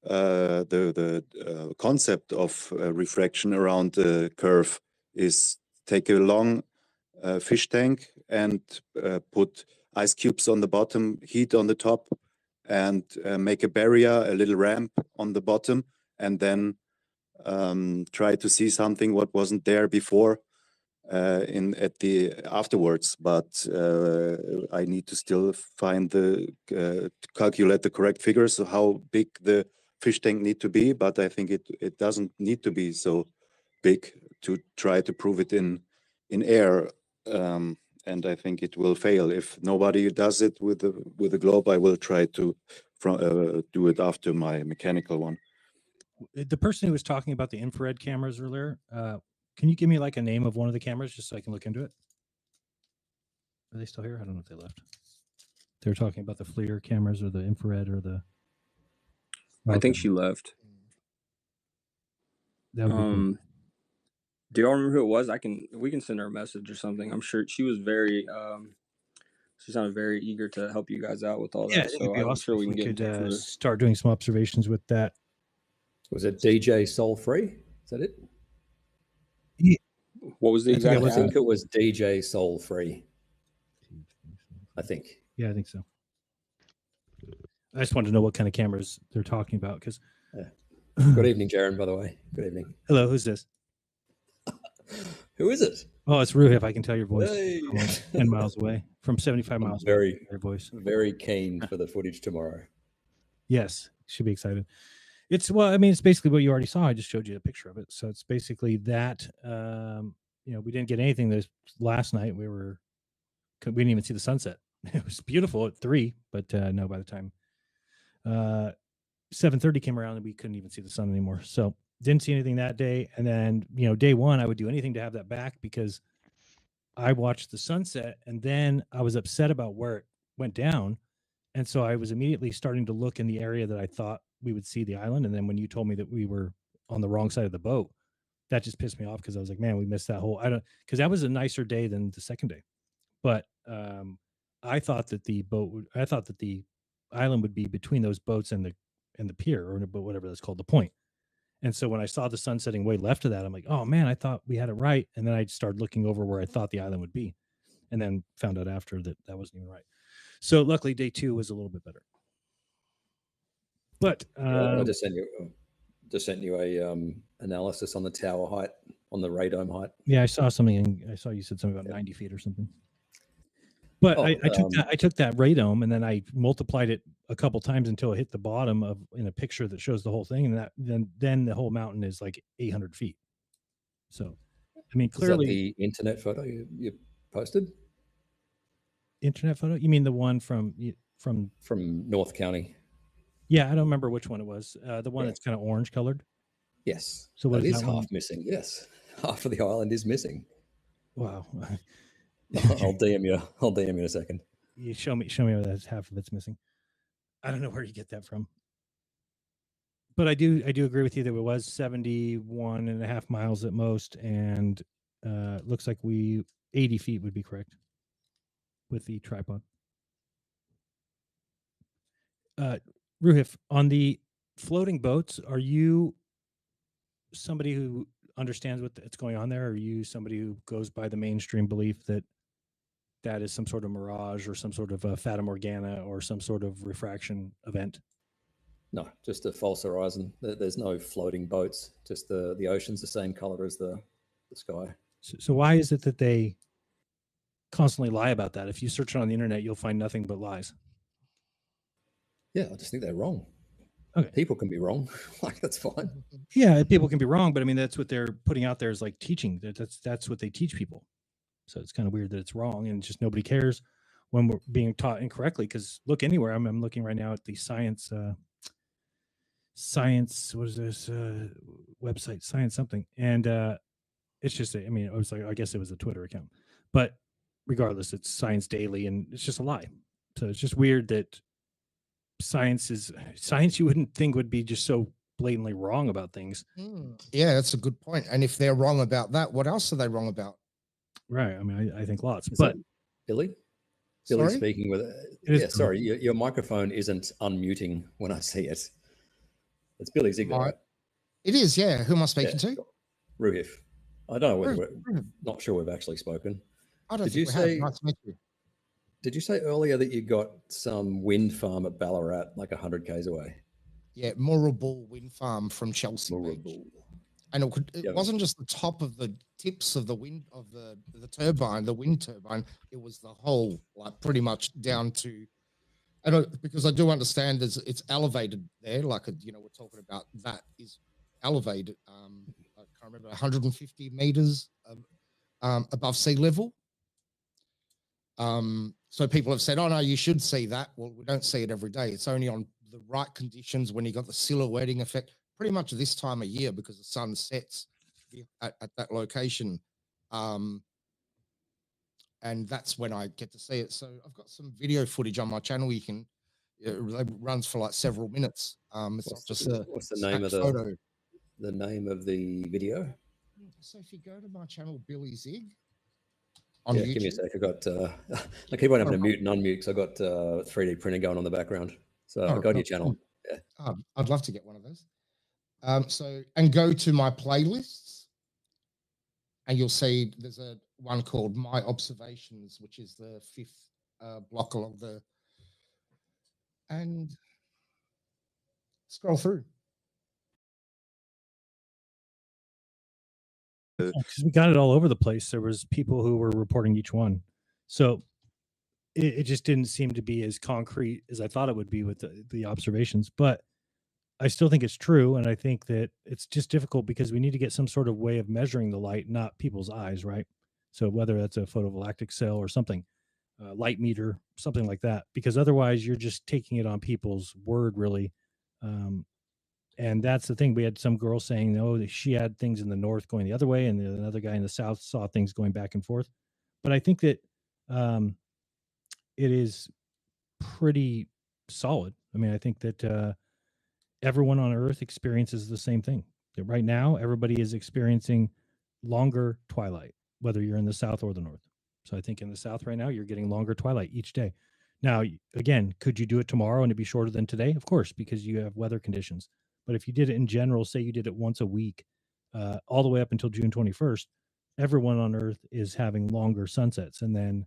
the concept of refraction around the curve is take a long fish tank and put ice cubes on the bottom, heat on the top, and make a barrier, a little ramp on the bottom, and then try to see something what wasn't there before afterwards. But I need to still find calculate the correct figures, so how big the fish tank need to be. But I think it doesn't need to be so big to try to prove it in air. And I think it will fail if nobody does it with the globe. I will try to do it after my mechanical one. The person who was talking about the infrared cameras earlier, can you give me like a name of one of the cameras just so I can look into it? Are they still here? I don't know if they left. They were talking about the FLIR cameras or the infrared or the. I think she left. That would be cool. Do y'all remember who it was? We can send her a message or something. I'm sure she was very she sounded very eager to help you guys out with all Yeah, that. it So would be I'm awesome sure if we can we get in could touch with her. start doing some observations with that. Was it DJ Soul Free? Is that it? Yeah. What was the exact? I think it was DJ Soul Free. I think. Yeah, I think so. I just wanted to know what kind of cameras they're talking about because. Good evening, Jaron. By the way, good evening. Hello, who's this? Who is it? Oh, it's Ruhif. I can tell your voice Hey. from like 10 miles away, from 75 miles very, away. Your voice. Very keen for the footage tomorrow. Yes, should be excited. It's it's basically what you already saw. I just showed you a picture of it. So it's basically that. We didn't get anything this last night. We didn't even see the sunset. It was beautiful at 3, but no, by the time 7:30 came around and we couldn't even see the sun anymore. So didn't see anything that day. And then, day 1, I would do anything to have that back because I watched the sunset and then I was upset about where it went down. And so I was immediately starting to look in the area that I thought we would see the island. And then when you told me that we were on the wrong side of the boat, that just pissed me off because I was like, man, we missed that whole, because that was a nicer day than the second day. But I thought that the island would be between those boats and the pier or whatever that's called, the point. And so when I saw the sun setting way left of that, I'm like, oh man, I thought we had it right. And then I started looking over where I thought the island would be, and then found out after that wasn't even right. So luckily, day 2 was a little bit better. But I just sent you a analysis on the tower height, on the radome height. Yeah, I saw something. I saw you said something about 90 feet or something. But I took that radome and then I multiplied it a couple times until it hit the bottom in a picture that shows the whole thing, and then the whole mountain is like 800 feet. So, I mean, clearly, is that the internet photo you posted. Internet photo? You mean the one from North County? Yeah, I don't remember which one it was. The one that's kind of orange colored. Yes. So what it is that half one? missing. Yes, half of the island is missing. Wow. I'll DM you. I'll DM you in a second. You show me where that half of it's missing. I don't know where you get that from. But I do agree with you that it was 71.5 miles at most, and looks like 80 feet would be correct with the tripod. Ruhif, on the floating boats, are you somebody who understands what's going on there? Or are you somebody who goes by the mainstream belief that is some sort of mirage or some sort of Fata Morgana or some sort of refraction event? No, just a false horizon. There's no floating boats. Just the ocean's the same color as the sky. So why is it that they constantly lie about that? If you search it on the internet, you'll find nothing but lies. Yeah, I just think they're wrong. Okay. People can be wrong. Like, that's fine. Yeah, people can be wrong, but I mean, that's what they're putting out there is like teaching. That's what they teach people. So it's kind of weird that it's wrong, and just nobody cares when we're being taught incorrectly. Because look anywhere, I'm looking right now at the science. What is this website? Science something, and it's just. I mean, I guess it was a Twitter account, but regardless, it's Science Daily, and it's just a lie. So it's just weird that science. You wouldn't think would be just so blatantly wrong about things. Yeah, that's a good point. And if they're wrong about that, what else are they wrong about? Right. I mean, I think lots. Is but that Billy? Sorry? Billy speaking with. Sorry, your microphone isn't unmuting when I see it. It's Billy Ziegler, right? It is, yeah. Who am I speaking to? Ruhif. I don't know whether we're not sure we've actually spoken. I don't think we have. Nice to meet you. Did you say earlier that you got some wind farm at Ballarat, like 100 k's away? Yeah, Moorabool Wind Farm from Chelsea Beach. And it wasn't just the top of the tips of the wind of the turbine, the wind turbine. It was the whole, like pretty much down to, because I do understand it's elevated there. Like we're talking about that is elevated. I can't remember 150 meters above sea level. So people have said, "Oh no, you should see that." Well, we don't see it every day. It's only on the right conditions when you got the silhouetting effect. Pretty much this time of year because the sun sets at that location. And that's when I get to see it. So I've got some video footage on my channel. You can, it runs for like several minutes. It's not just what's the name of the name of the video? So if you go to my channel, Billy Zig, on Yeah, YouTube. give me a sec. I got. I keep on having to mute and unmute because I got 3D printing going on in the background. So go to your channel. Yeah. I'd love to get one of those. And go to my playlists, and you'll see there's one called My Observations, which is the 5th block along the, and scroll through. Because we got it all over the place. There was people who were reporting each one, so it just didn't seem to be as concrete as I thought it would be with the observations. But I still think it's true, and I think that it's just difficult because we need to get some sort of way of measuring the light, not people's eyes, right? So whether that's a photovoltaic cell or something, light meter, something like that, because otherwise you're just taking it on people's word, really. And that's the thing. We had some girl saying, no, she had things in the north going the other way, and another guy in the south saw things going back and forth. But I think that it is pretty solid. I mean, I think that everyone on Earth experiences the same thing. That right now, everybody is experiencing longer twilight, whether you're in the south or the north. So I think in the south right now, you're getting longer twilight each day. Now, again, could you do it tomorrow and it'd be shorter than today? Of course, because you have weather conditions. But if you did it in general, say you did it once a week, all the way up until June 21st, everyone on Earth is having longer sunsets, and then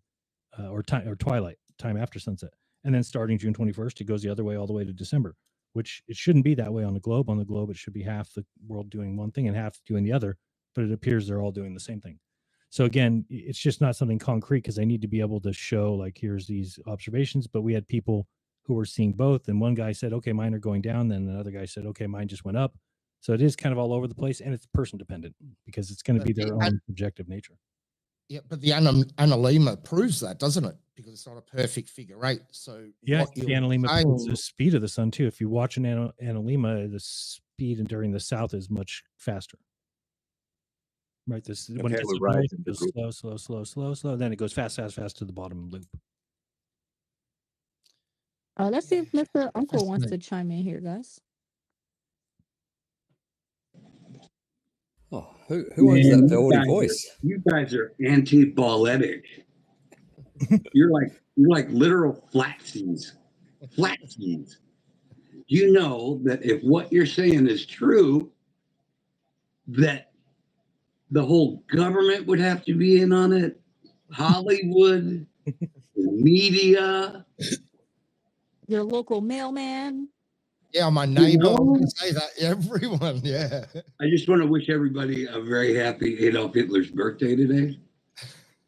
or twilight time after sunset, and then starting June 21st, it goes the other way all the way to December. Which it shouldn't be that way on the globe. On the globe, it should be half the world doing one thing and half doing the other. But it appears they're all doing the same thing. So again, it's just not something concrete because they need to be able to show like here's these observations. But we had people who were seeing both, and one guy said, okay, mine are going down. Then another guy said, okay, mine just went up. So it is kind of all over the place, and it's person dependent because it's going to be their own subjective nature. Yeah, but the analemma proves that, doesn't it? Because it's not a perfect figure eight. So yeah, the analemma proves the speed of the sun too. If you watch an analemma, the speed during the south is much faster. Right, this when it gets up north, it goes slow. Then it goes fast to the bottom loop. Let's see if Mr. Uncle wants to chime in here, guys. Oh, who owns that velvety voice? You guys are anti-balletic. You're like literal flatsies. Flatsies. You know that if what you're saying is true, that the whole government would have to be in on it, Hollywood, media, your local mailman. Yeah, my neighbor. I can say that. Everyone, yeah. I just want to wish everybody a very happy Adolf Hitler's birthday today.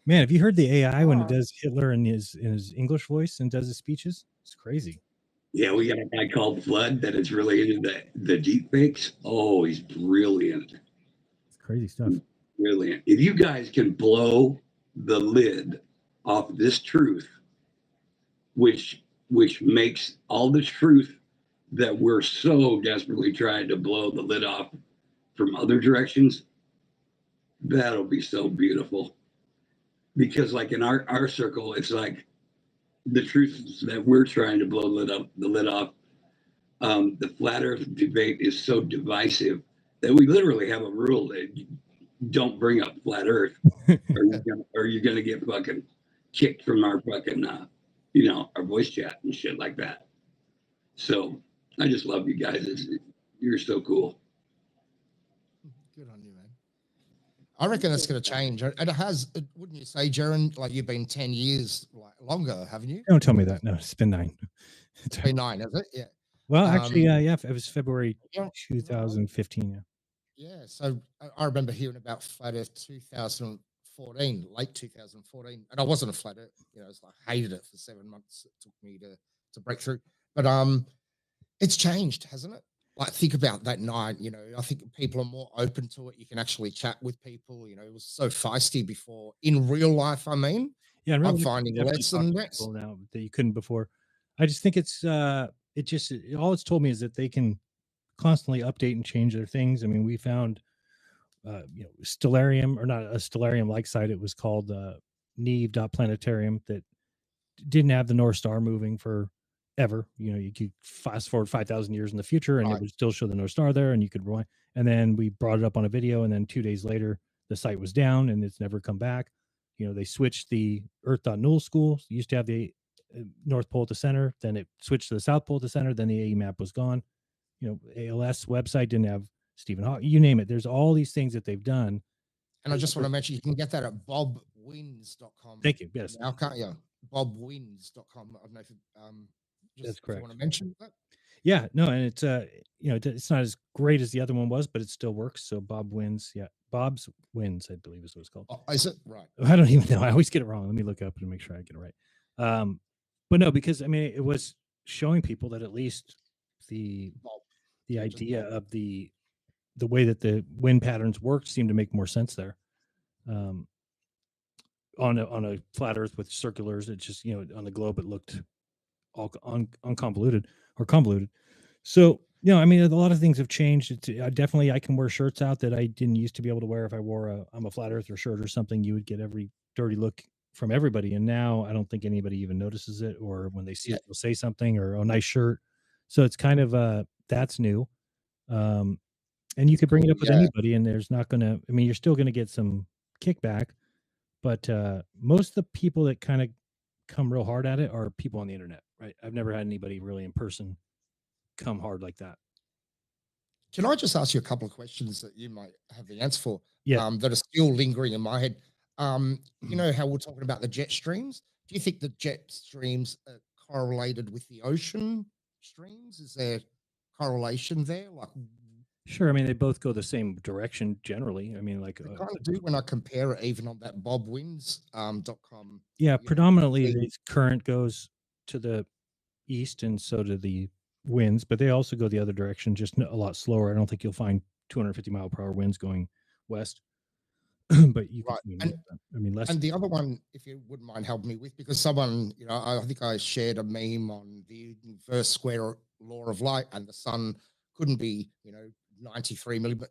Man, have you heard the AI when it does Hitler in his English voice and does his speeches? It's crazy. Yeah, we got a guy called Flood that is really into the deep fakes. Oh, he's brilliant. It's crazy stuff. Brilliant. If you guys can blow the lid off this truth, which makes all the truth that we're so desperately trying to blow the lid off from other directions, that'll be so beautiful. Because like in our circle, it's like the truth that we're trying to blow the lid off. The flat earth debate is so divisive that we literally have a rule that you don't bring up flat earth or you're gonna get fucking kicked from our fucking our voice chat and shit like that. So I just love you guys. You're so cool. Good on you, man. I reckon it's going to change. And it has, wouldn't you say, Jaron? Like you've been 10 years longer, haven't you? Don't tell me that. No, it's been 9. It's been 9, has it? Yeah. Well, actually, yeah, it was February 2015. Yeah. Yeah. So I remember hearing about Flat Earth 2014, late 2014, and I wasn't a Flat Earth. It's like I hated it for 7 months. It took me to break through, but it's changed, hasn't it? Like think about that night. I think people are more open to it. You can actually chat with people. It was so feisty before in real life. I mean, yeah, I'm finding less and less now that you couldn't before. I just think it's all it's told me is that they can constantly update and change their things. I mean, we found stellarium, or not a stellarium like site. It was called Neve.planetarium that didn't have the North Star moving for ever. You could fast forward 5,000 years in the future and it would still show the North Star there, and you could rewind. And then we brought it up on a video, and then 2 days later the site was down and it's never come back. You know, they switched the Earth.null school. It used to have the North Pole at the center, then it switched to the South Pole at the center, then the AE map was gone. You know, ALS website didn't have Stephen Hawking, you name it. There's all these things that they've done. And I just want to mention, you can get that at bobwins.com. Thank you. Yes. Now, can't you? Bobwins.com. I don't know if that's correct. If you want to mention that. Yeah, no, and it's you know, it's not as great as the other one was, but it still works. So Bob Wins, yeah, Bob's Wins, I believe is what it's called. Oh, is it right? I don't even know. I always get it wrong. Let me look up and make sure I get it right. But no, because I mean, it was showing people that at least the idea of the way that the wind patterns worked seemed to make more sense there. On a flat Earth with circulars, it just, you know, on the globe it looked all unconvoluted or convoluted. So, you know, I mean, a lot of things have changed. Definitely, I can wear shirts out that I didn't used to be able to wear. If I wore I'm a flat earther shirt or something, you would get every dirty look from everybody. And now I don't think anybody even notices it, or when they see it, they'll say something or, oh, nice shirt. So it's kind of that's new. And you could bring it up with anybody, and there's not gonna, I mean, you're still gonna get some kickback, but most of the people that kind of come real hard at it are people on the internet, right? I've never had anybody really in person come hard like that. Can I just ask you a couple of questions that you might have the answer for? Yeah. That are still lingering in my head. You know how we're talking about the jet streams? Do you think the jet streams are correlated with the ocean streams? Is there correlation there? Like, sure. I mean, they both go the same direction generally. I mean, like I kind of do when I compare it, even on that bobwins.com. Yeah, predominantly the current goes to the east, and so do the winds, but they also go the other direction, just a lot slower. I don't think you'll find 250 mile per hour winds going west. But you can, I mean, less. And the other one, if you wouldn't mind helping me with, because someone, you know, I think I shared a meme on the inverse square law of light, and the sun couldn't be, you know, 93 million. But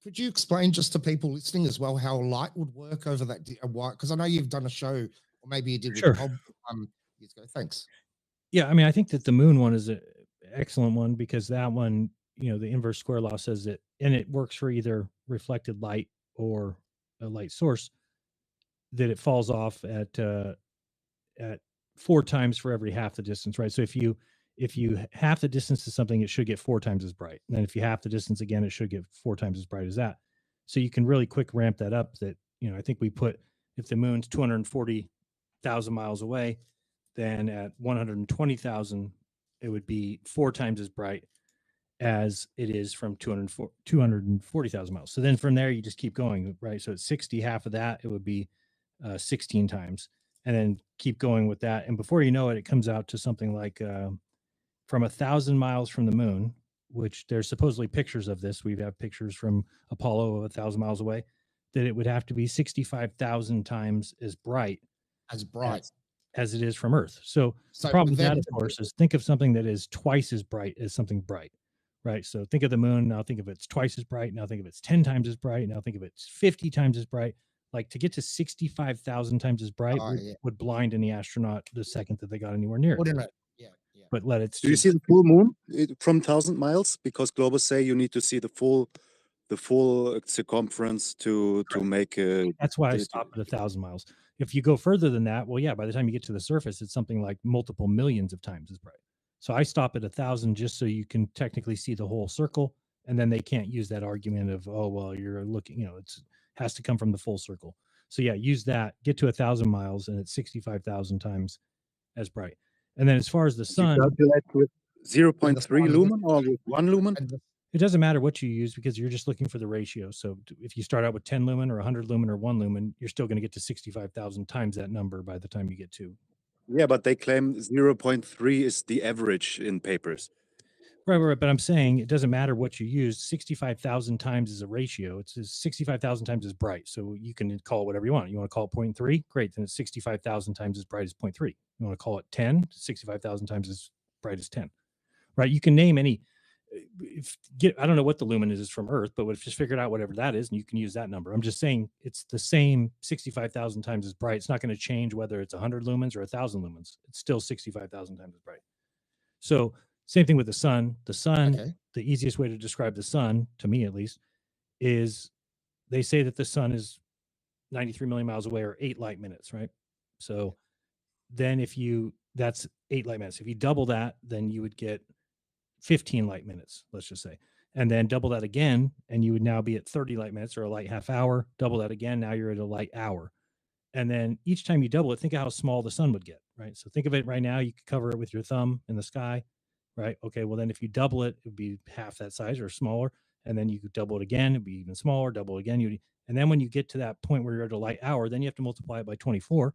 could you explain just to people listening as well how light would work over that? Because I know you've done a show, or maybe you did with Bob years ago. Thanks. Yeah, I mean, I think that the moon one is an excellent one, because that one, you know, the inverse square law says that, and it works for either reflected light or a light source, that it falls off at 4 times for every half the distance, right? So if you half the distance to something, it should get 4 times as bright. And then if you half the distance again, it should get 4 times as bright as that. So you can really quick ramp that up. That, you know, I think we put, if the moon's 240,000 miles away, then at 120,000, it would be 4 times as bright as it is from 240,000 miles. So then from there, you just keep going, right? So at 60, half of that, it would be 16 times, and then keep going with that. And before you know it, it comes out to something like from 1,000 miles from the moon, which there's supposedly pictures of this. We have pictures from Apollo of 1,000 miles away, that it would have to be 65,000 times as bright as it is from Earth. So the problem with that, of course, is think of something that is twice as bright as something bright, right? So think of the moon. Now think of it's twice as bright. Now think of it's 10 times as bright. Now think of it's 50 times as bright. Like, to get to 65,000 times as bright would blind any astronaut the second that they got anywhere near it. Yeah. But let it. Do you see the full moon from 1,000 miles? Because globals say you need to see the full circumference to make a. That's why I stopped at 1,000 miles. If you go further than that, well, yeah, by the time you get to the surface, it's something like multiple millions of times as bright. So I stop at 1,000 just so you can technically see the whole circle, and then they can't use that argument of, oh, well, you're looking, you know, it's has to come from the full circle. So yeah, use that, get to 1,000 miles, and it's 65,000 times as bright. And then as far as the sun, you calculate with 0.3 lumen or with 1 lumen? It doesn't matter what you use, because you're just looking for the ratio. So if you start out with 10 lumen or 100 lumen or 1 lumen, you're still going to get to 65,000 times that number by the time you get to. Yeah, but they claim 0.3 is the average in papers. Right. But I'm saying it doesn't matter what you use. 65,000 times is a ratio. It's 65,000 times as bright. So you can call it whatever you want. You want to call it 0.3? Great. Then it's 65,000 times as bright as 0.3. You want to call it 10? 65,000 times as bright as 10. Right? You can name any. I don't know what the lumen is from Earth, but we've just figured out whatever that is, and you can use that number. I'm just saying it's the same 65,000 times as bright. It's not going to change whether it's 100 lumens or 1,000 lumens. It's still 65,000 times as bright. So same thing with the sun. The sun, the easiest way to describe the sun, to me at least, is they say that the sun is 93 million miles away, or 8 light minutes, right? So then that's 8 light minutes. If you double that, then you would get 15 light minutes, let's just say. And then double that again, and you would now be at 30 light minutes, or a light half hour. Double that again, now you're at a light hour. And then each time you double it, think of how small the sun would get, right? So think of it right now, you could cover it with your thumb in the sky, right? Okay, well then if you double it, it would be half that size or smaller. And then you could double it again, it'd be even smaller, double it again. And then when you get to that point where you're at a light hour, then you have to multiply it by 24.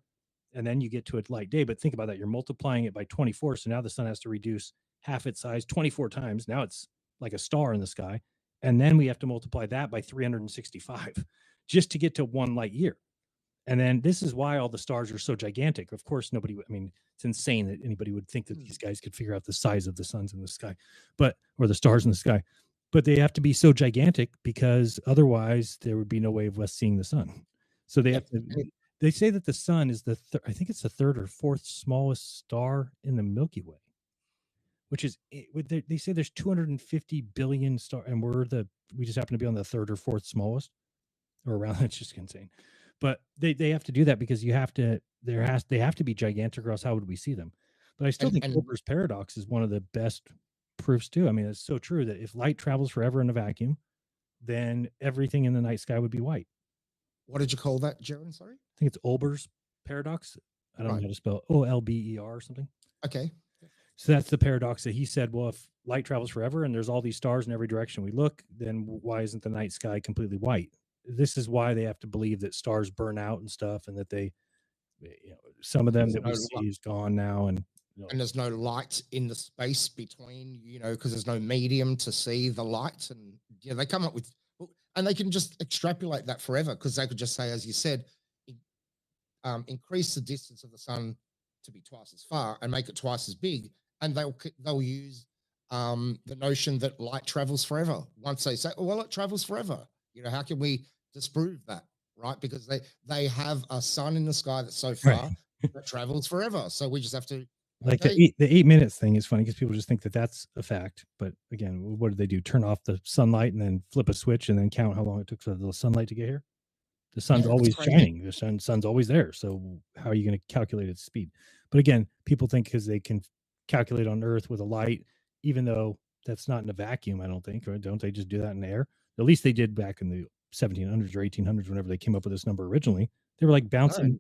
And then you get to a light day. But think about that. You're multiplying it by 24. So now the sun has to reduce half its size 24 times. Now it's like a star in the sky. And then we have to multiply that by 365 just to get to 1 light year. And then this is why all the stars are so gigantic. Of course, nobody, I mean, it's insane that anybody would think that these guys could figure out the size of the suns in the sky, or the stars in the sky. But they have to be so gigantic because otherwise there would be no way of us seeing the sun. So they have to, they say that the sun is I think it's the 3rd or 4th smallest star in the Milky Way, which is, they say there's 250 billion stars, and we just happen to be on the 3rd or 4th smallest, or around. It's just insane. But they have to do that because they have to be gigantic, or else how would we see them? But I still think Olber's paradox is one of the best proofs too. I mean, it's so true that if light travels forever in a vacuum, then everything in the night sky would be white. What did you call that, Jaron? Sorry? I think it's Olber's paradox. I don't know how to spell it. Olber or something. Okay. So that's the paradox that he said, well, if light travels forever and there's all these stars in every direction we look, then why isn't the night sky completely white? This is why they have to believe that stars burn out and stuff, and that some of them that we see is gone now. And there's no light in the space between, because there's no medium to see the light. And they come up with, and they can just extrapolate that forever, because they could just say, as you said, increase the distance of the sun to be twice as far and make it twice as big. And they'll use the notion that light travels forever. Once they say, well, it travels forever. How can we disprove that? Right? Because they have a sun in the sky that's so far that travels forever. So we just have to, like the 8 minutes thing is funny because people just think that that's a fact. But again, what did they do? Turn off the sunlight and then flip a switch and then count how long it took for the sunlight to get here? The sun's always shining. The sun's always there. So how are you going to calculate its speed? But again, people think because they can calculate on Earth with a light, even though that's not in a vacuum, I don't think, or don't they just do that in the air? At least they did back in the 1700s or 1800s, whenever they came up with this number originally. They were like bouncing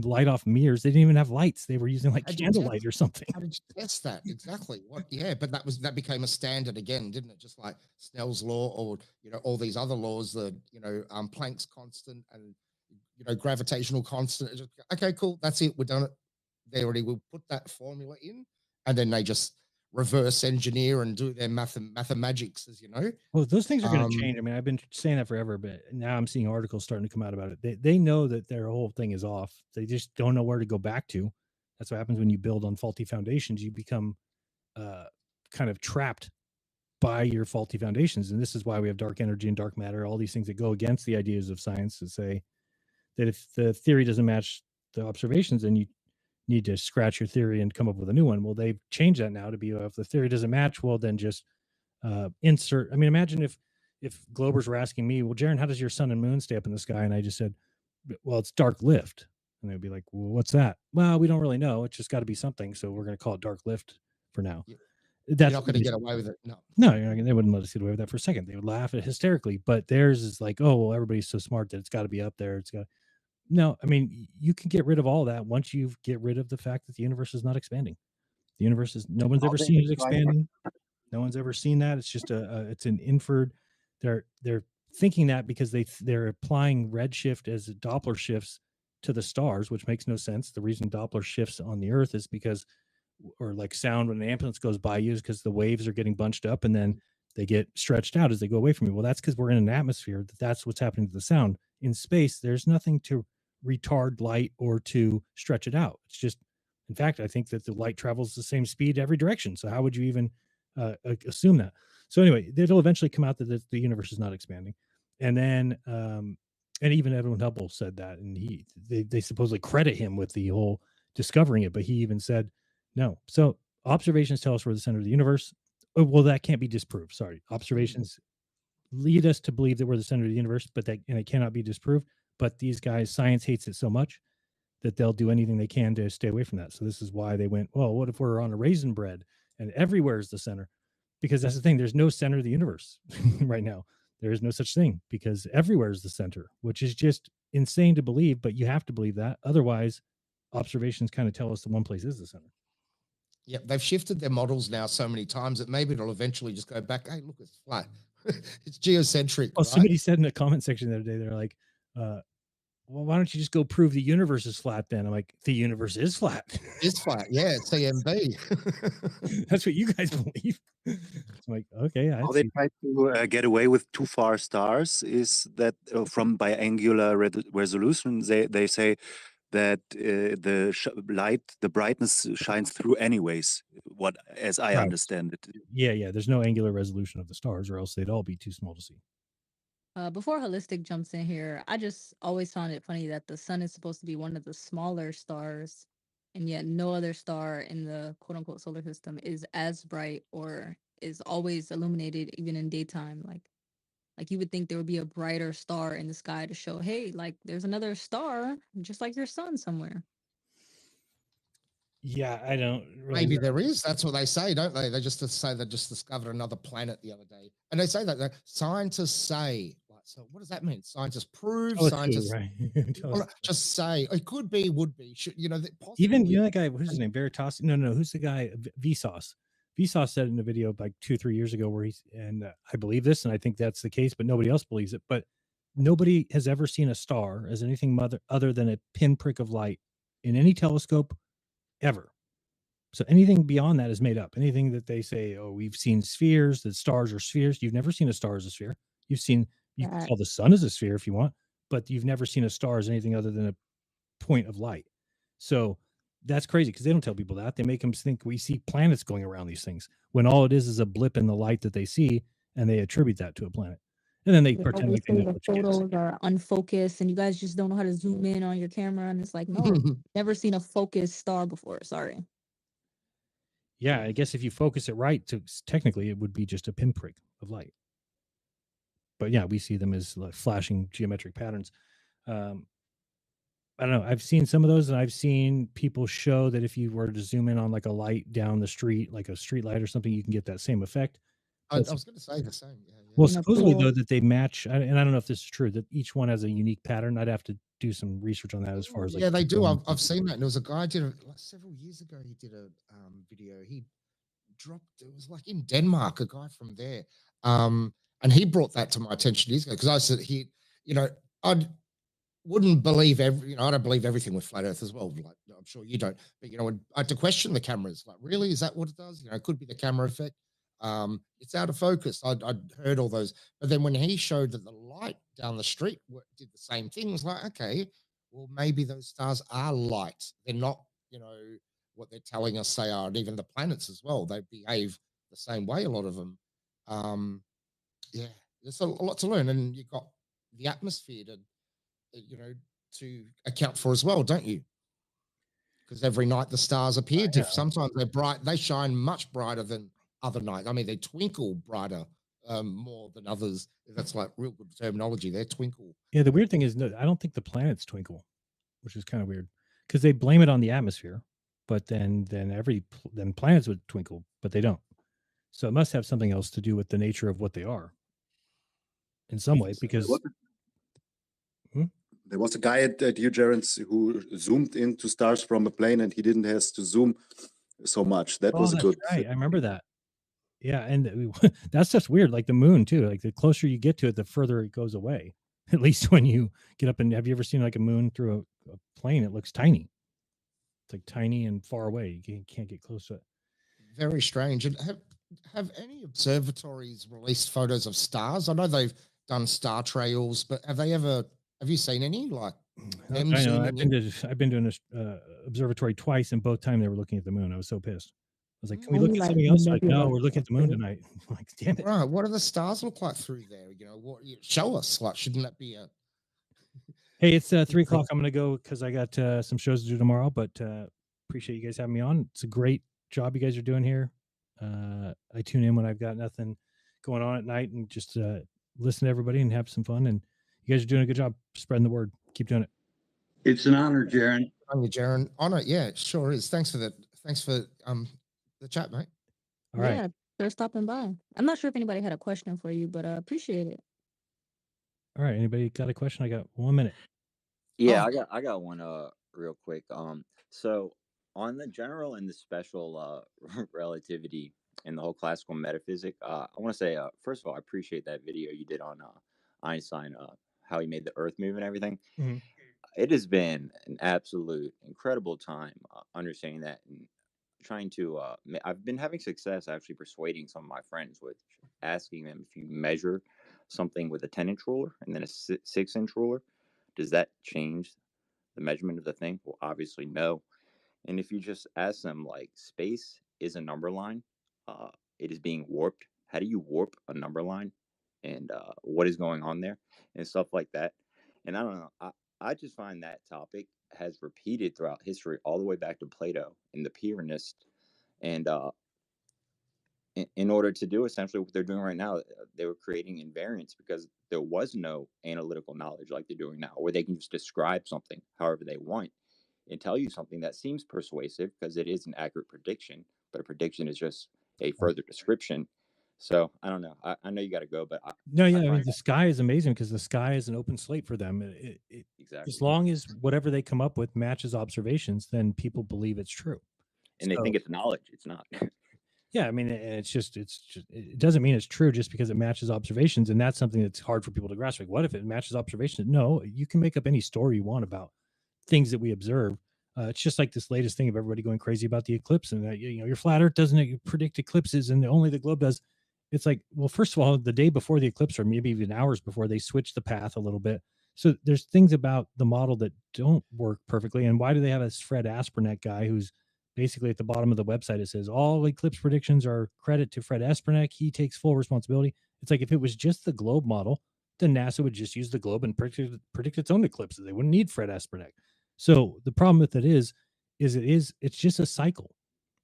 light off mirrors. They didn't even have lights. They were using like candlelight or something. How did you test that? Exactly. But that became a standard again, didn't it? Just like Snell's law, or all these other laws, the Planck's constant and gravitational constant. Just, okay, cool. That's it. We're done it. They already will put that formula in, and then they just reverse engineer and do their mathemagics, as you know. Well, those things are going to change. I mean, I've been saying that forever, but now I'm seeing articles starting to come out about it. They know that their whole thing is off. They just don't know where to go back to. That's what happens when you build on faulty foundations. You become kind of trapped by your faulty foundations. And this is why we have dark energy and dark matter, all these things that go against the ideas of science, to say that if the theory doesn't match the observations, then you need to scratch your theory and come up with a new one. Well, they've changed that now to be, if the theory doesn't match, well, then just insert. I mean, imagine if Globers were asking me, well, Jaron, how does your sun and moon stay up in the sky? And I just said, well, it's dark lift. And they'd be like, well, what's that? Well, we don't really know. It's just got to be something. So we're going to call it dark lift for now. That's not going to get away with it. No, they wouldn't let us get away with that for a second. They would laugh at hysterically. But theirs is like, oh, well, everybody's so smart that it's got to be up there. It's got. No, I mean, you can get rid of all that once you get rid of the fact that the universe is not expanding. The universe is, no one's ever seen it expanding. No one's ever seen that. It's just it's an inferred. They're thinking that because they're applying redshift as Doppler shifts to the stars, which makes no sense. The reason Doppler shifts on the Earth is because, or like sound when an ambulance goes by you, is because the waves are getting bunched up and then they get stretched out as they go away from you. Well, that's because we're in an atmosphere. That's what's happening to the sound. In space, there's nothing to retard light or to stretch it out. It's just, in fact, I think that the light travels the same speed every direction. So how would you even assume that? So anyway, it'll eventually come out that the universe is not expanding. And then, and even Edwin Hubble said that, and they supposedly credit him with the whole discovering it, but he even said no. So observations tell us we're the center of the universe. Well, that can't be disproved. Sorry, observations lead us to believe that we're the center of the universe, but that and it cannot be disproved. But these guys, science hates it so much that they'll do anything they can to stay away from that. So this is why they went, well, what if we're on a raisin bread and everywhere is the center? Because that's the thing. There's no center of the universe right now. There is no such thing because everywhere is the center, which is just insane to believe, but you have to believe that. Otherwise, observations kind of tell us the one place is the center. Yeah, they've shifted their models now so many times that maybe it'll eventually just go back. Hey, look, it's flat. It's geocentric. Oh, right? somebody said in the comment section the other day, they're like, well, why don't you just go prove the universe is flat then? I'm like, the universe is flat. It's flat. Yeah, it's CMB. That's what you guys believe. I'm like, okay. I How they see. try to get away with too far stars is that from biangular resolution, they say that the brightness shines through anyways. What, as I Right. understand it. Yeah. There's no angular resolution of the stars, or else they'd all be too small to see. Before Holistic jumps in here, I just always found it funny that the sun is supposed to be one of the smaller stars, and yet no other star in the quote unquote solar system is as bright or is always illuminated even in daytime. Like you would think there would be a brighter star in the sky to show, hey, like there's another star just like your sun somewhere. Yeah, I don't really Maybe know. there is. That's what they say, don't they? They just say they just discovered another planet the other day, and they say that scientists say. Like, so what does that mean? Scientists prove. Tell us who, Scientists right? Tell well, us. just say it could be, would be. Should, that Even possibly. you know that guy, who's his name? Veritas? No. Who's the guy? Vsauce. Vsauce said in a video like 2-3 years ago where he's and I believe this, and I think that's the case, but nobody else believes it. But nobody has ever seen a star as anything other than a pinprick of light in any telescope ever. So anything beyond that is made up. Anything that they say, oh, we've seen spheres, that stars are spheres. You've never seen a star as a sphere. You can call the sun as a sphere if you want, but you've never seen a star as anything other than a point of light. So that's crazy because they don't tell people that. They make them think we see planets going around these things when all it is a blip in the light that they see, and they attribute that to a planet. And then they pretend like they know the what you photos are unfocused and you guys just don't know how to zoom in on your camera. And it's like, no, never seen a focused star before. Sorry. Yeah, I guess if you focus it right, technically it would be just a pinprick of light. But yeah, we see them as like flashing geometric patterns. I don't know. I've seen some of those, and I've seen people show that if you were to zoom in on like a light down the street, like a street light or something, you can get that same effect. I was going to say the same. Yeah. Well, supposedly though that they match, and I don't know if this is true, that each one has a unique pattern. I'd have to do some research on that as far as like. Yeah, they do. I've seen that. And there was a guy did it like several years ago. He did a video. He dropped. It was like in Denmark. A guy from there, and he brought that to my attention years ago because I said I wouldn't believe I don't believe everything with flat Earth as well. Like I'm sure you don't. But I had to question the cameras. Like, really, is that what it does? It could be the camera effect. It's out of focus. I'd heard all those, but then when he showed that the light down the street did the same thing, it was like, okay, well maybe those stars are light. They're not, what they're telling us they are, and even the planets as well. They behave the same way. A lot of them. Yeah, there's a lot to learn, and you've got the atmosphere to account for as well, don't you? Because every night the stars appear. Sometimes they're bright. They shine much brighter than other nights. I mean, they twinkle brighter more than others. That's like real good terminology. They twinkle. Yeah, the weird thing is, no, I don't think the planets twinkle, which is kind of weird because they blame it on the atmosphere, but then planets would twinkle, but they don't. So it must have something else to do with the nature of what they are, in some way. Because there was a guy at UJerens who zoomed into stars from a plane, and he didn't have to zoom so much. That was a good. Right. I remember that. Yeah, and that stuff's weird. Like the moon too. Like the closer you get to it, the further it goes away. At least when you get up and have you ever seen like a moon through a plane? It looks tiny. It's like tiny and far away. You can't get close to it. Very strange. And have any observatories released photos of stars? I know they've done star trails, but have you seen any? Like I know. I've been to an observatory twice, and both times they were looking at the moon. I was so pissed. I was like, "Can we look at something else?" Like, no, we're looking at the moon tonight. I'm like, damn it! Right. What do the stars look like through there? Show us. Like, shouldn't that be a? Hey, it's 3:00. I'm gonna go because I got some shows to do tomorrow. But appreciate you guys having me on. It's a great job you guys are doing here. I tune in when I've got nothing going on at night and just listen to everybody and have some fun. And you guys are doing a good job spreading the word. Keep doing it. It's an honor, Jaron. On you, Jaron. Honor, yeah, it sure is. Thanks for the chat, mate. All right. Yeah, for stopping by. I'm not sure if anybody had a question for you, but I appreciate it. All right. Anybody got a question? I got 1 minute. Yeah, Oh. I got one real quick. So on the general and the special relativity and the whole classical metaphysic, I want to say first of all, I appreciate that video you did on Einstein, how he made the Earth move and everything. Mhm. It has been an absolute incredible time understanding that and trying to. I've been having success actually persuading some of my friends with asking them if you measure something with a 10-inch ruler and then a 6-inch ruler, does that change the measurement of the thing? Well, obviously no. And if you just ask them, like, space is a number line, it is being warped. How do you warp a number line? And what is going on there? And stuff like that. And I don't know. I just find that topic has repeated throughout history, all the way back to Plato and the Pyrrhonists. And in order to do essentially what they're doing right now, they were creating invariants because there was no analytical knowledge like they're doing now, where they can just describe something however they want and tell you something that seems persuasive because it is an accurate prediction, but a prediction is just a further description. So I don't know. I know you got to go, but No, yeah, I mean, the sky is amazing because the sky is an open slate for them. Exactly. As long as whatever they come up with matches observations, then people believe it's true. And they think it's knowledge. It's not. Yeah, I mean, and it's just it doesn't mean it's true just because it matches observations, and that's something that's hard for people to grasp. Like, what if it matches observations? No, you can make up any story you want about things that we observe. It's just like this latest thing of everybody going crazy about the eclipse, and that your flat Earth doesn't predict eclipses, and only the globe does. It's like, well, first of all, the day before the eclipse, or maybe even hours before, they switch the path a little bit. So there's things about the model that don't work perfectly. And why do they have this Fred Aspernet guy who's basically at the bottom of the website? It says all eclipse predictions are credit to Fred Aspernet. He takes full responsibility. It's like if it was just the globe model, then NASA would just use the globe and predict its own eclipses. They wouldn't need Fred Aspernet. So the problem with it is it's just a cycle.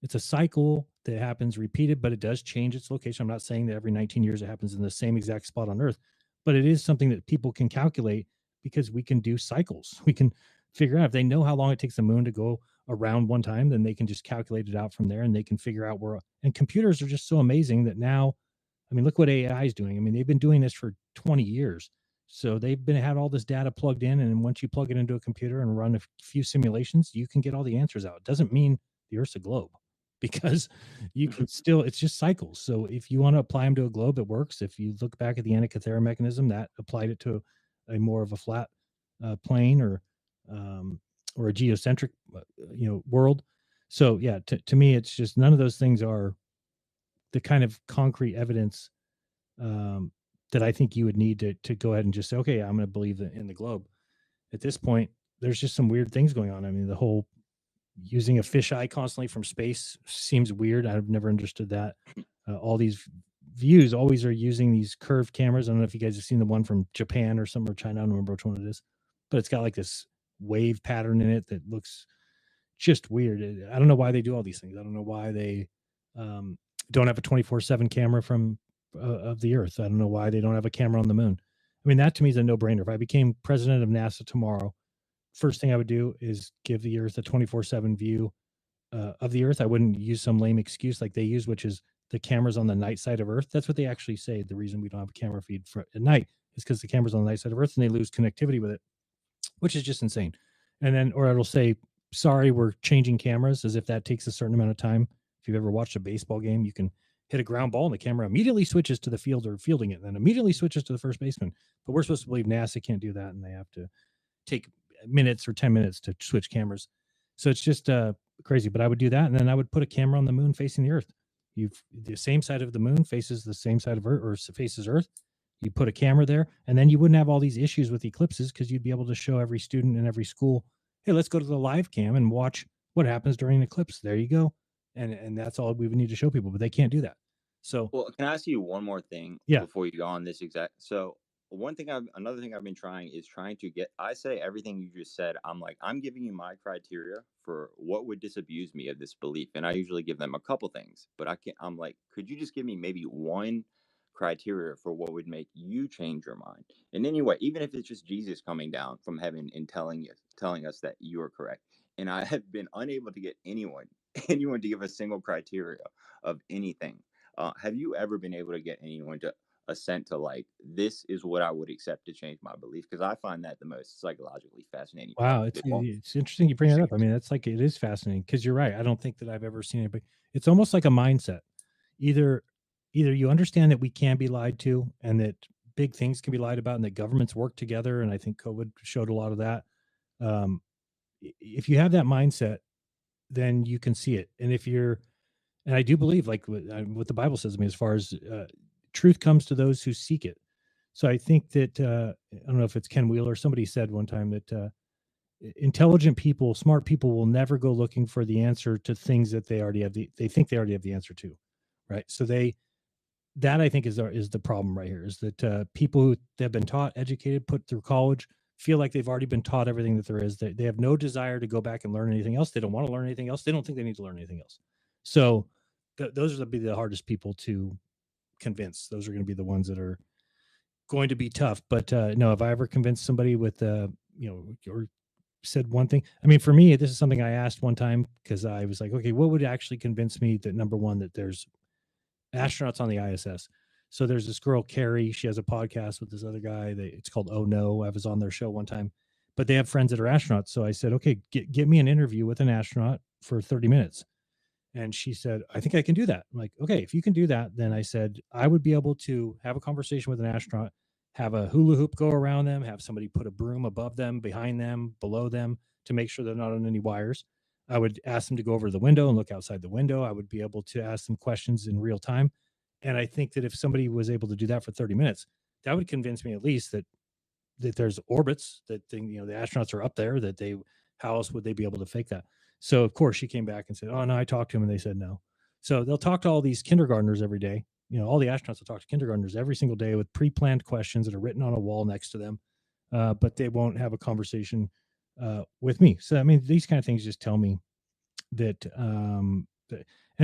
It's a cycle that happens repeated, but it does change its location. I'm not saying that every 19 years it happens in the same exact spot on Earth, but it is something that people can calculate because we can do cycles. We can figure out if they know how long it takes the moon to go around one time, then they can just calculate it out from there, and they can figure out where. And computers are just so amazing that now, I mean, look what AI is doing. I mean, they've been doing this for 20 years. So they've had all this data plugged in, and once you plug it into a computer and run a few simulations, you can get all the answers out. It doesn't mean the Earth's a globe, because you can still, it's just cycles. So if you want to apply them to a globe, it works. If you look back at the Antikythera mechanism, that applied it to a more of a flat plane or a geocentric world. So yeah, to me, it's just none of those things are the kind of concrete evidence that I think you would need to go ahead and just say, okay, I'm going to believe in the globe. At this point, there's just some weird things going on. I mean, the whole using a fisheye constantly from space seems weird. I've never understood that. All these views always are using these curved cameras. I don't know if you guys have seen the one from Japan or somewhere, China. I don't remember which one it is, but it's got like this wave pattern in it that looks just weird. I don't know why they do all these things. I don't know why they don't have a 24/7 camera from of the Earth. I don't know why they don't have a camera on the moon. I mean, that to me is a no-brainer. If I became president of NASA tomorrow, first thing I would do is give the Earth a 24/7 view of the Earth. I wouldn't use some lame excuse like they use, which is the cameras on the night side of Earth. That's what they actually say. The reason we don't have a camera feed at night is because the camera's on the night side of Earth and they lose connectivity with it, which is just insane. And then, or it'll say, sorry, we're changing cameras, as if that takes a certain amount of time. If you've ever watched a baseball game, you can hit a ground ball and the camera immediately switches to the fielder fielding it, and then immediately switches to the first baseman. But we're supposed to believe NASA can't do that, and they have to take minutes or 10 minutes to switch cameras. So it's just crazy. But I would do that, and then I would put a camera on the moon facing the Earth. The same side of the moon faces the same side of Earth, or faces Earth. You put a camera there, and then you wouldn't have all these issues with eclipses because you'd be able to show every student in every school, hey, let's go to the live cam and watch what happens during an eclipse. There you go. And that's all we would need to show people, but they can't do that. So, well, can I ask you one more thing before you go on this exact? So another thing I've been trying to get, I say everything you just said. I'm like, I'm giving you my criteria for what would disabuse me of this belief. And I usually give them a couple things, but I'm like, could you just give me maybe one criteria for what would make you change your mind in any way, even if it's just Jesus coming down from heaven and telling us that you are correct. And I have been unable to get anyone to give a single criteria of anything. Have you ever been able to get anyone to assent to, like, this is what I would accept to change my belief? Because I find that the most psychologically fascinating part Wow, of it's it all. it's interesting you bring that up. I mean, that's like it is fascinating because you're right. I don't think that I've ever seen anybody. It's almost like a mindset. Either you understand that we can be lied to and that big things can be lied about and that governments work together. And I think COVID showed a lot of that. Um, if you have that mindset, then you can see it. And if you're, and I do believe like what the Bible says, I mean, as far as truth comes to those who seek it. So I think that, I don't know if it's Ken Wheeler, somebody said one time that, intelligent people, smart people will never go looking for the answer to things that they already have they think they already have the answer to, right? So that I think is the problem right here is that people who have been taught, educated, put through college feel like they've already been taught everything that there is. They have no desire to go back and learn anything else. They don't want to learn anything else. They don't think they need to learn anything else. So those are going to be the hardest people to convince. Those are going to be the ones that are going to be tough. But no, have I ever convinced somebody with or said one thing? I mean, for me, this is something I asked one time because I was like, okay, what would actually convince me that number one, that there's astronauts on the ISS? So there's this girl, Carrie, she has a podcast with this other guy. It's called Oh No. I was on their show one time, but they have friends that are astronauts. So I said, okay, get me an interview with an astronaut for 30 minutes. And she said, I think I can do that. I'm like, okay, if you can do that, then I said, I would be able to have a conversation with an astronaut, have a hula hoop go around them, have somebody put a broom above them, behind them, below them to make sure they're not on any wires. I would ask them to go over to the window and look outside the window. I would be able to ask them questions in real time. And I think that if somebody was able to do that for 30 minutes, that would convince me at least that there's orbits, that the astronauts are up there, that how else would they be able to fake that? So of course she came back and said, oh no, I talked to him and they said no. So they'll talk to all these kindergartners every day. All the astronauts will talk to kindergartners every single day with pre-planned questions that are written on a wall next to them. But they won't have a conversation with me. So, I mean, these kind of things just tell me that, and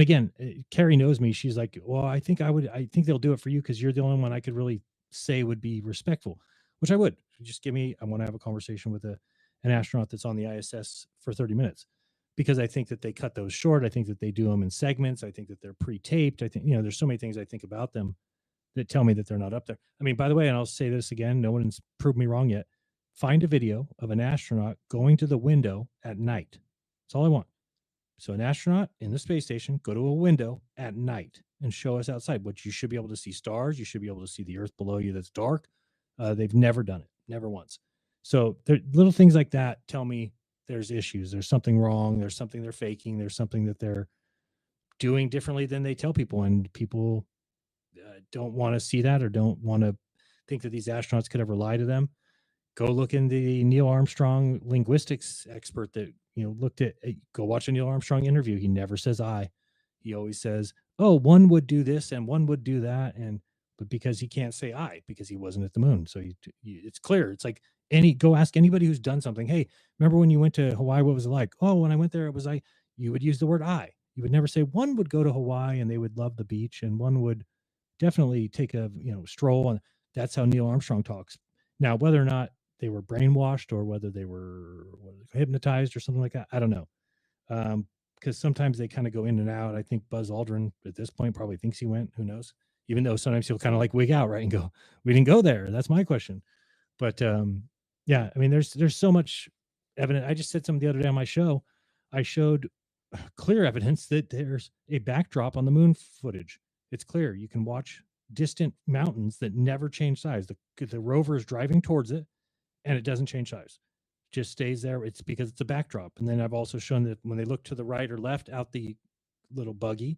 again, Carrie knows me. She's like, well, I think they'll do it for you because you're the only one I could really say would be respectful, which I would. Just I want to have a conversation with an astronaut that's on the ISS for 30 minutes because I think that they cut those short. I think that they do them in segments. I think that they're pre-taped. I think, there's so many things I think about them that tell me that they're not up there. I mean, by the way, and I'll say this again, no one's proved me wrong yet. Find a video of an astronaut going to the window at night. That's all I want. So an astronaut in the space station, go to a window at night and show us outside. What you should be able to see stars. You should be able to see the Earth below you that's dark. They've never done it, never once. So little things like that tell me there's issues. There's something wrong. There's something they're faking. There's something that they're doing differently than they tell people. And people don't want to see that or don't want to think that these astronauts could ever lie to them. Go look in the Neil Armstrong linguistics expert that, looked at, go watch a Neil Armstrong interview. He never says I. He always says, oh, one would do this and one would do that. But because he can't say I, because he wasn't at the moon. So it's clear. It's like go ask anybody who's done something. Hey, remember when you went to Hawaii? What was it like? Oh, when I went there, it was you would use the word I. You would never say one would go to Hawaii and they would love the beach and one would definitely take a, stroll. And that's how Neil Armstrong talks. Now, whether or not they were brainwashed or whether they were hypnotized or something like that, I don't know. Because sometimes they kind of go in and out. I think Buzz Aldrin at this point probably thinks he went. Who knows? Even though sometimes he'll kind of like wig out, right, and go, "We didn't go there." That's my question. But yeah, I mean, there's so much evidence. I just said something the other day on my show. I showed clear evidence that there's a backdrop on the moon footage. It's clear. You can watch distant mountains that never change size. The rover is driving towards it, and it doesn't change size. Just stays there. It's because it's a backdrop. And then I've also shown that when they look to the right or left out the little buggy,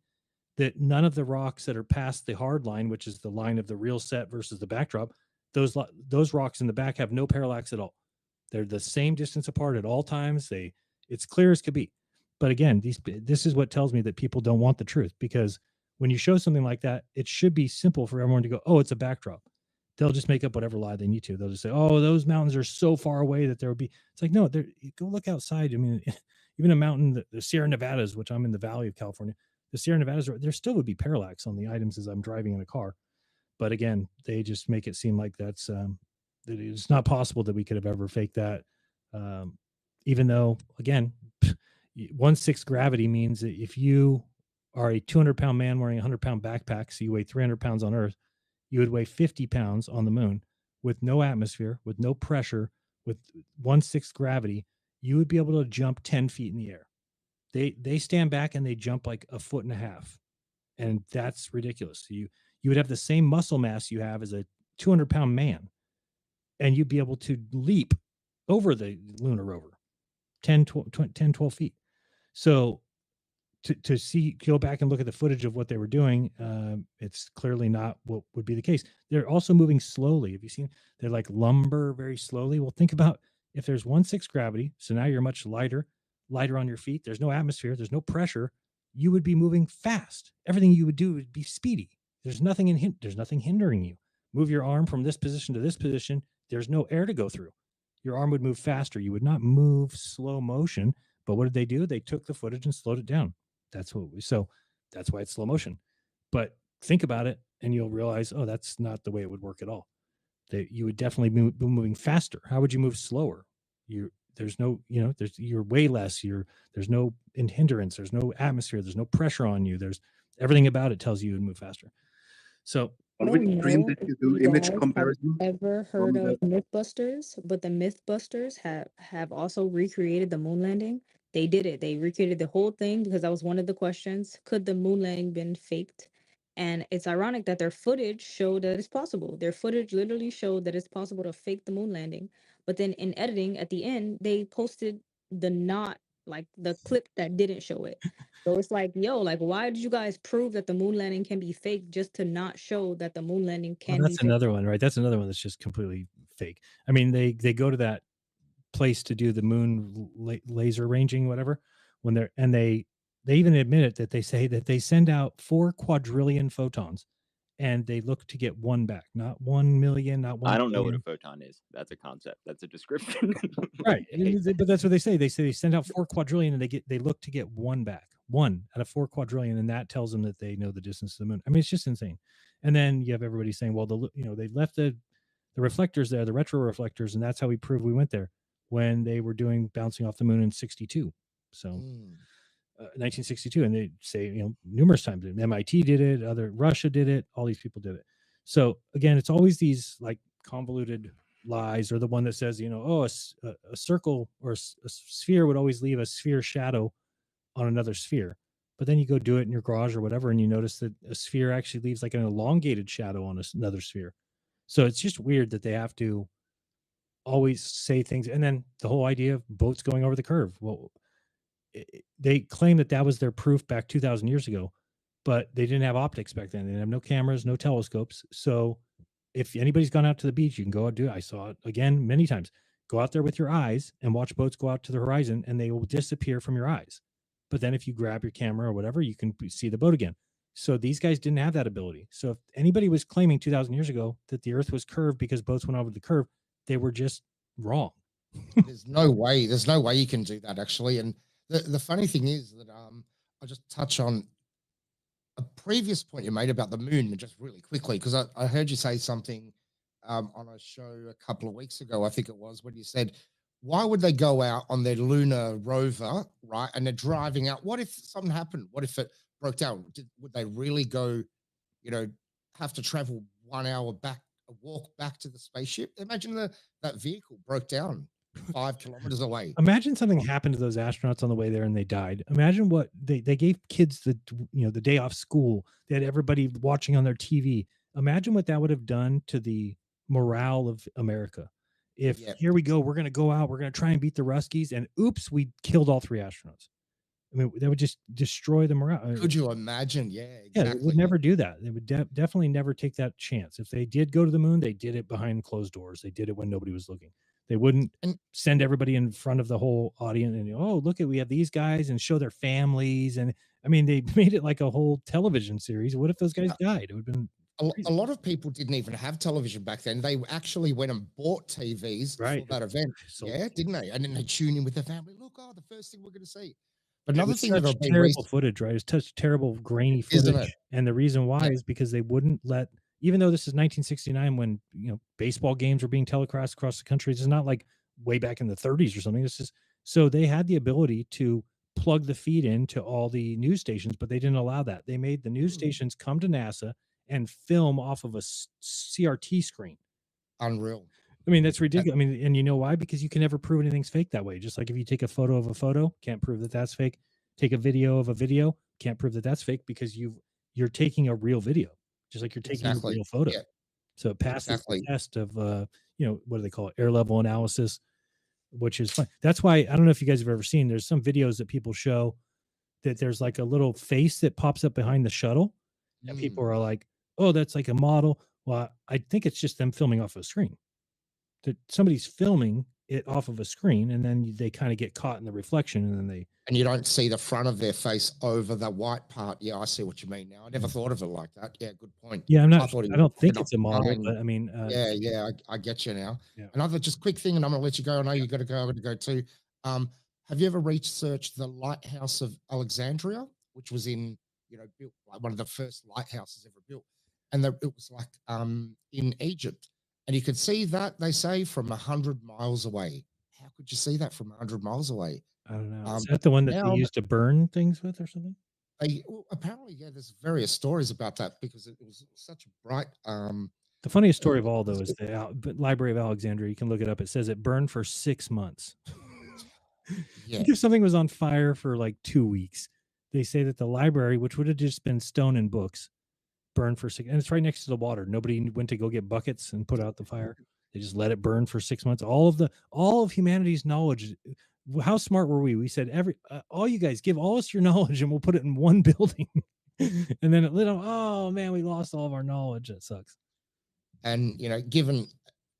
that none of the rocks that are past the hard line, which is the line of the real set versus the backdrop, those rocks in the back have no parallax at all. They're the same distance apart at all times. It's clear as could be. But again, this is what tells me that people don't want the truth, because when you show something like that, it should be simple for everyone to go, oh, it's a backdrop. They'll just make up whatever lie they need to. They'll just say, oh, those mountains are so far away that there would be. It's like, no, go look outside. I mean, even a mountain, the Sierra Nevadas, which I'm in the Valley of California, the Sierra Nevadas, there still would be parallax on the items as I'm driving in a car. But again, they just make it seem like that it's not possible that we could have ever faked that. Even though, again, 1/6 gravity means that if you are a 200-pound man wearing a 100-pound backpack, so you weigh 300 pounds on Earth, you would weigh 50 pounds on the moon with no atmosphere, with no pressure, with 1/6 gravity. You would be able to jump 10 feet in the air. They stand back and they jump like 1.5 feet, and that's ridiculous. You would have the same muscle mass you have as a 200-pound man, and you'd be able to leap over the lunar rover 10, 12 feet. So to see, go back and look at the footage of what they were doing, it's clearly not what would be the case. They're also moving slowly. Have you seen? They're like lumber very slowly. Well, think about if there's 1/6 gravity, so now you're much lighter on your feet. There's no atmosphere. There's no pressure. You would be moving fast. Everything you would do would be speedy. There's nothing there's nothing hindering you. Move your arm from this position to this position. There's no air to go through. Your arm would move faster. You would not move slow motion. But what did they do? They took the footage and slowed it down. That's why it's slow motion. But think about it and you'll realize, oh, that's not the way it would work at all. You would definitely be moving faster. How would you move slower? There's you're way less. There's no hindrance. There's no atmosphere. There's no pressure on you. There's everything about it tells you to move faster. So I don't know if you guys have ever heard of Mythbusters, but the Mythbusters have also recreated the moon landing. They did it. They recreated the whole thing because that was one of the questions. Could the moon landing been faked? And it's ironic that their footage showed that it's possible. Their footage literally showed that it's possible to fake the moon landing. But then in editing at the end, they posted the clip that didn't show it. So it's like, yo, like, why did you guys prove that the moon landing can be fake just to not show that the moon landing well, can be that's fake? another one, right? That's another one that's just completely fake. I mean, they go to that place to do the moon laser ranging, whatever, when they even admit it, that they say that they send out 4 quadrillion photons and they look to get one back, not 1 million, not 1 I don't know what a billion. photon is. That's a concept. That's a description. Right. But that's what they say. They say they send out 4 quadrillion and they look to get one back, 1 out of 4 quadrillion, and that tells them that they know the distance to the moon. I mean, it's just insane. And then you have everybody saying, well, they left the reflectors there, the retro reflectors, and that's how we prove we went there, when they were doing bouncing off the moon in 62. So 1962, and they say, numerous times, MIT did it, Russia did it, all these people did it. So again, it's always these like convoluted lies, or the one that says, a circle or a sphere would always leave a sphere shadow on another sphere. But then you go do it in your garage or whatever, and you notice that a sphere actually leaves like an elongated shadow on another sphere. So it's just weird that they have to always say things. And then the whole idea of boats going over the curve. Well, they claim that was their proof back 2,000 years ago, but they didn't have optics back then. They didn't have no cameras, no telescopes. So if anybody's gone out to the beach, you can go out and do it. I saw it again many times. Go out there with your eyes and watch boats go out to the horizon, and they will disappear from your eyes. But then if you grab your camera or whatever, you can see the boat again. So these guys didn't have that ability. So if anybody was claiming 2,000 years ago that the Earth was curved because boats went over the curve, they were just wrong. There's no way you can do that, actually. And the funny thing is that I'll just touch on a previous point you made about the moon just really quickly, because I heard you say something on a show a couple of weeks ago, I think it was, when you said, why would they go out on their lunar rover, right? And they're driving out. What if something happened? What if it broke down? Would they really go, have to travel 1 hour back, walk back to the spaceship? Imagine that vehicle broke down 5 kilometers away. Imagine something happened to those astronauts on the way there and they died. Imagine what they gave kids the day off school. They had everybody watching on their TV. Imagine what that would have done to the morale of America. If here we go, we're going to go out, we're going to try and beat the Ruskies, and oops, we killed all 3 astronauts. I mean, that would just destroy the morale. Could you imagine? Yeah, exactly. Yeah, they would never do that. They would definitely never take that chance. If they did go to the moon, they did it behind closed doors. They did it when nobody was looking. They wouldn't send everybody in front of the whole audience and, look, we have these guys, and show their families. And I mean, they made it like a whole television series. What if those guys died? It would have been a lot of people didn't even have television back then. They actually went and bought TVs for that event. Didn't they? And then they tune in with their family. Look, the first thing we're going to see. But another thing that terrible footage, right? It's such terrible grainy footage. And the reason why is because they wouldn't let even though this is 1969 when, you know, baseball games were being telecast across the country, this is not like way back in the 30s or something. This is, so they had the ability to plug the feed into all the news stations, but they didn't allow that. They made the news stations come to NASA and film off of a CRT screen. Unreal. I mean, that's ridiculous. I mean, and you know why? Because you can never prove anything's fake that way. Just like if you take a photo of a photo, can't prove that that's fake. Take a video of a video, can't prove that that's fake because you're taking a real video, just like you're taking a real photo. Yeah. So it passes the test of, you know, what do they call it? Air level analysis, which is fun. That's why, I don't know if you guys have ever seen, there's some videos that people show that there's like a little face that pops up behind the shuttle. And people are like, oh, that's like a model. Well, I think it's just them filming off a screen. That somebody's filming it off of a screen, and then they kind of get caught in the reflection, and then and you don't see the front of their face over the white part. Yeah, I see what you mean now. I never thought of it like that. Yeah, good point. Yeah, I don't think it's a model, but I mean, yeah, I get you now. Yeah. Another just quick thing, and I'm gonna let you go. I know you got to go too. Have you ever researched the lighthouse of Alexandria, which was in, you know, built like one of the first lighthouses ever built, and it was like in Egypt. And you could see that, they say, from 100 miles away. How could you see that from 100 miles away? I don't know. Is that the one that they used to burn things with or something? Apparently, yeah, there's various stories about that because it was such a bright... the funniest story of all, though, is the Library of Alexandria. You can look it up. It says it burned for 6 months. Yeah. Like if something was on fire for like 2 weeks, they say that the library, which would have just been stone and books, burned for 6, and it's right next to the water. Nobody went to go get buckets and put out the fire. They just let it burn for 6 months. All of humanity's knowledge. How smart were we? We said, all you guys give all us your knowledge and we'll put it in one building. And then it lit up. Oh man, we lost all of our knowledge. That sucks. And, you know, given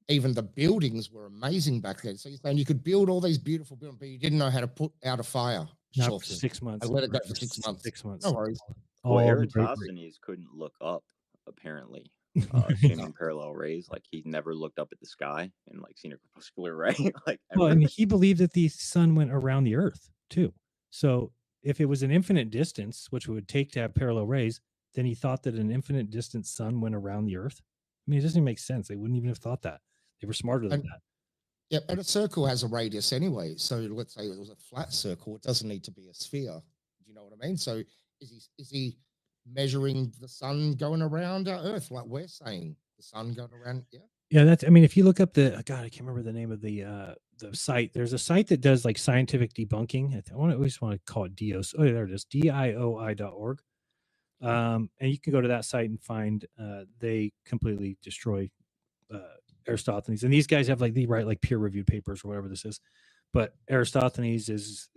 even the buildings were amazing back then. So you're saying you could build all these beautiful buildings, but you didn't know how to put out a fire. Not for 6 months. I let it go for 6 months. 6 months. No worries. Well, Eratosthenes couldn't look up, apparently, assuming parallel rays. Like, he never looked up at the sky and, like, seen a crepuscular ray. Like, well, and he believed that the sun went around the Earth, too. So if it was an infinite distance, which it would take to have parallel rays, then he thought that an infinite distance sun went around the Earth. I mean, it doesn't even make sense. They wouldn't even have thought that. They were smarter than that. Yeah, and a circle has a radius anyway. So let's say it was a flat circle. It doesn't need to be a sphere. Do you know what I mean? So is he measuring the sun going around our Earth, like we're saying, the sun going around? Yeah. Yeah, that's. I mean, if you look up I can't remember the name of the site. There's a site that does like scientific debunking. I always want to call it DIOS. Oh, there it is, dioi.org. And you can go to that site and find they completely destroy Eratosthenes, and these guys have like they write like peer-reviewed papers or whatever this is. But Eratosthenes is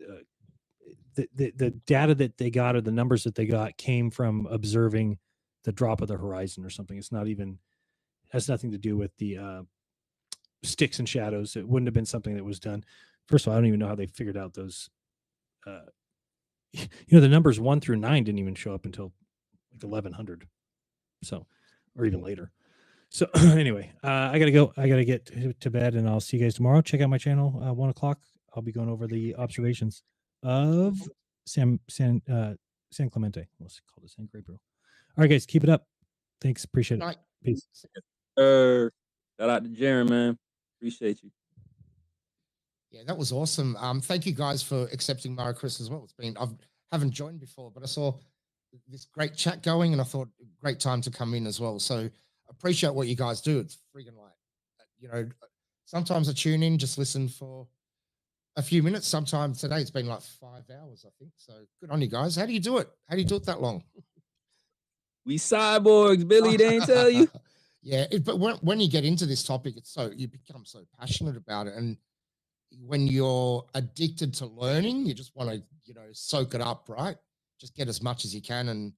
the data that they got or the numbers that they got came from observing the drop of the horizon or something. It's not even has nothing to do with the sticks and shadows. It wouldn't have been something that was done. First of all, I don't even know how they figured out those. You know, the numbers 1 through 9 didn't even show up until like 1100, so or even later. So anyway, I gotta go. I gotta get to bed, and I'll see you guys tomorrow. Check out my channel, 1 o'clock. I'll be going over the observations of San Clemente. Let's call it San Gabriel. All right, guys, keep it up. Thanks, appreciate it. Peace. Shout out to Jaron, man. Appreciate you. Yeah, that was awesome. Thank you guys for accepting my request as well. It's been I haven't joined before, but I saw this great chat going, and I thought great time to come in as well. So appreciate what you guys do. It's freaking like, you know, sometimes I tune in, just listen for a few minutes. Sometimes today it's been like 5 hours, I think. So good on you guys. How do you do it? How do you do it that long? We cyborgs, Billy. They ain't tell you. Yeah, but when you get into this topic, you become so passionate about it, and when you're addicted to learning, you just want to, you know, soak it up, right? Just get as much as you can. And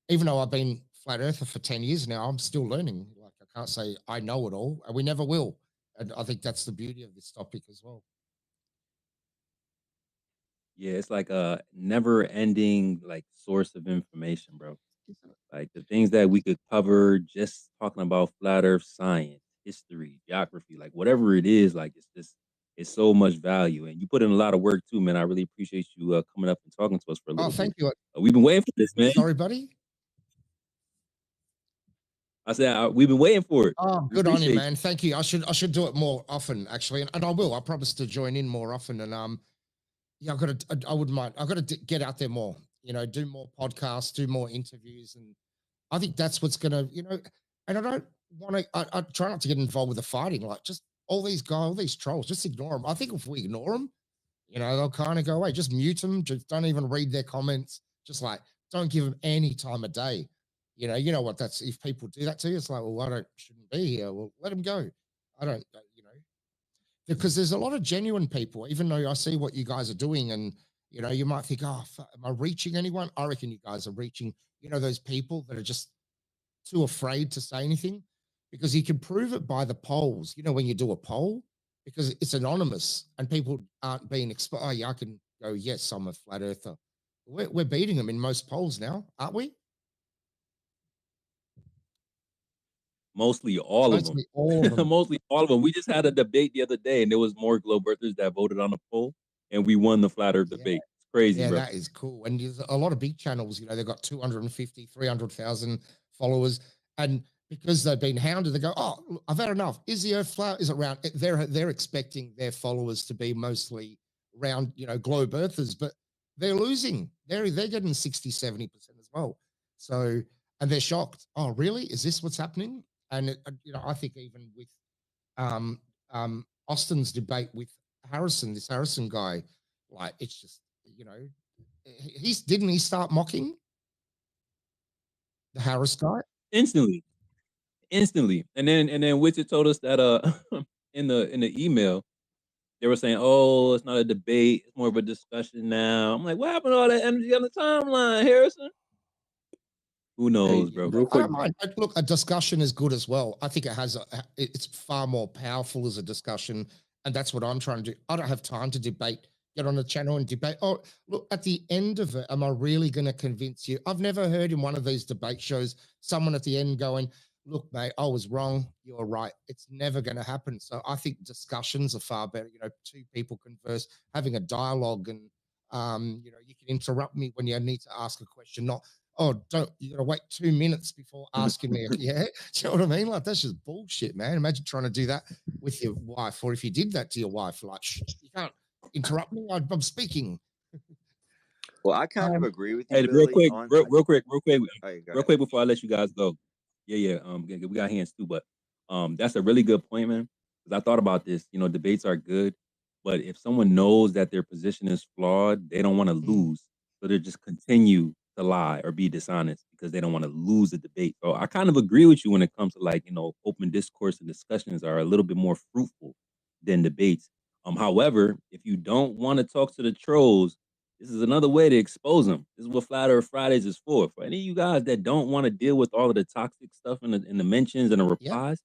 even though I've been flat earther for 10 years now, I'm still learning. Like, I can't say I know it all, and we never will. And I think that's the beauty of this topic as well. Yeah, it's like a never-ending like source of information, bro. Like the things that we could cover just talking about flat Earth science, history, geography, like whatever it is, like it's so much value, and you put in a lot of work too, man. I really appreciate you coming up and talking to us for a little bit. Thank you. We've been waiting for this, man. Sorry, buddy. I said we've been waiting for it. Oh, We good on you, appreciate man. Thank you. I should do it more often, actually, and I will. I promise to join in more often. And yeah, I wouldn't mind. I've got to get out there more. You know, do more podcasts, do more interviews, and I think that's what's gonna, you know. And I don't want to. I try not to get involved with the fighting. Like, just all these guys, all these trolls, just ignore them. I think if we ignore them, you know, they'll kind of go away. Just mute them. Just don't even read their comments. Just like, don't give them any time of day. You know what that's, if people do that to you, it's like, well, shouldn't be here. Well, let them go. I don't, you know, because there's a lot of genuine people, even though I see what you guys are doing. And, you know, you might think, oh, am I reaching anyone? I reckon you guys are reaching, you know, those people that are just too afraid to say anything, because you can prove it by the polls. You know, when you do a poll, because it's anonymous and people aren't being exposed. Oh, yeah, I can go, yes, I'm a flat earther. We're beating them in most polls now, aren't we? mostly all of them. Mostly all of them. Mostly all of them. We just had a debate the other day, and there was more globe earthers that voted on the poll, and we won the flat earth debate. It's crazy, Yeah, bro. that is cool. And there's a lot of big channels, you know, they've got 250, 300,000 followers. And because they've been hounded, they go, oh, look, I've had enough. Is the earth flat? Is it round? They're expecting their followers to be mostly round, you know, globe earthers, but they're losing. They're getting 60, 70% as well. So, and they're shocked. Oh, really? Is this what's happening? And, you know, I think even with Austin's debate with Harrison, this Harrison guy, like, it's just, you know, didn't he start mocking the Harris guy instantly? And then Witcher told us that in the email they were saying, oh, it's not a debate, it's more of a discussion now. I'm like, what happened to all that energy on the timeline, Harrison? Who knows, bro? I don't mind. Look, a discussion is good as well. I think it's far more powerful as a discussion, and that's what I'm trying to do. I don't have time to debate. Get on the channel and debate. Oh, look, at the end of it, am I really going to convince you? I've never heard in one of these debate shows someone at the end going, look, mate, I was wrong. You're right. It's never going to happen. So I think discussions are far better. You know, two people converse, having a dialogue, and you know, you can interrupt me when you need to ask a question, not, oh, you gotta wait 2 minutes before asking me. Yeah, do you know what I mean? Like, that's just bullshit, man. Imagine trying to do that with your wife, or if you did that to your wife, like, you can't interrupt me. I'm speaking. Well, I kind of agree with you, Hey, Billy. real quick, Hey, go real quick before I let you guys go. Yeah. We got hands too, but that's a really good point, man. Because I thought about this. You know, debates are good, but if someone knows that their position is flawed, they don't want to lose, so they just continue to lie or be dishonest because they don't want to lose the debate. So I kind of agree with you when it comes to, like, you know, open discourse and discussions are a little bit more fruitful than debates. However, if you don't want to talk to the trolls, this is another way to expose them. This is what Flat Earth Fridays is for. For any of you guys that don't want to deal with all of the toxic stuff in the mentions and the replies,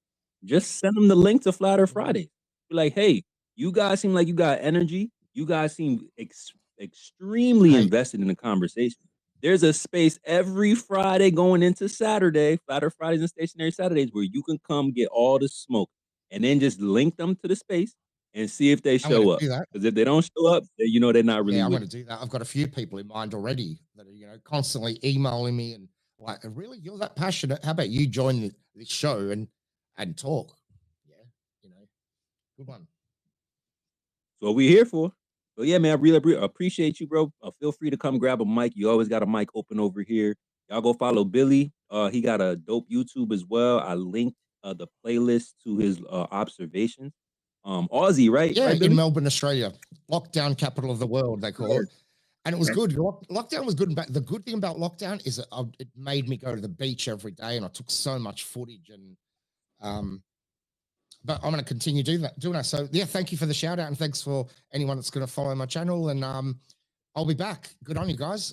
just send them the link to Flat Earth Fridays. Be like, hey, you guys seem like you got energy. You guys seem extremely invested in the conversation. There's a space every Friday going into Saturday, Flat Earth Fridays and Stationary Saturdays, where you can come get all the smoke and then just link them to the space and see if they show up. Because if they don't show up, then you know they're not really. Yeah, I'm with going to do that. I've got a few people in mind already that are, you know, constantly emailing me and like, really, you're that passionate? How about you join this show and talk? Yeah, you know, good one. So what we here for. So yeah, man, I really appreciate you, bro. Feel free to come grab a mic. You always got a mic open over here. Y'all go follow Billy. He got a dope YouTube as well. I linked the playlist to his observations. Aussie, right? Yeah, right, Billy? in Melbourne, Australia, lockdown capital of the world, they call it. And it was good. Lockdown was good. And the good thing about lockdown is that it made me go to the beach every day, and I took so much footage. And but I'm going to continue doing that. So yeah, thank you for the shout out, and thanks for anyone that's going to follow my channel. And I'll be back. Good on you guys.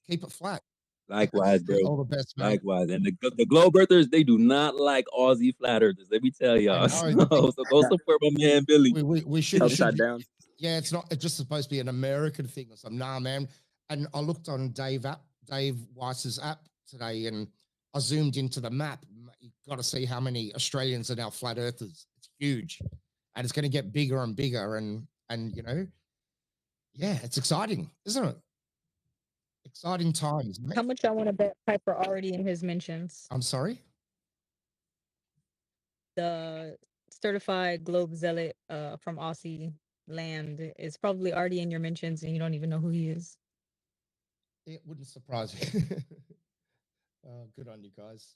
Keep it flat. Likewise, bro. All the best, man. Likewise. And the Globe Earthers, they do not like Aussie flat earthers. Let me tell y'all. So go support my man Billy. We should upside down. Yeah, it's just supposed to be an American thing or something. Nah, man. And I looked on Dave Weiss's app today, and I zoomed into the map. You've got to see how many Australians are now flat earthers. It's huge, and it's going to get bigger and bigger. And you know, yeah, it's exciting, isn't it? Exciting times. How much I want to bet Piper already in his mentions? I'm sorry. the certified globe zealot from Aussie land is probably already in your mentions and you don't even know who he is. It wouldn't surprise me. Good on you guys.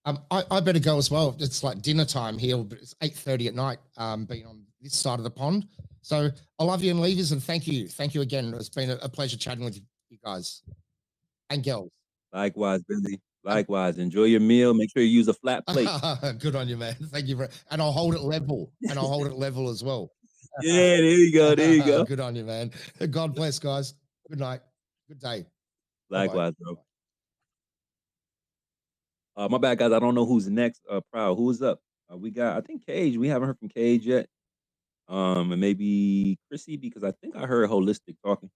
I better go as well. It's like dinner time here, but it's 8:30 at night, being on this side of the pond. So I love you and leavers, and thank you. Thank you again. It's been a pleasure chatting with you guys and girls. Likewise, Billy. Likewise. Enjoy your meal. Make sure you use a flat plate. Good on you, man. Thank you. And I'll hold it level. And I'll hold it level as well. Yeah, there you go. There you go. Good on you, man. God bless, guys. Good night. Good day. Likewise, bro. My bad, guys. I don't know who's next. Proud. Who's up? We got, I think, Cage. We haven't heard from Cage yet. And maybe Chrissy, because I think I heard Holistic talking.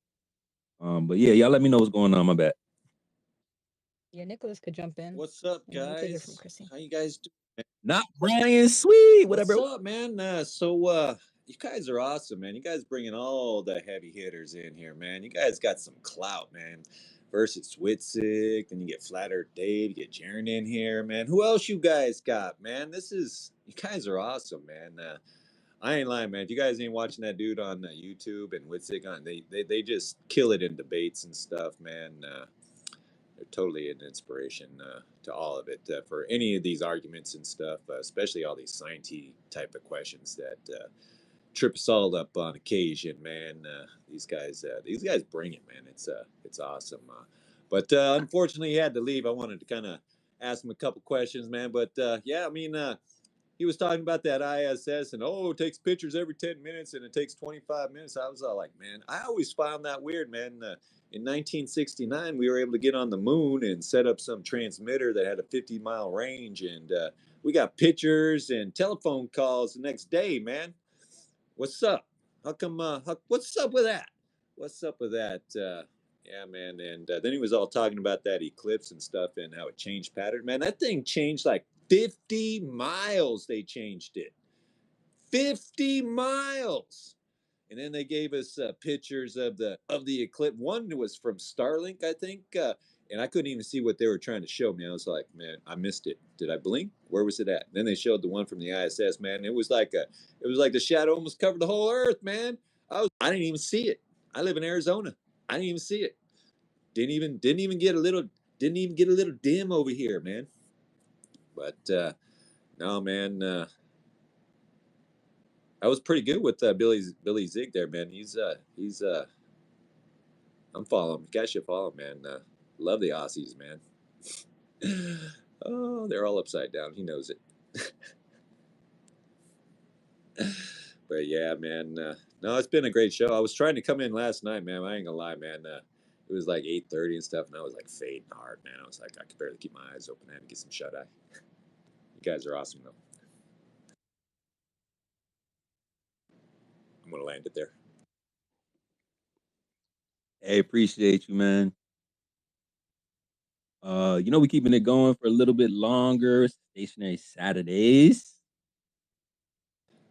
But yeah, y'all let me know what's going on. My bad. Yeah, Nicholas could jump in. What's up, and we'll take it from guys? Chrissy. How you guys doing? Not Brian Sweet. Whatever. What's up, man? You guys are awesome, man. You guys bringing all the heavy hitters in here, man. You guys got some clout, man. First it's Witzik, then you get Flat Earth Dave, you get Jaren in here, man. Who else you guys got, man? You guys are awesome, man. I ain't lying, man. If you guys ain't watching that dude on YouTube and Witzik on, they just kill it in debates and stuff, man. They're totally an inspiration to all of it for any of these arguments and stuff, especially all these science type of questions that trip us all up on occasion, man. These guys bring it, man. It's awesome. But unfortunately, he had to leave. I wanted to kind of ask him a couple questions, man. But yeah, I mean, he was talking about that ISS and it takes pictures every 10 minutes and it takes 25 minutes. I was all like, man, I always found that weird, man. In 1969, we were able to get on the moon and set up some transmitter that had a 50-mile range, and we got pictures and telephone calls the next day, man. What's up? How come? What's up with that? What's up with that? Yeah, man. And then he was all talking about that eclipse and stuff and how it changed pattern. Man, that thing changed like 50 miles. They changed it. 50 miles. And then they gave us pictures of the eclipse. One was from Starlink, I think, and I couldn't even see what they were trying to show me. I was like, man, I missed it. Did I blink? Where was it at? And then they showed the one from the ISS, man. It was like the shadow almost covered the whole Earth, man. I didn't even see it. I live in Arizona. I didn't even see it. Didn't even get a little dim over here, man. But no, man. I was pretty good with Billy Zig there, man. He's I'm following him. You guys should follow him, man. Love the Aussies, man. Oh, they're all upside down. He knows it. But yeah, man. No, it's been a great show. I was trying to come in last night, man. I ain't gonna lie, man. It was like 8:30 and stuff, and I was like fading hard, man. I was like, I could barely keep my eyes open. I had to get some shut eye. You guys are awesome, though. I'm gonna land it there. Hey, appreciate you, man. We keeping it going for a little bit longer. Stationary Saturdays.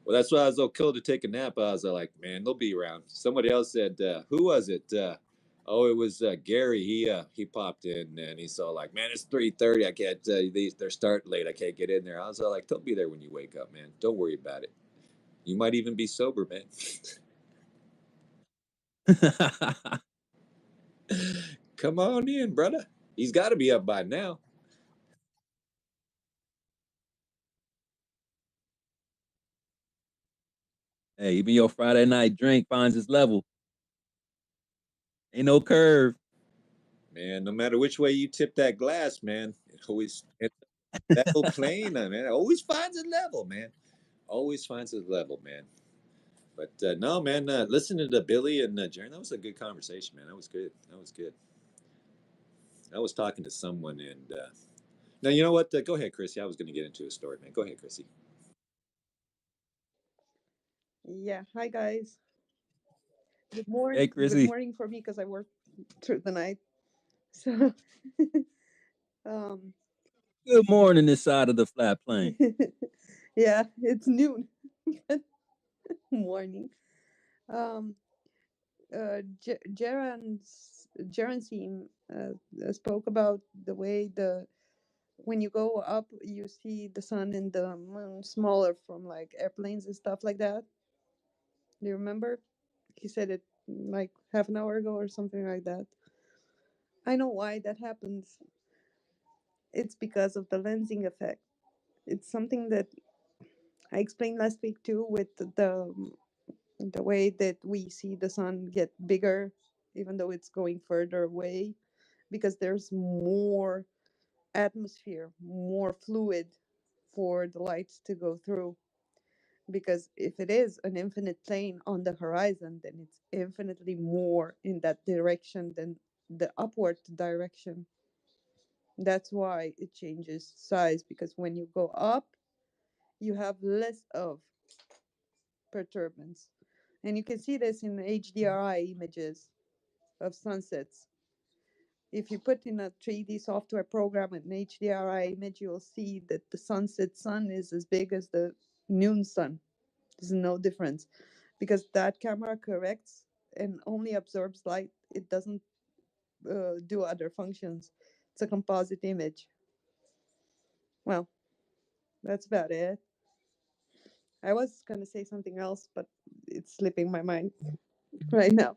Well, that's why I was so cool to take a nap. I was like, man, they'll be around. Somebody else said, who was it? It was Gary. He popped in and he saw like, man, it's 3:30. I can't. They're starting late. I can't get in there. I was like, they'll be there when you wake up, man. Don't worry about it. You might even be sober, man. Come on in, brother. He's got to be up by now. Hey, even your Friday night drink finds its level. Ain't no curve. Man, no matter which way you tip that glass, man, it's level plane, man. It always finds a level, man. Always finds a level, man. But no, man, listening to Billy and Jaren, that was a good conversation, man. That was good. That was good. I was talking to someone, and now you know what? Go ahead, Chrissy. I was going to get into a story, man. Go ahead, Chrissy. Yeah. Hi, guys. Good morning. Hey, Good Chrissy. morning for me because I work through the night. So, um, Good morning, this side of the flat plane. yeah, it's noon. Morning. Um, Jaren's team spoke about the way when you go up, you see the sun and the moon smaller from like airplanes and stuff like that. Do you remember? He said it like half an hour ago or something like that. I know why that happens. It's because of the lensing effect. It's something that I explained last week too, with the way that we see the sun get bigger, even though it's going further away, because there's more atmosphere, more fluid for the light to go through. Because if it is an infinite plane on the horizon, then it's infinitely more in that direction than the upward direction. That's why it changes size, because when you go up, you have less of perturbance. And you can see this in HDRI images of sunsets. If you put in a 3D software program an HDRI image, you'll see that the sunset sun is as big as the noon sun. There's no difference because that camera corrects and only absorbs light. It doesn't do other functions. It's a composite image. Well, that's about it. I was going to say something else, but it's slipping my mind right now.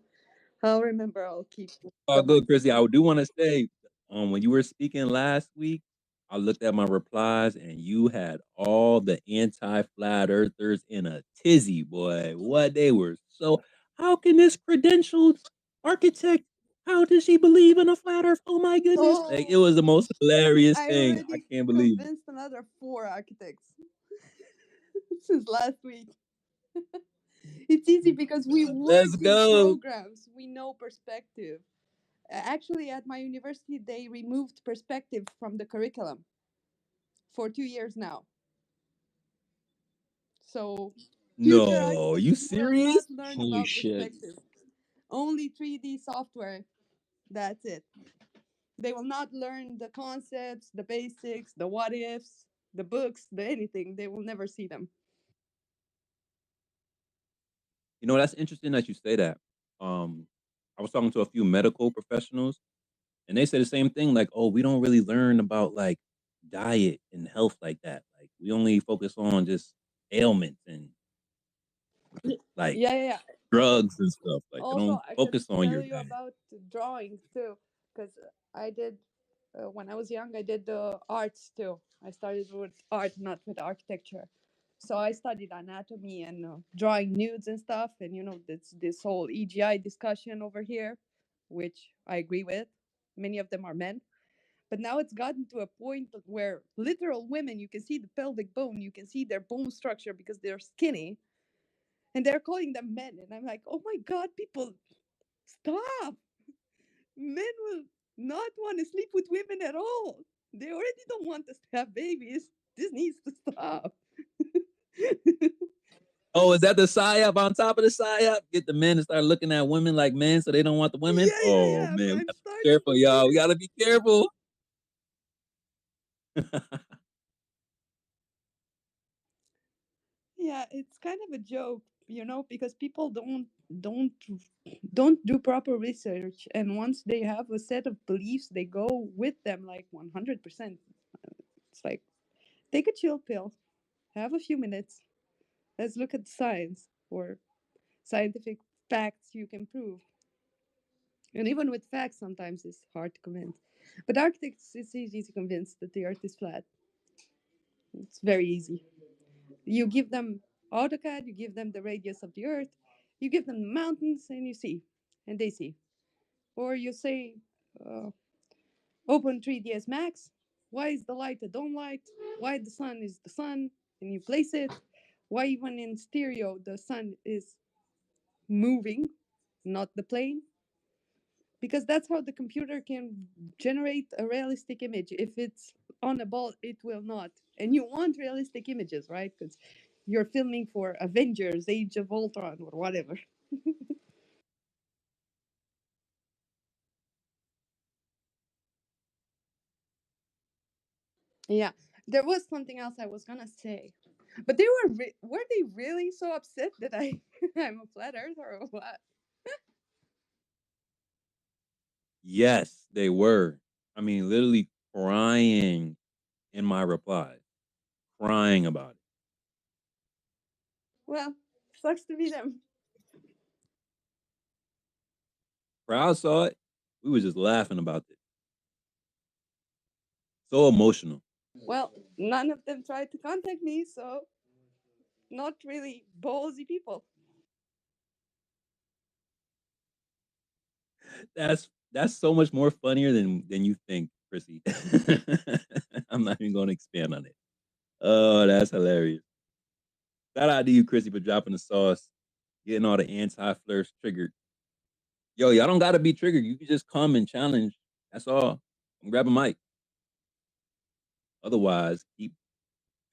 I'll remember. I'll keep Oh, the good, mic. Chrissy. I do want to say, when you were speaking last week, I looked at my replies and you had all the anti-flat earthers in a tizzy, boy. What they were so. How can this credentialed architect? How does she believe in a flat earth? Oh my goodness! Like it Oh, was the most hilarious I thing. I already can't believe it. convinced another 4 architects since last week. It's easy because we Let's work in go. programs. We know perspective. Actually, at my university, they removed perspective from the curriculum for 2 years now. So future No, are you architects will not serious? learn Holy about shit. perspective. Only 3D software. That's it. They will not learn the concepts, the basics, the what ifs, the books, the anything. They will never see them. You know, that's interesting that you say that. I was talking to a few medical professionals, and they say the same thing. Like, oh, we don't really learn about like diet and health like that. Like, we only focus on just ailments and like Yeah, yeah, yeah. drugs and stuff. Like, they Also, don't I can focus on tell your you diet. about drawing too, because I did when I was young. I did the arts too. I started with art, not with architecture. So I studied anatomy and drawing nudes and stuff. And this whole EGI discussion over here, which I agree with. Many of them are men, but now it's gotten to a point where literal women, you can see the pelvic bone, you can see their bone structure because they're skinny, and they're calling them men. And I'm like, oh my god, people, stop. Men will not want to sleep with women at all. They already don't want us to have babies. This needs to stop. Oh, is that the psyop on top of the psyop? Get the men to start looking at women like men so they don't want the women? Yeah, yeah, Oh yeah. man, we I'm gotta be starting careful, to see y'all. We it. gotta be careful. Yeah, it's kind of a joke, because people don't don't do proper research, and once they have a set of beliefs, they go with them like 100%. It's like, take a chill pill, have a few minutes, let's look at science or scientific facts you can prove. And even with facts, sometimes it's hard to convince. But architects, it's easy to convince that the earth is flat. It's very easy. You give them AutoCAD, you give them the radius of the earth, you give them the mountains, and you see, and they see. Or you say, uh, open 3ds Max. Why is the light a dome light? Why the sun is the sun? And you place it. Why even in stereo the sun is moving, not the plane? Because that's how the computer can generate a realistic image. If it's on a ball, it will not. And you want realistic images, right? Because you're filming for Avengers, Age of Ultron, or whatever. Yeah, there was something else I was gonna say, but were they really so upset that I'm a flat earther or what? Yes, they were. I mean, literally crying. in my replies, crying about it. Well, sucks to be them. Crowd saw it. We was just laughing about it. So emotional. Well, none of them tried to contact me, so not really ballsy people. That's so much more funnier than you think, Chrissy. I'm not even going to expand on it. Oh, that's hilarious. Shout out to you, Chrissy, for dropping the sauce, getting all the anti-flirts triggered. Yo, y'all don't gotta be triggered. You can just come and challenge. That's all. Grab a mic. Otherwise, keep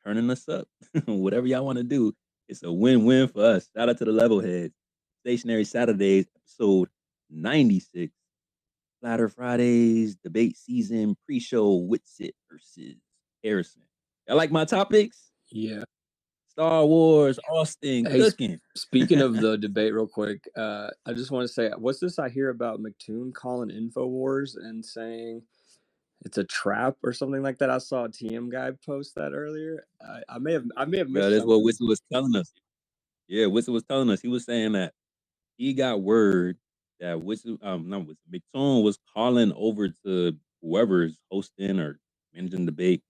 turning us up. Whatever y'all want to do, it's a win-win for us. Shout out to the level heads. Stationary Saturdays, episode 96. Flatter Fridays, debate season, pre-show, Witsit versus Harrison. Y'all like my topics? Yeah. Star Wars, Austin, Hey, cooking. speaking of the debate, real quick, I just want to say, what's this I hear about McToon calling InfoWars and saying it's a trap or something like that? I saw a TM guy post that earlier. I may have missed Bro, that's what something. Witsit was telling us. Yeah, Witsit was telling us. He was saying that he got word that McToon was calling over to whoever's hosting or managing the debate,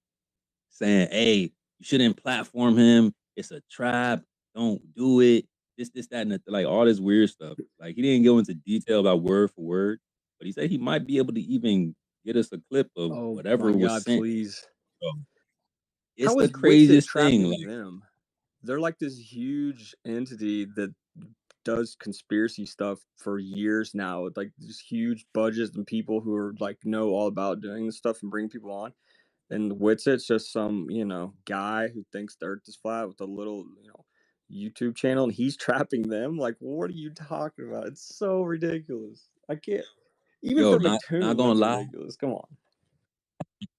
saying, "Hey, you shouldn't platform him. It's a trap. Don't do it. This, that, and that." Like all this weird stuff. Like he didn't go into detail about word for word, but he said he might be able to even get us a clip of whatever my was God, sent. please. So, it's How the is Witsit craziest trapping thing. Like, them? They're like this huge entity that does conspiracy stuff for years now with like these huge budgets and people who are like know all about doing this stuff and bring people on. And Witsit's just some, guy who thinks the earth is flat with a little, YouTube channel, and he's trapping them. Like, what are you talking about? It's so ridiculous. I can't even yo, for not McToon, gonna that's lie. ridiculous. Come on.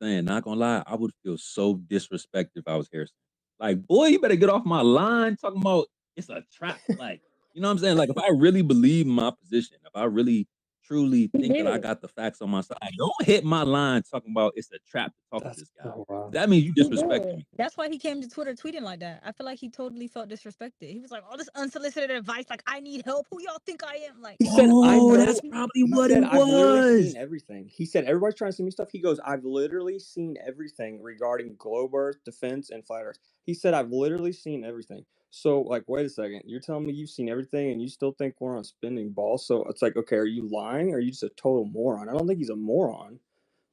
Saying, not gonna lie, I would feel so disrespected if I was Harrison. Like, boy, you better get off my line talking about it's a trap. Like, you know what I'm saying? Like, if I really believe in my position, if I really truly think that I got the facts on my side, don't hit my line talking about it's a trap to talk to this guy. That means you disrespecting me. That's why he came to Twitter tweeting like that. I feel like he totally felt disrespected. He was like, all this unsolicited advice, like, I need help. Who y'all think I am? Like, He said, that's probably what it I've literally was. seen everything. He said, everybody's trying to see me stuff. He goes, I've literally seen everything regarding globe Earth, defense, and flat Earth. He said, I've literally seen everything. So, like, wait a second. You're telling me you've seen everything and you still think we're on spinning balls? So it's like, okay, are you lying or are you just a total moron? I don't think he's a moron.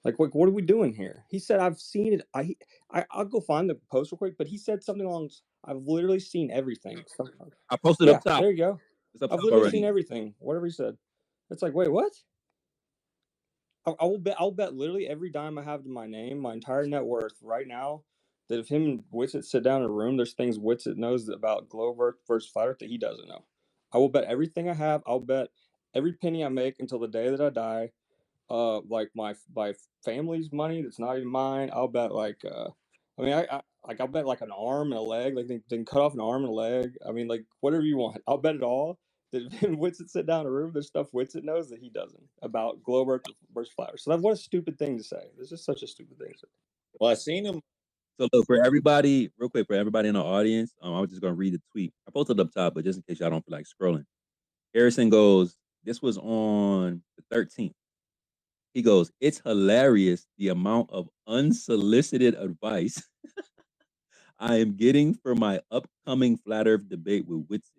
Like, what are we doing here? He said, I've seen it. I'll go find the post real quick, but he said something along, I've literally seen everything. I posted Yeah, up top. there you go. It's up I've top literally already. seen everything. Whatever he said. It's like, wait, what? I will bet. I'll bet literally every dime I have to my name, my entire net worth right now, that if him and Witsit sit down in a room, there's things Witsit knows about globe Earth versus flat Earth that he doesn't know. I will bet everything I have. I'll bet every penny I make until the day that I die. Like my family's money that's not even mine. I'll bet like I'll bet like an arm and a leg. Like they can cut off an arm and a leg. I mean, like whatever you want. I'll bet it all. That Witsit sit down in a room, there's stuff Witsit knows that he doesn't about globe Earth versus flat Earth. So what a stupid thing to say. This is such a stupid thing to say. Well, I seen him. So look, for everybody, real quick, for everybody in the audience, I was just gonna read the tweet. I posted it up top, but just in case y'all don't feel like scrolling. Harrison goes, this was on the 13th. He goes, it's hilarious the amount of unsolicited advice I am getting for my upcoming flat earth debate with Witsit.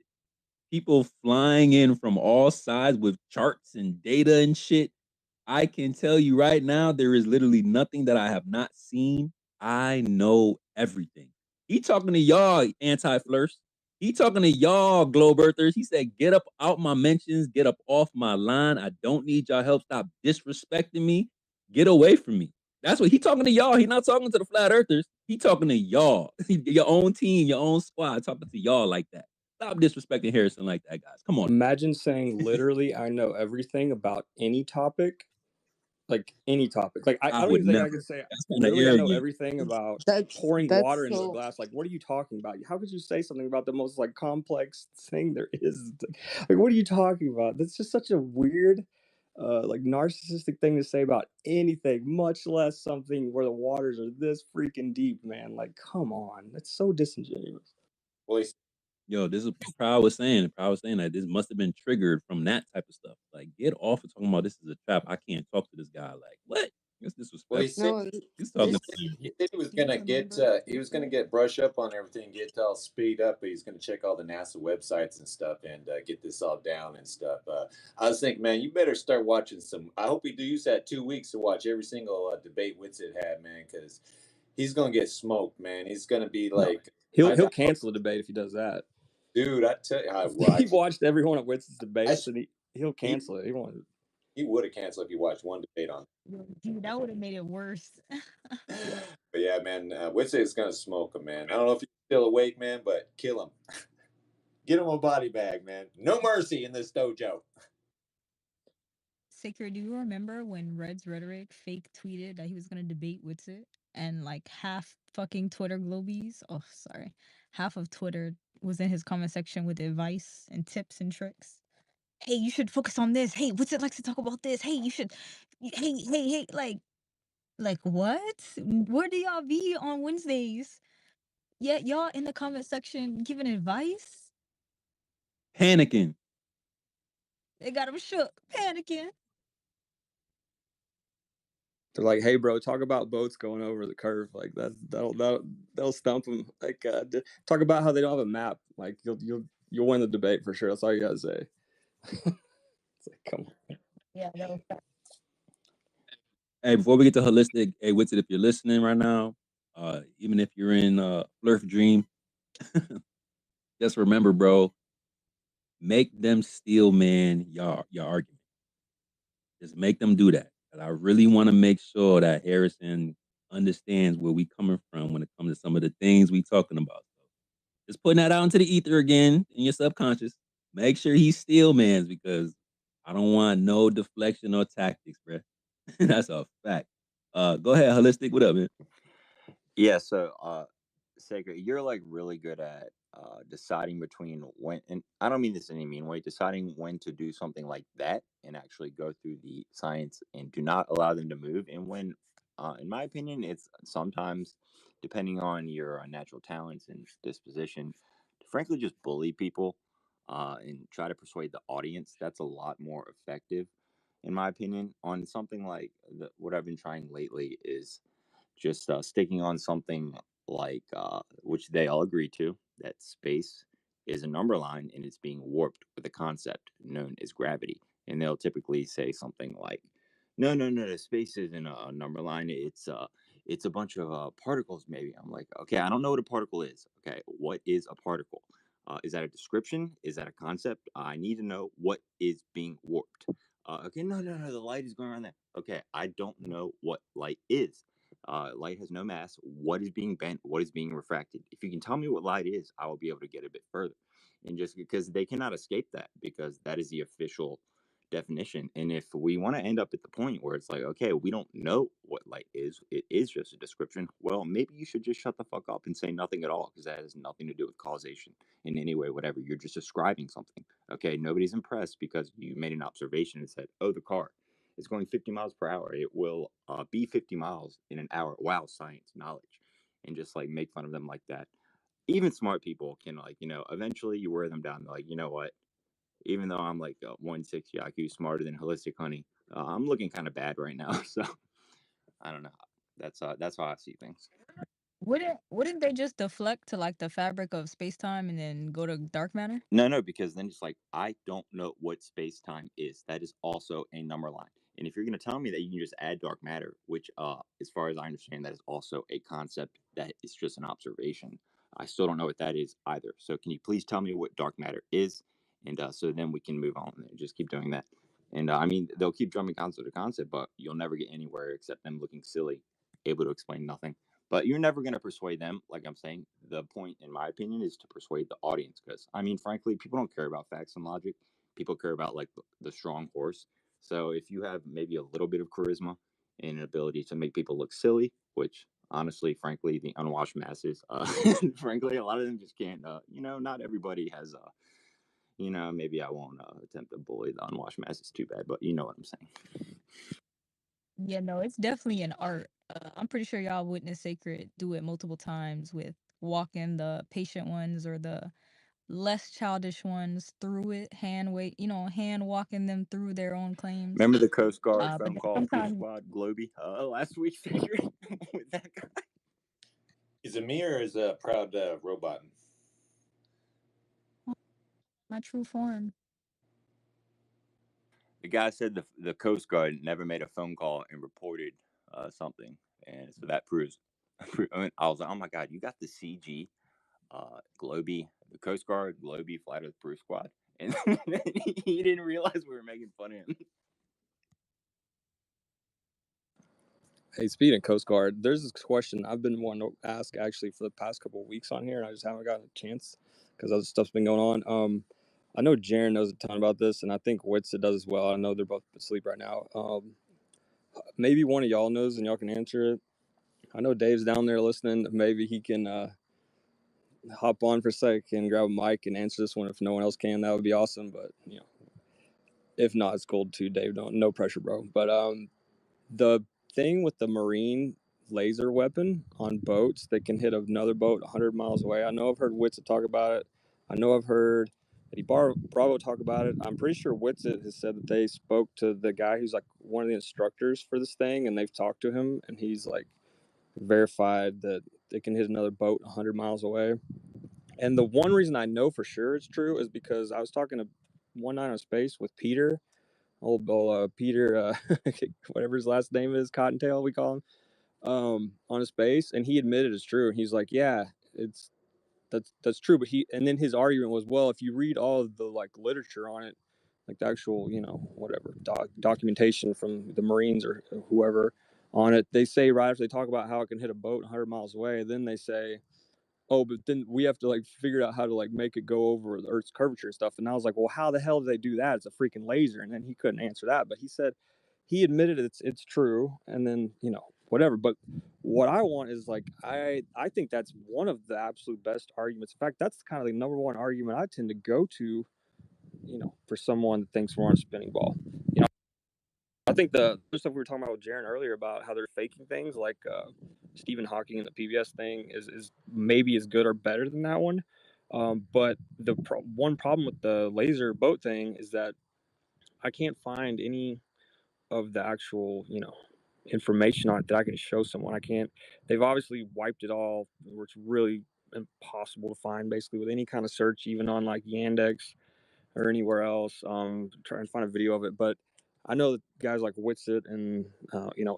People flying in from all sides with charts and data and shit. I can tell you right now, there is literally nothing that I have not seen. I know everything. He talking to y'all, anti-flirts. He talking to y'all, globe earthers. He said, get up out my mentions, get up off my line. I don't need y'all help. Stop disrespecting me. Get away from me. That's what he talking to y'all. He not talking to the flat earthers. He talking to y'all, your own team, your own squad, talking to y'all like that. Stop disrespecting Harrison like that, guys. Come on. Imagine saying literally, I know everything about any topic. Like any topic. Like I don't would even think never. I could say That's kind of literally I know arrogant. everything about That's pouring water into a so. glass. Like, what are you talking about? How could you say something about the most like complex thing there is? Like what are you talking about? That's just such a weird. like narcissistic thing to say about anything, much less something where the waters are this freaking deep, man. Like, come on, that's so disingenuous. Well, he's Yo, this is what Proud was saying. Proud was saying that this must have been triggered from that type of stuff. Like, get off of talking about this is a trap. I can't talk to this guy. Like, what? That's well, he disrespectful. said No, He's talking. this he said he was do you gonna remember he was gonna Witsit? get brush up on everything, get all speed up, but he's gonna check all the NASA websites and stuff and get this all down and stuff. I was thinking, man, you better start watching some. I hope he do use that 2 weeks to watch every single debate Witsit had, man, because he's gonna get smoked, man. He's gonna be No, like, he'll cancel the debate if he does that. dude, I tell you, I He watched. watched every one of Witz's I debates, sh- and he'll cancel it. He won't. he would have canceled if he watched one debate on. Dude, that would have made it worse. But yeah, man, Witsit is gonna smoke him, man. I don't know if he's still awake, man, but kill him. Get him a body bag, man. No mercy in this dojo. Saker, do you remember when Red's Rhetoric fake tweeted that he was gonna debate Witsit? And like half fucking Twitter globies, half of Twitter was in his comment section with advice and tips and tricks. Hey, you should focus on this. Hey, Witsit likes to talk about this. Hey, you should. Hey, like what? Where do y'all be on Wednesdays? Yeah, y'all in the comment section giving advice. Panicking. They got him shook, panicking. They're like, "Hey, bro, talk about boats going over the curve. Like that'll stump them. Like, talk about how they don't have a map. Like, you'll win the debate for sure. That's all you gotta say." It's like, come on. Yeah, that was Hey, before we get to holistic, hey, Witsit, if you're listening right now, even if you're in Flurf Dream, just remember, bro, make them steel man your argument. Just make them do that. And I really want to make sure that Harrison understands where we coming from when it comes to some of the things we talking about. So just putting that out into the ether again in your subconscious. Make sure he's steel man's because I don't want no deflection or tactics, bro. That's a fact. Go ahead, holistic. What up, man? Yeah, so Sacred, you're like really good at deciding between when, and I don't mean this in any mean way, deciding when to do something like that and actually go through the science and do not allow them to move. And when, in my opinion, it's sometimes depending on your natural talents and disposition, to frankly just bully people and try to persuade the audience. That's a lot more effective, in my opinion. On something like what I've been trying lately is just sticking on something like which they all agree to, that space is a number line and it's being warped with a concept known as gravity. And they'll typically say something like, no, space isn't a number line, it's a bunch of particles. Maybe I'm like, okay, I don't know what a particle is. Okay, what is a particle? Is that a description? Is that a concept? I need to know what is being warped. Okay, no, the light is going around there. Okay, I don't know what light is. Light has no mass. What is being bent? What is being refracted? If you can tell me what light is, I will be able to get a bit further. And just because they cannot escape that, because that is the official definition. And if we want to end up at the point where it's like, okay, we don't know what light is, it is just a description, well, maybe you should just shut the fuck up and say nothing at all, because that has nothing to do with causation in any way, whatever. You're just describing something. Okay, nobody's impressed because you made an observation and said, oh, the car is going 50 miles per hour. It will be 50 miles in an hour. Wow, science, knowledge. And just like make fun of them like that. Even smart people can, like, eventually you wear them down. They're like, you know what? Even though I'm like 160 IQ smarter than Holistic Honey, I'm looking kind of bad right now. So I don't know. That's how I see things. Wouldn't they just deflect to like the fabric of space time and then go to dark matter? No, because then it's like, I don't know what space time is. That is also a number line. And if you're going to tell me that you can just add dark matter, which, as far as I understand, that is also a concept that is just an observation, I still don't know what that is either. So can you please tell me what dark matter is? And so then we can move on and just keep doing that. And I mean, they'll keep drumming concept to concept, but you'll never get anywhere except them looking silly, able to explain nothing. But you're never going to persuade them. Like I'm saying, the point, in my opinion, is to persuade the audience. Because, I mean, frankly, people don't care about facts and logic. People care about, like, the strong horse. So if you have maybe a little bit of charisma and an ability to make people look silly, which, honestly, frankly, the unwashed masses, frankly, a lot of them just can't, not everybody has You know, maybe I won't attempt to bully the unwashed masses too bad, but you know what I'm saying. Yeah, no, it's definitely an art. I'm pretty sure y'all witnessed Sacred do it multiple times with walking the patient ones or the less childish ones through it, hand walking them through their own claims. Remember the Coast Guard But phone then call Proof sometimes Squad Globy last week, Secret, with that guy? Is it me or is Proud robot? my true form. The guy said the Coast Guard never made a phone call and reported something, and so that proves. I was like, oh my god, you got the CG, Globy, the Coast Guard, Globy, Flat Earth Proof Squad, and he didn't realize we were making fun of him. Hey, speaking of Coast Guard, there's this question I've been wanting to ask actually for the past couple of weeks on here, and I just haven't gotten a chance because other stuff's been going on. I know Jaren knows a ton about this, and I think Witsa does as well. I know they're both asleep right now. Maybe one of y'all knows, and y'all can answer it. I know Dave's down there listening. Maybe he can hop on for a sec and grab a mic and answer this one. If no one else can, that would be awesome. But you know, if not, it's cool too, Dave. No pressure, bro. But the thing with the marine laser weapon on boats that can hit another boat 100 miles away. I know I've heard Witsit talk about it. I know I've heard Eddie Bravo talk about it. I'm pretty sure Witsit has said that they spoke to the guy who's like one of the instructors for this thing, and they've talked to him, and he's like verified that it can hit another boat 100 miles away. And the one reason I know for sure it's true is because I was talking to One Night on Space with Peter, old Peter, whatever his last name is, Cottontail, we call him, on his space, and he admitted it's true. He's like, yeah, that's true. But and then his argument was, well, if you read all of the like literature on it, like the actual, whatever documentation from the Marines or whoever on it, they say right after they talk about how it can hit a boat 100 miles away, then they say, oh, but then we have to like figure out how to like make it go over the Earth's curvature and stuff. And I was like, well, how the hell do they do that? It's a freaking laser. And then he couldn't answer that, but he said he admitted it's true. And then whatever. But what I want is like I think that's one of the absolute best arguments. In fact, that's kind of the number one argument I tend to go to, for someone that thinks we're on a spinning ball. I think the stuff we were talking about with Jaren earlier about how they're faking things, like Stephen Hawking and the PBS thing, is maybe as good or better than that one. But the one problem with the laser boat thing is that I can't find any of the actual, information on it that I can show someone. I can't. They've obviously wiped it all, where it's really impossible to find, basically, with any kind of search, even on like Yandex or anywhere else. Trying to find a video of it, but I know that guys like Witsit and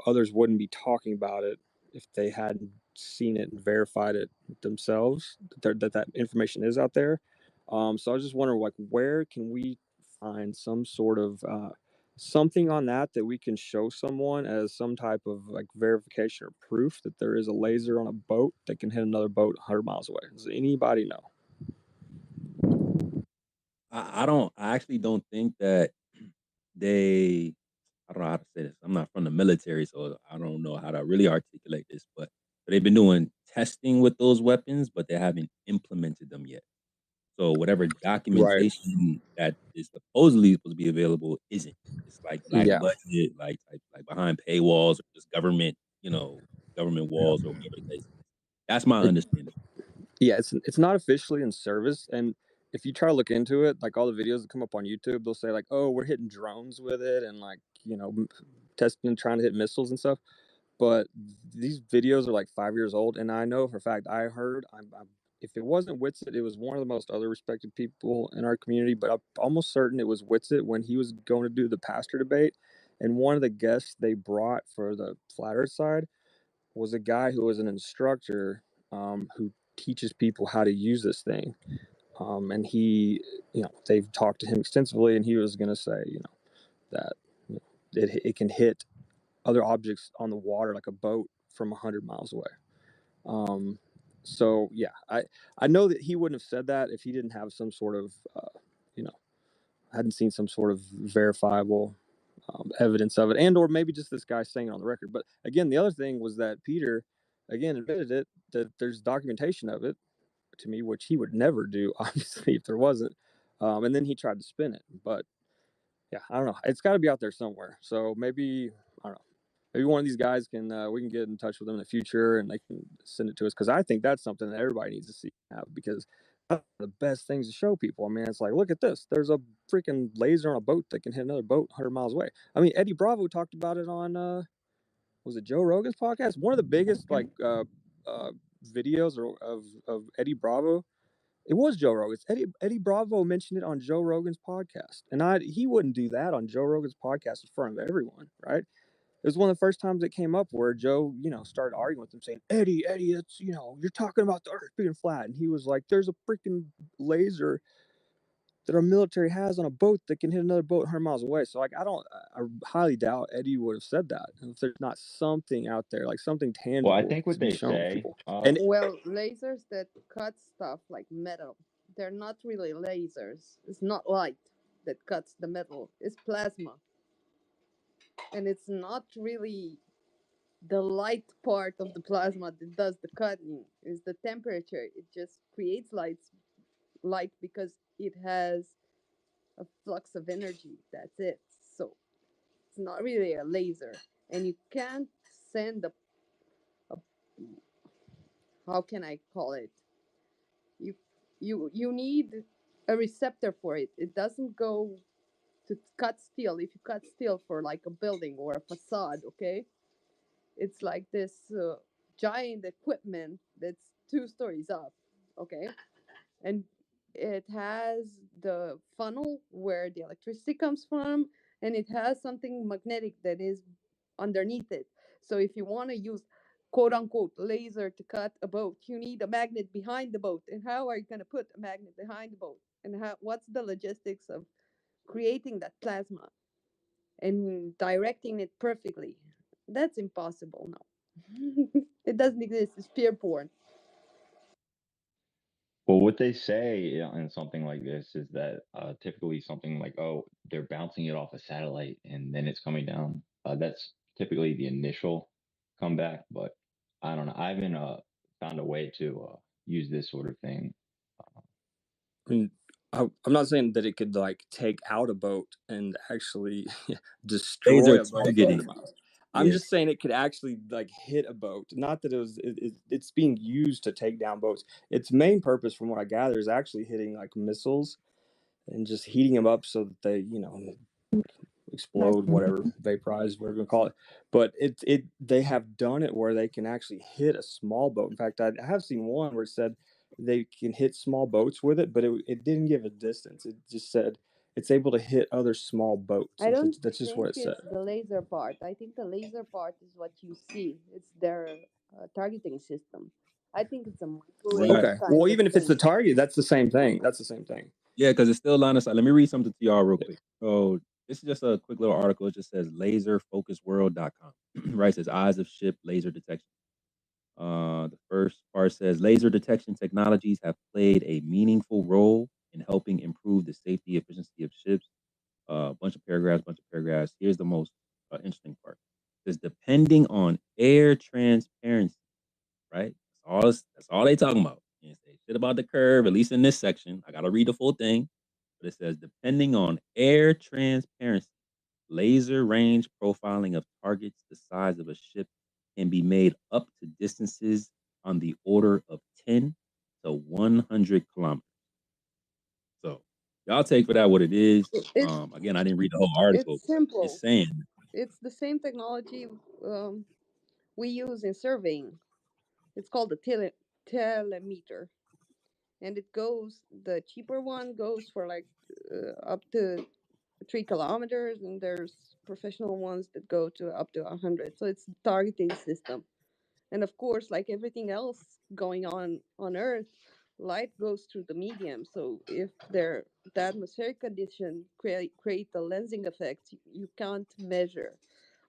others wouldn't be talking about it if they hadn't seen it and verified it themselves, that information is out there. So I was just wondering, like, where can we find some sort of something on that we can show someone as some type of like verification or proof that there is a laser on a boat that can hit another boat 100 miles away? Does anybody know? I actually don't think that they, I don't know how to say this. I'm not from the military, so I don't know how to really articulate this, but they've been doing testing with those weapons, but they haven't implemented them yet. So whatever Right. documentation that is supposedly supposed to be available isn't. It's like black Yeah. budget, like behind paywalls or just government, government walls or whatever the case is. That's my understanding. Yeah, it's not officially in service, and if you try to look into it, like all the videos that come up on YouTube, they'll say like, "Oh, we're hitting drones with it," and like testing, trying to hit missiles and stuff. But these videos are like 5 years old, and I know for a fact I heard if it wasn't Witsit, it was one of the most other respected people in our community. But I'm almost certain it was Witsit when he was going to do the pastor debate, and one of the guests they brought for the flat Earth side was a guy who was an instructor who teaches people how to use this thing. And he, they've talked to him extensively, and he was going to say, that it can hit other objects on the water like a boat from 100 miles away. So yeah, I know that he wouldn't have said that if he didn't have some sort of, hadn't seen some sort of verifiable evidence of it, and or maybe just this guy saying it on the record. But again, the other thing was that Peter, again, admitted it, that there's documentation of it to me, which he would never do, obviously, if there wasn't. And then he tried to spin it, but yeah, I don't know. It's got to be out there somewhere. So maybe, I don't know. Maybe one of these guys can we can get in touch with them in the future and they can send it to us, because I think that's something that everybody needs to see because that's the best things to show people. I mean, it's like, look at this. There's a freaking laser on a boat that can hit another boat 100 miles away. I mean, Eddie Bravo talked about it on was it Joe Rogan's podcast? One of the biggest videos of Eddie Bravo. It was Joe Rogan. Eddie Bravo mentioned it on Joe Rogan's podcast, and he wouldn't do that on Joe Rogan's podcast in front of everyone, right? It was one of the first times it came up where Joe, started arguing with him, saying, Eddie, it's, you're talking about the earth being flat. And he was like, there's a freaking laser that our military has on a boat that can hit another boat 100 miles away. So, like, I highly doubt Eddie would have said that if there's not something out there, like something tangible Well, I think to what be they shown say, people. And Well, lasers that cut stuff like metal, they're not really lasers. It's not light that cuts the metal. It's plasma. And it's not really the light part of the plasma that does the cutting. It's the temperature. It just creates light because it has a flux of energy. That's it. So it's not really a laser. And you can't send a how can I call it? You need a receptor for it. It doesn't go to cut steel. If you cut steel for like a building or a facade, okay, it's like this giant equipment that's 2 stories up, okay, and it has the funnel where the electricity comes from, and it has something magnetic that is underneath it. So if you want to use quote unquote laser to cut a boat, you need a magnet behind the boat. And how are you going to put a magnet behind the boat? And what's the logistics of creating that plasma and directing it perfectly? That's impossible. No, it doesn't exist. It's pure porn. well, what they say in something like this is that typically something like, oh, they're bouncing it off a satellite and then it's coming down. That's typically the initial comeback, but I don't know. I haven't found a way to use this sort of thing. I mean, I'm not saying that it could like take out a boat and actually destroy Laser a boat. targeting. I'm Yeah. just saying it could actually like hit a boat. Not that it's being used to take down boats. Its main purpose, from what I gather, is actually hitting like missiles and just heating them up so that they, explode, whatever, vaporize, whatever you call it. But they have done it where they can actually hit a small boat. In fact, I have seen one where it said they can hit small boats with it, but it didn't give a distance. It just said it's able to hit other small boats. I don't That's just what think it said. it's the laser part. I think the laser part is what you see. It's their targeting system. I think it's a microwave Right. Okay. kind Well, of even if it's the thing. target, that's the same thing. That's the same thing. Yeah, because it's still line of sight. Let me read something to y'all real quick. So this is just a quick little article. It just says laserfocusworld.com. Right? It says eyes of ship laser detection. The first part says laser detection technologies have played a meaningful role in helping improve the safety efficiency of ships. Bunch of paragraphs. Here's the most interesting part. It says depending on air transparency, right? That's all they talking about. You can't say shit about the curve, at least in this section. I gotta read the full thing. But it says depending on air transparency, laser range profiling of targets the size of a ship can be made up to distances on the order of 10 to 100 kilometers. So y'all take for that what it is. It's Again, I didn't read the whole article. it's simple. It's saying It's the same technology we use in surveying. It's called a telemeter, and the cheaper one goes for like up to 3 kilometers, and there's professional ones that go to up to 100. So it's a targeting system. And of course, like everything else going on Earth, light goes through the medium. So if the atmospheric condition create the lensing effect, you can't measure.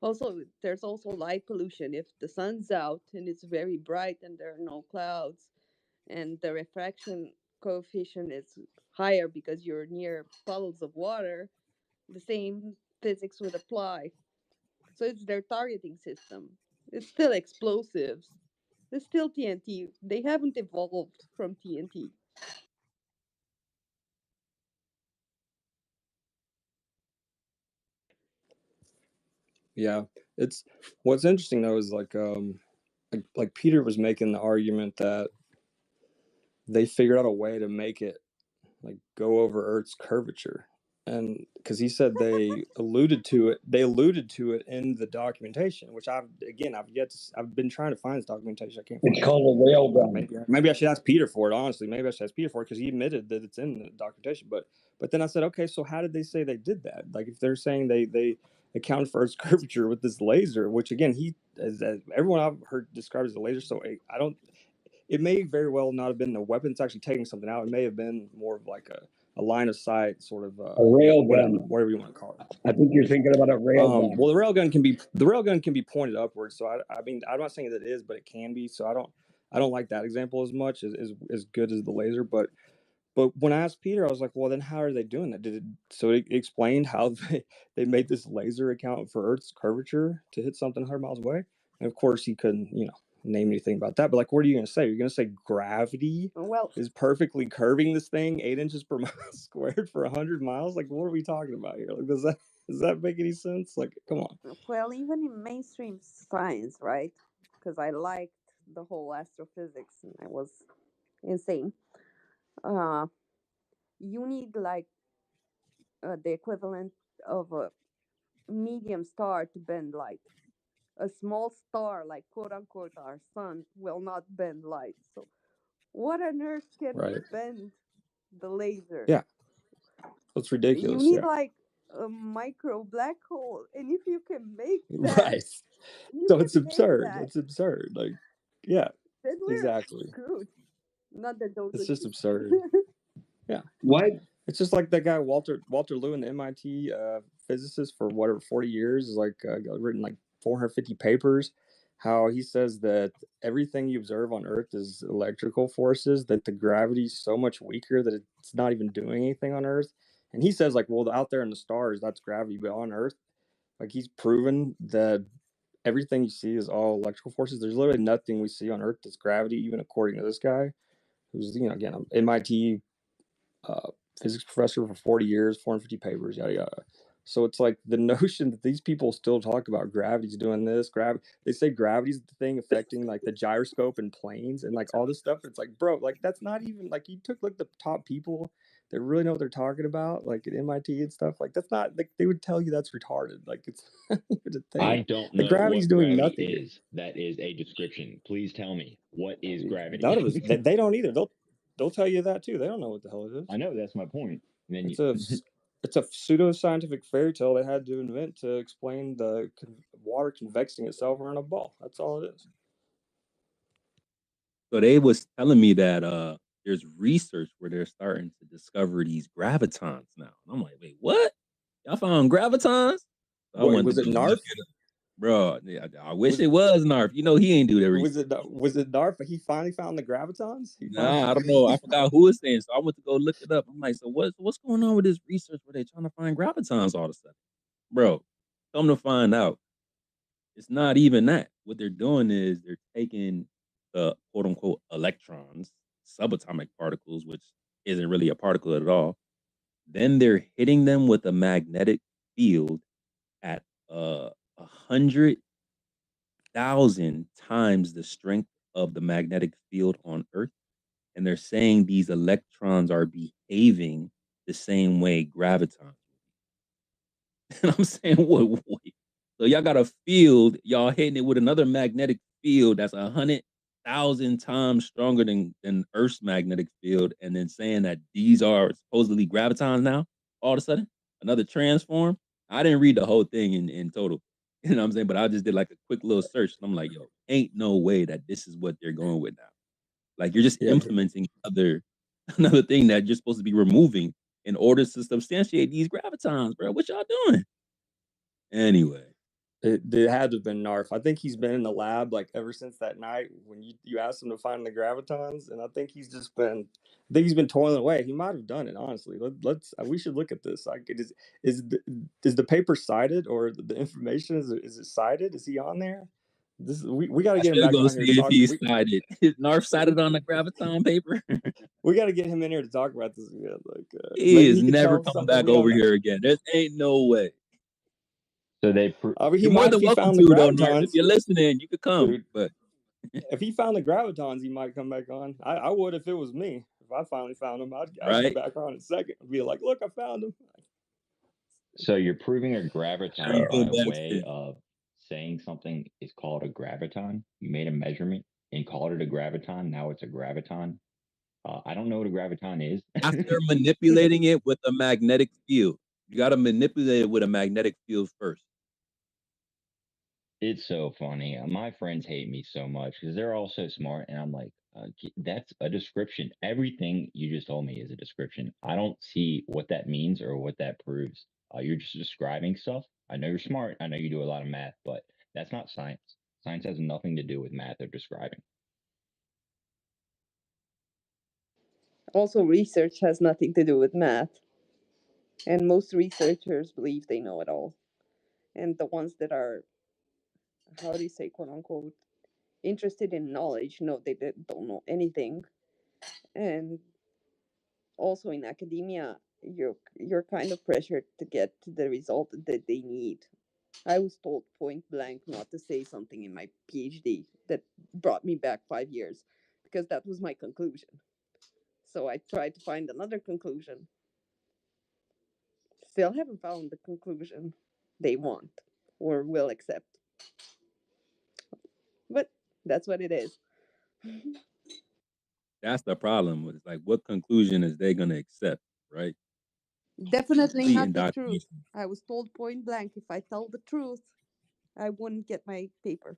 Also, there's also light pollution. If the sun's out and it's very bright and there are no clouds, and the refraction coefficient is higher because you're near puddles of water, the same physics would apply. So it's their targeting system. It's still explosives. It's still TNT. They haven't evolved from TNT. Yeah, it's what's interesting though is like Peter was making the argument that they figured out a way to make it like go over Earth's curvature, and because he said they alluded to it in the documentation, which I've been trying to find this documentation. I can't find It's it. called a railgun. Maybe I should ask Peter for it. Honestly, maybe I should ask Peter for it because he admitted that it's in the documentation. But then I said, okay, so how did they say they did that? Like if they're saying they accounted for Earth's curvature with this laser, which again as everyone I've heard described as a laser. So I don't. It may very well not have been the weapon. It's actually taking something out. It may have been more of like a line of sight sort of A railgun. whatever you want to call it. I think you're thinking about a railgun. Well, the railgun can be pointed upwards. So I mean, I'm not saying that it is, but it can be. So I don't like that example as much as good as the laser. But when I asked Peter, I was like, well, then how are they doing that? So it explained how they made this laser account for Earth's curvature to hit something 100 miles away. And of course, he couldn't, name anything about that. But like, what are you going to say? You're going to say gravity is perfectly curving this thing 8 inches per mile squared for 100 miles? Like, what are we talking about here? Like, does that make any sense? Like, come on. Well, even in mainstream science, right? Because I liked the whole astrophysics and I was insane. You need like the equivalent of a medium star to bend light. A small star, like quote unquote our sun, will not bend light. So, what on earth can bend the laser? Yeah, that's ridiculous. You need like a micro black hole, and if you can make that, right? So it's absurd. It's absurd. Like, yeah, then we're exactly. screwed. Not that those. It's just absurd. Yeah. What? It's just like that guy Walter Lewin, the MIT physicist for 40 years, is like written like 450 papers. How he says that everything you observe on Earth is electrical forces. That the gravity is so much weaker that it's not even doing anything on Earth. And he says like, well, out there in the stars, that's gravity, but on Earth, like he's proven that everything you see is all electrical forces. There's literally nothing we see on Earth that's gravity, even according to this guy, who's again an MIT physics professor for 40 years, 450 papers, yada yada. So it's like the notion that these people still talk about gravity's doing this, they say gravity's the thing affecting like the gyroscope and planes and like all this stuff. It's like, bro, like that's not even like you took like the top people that really know what they're talking about, like at MIT and stuff. Like that's not like they would tell you that's retarded. Like it's not even a thing. I don't know gravity's what doing gravity nothing. is. That is a description. Please tell me what is gravity. None of us. They don't either. They'll tell you that too. They don't know what the hell it is. I know, that's my point. And then it's a pseudo-scientific fairy tale they had to invent to explain the water convexing itself around a ball. That's all it is. So they was telling me that there's research where they're starting to discover these gravitons now. And I'm like, wait, what? Y'all found gravitons? Wait, was it NARF? Bro, I wish it was NARF. You know he ain't do that research. Was it NARF? He finally found the gravitons? Nah, I don't know. I forgot who was saying. So I went to go look it up. I'm like, so what's going on with this research where they trying to find gravitons all of a sudden? Bro, come to find out, it's not even that. What they're doing is they're taking the quote unquote electrons, subatomic particles, which isn't really a particle at all. Then they're hitting them with a magnetic field at 100,000 times the strength of the magnetic field on Earth. And they're saying these electrons are behaving the same way gravitons. And I'm saying, wait. So y'all got a field, y'all hitting it with another magnetic field that's 100,000 times stronger than Earth's magnetic field, and then saying that these are supposedly gravitons now, all of a sudden, another transform. I didn't read the whole thing in total. You know what I'm saying? But I just did like a quick little search. And I'm like, yo, ain't no way that this is what they're going with now. Like you're just implementing another thing that you're supposed to be removing in order to substantiate these gravitons, bro. What y'all doing? Anyway. It had to have been NARF. I think he's been in the lab like ever since that night when you asked him to find the gravitons, and I think he's been toiling away. He might have done it, honestly. We should look at this. Like, is the paper cited or the information is it cited? Is he on there? We got to get him back on here. See if he's cited. Is NARF cited on the graviton paper? We got to get him in here to talk about this again. Like he is never coming back over here again. There ain't no way. So they I mean, he You're more might than if he welcome found the to, though, Nart. If gravitons, you're listening, you could come. dude. But If he found the gravitons, he might come back on. I would if it was me. If I finally found him, I'd be right, back on in a second. I'd be like, look, I found him. so you're proving a you graviton come by back way in. of saying something is called a graviton. You made a measurement and called it a graviton. Now it's a graviton. I don't know what a graviton is. After manipulating it with a magnetic field, you got to manipulate it with a magnetic field first. It's so funny. My friends hate me so much because they're all so smart, and I'm like, that's a description. Everything you just told me is a description. I don't see what that means or what that proves. You're just describing stuff. I know you're smart. I know you do a lot of math, but that's not science. Science has nothing to do with math or describing. Also, research has nothing to do with math. And most researchers believe they know it all. And the ones that are, how do you say, quote unquote, interested in knowledge know they don't know anything. And also in academia, you're kind of pressured to get to the result that they need. I was told point blank not to say something in my PhD that brought me back 5 years because that was my conclusion. So I tried to find another conclusion. Still haven't found the conclusion they want or will accept. But that's what it is. That's the problem. It's like, what conclusion is they going to accept, right? Definitely Complete not the truth. indoctrination. I was told point blank if I tell the truth, I wouldn't get my paper.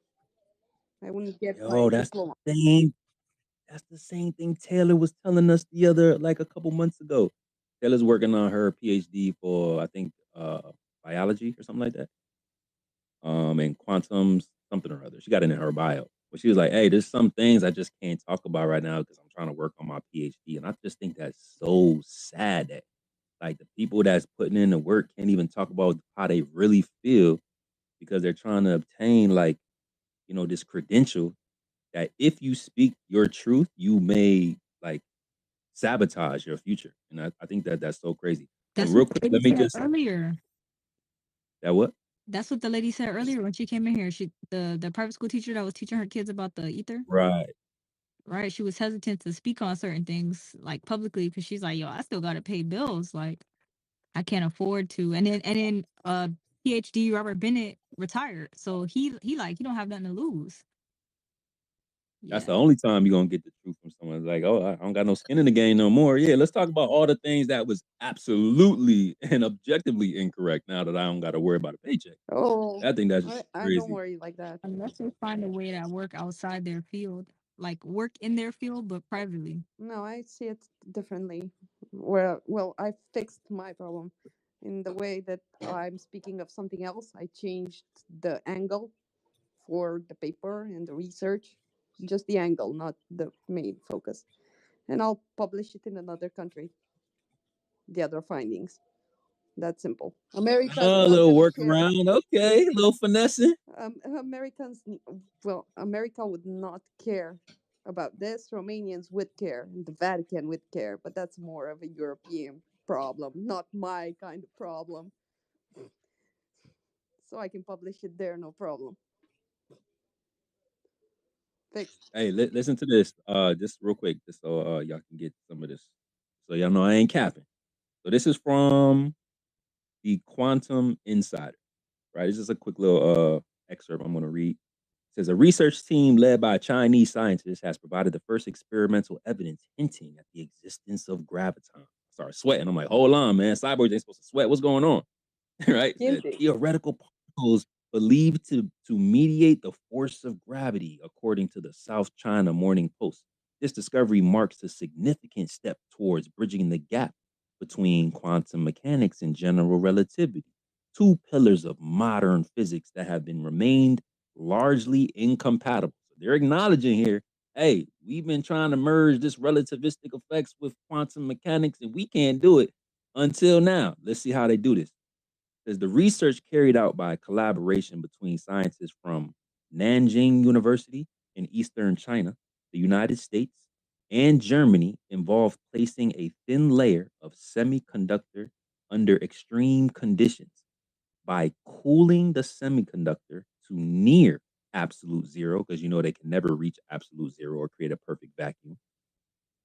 I wouldn't get my Yo, diploma. that's the same thing Taylor was telling us like a couple months ago. Taylor's working on her PhD for, I think, biology or something like that. And quantum something or other. She got it in her bio. But she was like, hey, there's some things I just can't talk about right now because I'm trying to work on my PhD. And I just think that's so sad that like the people that's putting in the work can't even talk about how they really feel because they're trying to obtain like, this credential that if you speak your truth, you may like sabotage your future. And I think that's so crazy. That's Real what the quick, lady let me said just earlier. that what? That's what the lady said earlier when she came in here. She the private school teacher that was teaching her kids about the ether. Right. Right. She was hesitant to speak on certain things like publicly because she's like, yo, I still gotta pay bills. Like I can't afford to. And then PhD Robert Bennett retired. So he like he don't have nothing to lose. That's Yeah. the only time you're gonna get the truth from someone. It's like, oh, I don't got no skin in the game no more. Yeah, let's talk about all the things that was absolutely and objectively incorrect now that I don't gotta worry about a paycheck. Oh, I think that's just I don't crazy. worry like that. Unless they find a way that work outside their field. Like work in their field but privately. No, I see it differently. Well, I fixed my problem in the way that I'm speaking of something else. I changed the angle for the paper and the research, just the angle, not the main focus. And I'll publish it in another country. The other findings. That's simple. America's A not little gonna care. workaround. Okay, a little finessing. Americans, well, America would not care about this. Romanians would care, and the Vatican would care, but that's more of a European problem, not my kind of problem. So I can publish it there, no problem. Fixed. Hey, listen to this. Just real quick, just so y'all can get some of this. So y'all know I ain't capping. So this is from the Quantum Insider, right? This is a quick little excerpt I'm gonna read. It says a research team led by Chinese scientists has provided the first experimental evidence hinting at the existence of graviton. I started sweating. I'm like, hold on, man. Cyborgs ain't supposed to sweat. What's going on? Right? Said theoretical particles believed to mediate the force of gravity, according to the South China Morning Post. This discovery marks a significant step towards bridging the gap between quantum mechanics and general relativity, two pillars of modern physics that have been remained largely incompatible. So they're acknowledging here, hey, we've been trying to merge this relativistic effects with quantum mechanics, and we can't do it until now. Let's see how they do this. Says the research carried out by a collaboration between scientists from Nanjing University in Eastern China, the United States, and Germany involved placing a thin layer of semiconductor under extreme conditions. by cooling the semiconductor to near absolute zero, because they can never reach absolute zero or create a perfect vacuum,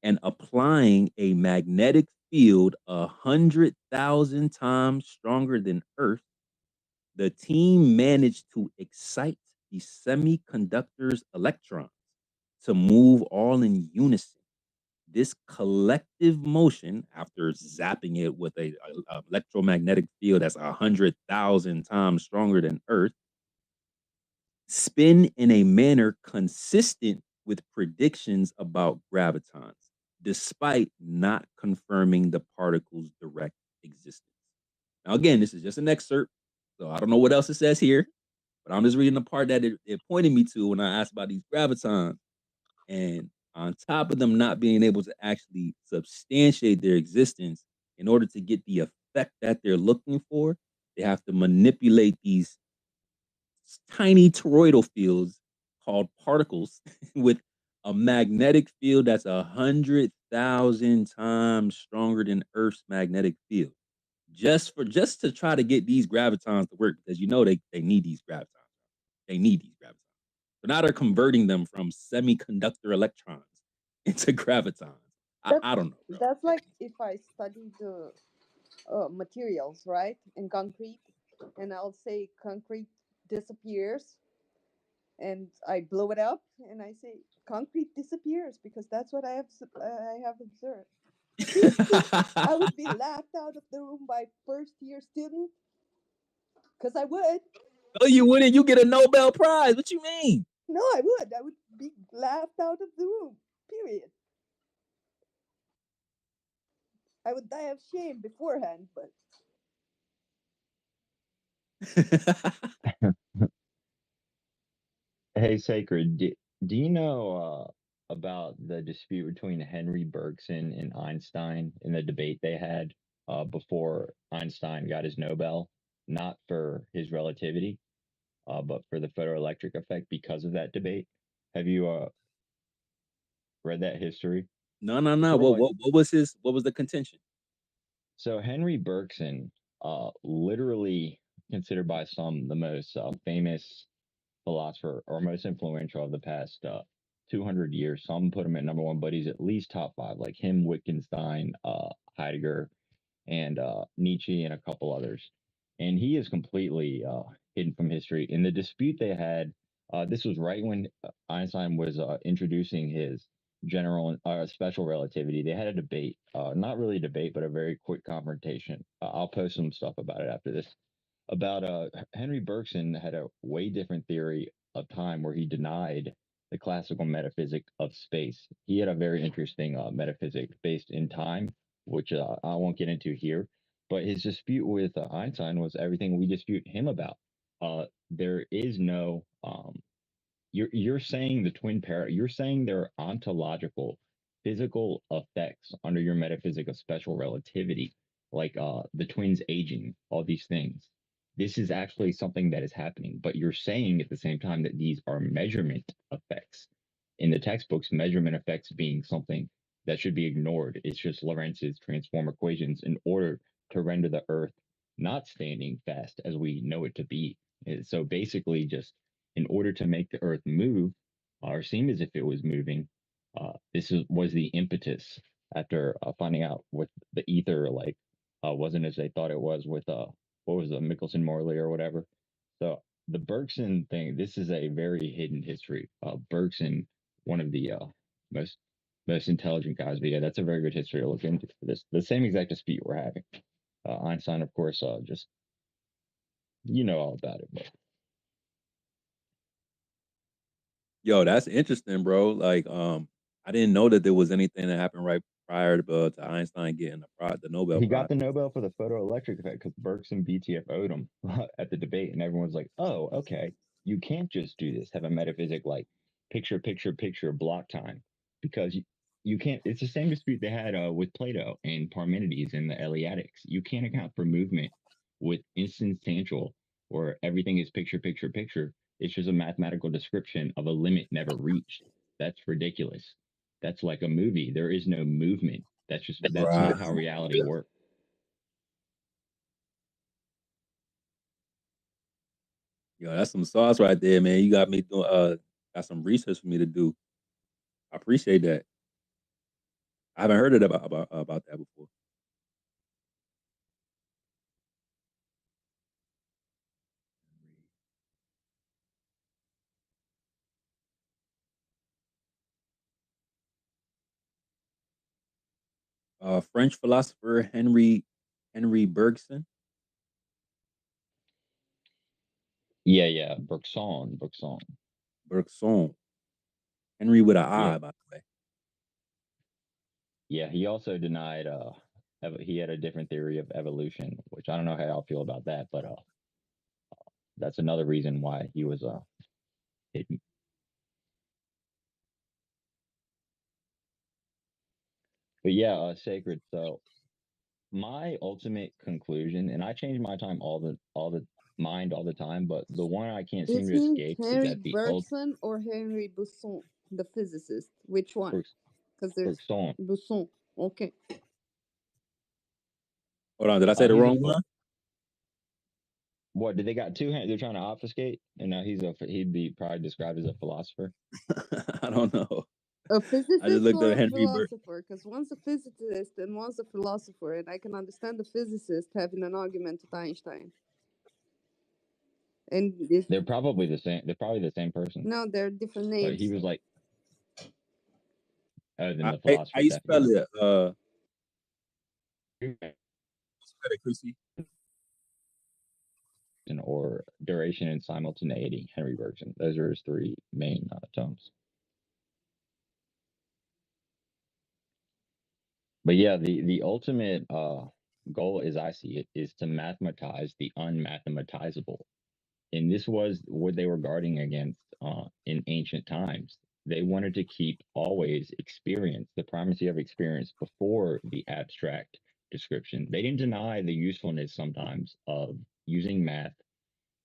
and applying a magnetic field 100,000 times stronger than Earth, the team managed to excite the semiconductor's electrons to move all in unison. This collective motion, after zapping it with a electromagnetic field that's 100,000 times stronger than Earth, spin in a manner consistent with predictions about gravitons, despite not confirming the particle's direct existence. Now, again, this is just an excerpt, so I don't know what else it says here, but I'm just reading the part that it pointed me to when I asked about these gravitons. And on top of them not being able to actually substantiate their existence, in order to get the effect that they're looking for, they have to manipulate these tiny toroidal fields called particles with a magnetic field that's 100,000 times stronger than Earth's magnetic field, just to try to get these gravitons to work, because they need these gravitons. They need these gravitons. So now they're converting them from semiconductor electrons into gravitons. I don't know, bro. That's like if I study the materials, right, in concrete, and I'll say concrete disappears, and I blow it up, and I say concrete disappears because that's what I have observed. I would be laughed out of the room by first-year student, because I would. Oh, you wouldn't? You get a Nobel Prize. What you mean? No, I would. I would be laughed out of the room. Period. I would die of shame beforehand, but Hey, Sacred, do you know about the dispute between Henry Bergson and Einstein in the debate they had before Einstein got his Nobel? Not for his relativity, but for the photoelectric effect because of that debate. Have you read that history? No. Sort of like, What was the contention? so Henry Bergson, literally considered by some the most famous philosopher or most influential of the past 200 years. Some put him at number one, but he's at least top five, like him, Wittgenstein, Heidegger, and Nietzsche, and a couple others. And he is completely hidden from history. In the dispute they had, this was right when Einstein was introducing his general special relativity. They had a debate, not really a debate, but a very quick confrontation. I'll post some stuff about it after this. About Henry Bergson had a way different theory of time where he denied the classical metaphysic of space. He had a very interesting metaphysic based in time, which I won't get into here. But his dispute with Einstein was everything we dispute him about. There is no you're saying the twin paradox. You're saying there are ontological, physical effects under your metaphysic of special relativity, like the twins aging, all these things. This is actually something that is happening, but you're saying at the same time that these are measurement effects. In the textbooks, measurement effects being something that should be ignored. It's just Lorenz's transform equations in order to render the Earth not standing fast as we know it to be. So basically, just in order to make the Earth move or seem as if it was moving, was the impetus after finding out with the ether wasn't as they thought it was with what was the Michelson Morley or whatever. So the Bergson thing, this is a very hidden history. Bergson, one of the most intelligent guys, but yeah, that's a very good history to look into for this. The same exact dispute we're having. Einstein, of course, just all about it, but. Yo, that's interesting, bro. Like, I didn't know that there was anything that happened right prior to Einstein getting the Nobel He Prize. got the Nobel for the photoelectric effect because Bergson BTFO'd him at the debate, and everyone's like, "Oh, okay, you can't just do this. Have a metaphysic like picture, block time, because you can't." It's the same dispute they had with Plato and Parmenides in the Eleatics. You can't account for movement with instantial, where everything is picture. It's just a mathematical description of a limit never reached. That's ridiculous. That's like a movie. There is no movement. That's not how reality works. Yo, that's some sauce right there, man. You got me doing got some research for me to do. I appreciate that. I haven't heard it about that before. French philosopher Henry Bergson. Yeah, Bergson. Bergson. Henry with an I, Yeah. by the way. Yeah, he also denied he had a different theory of evolution, which I don't know how y'all feel about that, but that's another reason why he was hidden. But yeah, sacred. So my ultimate conclusion, and I change my time all the mind all the time, but the one I can't seem Is to he escape is Henry that the Bergson or Henry Busson, the physicist? Which one? Because there's Bergson. Busson. Okay. Hold on, did I say the He's wrong one? What did they got two hands? They're trying to obfuscate, and now he'd be probably described as a philosopher. I don't know. A I just physicist looked or up a Henry Bergson. philosopher? Because one's a physicist and one's a philosopher, and I can understand the physicist having an argument with Einstein. And if They're probably the same. They're probably the same person. No, they're different But names. he was like, other than the How philosopher, you spell definitely. it? Spell it, Chrissy. Or duration and simultaneity, Henry Bergson. Those are his three main tomes. But yeah, the ultimate goal, as I see it, is to mathematize the unmathematizable. And this was what they were guarding against in ancient times. They wanted to keep always experience, the primacy of experience before the abstract description. They didn't deny the usefulness sometimes of using math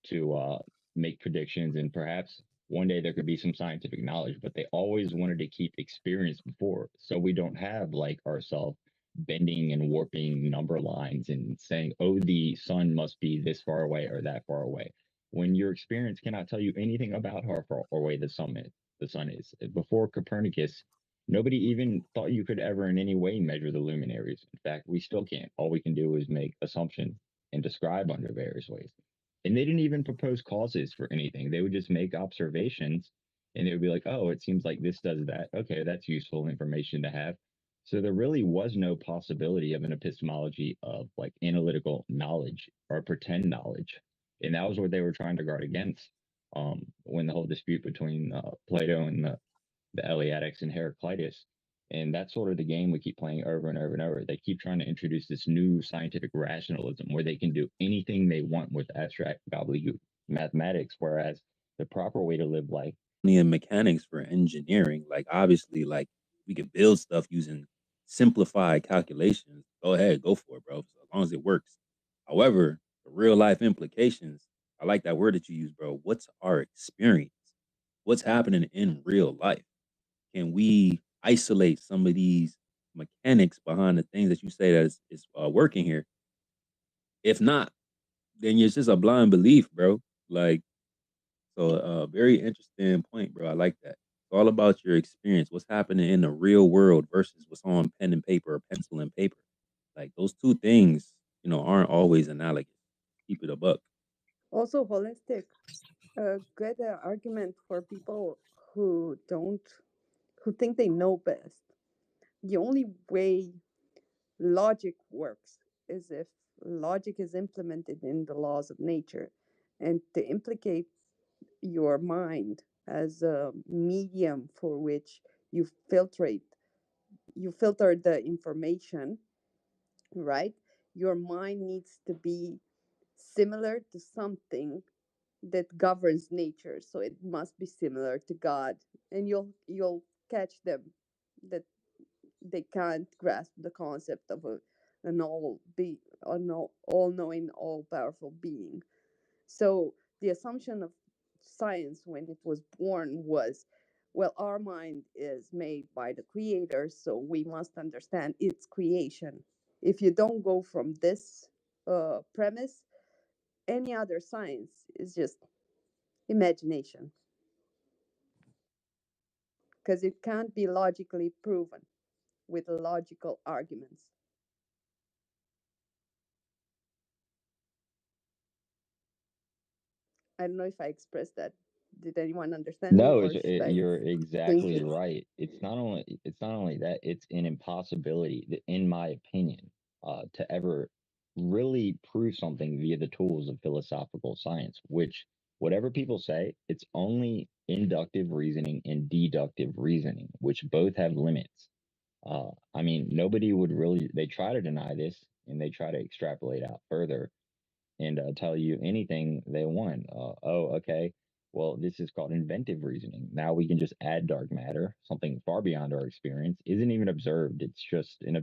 to make predictions, and perhaps one day there could be some scientific knowledge, but they always wanted to keep experience before, so we don't have like ourselves bending and warping number lines and saying, oh, the sun must be this far away or that far away, when your experience cannot tell you anything about how far away the sun is. Before Copernicus, nobody even thought you could ever in any way measure the luminaries. In fact, we still can't. All we can do is make assumptions and describe under various ways. And they didn't even propose causes for anything. They would just make observations, and they would be like, oh, it seems like this does that. Okay, that's useful information to have. So there really was no possibility of an epistemology of like analytical knowledge or pretend knowledge. And that was what they were trying to guard against when the whole dispute between Plato and the Eleatics and Heraclitus. And that's sort of the game we keep playing over and over and over. They keep trying to introduce this new scientific rationalism where they can do anything they want with abstract gobbledygook mathematics, whereas the proper way to live life. In mechanics for engineering, like obviously, like we can build stuff using simplified calculations. Go ahead, go for it, bro. So as long as it works. However, the real life implications, I like that word that you use, bro. What's our experience? What's happening in real life? Can we isolate some of these mechanics behind the things that you say that is working here? If not, then it's just a blind belief, bro. Like, so very interesting point, bro. I like that. It's all about your experience. What's happening in the real world versus what's on pen and paper or pencil and paper. Like those two things, aren't always analogous. Keep it a buck. Also, holistic. A good argument for people who think they know best. The only way logic works is if logic is implemented in the laws of nature, and to implicate your mind as a medium for which you filter the information, right? Your mind needs to be similar to something that governs nature, so it must be similar to God, and you'll catch them that they can't grasp the concept of all knowing, all powerful being. So the assumption of science when it was born was, well, our mind is made by the creator, so we must understand its creation. If you don't go from this premise, any other science is just imagination, because it can't be logically proven with logical arguments. I don't know if I expressed that. Did anyone understand me, No, or should I you're think exactly it? right. It's not only that, it's an impossibility, in my opinion, to ever really prove something via the tools of philosophical science, which whatever people say, it's only inductive reasoning and deductive reasoning, which both have limits. I mean, nobody would really, they try to deny this and they try to extrapolate out further and tell you anything they want. Oh, okay. Well, this is called inventive reasoning. Now we can just add dark matter, something far beyond our experience, isn't even observed. It's just an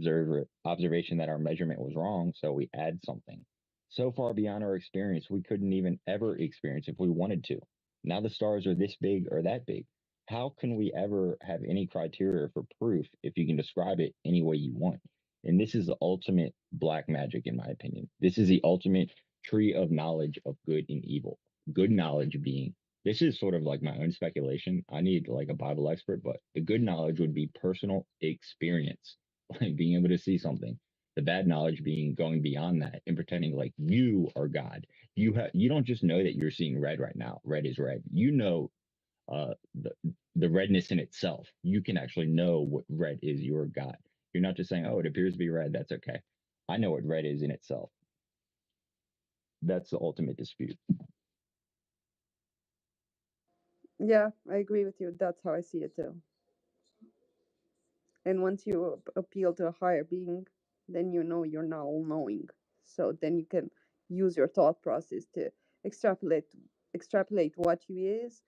observation that our measurement was wrong, so we add something. So far beyond our experience, we couldn't even ever experience if we wanted to. Now the stars are this big or that big. How can we ever have any criteria for proof if you can describe it any way you want? And this is the ultimate black magic, in my opinion. This is the ultimate tree of knowledge of good and evil. Good knowledge being, this is sort of like my own speculation. I need like a Bible expert, but the good knowledge would be personal experience, like being able to see something. The bad knowledge being going beyond that and pretending like you are God. You don't just know that you're seeing red right now. Red is red. You know uh the the redness in itself. You can actually know what red is your God. You're not just saying, oh, it appears to be red. That's okay. I know what red is in itself. That's the ultimate dispute. Yeah, I agree with you. That's how I see it too. And once you appeal to a higher being, then you know you're not all knowing. So then you can use your thought process to extrapolate extrapolate what you is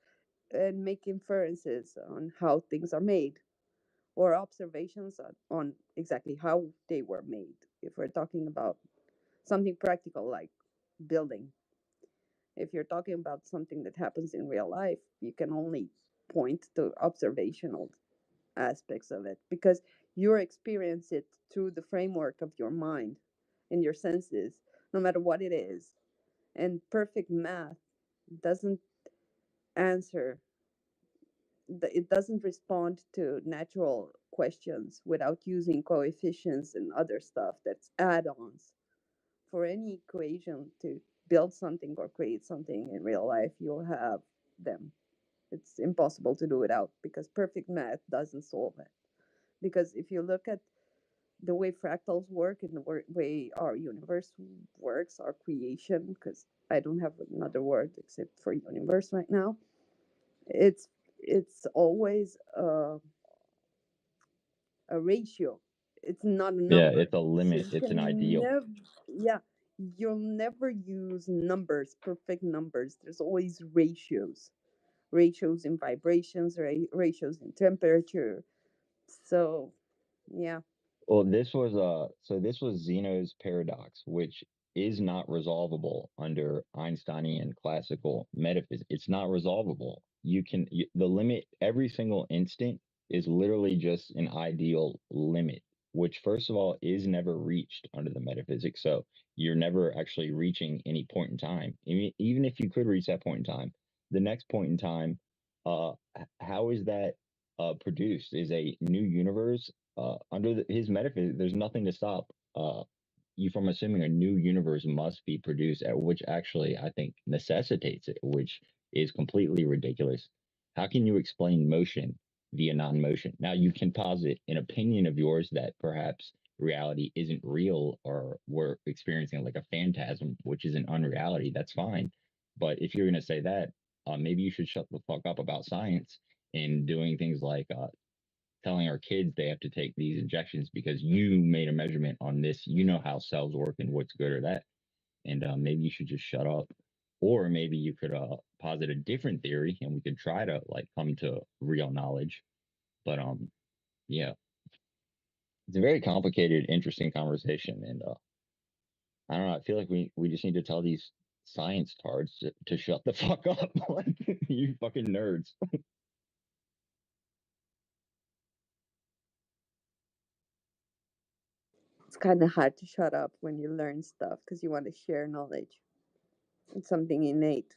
and make inferences on how things are made, or observations on exactly how they were made. If we're talking about something practical like building, if you're talking about something that happens in real life, you can only point to observational aspects of it because you experience it through the framework of your mind and your senses, no matter what it is. And perfect math doesn't answer, it doesn't respond to natural questions without using coefficients and other stuff that's add-ons. For any equation to build something or create something in real life, you'll have them. It's impossible to do without because perfect math doesn't solve it. Because if you look at the way fractals work and the way our universe works, our creation, because I don't have another word except for universe right now, it's always a ratio. It's not a Yeah, number. it's a So limit. you It's an can ideal. never, yeah, you'll never use numbers, perfect numbers. There's always ratios, ratios in vibrations, ratios in temperature. So, yeah. Well, this was Zeno's paradox, which is not resolvable under Einsteinian classical metaphysics. It's not resolvable. The limit every single instant is literally just an ideal limit, which first of all is never reached under the metaphysics. So you're never actually reaching any point in time. Even if you could reach that point in time, the next point in time, how is that produced? Is a new universe under his metaphysics, there's nothing to stop you from assuming a new universe must be produced, which actually I think necessitates it, which is completely ridiculous. How can you explain motion via non-motion? Now you can posit an opinion of yours that perhaps reality isn't real or we're experiencing like a phantasm, which is an unreality. That's fine. But if you're going to say that, maybe you should shut the fuck up about science and doing things like telling our kids they have to take these injections because you made a measurement on this. You know how cells work and what's good or that. And maybe you should just shut up. Or maybe you could posit a different theory and we could try to like come to real knowledge. But yeah, it's a very complicated, interesting conversation. And I don't know, I feel like we just need to tell these science tards to shut the fuck up. Like you fucking nerds. It's kind of hard to shut up when you learn stuff because you want to share knowledge. It's something innate.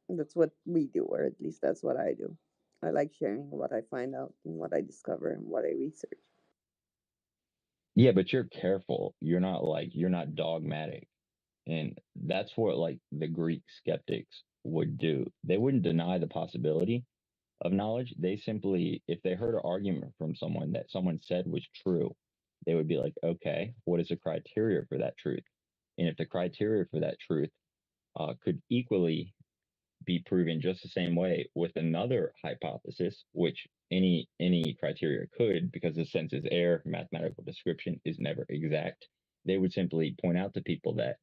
That's what we do, or at least that's what I do. I like sharing what I find out and what I discover and what I research. Yeah, but you're careful. You're not dogmatic. And that's what like the Greek skeptics would do. They wouldn't deny the possibility of knowledge. They simply, if they heard an argument from someone that someone said was true, they would be like, okay, what is the criteria for that truth? And if the criteria for that truth could equally be proven just the same way with another hypothesis, which any criteria could, because the census error, mathematical description is never exact. They would simply point out to people that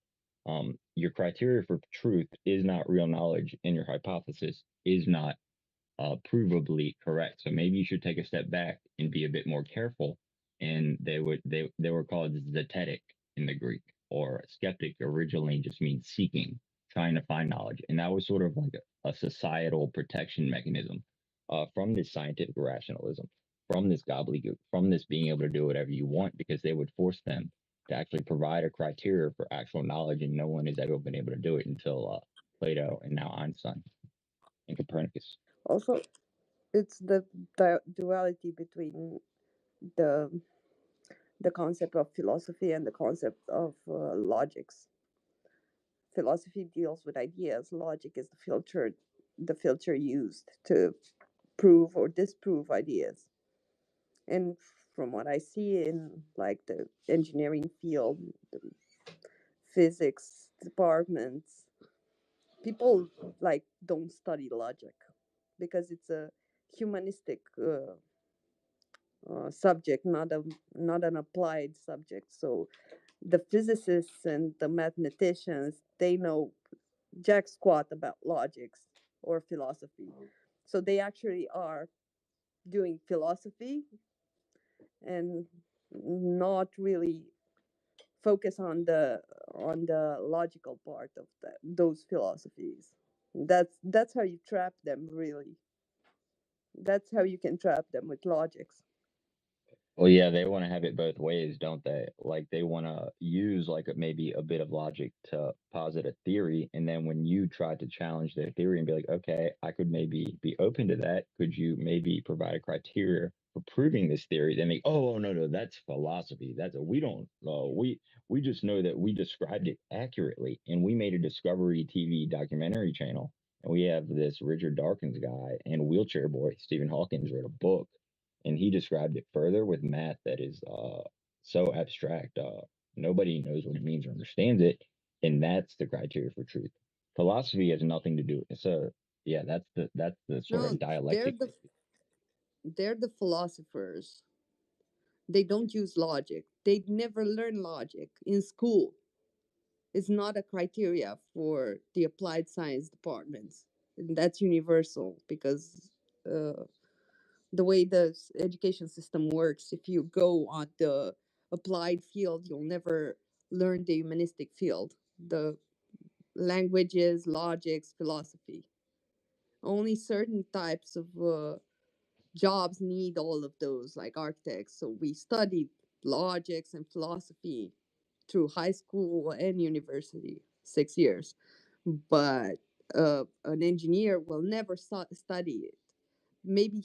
your criteria for truth is not real knowledge, and your hypothesis is not provably correct. So maybe you should take a step back and be a bit more careful. And they were called zetetic in the Greek, or skeptic originally just means seeking, trying to find knowledge, and that was sort of like a societal protection mechanism from this scientific rationalism, from this gobbledygook, from this being able to do whatever you want, because they would force them to actually provide a criteria for actual knowledge, and no one has ever been able to do it until Plato and now Einstein and Copernicus. Also, it's the duality between the the concept of philosophy and the concept of logics. Philosophy deals with ideas. Logic is the filter used to prove or disprove ideas. And from what I see in like the engineering field, the physics departments, people like don't study logic because it's a humanistic subject, not an applied subject. So the physicists and the mathematicians, they know jack squat about logics or philosophy. So they actually are doing philosophy and not really focus on the logical part of those philosophies. That's how you trap them, really. That's how you can trap them with logics. Well, yeah, they want to have it both ways, don't they? Like they want to use like maybe a bit of logic to posit a theory, and then when you try to challenge their theory and be like, okay, I could maybe be open to that. Could you maybe provide a criteria for proving this theory? They make, oh no, no, that's philosophy. That's a we don't we just know that we described it accurately, and we made a Discovery TV documentary channel, and we have this Richard Dawkins guy and Wheelchair Boy Stephen Hawkins wrote a book, and he described it further with math that is so abstract. Nobody knows what it means or understands it, and that's the criteria for truth. Philosophy has nothing to do. So yeah, that's the sort No, of dialectic. they're the philosophers. They don't use logic. They never learn logic in school. It's not a criteria for the applied science departments. And that's universal because the way the education system works, if you go on the applied field, you'll never learn the humanistic field, the languages, logics, philosophy. Only certain types of jobs need all of those, like architects. So we studied logics and philosophy through high school and university, 6 years. But an engineer will never study it. Maybe